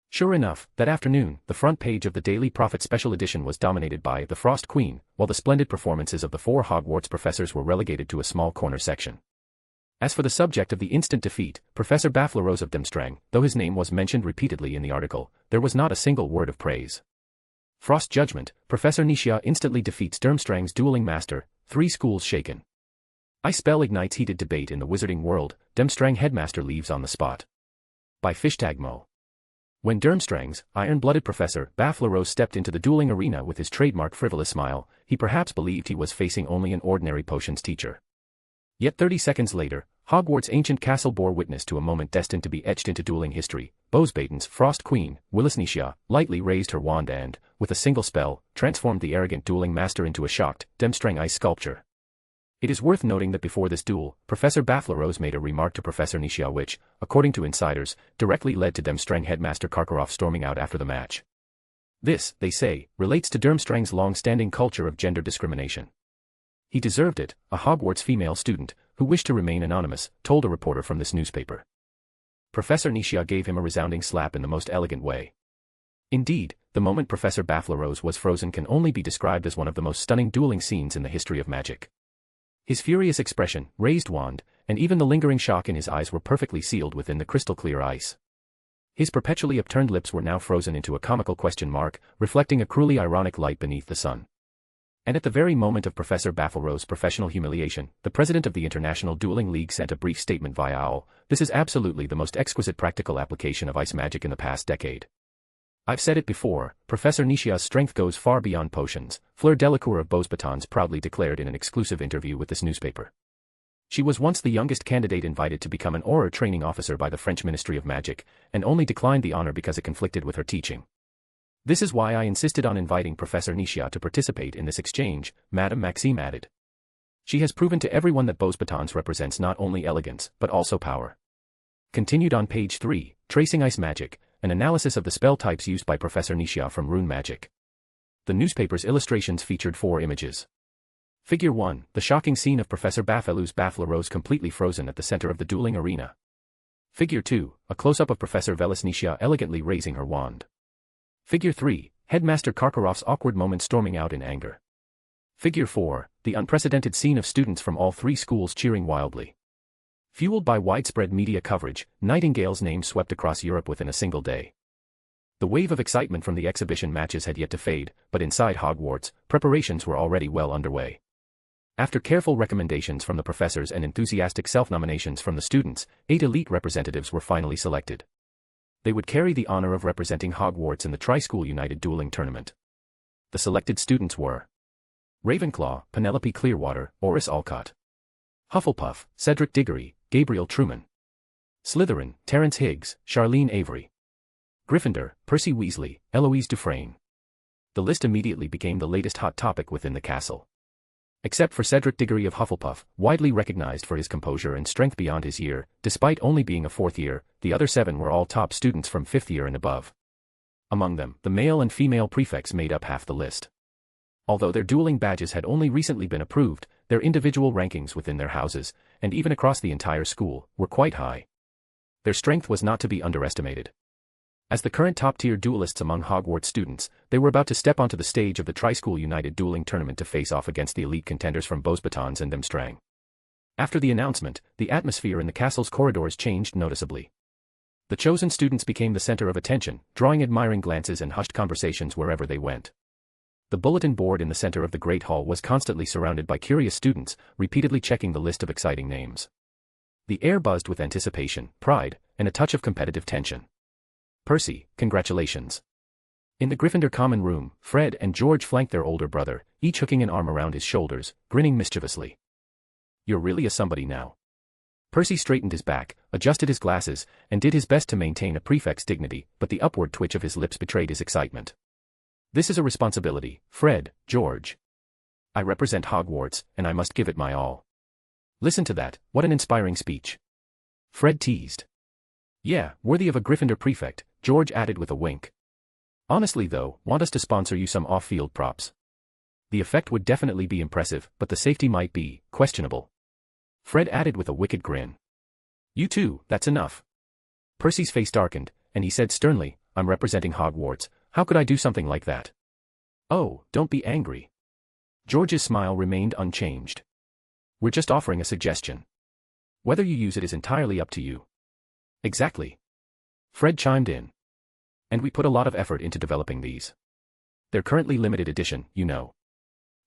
Sure enough, that afternoon, the front page of the Daily Prophet Special Edition was dominated by The Frost Queen, while the splendid performances of the 4 Hogwarts professors were relegated to a small corner section. As for the subject of the instant defeat, Professor Bafflerose of Durmstrang, though his name was mentioned repeatedly in the article, there was not a single word of praise. Frost Judgment, Professor Nicia instantly defeats Durmstrang's dueling master, 3 schools shaken. Ice Spell ignites heated debate in the wizarding world, Durmstrang headmaster leaves on the spot. By Fishtagmo. When Durmstrang's iron-blooded Professor Bafflerose stepped into the dueling arena with his trademark frivolous smile, he perhaps believed he was facing only an ordinary potions teacher. Yet 30 seconds later, Hogwarts' ancient castle bore witness to a moment destined to be etched into dueling history. Bosbaton's Frost Queen, Willis Nicia, lightly raised her wand and, with a single spell, transformed the arrogant dueling master into a shocked, Durmstrang ice sculpture. It is worth noting that before this duel, Professor Bafflerose made a remark to Professor Nicia which, according to insiders, directly led to Durmstrang headmaster Karkaroff storming out after the match. This, they say, relates to Durmstrang's long-standing culture of gender discrimination. He deserved it, a Hogwarts female student, who wished to remain anonymous, told a reporter from this newspaper. Professor Nicia gave him a resounding slap in the most elegant way. Indeed, the moment Professor Bafflerose was frozen can only be described as one of the most stunning dueling scenes in the history of magic. His furious expression, raised wand, and even the lingering shock in his eyes were perfectly sealed within the crystal-clear ice. His perpetually upturned lips were now frozen into a comical question mark, reflecting a cruelly ironic light beneath the sun. And at the very moment of Professor Bafflerose's professional humiliation, the president of the International Dueling League sent a brief statement via OWL. This is absolutely the most exquisite practical application of ice magic in the past decade. I've said it before, Professor Nicia's strength goes far beyond potions, Fleur Delacour of Beauxbatons proudly declared in an exclusive interview with this newspaper. She was once the youngest candidate invited to become an Auror training officer by the French Ministry of Magic, and only declined the honor because it conflicted with her teaching. This is why I insisted on inviting Professor Nicia to participate in this exchange, Madame Maxime added. She has proven to everyone that Beauxbatons represents not only elegance, but also power. Continued on page 3, Tracing Ice Magic, an analysis of the spell types used by Professor Nicia from Rune Magic. The newspaper's illustrations featured 4 images. Figure 1, the shocking scene of Professor Baffelous Bafflerose completely frozen at the center of the dueling arena. Figure 2, a close-up of Professor Velis Nicia elegantly raising her wand. Figure 3, Headmaster Karkaroff's awkward moment storming out in anger. Figure 4, the unprecedented scene of students from all 3 schools cheering wildly. Fueled by widespread media coverage, Nightingale's name swept across Europe within a single day. The wave of excitement from the exhibition matches had yet to fade, but inside Hogwarts, preparations were already well underway. After careful recommendations from the professors and enthusiastic self-nominations from the students, 8 elite representatives were finally selected. They would carry the honor of representing Hogwarts in the Tri-School United Dueling Tournament. The selected students were Ravenclaw, Penelope Clearwater, Oris Alcott. Hufflepuff, Cedric Diggory, Gabriel Truman. Slytherin, Terence Higgs, Charlene Avery. Gryffindor, Percy Weasley, Eloise Dufresne. The list immediately became the latest hot topic within the castle. Except for Cedric Diggory of Hufflepuff, widely recognized for his composure and strength beyond his year, despite only being a 4th year, the other 7 were all top students from 5th year and above. Among them, the male and female prefects made up half the list. Although their dueling badges had only recently been approved, their individual rankings within their houses, and even across the entire school, were quite high. Their strength was not to be underestimated. As the current top-tier duelists among Hogwarts students, they were about to step onto the stage of the Tri-School United Dueling Tournament to face off against the elite contenders from Beauxbatons and Durmstrang. After the announcement, the atmosphere in the castle's corridors changed noticeably. The chosen students became the center of attention, drawing admiring glances and hushed conversations wherever they went. The bulletin board in the center of the Great Hall was constantly surrounded by curious students, repeatedly checking the list of exciting names. The air buzzed with anticipation, pride, and a touch of competitive tension. Percy, congratulations. In the Gryffindor common room, Fred and George flanked their older brother, each hooking an arm around his shoulders, grinning mischievously. You're really a somebody now. Percy straightened his back, adjusted his glasses, and did his best to maintain a prefect's dignity, but the upward twitch of his lips betrayed his excitement. This is a responsibility, Fred, George. I represent Hogwarts, and I must give it my all. Listen to that, what an inspiring speech. Fred teased. Yeah, worthy of a Gryffindor prefect, George added with a wink. Honestly though, want us to sponsor you some off-field props? The effect would definitely be impressive, but the safety might be questionable. Fred added with a wicked grin. You too, that's enough. Percy's face darkened, and he said sternly, I'm representing Hogwarts, how could I do something like that? Oh, don't be angry. George's smile remained unchanged. We're just offering a suggestion. Whether you use it is entirely up to you. Exactly. Fred chimed in. And we put a lot of effort into developing these. They're currently limited edition, you know.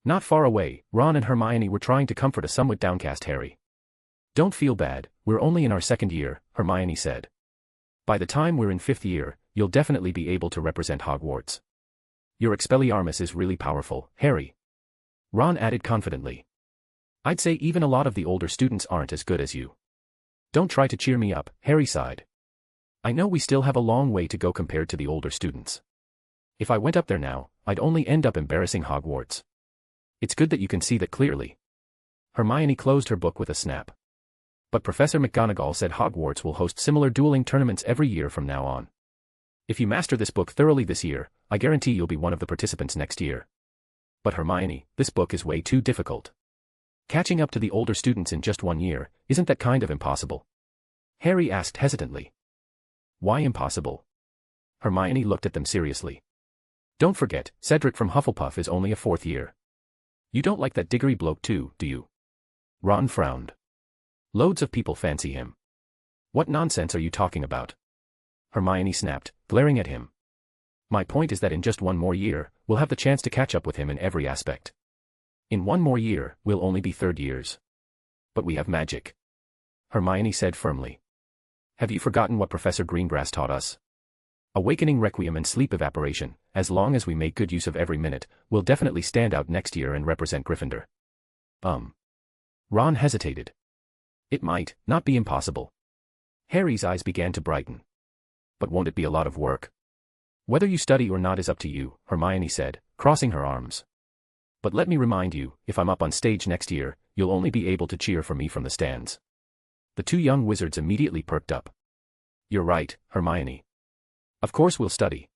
Not far away, Ron and Hermione were trying to comfort a somewhat downcast Harry. Don't feel bad, we're only in our second year, Hermione said. By the time we're in fifth year, you'll definitely be able to represent Hogwarts. Your Expelliarmus is really powerful, Harry. Ron added confidently. I'd say even a lot of the older students aren't as good as you. Don't try to cheer me up, Harry sighed. I know we still have a long way to go compared to the older students. If I went up there now, I'd only end up embarrassing Hogwarts. It's good that you can see that clearly. Hermione closed her book with a snap. But Professor McGonagall said Hogwarts will host similar dueling tournaments every year from now on. If you master this book thoroughly this year, I guarantee you'll be one of the participants next year. But Hermione, this book is way too difficult. Catching up to the older students in just 1 year, isn't that kind of impossible? Harry asked hesitantly. Why impossible? Hermione looked at them seriously. Don't forget, Cedric from Hufflepuff is only a 4th year. You don't like that Diggory bloke too, do you? Ron frowned. Loads of people fancy him. What nonsense are you talking about? Hermione snapped, glaring at him. My point is that in just 1 more year, we'll have the chance to catch up with him in every aspect. In 1 more year, we'll only be 3rd years. But we have magic. Hermione said firmly. Have you forgotten what Professor Greengrass taught us? Awakening Requiem and sleep evaporation, as long as we make good use of every minute, we'll definitely stand out next year and represent Gryffindor. Ron hesitated. It might not be impossible. Harry's eyes began to brighten. But won't it be a lot of work? Whether you study or not is up to you, Hermione said, crossing her arms. But let me remind you, if I'm up on stage next year, you'll only be able to cheer for me from the stands. The 2 young wizards immediately perked up. You're right, Hermione. Of course we'll study.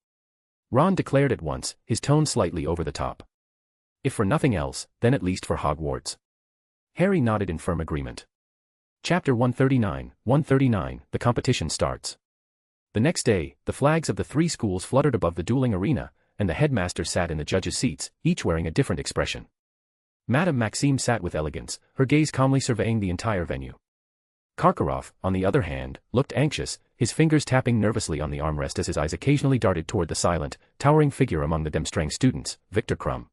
Ron declared at once, his tone slightly over the top. If for nothing else, then at least for Hogwarts. Harry nodded in firm agreement. Chapter 139, the competition starts. The next day, the flags of the 3 schools fluttered above the dueling arena, and the headmaster sat in the judges' seats, each wearing a different expression. Madame Maxime sat with elegance, her gaze calmly surveying the entire venue. Karkaroff, on the other hand, looked anxious, his fingers tapping nervously on the armrest as his eyes occasionally darted toward the silent, towering figure among the Demstrang students, Victor Crumb.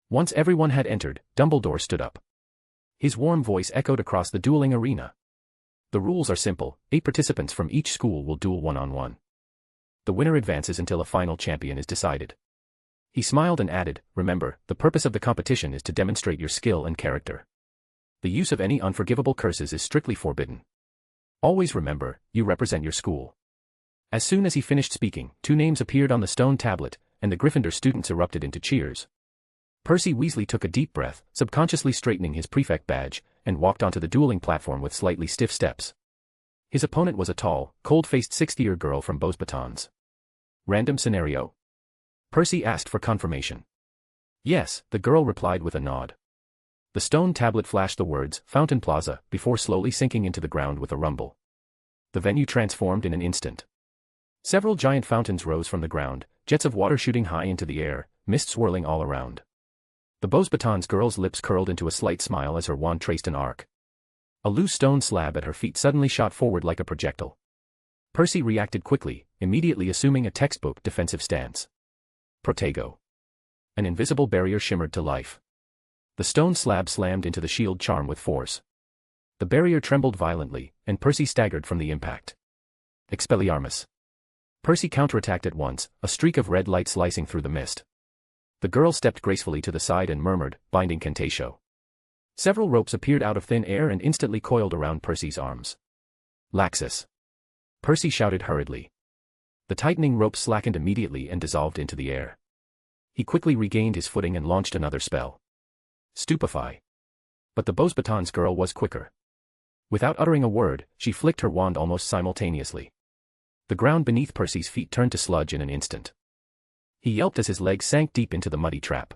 Once everyone had entered, Dumbledore stood up. His warm voice echoed across the dueling arena. The rules are simple, 8 participants from each school will duel 1-on-1. The winner advances until a final champion is decided. He smiled and added, remember, the purpose of the competition is to demonstrate your skill and character. The use of any unforgivable curses is strictly forbidden. Always remember, you represent your school. As soon as he finished speaking, 2 names appeared on the stone tablet, and the Gryffindor students erupted into cheers. Percy Weasley took a deep breath, subconsciously straightening his prefect badge, and walked onto the dueling platform with slightly stiff steps. His opponent was a tall, cold-faced 6th-year girl from Beauxbatons. Random scenario? Percy asked for confirmation. Yes, the girl replied with a nod. The stone tablet flashed the words, Fountain Plaza, before slowly sinking into the ground with a rumble. The venue transformed in an instant. Several giant fountains rose from the ground, jets of water shooting high into the air, mist swirling all around. The Beauxbatons girl's lips curled into a slight smile as her wand traced an arc. A loose stone slab at her feet suddenly shot forward like a projectile. Percy reacted quickly, immediately assuming a textbook defensive stance. Protego. An invisible barrier shimmered to life. The stone slab slammed into the shield charm with force. The barrier trembled violently, and Percy staggered from the impact. Expelliarmus. Percy counterattacked at once, a streak of red light slicing through the mist. The girl stepped gracefully to the side and murmured, Binding Cantatio. Several ropes appeared out of thin air and instantly coiled around Percy's arms. Laxus! Percy shouted hurriedly. The tightening rope slackened immediately and dissolved into the air. He quickly regained his footing and launched another spell. Stupefy! But the Beauxbatons girl was quicker. Without uttering a word, she flicked her wand almost simultaneously. The ground beneath Percy's feet turned to sludge in an instant. He yelped as his legs sank deep into the muddy trap.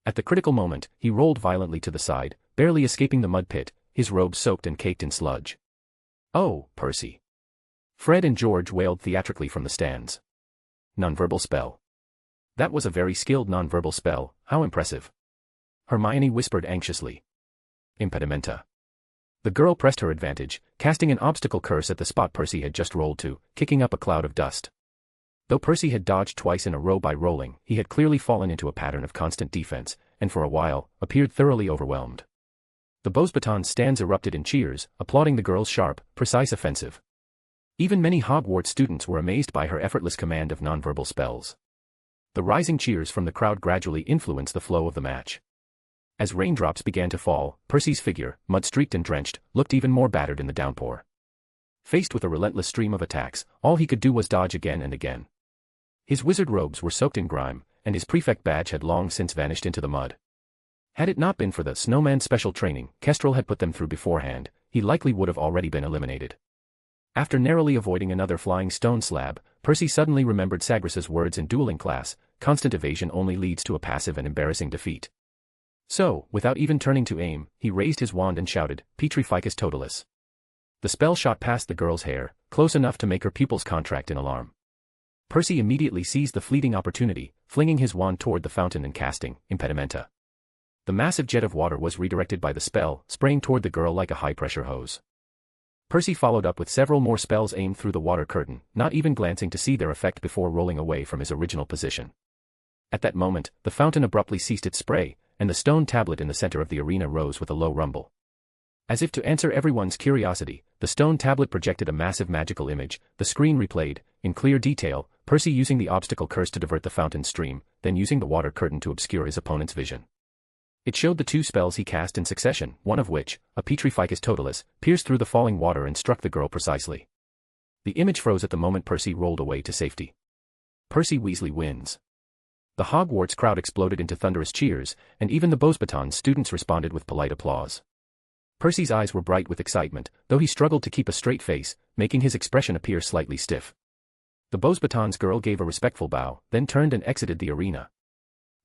At the critical moment, he rolled violently to the side, barely escaping the mud pit, his robes soaked and caked in sludge. "Oh, Percy!" Fred and George wailed theatrically from the stands. Nonverbal spell. That was a very skilled nonverbal spell, how impressive. Hermione whispered anxiously. Impedimenta. The girl pressed her advantage, casting an obstacle curse at the spot Percy had just rolled to, kicking up a cloud of dust. Though Percy had dodged twice in a row by rolling, he had clearly fallen into a pattern of constant defense, and for a while, appeared thoroughly overwhelmed. The Beauxbatons stands erupted in cheers, applauding the girl's sharp, precise offensive. Even many Hogwarts students were amazed by her effortless command of nonverbal spells. The rising cheers from the crowd gradually influenced the flow of the match. As raindrops began to fall, Percy's figure, mud-streaked and drenched, looked even more battered in the downpour. Faced with a relentless stream of attacks, all he could do was dodge again and again. His wizard robes were soaked in grime, and his prefect badge had long since vanished into the mud. Had it not been for the snowman's special training Kestrel had put them through beforehand, he likely would have already been eliminated. After narrowly avoiding another flying stone slab, Percy suddenly remembered Sagres's words in dueling class, constant evasion only leads to a passive and embarrassing defeat. So, without even turning to aim, he raised his wand and shouted, Petrificus Totalis. The spell shot past the girl's hair, close enough to make her pupils contract in alarm. Percy immediately seized the fleeting opportunity, flinging his wand toward the fountain and casting Impedimenta. The massive jet of water was redirected by the spell, spraying toward the girl like a high-pressure hose. Percy followed up with several more spells aimed through the water curtain, not even glancing to see their effect before rolling away from his original position. At that moment, the fountain abruptly ceased its spray, and the stone tablet in the center of the arena rose with a low rumble. As if to answer everyone's curiosity, the stone tablet projected a massive magical image. The screen replayed, in clear detail, Percy using the obstacle curse to divert the fountain's stream, then using the water curtain to obscure his opponent's vision. It showed the two spells he cast in succession, one of which, a Petrificus Totalis, pierced through the falling water and struck the girl precisely. The image froze at the moment Percy rolled away to safety. Percy Weasley wins. The Hogwarts crowd exploded into thunderous cheers, and even the Beauxbatons students responded with polite applause. Percy's eyes were bright with excitement, though he struggled to keep a straight face, making his expression appear slightly stiff. The Beauxbatons girl gave a respectful bow, then turned and exited the arena.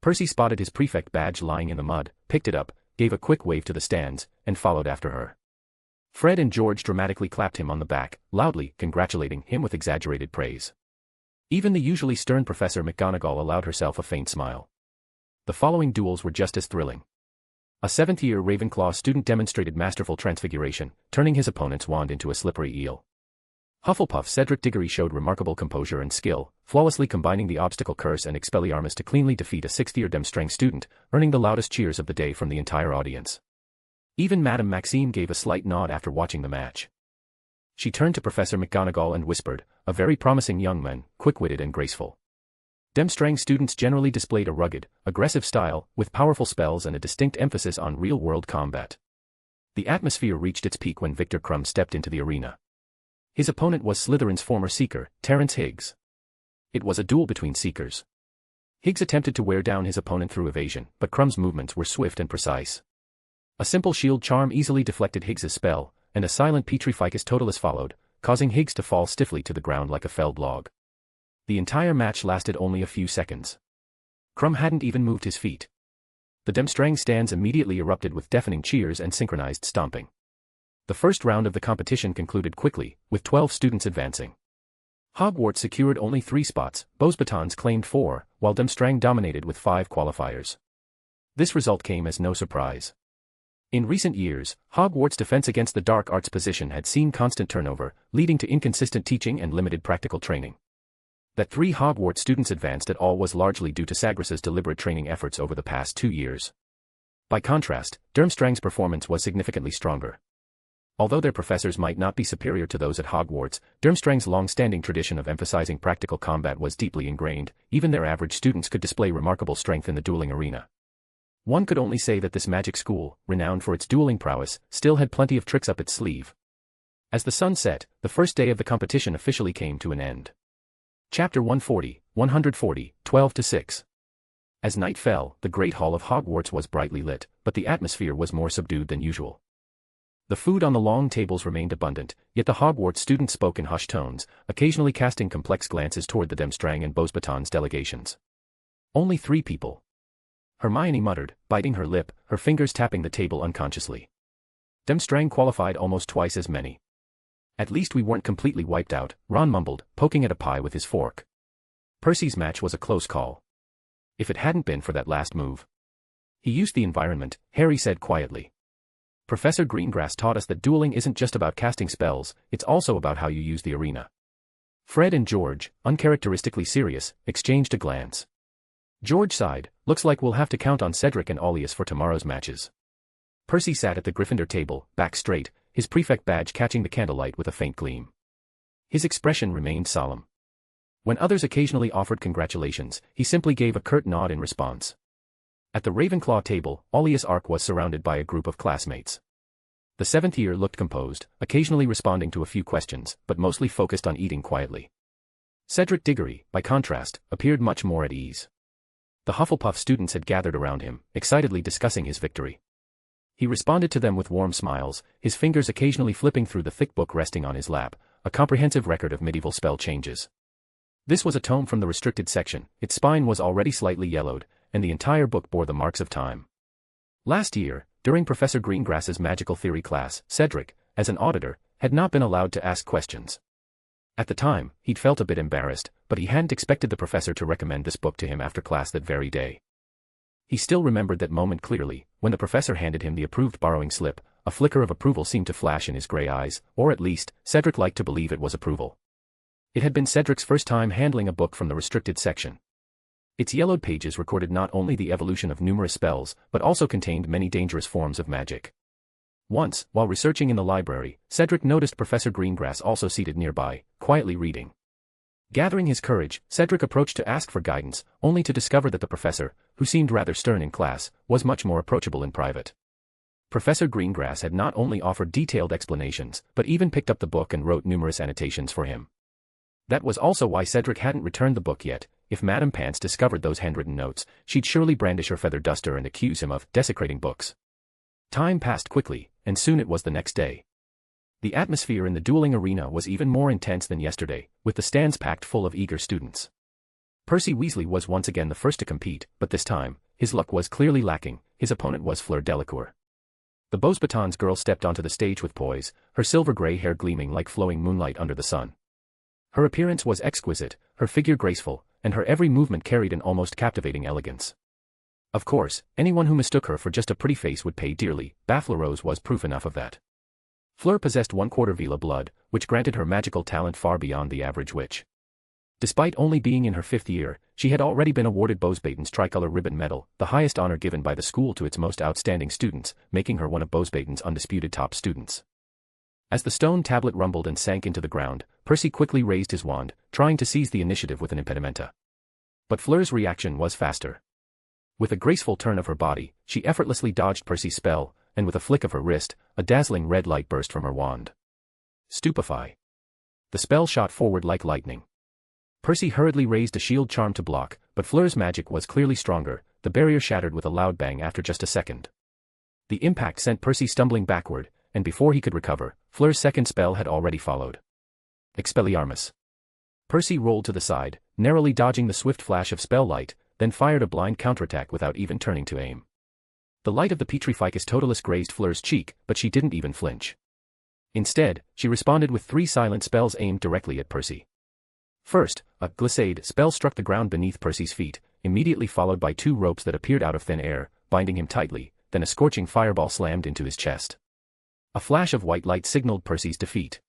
Percy spotted his prefect badge lying in the mud, picked it up, gave a quick wave to the stands, and followed after her. Fred and George dramatically clapped him on the back, loudly congratulating him with exaggerated praise. Even the usually stern Professor McGonagall allowed herself a faint smile. The following duels were just as thrilling. A seventh-year Ravenclaw student demonstrated masterful transfiguration, turning his opponent's wand into a slippery eel. Hufflepuff Cedric Diggory showed remarkable composure and skill, flawlessly combining the obstacle curse and Expelliarmus to cleanly defeat a sixth-year Demstrang student, earning the loudest cheers of the day from the entire audience. Even Madame Maxime gave a slight nod after watching the match. She turned to Professor McGonagall and whispered, a very promising young man, quick-witted and graceful. Demstrang students generally displayed a rugged, aggressive style, with powerful spells and a distinct emphasis on real-world combat. The atmosphere reached its peak when Victor Crumb stepped into the arena. His opponent was Slytherin's former Seeker, Terence Higgs. It was a duel between Seekers. Higgs attempted to wear down his opponent through evasion, but Crumb's movements were swift and precise. A simple shield charm easily deflected Higgs's spell, and a silent Petrificus Totalis followed, causing Higgs to fall stiffly to the ground like a felled log. The entire match lasted only a few seconds. Crumb hadn't even moved his feet. The Demstrang stands immediately erupted with deafening cheers and synchronized stomping. The first round of the competition concluded quickly, with 12 students advancing. Hogwarts secured only 3 spots, Beauxbatons claimed 4, while Demstrang dominated with 5 qualifiers. This result came as no surprise. In recent years, Hogwarts' defense against the dark arts position had seen constant turnover, leading to inconsistent teaching and limited practical training. That 3 Hogwarts students advanced at all was largely due to Sagres's deliberate training efforts over the past 2 years. By contrast, Durmstrang's performance was significantly stronger. Although their professors might not be superior to those at Hogwarts, Durmstrang's long-standing tradition of emphasizing practical combat was deeply ingrained. Even their average students could display remarkable strength in the dueling arena. One could only say that this magic school, renowned for its dueling prowess, still had plenty of tricks up its sleeve. As the sun set, the first day of the competition officially came to an end. Chapter 140, 12-6. As night fell, the Great Hall of Hogwarts was brightly lit, but the atmosphere was more subdued than usual. The food on the long tables remained abundant, yet the Hogwarts students spoke in hushed tones, occasionally casting complex glances toward the Demstrang and Beauxbatons delegations. Only 3 people. Hermione muttered, biting her lip, her fingers tapping the table unconsciously. Demstrang qualified almost twice as many. At least we weren't completely wiped out, Ron mumbled, poking at a pie with his fork. Percy's match was a close call. If it hadn't been for that last move. He used the environment, Harry said quietly. Professor Greengrass taught us that dueling isn't just about casting spells, it's also about how you use the arena. Fred and George, uncharacteristically serious, exchanged a glance. George sighed, looks like we'll have to count on Cedric and Aulius for tomorrow's matches. Percy sat at the Gryffindor table, back straight, his prefect badge catching the candlelight with a faint gleam. His expression remained solemn. When others occasionally offered congratulations, he simply gave a curt nod in response. At the Ravenclaw table, Aulius Arc was surrounded by a group of classmates. The 7th year looked composed, occasionally responding to a few questions, but mostly focused on eating quietly. Cedric Diggory, by contrast, appeared much more at ease. The Hufflepuff students had gathered around him, excitedly discussing his victory. He responded to them with warm smiles, his fingers occasionally flipping through the thick book resting on his lap, a comprehensive record of medieval spell changes. This was a tome from the restricted section, its spine was already slightly yellowed, and the entire book bore the marks of time. Last year, during Professor Greengrass's magical theory class, Cedric, as an auditor, had not been allowed to ask questions. At the time, he'd felt a bit embarrassed, but he hadn't expected the professor to recommend this book to him after class that very day. He still remembered that moment clearly, when the professor handed him the approved borrowing slip, a flicker of approval seemed to flash in his gray eyes, or at least, Cedric liked to believe it was approval. It had been Cedric's first time handling a book from the restricted section. Its yellowed pages recorded not only the evolution of numerous spells, but also contained many dangerous forms of magic. Once, while researching in the library, Cedric noticed Professor Greengrass also seated nearby, quietly reading. Gathering his courage, Cedric approached to ask for guidance, only to discover that the professor, who seemed rather stern in class, was much more approachable in private. Professor Greengrass had not only offered detailed explanations, but even picked up the book and wrote numerous annotations for him. That was also why Cedric hadn't returned the book yet. If Madame Pants discovered those handwritten notes, she'd surely brandish her feather duster and accuse him of desecrating books. Time passed quickly, and soon it was the next day. The atmosphere in the dueling arena was even more intense than yesterday, with the stands packed full of eager students. Percy Weasley was once again the first to compete, but this time, his luck was clearly lacking. His opponent was Fleur Delacour. The Beauxbatons girl stepped onto the stage with poise, her silver-gray hair gleaming like flowing moonlight under the sun. Her appearance was exquisite, her figure graceful, and her every movement carried an almost captivating elegance. Of course, anyone who mistook her for just a pretty face would pay dearly. Baffarose was proof enough of that. Fleur possessed 1/4 Vila blood, which granted her magical talent far beyond the average witch. Despite only being in her 5th year, she had already been awarded Beauxbaton's Tricolor Ribbon Medal, the highest honor given by the school to its most outstanding students, making her one of Beauxbaton's undisputed top students. As the stone tablet rumbled and sank into the ground, Percy quickly raised his wand, trying to seize the initiative with an impedimenta. But Fleur's reaction was faster. With a graceful turn of her body, she effortlessly dodged Percy's spell, and with a flick of her wrist, a dazzling red light burst from her wand. Stupefy. The spell shot forward like lightning. Percy hurriedly raised a shield charm to block, but Fleur's magic was clearly stronger. The barrier shattered with a loud bang after just a second. The impact sent Percy stumbling backward, and before he could recover, Fleur's second spell had already followed. Expelliarmus. Percy rolled to the side, narrowly dodging the swift flash of spell light, then fired a blind counterattack without even turning to aim. The light of the Petrificus Totalis grazed Fleur's cheek, but she didn't even flinch. Instead, she responded with 3 silent spells aimed directly at Percy. First, a glissade spell struck the ground beneath Percy's feet, immediately followed by 2 ropes that appeared out of thin air, binding him tightly, then a scorching fireball slammed into his chest. A flash of white light signaled Percy's defeat.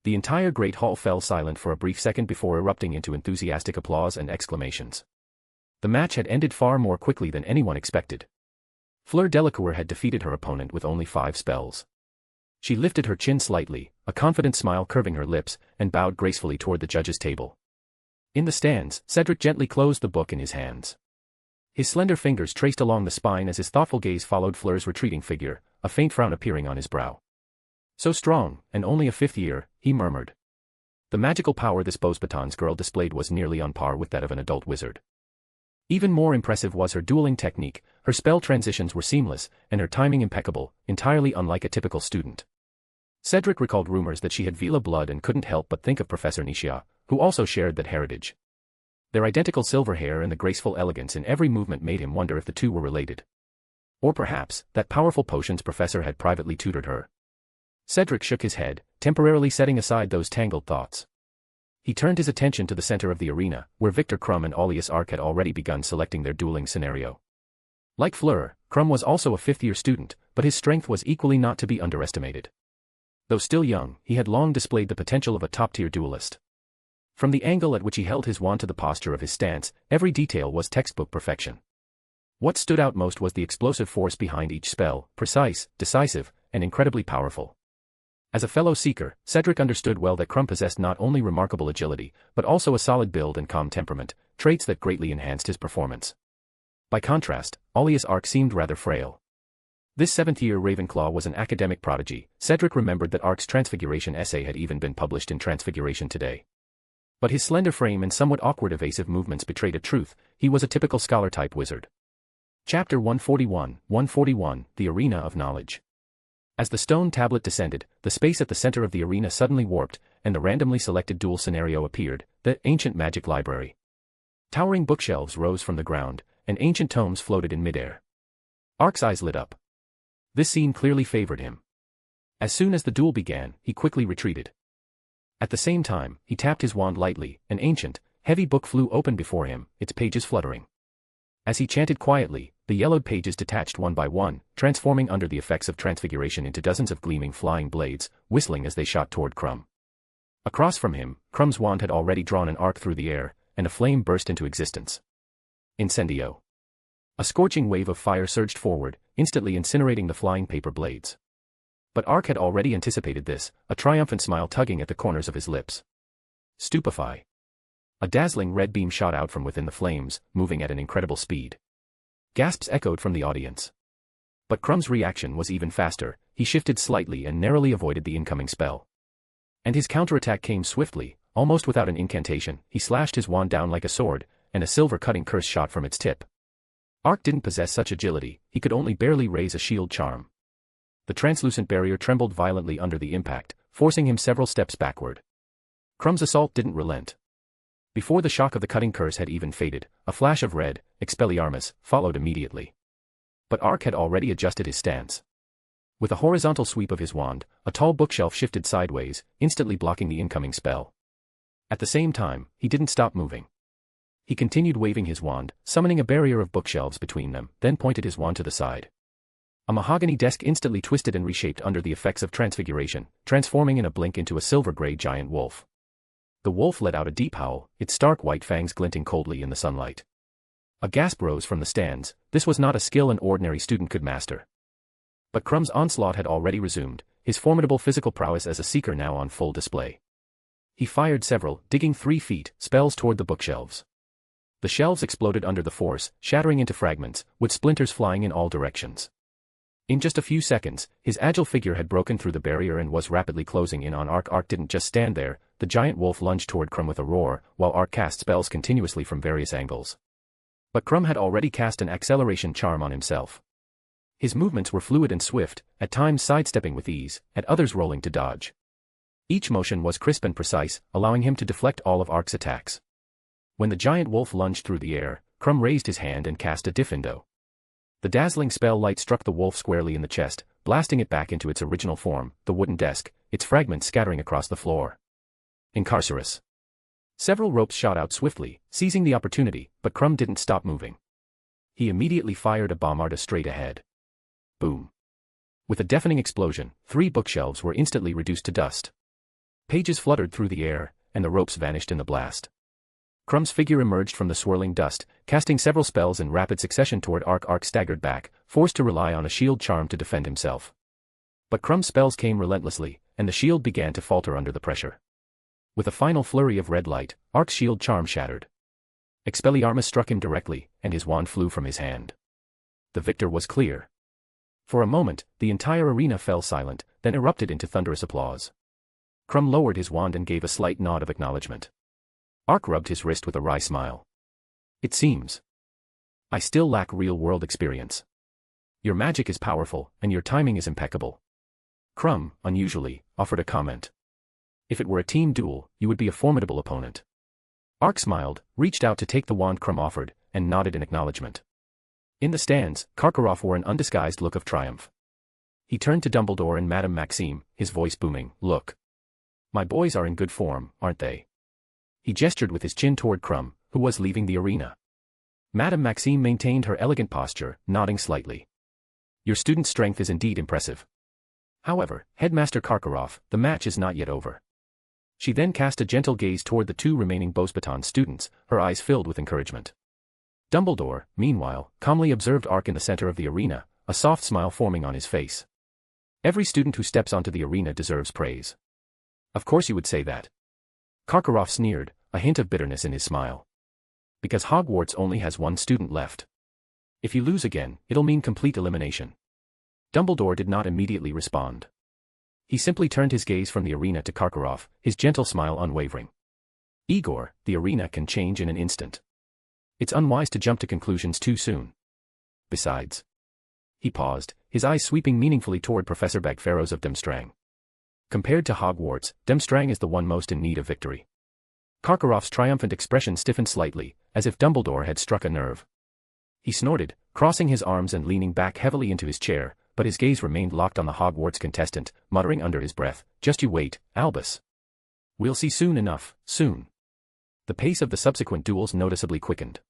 The entire Great Hall fell silent for a brief second before erupting into enthusiastic applause and exclamations. The match had ended far more quickly than anyone expected. Fleur Delacour had defeated her opponent with only 5 spells. She lifted her chin slightly, a confident smile curving her lips, and bowed gracefully toward the judges' table. In the stands, Cedric gently closed the book in his hands. His slender fingers traced along the spine as his thoughtful gaze followed Fleur's retreating figure, a faint frown appearing on his brow. So strong, and only a 5th year, he murmured. The magical power this Beauxbatons girl displayed was nearly on par with that of an adult wizard. Even more impressive was her dueling technique, her spell transitions were seamless, and her timing impeccable, entirely unlike a typical student. Cedric recalled rumors that she had Vila blood and couldn't help but think of Professor Nishia, who also shared that heritage. Their identical silver hair and the graceful elegance in every movement made him wonder if the two were related. Or perhaps, that powerful potions professor had privately tutored her. Cedric shook his head, temporarily setting aside those tangled thoughts. He turned his attention to the center of the arena, where Victor Crumb and Alias Arc had already begun selecting their dueling scenario. Like Fleur, Crumb was also a 5th-year student, but his strength was equally not to be underestimated. Though still young, he had long displayed the potential of a top-tier duelist. From the angle at which he held his wand to the posture of his stance, every detail was textbook perfection. What stood out most was the explosive force behind each spell, precise, decisive, and incredibly powerful. As a fellow seeker, Cedric understood well that Crumb possessed not only remarkable agility, but also a solid build and calm temperament, traits that greatly enhanced his performance. By contrast, Alias Arc seemed rather frail. This 7th-year Ravenclaw was an academic prodigy. Cedric remembered that Arc's Transfiguration essay had even been published in Transfiguration Today. But his slender frame and somewhat awkward evasive movements betrayed a truth: he was a typical scholar-type wizard. Chapter 141, The Arena of Knowledge. As the stone tablet descended, the space at the center of the arena suddenly warped, and the randomly selected duel scenario appeared, the Ancient Magic Library. Towering bookshelves rose from the ground, and ancient tomes floated in midair. Arc's eyes lit up. This scene clearly favored him. As soon as the duel began, he quickly retreated. At the same time, he tapped his wand lightly, an ancient, heavy book flew open before him, its pages fluttering. As he chanted quietly, the yellowed pages detached one by one, transforming under the effects of transfiguration into dozens of gleaming flying blades, whistling as they shot toward Crumb. Across from him, Crumb's wand had already drawn an arc through the air, and a flame burst into existence. Incendio. A scorching wave of fire surged forward, instantly incinerating the flying paper blades. But Arc had already anticipated this, a triumphant smile tugging at the corners of his lips. Stupefy. A dazzling red beam shot out from within the flames, moving at an incredible speed. Gasps echoed from the audience. But Crumb's reaction was even faster. He shifted slightly and narrowly avoided the incoming spell. And his counterattack came swiftly, almost without an incantation. He slashed his wand down like a sword, and a silver cutting curse shot from its tip. Arc didn't possess such agility, he could only barely raise a shield charm. The translucent barrier trembled violently under the impact, forcing him several steps backward. Crumb's assault didn't relent. Before the shock of the cutting curse had even faded, a flash of red, Expelliarmus, followed immediately. But Arc had already adjusted his stance. With a horizontal sweep of his wand, a tall bookshelf shifted sideways, instantly blocking the incoming spell. At the same time, he didn't stop moving. He continued waving his wand, summoning a barrier of bookshelves between them, then pointed his wand to the side. A mahogany desk instantly twisted and reshaped under the effects of transfiguration, transforming in a blink into a silver-gray giant wolf. The wolf let out a deep howl, its stark white fangs glinting coldly in the sunlight. A gasp rose from the stands. This was not a skill an ordinary student could master. But Crumb's onslaught had already resumed, his formidable physical prowess as a seeker now on full display. He fired several, digging 3 feet, spells toward the bookshelves. The shelves exploded under the force, shattering into fragments, with splinters flying in all directions. In just a few seconds, his agile figure had broken through the barrier and was rapidly closing in on Arc. Arc didn't just stand there, the giant wolf lunged toward Crumb with a roar, while Arc cast spells continuously from various angles. But Crumb had already cast an acceleration charm on himself. His movements were fluid and swift, at times sidestepping with ease, at others rolling to dodge. Each motion was crisp and precise, allowing him to deflect all of Arc's attacks. When the giant wolf lunged through the air, Crumb raised his hand and cast a Diffindo. The dazzling spell light struck the wolf squarely in the chest, blasting it back into its original form, the wooden desk, its fragments scattering across the floor. Incarcerus. Several ropes shot out swiftly, seizing the opportunity, but Crumb didn't stop moving. He immediately fired a bombarda straight ahead. Boom. With a deafening explosion, 3 bookshelves were instantly reduced to dust. Pages fluttered through the air, and the ropes vanished in the blast. Crumb's figure emerged from the swirling dust, casting several spells in rapid succession toward Arc. Arc staggered back, forced to rely on a shield charm to defend himself. But Crumb's spells came relentlessly, and the shield began to falter under the pressure. With a final flurry of red light, Arc's shield charm shattered. Expelliarmus struck him directly, and his wand flew from his hand. The victor was clear. For a moment, the entire arena fell silent, then erupted into thunderous applause. Krum lowered his wand and gave a slight nod of acknowledgement. Ark rubbed his wrist with a wry smile. It seems I still lack real-world experience. Your magic is powerful, and your timing is impeccable. Krum, unusually, offered a comment. If it were a team duel, you would be a formidable opponent. Ark smiled, reached out to take the wand Krum offered, and nodded in acknowledgement. In the stands, Karkaroff wore an undisguised look of triumph. He turned to Dumbledore and Madame Maxime, his voice booming, "Look. My boys are in good form, aren't they?" He gestured with his chin toward Krum, who was leaving the arena. Madame Maxime maintained her elegant posture, nodding slightly. "Your student's strength is indeed impressive. However, Headmaster Karkaroff, the match is not yet over." She then cast a gentle gaze toward the two remaining Beauxbatons students, her eyes filled with encouragement. Dumbledore, meanwhile, calmly observed Ark in the center of the arena, a soft smile forming on his face. Every student who steps onto the arena deserves praise. Of course you would say that. Karkaroff sneered, a hint of bitterness in his smile. Because Hogwarts only has one student left. If you lose again, it'll mean complete elimination. Dumbledore did not immediately respond. He simply turned his gaze from the arena to Karkaroff, his gentle smile unwavering. "Igor, the arena can change in an instant. It's unwise to jump to conclusions too soon. Besides." He paused, his eyes sweeping meaningfully toward Professor Bagpharos of Demstrang. "Compared to Hogwarts, Demstrang is the one most in need of victory." Karkaroff's triumphant expression stiffened slightly, as if Dumbledore had struck a nerve. He snorted, crossing his arms and leaning back heavily into his chair, but his gaze remained locked on the Hogwarts contestant, muttering under his breath, "Just you wait, Albus. We'll see soon enough, soon." The pace of the subsequent duels noticeably quickened.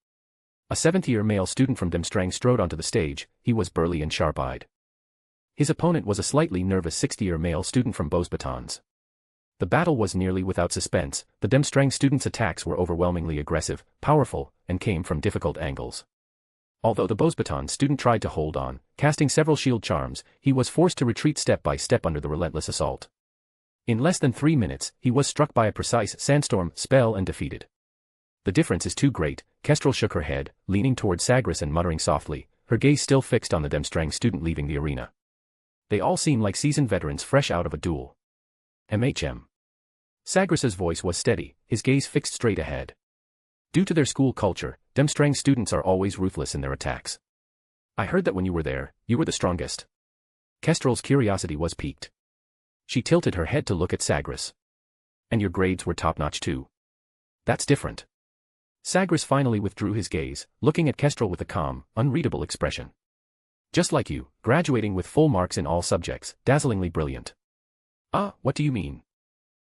A seventh-year male student from Demstrang strode onto the stage. He was burly and sharp-eyed. His opponent was a slightly nervous sixth-year male student from Beauxbatons. The battle was nearly without suspense. The Demstrang student's attacks were overwhelmingly aggressive, powerful, and came from difficult angles. Although the Beauxbatons student tried to hold on, casting several shield charms, he was forced to retreat step by step under the relentless assault. In less than 3 minutes, he was struck by a precise sandstorm spell and defeated. "The difference is too great." Kestrel shook her head, leaning toward Sagres and muttering softly, her gaze still fixed on the Demstrang student leaving the arena. "They all seem like seasoned veterans fresh out of a duel." Sagres's voice was steady, his gaze fixed straight ahead. "Due to their school culture, Demstrang students are always ruthless in their attacks. I heard that when you were there, you were the strongest." Kestrel's curiosity was piqued. She tilted her head to look at Sagres. "And your grades were top-notch too." "That's different." Sagres finally withdrew his gaze, looking at Kestrel with a calm, unreadable expression. "Just like you, graduating with full marks in all subjects, dazzlingly brilliant." "Ah, what do you mean?"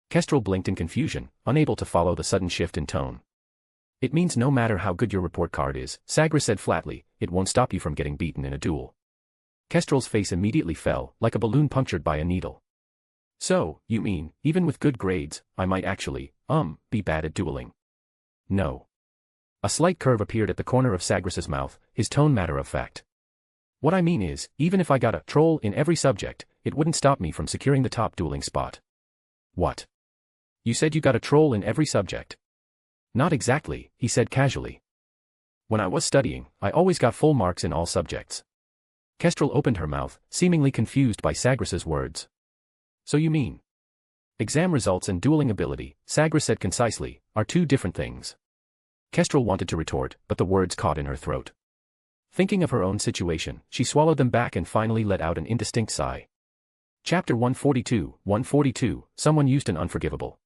Kestrel blinked in confusion, unable to follow the sudden shift in tone. "It means no matter how good your report card is," Sagres said flatly, "it won't stop you from getting beaten in a duel." Kestrel's face immediately fell, like a balloon punctured by a needle. "So, you mean, even with good grades, I might actually, be bad at dueling?" "No." A slight curve appeared at the corner of Sagres's mouth, his tone matter-of-fact. "What I mean is, even if I got a troll in every subject, it wouldn't stop me from securing the top dueling spot." "What? You said you got a troll in every subject?" "Not exactly," he said casually. "When I was studying, I always got full marks in all subjects." Kestrel opened her mouth, seemingly confused by Sagres's words. "So you mean?" "Exam results and dueling ability," Sagres said concisely, "are two different things." Kestrel wanted to retort, but the words caught in her throat. Thinking of her own situation, she swallowed them back and finally let out an indistinct sigh. Chapter 142, Someone used an unforgivable.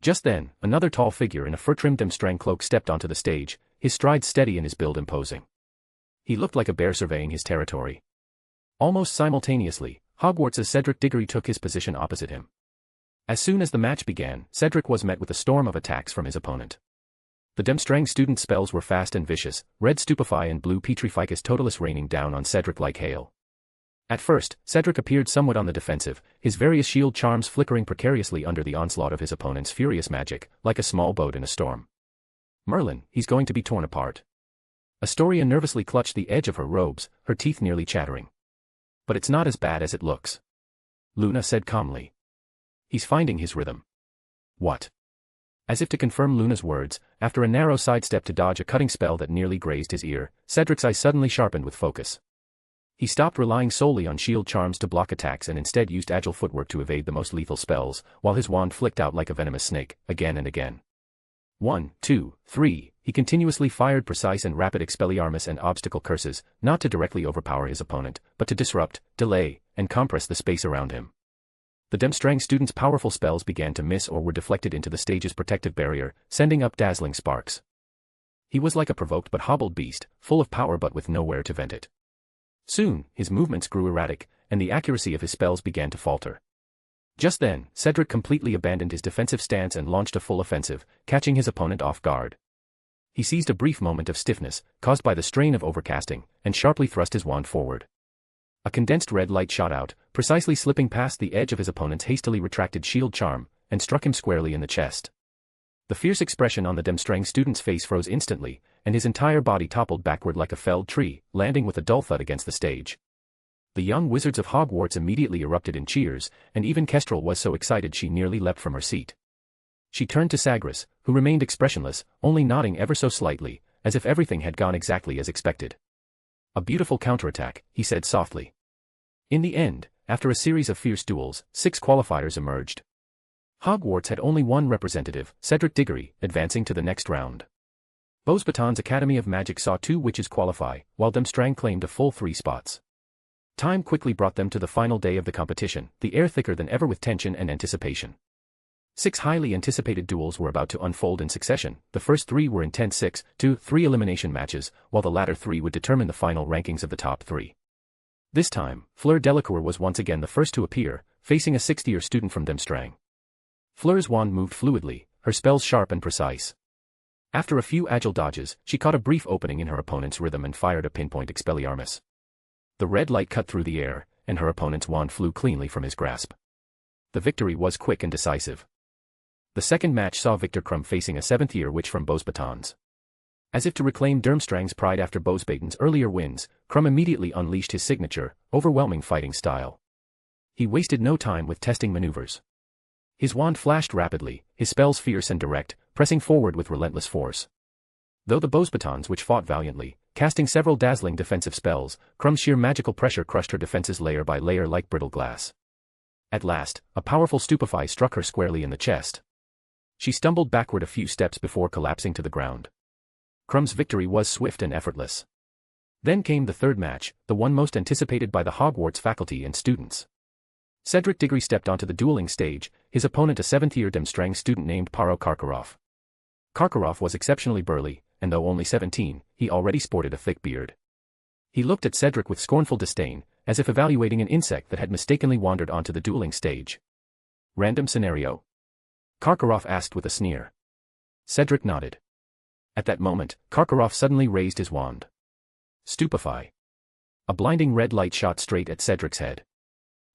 Just then, another tall figure in a fur-trimmed Demstrang cloak stepped onto the stage, his stride steady and his build imposing. He looked like a bear surveying his territory. Almost simultaneously, Hogwarts' Cedric Diggory took his position opposite him. As soon as the match began, Cedric was met with a storm of attacks from his opponent. The Demstrang student spells were fast and vicious, red Stupefy and blue Petrificus Totalis raining down on Cedric like hail. At first, Cedric appeared somewhat on the defensive, his various shield charms flickering precariously under the onslaught of his opponent's furious magic, like a small boat in a storm. "Merlin, he's going to be torn apart." Astoria nervously clutched the edge of her robes, her teeth nearly chattering. "But it's not as bad as it looks," Luna said calmly. "He's finding his rhythm." "What?" As if to confirm Luna's words, after a narrow sidestep to dodge a cutting spell that nearly grazed his ear, Cedric's eyes suddenly sharpened with focus. He stopped relying solely on shield charms to block attacks and instead used agile footwork to evade the most lethal spells, while his wand flicked out like a venomous snake, again and again. 1, 2, 3, he continuously fired precise and rapid Expelliarmus and obstacle curses, not to directly overpower his opponent, but to disrupt, delay, and compress the space around him. The Demstrang student's powerful spells began to miss or were deflected into the stage's protective barrier, sending up dazzling sparks. He was like a provoked but hobbled beast, full of power but with nowhere to vent it. Soon, his movements grew erratic, and the accuracy of his spells began to falter. Just then, Cedric completely abandoned his defensive stance and launched a full offensive, catching his opponent off guard. He seized a brief moment of stiffness, caused by the strain of overcasting, and sharply thrust his wand forward. A condensed red light shot out, precisely slipping past the edge of his opponent's hastily retracted shield charm, and struck him squarely in the chest. The fierce expression on the Demstrang student's face froze instantly, and his entire body toppled backward like a felled tree, landing with a dull thud against the stage. The young wizards of Hogwarts immediately erupted in cheers, and even Kestrel was so excited she nearly leapt from her seat. She turned to Sagres, who remained expressionless, only nodding ever so slightly, as if everything had gone exactly as expected. "A beautiful counterattack," he said softly. In the end, after a series of fierce duels, 6 qualifiers emerged. Hogwarts had only one representative, Cedric Diggory, advancing to the next round. Beauxbaton's Academy of Magic saw 2 witches qualify, while Demstrang claimed a full 3 spots. Time quickly brought them to the final day of the competition, the air thicker than ever with tension and anticipation. 6 highly anticipated duels were about to unfold in succession. The first 3 were intense 6-2-3 elimination matches, while the latter 3 would determine the final rankings of the top 3. This time, Fleur Delacour was once again the first to appear, facing a 6th-year student from Demstrang. Fleur's wand moved fluidly, her spells sharp and precise. After a few agile dodges, she caught a brief opening in her opponent's rhythm and fired a pinpoint Expelliarmus. The red light cut through the air, and her opponent's wand flew cleanly from his grasp. The victory was quick and decisive. The second match saw Victor Krum facing a 7th-year witch from Beauxbatons. As if to reclaim Durmstrang's pride after Beauxbaton's earlier wins, Krum immediately unleashed his signature, overwhelming fighting style. He wasted no time with testing maneuvers. His wand flashed rapidly, his spells fierce and direct, pressing forward with relentless force. Though the Beauxbatons which fought valiantly, casting several dazzling defensive spells, Krum's sheer magical pressure crushed her defenses layer by layer like brittle glass. At last, a powerful stupefy struck her squarely in the chest. She stumbled backward a few steps before collapsing to the ground. Krum's victory was swift and effortless. Then came the third match, the one most anticipated by the Hogwarts faculty and students. Cedric Diggory stepped onto the dueling stage, his opponent a 7th-year Demstrang student named Paro Karkaroff. Karkaroff was exceptionally burly, and though only 17, he already sported a thick beard. He looked at Cedric with scornful disdain, as if evaluating an insect that had mistakenly wandered onto the dueling stage. "Random scenario?" Karkaroff asked with a sneer. Cedric nodded. At that moment, Karkaroff suddenly raised his wand. Stupefy. A blinding red light shot straight at Cedric's head.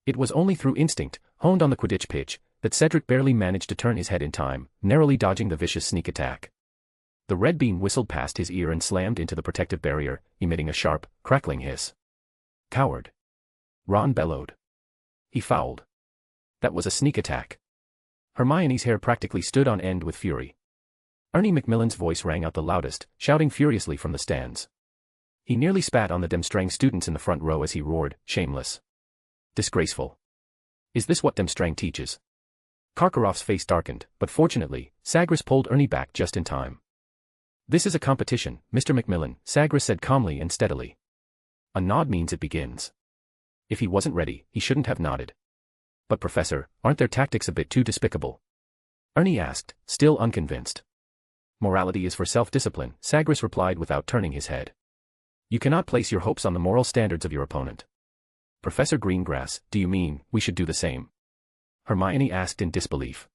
It was only through instinct, honed on the Quidditch pitch, that Cedric barely managed to turn his head in time, narrowly dodging the vicious sneak attack. The red beam whistled past his ear and slammed into the protective barrier, emitting a sharp, crackling hiss. "Coward!" Ron bellowed. He fouled. That was a sneak attack. Hermione's hair practically stood on end with fury. Ernie Macmillan's voice rang out the loudest, shouting furiously from the stands. He nearly spat on the Demstrang students in the front row as he roared, "Shameless! Disgraceful! Is this what Demstrang teaches?" Karkaroff's face darkened, but fortunately, Sagres pulled Ernie back just in time. "This is a competition, Mr. Macmillan," Sagres said calmly and steadily. "A nod means it begins." If he wasn't ready, he shouldn't have nodded. "But Professor, aren't their tactics a bit too despicable?" Ernie asked, still unconvinced. "Morality is for self-discipline," Sagres replied without turning his head. "You cannot place your hopes on the moral standards of your opponent." "Professor Greengrass, do you mean we should do the same?" Hermione asked in disbelief.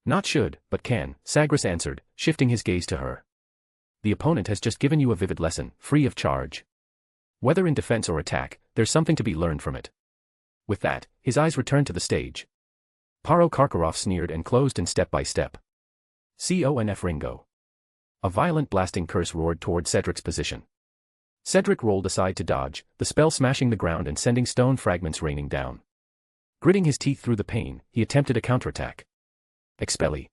"Not should, but can," Sagres answered, shifting his gaze to her. "The opponent has just given you a vivid lesson, free of charge. Whether in defense or attack, there's something to be learned from it." With that, his eyes returned to the stage. Paro Karkaroff sneered and closed in step by step. "Conf Ringo." A violent blasting curse roared toward Cedric's position. Cedric rolled aside to dodge, the spell smashing the ground and sending stone fragments raining down. Gritting his teeth through the pain, he attempted a counterattack. "Expelli."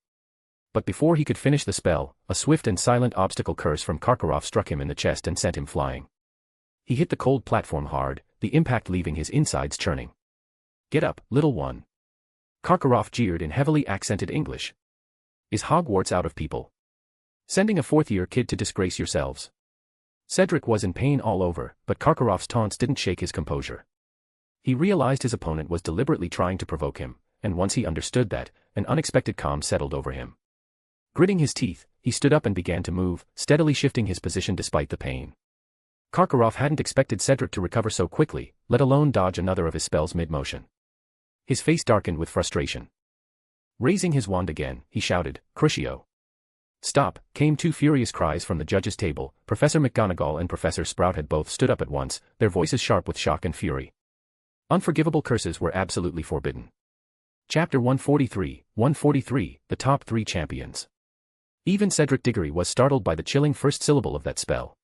But before he could finish the spell, a swift and silent obstacle curse from Karkaroff struck him in the chest and sent him flying. He hit the cold platform hard, the impact leaving his insides churning. "Get up, little one." Karkaroff jeered in heavily accented English. "Is Hogwarts out of people? Sending a fourth-year kid to disgrace yourselves?" Cedric was in pain all over, but Karkaroff's taunts didn't shake his composure. He realized his opponent was deliberately trying to provoke him, and once he understood that, an unexpected calm settled over him. Gritting his teeth, he stood up and began to move, steadily shifting his position despite the pain. Karkaroff hadn't expected Cedric to recover so quickly, let alone dodge another of his spells mid-motion. His face darkened with frustration. Raising his wand again, he shouted, "Crucio!" "Stop!" came two furious cries from the judge's table. Professor McGonagall and Professor Sprout had both stood up at once, their voices sharp with shock and fury. Unforgivable curses were absolutely forbidden. Chapter 143, The Top 3 Champions. Even Cedric Diggory was startled by the chilling first syllable of that spell.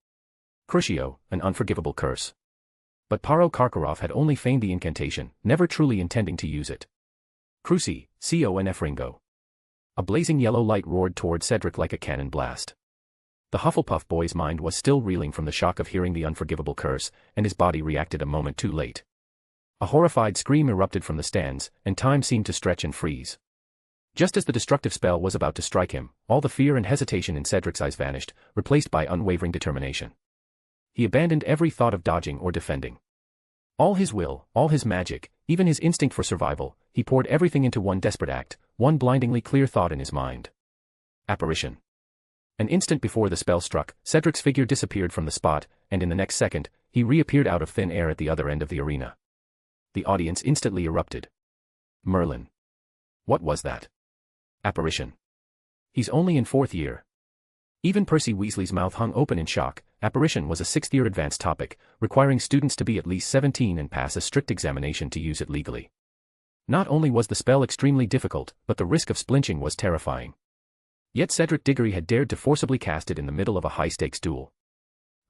Crucio, an unforgivable curse. But Paro Karkaroff had only feigned the incantation, never truly intending to use it. Cruci, Confringo. A blazing yellow light roared toward Cedric like a cannon blast. The Hufflepuff boy's mind was still reeling from the shock of hearing the unforgivable curse, and his body reacted a moment too late. A horrified scream erupted from the stands, and time seemed to stretch and freeze. Just as the destructive spell was about to strike him, all the fear and hesitation in Cedric's eyes vanished, replaced by unwavering determination. He abandoned every thought of dodging or defending. All his will, all his magic, even his instinct for survival, he poured everything into one desperate act, one blindingly clear thought in his mind. Apparition. An instant before the spell struck, Cedric's figure disappeared from the spot, and in the next second, he reappeared out of thin air at the other end of the arena. The audience instantly erupted. Merlin. What was that? Apparition. He's only in fourth year. Even Percy Weasley's mouth hung open in shock. Apparition was a sixth-year advanced topic, requiring students to be at least 17 and pass a strict examination to use it legally. Not only was the spell extremely difficult, but the risk of splinching was terrifying. Yet Cedric Diggory had dared to forcibly cast it in the middle of a high-stakes duel.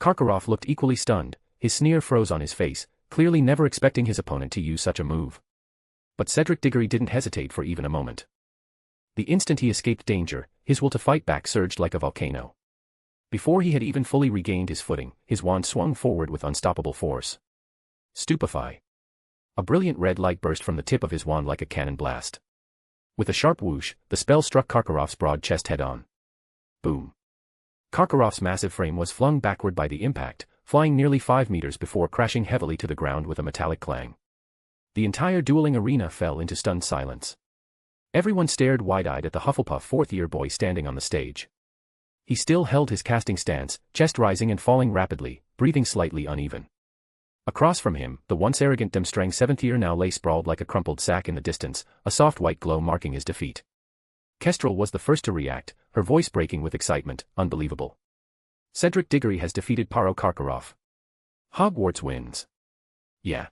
Karkaroff looked equally stunned, his sneer froze on his face, clearly never expecting his opponent to use such a move. But Cedric Diggory didn't hesitate for even a moment. The instant he escaped danger, his will to fight back surged like a volcano. Before he had even fully regained his footing, his wand swung forward with unstoppable force. Stupefy. A brilliant red light burst from the tip of his wand like a cannon blast. With a sharp whoosh, the spell struck Karkaroff's broad chest head-on. Boom. Karkaroff's massive frame was flung backward by the impact, flying nearly 5 meters before crashing heavily to the ground with a metallic clang. The entire dueling arena fell into stunned silence. Everyone stared wide-eyed at the Hufflepuff fourth-year boy standing on the stage. He still held his casting stance, chest rising and falling rapidly, breathing slightly uneven. Across from him, the once arrogant Demstrang seventh-year now lay sprawled like a crumpled sack in the distance, a soft white glow marking his defeat. Kestrel was the first to react, her voice breaking with excitement. Unbelievable. Cedric Diggory has defeated Paro Karkaroff. Hogwarts wins. Yeah.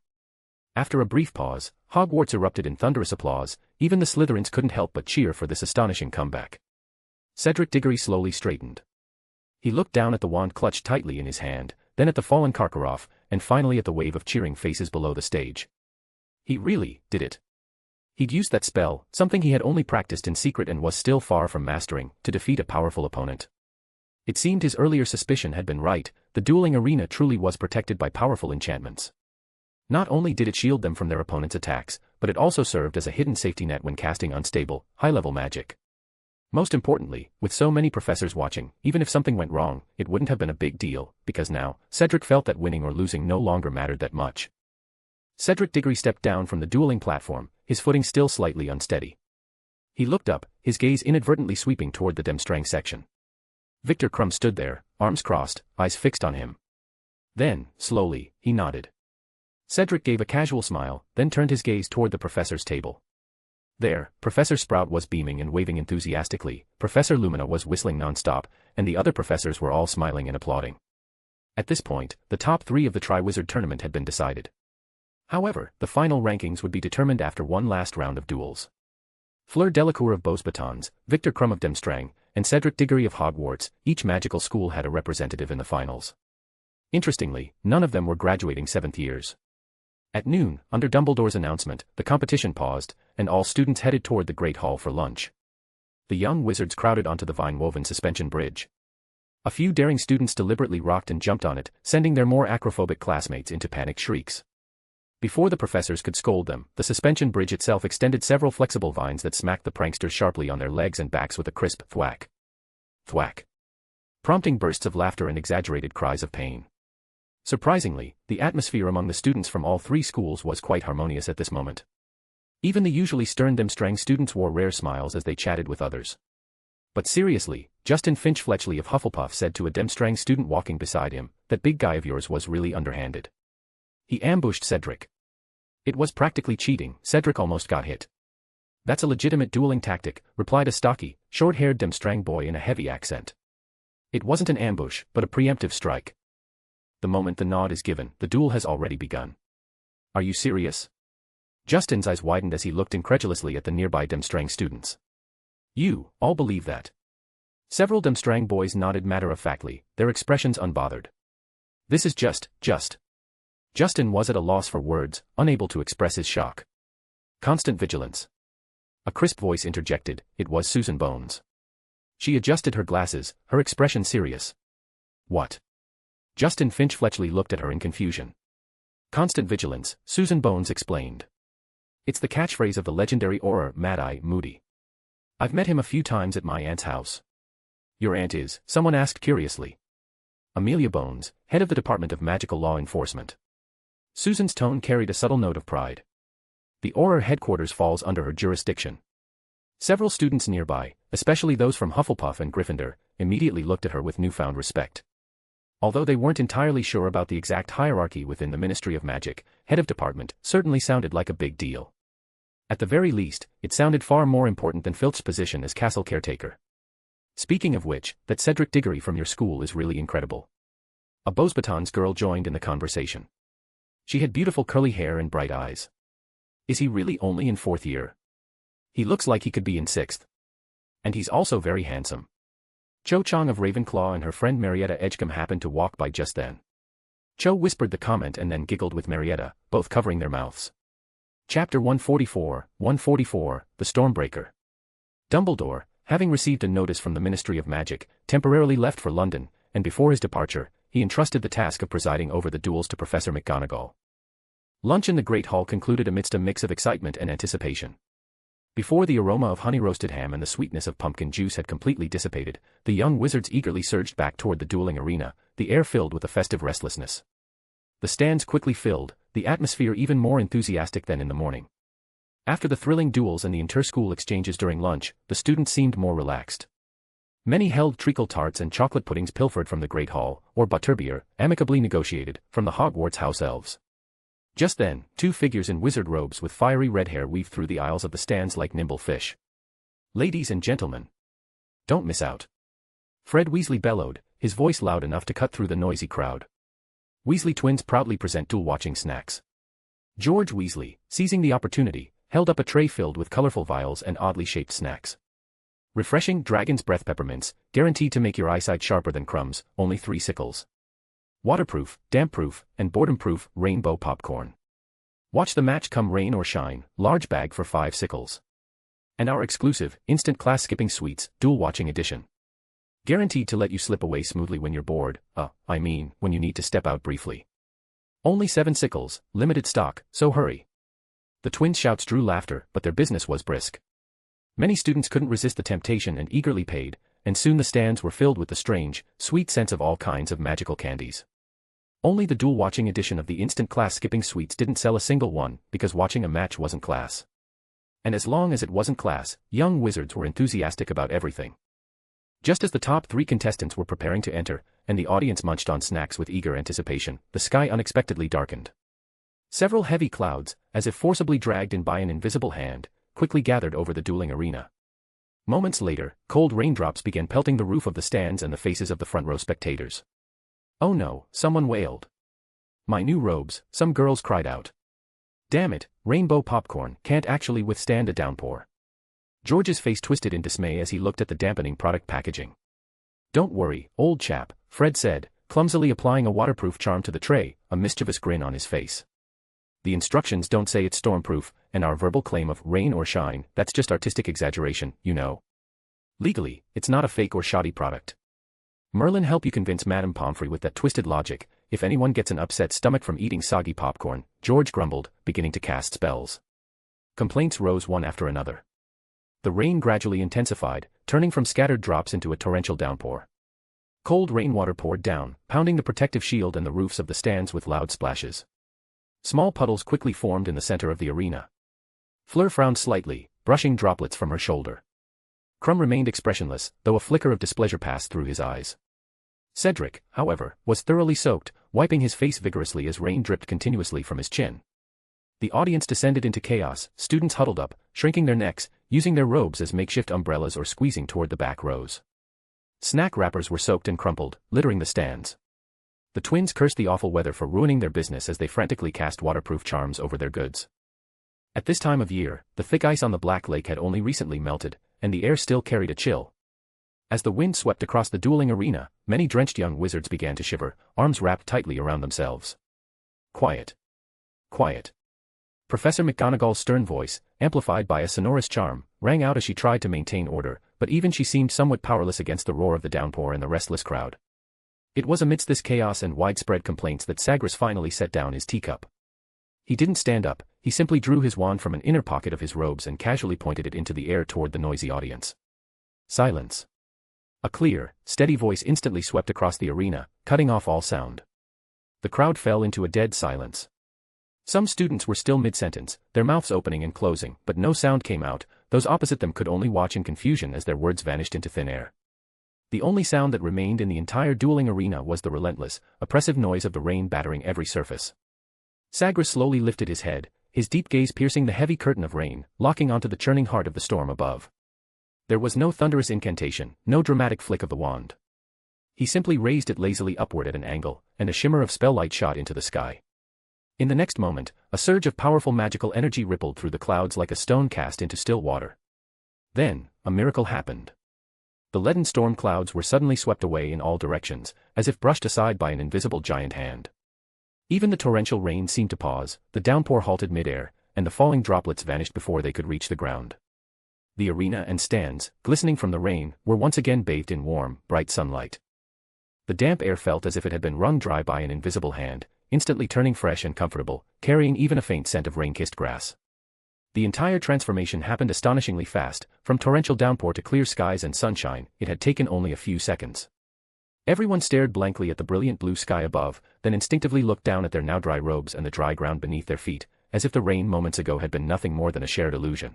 After a brief pause, Hogwarts erupted in thunderous applause. Even the Slytherins couldn't help but cheer for this astonishing comeback. Cedric Diggory slowly straightened. He looked down at the wand clutched tightly in his hand, then at the fallen Karkaroff, and finally at the wave of cheering faces below the stage. He really did it. He'd used that spell, something he had only practiced in secret and was still far from mastering, to defeat a powerful opponent. It seemed his earlier suspicion had been right, the dueling arena truly was protected by powerful enchantments. Not only did it shield them from their opponent's attacks, but it also served as a hidden safety net when casting unstable, high-level magic. Most importantly, with so many professors watching, even if something went wrong, it wouldn't have been a big deal, because now, Cedric felt that winning or losing no longer mattered that much. Cedric Diggory stepped down from the dueling platform, his footing still slightly unsteady. He looked up, his gaze inadvertently sweeping toward the Demstrang section. Victor Crumb stood there, arms crossed, eyes fixed on him. Then, slowly, he nodded. Cedric gave a casual smile, then turned his gaze toward the professor's table. There, Professor Sprout was beaming and waving enthusiastically, Professor Lumina was whistling non-stop, and the other professors were all smiling and applauding. At this point, the top 3 of the Triwizard Tournament had been decided. However, the final rankings would be determined after one last round of duels. Fleur Delacour of Beauce Batons, Victor Crumb of Demstrang, and Cedric Diggory of Hogwarts, each magical school had a representative in the finals. Interestingly, none of them were graduating 7th years. At noon, under Dumbledore's announcement, the competition paused, and all students headed toward the Great Hall for lunch. The young wizards crowded onto the vine-woven suspension bridge. A few daring students deliberately rocked and jumped on it, sending their more acrophobic classmates into panicked shrieks. Before the professors could scold them, the suspension bridge itself extended several flexible vines that smacked the pranksters sharply on their legs and backs with a crisp thwack. Thwack. Prompting bursts of laughter and exaggerated cries of pain. Surprisingly, the atmosphere among the students from all three schools was quite harmonious at this moment. Even the usually stern Demstrang students wore rare smiles as they chatted with others. But seriously, Justin Finch-Fletchley of Hufflepuff said to a Demstrang student walking beside him, "That big guy of yours was really underhanded. He ambushed Cedric. It was practically cheating, Cedric almost got hit." "That's a legitimate dueling tactic," replied a stocky, short-haired Demstrang boy in a heavy accent. "It wasn't an ambush, but a preemptive strike. The moment the nod is given, the duel has already begun." "Are you serious?" Justin's eyes widened as he looked incredulously at the nearby Demstrang students. "You all believe that?" Several Demstrang boys nodded matter-of-factly, their expressions unbothered. "This is just. Justin was at a loss for words, unable to express his shock. "Constant vigilance." A crisp voice interjected. It was Susan Bones. She adjusted her glasses, her expression serious. "What?" Justin Finch-Fletchley looked at her in confusion. "Constant vigilance," Susan Bones explained. "It's the catchphrase of the legendary Auror Mad-Eye Moody. I've met him a few times at my aunt's house." "Your aunt is?" someone asked curiously. "Amelia Bones, head of the Department of Magical Law Enforcement." Susan's tone carried a subtle note of pride. "The Auror headquarters falls under her jurisdiction." Several students nearby, especially those from Hufflepuff and Gryffindor, immediately looked at her with newfound respect. Although they weren't entirely sure about the exact hierarchy within the Ministry of Magic, head of department certainly sounded like a big deal. At the very least, it sounded far more important than Filch's position as castle caretaker. "Speaking of which, that Cedric Diggory from your school is really incredible." A Beauxbatons girl joined in the conversation. She had beautiful curly hair and bright eyes. "Is he really only in 4th year? He looks like he could be in 6th. And he's also very handsome." Cho Chang of Ravenclaw and her friend Marietta Edgecombe happened to walk by just then. Cho whispered the comment and then giggled with Marietta, both covering their mouths. Chapter 144, The Stormbreaker. Dumbledore, having received a notice from the Ministry of Magic, temporarily left for London, and before his departure, he entrusted the task of presiding over the duels to Professor McGonagall. Lunch in the Great Hall concluded amidst a mix of excitement and anticipation. Before the aroma of honey-roasted ham and the sweetness of pumpkin juice had completely dissipated, the young wizards eagerly surged back toward the dueling arena, the air filled with a festive restlessness. The stands quickly filled, the atmosphere even more enthusiastic than in the morning. After the thrilling duels and the inter-school exchanges during lunch, the students seemed more relaxed. Many held treacle tarts and chocolate puddings pilfered from the Great Hall, or butterbeer, amicably negotiated, from the Hogwarts house elves. Just then, 2 figures in wizard robes with fiery red hair weaved through the aisles of the stands like nimble fish. "Ladies and gentlemen, don't miss out." Fred Weasley bellowed, his voice loud enough to cut through the noisy crowd. Weasley twins proudly present duel-watching snacks. George Weasley, seizing the opportunity, held up a tray filled with colorful vials and oddly shaped snacks. Refreshing Dragon's Breath peppermints, guaranteed to make your eyesight sharper than crumbs, only 3 sickles. Waterproof, damp-proof, and boredom-proof rainbow popcorn. Watch the match come rain or shine, large bag for 5 sickles. And our exclusive, instant class-skipping sweets, duel-watching edition. Guaranteed to let you slip away smoothly when you're bored, when you need to step out briefly. Only 7 sickles, limited stock, so hurry. The twins' shouts drew laughter, but their business was brisk. Many students couldn't resist the temptation and eagerly paid, and soon the stands were filled with the strange, sweet scents of all kinds of magical candies. Only the duel-watching edition of the instant class-skipping sweets didn't sell a single one, because watching a match wasn't class. And as long as it wasn't class, young wizards were enthusiastic about everything. Just as the top 3 contestants were preparing to enter, and the audience munched on snacks with eager anticipation, the sky unexpectedly darkened. Several heavy clouds, as if forcibly dragged in by an invisible hand, quickly gathered over the dueling arena. Moments later, cold raindrops began pelting the roof of the stands and the faces of the front-row spectators. "Oh no," someone wailed. "My new robes," some girls cried out. "Damn it, rainbow popcorn can't actually withstand a downpour." George's face twisted in dismay as he looked at the dampening product packaging. "Don't worry, old chap," Fred said, clumsily applying a waterproof charm to the tray, a mischievous grin on his face. "The instructions don't say it's stormproof, and our verbal claim of rain or shine, that's just artistic exaggeration, you know." Legally, it's not a fake or shoddy product. Merlin help you convince Madame Pomfrey with that twisted logic. If anyone gets an upset stomach from eating soggy popcorn, George grumbled, beginning to cast spells. Complaints rose one after another. The rain gradually intensified, turning from scattered drops into a torrential downpour. Cold rainwater poured down, pounding the protective shield and the roofs of the stands with loud splashes. Small puddles quickly formed in the center of the arena. Fleur frowned slightly, brushing droplets from her shoulder. Crumb remained expressionless, though a flicker of displeasure passed through his eyes. Cedric, however, was thoroughly soaked, wiping his face vigorously as rain dripped continuously from his chin. The audience descended into chaos, students huddled up, shrinking their necks, using their robes as makeshift umbrellas or squeezing toward the back rows. Snack wrappers were soaked and crumpled, littering the stands. The twins cursed the awful weather for ruining their business as they frantically cast waterproof charms over their goods. At this time of year, the thick ice on the Black Lake had only recently melted, and the air still carried a chill. As the wind swept across the dueling arena, many drenched young wizards began to shiver, arms wrapped tightly around themselves. Quiet. Quiet. Professor McGonagall's stern voice, amplified by a sonorous charm, rang out as she tried to maintain order, but even she seemed somewhat powerless against the roar of the downpour and the restless crowd. It was amidst this chaos and widespread complaints that Sagres finally set down his teacup. He didn't stand up, he simply drew his wand from an inner pocket of his robes and casually pointed it into the air toward the noisy audience. Silence. A clear, steady voice instantly swept across the arena, cutting off all sound. The crowd fell into a dead silence. Some students were still mid-sentence, their mouths opening and closing, but no sound came out. Those opposite them could only watch in confusion as their words vanished into thin air. The only sound that remained in the entire dueling arena was the relentless, oppressive noise of the rain battering every surface. Sagres slowly lifted his head, his deep gaze piercing the heavy curtain of rain, locking onto the churning heart of the storm above. There was no thunderous incantation, no dramatic flick of the wand. He simply raised it lazily upward at an angle, and a shimmer of spell-light shot into the sky. In the next moment, a surge of powerful magical energy rippled through the clouds like a stone cast into still water. Then, a miracle happened. The leaden storm clouds were suddenly swept away in all directions, as if brushed aside by an invisible giant hand. Even the torrential rain seemed to pause, the downpour halted mid-air, and the falling droplets vanished before they could reach the ground. The arena and stands, glistening from the rain, were once again bathed in warm, bright sunlight. The damp air felt as if it had been wrung dry by an invisible hand, instantly turning fresh and comfortable, carrying even a faint scent of rain-kissed grass. The entire transformation happened astonishingly fast, from torrential downpour to clear skies and sunshine. It had taken only a few seconds. Everyone stared blankly at the brilliant blue sky above, then instinctively looked down at their now dry robes and the dry ground beneath their feet, as if the rain moments ago had been nothing more than a shared illusion.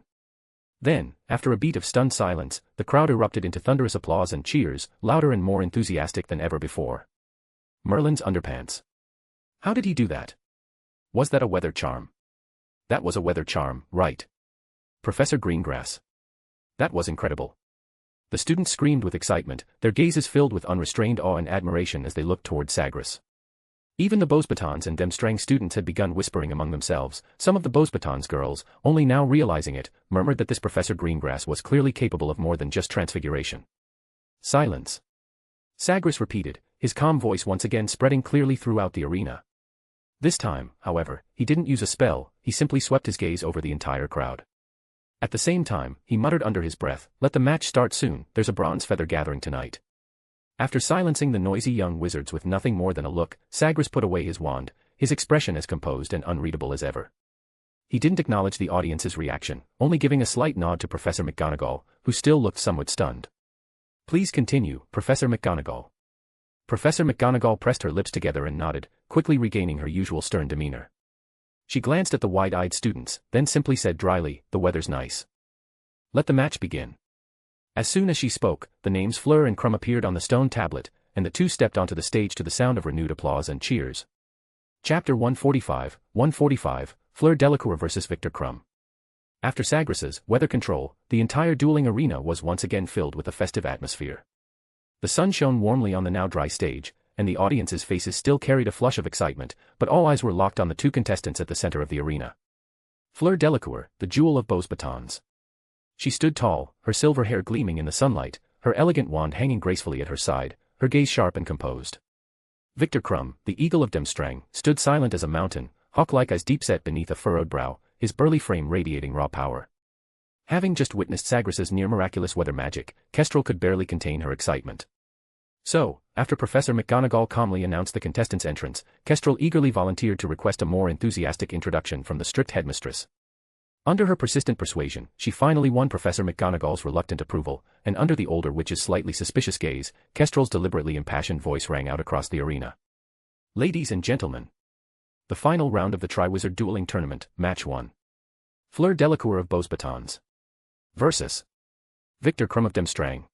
Then, after a beat of stunned silence, the crowd erupted into thunderous applause and cheers, louder and more enthusiastic than ever before. Merlin's underpants. How did he do that? Was that a weather charm? That was a weather charm, right? Professor Greengrass. That was incredible. The students screamed with excitement, their gazes filled with unrestrained awe and admiration as they looked toward Sagres. Even the Beauxbatons and Demstrang students had begun whispering among themselves. Some of the Beauxbatons girls, only now realizing it, murmured that this Professor Greengrass was clearly capable of more than just transfiguration. Silence. Sagres repeated, his calm voice once again spreading clearly throughout the arena. This time, however, he didn't use a spell, he simply swept his gaze over the entire crowd. At the same time, he muttered under his breath, "Let the match start soon, there's a bronze feather gathering tonight." After silencing the noisy young wizards with nothing more than a look, Sagres put away his wand, his expression as composed and unreadable as ever. He didn't acknowledge the audience's reaction, only giving a slight nod to Professor McGonagall, who still looked somewhat stunned. "Please continue, Professor McGonagall." Professor McGonagall pressed her lips together and nodded, quickly regaining her usual stern demeanor. She glanced at the wide-eyed students, then simply said dryly, "The weather's nice. Let the match begin." As soon as she spoke, the names Fleur and Crumb appeared on the stone tablet, and the two stepped onto the stage to the sound of renewed applause and cheers. Chapter 145, Fleur Delacour vs. Victor Crumb. After Sagres's weather control, the entire dueling arena was once again filled with a festive atmosphere. The sun shone warmly on the now dry stage, and the audience's faces still carried a flush of excitement, but all eyes were locked on the two contestants at the center of the arena. Fleur Delacour, the jewel of Beauxbatons. She stood tall, her silver hair gleaming in the sunlight, her elegant wand hanging gracefully at her side, her gaze sharp and composed. Victor Crumb, the eagle of Demstrang, stood silent as a mountain, hawk-like eyes deep-set beneath a furrowed brow, his burly frame radiating raw power. Having just witnessed Sagres's near-miraculous weather magic, Kestrel could barely contain her excitement. So, after Professor McGonagall calmly announced the contestants' entrance, Kestrel eagerly volunteered to request a more enthusiastic introduction from the strict headmistress. Under her persistent persuasion, she finally won Professor McGonagall's reluctant approval, and under the older witch's slightly suspicious gaze, Kestrel's deliberately impassioned voice rang out across the arena. Ladies and gentlemen. The final round of the Triwizard Dueling Tournament, Match 1. Fleur Delacour of Beauxbatons versus Victor Crumb of Demstrang.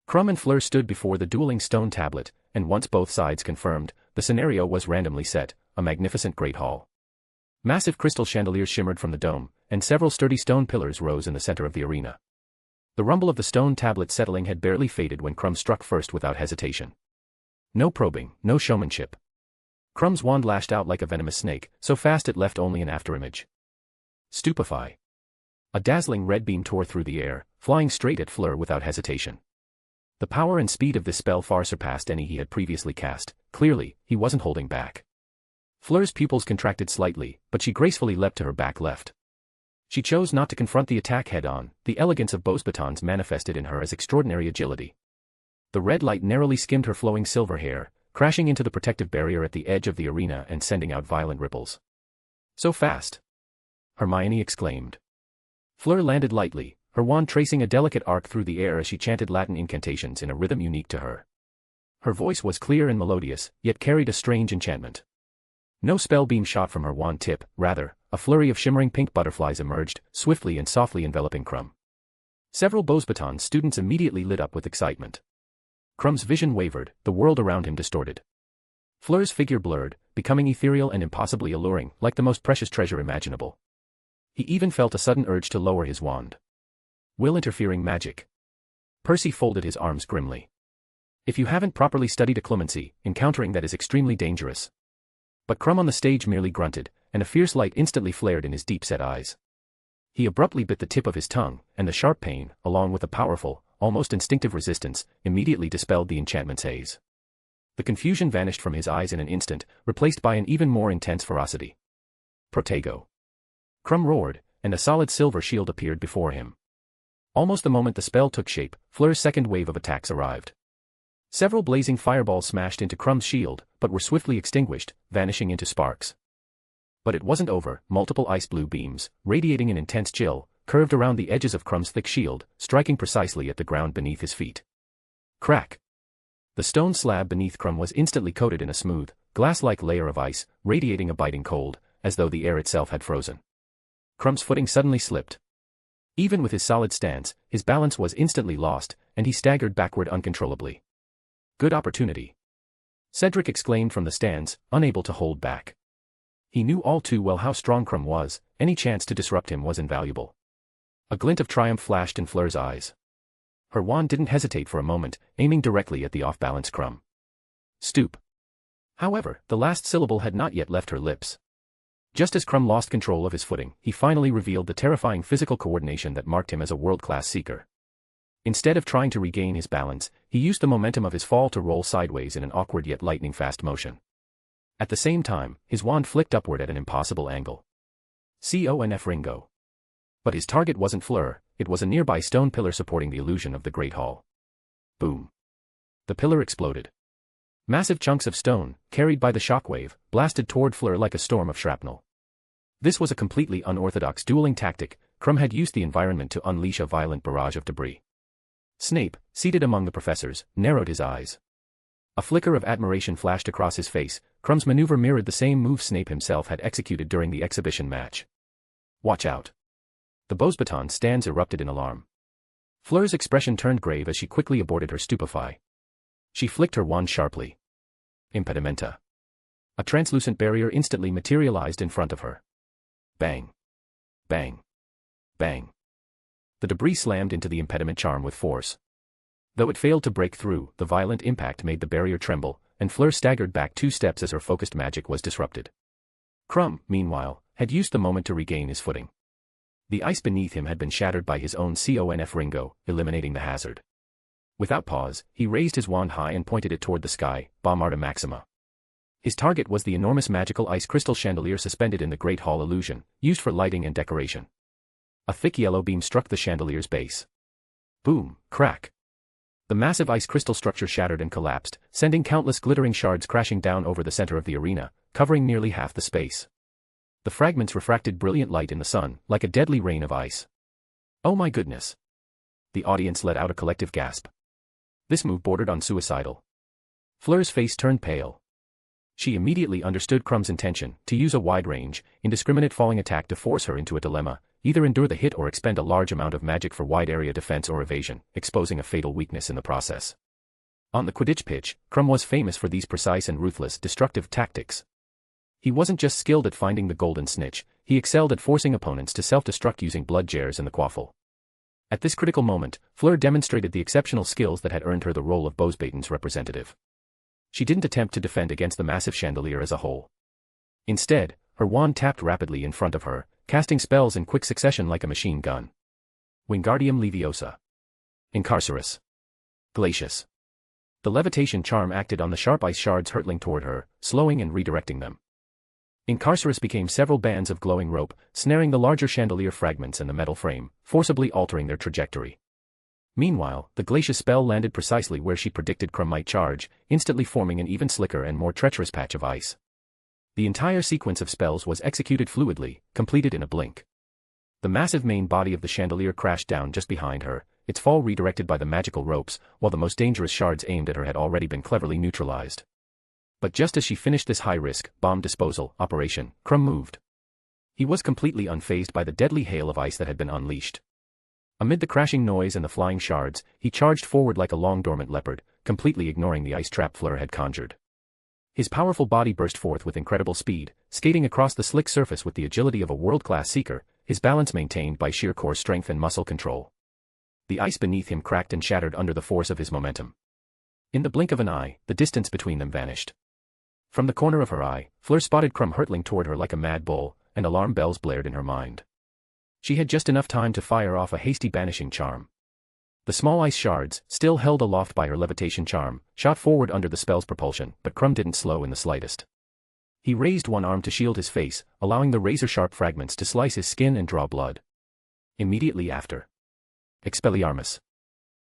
Crumb and Fleur stood before the dueling stone tablet, and once both sides confirmed, the scenario was randomly set, a magnificent great hall. Massive crystal chandeliers shimmered from the dome, and several sturdy stone pillars rose in the center of the arena. The rumble of the stone tablet settling had barely faded when Crumb struck first without hesitation. No probing, no showmanship. Crumb's wand lashed out like a venomous snake, so fast it left only an afterimage. Stupefy. A dazzling red beam tore through the air, flying straight at Fleur without hesitation. The power and speed of this spell far surpassed any he had previously cast. Clearly, he wasn't holding back. Fleur's pupils contracted slightly, but she gracefully leapt to her back left. She chose not to confront the attack head-on. The elegance of Beauxbatons manifested in her as extraordinary agility. The red light narrowly skimmed her flowing silver hair, crashing into the protective barrier at the edge of the arena and sending out violent ripples. So fast! Hermione exclaimed. Fleur landed lightly, her wand tracing a delicate arc through the air as she chanted Latin incantations in a rhythm unique to her. Her voice was clear and melodious, yet carried a strange enchantment. No spell beam shot from her wand tip, rather, a flurry of shimmering pink butterflies emerged, swiftly and softly enveloping Crumb. Several Beauxbatons students immediately lit up with excitement. Crumb's vision wavered, the world around him distorted. Fleur's figure blurred, becoming ethereal and impossibly alluring, like the most precious treasure imaginable. He even felt a sudden urge to lower his wand. Will-interfering magic. Percy folded his arms grimly. If you haven't properly studied occlumency, encountering that is extremely dangerous. But Crumb on the stage merely grunted, and a fierce light instantly flared in his deep-set eyes. He abruptly bit the tip of his tongue, and the sharp pain, along with a powerful, almost instinctive resistance, immediately dispelled the enchantment's haze. The confusion vanished from his eyes in an instant, replaced by an even more intense ferocity. Protego. Crumb roared, and a solid silver shield appeared before him. Almost the moment the spell took shape, Fleur's second wave of attacks arrived. Several blazing fireballs smashed into Crumb's shield, but were swiftly extinguished, vanishing into sparks. But it wasn't over. Multiple ice blue beams, radiating an intense chill, curved around the edges of Crumb's thick shield, striking precisely at the ground beneath his feet. Crack! The stone slab beneath Crumb was instantly coated in a smooth, glass-like layer of ice, radiating a biting cold, as though the air itself had frozen. Crumb's footing suddenly slipped. Even with his solid stance, his balance was instantly lost, and he staggered backward uncontrollably. Good opportunity. Cedric exclaimed from the stands, unable to hold back. He knew all too well how strong Crumb was, any chance to disrupt him was invaluable. A glint of triumph flashed in Fleur's eyes. Her wand didn't hesitate for a moment, aiming directly at the off-balance Crumb. Stoop. However, the last syllable had not yet left her lips. Just as Crumb lost control of his footing, he finally revealed the terrifying physical coordination that marked him as a world-class seeker. Instead of trying to regain his balance, he used the momentum of his fall to roll sideways in an awkward yet lightning-fast motion. At the same time, his wand flicked upward at an impossible angle. Conf Ringo. But his target wasn't Fleur, it was a nearby stone pillar supporting the illusion of the Great Hall. Boom. The pillar exploded. Massive chunks of stone, carried by the shockwave, blasted toward Fleur like a storm of shrapnel. This was a completely unorthodox dueling tactic. Crumb had used the environment to unleash a violent barrage of debris. Snape, seated among the professors, narrowed his eyes. A flicker of admiration flashed across his face. Crumb's maneuver mirrored the same move Snape himself had executed during the exhibition match. Watch out. The Beauxbatons stands erupted in alarm. Fleur's expression turned grave as she quickly aborted her stupefy. She flicked her wand sharply. Impedimenta. A translucent barrier instantly materialized in front of her. Bang. Bang. Bang. The debris slammed into the impediment charm with force. Though it failed to break through, the violent impact made the barrier tremble, and Fleur staggered back 2 steps as her focused magic was disrupted. Crumb, meanwhile, had used the moment to regain his footing. The ice beneath him had been shattered by his own Conf Ringo, eliminating the hazard. Without pause, he raised his wand high and pointed it toward the sky, Bombarda Maxima. His target was the enormous magical ice crystal chandelier suspended in the Great Hall illusion, used for lighting and decoration. A thick yellow beam struck the chandelier's base. Boom, crack. The massive ice crystal structure shattered and collapsed, sending countless glittering shards crashing down over the center of the arena, covering nearly half the space. The fragments refracted brilliant light in the sun, like a deadly rain of ice. Oh my goodness. The audience let out a collective gasp. This move bordered on suicidal. Fleur's face turned pale. She immediately understood Crumb's intention, to use a wide-range, indiscriminate falling attack to force her into a dilemma, either endure the hit or expend a large amount of magic for wide-area defense or evasion, exposing a fatal weakness in the process. On the Quidditch pitch, Crumb was famous for these precise and ruthless, destructive tactics. He wasn't just skilled at finding the golden snitch, he excelled at forcing opponents to self-destruct using blood jars and the quaffle. At this critical moment, Fleur demonstrated the exceptional skills that had earned her the role of Bowsbaton's representative. She didn't attempt to defend against the massive chandelier as a whole. Instead, her wand tapped rapidly in front of her, casting spells in quick succession like a machine gun. Wingardium Leviosa. Incarcerus. Glacius. The levitation charm acted on the sharp ice shards hurtling toward her, slowing and redirecting them. Incarcerus became several bands of glowing rope, snaring the larger chandelier fragments and the metal frame, forcibly altering their trajectory. Meanwhile, the Glacius spell landed precisely where she predicted Crumb might charge, instantly forming an even slicker and more treacherous patch of ice. The entire sequence of spells was executed fluidly, completed in a blink. The massive main body of the chandelier crashed down just behind her, its fall redirected by the magical ropes, while the most dangerous shards aimed at her had already been cleverly neutralized. But just as she finished this high-risk, bomb disposal operation, Crumb moved. He was completely unfazed by the deadly hail of ice that had been unleashed. Amid the crashing noise and the flying shards, he charged forward like a long-dormant leopard, completely ignoring the ice trap Fleur had conjured. His powerful body burst forth with incredible speed, skating across the slick surface with the agility of a world-class seeker, his balance maintained by sheer core strength and muscle control. The ice beneath him cracked and shattered under the force of his momentum. In the blink of an eye, the distance between them vanished. From the corner of her eye, Fleur spotted Crumb hurtling toward her like a mad bull, and alarm bells blared in her mind. She had just enough time to fire off a hasty banishing charm. The small ice shards, still held aloft by her levitation charm, shot forward under the spell's propulsion, but Crumb didn't slow in the slightest. He raised one arm to shield his face, allowing the razor-sharp fragments to slice his skin and draw blood. Immediately after. Expelliarmus.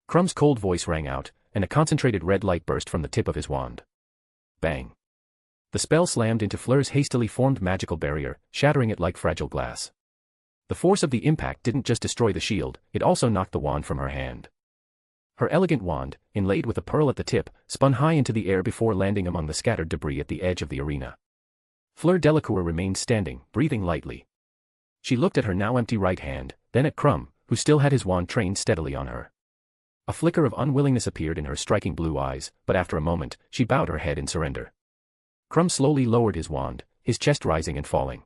Crumb's cold voice rang out, and a concentrated red light burst from the tip of his wand. Bang. The spell slammed into Fleur's hastily formed magical barrier, shattering it like fragile glass. The force of the impact didn't just destroy the shield, it also knocked the wand from her hand. Her elegant wand, inlaid with a pearl at the tip, spun high into the air before landing among the scattered debris at the edge of the arena. Fleur Delacour remained standing, breathing lightly. She looked at her now empty right hand, then at Crumb, who still had his wand trained steadily on her. A flicker of unwillingness appeared in her striking blue eyes, but after a moment, she bowed her head in surrender. Crumb slowly lowered his wand, his chest rising and falling.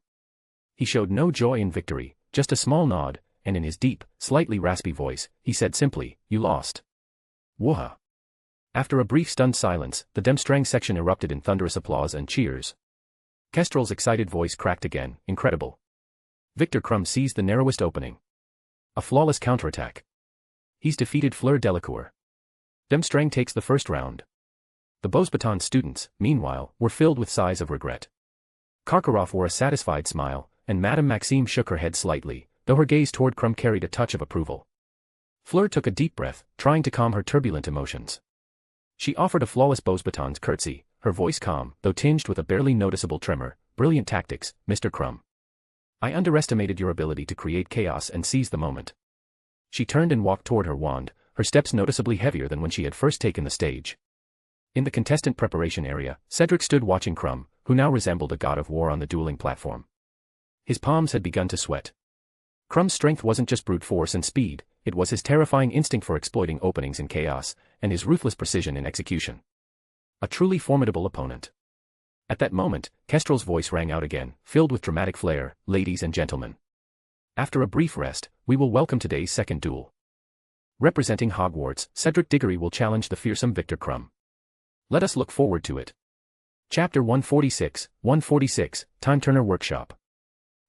He showed no joy in victory, just a small nod, and in his deep, slightly raspy voice, he said simply, "You lost." Wooha! After a brief stunned silence, the Demstrang section erupted in thunderous applause and cheers. Kestrel's excited voice cracked again, incredible. Victor Crumb seized the narrowest opening. A flawless counterattack. He's defeated Fleur Delacour. Demstrang takes the first round. The Beauxbatons students, meanwhile, were filled with sighs of regret. Karkaroff wore a satisfied smile, and Madame Maxime shook her head slightly, though her gaze toward Crumb carried a touch of approval. Fleur took a deep breath, trying to calm her turbulent emotions. She offered a flawless Beauxbatons curtsy, her voice calm, though tinged with a barely noticeable tremor. "Brilliant tactics, Mr. Crumb. I underestimated your ability to create chaos and seize the moment." She turned and walked toward her wand, her steps noticeably heavier than when she had first taken the stage. In the contestant preparation area, Cedric stood watching Crumb, who now resembled a god of war on the dueling platform. His palms had begun to sweat. Crumb's strength wasn't just brute force and speed, it was his terrifying instinct for exploiting openings in chaos, and his ruthless precision in execution. A truly formidable opponent. At that moment, Kestrel's voice rang out again, filled with dramatic flair, "Ladies and gentlemen. After a brief rest, we will welcome today's second duel. Representing Hogwarts, Cedric Diggory will challenge the fearsome Victor Crumb. Let us look forward to it." Chapter 146, Time Turner Workshop.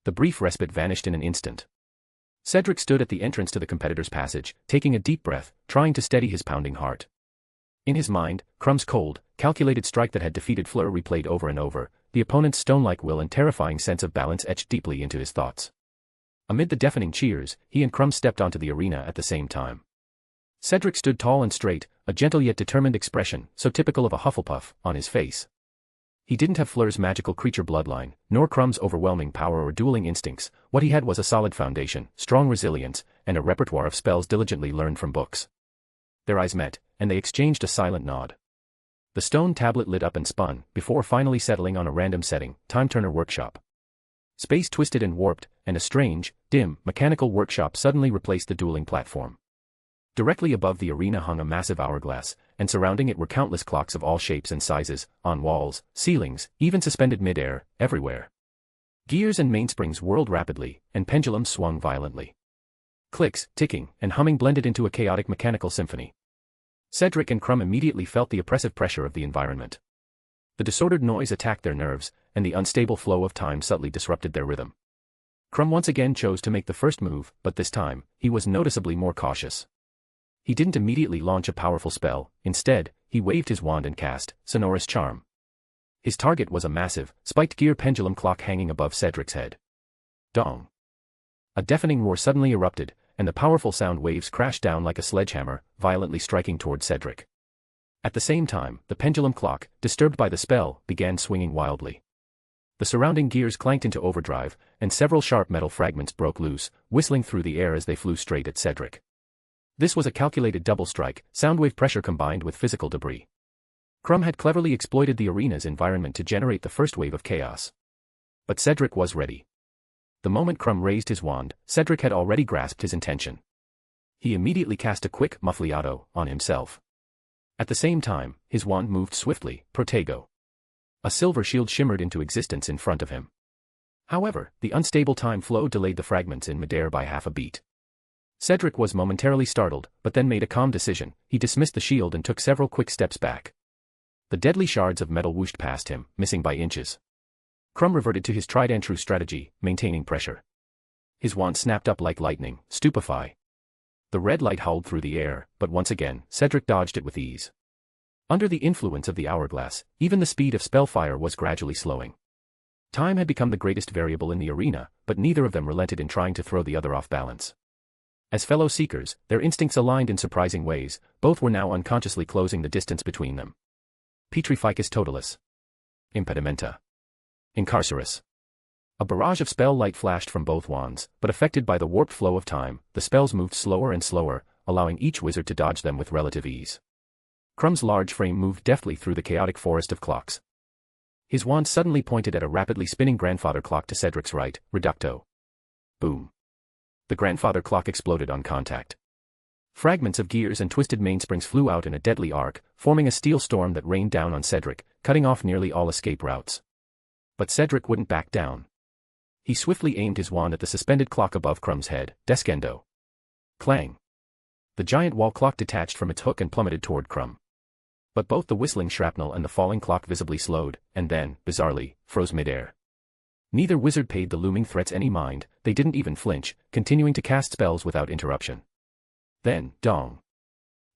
The brief respite vanished in an instant. Cedric stood at the entrance to the competitor's passage, taking a deep breath, trying to steady his pounding heart. In his mind, Crumb's cold, calculated strike that had defeated Fleur replayed over and over, the opponent's stone-like will and terrifying sense of balance etched deeply into his thoughts. Amid the deafening cheers, he and Crumb stepped onto the arena at the same time. Cedric stood tall and straight, a gentle yet determined expression, so typical of a Hufflepuff, on his face. He didn't have Fleur's magical creature bloodline, nor Crumb's overwhelming power or dueling instincts. What he had was a solid foundation, strong resilience, and a repertoire of spells diligently learned from books. Their eyes met, and they exchanged a silent nod. The stone tablet lit up and spun, before finally settling on a random setting, Time Turner Workshop. Space twisted and warped, and a strange, dim, mechanical workshop suddenly replaced the dueling platform. Directly above the arena hung a massive hourglass, and surrounding it were countless clocks of all shapes and sizes, on walls, ceilings, even suspended mid-air, everywhere. Gears and mainsprings whirled rapidly, and pendulums swung violently. Clicks, ticking, and humming blended into a chaotic mechanical symphony. Cedric and Crumb immediately felt the oppressive pressure of the environment. The disordered noise attacked their nerves, and the unstable flow of time subtly disrupted their rhythm. Crumb once again chose to make the first move, but this time, he was noticeably more cautious. He didn't immediately launch a powerful spell. Instead, he waved his wand and cast Sonorous Charm. His target was a massive, spiked gear pendulum clock hanging above Cedric's head. Dong! A deafening roar suddenly erupted, and the powerful sound waves crashed down like a sledgehammer, violently striking toward Cedric. At the same time, the pendulum clock, disturbed by the spell, began swinging wildly. The surrounding gears clanked into overdrive, and several sharp metal fragments broke loose, whistling through the air as they flew straight at Cedric. This was a calculated double strike, soundwave pressure combined with physical debris. Crumb had cleverly exploited the arena's environment to generate the first wave of chaos. But Cedric was ready. The moment Crumb raised his wand, Cedric had already grasped his intention. He immediately cast a quick Muffliato on himself. At the same time, his wand moved swiftly, Protego. A silver shield shimmered into existence in front of him. However, the unstable time flow delayed the fragments in midair by half a beat. Cedric was momentarily startled, but then made a calm decision. He dismissed the shield and took several quick steps back. The deadly shards of metal whooshed past him, missing by inches. Crumb reverted to his tried-and-true strategy, maintaining pressure. His wand snapped up like lightning, Stupefy. The red light howled through the air, but once again, Cedric dodged it with ease. Under the influence of the hourglass, even the speed of spellfire was gradually slowing. Time had become the greatest variable in the arena, but neither of them relented in trying to throw the other off balance. As fellow seekers, their instincts aligned in surprising ways. Both were now unconsciously closing the distance between them. Petrificus totalis. Impedimenta. Incarcerus. A barrage of spell light flashed from both wands, but affected by the warped flow of time, the spells moved slower and slower, allowing each wizard to dodge them with relative ease. Crumb's large frame moved deftly through the chaotic forest of clocks. His wand suddenly pointed at a rapidly spinning grandfather clock to Cedric's right, Reducto. Boom. The grandfather clock exploded on contact. Fragments of gears and twisted mainsprings flew out in a deadly arc, forming a steel storm that rained down on Cedric, cutting off nearly all escape routes. But Cedric wouldn't back down. He swiftly aimed his wand at the suspended clock above Crumb's head, Descendo. Clang. The giant wall clock detached from its hook and plummeted toward Crumb. But both the whistling shrapnel and the falling clock visibly slowed, and then, bizarrely, froze midair. Neither wizard paid the looming threats any mind. They didn't even flinch, continuing to cast spells without interruption. Then, dong.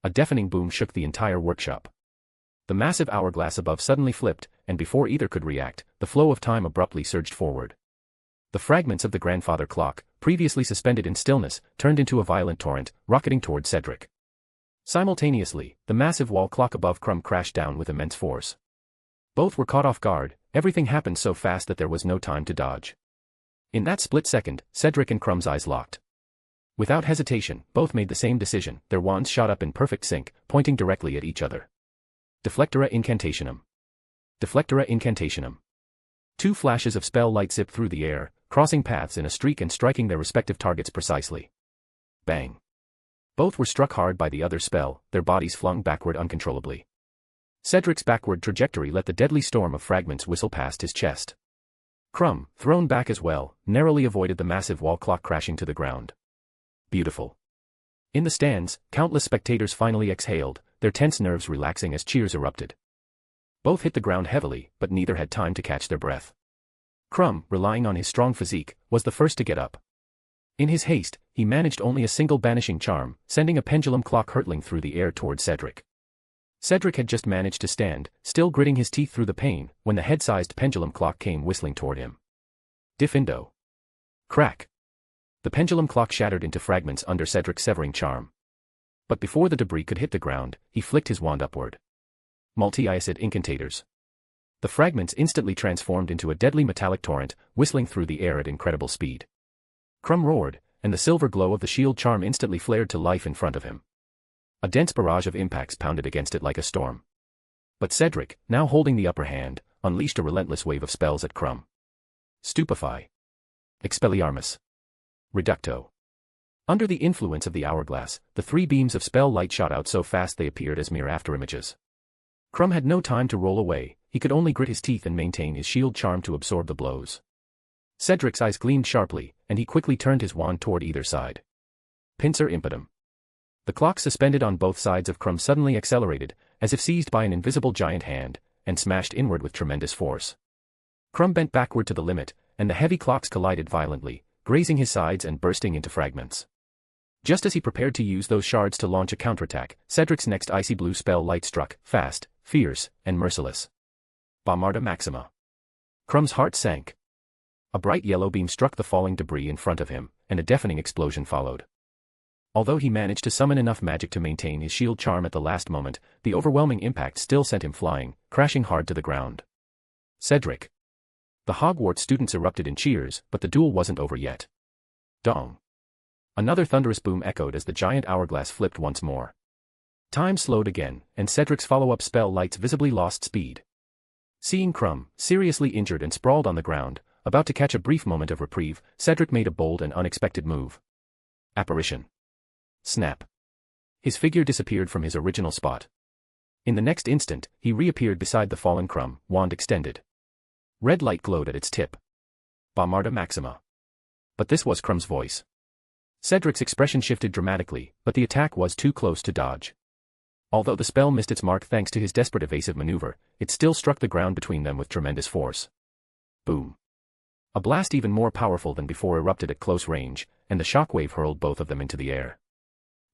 A deafening boom shook the entire workshop. The massive hourglass above suddenly flipped, and before either could react, the flow of time abruptly surged forward. The fragments of the grandfather clock, previously suspended in stillness, turned into a violent torrent, rocketing toward Cedric. Simultaneously, the massive wall clock above Crumb crashed down with immense force. Both were caught off guard. Everything happened so fast that there was no time to dodge. In that split second, Cedric and Crumb's eyes locked. Without hesitation, both made the same decision. Their wands shot up in perfect sync, pointing directly at each other. Deflectora Incantationum. Deflectora Incantationum. Two flashes of spell light zipped through the air, crossing paths in a streak and striking their respective targets precisely. Bang. Both were struck hard by the other's spell, their bodies flung backward uncontrollably. Cedric's backward trajectory let the deadly storm of fragments whistle past his chest. Crumb, thrown back as well, narrowly avoided the massive wall clock crashing to the ground. Beautiful. In the stands, countless spectators finally exhaled, their tense nerves relaxing as cheers erupted. Both hit the ground heavily, but neither had time to catch their breath. Crumb, relying on his strong physique, was the first to get up. In his haste, he managed only a single banishing charm, sending a pendulum clock hurtling through the air toward Cedric. Cedric had just managed to stand, still gritting his teeth through the pain, when the head-sized pendulum clock came whistling toward him. Diffindo. Crack. The pendulum clock shattered into fragments under Cedric's severing charm. But before the debris could hit the ground, he flicked his wand upward. Multi-acid incantators. The fragments instantly transformed into a deadly metallic torrent, whistling through the air at incredible speed. Crumb roared, and the silver glow of the shield charm instantly flared to life in front of him. A dense barrage of impacts pounded against it like a storm. But Cedric, now holding the upper hand, unleashed a relentless wave of spells at Crumb. Stupefy. Expelliarmus. Reducto. Under the influence of the hourglass, the 3 beams of spell light shot out so fast they appeared as mere afterimages. Crumb had no time to roll away, he could only grit his teeth and maintain his shield charm to absorb the blows. Cedric's eyes gleamed sharply, and he quickly turned his wand toward either side. Pincer impetum. The clock suspended on both sides of Crumb suddenly accelerated, as if seized by an invisible giant hand, and smashed inward with tremendous force. Crumb bent backward to the limit, and the heavy clocks collided violently, grazing his sides and bursting into fragments. Just as he prepared to use those shards to launch a counterattack, Cedric's next icy blue spell light struck, fast, fierce, and merciless. Bombarda Maxima. Crumb's heart sank. A bright yellow beam struck the falling debris in front of him, and a deafening explosion followed. Although he managed to summon enough magic to maintain his shield charm at the last moment, the overwhelming impact still sent him flying, crashing hard to the ground. Cedric. The Hogwarts students erupted in cheers, but the duel wasn't over yet. Dong. Another thunderous boom echoed as the giant hourglass flipped once more. Time slowed again, and Cedric's follow-up spell lights visibly lost speed. Seeing Crumb, seriously injured and sprawled on the ground, about to catch a brief moment of reprieve, Cedric made a bold and unexpected move. Apparition. Snap. His figure disappeared from his original spot. In the next instant, he reappeared beside the fallen Crumb, wand extended. Red light glowed at its tip. Bombarda Maxima. But this was Crumb's voice. Cedric's expression shifted dramatically, but the attack was too close to dodge. Although the spell missed its mark thanks to his desperate evasive maneuver, it still struck the ground between them with tremendous force. Boom. A blast even more powerful than before erupted at close range, and the shockwave hurled both of them into the air.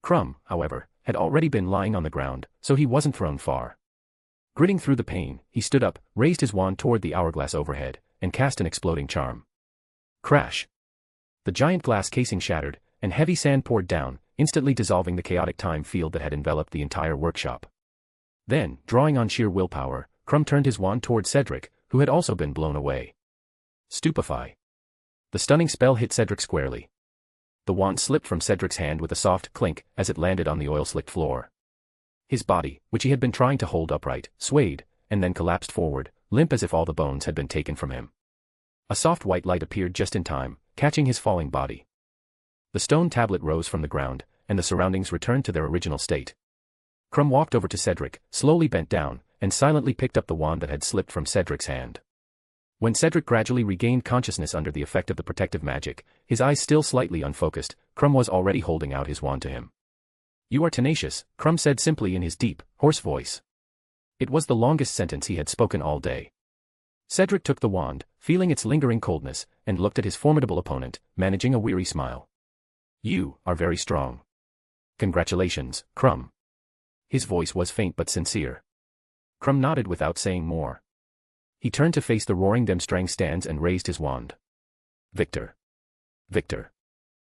Crumb, however, had already been lying on the ground, so he wasn't thrown far. Gritting through the pain, he stood up, raised his wand toward the hourglass overhead, and cast an exploding charm. Crash. The giant glass casing shattered, and heavy sand poured down, instantly dissolving the chaotic time field that had enveloped the entire workshop. Then, drawing on sheer willpower, Crumb turned his wand toward Cedric, who had also been blown away. Stupefy. The stunning spell hit Cedric squarely. The wand slipped from Cedric's hand with a soft clink as it landed on the oil-slicked floor. His body, which he had been trying to hold upright, swayed, and then collapsed forward, limp as if all the bones had been taken from him. A soft white light appeared just in time, catching his falling body. The stone tablet rose from the ground, and the surroundings returned to their original state. Crumb walked over to Cedric, slowly bent down, and silently picked up the wand that had slipped from Cedric's hand. When Cedric gradually regained consciousness under the effect of the protective magic, his eyes still slightly unfocused, Crumb was already holding out his wand to him. "You are tenacious," Crumb said simply in his deep, hoarse voice. It was the longest sentence he had spoken all day. Cedric took the wand, feeling its lingering coldness, and looked at his formidable opponent, managing a weary smile. "You are very strong. Congratulations, Crumb." His voice was faint but sincere. Crumb nodded without saying more. He turned to face the roaring Demstrang stands and raised his wand. Victor. Victor.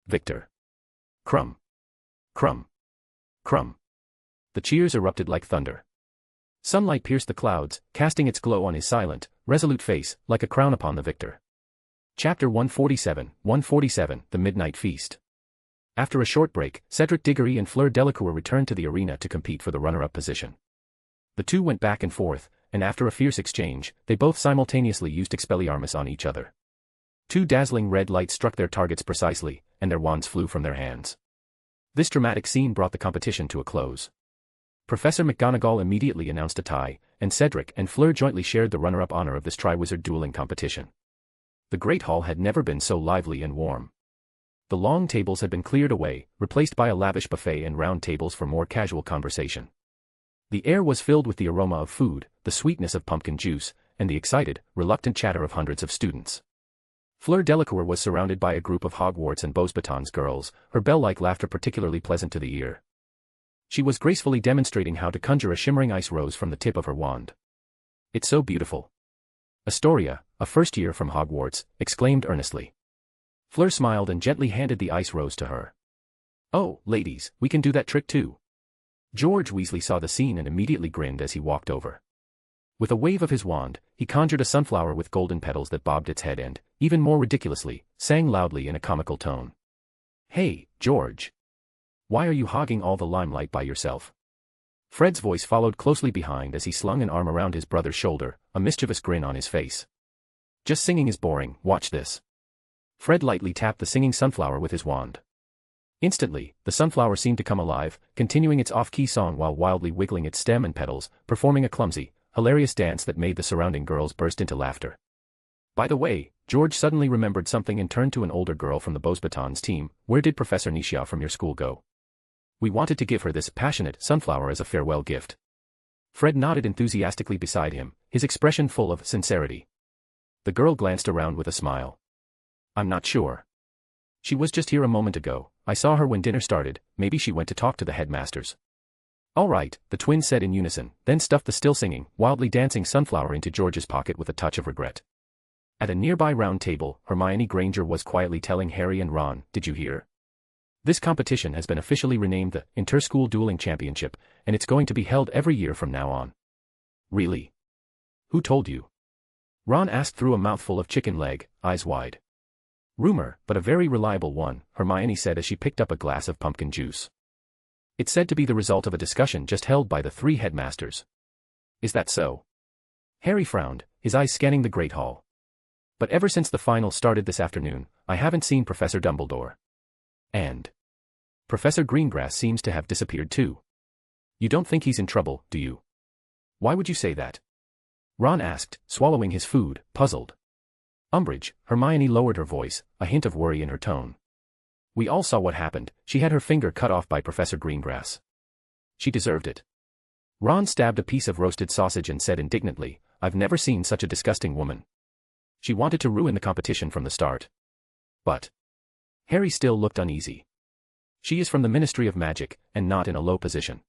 Victor. Crumb. Crumb. Crumb. The cheers erupted like thunder. Sunlight pierced the clouds, casting its glow on his silent, resolute face, like a crown upon the victor. Chapter 147, The Midnight Feast. After a short break, Cedric Diggory and Fleur Delacour returned to the arena to compete for the runner-up position. The two went back and forth, and after a fierce exchange, they both simultaneously used Expelliarmus on each other. Two dazzling red lights struck their targets precisely, and their wands flew from their hands. This dramatic scene brought the competition to a close. Professor McGonagall immediately announced a tie, and Cedric and Fleur jointly shared the runner-up honor of this Triwizard dueling competition. The Great Hall had never been so lively and warm. The long tables had been cleared away, replaced by a lavish buffet and round tables for more casual conversation. The air was filled with the aroma of food, the sweetness of pumpkin juice, and the excited, reluctant chatter of hundreds of students. Fleur Delacour was surrounded by a group of Hogwarts and Beauxbatons girls, her bell-like laughter particularly pleasant to the ear. She was gracefully demonstrating how to conjure a shimmering ice rose from the tip of her wand. "It's so beautiful." Astoria, a first year from Hogwarts, exclaimed earnestly. Fleur smiled and gently handed the ice rose to her. "Oh, ladies, we can do that trick too." George Weasley saw the scene and immediately grinned as he walked over. With a wave of his wand, he conjured a sunflower with golden petals that bobbed its head and, even more ridiculously, sang loudly in a comical tone. "Hey, George! Why are you hogging all the limelight by yourself?" Fred's voice followed closely behind as he slung an arm around his brother's shoulder, a mischievous grin on his face. "Just singing is boring, watch this." Fred lightly tapped the singing sunflower with his wand. Instantly, the sunflower seemed to come alive, continuing its off-key song while wildly wiggling its stem and petals, performing a clumsy, hilarious dance that made the surrounding girls burst into laughter. By the way, George suddenly remembered something and turned to an older girl from the Beauxbatons team. "Where did Professor Nisha from your school go? We wanted to give her this passionate sunflower as a farewell gift." Fred nodded enthusiastically beside him, his expression full of sincerity. The girl glanced around with a smile. "I'm not sure. She was just here a moment ago. I saw her when dinner started. Maybe she went to talk to the headmasters." "All right," the twins said in unison, then stuffed the still singing, wildly dancing sunflower into George's pocket with a touch of regret. At a nearby round table, Hermione Granger was quietly telling Harry and Ron, "Did you hear? This competition has been officially renamed the Inter-School Dueling Championship, and it's going to be held every year from now on." "Really? Who told you?" Ron asked through a mouthful of chicken leg, eyes wide. "Rumor, but a very reliable one," Hermione said as she picked up a glass of pumpkin juice. "It's said to be the result of a discussion just held by the 3 headmasters." "Is that so?" Harry frowned, his eyes scanning the Great Hall. "But ever since the final started this afternoon, I haven't seen Professor Dumbledore. And Professor Greengrass seems to have disappeared too. You don't think he's in trouble, do you?" "Why would you say that?" Ron asked, swallowing his food, puzzled. "Umbridge," Hermione lowered her voice, a hint of worry in her tone. "We all saw what happened. She had her finger cut off by Professor Greengrass. She deserved it." Ron stabbed a piece of roasted sausage and said indignantly, "I've never seen such a disgusting woman. She wanted to ruin the competition from the start." "But..." Harry still looked uneasy. "She is from the Ministry of Magic, and not in a low position.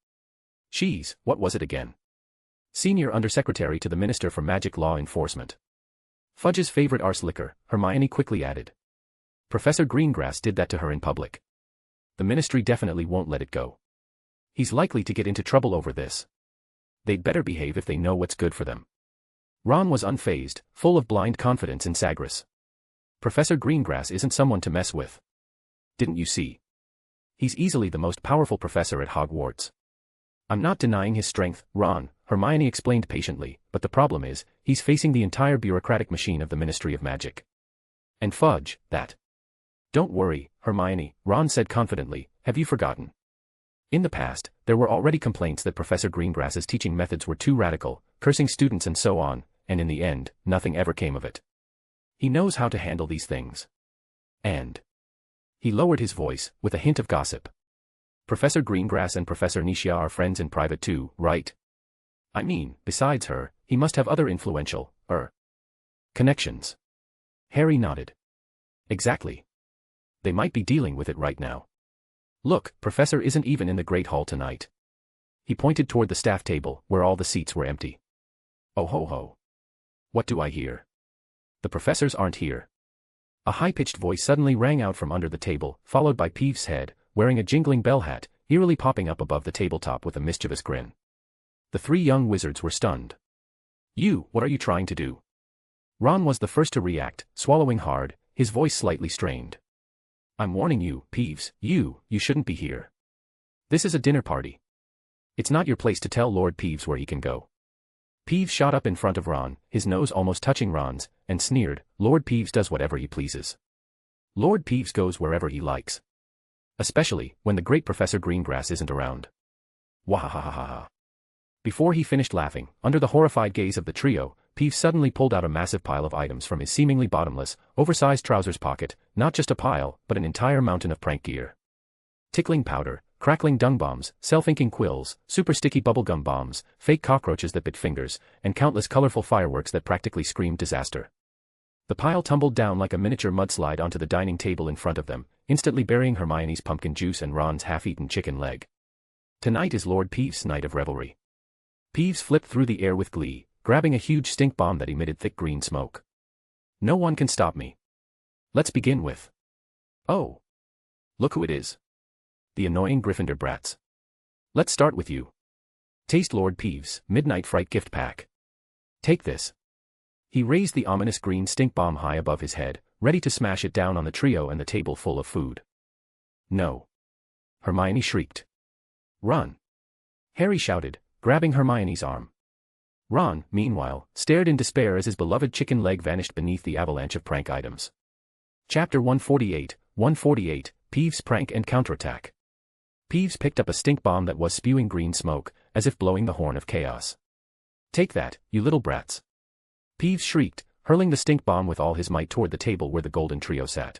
She's, what was it again? Senior Undersecretary to the Minister for Magic Law Enforcement. Fudge's favorite arse liquor," Hermione quickly added. "Professor Greengrass did that to her in public. The Ministry definitely won't let it go. He's likely to get into trouble over this. They'd better behave if they know what's good for them." Ron was unfazed, full of blind confidence in Sagres. "Professor Greengrass isn't someone to mess with. Didn't you see? He's easily the most powerful professor at Hogwarts." "I'm not denying his strength, Ron," Hermione explained patiently, "but the problem is, he's facing the entire bureaucratic machine of the Ministry of Magic. And Fudge, that." "Don't worry, Hermione," Ron said confidently, "have you forgotten? In the past, there were already complaints that Professor Greengrass's teaching methods were too radical, cursing students and so on, and in the end, nothing ever came of it. He knows how to handle these things. And..." He lowered his voice, with a hint of gossip. "Professor Greengrass and Professor Nisha are friends in private too, right? I mean, besides her, he must have other influential, connections." Harry nodded. "Exactly. They might be dealing with it right now. Look, Professor isn't even in the Great Hall tonight." He pointed toward the staff table, where all the seats were empty. "Oh ho ho. What do I hear? The professors aren't here." A high-pitched voice suddenly rang out from under the table, followed by Peeves' head, wearing a jingling bell hat, eerily popping up above the tabletop with a mischievous grin. The 3 young wizards were stunned. "You, what are you trying to do?" Ron was the first to react, swallowing hard, his voice slightly strained. "I'm warning you, Peeves, you shouldn't be here. This is a dinner party. It's not your place to tell Lord Peeves where he can go." Peeves shot up in front of Ron, his nose almost touching Ron's, and sneered, "Lord Peeves does whatever he pleases. Lord Peeves goes wherever he likes. Especially, when the great Professor Greengrass isn't around." Wahahaha. Before he finished laughing, under the horrified gaze of the trio, Peeves suddenly pulled out a massive pile of items from his seemingly bottomless, oversized trousers pocket, not just a pile, but an entire mountain of prank gear. Tickling powder, crackling dung bombs, self-inking quills, super sticky bubblegum bombs, fake cockroaches that bit fingers, and countless colorful fireworks that practically screamed disaster. The pile tumbled down like a miniature mudslide onto the dining table in front of them, instantly burying Hermione's pumpkin juice and Ron's half-eaten chicken leg. Tonight is Lord Peeves' night of revelry. Peeves flipped through the air with glee, grabbing a huge stink bomb that emitted thick green smoke. "No one can stop me. Let's begin with Oh. Look who it is. The annoying Gryffindor brats. Let's start with you. Taste Lord Peeves' Midnight Fright gift pack. Take this. He raised the ominous green stink bomb high above his head, ready to smash it down on the trio and the table full of food. No. Hermione shrieked. Run. Harry shouted, grabbing Hermione's arm. Ron, meanwhile, stared in despair as his beloved chicken leg vanished beneath the avalanche of prank items. Chapter 148, Peeves' Prank and Counterattack. Peeves picked up a stink bomb that was spewing green smoke, as if blowing the horn of chaos. Take that, you little brats. Peeves shrieked, hurling the stink bomb with all his might toward the table where the golden trio sat.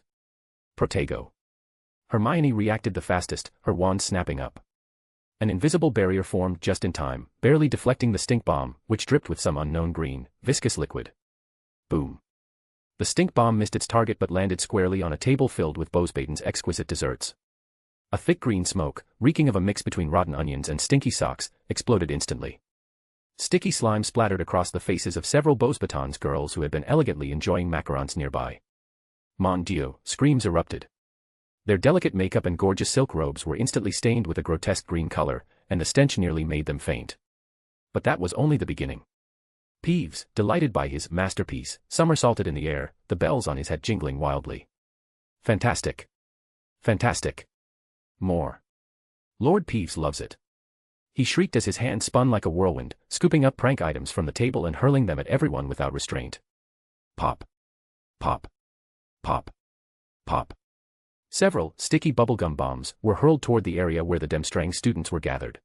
Protego. Hermione reacted the fastest, her wand snapping up. An invisible barrier formed just in time, barely deflecting the stink bomb, which dripped with some unknown green, viscous liquid. Boom. The stink bomb missed its target but landed squarely on a table filled with Bosbaden's exquisite desserts. A thick green smoke, reeking of a mix between rotten onions and stinky socks, exploded instantly. Sticky slime splattered across the faces of several Bosbaton's girls who had been elegantly enjoying macarons nearby. Mon Dieu, screams erupted. Their delicate makeup and gorgeous silk robes were instantly stained with a grotesque green color, and the stench nearly made them faint. But that was only the beginning. Peeves, delighted by his masterpiece, somersaulted in the air, the bells on his head jingling wildly. Fantastic. Fantastic. More. Lord Peeves loves it. He shrieked as his hand spun like a whirlwind, scooping up prank items from the table and hurling them at everyone without restraint. Pop. Pop. Pop. Pop. Several sticky bubblegum bombs were hurled toward the area where the Demstrang students were gathered.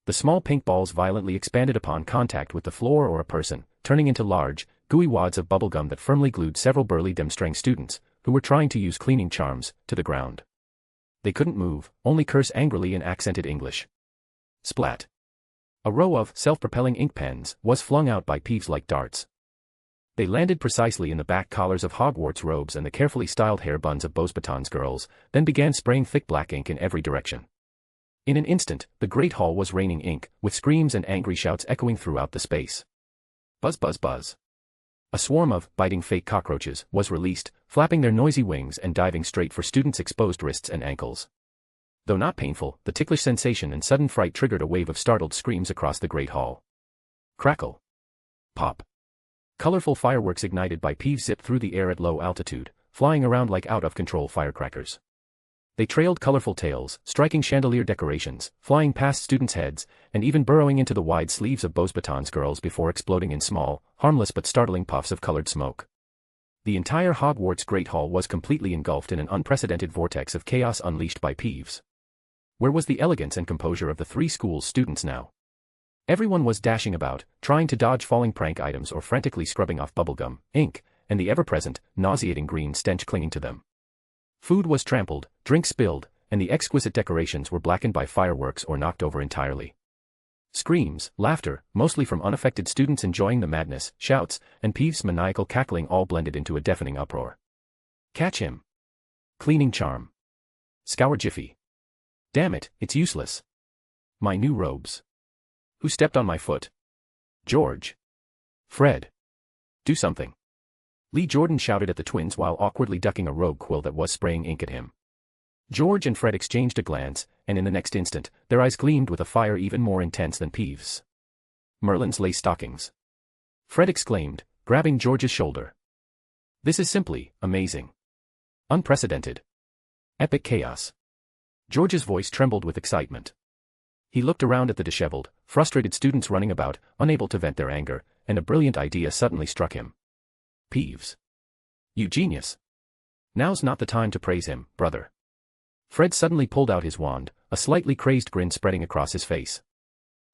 The small pink balls violently expanded upon contact with the floor or a person, turning into large, gooey wads of bubblegum that firmly glued several burly Demstrang students, who were trying to use cleaning charms, to the ground. They couldn't move, only curse angrily in accented English. Splat. A row of self-propelling ink pens was flung out by Peeves like darts. They landed precisely in the back collars of Hogwarts robes and the carefully styled hair buns of Bosbaton's girls, then began spraying thick black ink in every direction. In an instant, the great hall was raining ink, with screams and angry shouts echoing throughout the space. Buzz buzz buzz. A swarm of biting fake cockroaches was released, flapping their noisy wings and diving straight for students' exposed wrists and ankles. Though not painful, the ticklish sensation and sudden fright triggered a wave of startled screams across the great hall. Crackle. Pop. Colorful fireworks ignited by Peeves zipped through the air at low altitude, flying around like out-of-control firecrackers. They trailed colorful tails, striking chandelier decorations, flying past students' heads, and even burrowing into the wide sleeves of Bosbaton's girls before exploding in small, harmless but startling puffs of colored smoke. The entire Hogwarts Great Hall was completely engulfed in an unprecedented vortex of chaos unleashed by Peeves. Where was the elegance and composure of the three schools' students now? Everyone was dashing about, trying to dodge falling prank items or frantically scrubbing off bubblegum, ink, and the ever-present, nauseating green stench clinging to them. Food was trampled, drinks spilled, and the exquisite decorations were blackened by fireworks or knocked over entirely. Screams, laughter, mostly from unaffected students enjoying the madness, shouts, and Peeves' maniacal cackling all blended into a deafening uproar. Catch him. Cleaning charm. Scour Jiffy. Damn it, it's useless. My new robes. Who stepped on my foot? George. Fred. Do something. Lee Jordan shouted at the twins while awkwardly ducking a rogue quill that was spraying ink at him. George and Fred exchanged a glance, and in the next instant, their eyes gleamed with a fire even more intense than Peeves'. Merlin's lace stockings. Fred exclaimed, grabbing George's shoulder. This is simply amazing. Unprecedented. Epic chaos. George's voice trembled with excitement. He looked around at the disheveled, frustrated students running about, unable to vent their anger, and a brilliant idea suddenly struck him. Peeves. You genius. Now's not the time to praise him, brother. Fred suddenly pulled out his wand, a slightly crazed grin spreading across his face.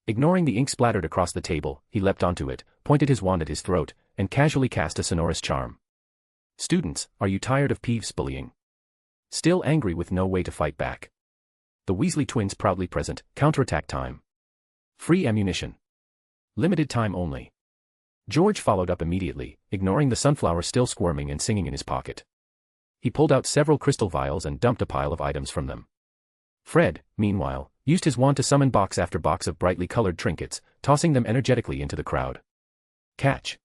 Ignoring the ink splattered across the table, he leapt onto it, pointed his wand at his throat, and casually cast a sonorous charm. Students, are you tired of Peeves' bullying? Still angry with no way to fight back? The Weasley twins proudly present, counterattack time. Free ammunition. Limited time only. George followed up immediately, ignoring the sunflower still squirming and singing in his pocket. He pulled out several crystal vials and dumped a pile of items from them. Fred, meanwhile, used his wand to summon box after box of brightly colored trinkets, tossing them energetically into the crowd. Catch.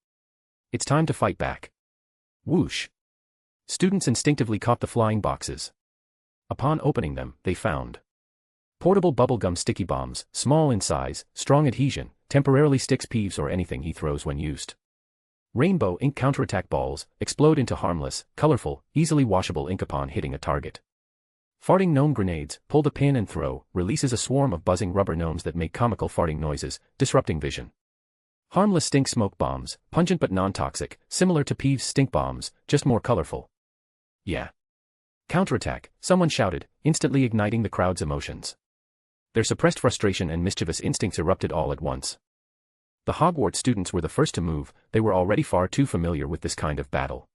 It's time to fight back. Whoosh. Students instinctively caught the flying boxes. Upon opening them, they found portable bubblegum sticky bombs, small in size, strong adhesion, temporarily sticks Peeves or anything he throws when used. Rainbow ink counterattack balls, explode into harmless, colorful, easily washable ink upon hitting a target. Farting gnome grenades, pull the pin and throw, releases a swarm of buzzing rubber gnomes that make comical farting noises, disrupting vision. Harmless stink smoke bombs, pungent but non-toxic, similar to Peeves' stink bombs, just more colorful. Yeah. Counterattack, someone shouted, instantly igniting the crowd's emotions. Their suppressed frustration and mischievous instincts erupted all at once. The Hogwarts students were the first to move, they were already far too familiar with this kind of battle.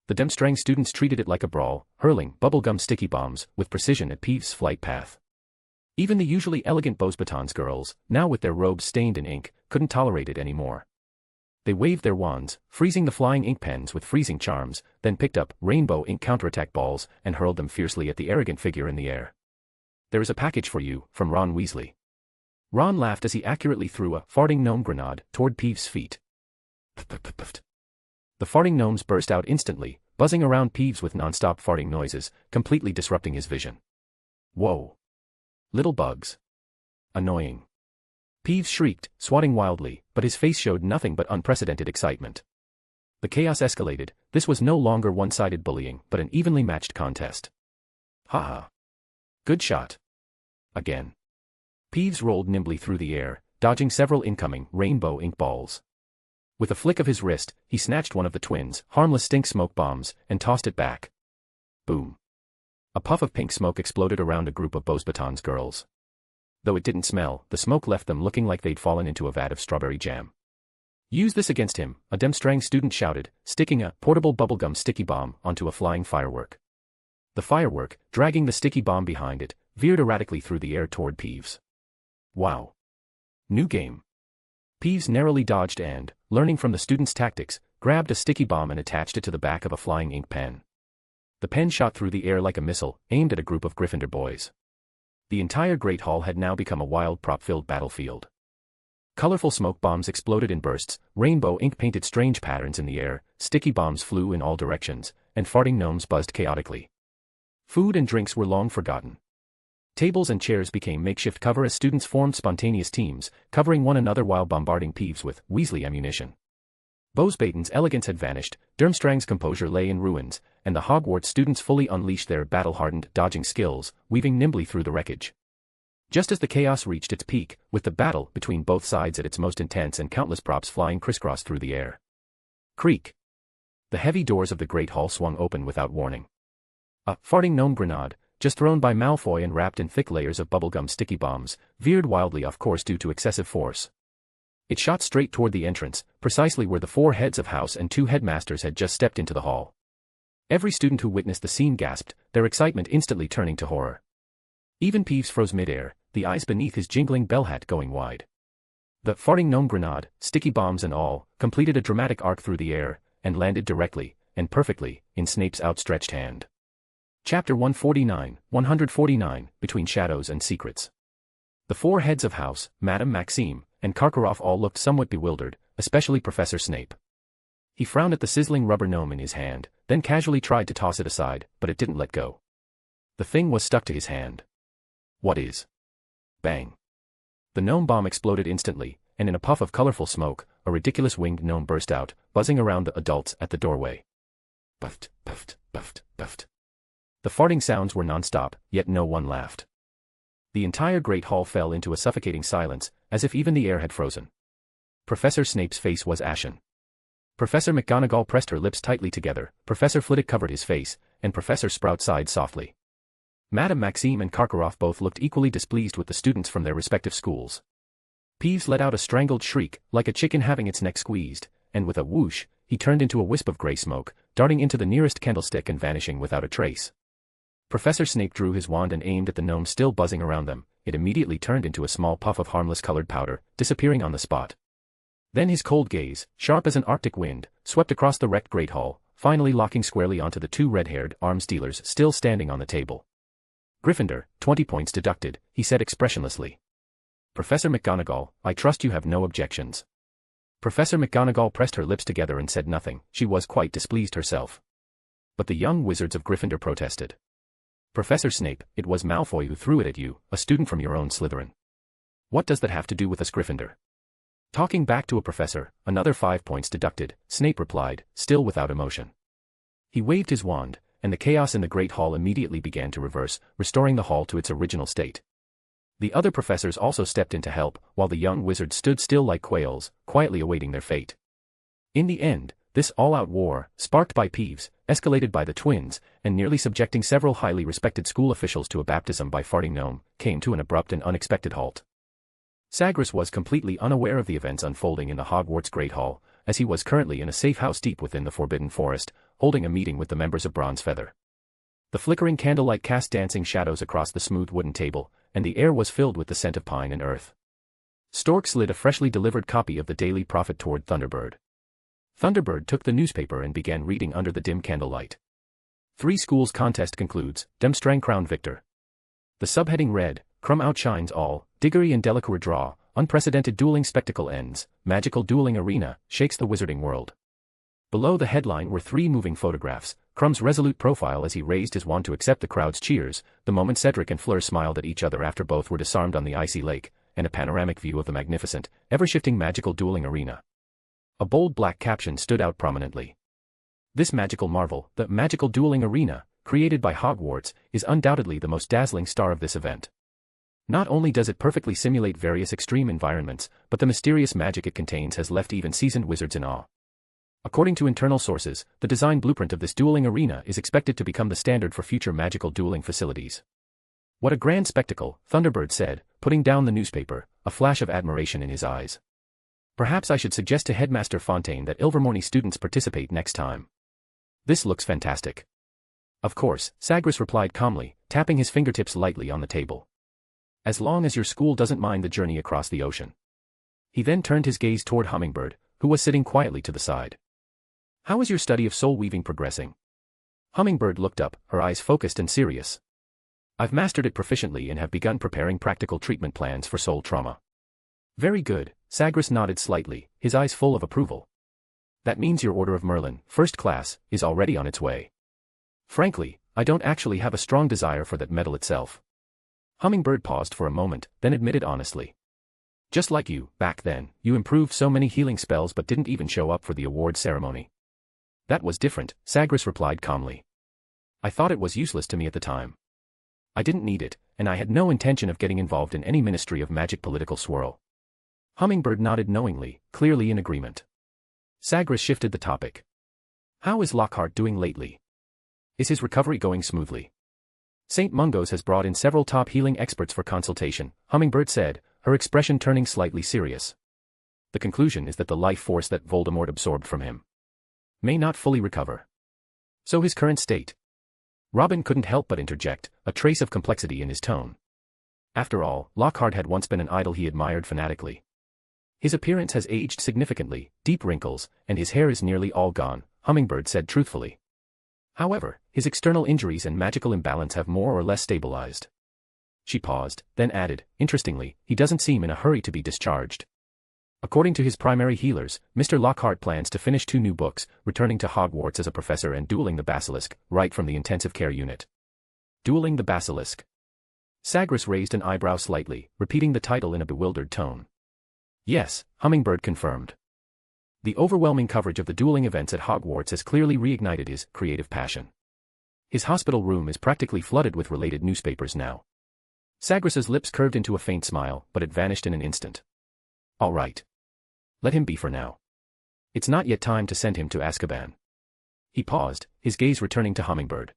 The Demstrang students treated it like a brawl, hurling bubblegum sticky bombs with precision at Peeves' flight path. Even the usually elegant Beauxbatons girls, now with their robes stained in ink, couldn't tolerate it anymore. They waved their wands, freezing the flying ink pens with freezing charms, then picked up rainbow ink counterattack balls and hurled them fiercely at the arrogant figure in the air. "There is a package for you, from Ron Weasley." Ron laughed as he accurately threw a farting gnome grenade toward Peeves' feet. The farting gnomes burst out instantly, buzzing around Peeves with non-stop farting noises, completely disrupting his vision. Whoa. Little bugs. Annoying. Peeves shrieked, swatting wildly, but his face showed nothing but unprecedented excitement. The chaos escalated, this was no longer one-sided bullying, but an evenly matched contest. Haha. Good shot. Again. Peeves rolled nimbly through the air, dodging several incoming rainbow ink balls. With a flick of his wrist, he snatched one of the twins' harmless stink smoke bombs and tossed it back. Boom. A puff of pink smoke exploded around a group of Beauxbatons girls. Though it didn't smell, the smoke left them looking like they'd fallen into a vat of strawberry jam. "Use this against him," a Demstrang student shouted, sticking a portable bubblegum sticky bomb onto a flying firework. The firework, dragging the sticky bomb behind it, veered erratically through the air toward Peeves. Wow. New game. Peeves narrowly dodged and, learning from the student's tactics, grabbed a sticky bomb and attached it to the back of a flying ink pen. The pen shot through the air like a missile, aimed at a group of Gryffindor boys. The entire Great Hall had now become a wild prop-filled battlefield. Colorful smoke bombs exploded in bursts, rainbow ink painted strange patterns in the air, sticky bombs flew in all directions, and farting gnomes buzzed chaotically. Food and drinks were long forgotten. Tables and chairs became makeshift cover as students formed spontaneous teams, covering one another while bombarding Peeves with Weasley ammunition. Beauxbatons' elegance had vanished, Durmstrang's composure lay in ruins, and the Hogwarts students fully unleashed their battle-hardened dodging skills, weaving nimbly through the wreckage. Just as the chaos reached its peak, with the battle between both sides at its most intense and countless props flying crisscross through the air. Creak. The heavy doors of the Great Hall swung open without warning. A farting gnome grenade, just thrown by Malfoy and wrapped in thick layers of bubblegum sticky bombs, veered wildly off course due to excessive force. It shot straight toward the entrance, precisely where the 4 heads of house and 2 headmasters had just stepped into the hall. Every student who witnessed the scene gasped, their excitement instantly turning to horror. Even Peeves froze midair, the eyes beneath his jingling bell hat going wide. The farting gnome grenade, sticky bombs and all, completed a dramatic arc through the air, and landed directly, and perfectly, in Snape's outstretched hand. Chapter 149, Between Shadows and Secrets. The 4 heads of house, Madame Maxime, and Karkaroff all looked somewhat bewildered, especially Professor Snape. He frowned at the sizzling rubber gnome in his hand, then casually tried to toss it aside, but it didn't let go. The thing was stuck to his hand. What is? Bang. The gnome bomb exploded instantly, and in a puff of colorful smoke, a ridiculous winged gnome burst out, buzzing around the adults at the doorway. Puffed, puffed, puffed, puffed. The farting sounds were non-stop, yet no one laughed. The entire Great Hall fell into a suffocating silence, as if even the air had frozen. Professor Snape's face was ashen. Professor McGonagall pressed her lips tightly together, Professor Flitwick covered his face, and Professor Sprout sighed softly. Madame Maxime and Karkaroff both looked equally displeased with the students from their respective schools. Peeves let out a strangled shriek, like a chicken having its neck squeezed, and with a whoosh, he turned into a wisp of grey smoke, darting into the nearest candlestick and vanishing without a trace. Professor Snape drew his wand and aimed at the gnome still buzzing around them. It immediately turned into a small puff of harmless colored powder, disappearing on the spot. Then his cold gaze, sharp as an Arctic wind, swept across the wrecked Great Hall, finally locking squarely onto the 2 red-haired arms dealers still standing on the table. "Gryffindor, 20 points deducted," he said expressionlessly. "Professor McGonagall, I trust you have no objections." Professor McGonagall pressed her lips together and said nothing, she was quite displeased herself. But the young wizards of Gryffindor protested. Professor Snape, it was Malfoy who threw it at you, a student from your own Slytherin. What does that have to do with us Gryffindor? Talking back to a professor, another 5 points deducted, Snape replied, still without emotion. He waved his wand, and the chaos in the Great Hall immediately began to reverse, restoring the hall to its original state. The other professors also stepped in to help, while the young wizards stood still like quails, quietly awaiting their fate. In the end, this all-out war, sparked by Peeves, escalated by the twins, and nearly subjecting several highly respected school officials to a baptism by farting gnome, came to an abrupt and unexpected halt. Sagres was completely unaware of the events unfolding in the Hogwarts Great Hall, as he was currently in a safe house deep within the Forbidden Forest, holding a meeting with the members of Bronze Feather. The flickering candlelight cast dancing shadows across the smooth wooden table, and the air was filled with the scent of pine and earth. Stork slid a freshly delivered copy of the Daily Prophet toward Thunderbird. Thunderbird took the newspaper and began reading under the dim candlelight. 3 schools contest concludes, Demstrang crowned victor. The subheading read, Crumb outshines all, Diggory and Delacour draw, unprecedented dueling spectacle ends, magical dueling arena, shakes the wizarding world. Below the headline were 3 moving photographs, Crumb's resolute profile as he raised his wand to accept the crowd's cheers, the moment Cedric and Fleur smiled at each other after both were disarmed on the icy lake, and a panoramic view of the magnificent, ever-shifting magical dueling arena. A bold black caption stood out prominently. This magical marvel, the magical dueling arena, created by Hogwarts, is undoubtedly the most dazzling star of this event. Not only does it perfectly simulate various extreme environments, but the mysterious magic it contains has left even seasoned wizards in awe. According to internal sources, the design blueprint of this dueling arena is expected to become the standard for future magical dueling facilities. What a grand spectacle, Thunderbird said, putting down the newspaper, a flash of admiration in his eyes. Perhaps I should suggest to Headmaster Fontaine that Ilvermorny students participate next time. This looks fantastic. Of course, Sagres replied calmly, tapping his fingertips lightly on the table. As long as your school doesn't mind the journey across the ocean. He then turned his gaze toward Hummingbird, who was sitting quietly to the side. How is your study of soul weaving progressing? Hummingbird looked up, her eyes focused and serious. I've mastered it proficiently and have begun preparing practical treatment plans for soul trauma. Very good, Sagres nodded slightly, his eyes full of approval. That means your Order of Merlin, first class, is already on its way. Frankly, I don't actually have a strong desire for that medal itself. Hummingbird paused for a moment, then admitted honestly. Just like you, back then, you improved so many healing spells but didn't even show up for the award ceremony. That was different, Sagres replied calmly. I thought it was useless to me at the time. I didn't need it, and I had no intention of getting involved in any Ministry of Magic political swirl. Hummingbird nodded knowingly, clearly in agreement. Sagres shifted the topic. How is Lockhart doing lately? Is his recovery going smoothly? St. Mungo's has brought in several top healing experts for consultation, Hummingbird said, her expression turning slightly serious. The conclusion is that the life force that Voldemort absorbed from him may not fully recover. So his current state? Robin couldn't help but interject, a trace of complexity in his tone. After all, Lockhart had once been an idol he admired fanatically. His appearance has aged significantly, deep wrinkles, and his hair is nearly all gone, Hummingbird said truthfully. However, his external injuries and magical imbalance have more or less stabilized. She paused, then added, interestingly, he doesn't seem in a hurry to be discharged. According to his primary healers, Mr. Lockhart plans to finish 2 new books, returning to Hogwarts as a professor and dueling the Basilisk, right from the intensive care unit. Dueling the Basilisk. Sagres raised an eyebrow slightly, repeating the title in a bewildered tone. Yes, Hummingbird confirmed. The overwhelming coverage of the dueling events at Hogwarts has clearly reignited his creative passion. His hospital room is practically flooded with related newspapers now. Sagres's lips curved into a faint smile, but it vanished in an instant. All right. Let him be for now. It's not yet time to send him to Azkaban. He paused, his gaze returning to Hummingbird.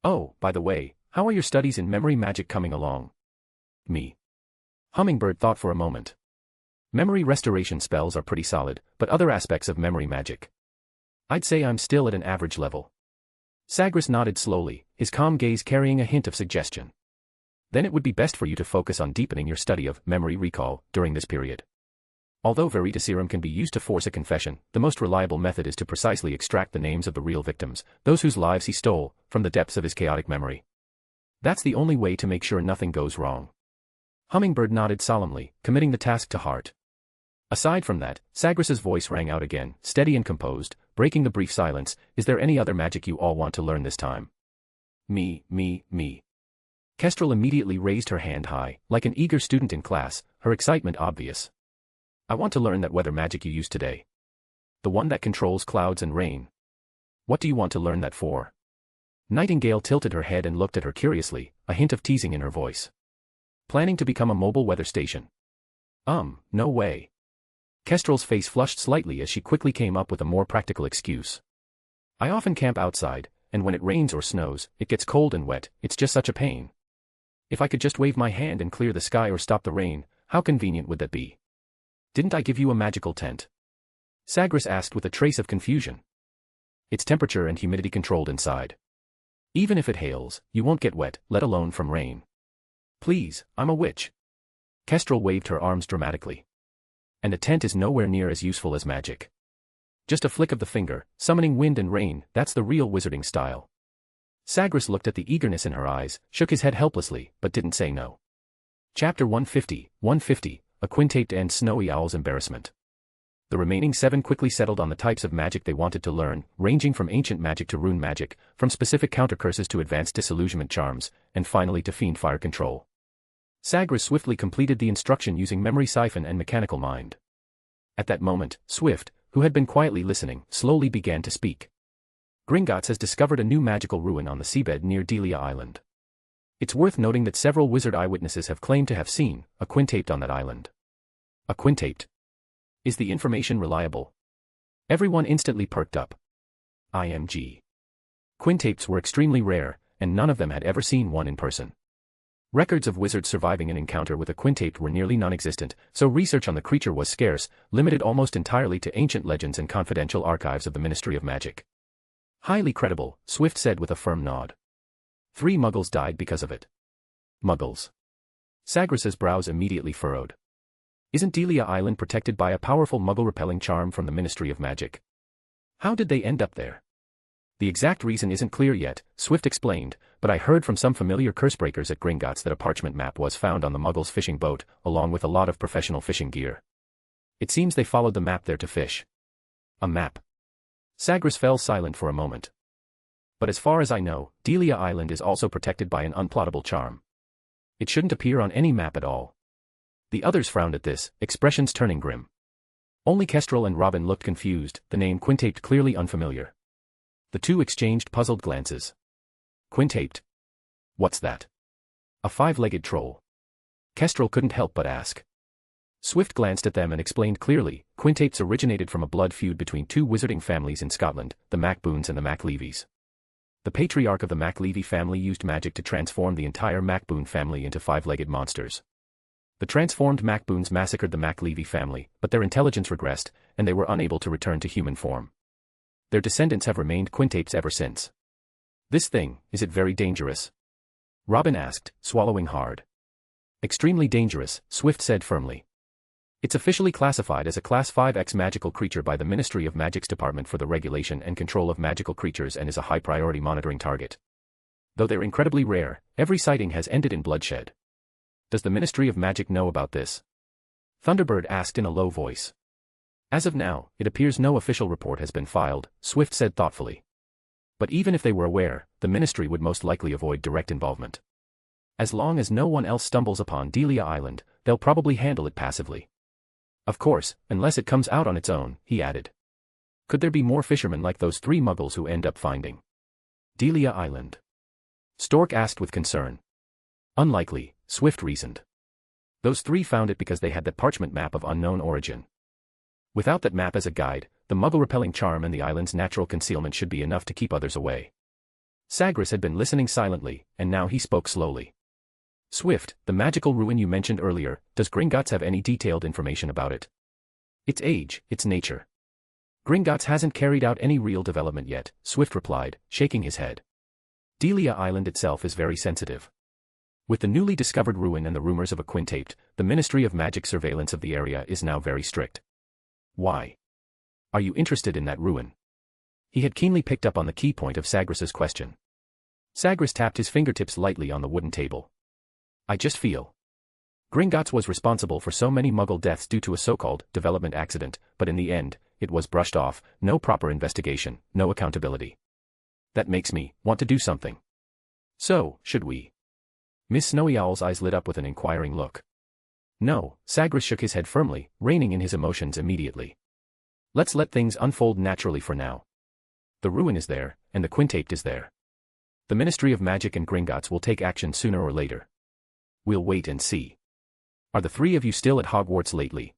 Oh, by the way, how are your studies in memory magic coming along? Me. Hummingbird thought for a moment. Memory restoration spells are pretty solid, but other aspects of memory magic. I'd say I'm still at an average level. Sagres nodded slowly, his calm gaze carrying a hint of suggestion. Then it would be best for you to focus on deepening your study of memory recall during this period. Although Veritaserum can be used to force a confession, the most reliable method is to precisely extract the names of the real victims, those whose lives he stole, from the depths of his chaotic memory. That's the only way to make sure nothing goes wrong. Hummingbird nodded solemnly, committing the task to heart. Aside from that, Sagres's voice rang out again, steady and composed, breaking the brief silence. Is there any other magic you all want to learn this time? Me. Kestrel immediately raised her hand high, like an eager student in class, her excitement obvious. I want to learn that weather magic you used today. The one that controls clouds and rain. What do you want to learn that for? Nightingale tilted her head and looked at her curiously, a hint of teasing in her voice. Planning to become a mobile weather station? No way. Kestrel's face flushed slightly as she quickly came up with a more practical excuse. I often camp outside, and when it rains or snows, it gets cold and wet, it's just such a pain. If I could just wave my hand and clear the sky or stop the rain, how convenient would that be? Didn't I give you a magical tent? Sagres asked with a trace of confusion. It's temperature and humidity controlled inside. Even if it hails, you won't get wet, let alone from rain. Please, I'm a witch. Kestrel waved her arms dramatically. And a tent is nowhere near as useful as magic. Just a flick of the finger, summoning wind and rain, that's the real wizarding style. Sagres looked at the eagerness in her eyes, shook his head helplessly, but didn't say no. Chapter 150, A Quintate and Snowy Owl's Embarrassment. The remaining 7 quickly settled on the types of magic they wanted to learn, ranging from ancient magic to rune magic, from specific counter curses to advanced disillusionment charms, and finally to fiend fire control. Sagres swiftly completed the instruction using memory siphon and mechanical mind. At that moment, Swift, who had been quietly listening, slowly began to speak. Gringotts has discovered a new magical ruin on the seabed near Delia Island. It's worth noting that several wizard eyewitnesses have claimed to have seen a quintaped on that island. A quintaped? Is the information reliable? Everyone instantly perked up. IMG. Quintapes were extremely rare, and none of them had ever seen one in person. Records of wizards surviving an encounter with a quintaped were nearly non-existent, so research on the creature was scarce, limited almost entirely to ancient legends and confidential archives of the Ministry of Magic. Highly credible, Swift said with a firm nod. 3 muggles died because of it. Muggles. Sagres's brows immediately furrowed. Isn't Delia Island protected by a powerful muggle-repelling charm from the Ministry of Magic? How did they end up there? The exact reason isn't clear yet, Swift explained, but I heard from some familiar cursebreakers at Gringotts that a parchment map was found on the muggles' fishing boat, along with a lot of professional fishing gear. It seems they followed the map there to fish. A map. Sagres fell silent for a moment. But as far as I know, Delia Island is also protected by an unplottable charm. It shouldn't appear on any map at all. The others frowned at this, expressions turning grim. Only Kestrel and Robin looked confused, the name quintaped clearly unfamiliar. The two exchanged puzzled glances. Quintaped? What's that? A 5-legged troll. Kestrel couldn't help but ask. Swift glanced at them and explained clearly, quintapes originated from a blood feud between 2 wizarding families in Scotland, the Macboons and the Macleavies. The patriarch of the Macleavy family used magic to transform the entire Macboon family into 5-legged monsters. The transformed Macboons massacred the Macleavy family, but their intelligence regressed, and they were unable to return to human form. Their descendants have remained quintapes ever since. This thing, is it very dangerous? Robin asked, swallowing hard. Extremely dangerous, Swift said firmly. It's officially classified as a Class 5X magical creature by the Ministry of Magic's Department for the Regulation and Control of Magical Creatures and is a high-priority monitoring target. Though they're incredibly rare, every sighting has ended in bloodshed. Does the Ministry of Magic know about this? Thunderbird asked in a low voice. As of now, it appears no official report has been filed, Swift said thoughtfully. But even if they were aware, the Ministry would most likely avoid direct involvement. As long as no one else stumbles upon Delia Island, they'll probably handle it passively. Of course, unless it comes out on its own, he added. Could there be more fishermen like those 3 muggles who end up finding Delia Island? Stork asked with concern. Unlikely, Swift reasoned. Those 3 found it because they had that parchment map of unknown origin. Without that map as a guide, the muggle-repelling charm and the island's natural concealment should be enough to keep others away. Sagres had been listening silently, and now he spoke slowly. Swift, the magical ruin you mentioned earlier, does Gringotts have any detailed information about it? Its age, its nature. Gringotts hasn't carried out any real development yet, Swift replied, shaking his head. Delia Island itself is very sensitive. With the newly discovered ruin and the rumors of a quintaped, the Ministry of Magic surveillance of the area is now very strict. Why? Are you interested in that ruin? He had keenly picked up on the key point of Sagres's question. Sagres tapped his fingertips lightly on the wooden table. I just feel. Gringotts was responsible for so many Muggle deaths due to a so-called development accident, but in the end, it was brushed off, no proper investigation, no accountability. That makes me want to do something. So, should we? Miss Snowy Owl's eyes lit up with an inquiring look. No, Sagres shook his head firmly, reining in his emotions immediately. Let's let things unfold naturally for now. The ruin is there, and the quintape is there. The Ministry of Magic and Gringotts will take action sooner or later. We'll wait and see. Are the three of you still at Hogwarts lately?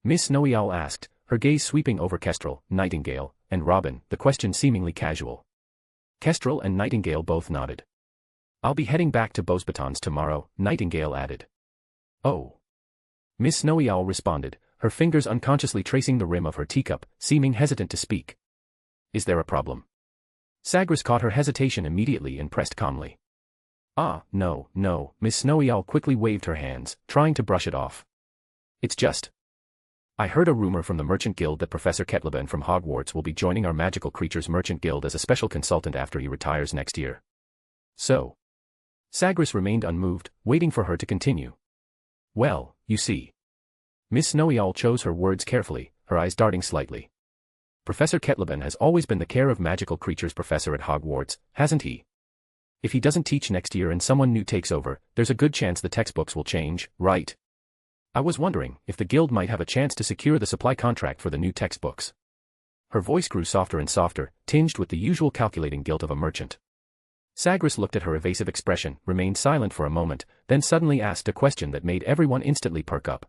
Miss Snowy Owl asked, her gaze sweeping over Kestrel, Nightingale, and Robin, the question seemingly casual. Kestrel and Nightingale both nodded. I'll be heading back to Beauxbatons tomorrow, Nightingale added. Oh. Miss Snowy Owl responded, her fingers unconsciously tracing the rim of her teacup, seeming hesitant to speak. Is there a problem? Sagres caught her hesitation immediately and pressed calmly. Ah, no, Miss Snowy Owl quickly waved her hands, trying to brush it off. It's just. I heard a rumor from the Merchant Guild that Professor Ketlaban from Hogwarts will be joining our Magical Creatures Merchant Guild as a special consultant after he retires next year. So. Sagres remained unmoved, waiting for her to continue. Well, you see. Miss Snowy Owl chose her words carefully, her eyes darting slightly. Professor Ketlaban has always been the Care of Magical Creatures professor at Hogwarts, hasn't he? If he doesn't teach next year and someone new takes over, there's a good chance the textbooks will change, right? I was wondering if the guild might have a chance to secure the supply contract for the new textbooks. Her voice grew softer and softer, tinged with the usual calculating guilt of a merchant. Sagres looked at her evasive expression, remained silent for a moment, then suddenly asked a question that made everyone instantly perk up.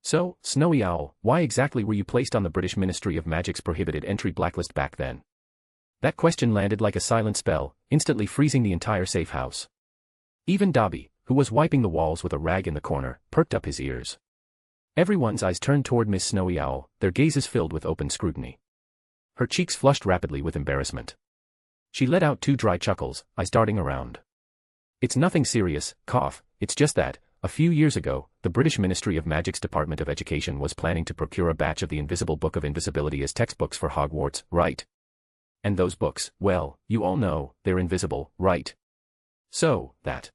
So, Snowy Owl, why exactly were you placed on the British Ministry of Magic's prohibited entry blacklist back then? That question landed like a silent spell, instantly freezing the entire safe house. Even Dobby, who was wiping the walls with a rag in the corner, perked up his ears. Everyone's eyes turned toward Miss Snowy Owl, their gazes filled with open scrutiny. Her cheeks flushed rapidly with embarrassment. She let out 2 dry chuckles, eyes darting around. It's nothing serious, cough, it's just that, a few years ago, the British Ministry of Magic's Department of Education was planning to procure a batch of the Invisible Book of Invisibility as textbooks for Hogwarts, right? And those books, well, you all know, they're invisible, right? So, that.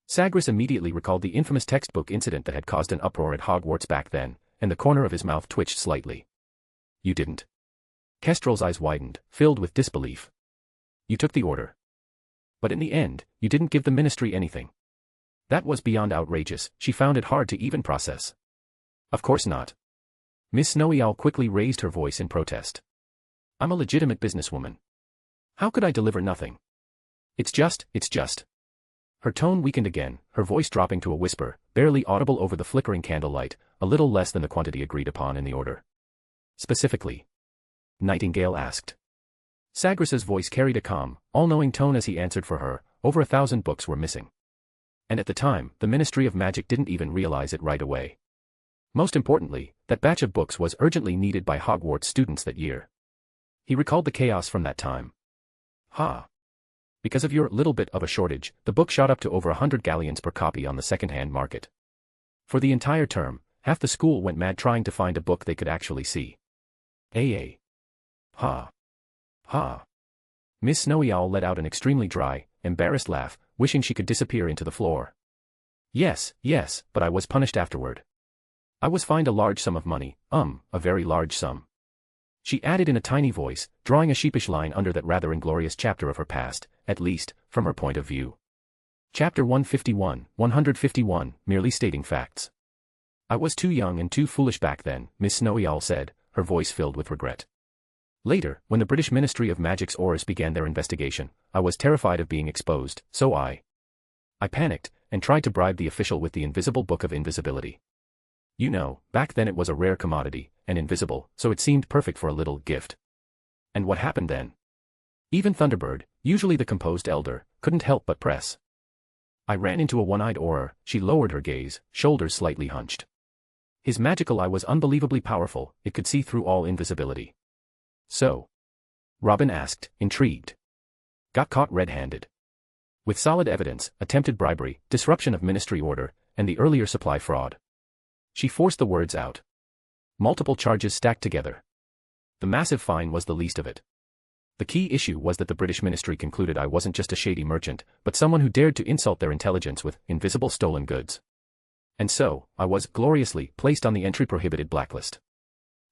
Sagres immediately recalled the infamous textbook incident that had caused an uproar at Hogwarts back then, and the corner of his mouth twitched slightly. You didn't. Kestrel's eyes widened, filled with disbelief. You took the order. But in the end, you didn't give the ministry anything. That was beyond outrageous, she found it hard to even process. Of course not. Miss Snowy Owl quickly raised her voice in protest. I'm a legitimate businesswoman. How could I deliver nothing? It's just. Her tone weakened again, her voice dropping to a whisper, barely audible over the flickering candlelight, a little less than the quantity agreed upon in the order. Specifically? Nightingale asked. Sagres's voice carried a calm, all-knowing tone as he answered for her, over 1,000 books were missing. And at the time, the Ministry of Magic didn't even realize it right away. Most importantly, that batch of books was urgently needed by Hogwarts students that year. He recalled the chaos from that time. Because of your little bit of a shortage, the book shot up to over 100 galleons per copy on the second-hand market. For the entire term, half the school went mad trying to find a book they could actually see. Miss Snowy Owl let out an extremely dry, embarrassed laugh, wishing she could disappear into the floor. Yes, but I was punished afterward. I was fined a large sum of money, a very large sum. She added in a tiny voice, drawing a sheepish line under that rather inglorious chapter of her past, at least, from her point of view. Chapter 151, merely stating facts. I was too young and too foolish back then, Miss Snowy Owl said, her voice filled with regret. Later, when the British Ministry of Magic's Aurors began their investigation, I was terrified of being exposed, so I panicked, and tried to bribe the official with the Invisible Book of Invisibility. You know, back then it was a rare commodity, and invisible, so it seemed perfect for a little gift. And what happened then? Even Thunderbird, usually the composed elder, couldn't help but press. I ran into a one-eyed Auror, she lowered her gaze, shoulders slightly hunched. His magical eye was unbelievably powerful, it could see through all invisibility. So? Robin asked, intrigued. Got caught red-handed. With solid evidence, attempted bribery, disruption of ministry order, and the earlier supply fraud. She forced the words out. Multiple charges stacked together. The massive fine was the least of it. The key issue was that the British ministry concluded I wasn't just a shady merchant, but someone who dared to insult their intelligence with invisible stolen goods. And so, I was, gloriously, placed on the entry-prohibited blacklist.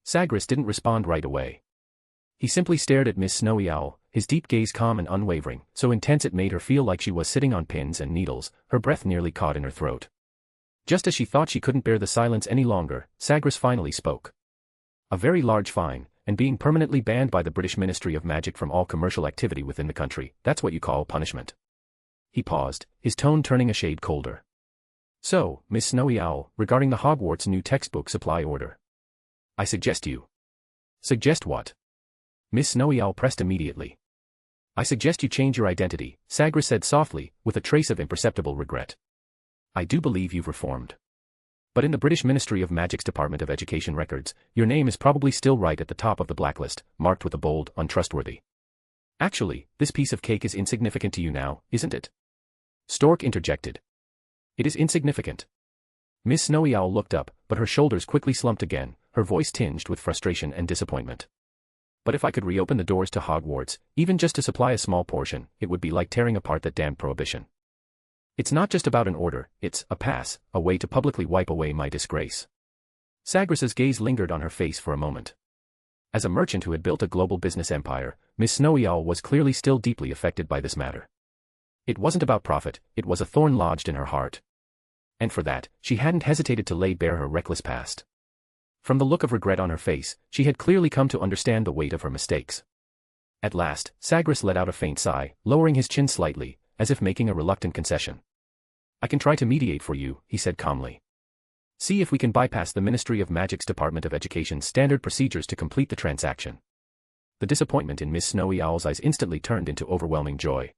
Sagres didn't respond right away. He simply stared at Miss Snowy Owl, his deep gaze calm and unwavering, so intense it made her feel like she was sitting on pins and needles, her breath nearly caught in her throat. Just as she thought she couldn't bear the silence any longer, Sagres finally spoke. A very large fine, and being permanently banned by the British Ministry of Magic from all commercial activity within the country, that's what you call punishment. He paused, his tone turning a shade colder. So, Miss Snowy Owl, regarding the Hogwarts new textbook supply order. I suggest you. Suggest what? Miss Snowy Owl pressed immediately. I suggest you change your identity, Sagres said softly, with a trace of imperceptible regret. I do believe you've reformed. But in the British Ministry of Magic's Department of Education records, your name is probably still right at the top of the blacklist, marked with a bold, untrustworthy. Actually, this piece of cake is insignificant to you now, isn't it? Stork interjected. It is insignificant. Miss Snowy Owl looked up, but her shoulders quickly slumped again, her voice tinged with frustration and disappointment. But if I could reopen the doors to Hogwarts, even just to supply a small portion, it would be like tearing apart that damned prohibition. It's not just about an order, it's a pass, a way to publicly wipe away my disgrace. Sagres's gaze lingered on her face for a moment. As a merchant who had built a global business empire, Miss Snowy Owl was clearly still deeply affected by this matter. It wasn't about profit, it was a thorn lodged in her heart. And for that, she hadn't hesitated to lay bare her reckless past. From the look of regret on her face, she had clearly come to understand the weight of her mistakes. At last, Sagres let out a faint sigh, lowering his chin slightly, as if making a reluctant concession. I can try to mediate for you, he said calmly. See if we can bypass the Ministry of Magic's Department of Education's standard procedures to complete the transaction. The disappointment in Miss Snowy Owl's eyes instantly turned into overwhelming joy.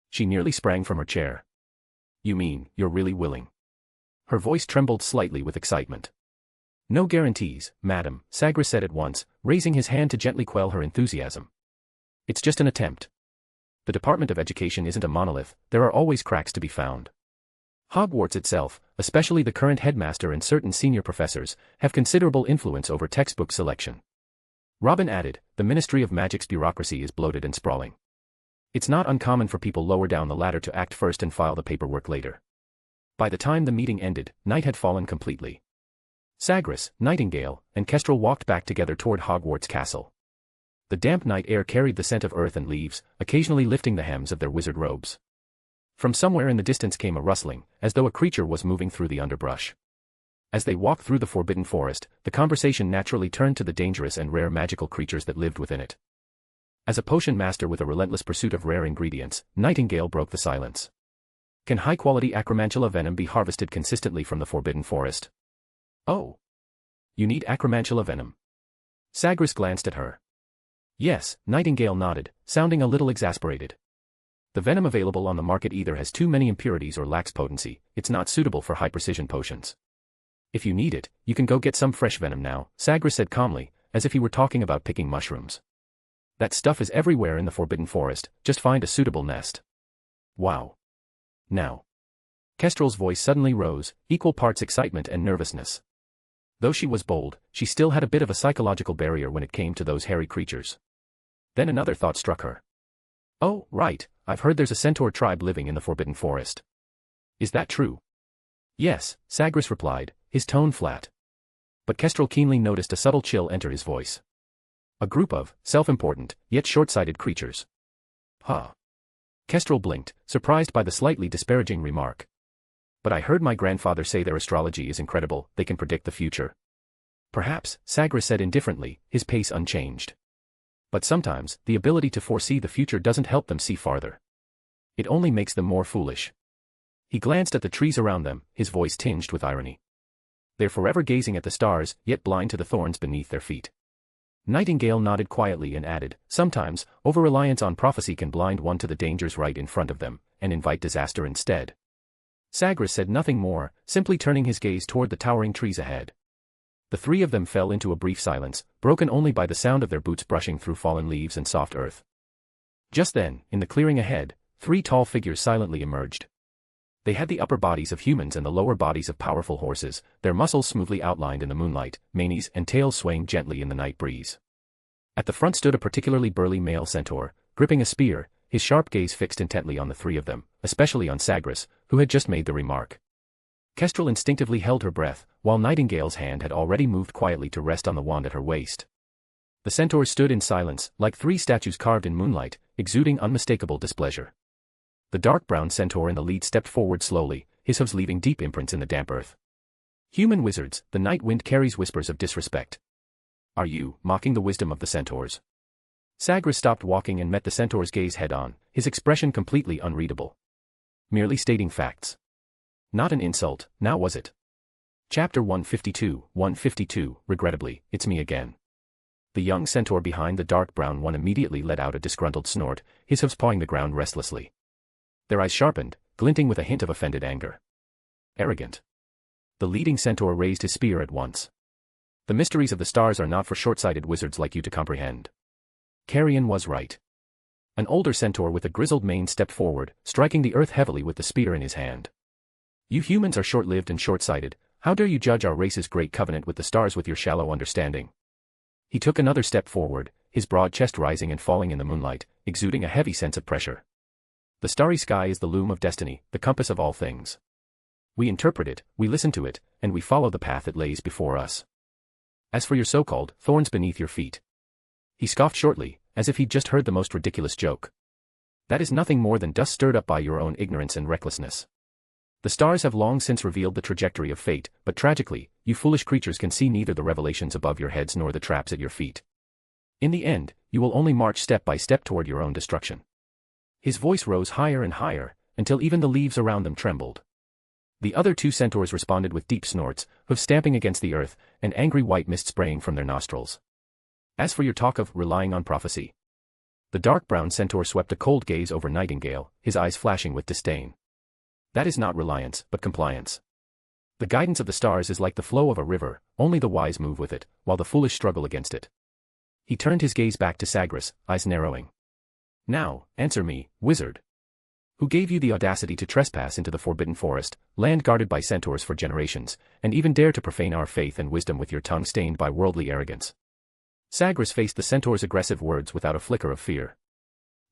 She nearly sprang from her chair. You mean, you're really willing? Her voice trembled slightly with excitement. No guarantees, madam, Sagres said at once, raising his hand to gently quell her enthusiasm. It's just an attempt. The Department of Education isn't a monolith, there are always cracks to be found. Hogwarts itself, especially the current headmaster and certain senior professors, have considerable influence over textbook selection. Robin added, the Ministry of Magic's bureaucracy is bloated and sprawling. It's not uncommon for people lower down the ladder to act first and file the paperwork later. By the time the meeting ended, night had fallen completely. Sagres, Nightingale, and Kestrel walked back together toward Hogwarts Castle. The damp night air carried the scent of earth and leaves, occasionally lifting the hems of their wizard robes. From somewhere in the distance came a rustling, as though a creature was moving through the underbrush. As they walked through the forbidden forest, the conversation naturally turned to the dangerous and rare magical creatures that lived within it. As a potion master with a relentless pursuit of rare ingredients, Nightingale broke the silence. Can high-quality acromantula venom be harvested consistently from the forbidden forest? Oh. You need acromantula venom. Sagres glanced at her. Yes, Nightingale nodded, sounding a little exasperated. The venom available on the market either has too many impurities or lacks potency, it's not suitable for high-precision potions. If you need it, you can go get some fresh venom now, Sagres said calmly, as if he were talking about picking mushrooms. That stuff is everywhere in the forbidden forest, just find a suitable nest. Wow. Now. Kestrel's voice suddenly rose, equal parts excitement and nervousness. Though she was bold, she still had a bit of a psychological barrier when it came to those hairy creatures. Then another thought struck her. Oh, right, I've heard there's a centaur tribe living in the forbidden forest. Is that true? Yes, Sagres replied, his tone flat. But Kestrel keenly noticed a subtle chill enter his voice. A group of, self-important, yet short-sighted creatures. Huh. Kestrel blinked, surprised by the slightly disparaging remark. But I heard my grandfather say their astrology is incredible, they can predict the future. Perhaps, Sagres said indifferently, his pace unchanged. But sometimes, the ability to foresee the future doesn't help them see farther. It only makes them more foolish. He glanced at the trees around them, his voice tinged with irony. They're forever gazing at the stars, yet blind to the thorns beneath their feet. Nightingale nodded quietly and added, sometimes, over-reliance on prophecy can blind one to the dangers right in front of them, and invite disaster instead. Sagres said nothing more, simply turning his gaze toward the towering trees ahead. The three of them fell into a brief silence, broken only by the sound of their boots brushing through fallen leaves and soft earth. Just then, in the clearing ahead, three tall figures silently emerged. They had the upper bodies of humans and the lower bodies of powerful horses, their muscles smoothly outlined in the moonlight, manes and tails swaying gently in the night breeze. At the front stood a particularly burly male centaur, gripping a spear, his sharp gaze fixed intently on the three of them, especially on Sagres, who had just made the remark. Kestrel instinctively held her breath, while Nightingale's hand had already moved quietly to rest on the wand at her waist. The centaurs stood in silence, like three statues carved in moonlight, exuding unmistakable displeasure. The dark brown centaur in the lead stepped forward slowly, his hooves leaving deep imprints in the damp earth. Human wizards, the night wind carries whispers of disrespect. Are you mocking the wisdom of the centaurs? Sagres stopped walking and met the centaur's gaze head-on, his expression completely unreadable. Merely stating facts. Not an insult, now was it? Chapter 152, regrettably, it's me again. The young centaur behind the dark brown one immediately let out a disgruntled snort, his hooves pawing the ground restlessly. Their eyes sharpened, glinting with a hint of offended anger. Arrogant. The leading centaur raised his spear at once. The mysteries of the stars are not for short-sighted wizards like you to comprehend. Carrion was right. An older centaur with a grizzled mane stepped forward, striking the earth heavily with the spear in his hand. You humans are short-lived and short-sighted, how dare you judge our race's great covenant with the stars with your shallow understanding? He took another step forward, his broad chest rising and falling in the moonlight, exuding a heavy sense of pressure. The starry sky is the loom of destiny, the compass of all things. We interpret it, we listen to it, and we follow the path it lays before us. As for your so-called thorns beneath your feet. He scoffed shortly, as if he'd just heard the most ridiculous joke. That is nothing more than dust stirred up by your own ignorance and recklessness. The stars have long since revealed the trajectory of fate, but tragically, you foolish creatures can see neither the revelations above your heads nor the traps at your feet. In the end, you will only march step by step toward your own destruction. His voice rose higher and higher, until even the leaves around them trembled. The other two centaurs responded with deep snorts, hooves stamping against the earth, and angry white mist spraying from their nostrils. As for your talk of relying on prophecy. The dark brown centaur swept a cold gaze over Nightingale, his eyes flashing with disdain. That is not reliance, but compliance. The guidance of the stars is like the flow of a river, only the wise move with it, while the foolish struggle against it. He turned his gaze back to Sagres, eyes narrowing. Now, answer me, wizard. Who gave you the audacity to trespass into the forbidden forest, land guarded by centaurs for generations, and even dare to profane our faith and wisdom with your tongue stained by worldly arrogance? Sagres faced the centaur's aggressive words without a flicker of fear.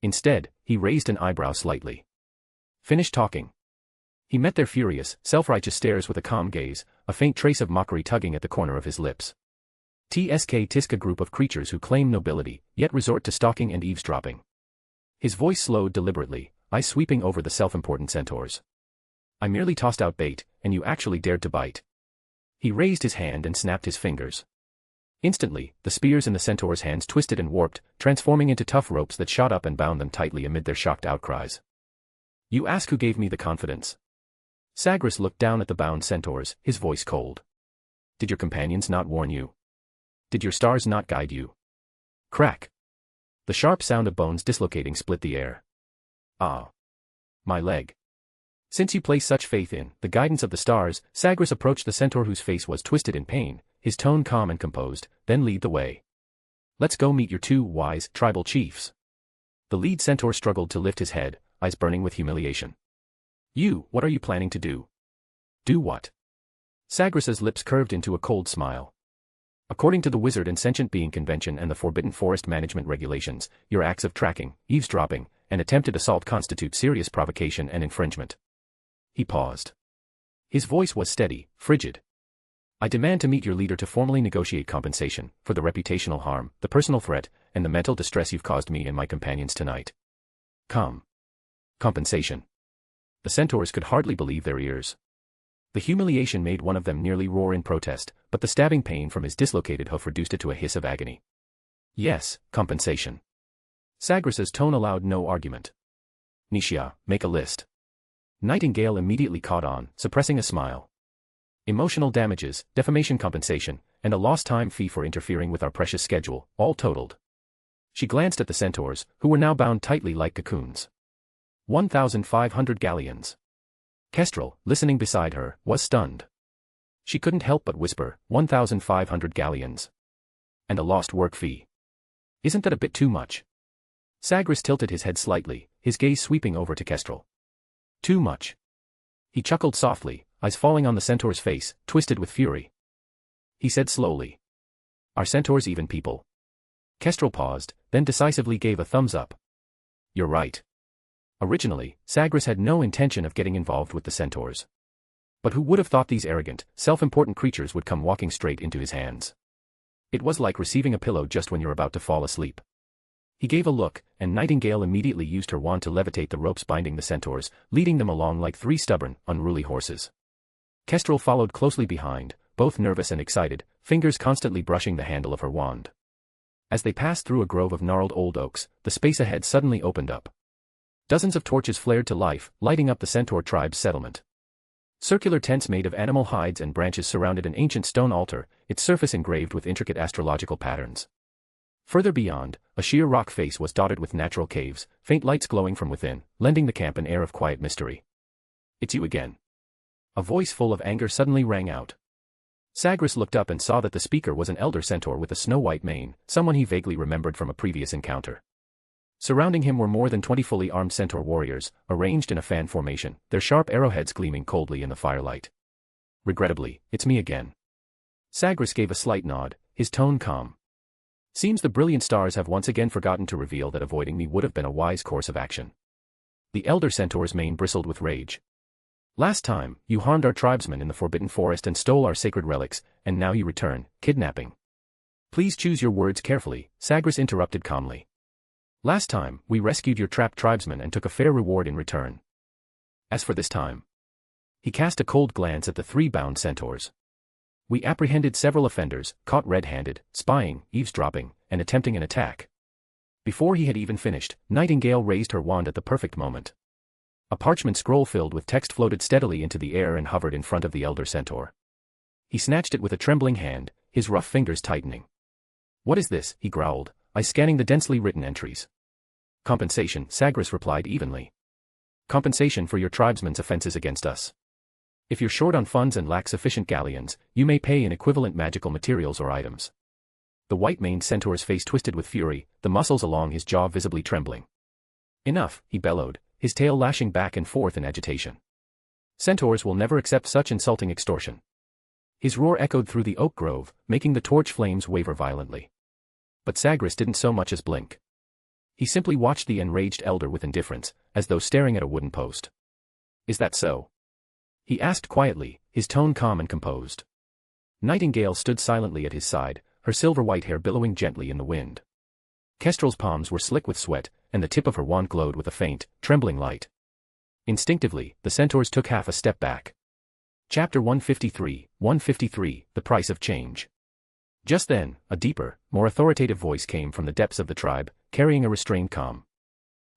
Instead, he raised an eyebrow slightly. Finish talking. He met their furious, self-righteous stares with a calm gaze, a faint trace of mockery tugging at the corner of his lips. Tisk a group of creatures who claim nobility, yet resort to stalking and eavesdropping. His voice slowed deliberately, eyes sweeping over the self-important centaurs. I merely tossed out bait, and you actually dared to bite. He raised his hand and snapped his fingers. Instantly, the spears in the centaurs' hands twisted and warped, transforming into tough ropes that shot up and bound them tightly amid their shocked outcries. You ask who gave me the confidence? Sagres looked down at the bound centaurs, his voice cold. Did your companions not warn you? Did your stars not guide you? Crack. The sharp sound of bones dislocating split the air. Ah. My leg. Since you place such faith in the guidance of the stars, Sagres approached the centaur whose face was twisted in pain, his tone calm and composed, then lead the way. Let's go meet your two wise tribal chiefs. The lead centaur struggled to lift his head, eyes burning with humiliation. What are you planning to do? Do what? Sagres's lips curved into a cold smile. According to the Wizard and Sentient Being Convention and the Forbidden Forest Management Regulations, your acts of tracking, eavesdropping, and attempted assault constitute serious provocation and infringement. He paused. His voice was steady, frigid. I demand to meet your leader to formally negotiate compensation for the reputational harm, the personal threat, and the mental distress you've caused me and my companions tonight. Come. Compensation. The centaurs could hardly believe their ears. The humiliation made one of them nearly roar in protest, but the stabbing pain from his dislocated hoof reduced it to a hiss of agony. Yes, compensation. Sagres's tone allowed no argument. Nisha, make a list. Nightingale immediately caught on, suppressing a smile. Emotional damages, defamation compensation, and a lost time fee for interfering with our precious schedule, all totaled. She glanced at the centaurs, who were now bound tightly like cocoons. 1,500 galleons. Kestrel, listening beside her, was stunned. She couldn't help but whisper, 1,500 galleons. And a lost work fee. Isn't that a bit too much? Sagres tilted his head slightly, his gaze sweeping over to Kestrel. Too much. He chuckled softly, eyes falling on the centaur's face, twisted with fury. He said slowly. Are centaurs even people? Kestrel paused, then decisively gave a thumbs up. You're right. Originally, Sagres had no intention of getting involved with the centaurs. But who would have thought these arrogant, self-important creatures would come walking straight into his hands? It was like receiving a pillow just when you're about to fall asleep. He gave a look, and Nightingale immediately used her wand to levitate the ropes binding the centaurs, leading them along like three stubborn, unruly horses. Kestrel followed closely behind, both nervous and excited, fingers constantly brushing the handle of her wand. As they passed through a grove of gnarled old oaks, the space ahead suddenly opened up. Dozens of torches flared to life, lighting up the centaur tribe's settlement. Circular tents made of animal hides and branches surrounded an ancient stone altar, its surface engraved with intricate astrological patterns. Further beyond, a sheer rock face was dotted with natural caves, faint lights glowing from within, lending the camp an air of quiet mystery. "It's you again." A voice full of anger suddenly rang out. Sagres looked up and saw that the speaker was an elder centaur with a snow-white mane, someone he vaguely remembered from a previous encounter. Surrounding him were more than 20 fully armed centaur warriors, arranged in a fan formation, their sharp arrowheads gleaming coldly in the firelight. "Regrettably, it's me again." Sagres gave a slight nod, his tone calm. "Seems the brilliant stars have once again forgotten to reveal that avoiding me would have been a wise course of action." The elder centaur's mane bristled with rage. "Last time, you harmed our tribesmen in the Forbidden Forest and stole our sacred relics, and now you return, kidnapping." "Please choose your words carefully," Sagres interrupted calmly. "Last time, we rescued your trapped tribesmen and took a fair reward in return. As for this time..." He cast a cold glance at the three bound centaurs. "We apprehended several offenders, caught red-handed, spying, eavesdropping, and attempting an attack." Before he had even finished, Nightingale raised her wand at the perfect moment. A parchment scroll filled with text floated steadily into the air and hovered in front of the elder centaur. He snatched it with a trembling hand, his rough fingers tightening. "What is this?" he growled, eyes scanning the densely written entries. "Compensation," Sagres replied evenly. "Compensation for your tribesmen's offenses against us. If you're short on funds and lack sufficient galleons, you may pay in equivalent magical materials or items." The white-maned centaur's face twisted with fury, the muscles along his jaw visibly trembling. "Enough," he bellowed, his tail lashing back and forth in agitation. "Centaurs will never accept such insulting extortion." His roar echoed through the oak grove, making the torch flames waver violently. But Sagres didn't so much as blink. He simply watched the enraged elder with indifference, as though staring at a wooden post. "Is that so?" he asked quietly, his tone calm and composed. Nightingale stood silently at his side, her silver-white hair billowing gently in the wind. Kestrel's palms were slick with sweat, and the tip of her wand glowed with a faint, trembling light. Instinctively, the centaurs took half a step back. Chapter 153, The Price of Change. Just then, a deeper, more authoritative voice came from the depths of the tribe, carrying a restrained calm.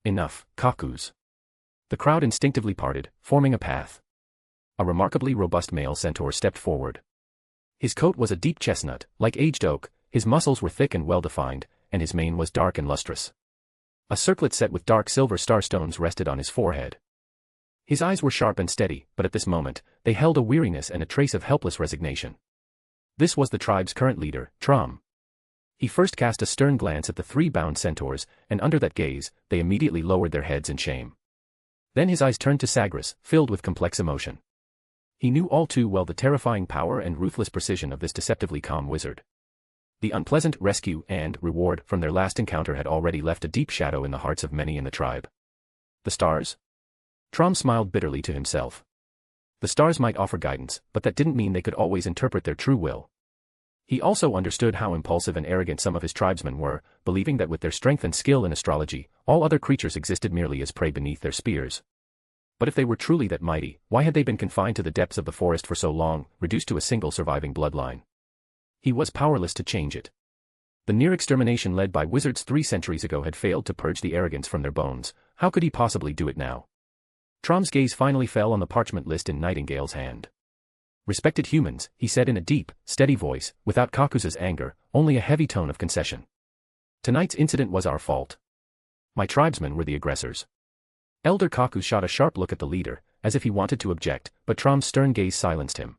"Enough, Kakus." The crowd instinctively parted, forming a path. A remarkably robust male centaur stepped forward. His coat was a deep chestnut, like aged oak, his muscles were thick and well-defined, and his mane was dark and lustrous. A circlet set with dark silver starstones rested on his forehead. His eyes were sharp and steady, but at this moment, they held a weariness and a trace of helpless resignation. This was the tribe's current leader, Trom. He first cast a stern glance at the three bound centaurs, and under that gaze, they immediately lowered their heads in shame. Then his eyes turned to Sagres, filled with complex emotion. He knew all too well the terrifying power and ruthless precision of this deceptively calm wizard. The unpleasant rescue and reward from their last encounter had already left a deep shadow in the hearts of many in the tribe. The stars? Trom smiled bitterly to himself. The stars might offer guidance, but that didn't mean they could always interpret their true will. He also understood how impulsive and arrogant some of his tribesmen were, believing that with their strength and skill in astrology, all other creatures existed merely as prey beneath their spears. But if they were truly that mighty, why had they been confined to the depths of the forest for so long, reduced to a single surviving bloodline? He was powerless to change it. The near extermination led by wizards 3 centuries ago had failed to purge the arrogance from their bones. How could he possibly do it now? Trom's gaze finally fell on the parchment list in Nightingale's hand. "Respected humans," he said in a deep, steady voice, without Kakus's anger, only a heavy tone of concession. "Tonight's incident was our fault. My tribesmen were the aggressors." Elder Kakus shot a sharp look at the leader, as if he wanted to object, but Trom's stern gaze silenced him.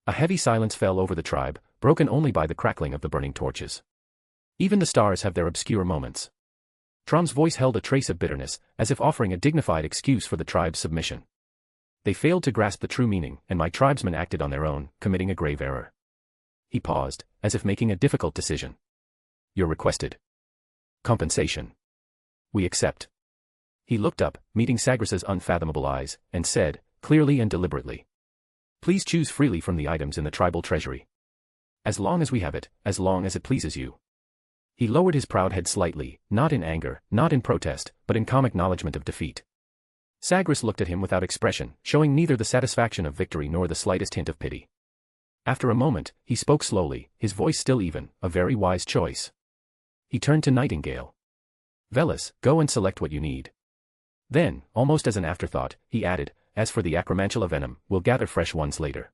A heavy silence fell over the tribe, broken only by the crackling of the burning torches. Even the stars have their obscure moments. Trom's voice held a trace of bitterness, as if offering a dignified excuse for the tribe's submission. "They failed to grasp the true meaning, and my tribesmen acted on their own, committing a grave error." He paused, as if making a difficult decision. "Your requested compensation. We accept." He looked up, meeting Sagres's unfathomable eyes, and said, clearly and deliberately, Please choose freely from the items in the tribal treasury. As long as we have it, as long as it pleases you. He lowered his proud head slightly, not in anger, not in protest, but in calm acknowledgement of defeat. Sagres looked at him without expression, showing neither the satisfaction of victory nor the slightest hint of pity. After a moment, he spoke slowly, his voice still even, a very wise choice. He turned to Nightingale. Velis, go and select what you need. Then, almost as an afterthought, he added, as for the acromantula venom, we'll gather fresh ones later.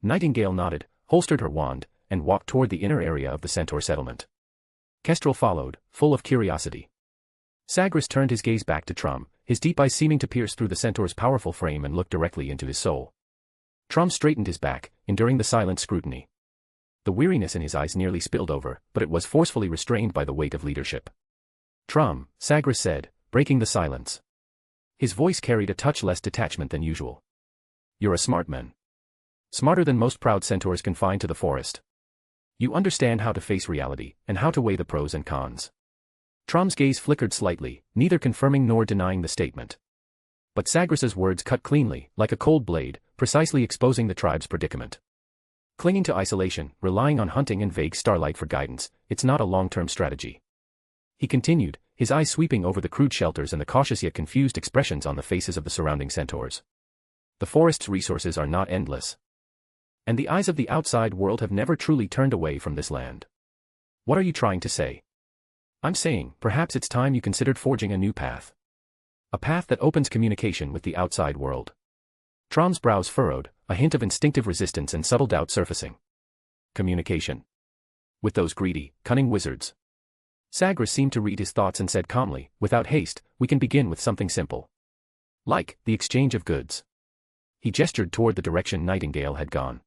Nightingale nodded, holstered her wand, and walked toward the inner area of the centaur settlement. Kestrel followed, full of curiosity. Sagres turned his gaze back to Trum, his deep eyes seeming to pierce through the centaur's powerful frame and look directly into his soul. Trum straightened his back, enduring the silent scrutiny. The weariness in his eyes nearly spilled over, but it was forcefully restrained by the weight of leadership. Trum, Sagres said, breaking the silence. His voice carried a touch less detachment than usual. You're a smart man. Smarter than most proud centaurs confined to the forest. You understand how to face reality, and how to weigh the pros and cons. Trum's gaze flickered slightly, neither confirming nor denying the statement. But Sagres's words cut cleanly, like a cold blade, precisely exposing the tribe's predicament. Clinging to isolation, relying on hunting and vague starlight for guidance, it's not a long-term strategy. He continued, his eyes sweeping over the crude shelters and the cautious yet confused expressions on the faces of the surrounding centaurs. The forest's resources are not endless. And the eyes of the outside world have never truly turned away from this land. What are you trying to say? I'm saying, perhaps it's time you considered forging a new path. A path that opens communication with the outside world. Trom's brows furrowed, a hint of instinctive resistance and subtle doubt surfacing. Communication. With those greedy, cunning wizards. Sagres seemed to read his thoughts and said calmly, without haste, we can begin with something simple. Like, the exchange of goods. He gestured toward the direction Nightingale had gone.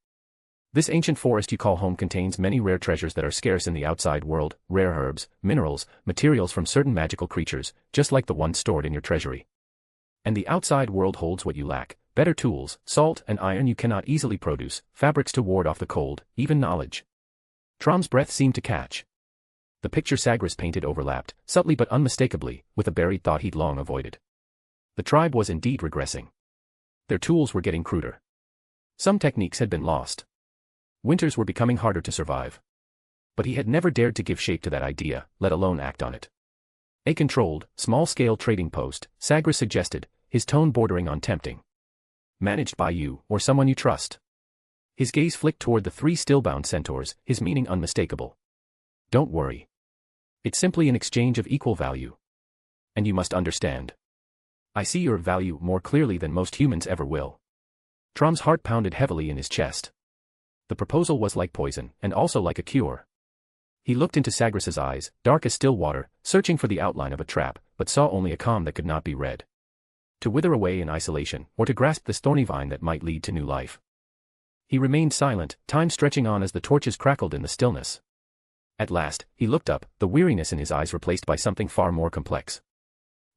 This ancient forest you call home contains many rare treasures that are scarce in the outside world, rare herbs, minerals, materials from certain magical creatures, just like the ones stored in your treasury. And the outside world holds what you lack, better tools, salt and iron you cannot easily produce, fabrics to ward off the cold, even knowledge. Trom's breath seemed to catch. The picture Sagres painted overlapped, subtly but unmistakably, with a buried thought he'd long avoided. The tribe was indeed regressing. Their tools were getting cruder. Some techniques had been lost. Winters were becoming harder to survive. But he had never dared to give shape to that idea, let alone act on it. A controlled, small-scale trading post, Sagres suggested, his tone bordering on tempting. Managed by you, or someone you trust. His gaze flicked toward the three still-bound centaurs, his meaning unmistakable. Don't worry. It's simply an exchange of equal value. And you must understand. I see your value more clearly than most humans ever will. Trom's heart pounded heavily in his chest. The proposal was like poison, and also like a cure. He looked into Sagres's eyes, dark as still water, searching for the outline of a trap, but saw only a calm that could not be read. To wither away in isolation, or to grasp this thorny vine that might lead to new life. He remained silent, time stretching on as the torches crackled in the stillness. At last, he looked up, the weariness in his eyes replaced by something far more complex.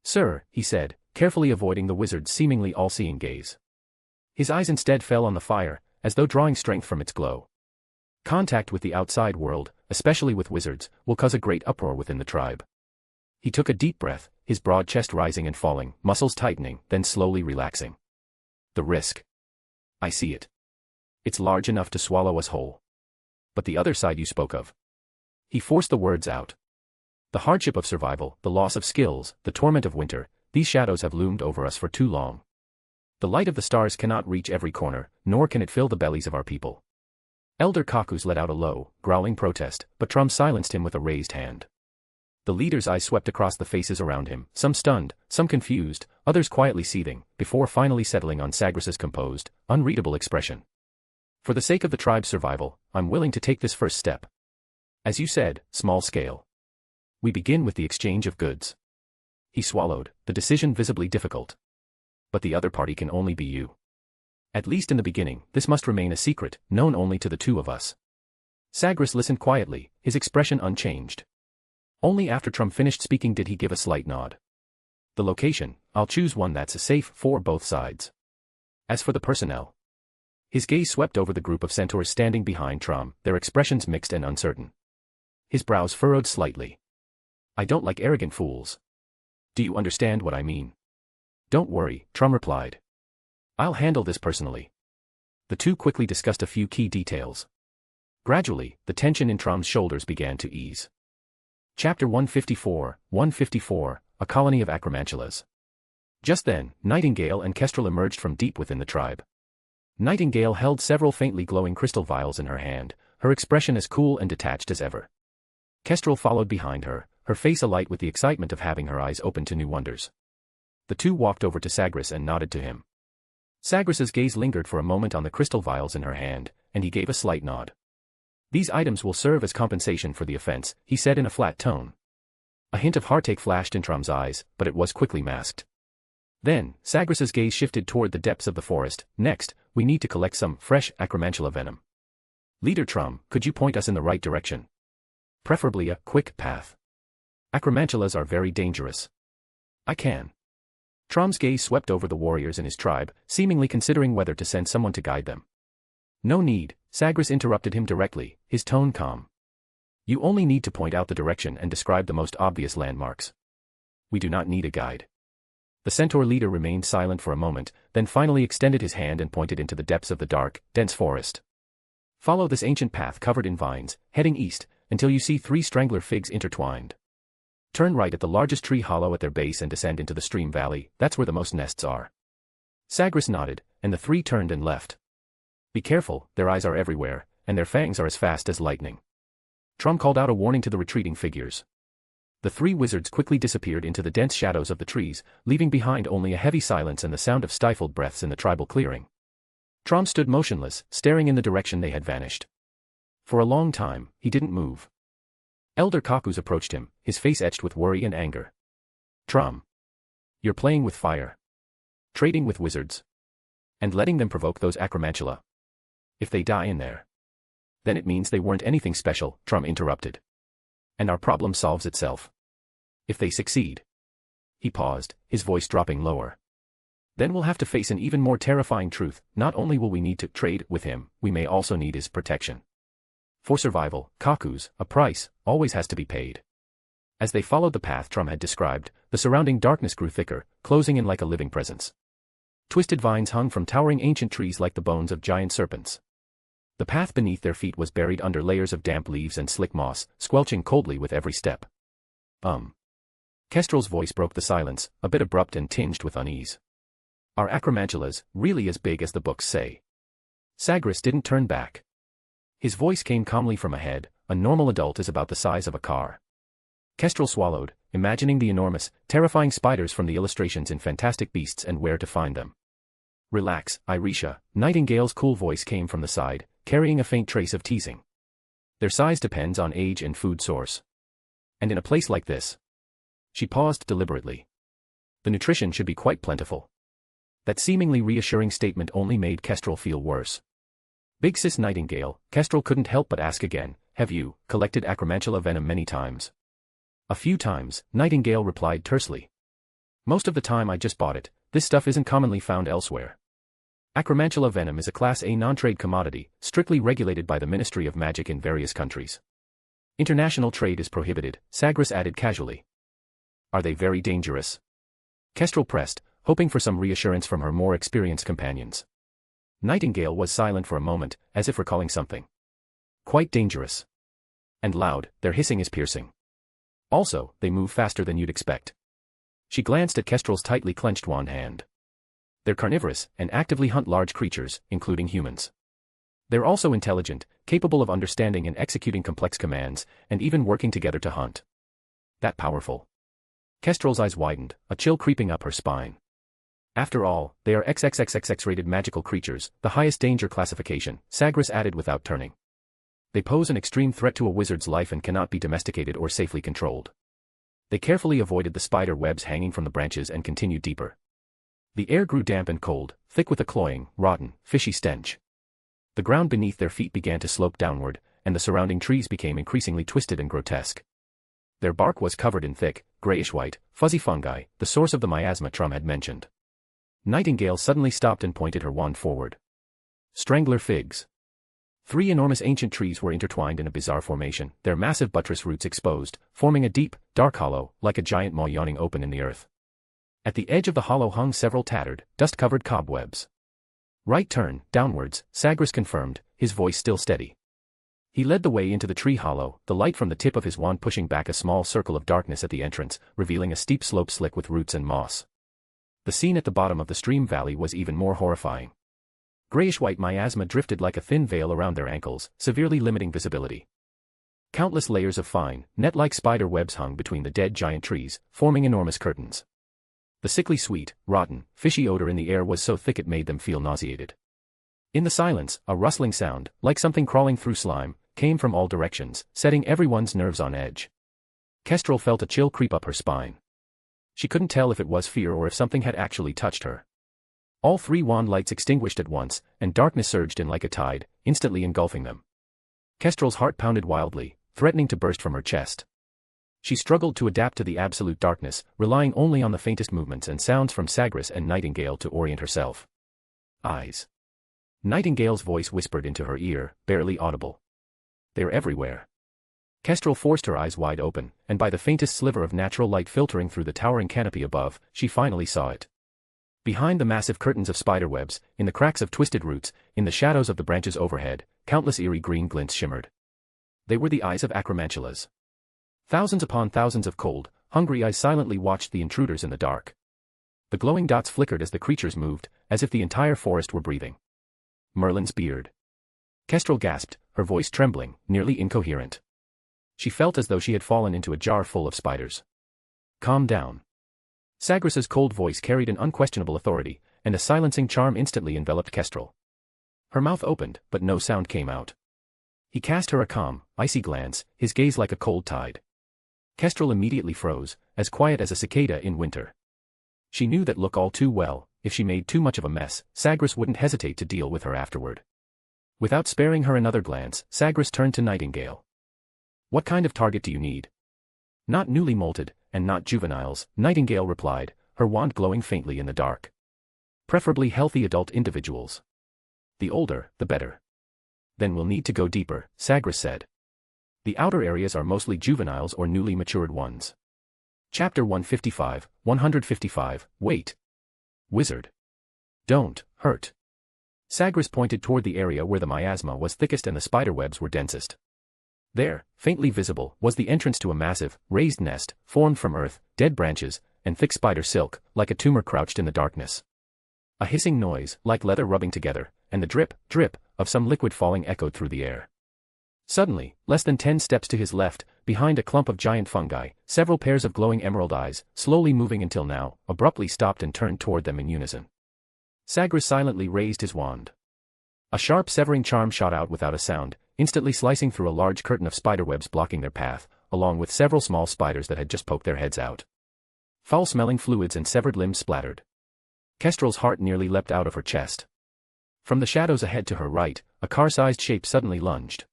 Sir, he said, carefully avoiding the wizard's seemingly all-seeing gaze. His eyes instead fell on the fire, as though drawing strength from its glow. Contact with the outside world, especially with wizards, will cause a great uproar within the tribe. He took a deep breath, his broad chest rising and falling, muscles tightening, then slowly relaxing. The risk. I see it. It's large enough to swallow us whole. But the other side you spoke of. He forced the words out. The hardship of survival, the loss of skills, the torment of winter, these shadows have loomed over us for too long. The light of the stars cannot reach every corner, nor can it fill the bellies of our people. Elder Kakus let out a low, growling protest, but Trum silenced him with a raised hand. The leader's eyes swept across the faces around him, some stunned, some confused, others quietly seething, before finally settling on Sagres's composed, unreadable expression. For the sake of the tribe's survival, I'm willing to take this first step. As you said, small scale. We begin with the exchange of goods. He swallowed, the decision visibly difficult. But the other party can only be you. At least in the beginning, this must remain a secret, known only to the two of us. Sagres listened quietly, his expression unchanged. Only after Trum finished speaking did he give a slight nod. The location, I'll choose one that's safe for both sides. As for the personnel. His gaze swept over the group of centaurs standing behind Trum, their expressions mixed and uncertain. His brows furrowed slightly. I don't like arrogant fools. Do you understand what I mean? Don't worry, Trum replied. I'll handle this personally. The two quickly discussed a few key details. Gradually, the tension in Trom's shoulders began to ease. Chapter 154, A Colony of Acromantulas. Just then, Nightingale and Kestrel emerged from deep within the tribe. Nightingale held several faintly glowing crystal vials in her hand, her expression as cool and detached as ever. Kestrel followed behind her, her face alight with the excitement of having her eyes open to new wonders. The two walked over to Sagres and nodded to him. Sagres's gaze lingered for a moment on the crystal vials in her hand, and he gave a slight nod. "These items will serve as compensation for the offense," he said in a flat tone. A hint of heartache flashed in Trom's eyes, but it was quickly masked. Then, Sagres's gaze shifted toward the depths of the forest. "Next, we need to collect some fresh acromantula venom. Leader Trom, could you point us in the right direction? Preferably a quick path. Acromantulas are very dangerous." "I can." Trom's gaze swept over the warriors in his tribe, seemingly considering whether to send someone to guide them. "No need," Sagres interrupted him directly, his tone calm. "You only need to point out the direction and describe the most obvious landmarks. We do not need a guide." The centaur leader remained silent for a moment, then finally extended his hand and pointed into the depths of the dark, dense forest. "Follow this ancient path covered in vines, heading east, until you see 3 strangler figs intertwined. Turn right at the largest tree hollow at their base and descend into the stream valley. That's where the most nests are." Sagres nodded, and the 3 turned and left. "Be careful, their eyes are everywhere, and their fangs are as fast as lightning." Trom called out a warning to the retreating figures. The 3 wizards quickly disappeared into the dense shadows of the trees, leaving behind only a heavy silence and the sound of stifled breaths in the tribal clearing. Trom stood motionless, staring in the direction they had vanished. For a long time, he didn't move. Elder Kakus approached him, his face etched with worry and anger. "Trom. You're playing with fire. Trading with wizards. And letting them provoke those acromantula. If they die in there, then it means they weren't anything special," Trom interrupted. "And our problem solves itself. If they succeed." He paused, his voice dropping lower. "Then we'll have to face an even more terrifying truth. Not only will we need to trade with him, we may also need his protection. For survival, Kakus, a price, always has to be paid." As they followed the path Trom had described, the surrounding darkness grew thicker, closing in like a living presence. Twisted vines hung from towering ancient trees like the bones of giant serpents. The path beneath their feet was buried under layers of damp leaves and slick moss, squelching coldly with every step. Kestrel's voice broke the silence, a bit abrupt and tinged with unease. "Are acromantulas really as big as the books say?" Sagres didn't turn back. His voice came calmly from ahead. "A normal adult is about the size of a car." Kestrel swallowed, imagining the enormous, terrifying spiders from the illustrations in Fantastic Beasts and where to find them. "Relax, Irisha," Nightingale's cool voice came from the side, carrying a faint trace of teasing. "Their size depends on age and food source. And in a place like this." She paused deliberately. "The nutrition should be quite plentiful." That seemingly reassuring statement only made Kestrel feel worse. "Big Sis Nightingale," Kestrel couldn't help but ask again, "have you collected acromantula venom many times?" "A few times," Nightingale replied tersely. "Most of the time I just bought it. This stuff isn't commonly found elsewhere. Acromantula venom is a Class A non-trade commodity, strictly regulated by the Ministry of Magic in various countries. International trade is prohibited," Sagres added casually. "Are they very dangerous?" Kestrel pressed, hoping for some reassurance from her more experienced companions. Nightingale was silent for a moment, as if recalling something. "Quite dangerous. And loud, their hissing is piercing. Also, they move faster than you'd expect." She glanced at Kestrel's tightly clenched wand hand. "They're carnivorous, and actively hunt large creatures, including humans. They're also intelligent, capable of understanding and executing complex commands, and even working together to hunt." "That powerful?" Kestrel's eyes widened, a chill creeping up her spine. "After all, they are XXXXX-rated magical creatures, the highest danger classification," Sagres added without turning. "They pose an extreme threat to a wizard's life and cannot be domesticated or safely controlled." They carefully avoided the spider webs hanging from the branches and continued deeper. The air grew damp and cold, thick with a cloying, rotten, fishy stench. The ground beneath their feet began to slope downward, and the surrounding trees became increasingly twisted and grotesque. Their bark was covered in thick, grayish-white, fuzzy fungi, the source of the miasma Trom had mentioned. Nightingale suddenly stopped and pointed her wand forward. "Strangler figs." 3 enormous ancient trees were intertwined in a bizarre formation, their massive buttress roots exposed, forming a deep, dark hollow, like a giant maw yawning open in the earth. At the edge of the hollow hung several tattered, dust-covered cobwebs. Right turn, downwards, Sagres confirmed, his voice still steady. He led the way into the tree hollow, the light from the tip of his wand pushing back a small circle of darkness at the entrance, revealing a steep slope slick with roots and moss. The scene at the bottom of the stream valley was even more horrifying. Grayish-white miasma drifted like a thin veil around their ankles, severely limiting visibility. Countless layers of fine, net-like spider webs hung between the dead giant trees, forming enormous curtains. The sickly sweet, rotten, fishy odor in the air was so thick it made them feel nauseated. In the silence, a rustling sound, like something crawling through slime, came from all directions, setting everyone's nerves on edge. Kestrel felt a chill creep up her spine. She couldn't tell if it was fear or if something had actually touched her. All three wand lights extinguished at once, and darkness surged in like a tide, instantly engulfing them. Kestrel's heart pounded wildly, threatening to burst from her chest. She struggled to adapt to the absolute darkness, relying only on the faintest movements and sounds from Sagres and Nightingale to orient herself. Eyes. Nightingale's voice whispered into her ear, barely audible. They're everywhere. Kestrel forced her eyes wide open, and by the faintest sliver of natural light filtering through the towering canopy above, she finally saw it. Behind the massive curtains of spiderwebs, in the cracks of twisted roots, in the shadows of the branches overhead, countless eerie green glints shimmered. They were the eyes of acromantulas. Thousands upon thousands of cold, hungry eyes silently watched the intruders in the dark. The glowing dots flickered as the creatures moved, as if the entire forest were breathing. Merlin's beard. Kestrel gasped, her voice trembling, nearly incoherent. She felt as though she had fallen into a jar full of spiders. Calm down. Sagres's cold voice carried an unquestionable authority, and a silencing charm instantly enveloped Kestrel. Her mouth opened, but no sound came out. He cast her a calm, icy glance, his gaze like a cold tide. Kestrel immediately froze, as quiet as a cicada in winter. She knew that look all too well. If she made too much of a mess, Sagres wouldn't hesitate to deal with her afterward. Without sparing her another glance, Sagres turned to Nightingale. What kind of target do you need? Not newly molted, and not juveniles, Nightingale replied, her wand glowing faintly in the dark. Preferably healthy adult individuals. The older, the better. Then we'll need to go deeper, Sagres said. The outer areas are mostly juveniles or newly matured ones. Chapter 155, Wait. Wizard. Don't hurt. Sagres pointed toward the area where the miasma was thickest and the spiderwebs were densest. There, faintly visible, was the entrance to a massive, raised nest, formed from earth, dead branches, and thick spider silk, like a tumor crouched in the darkness. A hissing noise, like leather rubbing together, and the drip, drip, of some liquid falling echoed through the air. Suddenly, less than 10 steps to his left, behind a clump of giant fungi, several pairs of glowing emerald eyes, slowly moving until now, abruptly stopped and turned toward them in unison. Sagres silently raised his wand. A sharp severing charm shot out without a sound, instantly slicing through a large curtain of spiderwebs blocking their path, along with several small spiders that had just poked their heads out. Foul-smelling fluids and severed limbs splattered. Kestrel's heart nearly leapt out of her chest. From the shadows ahead to her right, a car-sized shape suddenly lunged.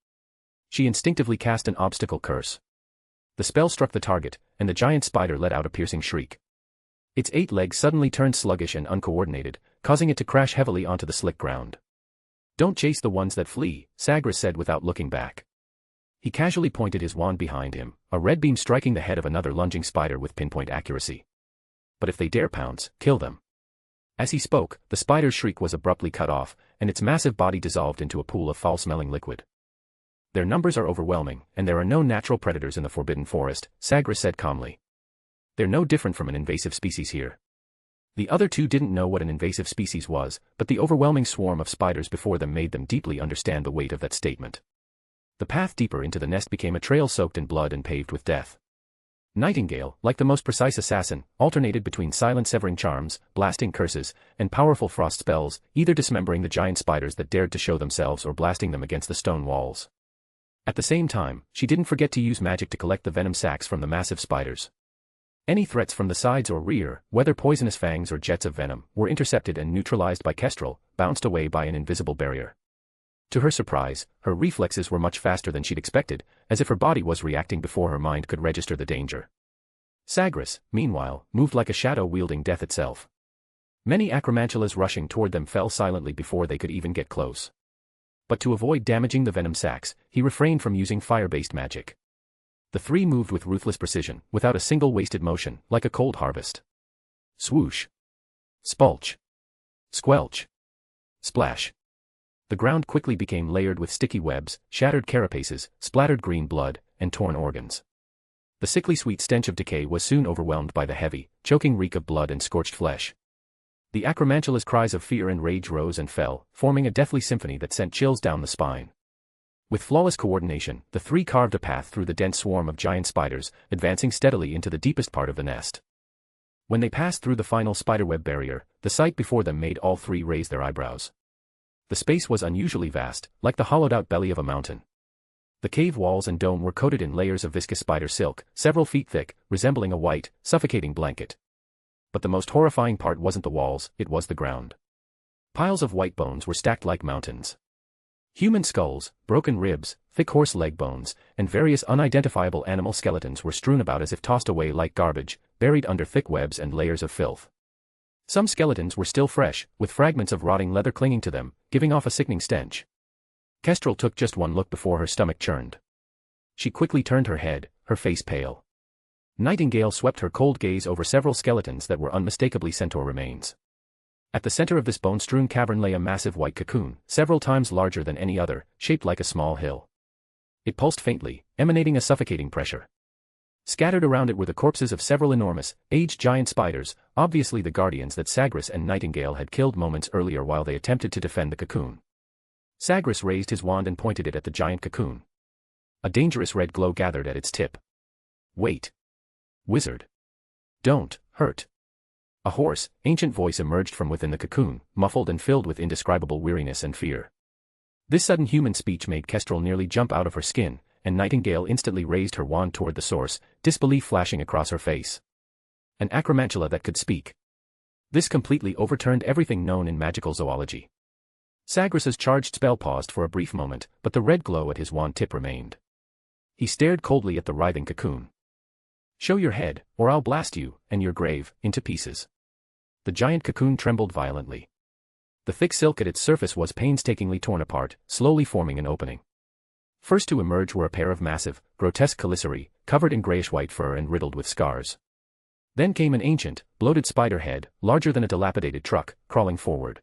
She instinctively cast an obstacle curse. The spell struck the target, and the giant spider let out a piercing shriek. Its 8 legs suddenly turned sluggish and uncoordinated, causing it to crash heavily onto the slick ground. Don't chase the ones that flee, Sagres said without looking back. He casually pointed his wand behind him, a red beam striking the head of another lunging spider with pinpoint accuracy. But if they dare pounce, kill them. As he spoke, the spider's shriek was abruptly cut off, and its massive body dissolved into a pool of foul-smelling liquid. Their numbers are overwhelming, and there are no natural predators in the Forbidden Forest, Sagres said calmly. They're no different from an invasive species here. The other two didn't know what an invasive species was, but the overwhelming swarm of spiders before them made them deeply understand the weight of that statement. The path deeper into the nest became a trail soaked in blood and paved with death. Nightingale, like the most precise assassin, alternated between silent severing charms, blasting curses, and powerful frost spells, either dismembering the giant spiders that dared to show themselves or blasting them against the stone walls. At the same time, she didn't forget to use magic to collect the venom sacs from the massive spiders. Any threats from the sides or rear, whether poisonous fangs or jets of venom, were intercepted and neutralized by Kestrel, bounced away by an invisible barrier. To her surprise, her reflexes were much faster than she'd expected, as if her body was reacting before her mind could register the danger. Sagres, meanwhile, moved like a shadow wielding death itself. Many acromantulas rushing toward them fell silently before they could even get close. But to avoid damaging the venom sacs, he refrained from using fire-based magic. The three moved with ruthless precision, without a single wasted motion, like a cold harvest. Swoosh. Spulch. Squelch. Splash. The ground quickly became layered with sticky webs, shattered carapaces, splattered green blood, and torn organs. The sickly sweet stench of decay was soon overwhelmed by the heavy, choking reek of blood and scorched flesh. The acromantula's cries of fear and rage rose and fell, forming a deathly symphony that sent chills down the spine. With flawless coordination, the three carved a path through the dense swarm of giant spiders, advancing steadily into the deepest part of the nest. When they passed through the final spiderweb barrier, the sight before them made all three raise their eyebrows. The space was unusually vast, like the hollowed-out belly of a mountain. The cave walls and dome were coated in layers of viscous spider silk, several feet thick, resembling a white, suffocating blanket. But the most horrifying part wasn't the walls, it was the ground. Piles of white bones were stacked like mountains. Human skulls, broken ribs, thick horse leg bones, and various unidentifiable animal skeletons were strewn about as if tossed away like garbage, buried under thick webs and layers of filth. Some skeletons were still fresh, with fragments of rotting leather clinging to them, giving off a sickening stench. Kestrel took just one look before her stomach churned. She quickly turned her head, her face pale. Nightingale swept her cold gaze over several skeletons that were unmistakably centaur remains. At the center of this bone-strewn cavern lay a massive white cocoon, several times larger than any other, shaped like a small hill. It pulsed faintly, emanating a suffocating pressure. Scattered around it were the corpses of several enormous, aged giant spiders, obviously the guardians that Sagres and Nightingale had killed moments earlier while they attempted to defend the cocoon. Sagres raised his wand and pointed it at the giant cocoon. A dangerous red glow gathered at its tip. Wait. Wizard. Don't hurt. A hoarse, ancient voice emerged from within the cocoon, muffled and filled with indescribable weariness and fear. This sudden human speech made Kestrel nearly jump out of her skin, and Nightingale instantly raised her wand toward the source, disbelief flashing across her face. An acromantula that could speak. This completely overturned everything known in magical zoology. Sagres's charged spell paused for a brief moment, but the red glow at his wand tip remained. He stared coldly at the writhing cocoon. Show your head, or I'll blast you, and your grave, into pieces. The giant cocoon trembled violently. The thick silk at its surface was painstakingly torn apart, slowly forming an opening. First to emerge were a pair of massive, grotesque chelicerae, covered in grayish-white fur and riddled with scars. Then came an ancient, bloated spider head, larger than a dilapidated truck, crawling forward.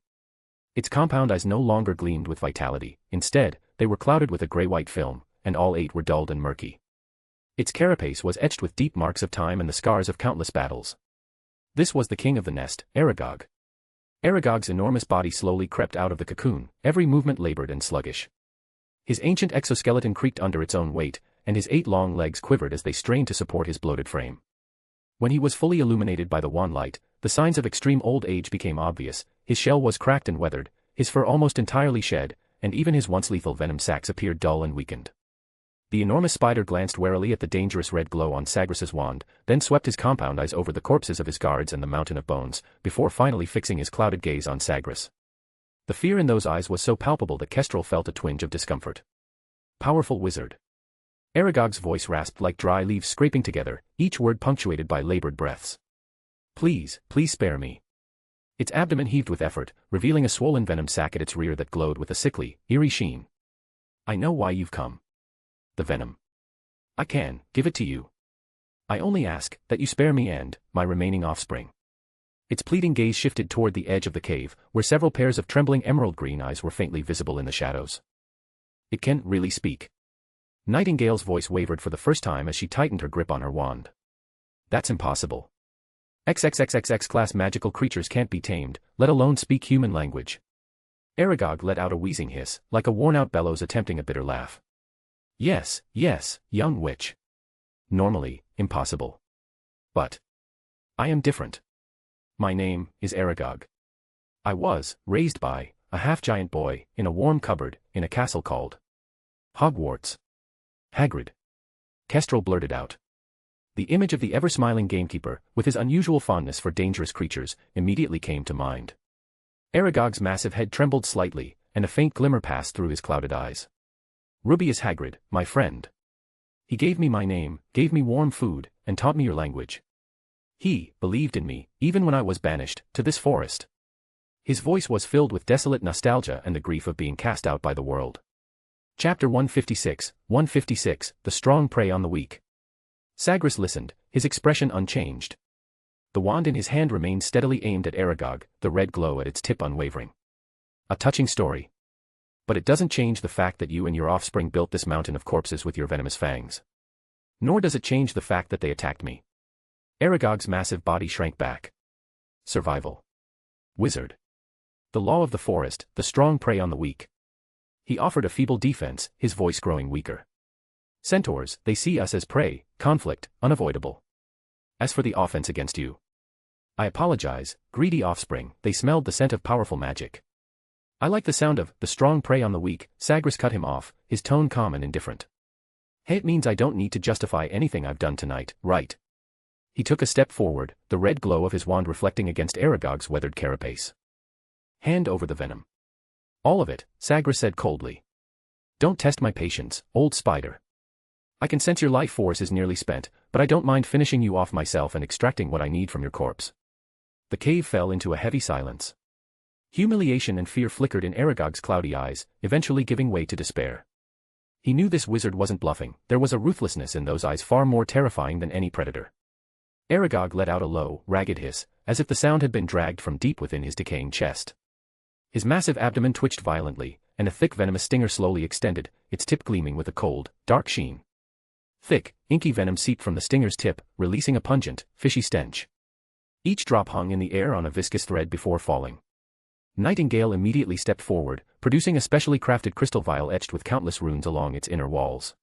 Its compound eyes no longer gleamed with vitality, instead, they were clouded with a gray-white film, and all eight were dulled and murky. Its carapace was etched with deep marks of time and the scars of countless battles. This was the king of the nest, Aragog. Aragog's enormous body slowly crept out of the cocoon, every movement labored and sluggish. His ancient exoskeleton creaked under its own weight, and his 8 long legs quivered as they strained to support his bloated frame. When he was fully illuminated by the wan light, the signs of extreme old age became obvious. His shell was cracked and weathered, his fur almost entirely shed, and even his once lethal venom sacs appeared dull and weakened. The enormous spider glanced warily at the dangerous red glow on Sagres's wand, then swept his compound eyes over the corpses of his guards and the mountain of bones, before finally fixing his clouded gaze on Sagres. The fear in those eyes was so palpable that Kestrel felt a twinge of discomfort. Powerful wizard. Aragog's voice rasped like dry leaves scraping together, each word punctuated by labored breaths. Please, please spare me. Its abdomen heaved with effort, revealing a swollen venom sac at its rear that glowed with a sickly, eerie sheen. I know why you've come. The venom. I can give it to you. I only ask that you spare me and my remaining offspring. Its pleading gaze shifted toward the edge of the cave, where several pairs of trembling emerald green eyes were faintly visible in the shadows. It can really speak. Nightingale's voice wavered for the first time as she tightened her grip on her wand. That's impossible. XXXXX class magical creatures can't be tamed, let alone speak human language. Aragog let out a wheezing hiss, like a worn-out bellows attempting a bitter laugh. Yes, yes, young witch. Normally, impossible. But I am different. My name is Aragog. I was raised by a half-giant boy in a warm cupboard in a castle called Hogwarts. Hagrid. Kestrel blurted out. The image of the ever-smiling gamekeeper, with his unusual fondness for dangerous creatures, immediately came to mind. Aragog's massive head trembled slightly, and a faint glimmer passed through his clouded eyes. Rubius Hagrid, my friend. He gave me my name, gave me warm food, and taught me your language. He believed in me, even when I was banished to this forest. His voice was filled with desolate nostalgia and the grief of being cast out by the world. Chapter 156, The Strong Prey on the Weak. Sagres listened, his expression unchanged. The wand in his hand remained steadily aimed at Aragog, the red glow at its tip unwavering. A touching story. But it doesn't change the fact that you and your offspring built this mountain of corpses with your venomous fangs. Nor does it change the fact that they attacked me. Aragog's massive body shrank back. Survival. Wizard. The law of the forest, the strong prey on the weak. He offered a feeble defense, his voice growing weaker. Centaurs, they see us as prey, conflict, unavoidable. As for the offense against you, I apologize, greedy offspring, they smelled the scent of powerful magic. I like the sound of the strong prey on the weak. Sagres cut him off, his tone calm and indifferent. Hey, it means I don't need to justify anything I've done tonight, right? He took a step forward, the red glow of his wand reflecting against Aragog's weathered carapace. Hand over the venom. All of it, Sagres said coldly. Don't test my patience, old spider. I can sense your life force is nearly spent, but I don't mind finishing you off myself and extracting what I need from your corpse. The cave fell into a heavy silence. Humiliation and fear flickered in Aragog's cloudy eyes, eventually giving way to despair. He knew this wizard wasn't bluffing, there was a ruthlessness in those eyes far more terrifying than any predator. Aragog let out a low, ragged hiss, as if the sound had been dragged from deep within his decaying chest. His massive abdomen twitched violently, and a thick venomous stinger slowly extended, its tip gleaming with a cold, dark sheen. Thick, inky venom seeped from the stinger's tip, releasing a pungent, fishy stench. Each drop hung in the air on a viscous thread before falling. Nightingale immediately stepped forward, producing a specially crafted crystal vial etched with countless runes along its inner walls.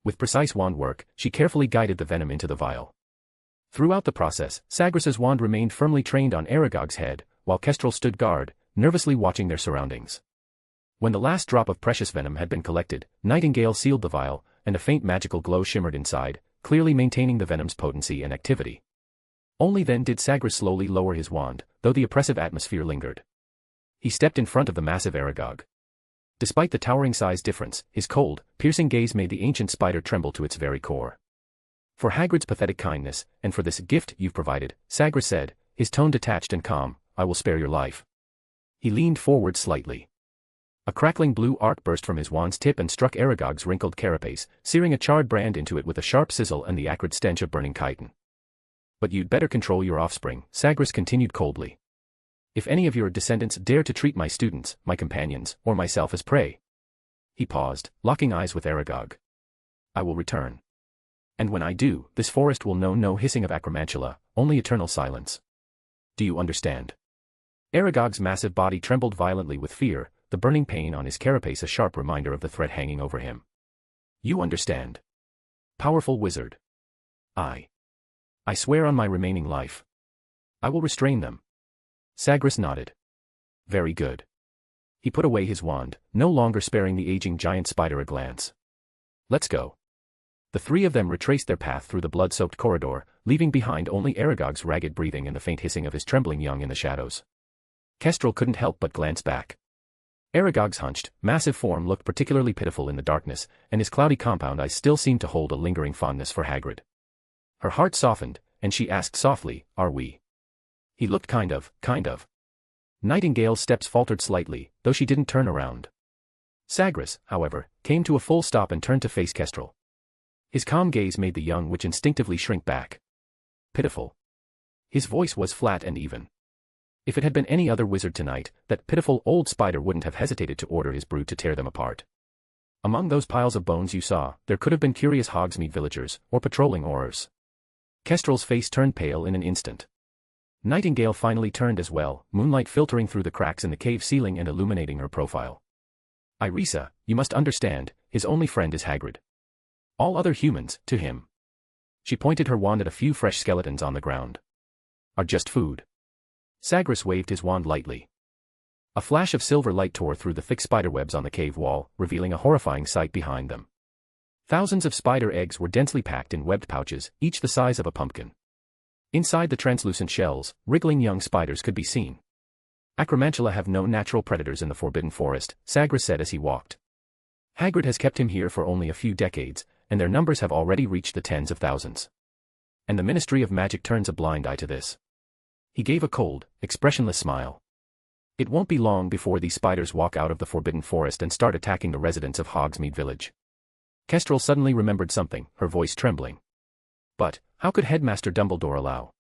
With precise wand work, she carefully guided the venom into the vial. Throughout the process, Sagres's wand remained firmly trained on Aragog's head, while Kestrel stood guard, nervously watching their surroundings. When the last drop of precious venom had been collected, Nightingale sealed the vial, and a faint magical glow shimmered inside, clearly maintaining the venom's potency and activity. Only then did Sagres slowly lower his wand, though the oppressive atmosphere lingered. He stepped in front of the massive Aragog. Despite the towering size difference, his cold, piercing gaze made the ancient spider tremble to its very core. For Hagrid's pathetic kindness, and for this gift you've provided, Sagres said, his tone detached and calm, I will spare your life. He leaned forward slightly. A crackling blue arc burst from his wand's tip and struck Aragog's wrinkled carapace, searing a charred brand into it with a sharp sizzle and the acrid stench of burning chitin. But you'd better control your offspring, Sagres continued coldly. If any of your descendants dare to treat my students, my companions, or myself as prey. He paused, locking eyes with Aragog. I will return. And when I do, this forest will know no hissing of acromantula, only eternal silence. Do you understand? Aragog's massive body trembled violently with fear, the burning pain on his carapace a sharp reminder of the threat hanging over him. You understand. Powerful wizard. I swear on my remaining life. I will restrain them. Sagres nodded. Very good. He put away his wand, no longer sparing the aging giant spider a glance. Let's go. The three of them retraced their path through the blood-soaked corridor, leaving behind only Aragog's ragged breathing and the faint hissing of his trembling young in the shadows. Kestrel couldn't help but glance back. Aragog's hunched, massive form looked particularly pitiful in the darkness, and his cloudy compound eyes still seemed to hold a lingering fondness for Hagrid. Her heart softened, and she asked softly, are we? He looked kind of. Nightingale's steps faltered slightly, though she didn't turn around. Sagres, however, came to a full stop and turned to face Kestrel. His calm gaze made the young witch instinctively shrink back. Pitiful. His voice was flat and even. If it had been any other wizard tonight, that pitiful old spider wouldn't have hesitated to order his brood to tear them apart. Among those piles of bones you saw, there could have been curious Hogsmeade villagers, or patrolling aurors. Kestrel's face turned pale in an instant. Nightingale finally turned as well, moonlight filtering through the cracks in the cave ceiling and illuminating her profile. Irisa, you must understand, his only friend is Hagrid. All other humans, to him. She pointed her wand at a few fresh skeletons on the ground. Are just food. Sagres waved his wand lightly. A flash of silver light tore through the thick spiderwebs on the cave wall, revealing a horrifying sight behind them. Thousands of spider eggs were densely packed in webbed pouches, each the size of a pumpkin. Inside the translucent shells, wriggling young spiders could be seen. Acromantula have no natural predators in the Forbidden Forest, Sagres said as he walked. Hagrid has kept him here for only a few decades, and their numbers have already reached the tens of thousands. And the Ministry of Magic turns a blind eye to this. He gave a cold, expressionless smile. It won't be long before these spiders walk out of the Forbidden Forest and start attacking the residents of Hogsmeade Village. Kestrel suddenly remembered something, her voice trembling. But, how could Headmaster Dumbledore allow?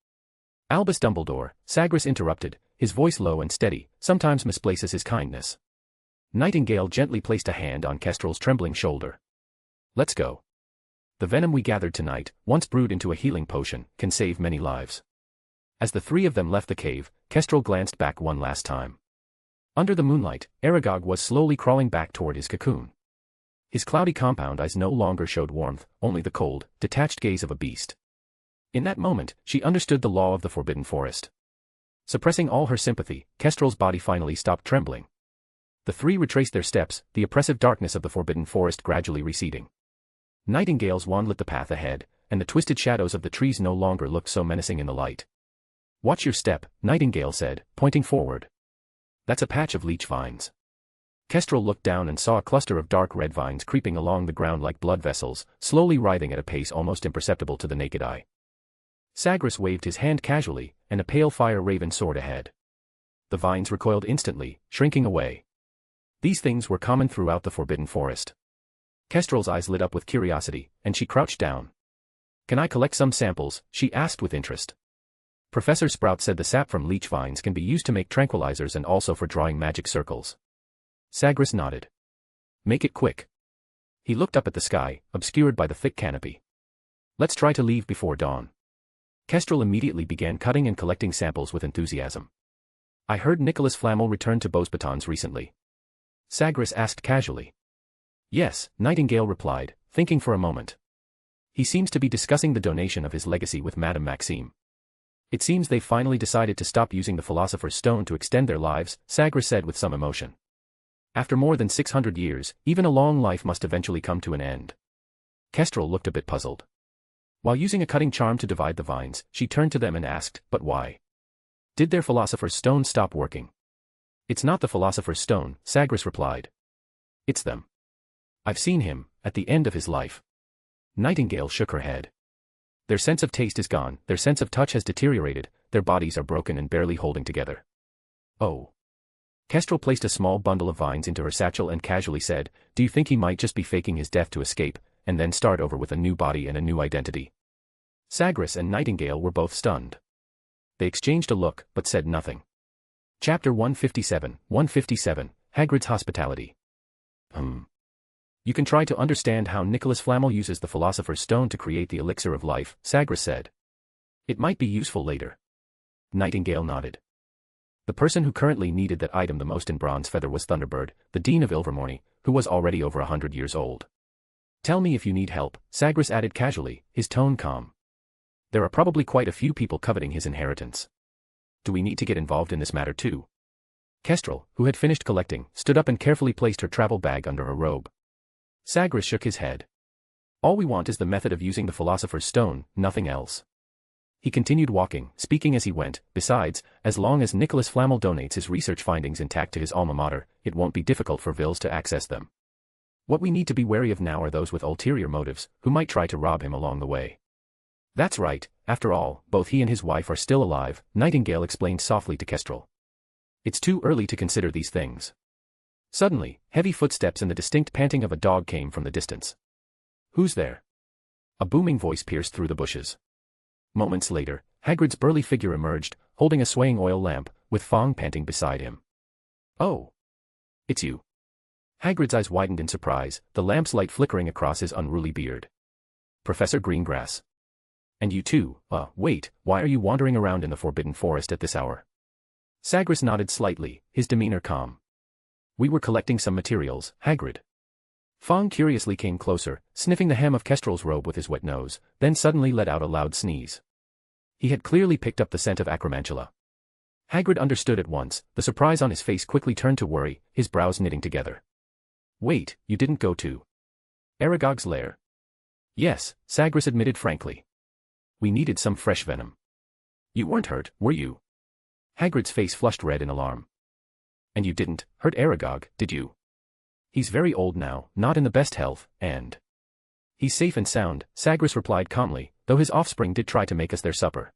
Albus Dumbledore, Sagres interrupted, his voice low and steady, sometimes misplaces his kindness. Nightingale gently placed a hand on Kestrel's trembling shoulder. Let's go. The venom we gathered tonight, once brewed into a healing potion, can save many lives. As the three of them left the cave, Kestrel glanced back one last time. Under the moonlight, Aragog was slowly crawling back toward his cocoon. His cloudy compound eyes no longer showed warmth, only the cold, detached gaze of a beast. In that moment, she understood the law of the Forbidden Forest. Suppressing all her sympathy, Kestrel's body finally stopped trembling. The three retraced their steps, the oppressive darkness of the Forbidden Forest gradually receding. Nightingale's wand lit the path ahead, and the twisted shadows of the trees no longer looked so menacing in the light. Watch your step, Nightingale said, pointing forward. That's a patch of leech vines. Kestrel looked down and saw a cluster of dark red vines creeping along the ground like blood vessels, slowly writhing at a pace almost imperceptible to the naked eye. Sagres waved his hand casually, and a pale fire raven soared ahead. The vines recoiled instantly, shrinking away. These things were common throughout the Forbidden Forest. Kestrel's eyes lit up with curiosity, and she crouched down. Can I collect some samples? She asked with interest. Professor Sprout said the sap from leech vines can be used to make tranquilizers and also for drawing magic circles. Sagres nodded. Make it quick. He looked up at the sky, obscured by the thick canopy. Let's try to leave before dawn. Kestrel immediately began cutting and collecting samples with enthusiasm. I heard Nicholas Flamel returned to Beauxbatons recently. Sagres asked casually. Yes, Nightingale replied, thinking for a moment. He seems to be discussing the donation of his legacy with Madame Maxime. It seems they've finally decided to stop using the Philosopher's Stone to extend their lives, Sagres said with some emotion. After more than 600 years, even a long life must eventually come to an end. Kestrel looked a bit puzzled. While using a cutting charm to divide the vines, she turned to them and asked, but why? Did their Philosopher's Stone stop working? It's not the Philosopher's Stone, Sagres replied. It's them. I've seen him, at the end of his life. Nightingale shook her head. Their sense of taste is gone, their sense of touch has deteriorated, their bodies are broken and barely holding together. Oh. Kestrel placed a small bundle of vines into her satchel and casually said, do you think he might just be faking his death to escape, and then start over with a new body and a new identity? Sagres and Nightingale were both stunned. They exchanged a look, but said nothing. Chapter 157, Hagrid's Hospitality. You can try to understand how Nicholas Flamel uses the Philosopher's Stone to create the elixir of life, Sagres said. It might be useful later. Nightingale nodded. The person who currently needed that item the most in Bronze Feather was Thunderbird, the Dean of Ilvermorny, who was already over 100 years old. Tell me if you need help, Sagres added casually, his tone calm. There are probably quite a few people coveting his inheritance. Do we need to get involved in this matter too? Kestrel, who had finished collecting, stood up and carefully placed her travel bag under her robe. Sagres shook his head. All we want is the method of using the Philosopher's Stone, nothing else. He continued walking, speaking as he went. Besides, as long as Nicholas Flamel donates his research findings intact to his alma mater, it won't be difficult for Vils to access them. What we need to be wary of now are those with ulterior motives, who might try to rob him along the way. That's right, after all, both he and his wife are still alive, Nightingale explained softly to Kestrel. It's too early to consider these things. Suddenly, heavy footsteps and the distinct panting of a dog came from the distance. Who's there? A booming voice pierced through the bushes. Moments later, Hagrid's burly figure emerged, holding a swaying oil lamp, with Fong panting beside him. Oh. It's you. Hagrid's eyes widened in surprise, the lamp's light flickering across his unruly beard. Professor Greengrass. And you too, wait, why are you wandering around in the Forbidden Forest at this hour? Sagres nodded slightly, his demeanor calm. We were collecting some materials, Hagrid. Fong curiously came closer, sniffing the hem of Kestrel's robe with his wet nose, then suddenly let out a loud sneeze. He had clearly picked up the scent of acromantula. Hagrid understood at once, the surprise on his face quickly turned to worry, his brows knitting together. Wait, you didn't go to Aragog's lair? Yes, Sagres admitted frankly. We needed some fresh venom. You weren't hurt, were you? Hagrid's face flushed red in alarm. And you didn't hurt Aragog, did you? He's very old now, not in the best health, and he's safe and sound, Sagres replied calmly, though his offspring did try to make us their supper.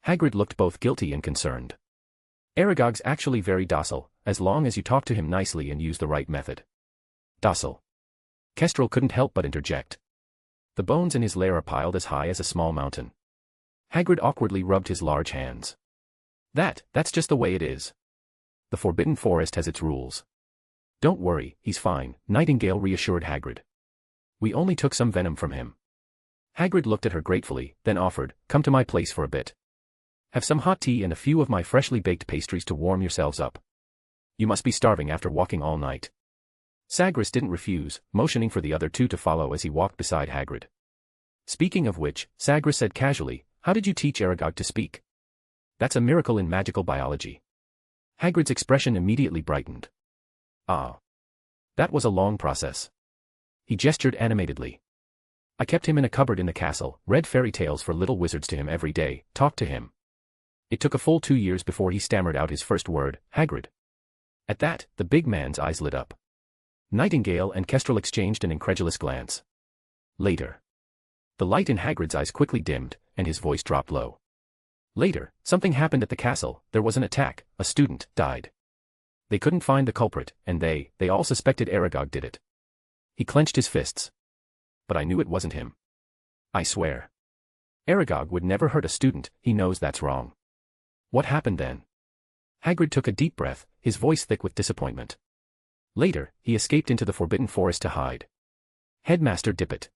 Hagrid looked both guilty and concerned. Aragog's actually very docile, as long as you talk to him nicely and use the right method. Docile. Kestrel couldn't help but interject. The bones in his lair are piled as high as a small mountain. Hagrid awkwardly rubbed his large hands. That's just the way it is. The Forbidden Forest has its rules. Don't worry, he's fine, Nightingale reassured Hagrid. We only took some venom from him. Hagrid looked at her gratefully, then offered, come to my place for a bit. Have some hot tea and a few of my freshly baked pastries to warm yourselves up. You must be starving after walking all night. Sagres didn't refuse, motioning for the other two to follow as he walked beside Hagrid. Speaking of which, Sagres said casually, how did you teach Aragog to speak? That's a miracle in magical biology. Hagrid's expression immediately brightened. Ah. That was a long process. He gestured animatedly. I kept him in a cupboard in the castle, read fairy tales for little wizards to him every day, talked to him. It took a full 2 years before he stammered out his first word, Hagrid. At that, the big man's eyes lit up. Nightingale and Kestrel exchanged an incredulous glance. Later. The light in Hagrid's eyes quickly dimmed, and his voice dropped low. Later, something happened at the castle, there was an attack, a student died. They couldn't find the culprit, and they all suspected Aragog did it. He clenched his fists. But I knew it wasn't him. I swear. Aragog would never hurt a student, he knows that's wrong. What happened then? Hagrid took a deep breath, his voice thick with disappointment. Later, he escaped into the Forbidden Forest to hide. Headmaster Dippet.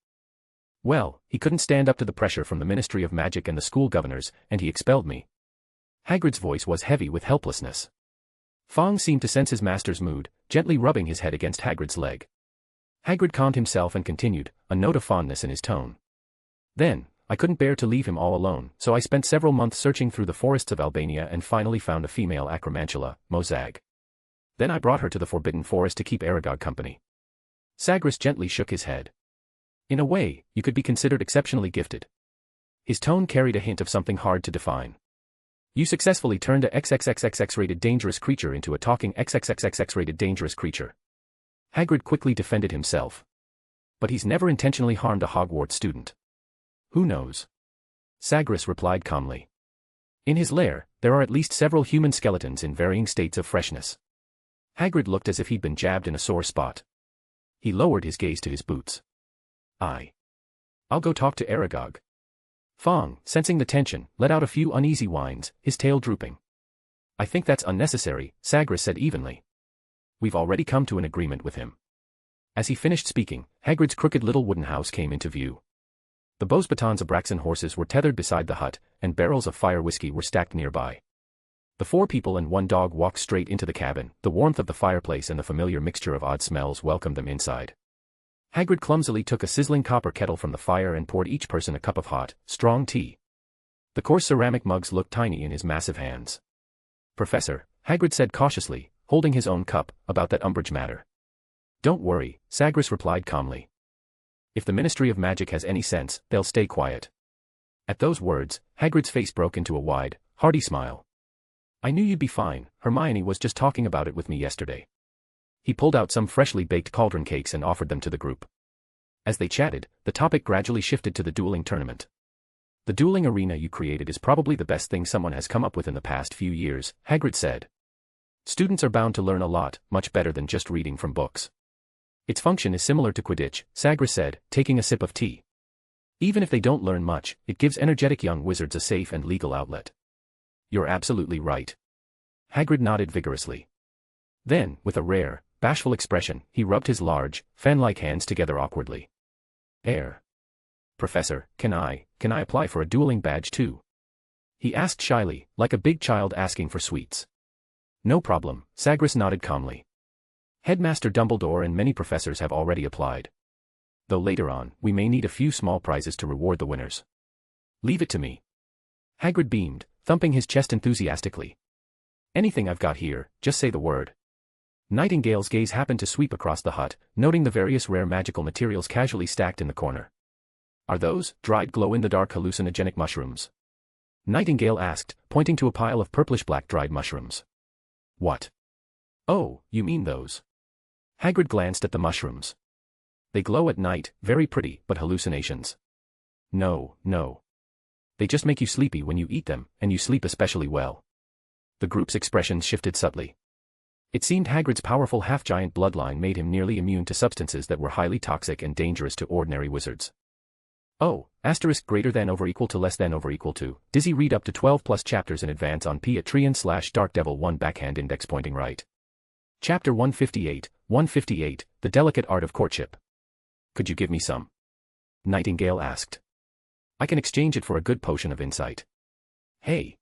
Well, he couldn't stand up to the pressure from the Ministry of Magic and the school governors, and he expelled me. Hagrid's voice was heavy with helplessness. Fong seemed to sense his master's mood, gently rubbing his head against Hagrid's leg. Hagrid calmed himself and continued, a note of fondness in his tone. Then, I couldn't bear to leave him all alone, so I spent several months searching through the forests of Albania and finally found a female acromantula, Mozag. Then I brought her to the Forbidden Forest to keep Aragog company. Sagres gently shook his head. In a way, you could be considered exceptionally gifted. His tone carried a hint of something hard to define. You successfully turned a XXXXX-rated dangerous creature into a talking XXXXX-rated dangerous creature. Hagrid quickly defended himself. But he's never intentionally harmed a Hogwarts student. Who knows? Sagres replied calmly. In his lair, there are at least several human skeletons in varying states of freshness. Hagrid looked as if he'd been jabbed in a sore spot. He lowered his gaze to his boots. I'll go talk to Aragog. Fong, sensing the tension, let out a few uneasy whines, his tail drooping. I think that's unnecessary, Sagres said evenly. We've already come to an agreement with him. As he finished speaking, Hagrid's crooked little wooden house came into view. The Beauxbatons Abraxan horses were tethered beside the hut, and barrels of fire whiskey were stacked nearby. The 4 people and 1 dog walked straight into the cabin, the warmth of the fireplace and the familiar mixture of odd smells welcomed them inside. Hagrid clumsily took a sizzling copper kettle from the fire and poured each person a cup of hot, strong tea. The coarse ceramic mugs looked tiny in his massive hands. Professor, Hagrid said cautiously, holding his own cup, about that Umbridge matter. Don't worry, Sagres replied calmly. If the Ministry of Magic has any sense, they'll stay quiet. At those words, Hagrid's face broke into a wide, hearty smile. I knew you'd be fine, Hermione was just talking about it with me yesterday. He pulled out some freshly baked cauldron cakes and offered them to the group. As they chatted, the topic gradually shifted to the dueling tournament. The dueling arena you created is probably the best thing someone has come up with in the past few years, Hagrid said. Students are bound to learn a lot, much better than just reading from books. Its function is similar to Quidditch, Sagres said, taking a sip of tea. Even if they don't learn much, it gives energetic young wizards a safe and legal outlet. You're absolutely right. Hagrid nodded vigorously. Then, with a rare, bashful expression, he rubbed his large, fan-like hands together awkwardly. Professor, can I apply for a dueling badge too? He asked shyly, like a big child asking for sweets. No problem, Sagres nodded calmly. Headmaster Dumbledore and many professors have already applied. Though later on, we may need a few small prizes to reward the winners. Leave it to me. Hagrid beamed, thumping his chest enthusiastically. Anything I've got here, just say the word. Nightingale's gaze happened to sweep across the hut, noting the various rare magical materials casually stacked in the corner. Are those dried glow-in-the-dark hallucinogenic mushrooms? Nightingale asked, pointing to a pile of purplish-black dried mushrooms. What? Oh, you mean those? Hagrid glanced at the mushrooms. They glow at night, very pretty, but hallucinations. No. They just make you sleepy when you eat them, and you sleep especially well. The group's expressions shifted subtly. It seemed Hagrid's powerful half-giant bloodline made him nearly immune to substances that were highly toxic and dangerous to ordinary wizards. Oh, asterisk greater than over equal to less than over equal to. Dizzy read up to 12 plus chapters in advance on P@Trian/Dark Devil 1 backhand index pointing right. Chapter 158, The Delicate Art of Courtship. Could you give me some? Nightingale asked. I can exchange it for a good potion of insight. Hey.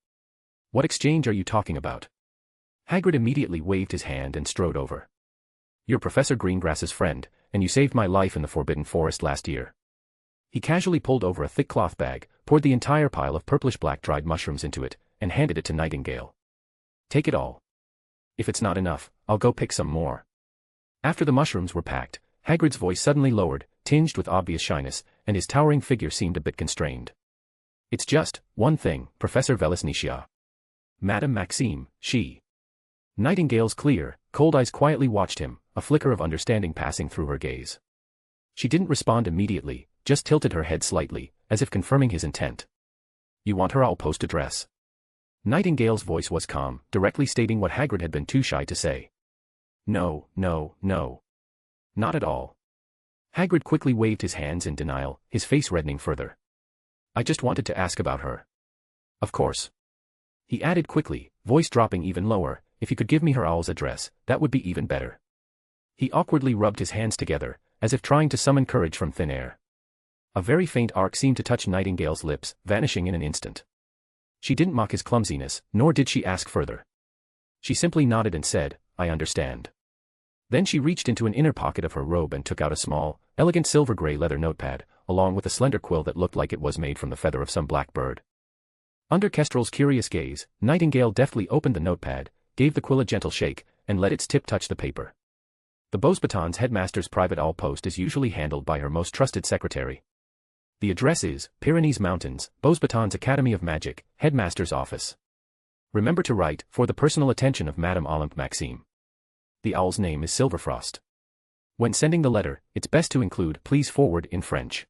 What exchange are you talking about? Hagrid immediately waved his hand and strode over. You're Professor Greengrass's friend, and you saved my life in the Forbidden Forest last year. He casually pulled over a thick cloth bag, poured the entire pile of purplish-black dried mushrooms into it, and handed it to Nightingale. Take it all. If it's not enough, I'll go pick some more. After the mushrooms were packed, Hagrid's voice suddenly lowered, tinged with obvious shyness, and his towering figure seemed a bit constrained. It's just one thing, Professor Velasnicia. Madame Maxime, she. Nightingale's clear, cold eyes quietly watched him, a flicker of understanding passing through her gaze. She didn't respond immediately, just tilted her head slightly, as if confirming his intent. You want her outpost address? Nightingale's voice was calm, directly stating what Hagrid had been too shy to say. No. Not at all. Hagrid quickly waved his hands in denial, his face reddening further. I just wanted to ask about her. Of course. He added quickly, voice dropping even lower, if you could give me her owl's address, that would be even better. He awkwardly rubbed his hands together, as if trying to summon courage from thin air. A very faint arc seemed to touch Nightingale's lips, vanishing in an instant. She didn't mock his clumsiness, nor did she ask further. She simply nodded and said, I understand. Then she reached into an inner pocket of her robe and took out a small, elegant silver-gray leather notepad, along with a slender quill that looked like it was made from the feather of some black bird. Under Kestrel's curious gaze, Nightingale deftly opened the notepad, gave the quill a gentle shake, and let its tip touch the paper. The Beauxbatons headmaster's private owl post is usually handled by her most trusted secretary. The address is, Pyrenees Mountains, Beauxbatons Academy of Magic, Headmaster's Office. Remember to write, for the personal attention of Madame Olympe Maxime. The owl's name is Silverfrost. When sending the letter, it's best to include please forward in French.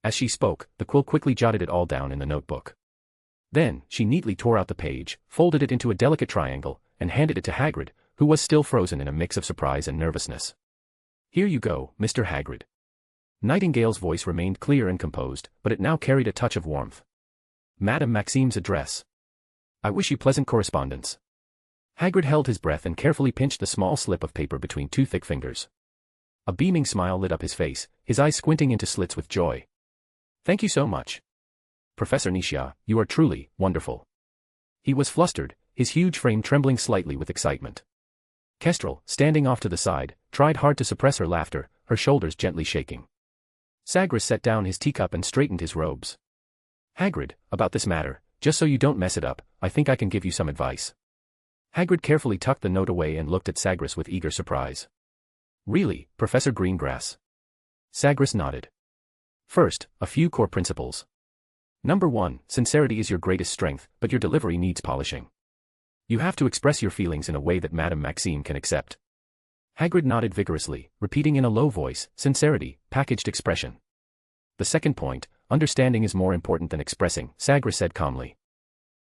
As she spoke, the quill quickly jotted it all down in the notebook. Then, she neatly tore out the page, folded it into a delicate triangle, and handed it to Hagrid, who was still frozen in a mix of surprise and nervousness. Here you go, Mr. Hagrid. Nightingale's voice remained clear and composed, but it now carried a touch of warmth. Madame Maxime's address. I wish you pleasant correspondence. Hagrid held his breath and carefully pinched the small slip of paper between two thick fingers. A beaming smile lit up his face, his eyes squinting into slits with joy. Thank you so much. Professor Nisha, you are truly wonderful. He was flustered, his huge frame trembling slightly with excitement. Kestrel, standing off to the side, tried hard to suppress her laughter, her shoulders gently shaking. Sagres set down his teacup and straightened his robes. Hagrid, about this matter, just so you don't mess it up, I think I can give you some advice. Hagrid carefully tucked the note away and looked at Sagres with eager surprise. Really, Professor Greengrass? Sagres nodded. First, a few core principles. Number 1, sincerity is your greatest strength, but your delivery needs polishing. You have to express your feelings in a way that Madame Maxime can accept. Hagrid nodded vigorously, repeating in a low voice, sincerity, packaged expression. The second point, understanding is more important than expressing, Sagres said calmly.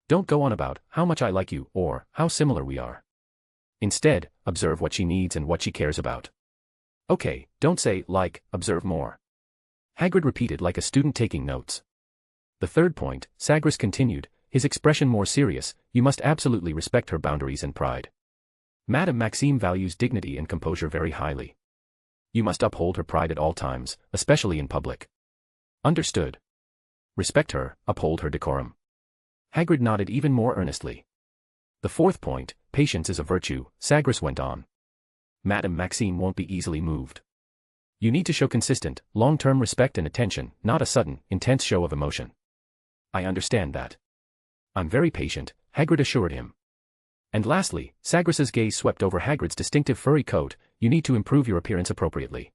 Don't go on about how much I like you or how similar we are. Instead, observe what she needs and what she cares about. Okay, don't say, like, observe more. Hagrid repeated like a student taking notes. The third point, Sagres continued, his expression more serious, you must absolutely respect her boundaries and pride. Madame Maxime values dignity and composure very highly. You must uphold her pride at all times, especially in public. Understood. Respect her, uphold her decorum. Hagrid nodded even more earnestly. The fourth point, patience is a virtue, Sagres went on. Madame Maxime won't be easily moved. You need to show consistent, long-term respect and attention, not a sudden, intense show of emotion. I understand that. I'm very patient, Hagrid assured him. And lastly, Sagres's gaze swept over Hagrid's distinctive furry coat, you need to improve your appearance appropriately.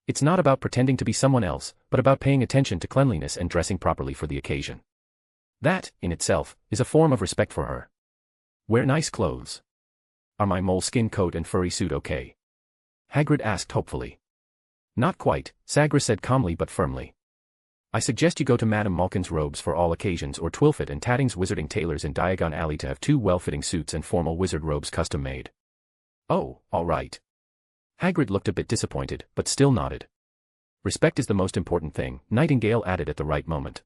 It's not about pretending to be someone else, but about paying attention to cleanliness and dressing properly for the occasion. That, in itself, is a form of respect for her. Wear nice clothes. Are my moleskin coat and furry suit okay? Hagrid asked hopefully. Not quite, Sagres said calmly but firmly. I suggest you go to Madame Malkin's robes for all occasions or Twilfit and Tatting's wizarding tailors in Diagon Alley to have 2 well-fitting suits and formal wizard robes custom-made. Oh, all right. Hagrid looked a bit disappointed, but still nodded. Respect is the most important thing, Nightingale added at the right moment.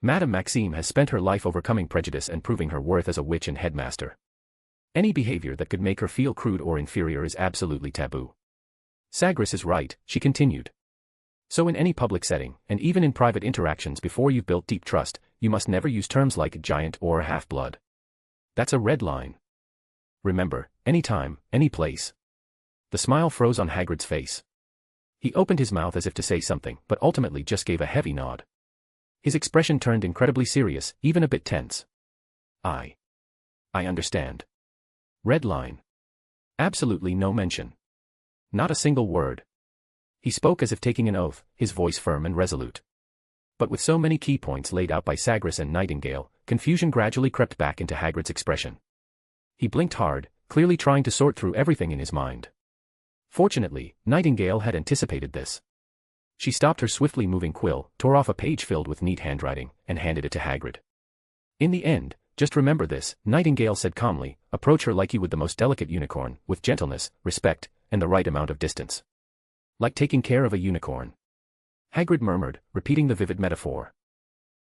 Madame Maxime has spent her life overcoming prejudice and proving her worth as a witch and headmaster. Any behavior that could make her feel crude or inferior is absolutely taboo. Sagres is right, she continued. So in any public setting, and even in private interactions before you've built deep trust, you must never use terms like giant or half-blood. That's a red line. Remember, any time, any place. The smile froze on Hagrid's face. He opened his mouth as if to say something, but ultimately just gave a heavy nod. His expression turned incredibly serious, even a bit tense. I understand. Red line. Absolutely no mention. Not a single word. He spoke as if taking an oath, his voice firm and resolute. But with so many key points laid out by Sagres and Nightingale, confusion gradually crept back into Hagrid's expression. He blinked hard, clearly trying to sort through everything in his mind. Fortunately, Nightingale had anticipated this. She stopped her swiftly moving quill, tore off a page filled with neat handwriting, and handed it to Hagrid. In the end, just remember this, Nightingale said calmly, approach her like you would the most delicate unicorn, with gentleness, respect, and the right amount of distance. Like taking care of a unicorn. Hagrid murmured, repeating the vivid metaphor.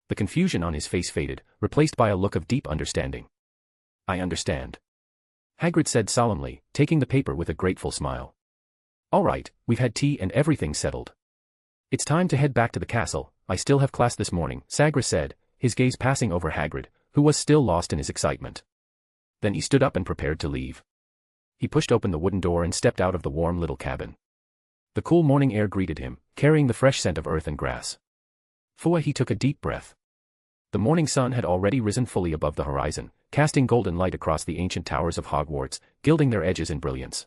The confusion on his face faded, replaced by a look of deep understanding. I understand. Hagrid said solemnly, taking the paper with a grateful smile. All right, we've had tea and everything's settled. It's time to head back to the castle, I still have class this morning, Sagres said, his gaze passing over Hagrid, who was still lost in his excitement. Then he stood up and prepared to leave. He pushed open the wooden door and stepped out of the warm little cabin. The cool morning air greeted him, carrying the fresh scent of earth and grass. He took a deep breath. The morning sun had already risen fully above the horizon, casting golden light across the ancient towers of Hogwarts, gilding their edges in brilliance.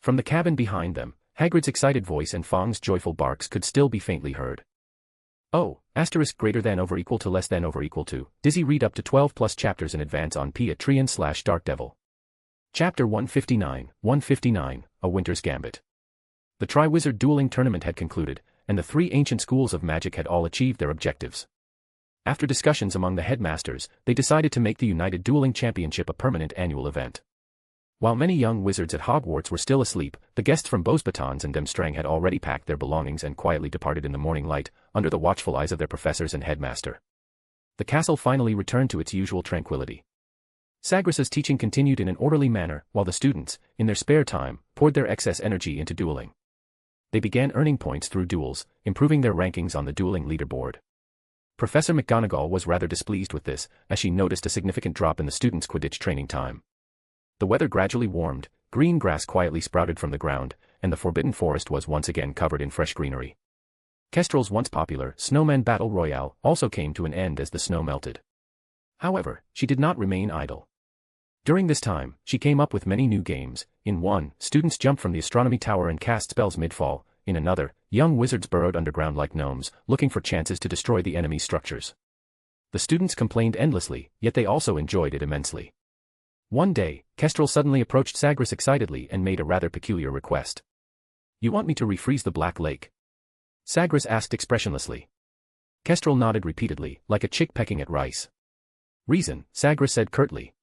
From the cabin behind them, Hagrid's excited voice and Fong's joyful barks could still be faintly heard. Oh, * greater than over equal to less than over equal to, Dizzy read up to 12 plus chapters in advance on Patreon/Dark Devil. Chapter 159, A Winter's Gambit. The Triwizard Dueling Tournament had concluded, and the 3 ancient schools of magic had all achieved their objectives. After discussions among the headmasters, they decided to make the United Dueling Championship a permanent annual event. While many young wizards at Hogwarts were still asleep, the guests from Beauxbatons and Demstrang had already packed their belongings and quietly departed in the morning light, under the watchful eyes of their professors and headmaster. The castle finally returned to its usual tranquility. Sagres's teaching continued in an orderly manner, while the students, in their spare time, poured their excess energy into dueling. They began earning points through duels, improving their rankings on the dueling leaderboard. Professor McGonagall was rather displeased with this, as she noticed a significant drop in the students' Quidditch training time. The weather gradually warmed, green grass quietly sprouted from the ground, and the Forbidden Forest was once again covered in fresh greenery. Kestrel's once popular Snowman Battle Royale also came to an end as the snow melted. However, she did not remain idle. During this time, she came up with many new games. In one, students jumped from the astronomy tower and cast spells mid-fall. In another, young wizards burrowed underground like gnomes, looking for chances to destroy the enemy's structures. The students complained endlessly, yet they also enjoyed it immensely. One day, Kestrel suddenly approached Sagres excitedly and made a rather peculiar request. You want me to refreeze the Black Lake? Sagres asked expressionlessly. Kestrel nodded repeatedly, like a chick pecking at rice. Reason, Sagres said curtly.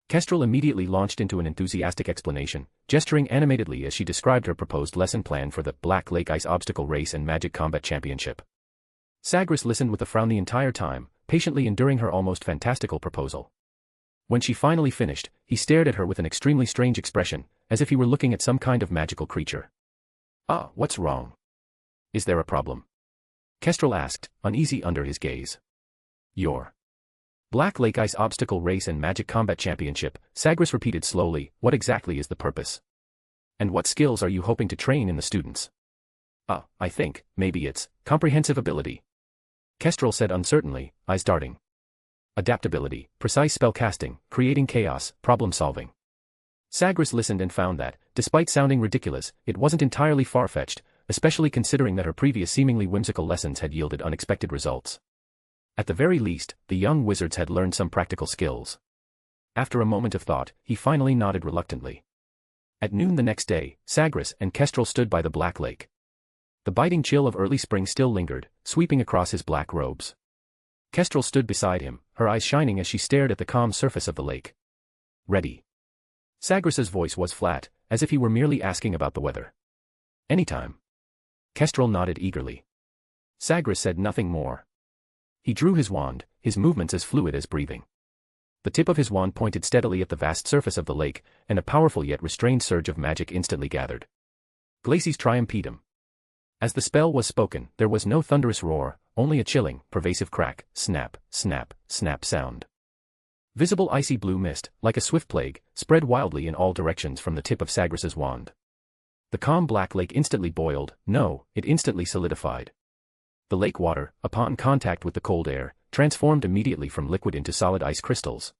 Kestrel immediately launched into an enthusiastic explanation, gesturing animatedly as she described her proposed lesson plan for the Black Lake Ice Obstacle Race and Magic Combat Championship. Sagres listened with a frown the entire time, patiently enduring her almost fantastical proposal. When she finally finished, he stared at her with an extremely strange expression, as if he were looking at some kind of magical creature. Ah, what's wrong? Is there a problem? Kestrel asked, uneasy under his gaze. Your Black Lake Ice Obstacle Race and Magic Combat Championship, Sagres repeated slowly, what exactly is the purpose? And what skills are you hoping to train in the students? I think, maybe it's comprehensive ability. Kestrel said uncertainly, eyes darting. Adaptability, precise spellcasting, creating chaos, problem-solving. Sagres listened and found that, despite sounding ridiculous, it wasn't entirely far-fetched, especially considering that her previous seemingly whimsical lessons had yielded unexpected results. At the very least, the young wizards had learned some practical skills. After a moment of thought, he finally nodded reluctantly. At noon the next day, Sagres and Kestrel stood by the Black Lake. The biting chill of early spring still lingered, sweeping across his black robes. Kestrel stood beside him, her eyes shining as she stared at the calm surface of the lake. Ready? Sagres's voice was flat, as if he were merely asking about the weather. Anytime. Kestrel nodded eagerly. Sagres said nothing more. He drew his wand, his movements as fluid as breathing. The tip of his wand pointed steadily at the vast surface of the lake, and a powerful yet restrained surge of magic instantly gathered. Glacies triumpedum. As the spell was spoken, there was no thunderous roar, only a chilling, pervasive crack, snap, snap, snap sound. Visible icy blue mist, like a swift plague, spread wildly in all directions from the tip of Sagres's wand. The calm black lake instantly boiled, no, it instantly solidified. The lake water, upon contact with the cold air, transformed immediately from liquid into solid ice crystals.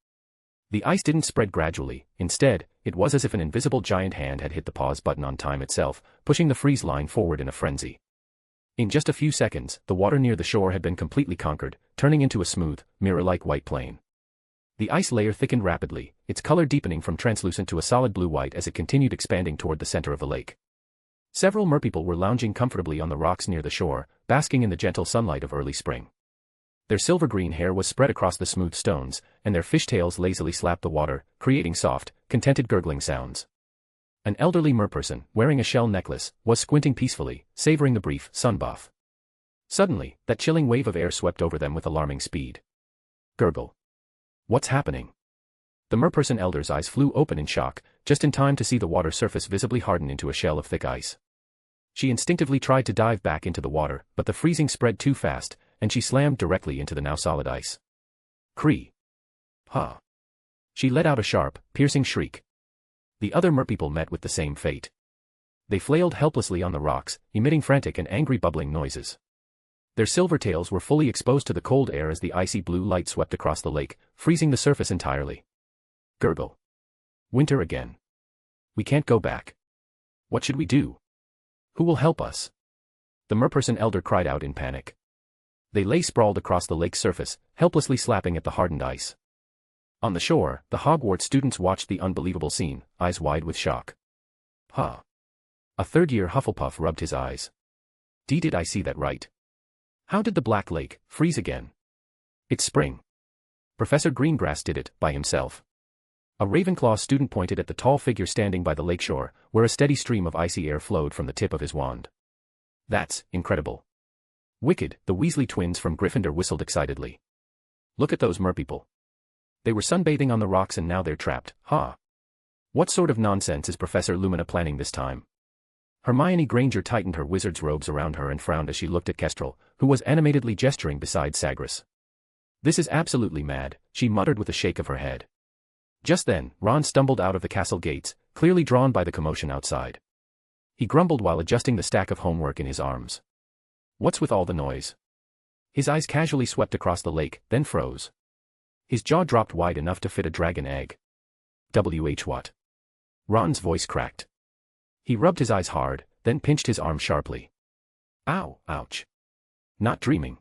The ice didn't spread gradually, instead, it was as if an invisible giant hand had hit the pause button on time itself, pushing the freeze line forward in a frenzy. In just a few seconds, the water near the shore had been completely conquered, turning into a smooth, mirror-like white plain. The ice layer thickened rapidly, its color deepening from translucent to a solid blue-white as it continued expanding toward the center of the lake. Several merpeople were lounging comfortably on the rocks near the shore, basking in the gentle sunlight of early spring. Their silver-green hair was spread across the smooth stones, and their fishtails lazily slapped the water, creating soft, contented gurgling sounds. An elderly merperson, wearing a shell necklace, was squinting peacefully, savoring the brief sun bath. Suddenly, that chilling wave of air swept over them with alarming speed. Gurgle. What's happening? The merperson elder's eyes flew open in shock, just in time to see the water surface visibly harden into a shell of thick ice. She instinctively tried to dive back into the water, but the freezing spread too fast, and she slammed directly into the now solid ice. Cree. Ha. She let out a sharp, piercing shriek. The other merpeople met with the same fate. They flailed helplessly on the rocks, emitting frantic and angry bubbling noises. Their silver tails were fully exposed to the cold air as the icy blue light swept across the lake, freezing the surface entirely. Gurgle. Winter again. We can't go back. What should we do? Who will help us? The merperson elder cried out in panic. They lay sprawled across the lake's surface, helplessly slapping at the hardened ice. On the shore, the Hogwarts students watched the unbelievable scene, eyes wide with shock. Huh. A third-year Hufflepuff rubbed his eyes. Did I see that right? How did the Black Lake freeze again? It's spring. Professor Greengrass did it, by himself. A Ravenclaw student pointed at the tall figure standing by the lakeshore, where a steady stream of icy air flowed from the tip of his wand. That's incredible. Wicked, the Weasley twins from Gryffindor whistled excitedly. Look at those merpeople. They were sunbathing on the rocks and now they're trapped, huh? What sort of nonsense is Professor Lumina planning this time? Hermione Granger tightened her wizard's robes around her and frowned as she looked at Kestrel, who was animatedly gesturing beside Sagres. This is absolutely mad, she muttered with a shake of her head. Just then, Ron stumbled out of the castle gates, clearly drawn by the commotion outside. He grumbled while adjusting the stack of homework in his arms. What's with all the noise? His eyes casually swept across the lake, then froze. His jaw dropped wide enough to fit a dragon egg. What? Ron's voice cracked. He rubbed his eyes hard, then pinched his arm sharply. Ow, ouch. Not dreaming.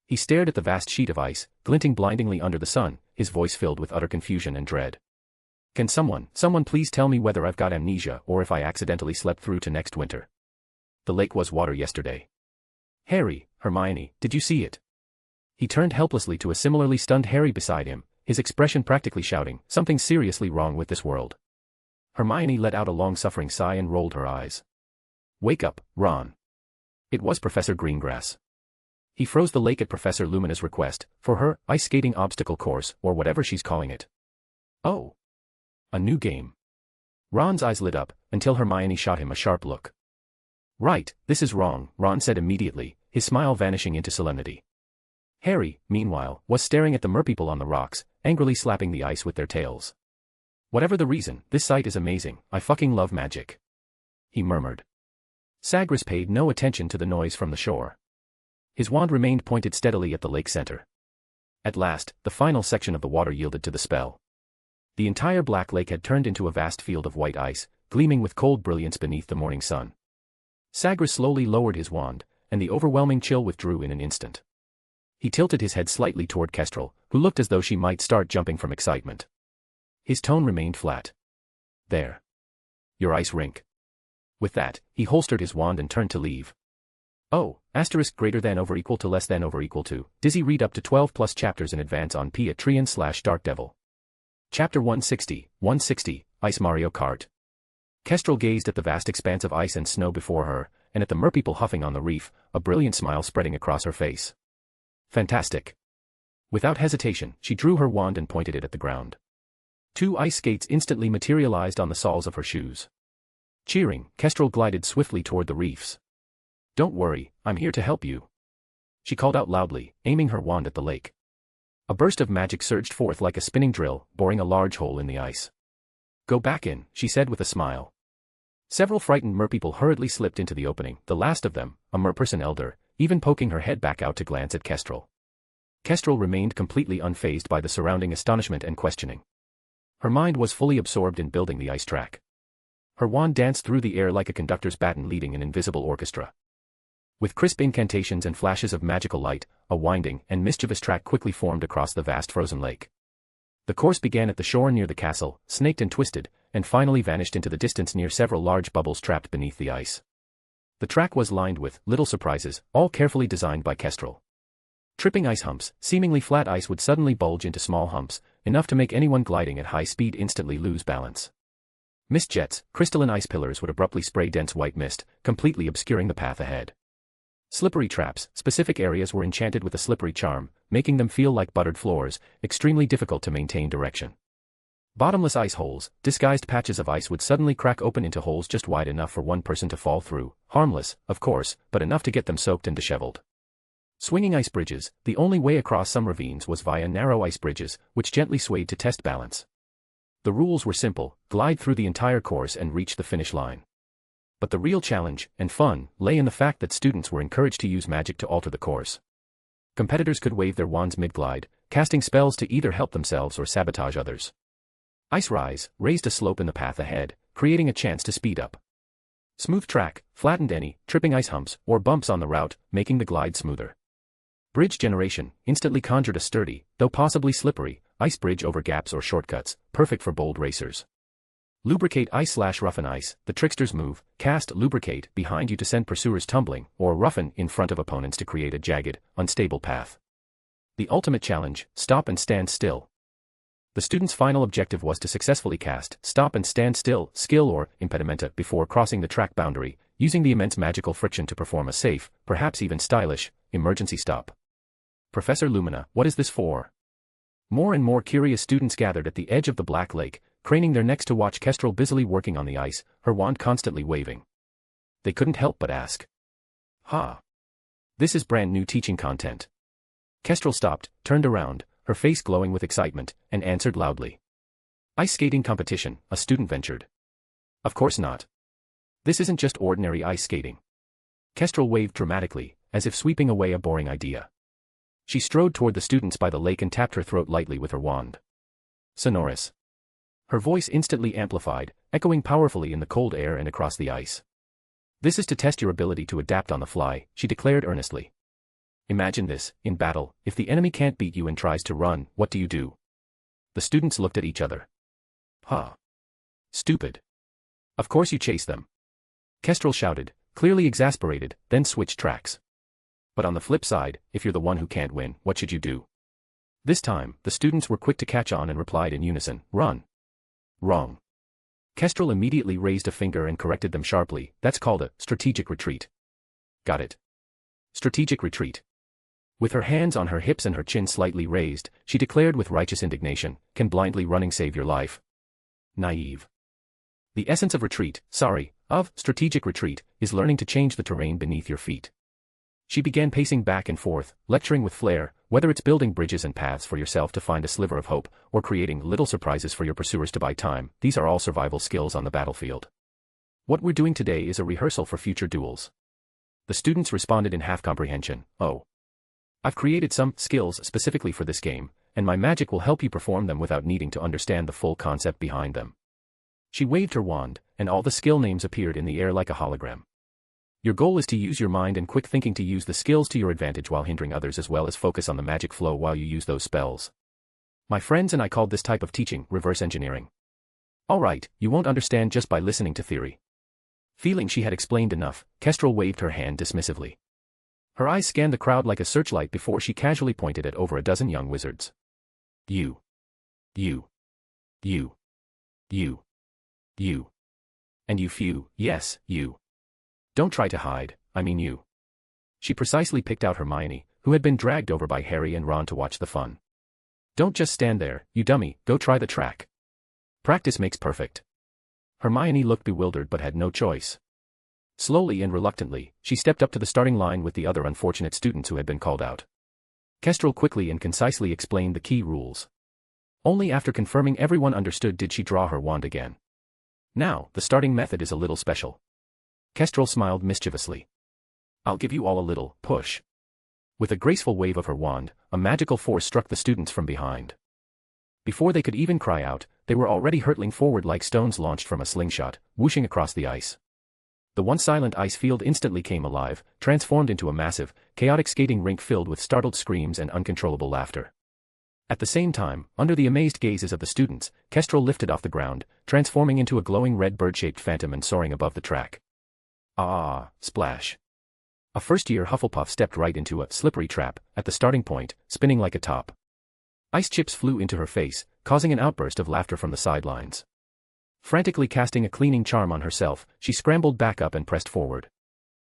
He stared at the vast sheet of ice, glinting blindingly under the sun, his voice filled with utter confusion and dread. Can someone please tell me whether I've got amnesia or if I accidentally slept through to next winter? The lake was water yesterday. Harry, Hermione, did you see it? He turned helplessly to a similarly stunned Harry beside him, his expression practically shouting, something's seriously wrong with this world. Hermione let out a long-suffering sigh and rolled her eyes. Wake up, Ron. It was Professor Greengrass. He froze the lake at Professor Lumina's request, for her ice skating obstacle course, or whatever she's calling it. Oh. A new game. Ron's eyes lit up, until Hermione shot him a sharp look. Right, this is wrong, Ron said immediately, his smile vanishing into solemnity. Harry, meanwhile, was staring at the merpeople on the rocks, angrily slapping the ice with their tails. Whatever the reason, this sight is amazing, I fucking love magic. He murmured. Sagres paid no attention to the noise from the shore. His wand remained pointed steadily at the lake center. At last, the final section of the water yielded to the spell. The entire Black Lake had turned into a vast field of white ice, gleaming with cold brilliance beneath the morning sun. Sagres slowly lowered his wand, and the overwhelming chill withdrew in an instant. He tilted his head slightly toward Kestrel, who looked as though she might start jumping from excitement. His tone remained flat. There. Your ice rink. With that, he holstered his wand and turned to leave. Oh, greater than over equal to less than over equal to. Dizzy read up to 12 plus chapters in advance on Patreon/Dark Devil. Chapter 160, Ice Mario Kart. Kestrel gazed at the vast expanse of ice and snow before her, and at the merpeople huffing on the reef, a brilliant smile spreading across her face. Fantastic. Without hesitation, she drew her wand and pointed it at the ground. 2 ice skates instantly materialized on the soles of her shoes. Cheering, Kestrel glided swiftly toward the reefs. "Don't worry, I'm here to help you," she called out loudly, aiming her wand at the lake. A burst of magic surged forth like a spinning drill, boring a large hole in the ice. "Go back in," she said with a smile. Several frightened merpeople hurriedly slipped into the opening, the last of them, a merperson elder, even poking her head back out to glance at Kestrel. Kestrel remained completely unfazed by the surrounding astonishment and questioning. Her mind was fully absorbed in building the ice track. Her wand danced through the air like a conductor's baton leading an invisible orchestra. With crisp incantations and flashes of magical light, a winding and mischievous track quickly formed across the vast frozen lake. The course began at the shore near the castle, snaked and twisted, and finally vanished into the distance near several large bubbles trapped beneath the ice. The track was lined with little surprises, all carefully designed by Kestrel. Tripping ice humps, seemingly flat ice would suddenly bulge into small humps, enough to make anyone gliding at high speed instantly lose balance. Mist jets, crystalline ice pillars would abruptly spray dense white mist, completely obscuring the path ahead. Slippery traps, specific areas were enchanted with a slippery charm, making them feel like buttered floors, extremely difficult to maintain direction. Bottomless ice holes, disguised patches of ice would suddenly crack open into holes just wide enough for one person to fall through, harmless, of course, but enough to get them soaked and disheveled. Swinging ice bridges, the only way across some ravines was via narrow ice bridges, which gently swayed to test balance. The rules were simple: glide through the entire course and reach the finish line. But the real challenge, and fun, lay in the fact that students were encouraged to use magic to alter the course. Competitors could wave their wands mid-glide, casting spells to either help themselves or sabotage others. Ice Rise raised a slope in the path ahead, creating a chance to speed up. Smooth Track flattened any tripping ice humps or bumps on the route, making the glide smoother. Bridge Generation instantly conjured a sturdy, though possibly slippery, ice bridge over gaps or shortcuts, perfect for bold racers. Lubricate Ice/Roughen Ice, the trickster's move: cast Lubricate behind you to send pursuers tumbling, or Roughen in front of opponents to create a jagged, unstable path. The ultimate challenge: Stop and Stand Still. The student's final objective was to successfully cast Stop and Stand Still skill or impedimenta before crossing the track boundary, using the immense magical friction to perform a safe, perhaps even stylish, emergency stop. "Professor Lumina, what is this for?" More and more curious students gathered at the edge of the Black Lake, craning their necks to watch Kestrel busily working on the ice, her wand constantly waving. They couldn't help but ask. "Ha! This is brand new teaching content." Kestrel stopped, turned around, her face glowing with excitement, and answered loudly. "Ice skating competition," a student ventured. "Of course not. This isn't just ordinary ice skating." Kestrel waved dramatically, as if sweeping away a boring idea. She strode toward the students by the lake and tapped her throat lightly with her wand. Sonorous. Her voice instantly amplified, echoing powerfully in the cold air and across the ice. "This is to test your ability to adapt on the fly," she declared earnestly. "Imagine this: in battle, if the enemy can't beat you and tries to run, what do you do?" The students looked at each other. "Huh. Stupid. Of course you chase them," Kestrel shouted, clearly exasperated, then switched tracks. "But on the flip side, if you're the one who can't win, what should you do?" This time, the students were quick to catch on and replied in unison, "Run." "Wrong." Kestrel immediately raised a finger and corrected them sharply. "That's called a strategic retreat." "Got it. Strategic retreat." With her hands on her hips and her chin slightly raised, she declared with righteous indignation, "Can blindly running save your life? Naive. The essence of strategic retreat, is learning to change the terrain beneath your feet." She began pacing back and forth, lecturing with flair, whether it's building bridges and paths for yourself to find a sliver of hope, or creating little surprises for your pursuers to buy time, these are all survival skills on the battlefield. "What we're doing today is a rehearsal for future duels." The students responded in half comprehension. "Oh. I've created some skills specifically for this game, and my magic will help you perform them without needing to understand the full concept behind them." She waved her wand, and all the skill names appeared in the air like a hologram. "Your goal is to use your mind and quick thinking to use the skills to your advantage while hindering others, as well as focus on the magic flow while you use those spells. My friends and I called this type of teaching reverse engineering. Alright, you won't understand just by listening to theory." Feeling she had explained enough, Kestrel waved her hand dismissively. Her eyes scanned the crowd like a searchlight before she casually pointed at over a dozen young wizards. You. And you few, yes, you. Don't try to hide, I mean you. She precisely picked out Hermione, who had been dragged over by Harry and Ron to watch the fun. Don't just stand there, you dummy, go try the track. Practice makes perfect. Hermione looked bewildered but had no choice. Slowly and reluctantly, she stepped up to the starting line with the other unfortunate students who had been called out. Kestrel quickly and concisely explained the key rules. Only after confirming everyone understood did she draw her wand again. Now, the starting method is a little special. Kestrel smiled mischievously. I'll give you all a little push. With a graceful wave of her wand, a magical force struck the students from behind. Before they could even cry out, they were already hurtling forward like stones launched from a slingshot, whooshing across the ice. The once silent ice field instantly came alive, transformed into a massive, chaotic skating rink filled with startled screams and uncontrollable laughter. At the same time, under the amazed gazes of the students, Kestrel lifted off the ground, transforming into a glowing red bird-shaped phantom and soaring above the track. Ah, splash. A first-year Hufflepuff stepped right into a slippery trap, at the starting point, spinning like a top. Ice chips flew into her face, causing an outburst of laughter from the sidelines. Frantically casting a cleaning charm on herself, she scrambled back up and pressed forward.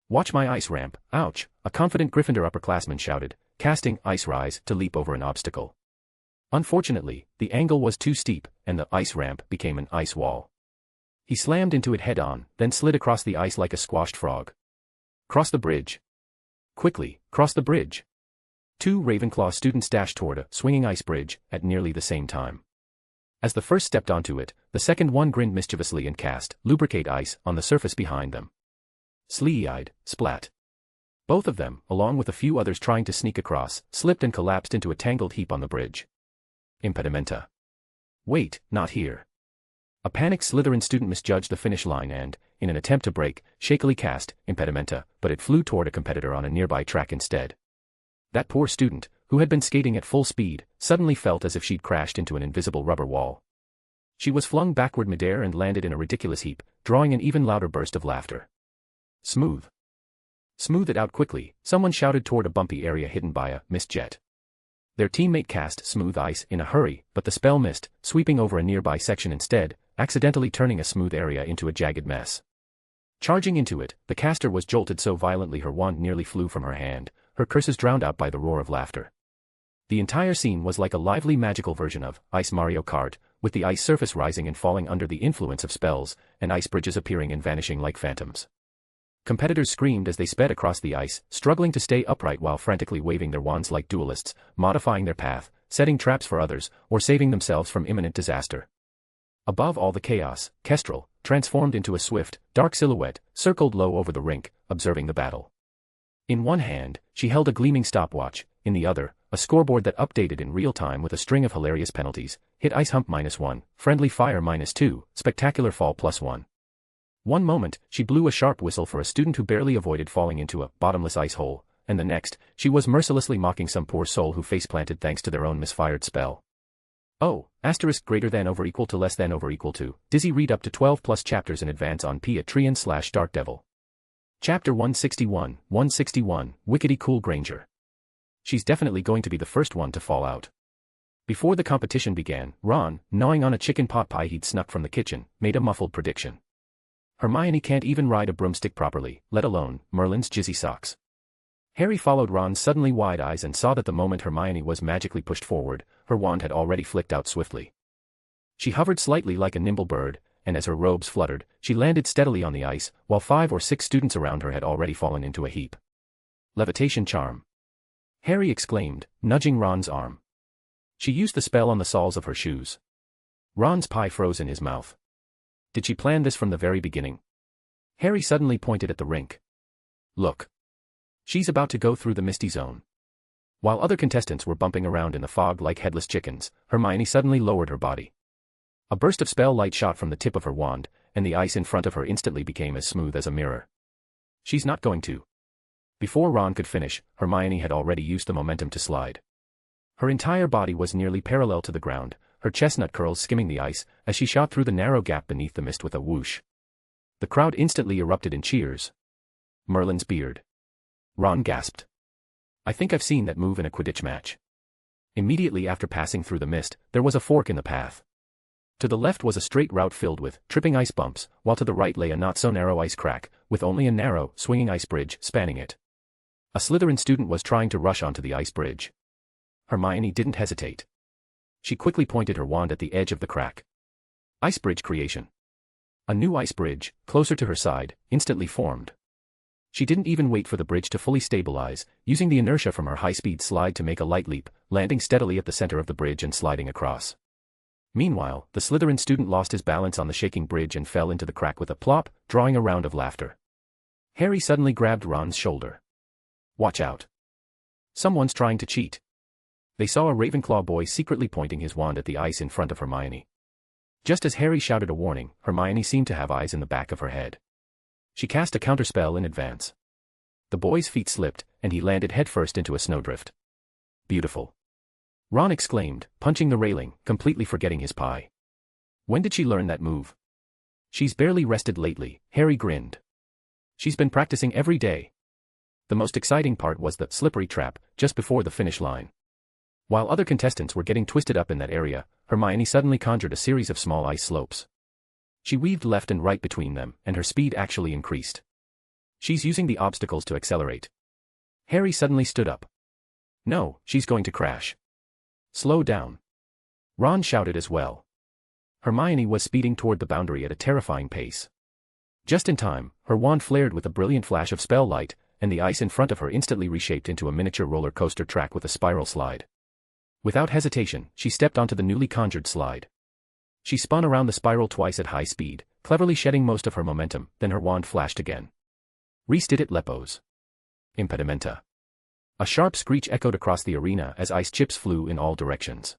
Watch my ice ramp, ouch, a confident Gryffindor upperclassman shouted, casting Ice Rise to leap over an obstacle. Unfortunately, the angle was too steep, and the ice ramp became an ice wall. He slammed into it head-on, then slid across the ice like a squashed frog. Cross the bridge. Quickly, cross the bridge. 2 Ravenclaw students dashed toward a swinging ice bridge at nearly the same time. As the first stepped onto it, the second one grinned mischievously and cast lubricate ice on the surface behind them. Slee-eyed, splat. Both of them, along with a few others trying to sneak across, slipped and collapsed into a tangled heap on the bridge. Impedimenta. Wait, not here. A panicked Slytherin student misjudged the finish line and, in an attempt to break, shakily cast impedimenta, but it flew toward a competitor on a nearby track instead. That poor student, who had been skating at full speed, suddenly felt as if she'd crashed into an invisible rubber wall. She was flung backward midair and landed in a ridiculous heap, drawing an even louder burst of laughter. Smooth. Smooth it out quickly, someone shouted toward a bumpy area hidden by a mist jet. Their teammate cast smooth ice in a hurry, but the spell missed, sweeping over a nearby section instead, accidentally turning a smooth area into a jagged mess. Charging into it, the caster was jolted so violently her wand nearly flew from her hand, her curses drowned out by the roar of laughter. The entire scene was like a lively magical version of Ice Mario Kart, with the ice surface rising and falling under the influence of spells, and ice bridges appearing and vanishing like phantoms. Competitors screamed as they sped across the ice, struggling to stay upright while frantically waving their wands like duelists, modifying their path, setting traps for others, or saving themselves from imminent disaster. Above all the chaos, Kestrel, transformed into a swift, dark silhouette, circled low over the rink, observing the battle. In one hand, she held a gleaming stopwatch, in the other, a scoreboard that updated in real time with a string of hilarious penalties: hit ice hump -1, friendly fire -2, spectacular fall +1. One moment, she blew a sharp whistle for a student who barely avoided falling into a bottomless ice hole, and the next, she was mercilessly mocking some poor soul who face-planted thanks to their own misfired spell. Oh, greater than over equal to less than over equal to. Dizzy read up to 12 plus chapters in advance on Patreon/Dark Devil. Chapter 161, Wickety Cool Granger. She's definitely going to be the first one to fall out. Before the competition began, Ron, gnawing on a chicken pot pie he'd snuck from the kitchen, made a muffled prediction. Hermione can't even ride a broomstick properly, let alone Merlin's jizzy socks. Harry followed Ron's suddenly wide eyes and saw that the moment Hermione was magically pushed forward, her wand had already flicked out swiftly. She hovered slightly like a nimble bird, and as her robes fluttered, she landed steadily on the ice, while 5 or 6 students around her had already fallen into a heap. Levitation charm. Harry exclaimed, nudging Ron's arm. She used the spell on the soles of her shoes. Ron's pie froze in his mouth. Did she plan this from the very beginning? Harry suddenly pointed at the rink. Look. She's about to go through the misty zone. While other contestants were bumping around in the fog like headless chickens, Hermione suddenly lowered her body. A burst of spell light shot from the tip of her wand, and the ice in front of her instantly became as smooth as a mirror. She's not going to. Before Ron could finish, Hermione had already used the momentum to slide. Her entire body was nearly parallel to the ground, her chestnut curls skimming the ice, as she shot through the narrow gap beneath the mist with a whoosh. The crowd instantly erupted in cheers. Merlin's beard. Ron gasped. I think I've seen that move in a Quidditch match. Immediately after passing through the mist, there was a fork in the path. To the left was a straight route filled with tripping ice bumps, while to the right lay a not-so-narrow ice crack, with only a narrow, swinging ice bridge spanning it. A Slytherin student was trying to rush onto the ice bridge. Hermione didn't hesitate. She quickly pointed her wand at the edge of the crack. Ice bridge creation. A new ice bridge, closer to her side, instantly formed. She didn't even wait for the bridge to fully stabilize, using the inertia from her high-speed slide to make a light leap, landing steadily at the center of the bridge and sliding across. Meanwhile, the Slytherin student lost his balance on the shaking bridge and fell into the crack with a plop, drawing a round of laughter. Harry suddenly grabbed Ron's shoulder. "Watch out. Someone's trying to cheat." They saw a Ravenclaw boy secretly pointing his wand at the ice in front of Hermione. Just as Harry shouted a warning, Hermione seemed to have eyes in the back of her head. She cast a counterspell in advance. The boy's feet slipped, and he landed headfirst into a snowdrift. "Beautiful," Ron exclaimed, punching the railing, completely forgetting his pie. "When did she learn that move?" "She's barely rested lately," Harry grinned. "She's been practicing every day." The most exciting part was the slippery trap, just before the finish line. While other contestants were getting twisted up in that area, Hermione suddenly conjured a series of small ice slopes. She weaved left and right between them, and her speed actually increased. "She's using the obstacles to accelerate." Harry suddenly stood up. "No, she's going to crash." "Slow down." Ron shouted as well. Hermione was speeding toward the boundary at a terrifying pace. Just in time, her wand flared with a brilliant flash of spell light, and the ice in front of her instantly reshaped into a miniature roller coaster track with a spiral slide. Without hesitation, she stepped onto the newly conjured slide. She spun around the spiral twice at high speed, cleverly shedding most of her momentum, then her wand flashed again. "Restit lepos. Impedimenta." A sharp screech echoed across the arena as ice chips flew in all directions.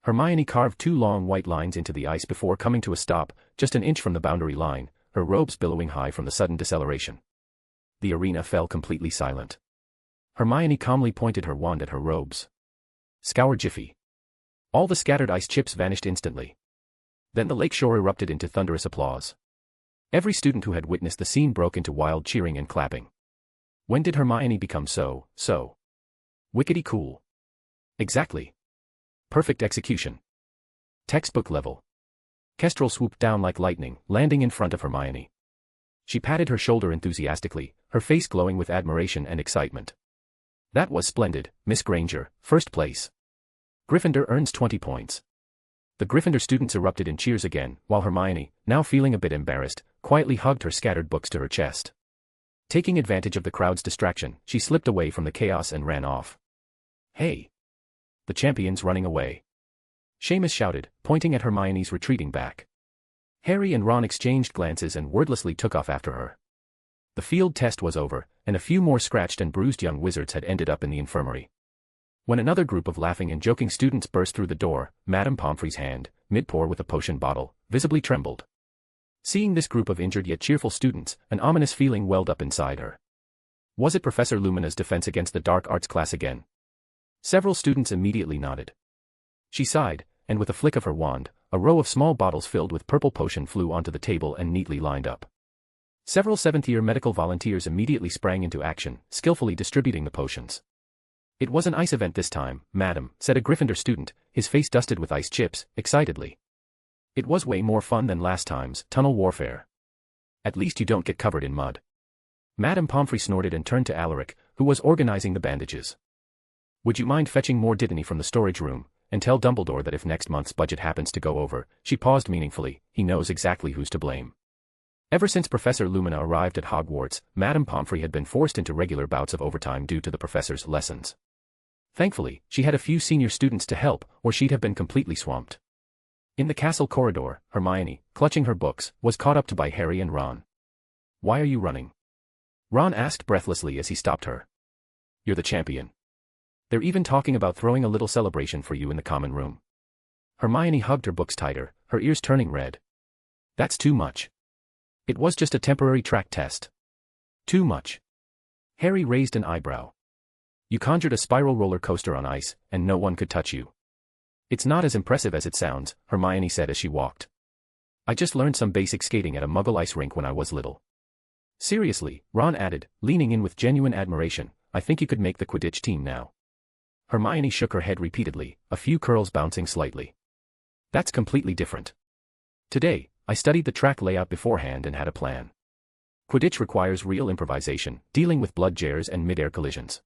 Hermione carved two long white lines into the ice before coming to a stop, just an inch from the boundary line, her robes billowing high from the sudden deceleration. The arena fell completely silent. Hermione calmly pointed her wand at her robes. "Scour Jiffy." All the scattered ice chips vanished instantly. Then the lakeshore erupted into thunderous applause. Every student who had witnessed the scene broke into wild cheering and clapping. When did Hermione become so wickedy cool? Exactly. Perfect execution. Textbook level. Kestrel swooped down like lightning, landing in front of Hermione. She patted her shoulder enthusiastically, her face glowing with admiration and excitement. "That was splendid, Miss Granger, first place. Gryffindor earns 20 points. The Gryffindor students erupted in cheers again, while Hermione, now feeling a bit embarrassed, quietly hugged her scattered books to her chest. Taking advantage of the crowd's distraction, she slipped away from the chaos and ran off. "Hey! The champion's running away!" Seamus shouted, pointing at Hermione's retreating back. Harry and Ron exchanged glances and wordlessly took off after her. The field test was over, and a few more scratched and bruised young wizards had ended up in the infirmary. When another group of laughing and joking students burst through the door, Madame Pomfrey's hand, mid-pour with a potion bottle, visibly trembled. Seeing this group of injured yet cheerful students, an ominous feeling welled up inside her. Was it Professor Lumina's defense against the dark arts class again? Several students immediately nodded. She sighed, and with a flick of her wand, a row of small bottles filled with purple potion flew onto the table and neatly lined up. Several seventh-year medical volunteers immediately sprang into action, skillfully distributing the potions. "It was an ice event this time, madam," said a Gryffindor student, his face dusted with ice chips, excitedly. "It was way more fun than last time's tunnel warfare. At least you don't get covered in mud." Madame Pomfrey snorted and turned to Alaric, who was organizing the bandages. "Would you mind fetching more Dittany from the storage room, and tell Dumbledore that if next month's budget happens to go over," she paused meaningfully, "he knows exactly who's to blame." Ever since Professor Lumina arrived at Hogwarts, Madame Pomfrey had been forced into regular bouts of overtime due to the professor's lessons. Thankfully, she had a few senior students to help, or she'd have been completely swamped. In the castle corridor, Hermione, clutching her books, was caught up to by Harry and Ron. "Why are you running?" Ron asked breathlessly as he stopped her. "You're the champion. They're even talking about throwing a little celebration for you in the common room." Hermione hugged her books tighter, her ears turning red. "That's too much. It was just a temporary track test." "Too much." Harry raised an eyebrow. "You conjured a spiral roller coaster on ice, and no one could touch you." "It's not as impressive as it sounds," Hermione said as she walked. "I just learned some basic skating at a Muggle ice rink when I was little." "Seriously," Ron added, leaning in with genuine admiration, "I think you could make the Quidditch team now." Hermione shook her head repeatedly, a few curls bouncing slightly. That's completely different. Today, I studied the track layout beforehand and had a plan. Quidditch requires real improvisation, dealing with blood jares and mid-air collisions.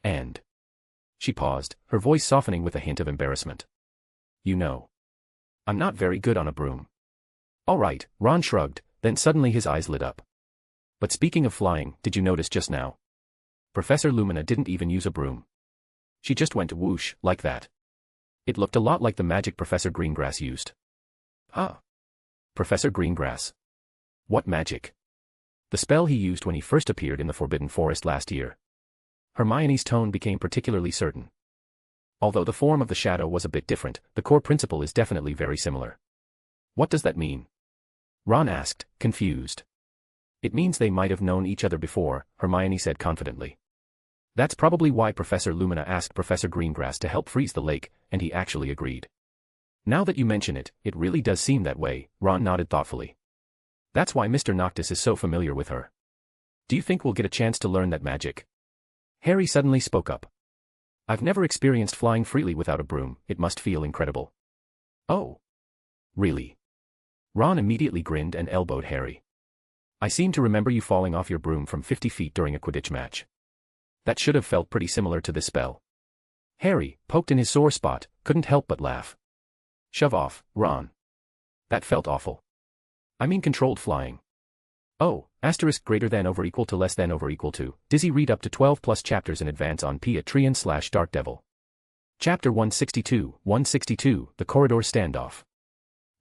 And... She paused, her voice softening with a hint of embarrassment. You know. I'm not very good on a broom. All right, Ron shrugged, then suddenly his eyes lit up. But speaking of flying, did you notice just now? Professor Lumina didn't even use a broom. She just went whoosh, like that. It looked a lot like the magic Professor Greengrass used. Huh? Professor Greengrass. What magic? The spell he used when he first appeared in the Forbidden Forest last year. Hermione's tone became particularly certain. Although the form of the shadow was a bit different, the core principle is definitely very similar. What does that mean? Ron asked, confused. It means they might have known each other before, Hermione said confidently. That's probably why Professor Lumina asked Professor Greengrass to help freeze the lake, and he actually agreed. Now that you mention it, it really does seem that way, Ron nodded thoughtfully. That's why Mr. Noctis is so familiar with her. Do you think we'll get a chance to learn that magic? Harry suddenly spoke up. I've never experienced flying freely without a broom, it must feel incredible. Oh. Really? Ron immediately grinned and elbowed Harry. I seem to remember you falling off your broom from 50 feet during a Quidditch match. That should have felt pretty similar to this spell. Harry, poked in his sore spot, couldn't help but laugh. Shove off, Ron. That felt awful. I mean controlled flying. Oh, asterisk greater than over equal to less than over equal to. Dizzy read up to 12 plus chapters in advance on Patreon/Dark Devil. Chapter 162, The Corridor Standoff.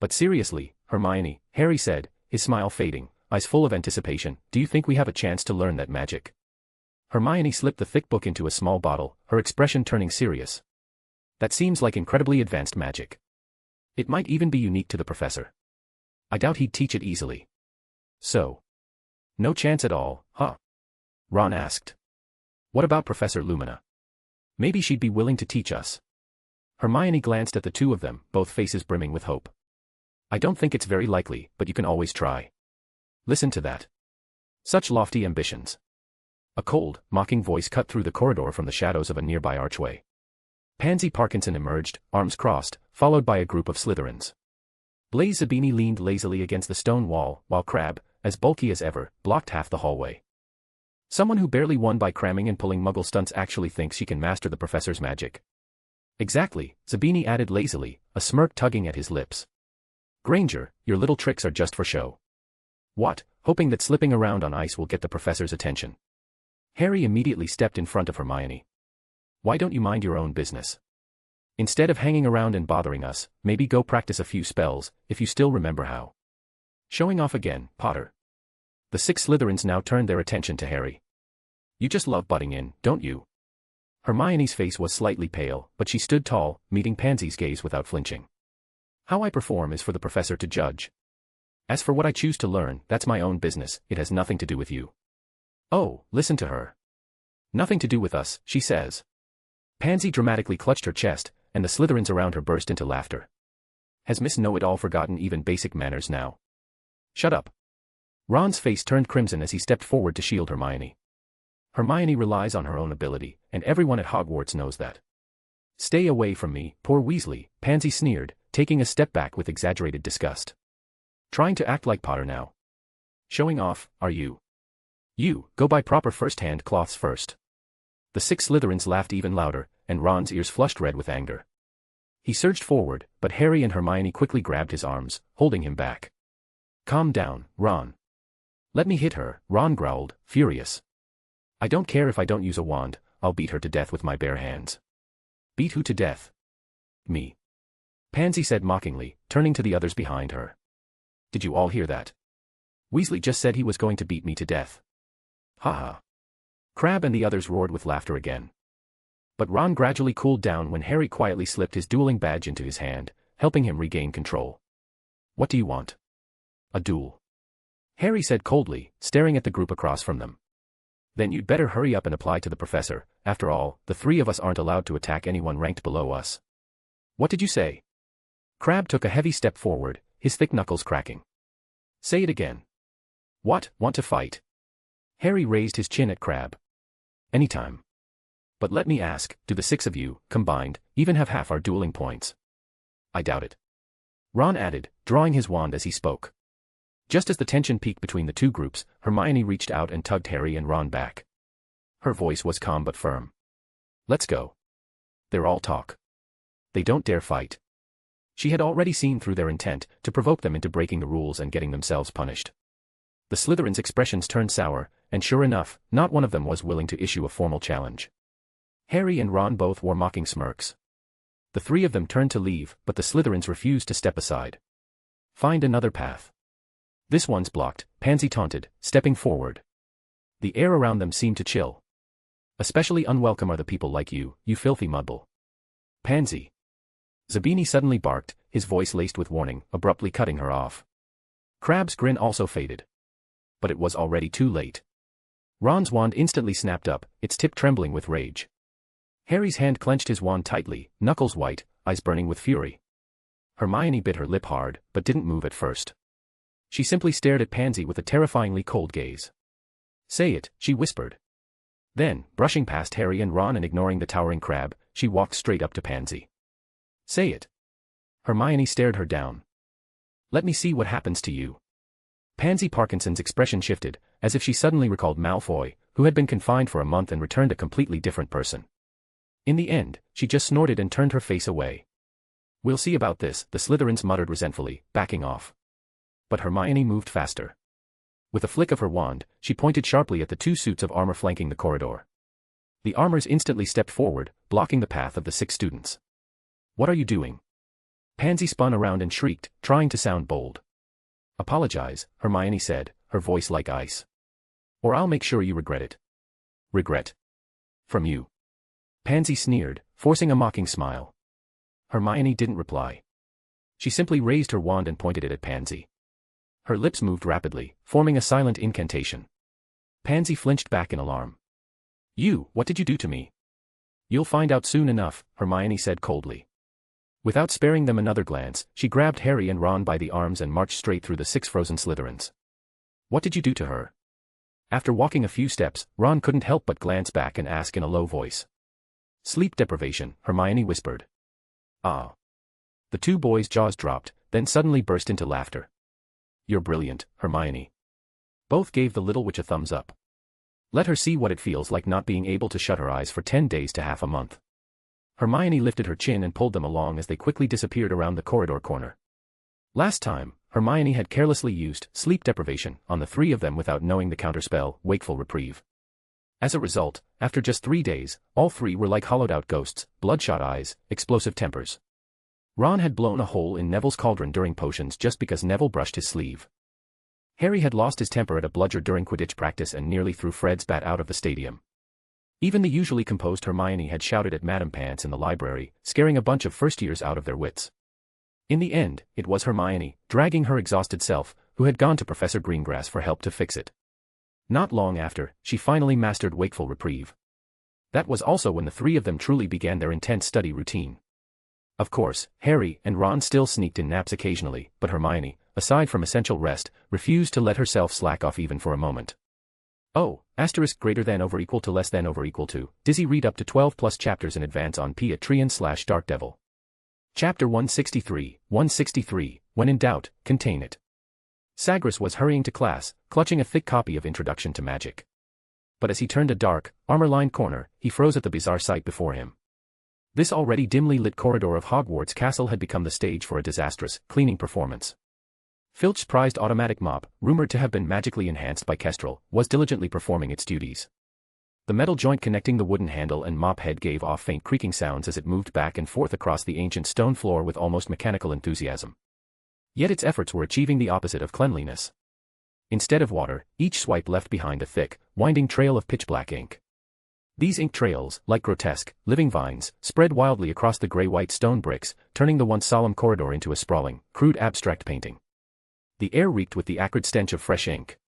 But seriously, Hermione, Harry said, his smile fading, eyes full of anticipation, do you think we have a chance to learn that magic? Hermione slipped the thick book into a small bottle, her expression turning serious. That seems like incredibly advanced magic. It might even be unique to the professor. I doubt he'd teach it easily. So. No chance at all, huh? Ron asked. What about Professor Lumina? Maybe she'd be willing to teach us. Hermione glanced at the two of them, both faces brimming with hope. I don't think it's very likely, but you can always try. Listen to that. Such lofty ambitions. A cold, mocking voice cut through the corridor from the shadows of a nearby archway. Pansy Parkinson emerged, arms crossed, followed by a group of Slytherins. Blaise Zabini leaned lazily against the stone wall, while Crabbe, as bulky as ever, blocked half the hallway. Someone who barely won by cramming and pulling muggle stunts actually thinks she can master the professor's magic. Exactly, Zabini added lazily, a smirk tugging at his lips. Granger, your little tricks are just for show. What, hoping that slipping around on ice will get the professor's attention? Harry immediately stepped in front of Hermione. Why don't you mind your own business? Instead of hanging around and bothering us, maybe go practice a few spells, if you still remember how. Showing off again, Potter. The 6 Slytherins now turned their attention to Harry. You just love butting in, don't you? Hermione's face was slightly pale, but she stood tall, meeting Pansy's gaze without flinching. How I perform is for the professor to judge. As for what I choose to learn, that's my own business, it has nothing to do with you. Oh, listen to her. Nothing to do with us, she says. Pansy dramatically clutched her chest, and the Slytherins around her burst into laughter. Has Miss Know-It-All forgotten even basic manners now? Shut up. Ron's face turned crimson as he stepped forward to shield Hermione. Hermione relies on her own ability, and everyone at Hogwarts knows that. Stay away from me, poor Weasley, Pansy sneered, taking a step back with exaggerated disgust. Trying to act like Potter now. Showing off, are you? You, go buy proper first-hand cloths first. The 6 Slytherins laughed even louder, and Ron's ears flushed red with anger. He surged forward, but Harry and Hermione quickly grabbed his arms, holding him back. Calm down, Ron. Let me hit her, Ron growled, furious. I don't care if I don't use a wand, I'll beat her to death with my bare hands. Beat who to death? Me. Pansy said mockingly, turning to the others behind her. Did you all hear that? Weasley just said he was going to beat me to death. Ha ha. Crabbe and the others roared with laughter again. But Ron gradually cooled down when Harry quietly slipped his dueling badge into his hand, helping him regain control. What do you want? A duel. Harry said coldly, staring at the group across from them. Then you'd better hurry up and apply to the professor, after all, the 3 of us aren't allowed to attack anyone ranked below us. What did you say? Crabbe took a heavy step forward, his thick knuckles cracking. Say it again. What, want to fight? Harry raised his chin at Crabbe. Anytime. But let me ask, do the 6 of you, combined, even have half our dueling points? I doubt it. Ron added, drawing his wand as he spoke. Just as the tension peaked between the two groups, Hermione reached out and tugged Harry and Ron back. Her voice was calm but firm. Let's go. They're all talk. They don't dare fight. She had already seen through their intent to provoke them into breaking the rules and getting themselves punished. The Slytherins' expressions turned sour, and sure enough, not one of them was willing to issue a formal challenge. Harry and Ron both wore mocking smirks. The three of them turned to leave, but the Slytherins refused to step aside. Find another path. This one's blocked, Pansy taunted, stepping forward. The air around them seemed to chill. Especially unwelcome are the people like you, you filthy mudball. Pansy. Zabini suddenly barked, his voice laced with warning, abruptly cutting her off. Crabbe's grin also faded. But it was already too late. Ron's wand instantly snapped up, its tip trembling with rage. Harry's hand clenched his wand tightly, knuckles white, eyes burning with fury. Hermione bit her lip hard, but didn't move at first. She simply stared at Pansy with a terrifyingly cold gaze. Say it, she whispered. Then, brushing past Harry and Ron and ignoring the towering crab, she walked straight up to Pansy. Say it. Hermione stared her down. Let me see what happens to you. Pansy Parkinson's expression shifted, as if she suddenly recalled Malfoy, who had been confined for a month and returned a completely different person. In the end, she just snorted and turned her face away. We'll see about this, the Slytherins muttered resentfully, backing off. But Hermione moved faster. With a flick of her wand, she pointed sharply at the two suits of armor flanking the corridor. The armors instantly stepped forward, blocking the path of the 6 students. What are you doing? Pansy spun around and shrieked, trying to sound bold. Apologize, Hermione said, her voice like ice. Or I'll make sure you regret it. Regret? From you. Pansy sneered, forcing a mocking smile. Hermione didn't reply. She simply raised her wand and pointed it at Pansy. Her lips moved rapidly, forming a silent incantation. Pansy flinched back in alarm. You, what did you do to me? You'll find out soon enough, Hermione said coldly. Without sparing them another glance, she grabbed Harry and Ron by the arms and marched straight through the 6 frozen Slytherins. What did you do to her? After walking a few steps, Ron couldn't help but glance back and ask in a low voice. Sleep deprivation, Hermione whispered. Ah. The 2 boys' jaws dropped, then suddenly burst into laughter. You're brilliant, Hermione. Both gave the little witch a thumbs up. Let her see what it feels like not being able to shut her eyes for 10 days to half a month. Hermione lifted her chin and pulled them along as they quickly disappeared around the corridor corner. Last time, Hermione had carelessly used sleep deprivation on the 3 of them without knowing the counterspell, wakeful reprieve. As a result, after just 3 days, all 3 were like hollowed-out ghosts, bloodshot eyes, explosive tempers. Ron had blown a hole in Neville's cauldron during potions just because Neville brushed his sleeve. Harry had lost his temper at a bludger during Quidditch practice and nearly threw Fred's bat out of the stadium. Even the usually composed Hermione had shouted at Madame Pants in the library, scaring a bunch of first-years out of their wits. In the end, it was Hermione, dragging her exhausted self, who had gone to Professor Greengrass for help to fix it. Not long after, she finally mastered wakeful reprieve. That was also when the 3 of them truly began their intense study routine. Of course, Harry and Ron still sneaked in naps occasionally, but Hermione, aside from essential rest, refused to let herself slack off even for a moment. Oh, greater than over equal to less than over equal to, Dizzy read up to 12 plus chapters in advance on Patreon/Dark Devil. Chapter 163, When in doubt, contain it. Sagres was hurrying to class, clutching a thick copy of Introduction to Magic. But as he turned a dark, armor-lined corner, he froze at the bizarre sight before him. This already dimly lit corridor of Hogwarts Castle had become the stage for a disastrous cleaning performance. Filch's prized automatic mop, rumored to have been magically enhanced by Kestrel, was diligently performing its duties. The metal joint connecting the wooden handle and mop head gave off faint creaking sounds as it moved back and forth across the ancient stone floor with almost mechanical enthusiasm. Yet its efforts were achieving the opposite of cleanliness. Instead of water, each swipe left behind a thick, winding trail of pitch-black ink. These ink trails, like grotesque, living vines, spread wildly across the gray-white stone bricks, turning the once solemn corridor into a sprawling, crude abstract painting. The air reeked with the acrid stench of fresh ink.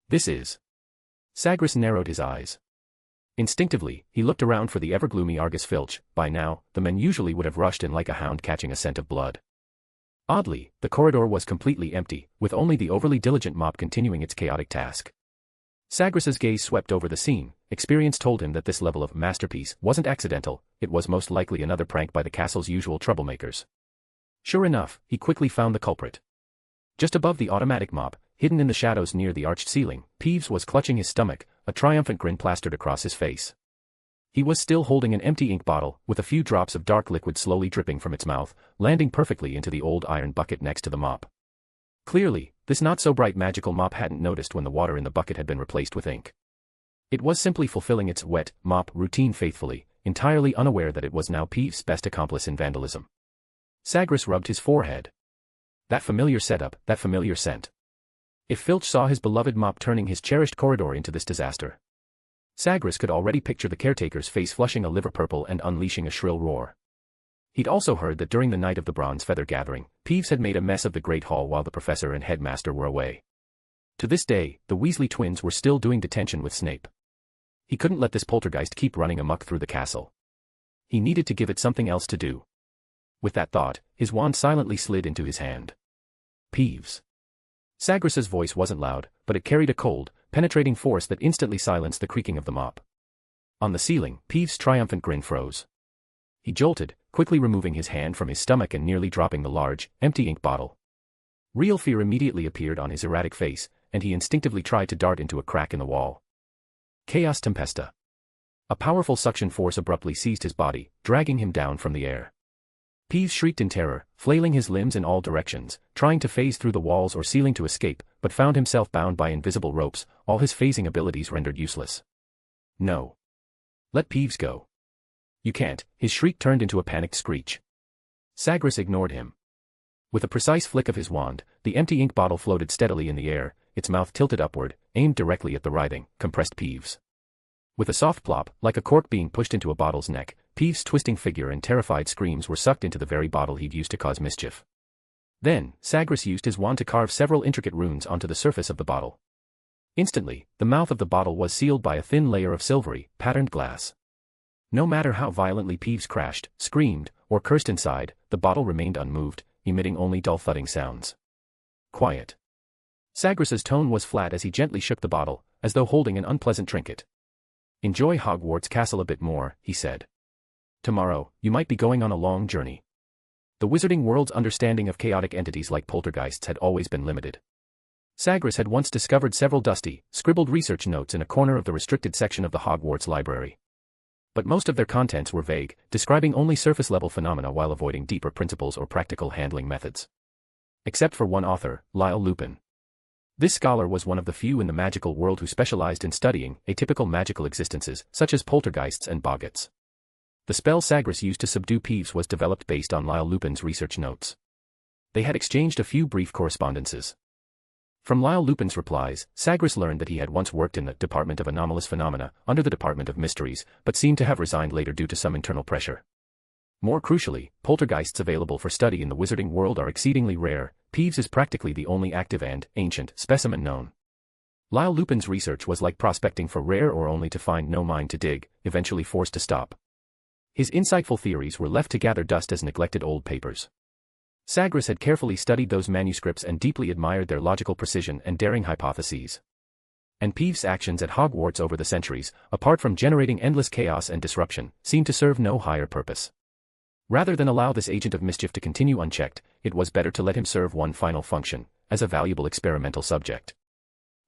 This is... Sagres narrowed his eyes. Instinctively, he looked around for the ever-gloomy Argus Filch. By now, the men usually would have rushed in like a hound catching a scent of blood. Oddly, the corridor was completely empty, with only the overly diligent mop continuing its chaotic task. Sagres's gaze swept over the scene. Experience told him that this level of masterpiece wasn't accidental, it was most likely another prank by the castle's usual troublemakers. Sure enough, he quickly found the culprit. Just above the automatic mop, hidden in the shadows near the arched ceiling, Peeves was clutching his stomach, a triumphant grin plastered across his face. He was still holding an empty ink bottle, with a few drops of dark liquid slowly dripping from its mouth, landing perfectly into the old iron bucket next to the mop. Clearly, this not-so-bright magical mop hadn't noticed when the water in the bucket had been replaced with ink. It was simply fulfilling its wet, mop routine faithfully, entirely unaware that it was now Peeves' best accomplice in vandalism. Sagres rubbed his forehead. That familiar setup, that familiar scent. If Filch saw his beloved mop turning his cherished corridor into this disaster, Sagres could already picture the caretaker's face flushing a liver purple and unleashing a shrill roar. He'd also heard that during the night of the Bronze Feather Gathering, Peeves had made a mess of the Great Hall while the professor and headmaster were away. To this day, the Weasley twins were still doing detention with Snape. He couldn't let this poltergeist keep running amok through the castle. He needed to give it something else to do. With that thought, his wand silently slid into his hand. Peeves. Sagres's voice wasn't loud, but it carried a cold, penetrating force that instantly silenced the creaking of the mop. On the ceiling, Peeves' triumphant grin froze. He jolted, quickly removing his hand from his stomach and nearly dropping the large, empty ink bottle. Real fear immediately appeared on his erratic face, and he instinctively tried to dart into a crack in the wall. Chaos Tempesta. A powerful suction force abruptly seized his body, dragging him down from the air. Peeves shrieked in terror, flailing his limbs in all directions, trying to phase through the walls or ceiling to escape, but found himself bound by invisible ropes, all his phasing abilities rendered useless. No. Let Peeves go. You can't. His shriek turned into a panicked screech. Sagres ignored him. With a precise flick of his wand, the empty ink bottle floated steadily in the air, its mouth tilted upward, aimed directly at the writhing, compressed Peeves. With a soft plop, like a cork being pushed into a bottle's neck, Peeves' twisting figure and terrified screams were sucked into the very bottle he'd used to cause mischief. Then, Sagres used his wand to carve several intricate runes onto the surface of the bottle. Instantly, the mouth of the bottle was sealed by a thin layer of silvery, patterned glass. No matter how violently Peeves crashed, screamed, or cursed inside, the bottle remained unmoved, emitting only dull thudding sounds. Quiet. Sagres's tone was flat as he gently shook the bottle, as though holding an unpleasant trinket. Enjoy Hogwarts Castle a bit more, he said. Tomorrow, you might be going on a long journey. The wizarding world's understanding of chaotic entities like poltergeists had always been limited. Sagres had once discovered several dusty, scribbled research notes in a corner of the restricted section of the Hogwarts library. But most of their contents were vague, describing only surface-level phenomena while avoiding deeper principles or practical handling methods. Except for one author, Lyle Lupin. This scholar was one of the few in the magical world who specialized in studying atypical magical existences, such as poltergeists and boggarts. The spell Sagres used to subdue Peeves was developed based on Lyle Lupin's research notes. They had exchanged a few brief correspondences. From Lyle Lupin's replies, Sagres learned that he had once worked in the Department of Anomalous Phenomena, under the Department of Mysteries, but seemed to have resigned later due to some internal pressure. More crucially, poltergeists available for study in the wizarding world are exceedingly rare. Peeves is practically the only active and ancient specimen known. Lyle Lupin's research was like prospecting for rare or only to find no mine to dig, eventually forced to stop. His insightful theories were left to gather dust as neglected old papers. Sagres had carefully studied those manuscripts and deeply admired their logical precision and daring hypotheses. And Peeves' actions at Hogwarts over the centuries, apart from generating endless chaos and disruption, seemed to serve no higher purpose. Rather than allow this agent of mischief to continue unchecked, it was better to let him serve one final function, as a valuable experimental subject.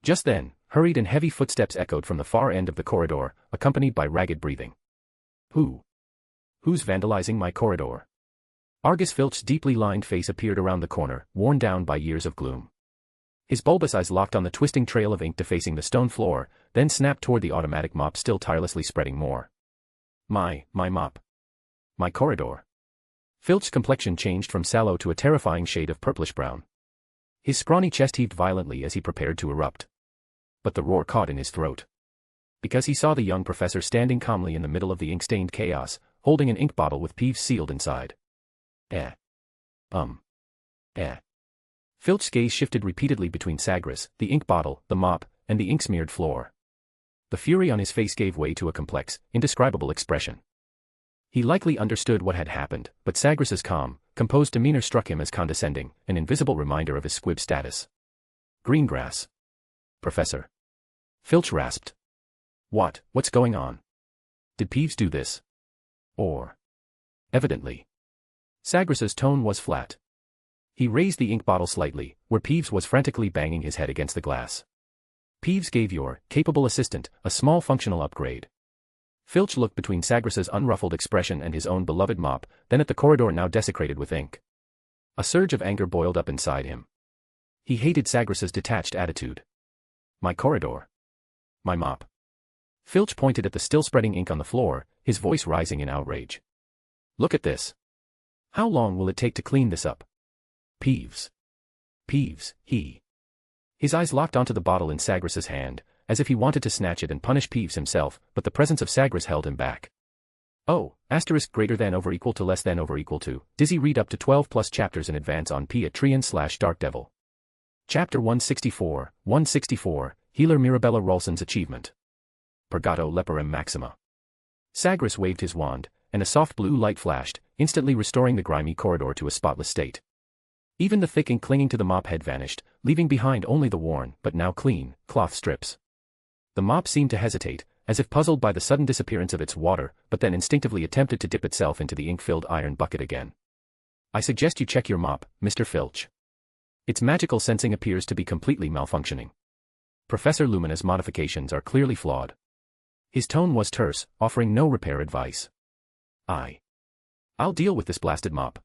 Just then, hurried and heavy footsteps echoed from the far end of the corridor, accompanied by ragged breathing. Who's vandalizing my corridor? Argus Filch's deeply lined face appeared around the corner, worn down by years of gloom. His bulbous eyes locked on the twisting trail of ink defacing the stone floor, then snapped toward the automatic mop still tirelessly spreading more. My mop. My corridor. Filch's complexion changed from sallow to a terrifying shade of purplish-brown. His scrawny chest heaved violently as he prepared to erupt. But the roar caught in his throat. Because he saw the young professor standing calmly in the middle of the ink-stained chaos, holding an ink bottle with Peeves sealed inside. Filch's gaze shifted repeatedly between Sagres, the ink bottle, the mop, and the ink-smeared floor. The fury on his face gave way to a complex, indescribable expression. He likely understood what had happened, but Sagres's calm, composed demeanor struck him as condescending, an invisible reminder of his squib status. Greengrass. Professor. Filch rasped. What's going on? Did Peeves do this? Or? Evidently. Sagres's tone was flat. He raised the ink bottle slightly, where Peeves was frantically banging his head against the glass. Peeves gave your capable assistant a small functional upgrade. Filch looked between Sagres's unruffled expression and his own beloved mop, then at the corridor now desecrated with ink. A surge of anger boiled up inside him. He hated Sagres's detached attitude. My corridor. My mop. Filch pointed at the still spreading ink on the floor, his voice rising in outrage. Look at this. How long will it take to clean this up? Peeves. Peeves, he. His eyes locked onto the bottle in Sagres's hand, as if he wanted to snatch it and punish Peeves himself, but the presence of Sagres held him back. Oh, * greater than over equal to less than over equal to. Dizzy read up to 12 plus chapters in advance on Trian/Dark Devil. Chapter 164, Healer Mirabella Rolson's Achievement. Purgato Leporem Maxima. Sagres waved his wand, and a soft blue light flashed, instantly restoring the grimy corridor to a spotless state. Even the thick ink clinging to the mop head vanished, leaving behind only the worn, but now clean, cloth strips. The mop seemed to hesitate, as if puzzled by the sudden disappearance of its water, but then instinctively attempted to dip itself into the ink-filled iron bucket again. I suggest you check your mop, Mr. Filch. Its magical sensing appears to be completely malfunctioning. Professor Lumina's modifications are clearly flawed. His tone was terse, offering no repair advice. I'll deal with this blasted mop.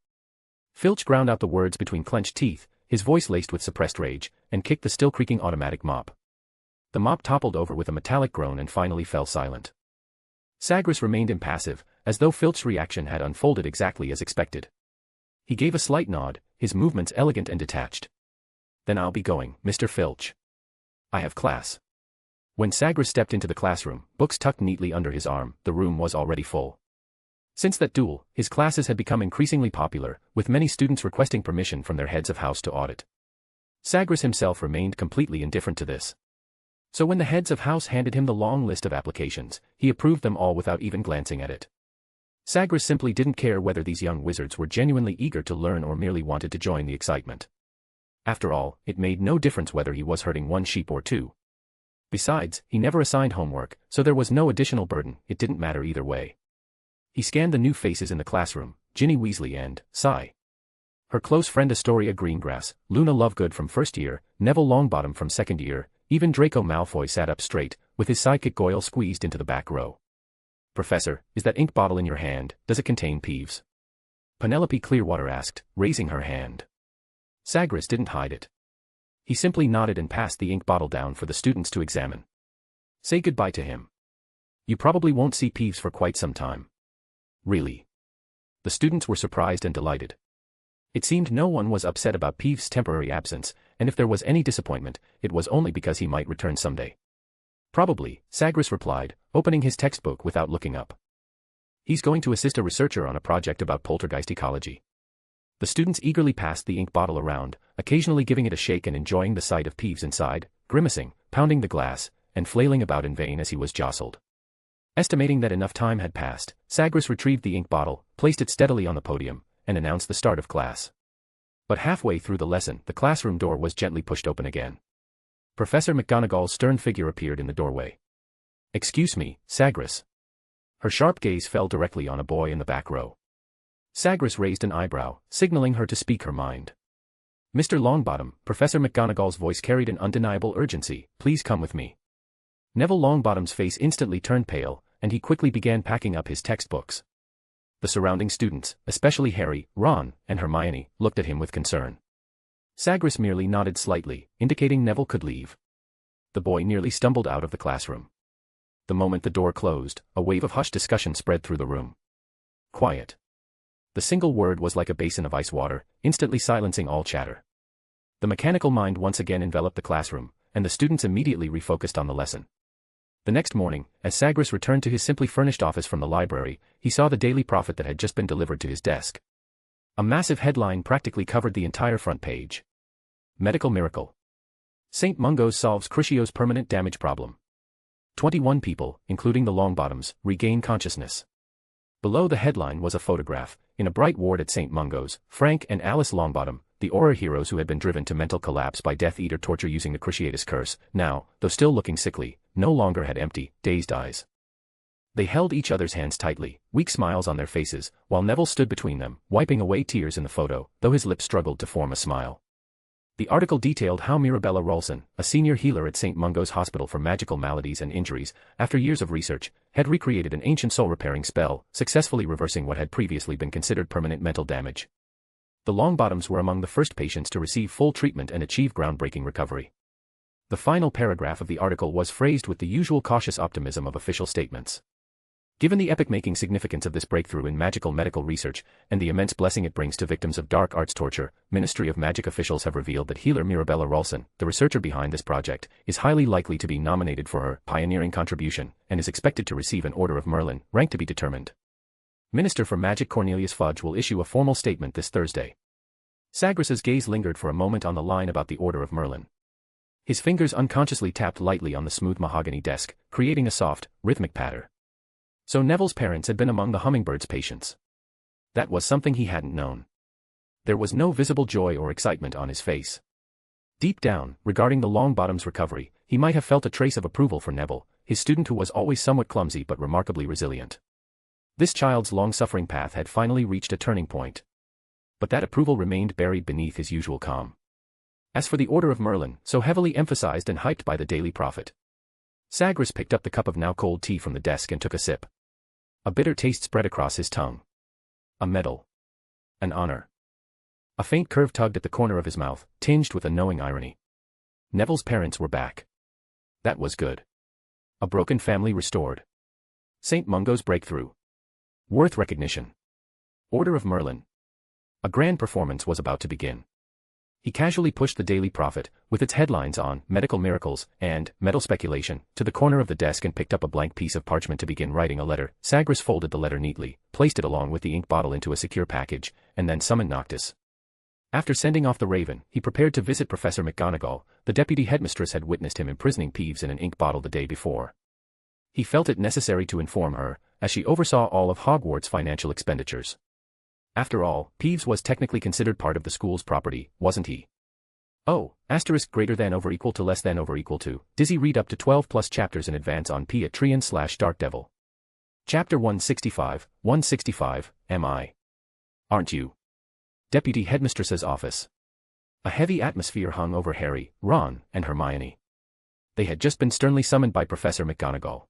Filch ground out the words between clenched teeth, his voice laced with suppressed rage, and kicked the still creaking automatic mop. The mop toppled over with a metallic groan and finally fell silent. Sagres remained impassive, as though Filch's reaction had unfolded exactly as expected. He gave a slight nod, his movements elegant and detached. Then I'll be going, Mr. Filch. I have class. When Sagres stepped into the classroom, books tucked neatly under his arm, the room was already full. Since that duel, his classes had become increasingly popular, with many students requesting permission from their heads of house to audit. Sagres himself remained completely indifferent to this. So when the heads of house handed him the long list of applications, he approved them all without even glancing at it. Sagres simply didn't care whether these young wizards were genuinely eager to learn or merely wanted to join the excitement. After all, it made no difference whether he was herding one sheep or two. Besides, he never assigned homework, so there was no additional burden, it didn't matter either way. He scanned the new faces in the classroom, Ginny Weasley and Sigh. Her close friend Astoria Greengrass, Luna Lovegood from first year, Neville Longbottom from second year, even Draco Malfoy sat up straight, with his sidekick Goyle squeezed into the back row. Professor, is that ink bottle in your hand, does it contain Peeves? Penelope Clearwater asked, raising her hand. Sagres didn't hide it. He simply nodded and passed the ink bottle down for the students to examine. Say goodbye to him. You probably won't see Peeves for quite some time. Really? The students were surprised and delighted. It seemed no one was upset about Peeves' temporary absence, and if there was any disappointment, it was only because he might return someday. Probably, Sagres replied, opening his textbook without looking up. He's going to assist a researcher on a project about poltergeist ecology. The students eagerly passed the ink bottle around, occasionally giving it a shake and enjoying the sight of Peeves inside, grimacing, pounding the glass, and flailing about in vain as he was jostled. Estimating that enough time had passed, Sagres retrieved the ink bottle, placed it steadily on the podium, and announced the start of class. But halfway through the lesson, the classroom door was gently pushed open again. Professor McGonagall's stern figure appeared in the doorway. Excuse me, Sagres. Her sharp gaze fell directly on a boy in the back row. Sagres raised an eyebrow, signaling her to speak her mind. Mr. Longbottom, Professor McGonagall's voice carried an undeniable urgency, please come with me. Neville Longbottom's face instantly turned pale, and he quickly began packing up his textbooks. The surrounding students, especially Harry, Ron, and Hermione, looked at him with concern. Sagres merely nodded slightly, indicating Neville could leave. The boy nearly stumbled out of the classroom. The moment the door closed, a wave of hushed discussion spread through the room. Quiet. The single word was like a basin of ice water, instantly silencing all chatter. The mechanical mind once again enveloped the classroom, and the students immediately refocused on the lesson. The next morning, as Sagres returned to his simply furnished office from the library, he saw the Daily Prophet that had just been delivered to his desk. A massive headline practically covered the entire front page. Medical Miracle. St. Mungo's solves Cruciatus' permanent damage problem. 21 people, including the Longbottoms, regain consciousness. Below the headline was a photograph. In a bright ward at St. Mungo's, Frank and Alice Longbottom, the aura heroes who had been driven to mental collapse by Death Eater torture using the Cruciatus Curse, now, though still looking sickly, no longer had empty, dazed eyes. They held each other's hands tightly, weak smiles on their faces, while Neville stood between them, wiping away tears in the photo, though his lips struggled to form a smile. The article detailed how Mirabella Ralston, a senior healer at St. Mungo's Hospital for Magical Maladies and Injuries, after years of research, had recreated an ancient soul-repairing spell, successfully reversing what had previously been considered permanent mental damage. The Longbottoms were among the first patients to receive full treatment and achieve groundbreaking recovery. The final paragraph of the article was phrased with the usual cautious optimism of official statements. Given the epoch-making significance of this breakthrough in magical medical research, and the immense blessing it brings to victims of dark arts torture, Ministry of Magic officials have revealed that healer Mirabella Ralston, the researcher behind this project, is highly likely to be nominated for her pioneering contribution, and is expected to receive an Order of Merlin, rank to be determined. Minister for Magic Cornelius Fudge will issue a formal statement this Thursday. Sagres's gaze lingered for a moment on the line about the Order of Merlin. His fingers unconsciously tapped lightly on the smooth mahogany desk, creating a soft, rhythmic patter. So Neville's parents had been among the hummingbird's patients. That was something he hadn't known. There was no visible joy or excitement on his face. Deep down, regarding the Longbottom's recovery, he might have felt a trace of approval for Neville, his student who was always somewhat clumsy but remarkably resilient. This child's long-suffering path had finally reached a turning point. But that approval remained buried beneath his usual calm. As for the Order of Merlin, so heavily emphasized and hyped by the Daily Prophet. Sagres picked up the cup of now-cold tea from the desk and took a sip. A bitter taste spread across his tongue. A medal. An honor. A faint curve tugged at the corner of his mouth, tinged with a knowing irony. Neville's parents were back. That was good. A broken family restored. St. Mungo's breakthrough. Worth recognition. Order of Merlin. A grand performance was about to begin. He casually pushed the Daily Prophet, with its headlines on medical miracles and metal speculation, to the corner of the desk and picked up a blank piece of parchment to begin writing a letter. Sagres folded the letter neatly, placed it along with the ink bottle into a secure package, and then summoned Noctis. After sending off the Raven, he prepared to visit Professor McGonagall. The deputy headmistress had witnessed him imprisoning Peeves in an ink bottle the day before. He felt it necessary to inform her, as she oversaw all of Hogwarts' financial expenditures. After all, Peeves was technically considered part of the school's property, wasn't he? Oh, asterisk greater than over equal to less than over equal to. Dizzy read up to 12 plus chapters in advance on P@Trian/Dark Devil. Chapter 165, Am I? Aren't you? Deputy Headmistress's office. A heavy atmosphere hung over Harry, Ron, and Hermione. They had just been sternly summoned by Professor McGonagall.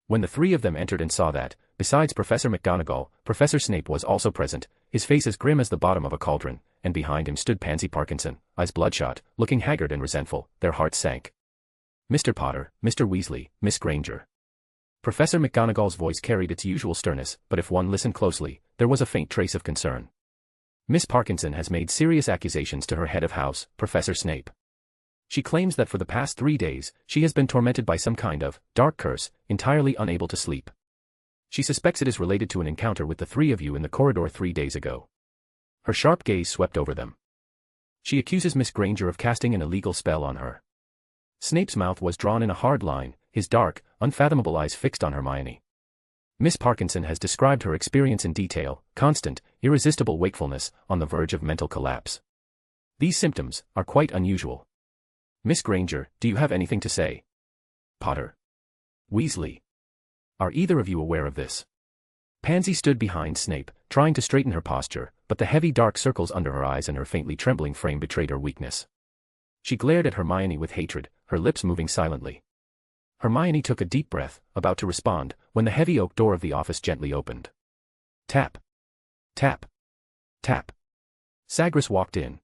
When the three of them entered and saw that, besides Professor McGonagall, Professor Snape was also present, his face as grim as the bottom of a cauldron, and behind him stood Pansy Parkinson, eyes bloodshot, looking haggard and resentful. Their hearts sank. Mr. Potter, Mr. Weasley, Miss Granger. Professor McGonagall's voice carried its usual sternness, but if one listened closely, there was a faint trace of concern. Miss Parkinson has made serious accusations to her head of house, Professor Snape. She claims that for the past 3 days, she has been tormented by some kind of dark curse, entirely unable to sleep. She suspects it is related to an encounter with the three of you in the corridor 3 days ago. Her sharp gaze swept over them. She accuses Miss Granger of casting an illegal spell on her. Snape's mouth was drawn in a hard line, his dark, unfathomable eyes fixed on Hermione. Miss Parkinson has described her experience in detail, constant, irresistible wakefulness, on the verge of mental collapse. These symptoms are quite unusual. Miss Granger, do you have anything to say? Potter. Weasley. Are either of you aware of this? Pansy stood behind Snape, trying to straighten her posture, but the heavy dark circles under her eyes and her faintly trembling frame betrayed her weakness. She glared at Hermione with hatred, her lips moving silently. Hermione took a deep breath, about to respond, when the heavy oak door of the office gently opened. Tap. Tap. Tap. Sagres walked in.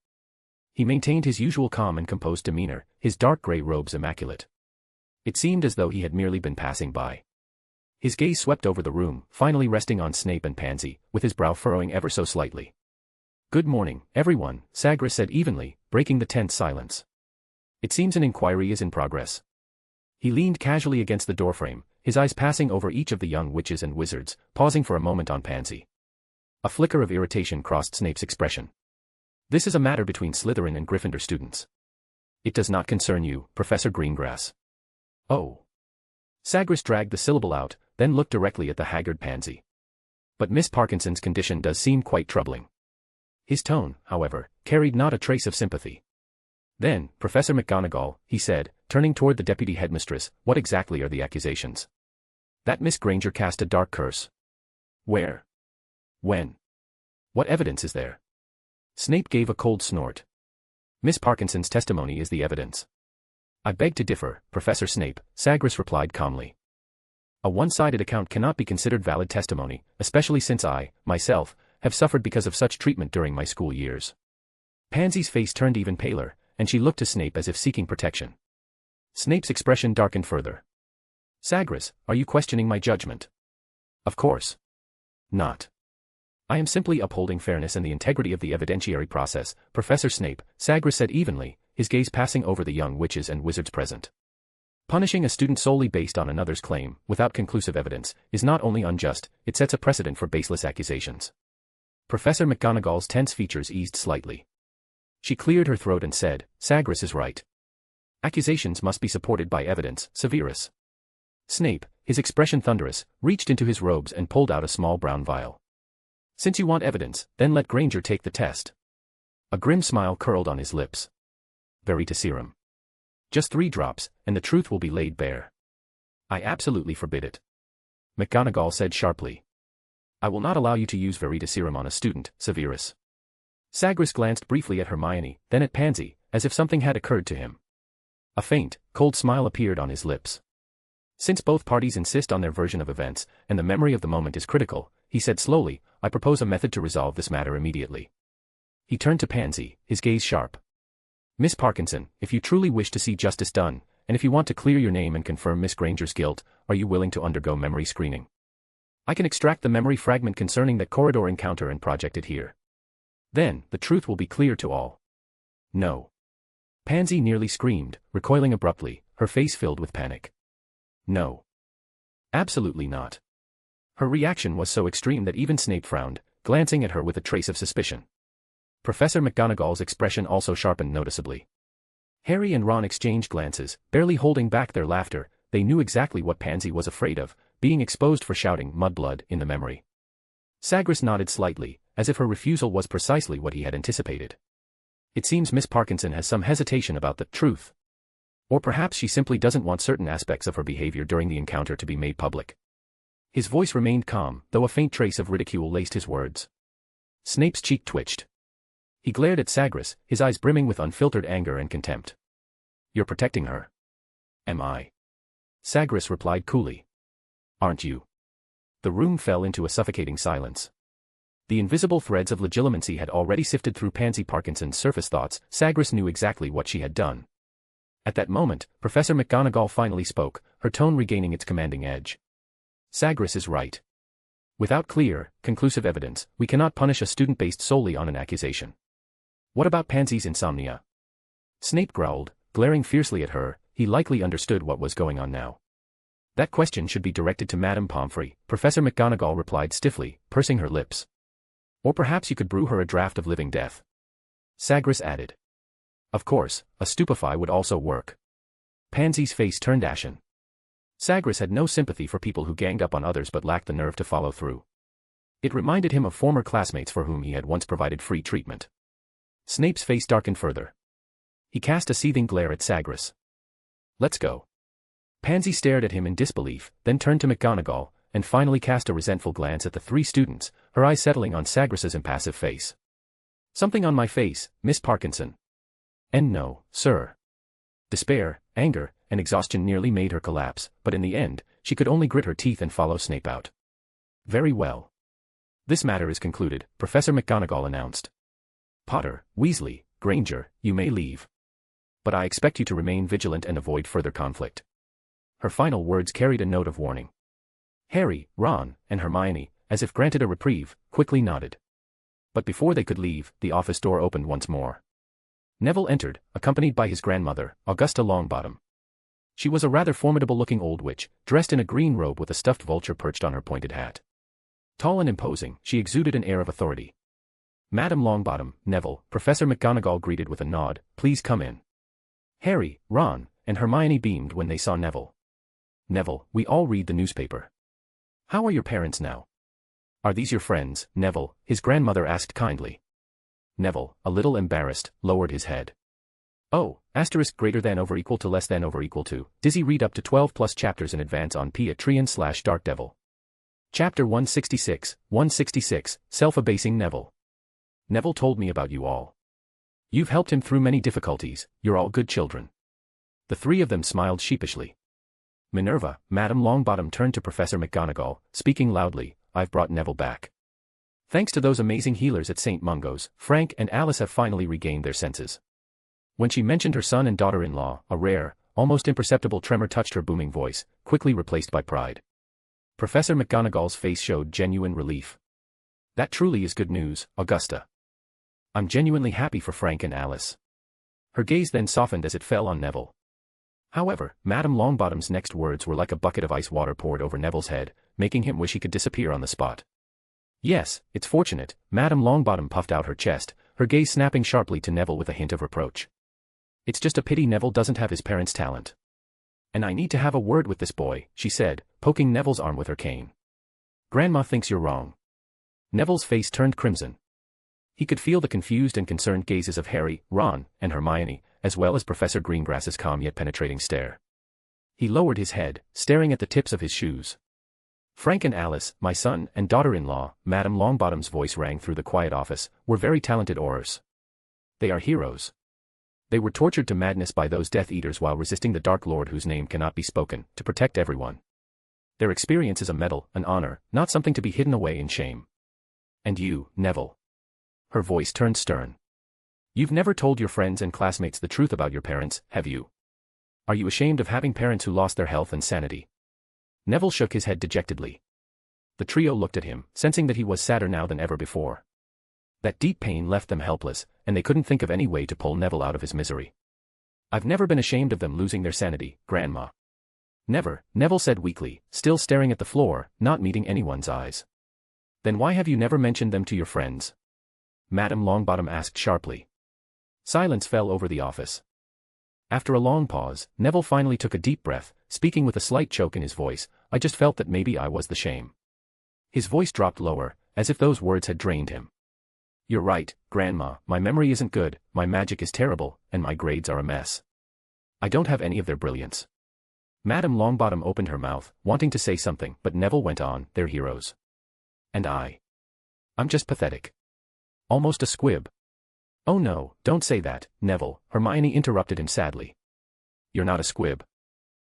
He maintained his usual calm and composed demeanor, his dark grey robes immaculate. It seemed as though he had merely been passing by. His gaze swept over the room, finally resting on Snape and Pansy, with his brow furrowing ever so slightly. Good morning, everyone, Sagres said evenly, breaking the tense silence. It seems an inquiry is in progress. He leaned casually against the doorframe, his eyes passing over each of the young witches and wizards, pausing for a moment on Pansy. A flicker of irritation crossed Snape's expression. This is a matter between Slytherin and Gryffindor students. It does not concern you, Professor Greengrass. Oh. Sagres dragged the syllable out, then looked directly at the haggard Pansy. But Miss Parkinson's condition does seem quite troubling. His tone, however, carried not a trace of sympathy. Then, Professor McGonagall, he said, turning toward the deputy headmistress, what exactly are the accusations? That Miss Granger cast a dark curse. Where? When? What evidence is there? Snape gave a cold snort. Miss Parkinson's testimony is the evidence. I beg to differ, Professor Snape, Sagres replied calmly. A one-sided account cannot be considered valid testimony, especially since I, myself, have suffered because of such treatment during my school years. Pansy's face turned even paler, and she looked to Snape as if seeking protection. Snape's expression darkened further. Sagres, are you questioning my judgment? Of course. Not. I am simply upholding fairness and the integrity of the evidentiary process, Professor Snape, Sagres said evenly, his gaze passing over the young witches and wizards present. Punishing a student solely based on another's claim, without conclusive evidence, is not only unjust, it sets a precedent for baseless accusations. Professor McGonagall's tense features eased slightly. She cleared her throat and said, Sagres is right. Accusations must be supported by evidence, Severus. Snape, his expression thunderous, reached into his robes and pulled out a small brown vial. Since you want evidence, then let Granger take the test. A grim smile curled on his lips. Veritaserum. Just 3 drops, and the truth will be laid bare. I absolutely forbid it. McGonagall said sharply. I will not allow you to use Veritaserum on a student, Severus. Sagres glanced briefly at Hermione, then at Pansy, as if something had occurred to him. A faint, cold smile appeared on his lips. Since both parties insist on their version of events, and the memory of the moment is critical, he said slowly, I propose a method to resolve this matter immediately. He turned to Pansy, his gaze sharp. Miss Parkinson, if you truly wish to see justice done, and if you want to clear your name and confirm Miss Granger's guilt, are you willing to undergo memory screening? I can extract the memory fragment concerning that corridor encounter and project it here. Then, the truth will be clear to all. No. Pansy nearly screamed, recoiling abruptly, her face filled with panic. No. Absolutely not. Her reaction was so extreme that even Snape frowned, glancing at her with a trace of suspicion. Professor McGonagall's expression also sharpened noticeably. Harry and Ron exchanged glances, barely holding back their laughter. They knew exactly what Pansy was afraid of, being exposed for shouting mudblood in the memory. Sagres nodded slightly, as if her refusal was precisely what he had anticipated. It seems Miss Parkinson has some hesitation about the truth. Or perhaps she simply doesn't want certain aspects of her behavior during the encounter to be made public. His voice remained calm, though a faint trace of ridicule laced his words. Snape's cheek twitched. He glared at Sagres, his eyes brimming with unfiltered anger and contempt. You're protecting her. Am I? Sagres replied coolly. Aren't you? The room fell into a suffocating silence. The invisible threads of legitimacy had already sifted through Pansy Parkinson's surface thoughts. Sagres knew exactly what she had done. At that moment, Professor McGonagall finally spoke, her tone regaining its commanding edge. Sagres is right. Without clear, conclusive evidence, we cannot punish a student based solely on an accusation. What about Pansy's insomnia? Snape growled, glaring fiercely at her. He likely understood what was going on now. That question should be directed to Madame Pomfrey, Professor McGonagall replied stiffly, pursing her lips. Or perhaps you could brew her a draught of living death. Sagres added. Of course, a stupefy would also work. Pansy's face turned ashen. Sagres had no sympathy for people who ganged up on others but lacked the nerve to follow through. It reminded him of former classmates for whom he had once provided free treatment. Snape's face darkened further. He cast a seething glare at Sagres. Let's go. Pansy stared at him in disbelief, then turned to McGonagall, and finally cast a resentful glance at the 3 students, her eyes settling on Sagres's impassive face. Something on my face, Miss Parkinson. And no, sir. Despair, anger, and exhaustion nearly made her collapse, but in the end, she could only grit her teeth and follow Snape out. Very well. This matter is concluded, Professor McGonagall announced. Potter, Weasley, Granger, you may leave. But I expect you to remain vigilant and avoid further conflict. Her final words carried a note of warning. Harry, Ron, and Hermione, as if granted a reprieve, quickly nodded. But before they could leave, the office door opened once more. Neville entered, accompanied by his grandmother, Augusta Longbottom. She was a rather formidable-looking old witch, dressed in a green robe with a stuffed vulture perched on her pointed hat. Tall and imposing, she exuded an air of authority. Madame Longbottom, Neville, Professor McGonagall greeted with a nod, please come in. Harry, Ron, and Hermione beamed when they saw Neville. Neville, we all read the newspaper. How are your parents now? Are these your friends, Neville? His grandmother asked kindly. Neville, a little embarrassed, lowered his head. Oh, asterisk greater than over equal to less than over equal to. Dizzy read up to 12 plus chapters in advance on Patreon/Dark Devil. Chapter 166, Self-Abasing Neville. Neville told me about you all. You've helped him through many difficulties, you're all good children. The three of them smiled sheepishly. Minerva, Madame Longbottom turned to Professor McGonagall, speaking loudly, I've brought Neville back. Thanks to those amazing healers at St. Mungo's, Frank and Alice have finally regained their senses. When she mentioned her son and daughter-in-law, a rare, almost imperceptible tremor touched her booming voice, quickly replaced by pride. Professor McGonagall's face showed genuine relief. That truly is good news, Augusta. I'm genuinely happy for Frank and Alice. Her gaze then softened as it fell on Neville. However, Madame Longbottom's next words were like a bucket of ice water poured over Neville's head, making him wish he could disappear on the spot. Yes, it's fortunate, Madame Longbottom puffed out her chest, her gaze snapping sharply to Neville with a hint of reproach. It's just a pity Neville doesn't have his parents' talent. And I need to have a word with this boy, she said, poking Neville's arm with her cane. Grandma thinks you're wrong. Neville's face turned crimson. He could feel the confused and concerned gazes of Harry, Ron, and Hermione, as well as Professor Greengrass's calm yet penetrating stare. He lowered his head, staring at the tips of his shoes. Frank and Alice, my son and daughter-in-law, Madame Longbottom's voice rang through the quiet office, were very talented aurors. They are heroes. They were tortured to madness by those Death Eaters while resisting the Dark Lord whose name cannot be spoken, to protect everyone. Their experience is a medal, an honor, not something to be hidden away in shame. And you, Neville. Her voice turned stern. You've never told your friends and classmates the truth about your parents, have you? Are you ashamed of having parents who lost their health and sanity? Neville shook his head dejectedly. The trio looked at him, sensing that he was sadder now than ever before. That deep pain left them helpless, and they couldn't think of any way to pull Neville out of his misery. I've never been ashamed of them losing their sanity, Grandma. Never, Neville said weakly, still staring at the floor, not meeting anyone's eyes. Then why have you never mentioned them to your friends? Madame Longbottom asked sharply. Silence fell over the office. After a long pause, Neville finally took a deep breath, speaking with a slight choke in his voice, I just felt that maybe I was the shame. His voice dropped lower, as if those words had drained him. You're right, Grandma, my memory isn't good, my magic is terrible, and my grades are a mess. I don't have any of their brilliance. Madame Longbottom opened her mouth, wanting to say something, but Neville went on, they're heroes. And I'm just pathetic. Almost a squib. Oh no, don't say that, Neville, Hermione interrupted him sadly. You're not a squib.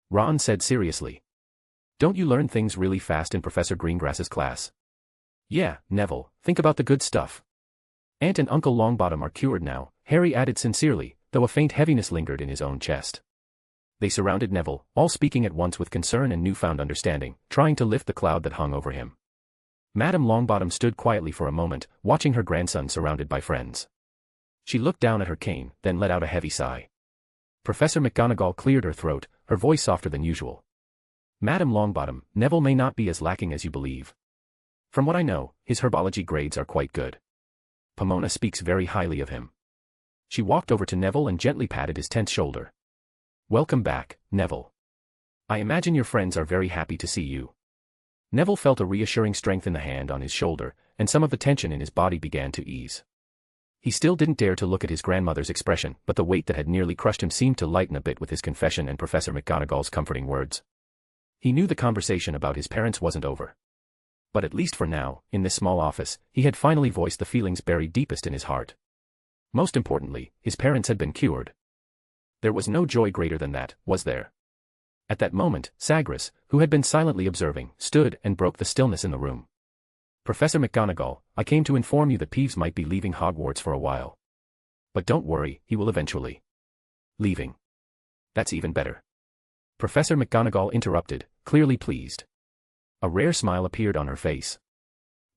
Ron said seriously. Don't you learn things really fast in Professor Greengrass's class? Yeah, Neville, think about the good stuff. Aunt and Uncle Longbottom are cured now, Harry added sincerely, though a faint heaviness lingered in his own chest. They surrounded Neville, all speaking at once with concern and newfound understanding, trying to lift the cloud that hung over him. Madame Longbottom stood quietly for a moment, watching her grandson surrounded by friends. She looked down at her cane, then let out a heavy sigh. Professor McGonagall cleared her throat, her voice softer than usual. Madame Longbottom, Neville may not be as lacking as you believe. From what I know, his herbology grades are quite good. Pomona speaks very highly of him. She walked over to Neville and gently patted his tense shoulder. Welcome back, Neville. I imagine your friends are very happy to see you. Neville felt a reassuring strength in the hand on his shoulder, and some of the tension in his body began to ease. He still didn't dare to look at his grandmother's expression, but the weight that had nearly crushed him seemed to lighten a bit with his confession and Professor McGonagall's comforting words. He knew the conversation about his parents wasn't over. But at least for now, in this small office, he had finally voiced the feelings buried deepest in his heart. Most importantly, his parents had been cured. There was no joy greater than that, was there? At that moment, Sagres, who had been silently observing, stood and broke the stillness in the room. Professor McGonagall, I came to inform you that Peeves might be leaving Hogwarts for a while. But don't worry, he will eventually. Leaving. That's even better. Professor McGonagall interrupted, clearly pleased. A rare smile appeared on her face.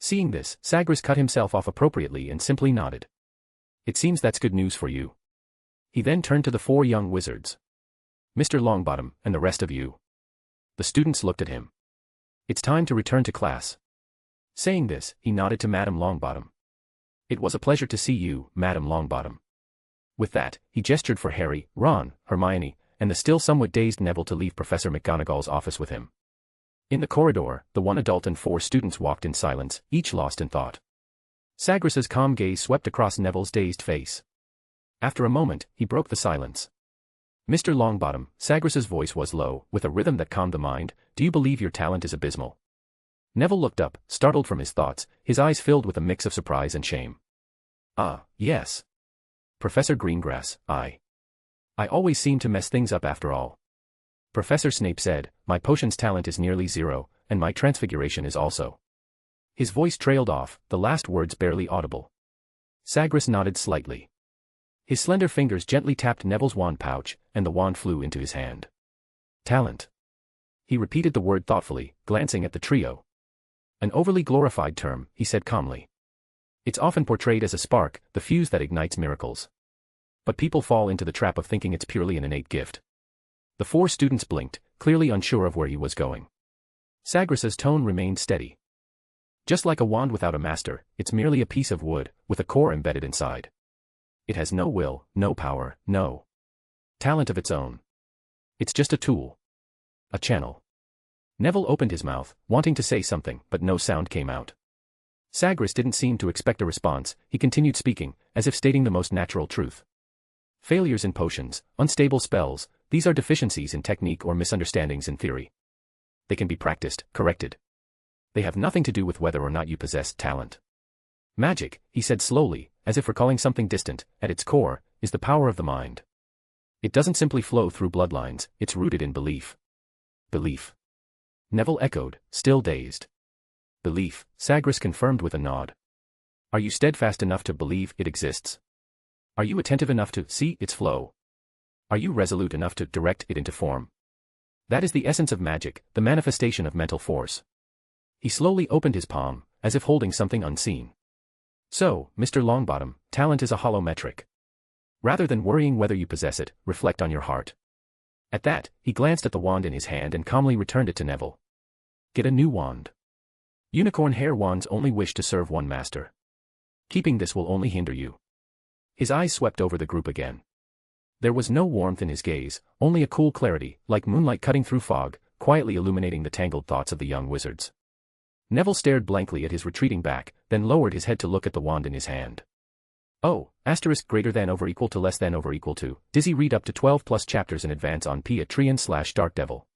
Seeing this, Sagres cut himself off appropriately and simply nodded. It seems that's good news for you. He then turned to the four young wizards. Mr. Longbottom, and the rest of you. The students looked at him. It's time to return to class. Saying this, he nodded to Madame Longbottom. It was a pleasure to see you, Madame Longbottom. With that, he gestured for Harry, Ron, Hermione, and the still somewhat dazed Neville to leave Professor McGonagall's office with him. In the corridor, the one adult and four students walked in silence, each lost in thought. Sagres's calm gaze swept across Neville's dazed face. After a moment, he broke the silence. Mr. Longbottom, Sagres's voice was low, with a rhythm that calmed the mind, do you believe your talent is abysmal? Neville looked up, startled from his thoughts, his eyes filled with a mix of surprise and shame. Ah, yes. Professor Greengrass, I always seem to mess things up after all. Professor Snape said, my potions talent is nearly 0, and my transfiguration is also. His voice trailed off, the last words barely audible. Sagres nodded slightly. His slender fingers gently tapped Neville's wand pouch, and the wand flew into his hand. Talent. He repeated the word thoughtfully, glancing at the trio. An overly glorified term, he said calmly. It's often portrayed as a spark, the fuse that ignites miracles. But people fall into the trap of thinking it's purely an innate gift. The 4 students blinked, clearly unsure of where he was going. Sagres's tone remained steady. Just like a wand without a master, it's merely a piece of wood, with a core embedded inside. It has no will, no power, no talent of its own. It's just a tool. A channel. Neville opened his mouth, wanting to say something, but no sound came out. Sagres didn't seem to expect a response, he continued speaking, as if stating the most natural truth. Failures in potions, unstable spells, these are deficiencies in technique or misunderstandings in theory. They can be practiced, corrected. They have nothing to do with whether or not you possess talent. Magic, he said slowly, as if recalling something distant, at its core, is the power of the mind. It doesn't simply flow through bloodlines, it's rooted in belief. Belief. Neville echoed, still dazed. Belief, Sagres confirmed with a nod. Are you steadfast enough to believe it exists? Are you attentive enough to see its flow? Are you resolute enough to direct it into form? That is the essence of magic, the manifestation of mental force. He slowly opened his palm, as if holding something unseen. So, Mr. Longbottom, talent is a hollow metric. Rather than worrying whether you possess it, reflect on your heart. At that, he glanced at the wand in his hand and calmly returned it to Neville. Get a new wand. Unicorn hair wands only wish to serve one master. Keeping this will only hinder you. His eyes swept over the group again. There was no warmth in his gaze, only a cool clarity, like moonlight cutting through fog, quietly illuminating the tangled thoughts of the young wizards. Neville stared blankly at his retreating back, then lowered his head to look at the wand in his hand. Oh, * greater than over equal to less than over equal to. Dizzy read up to 12+ chapters in advance on Patreon/Dark Devil.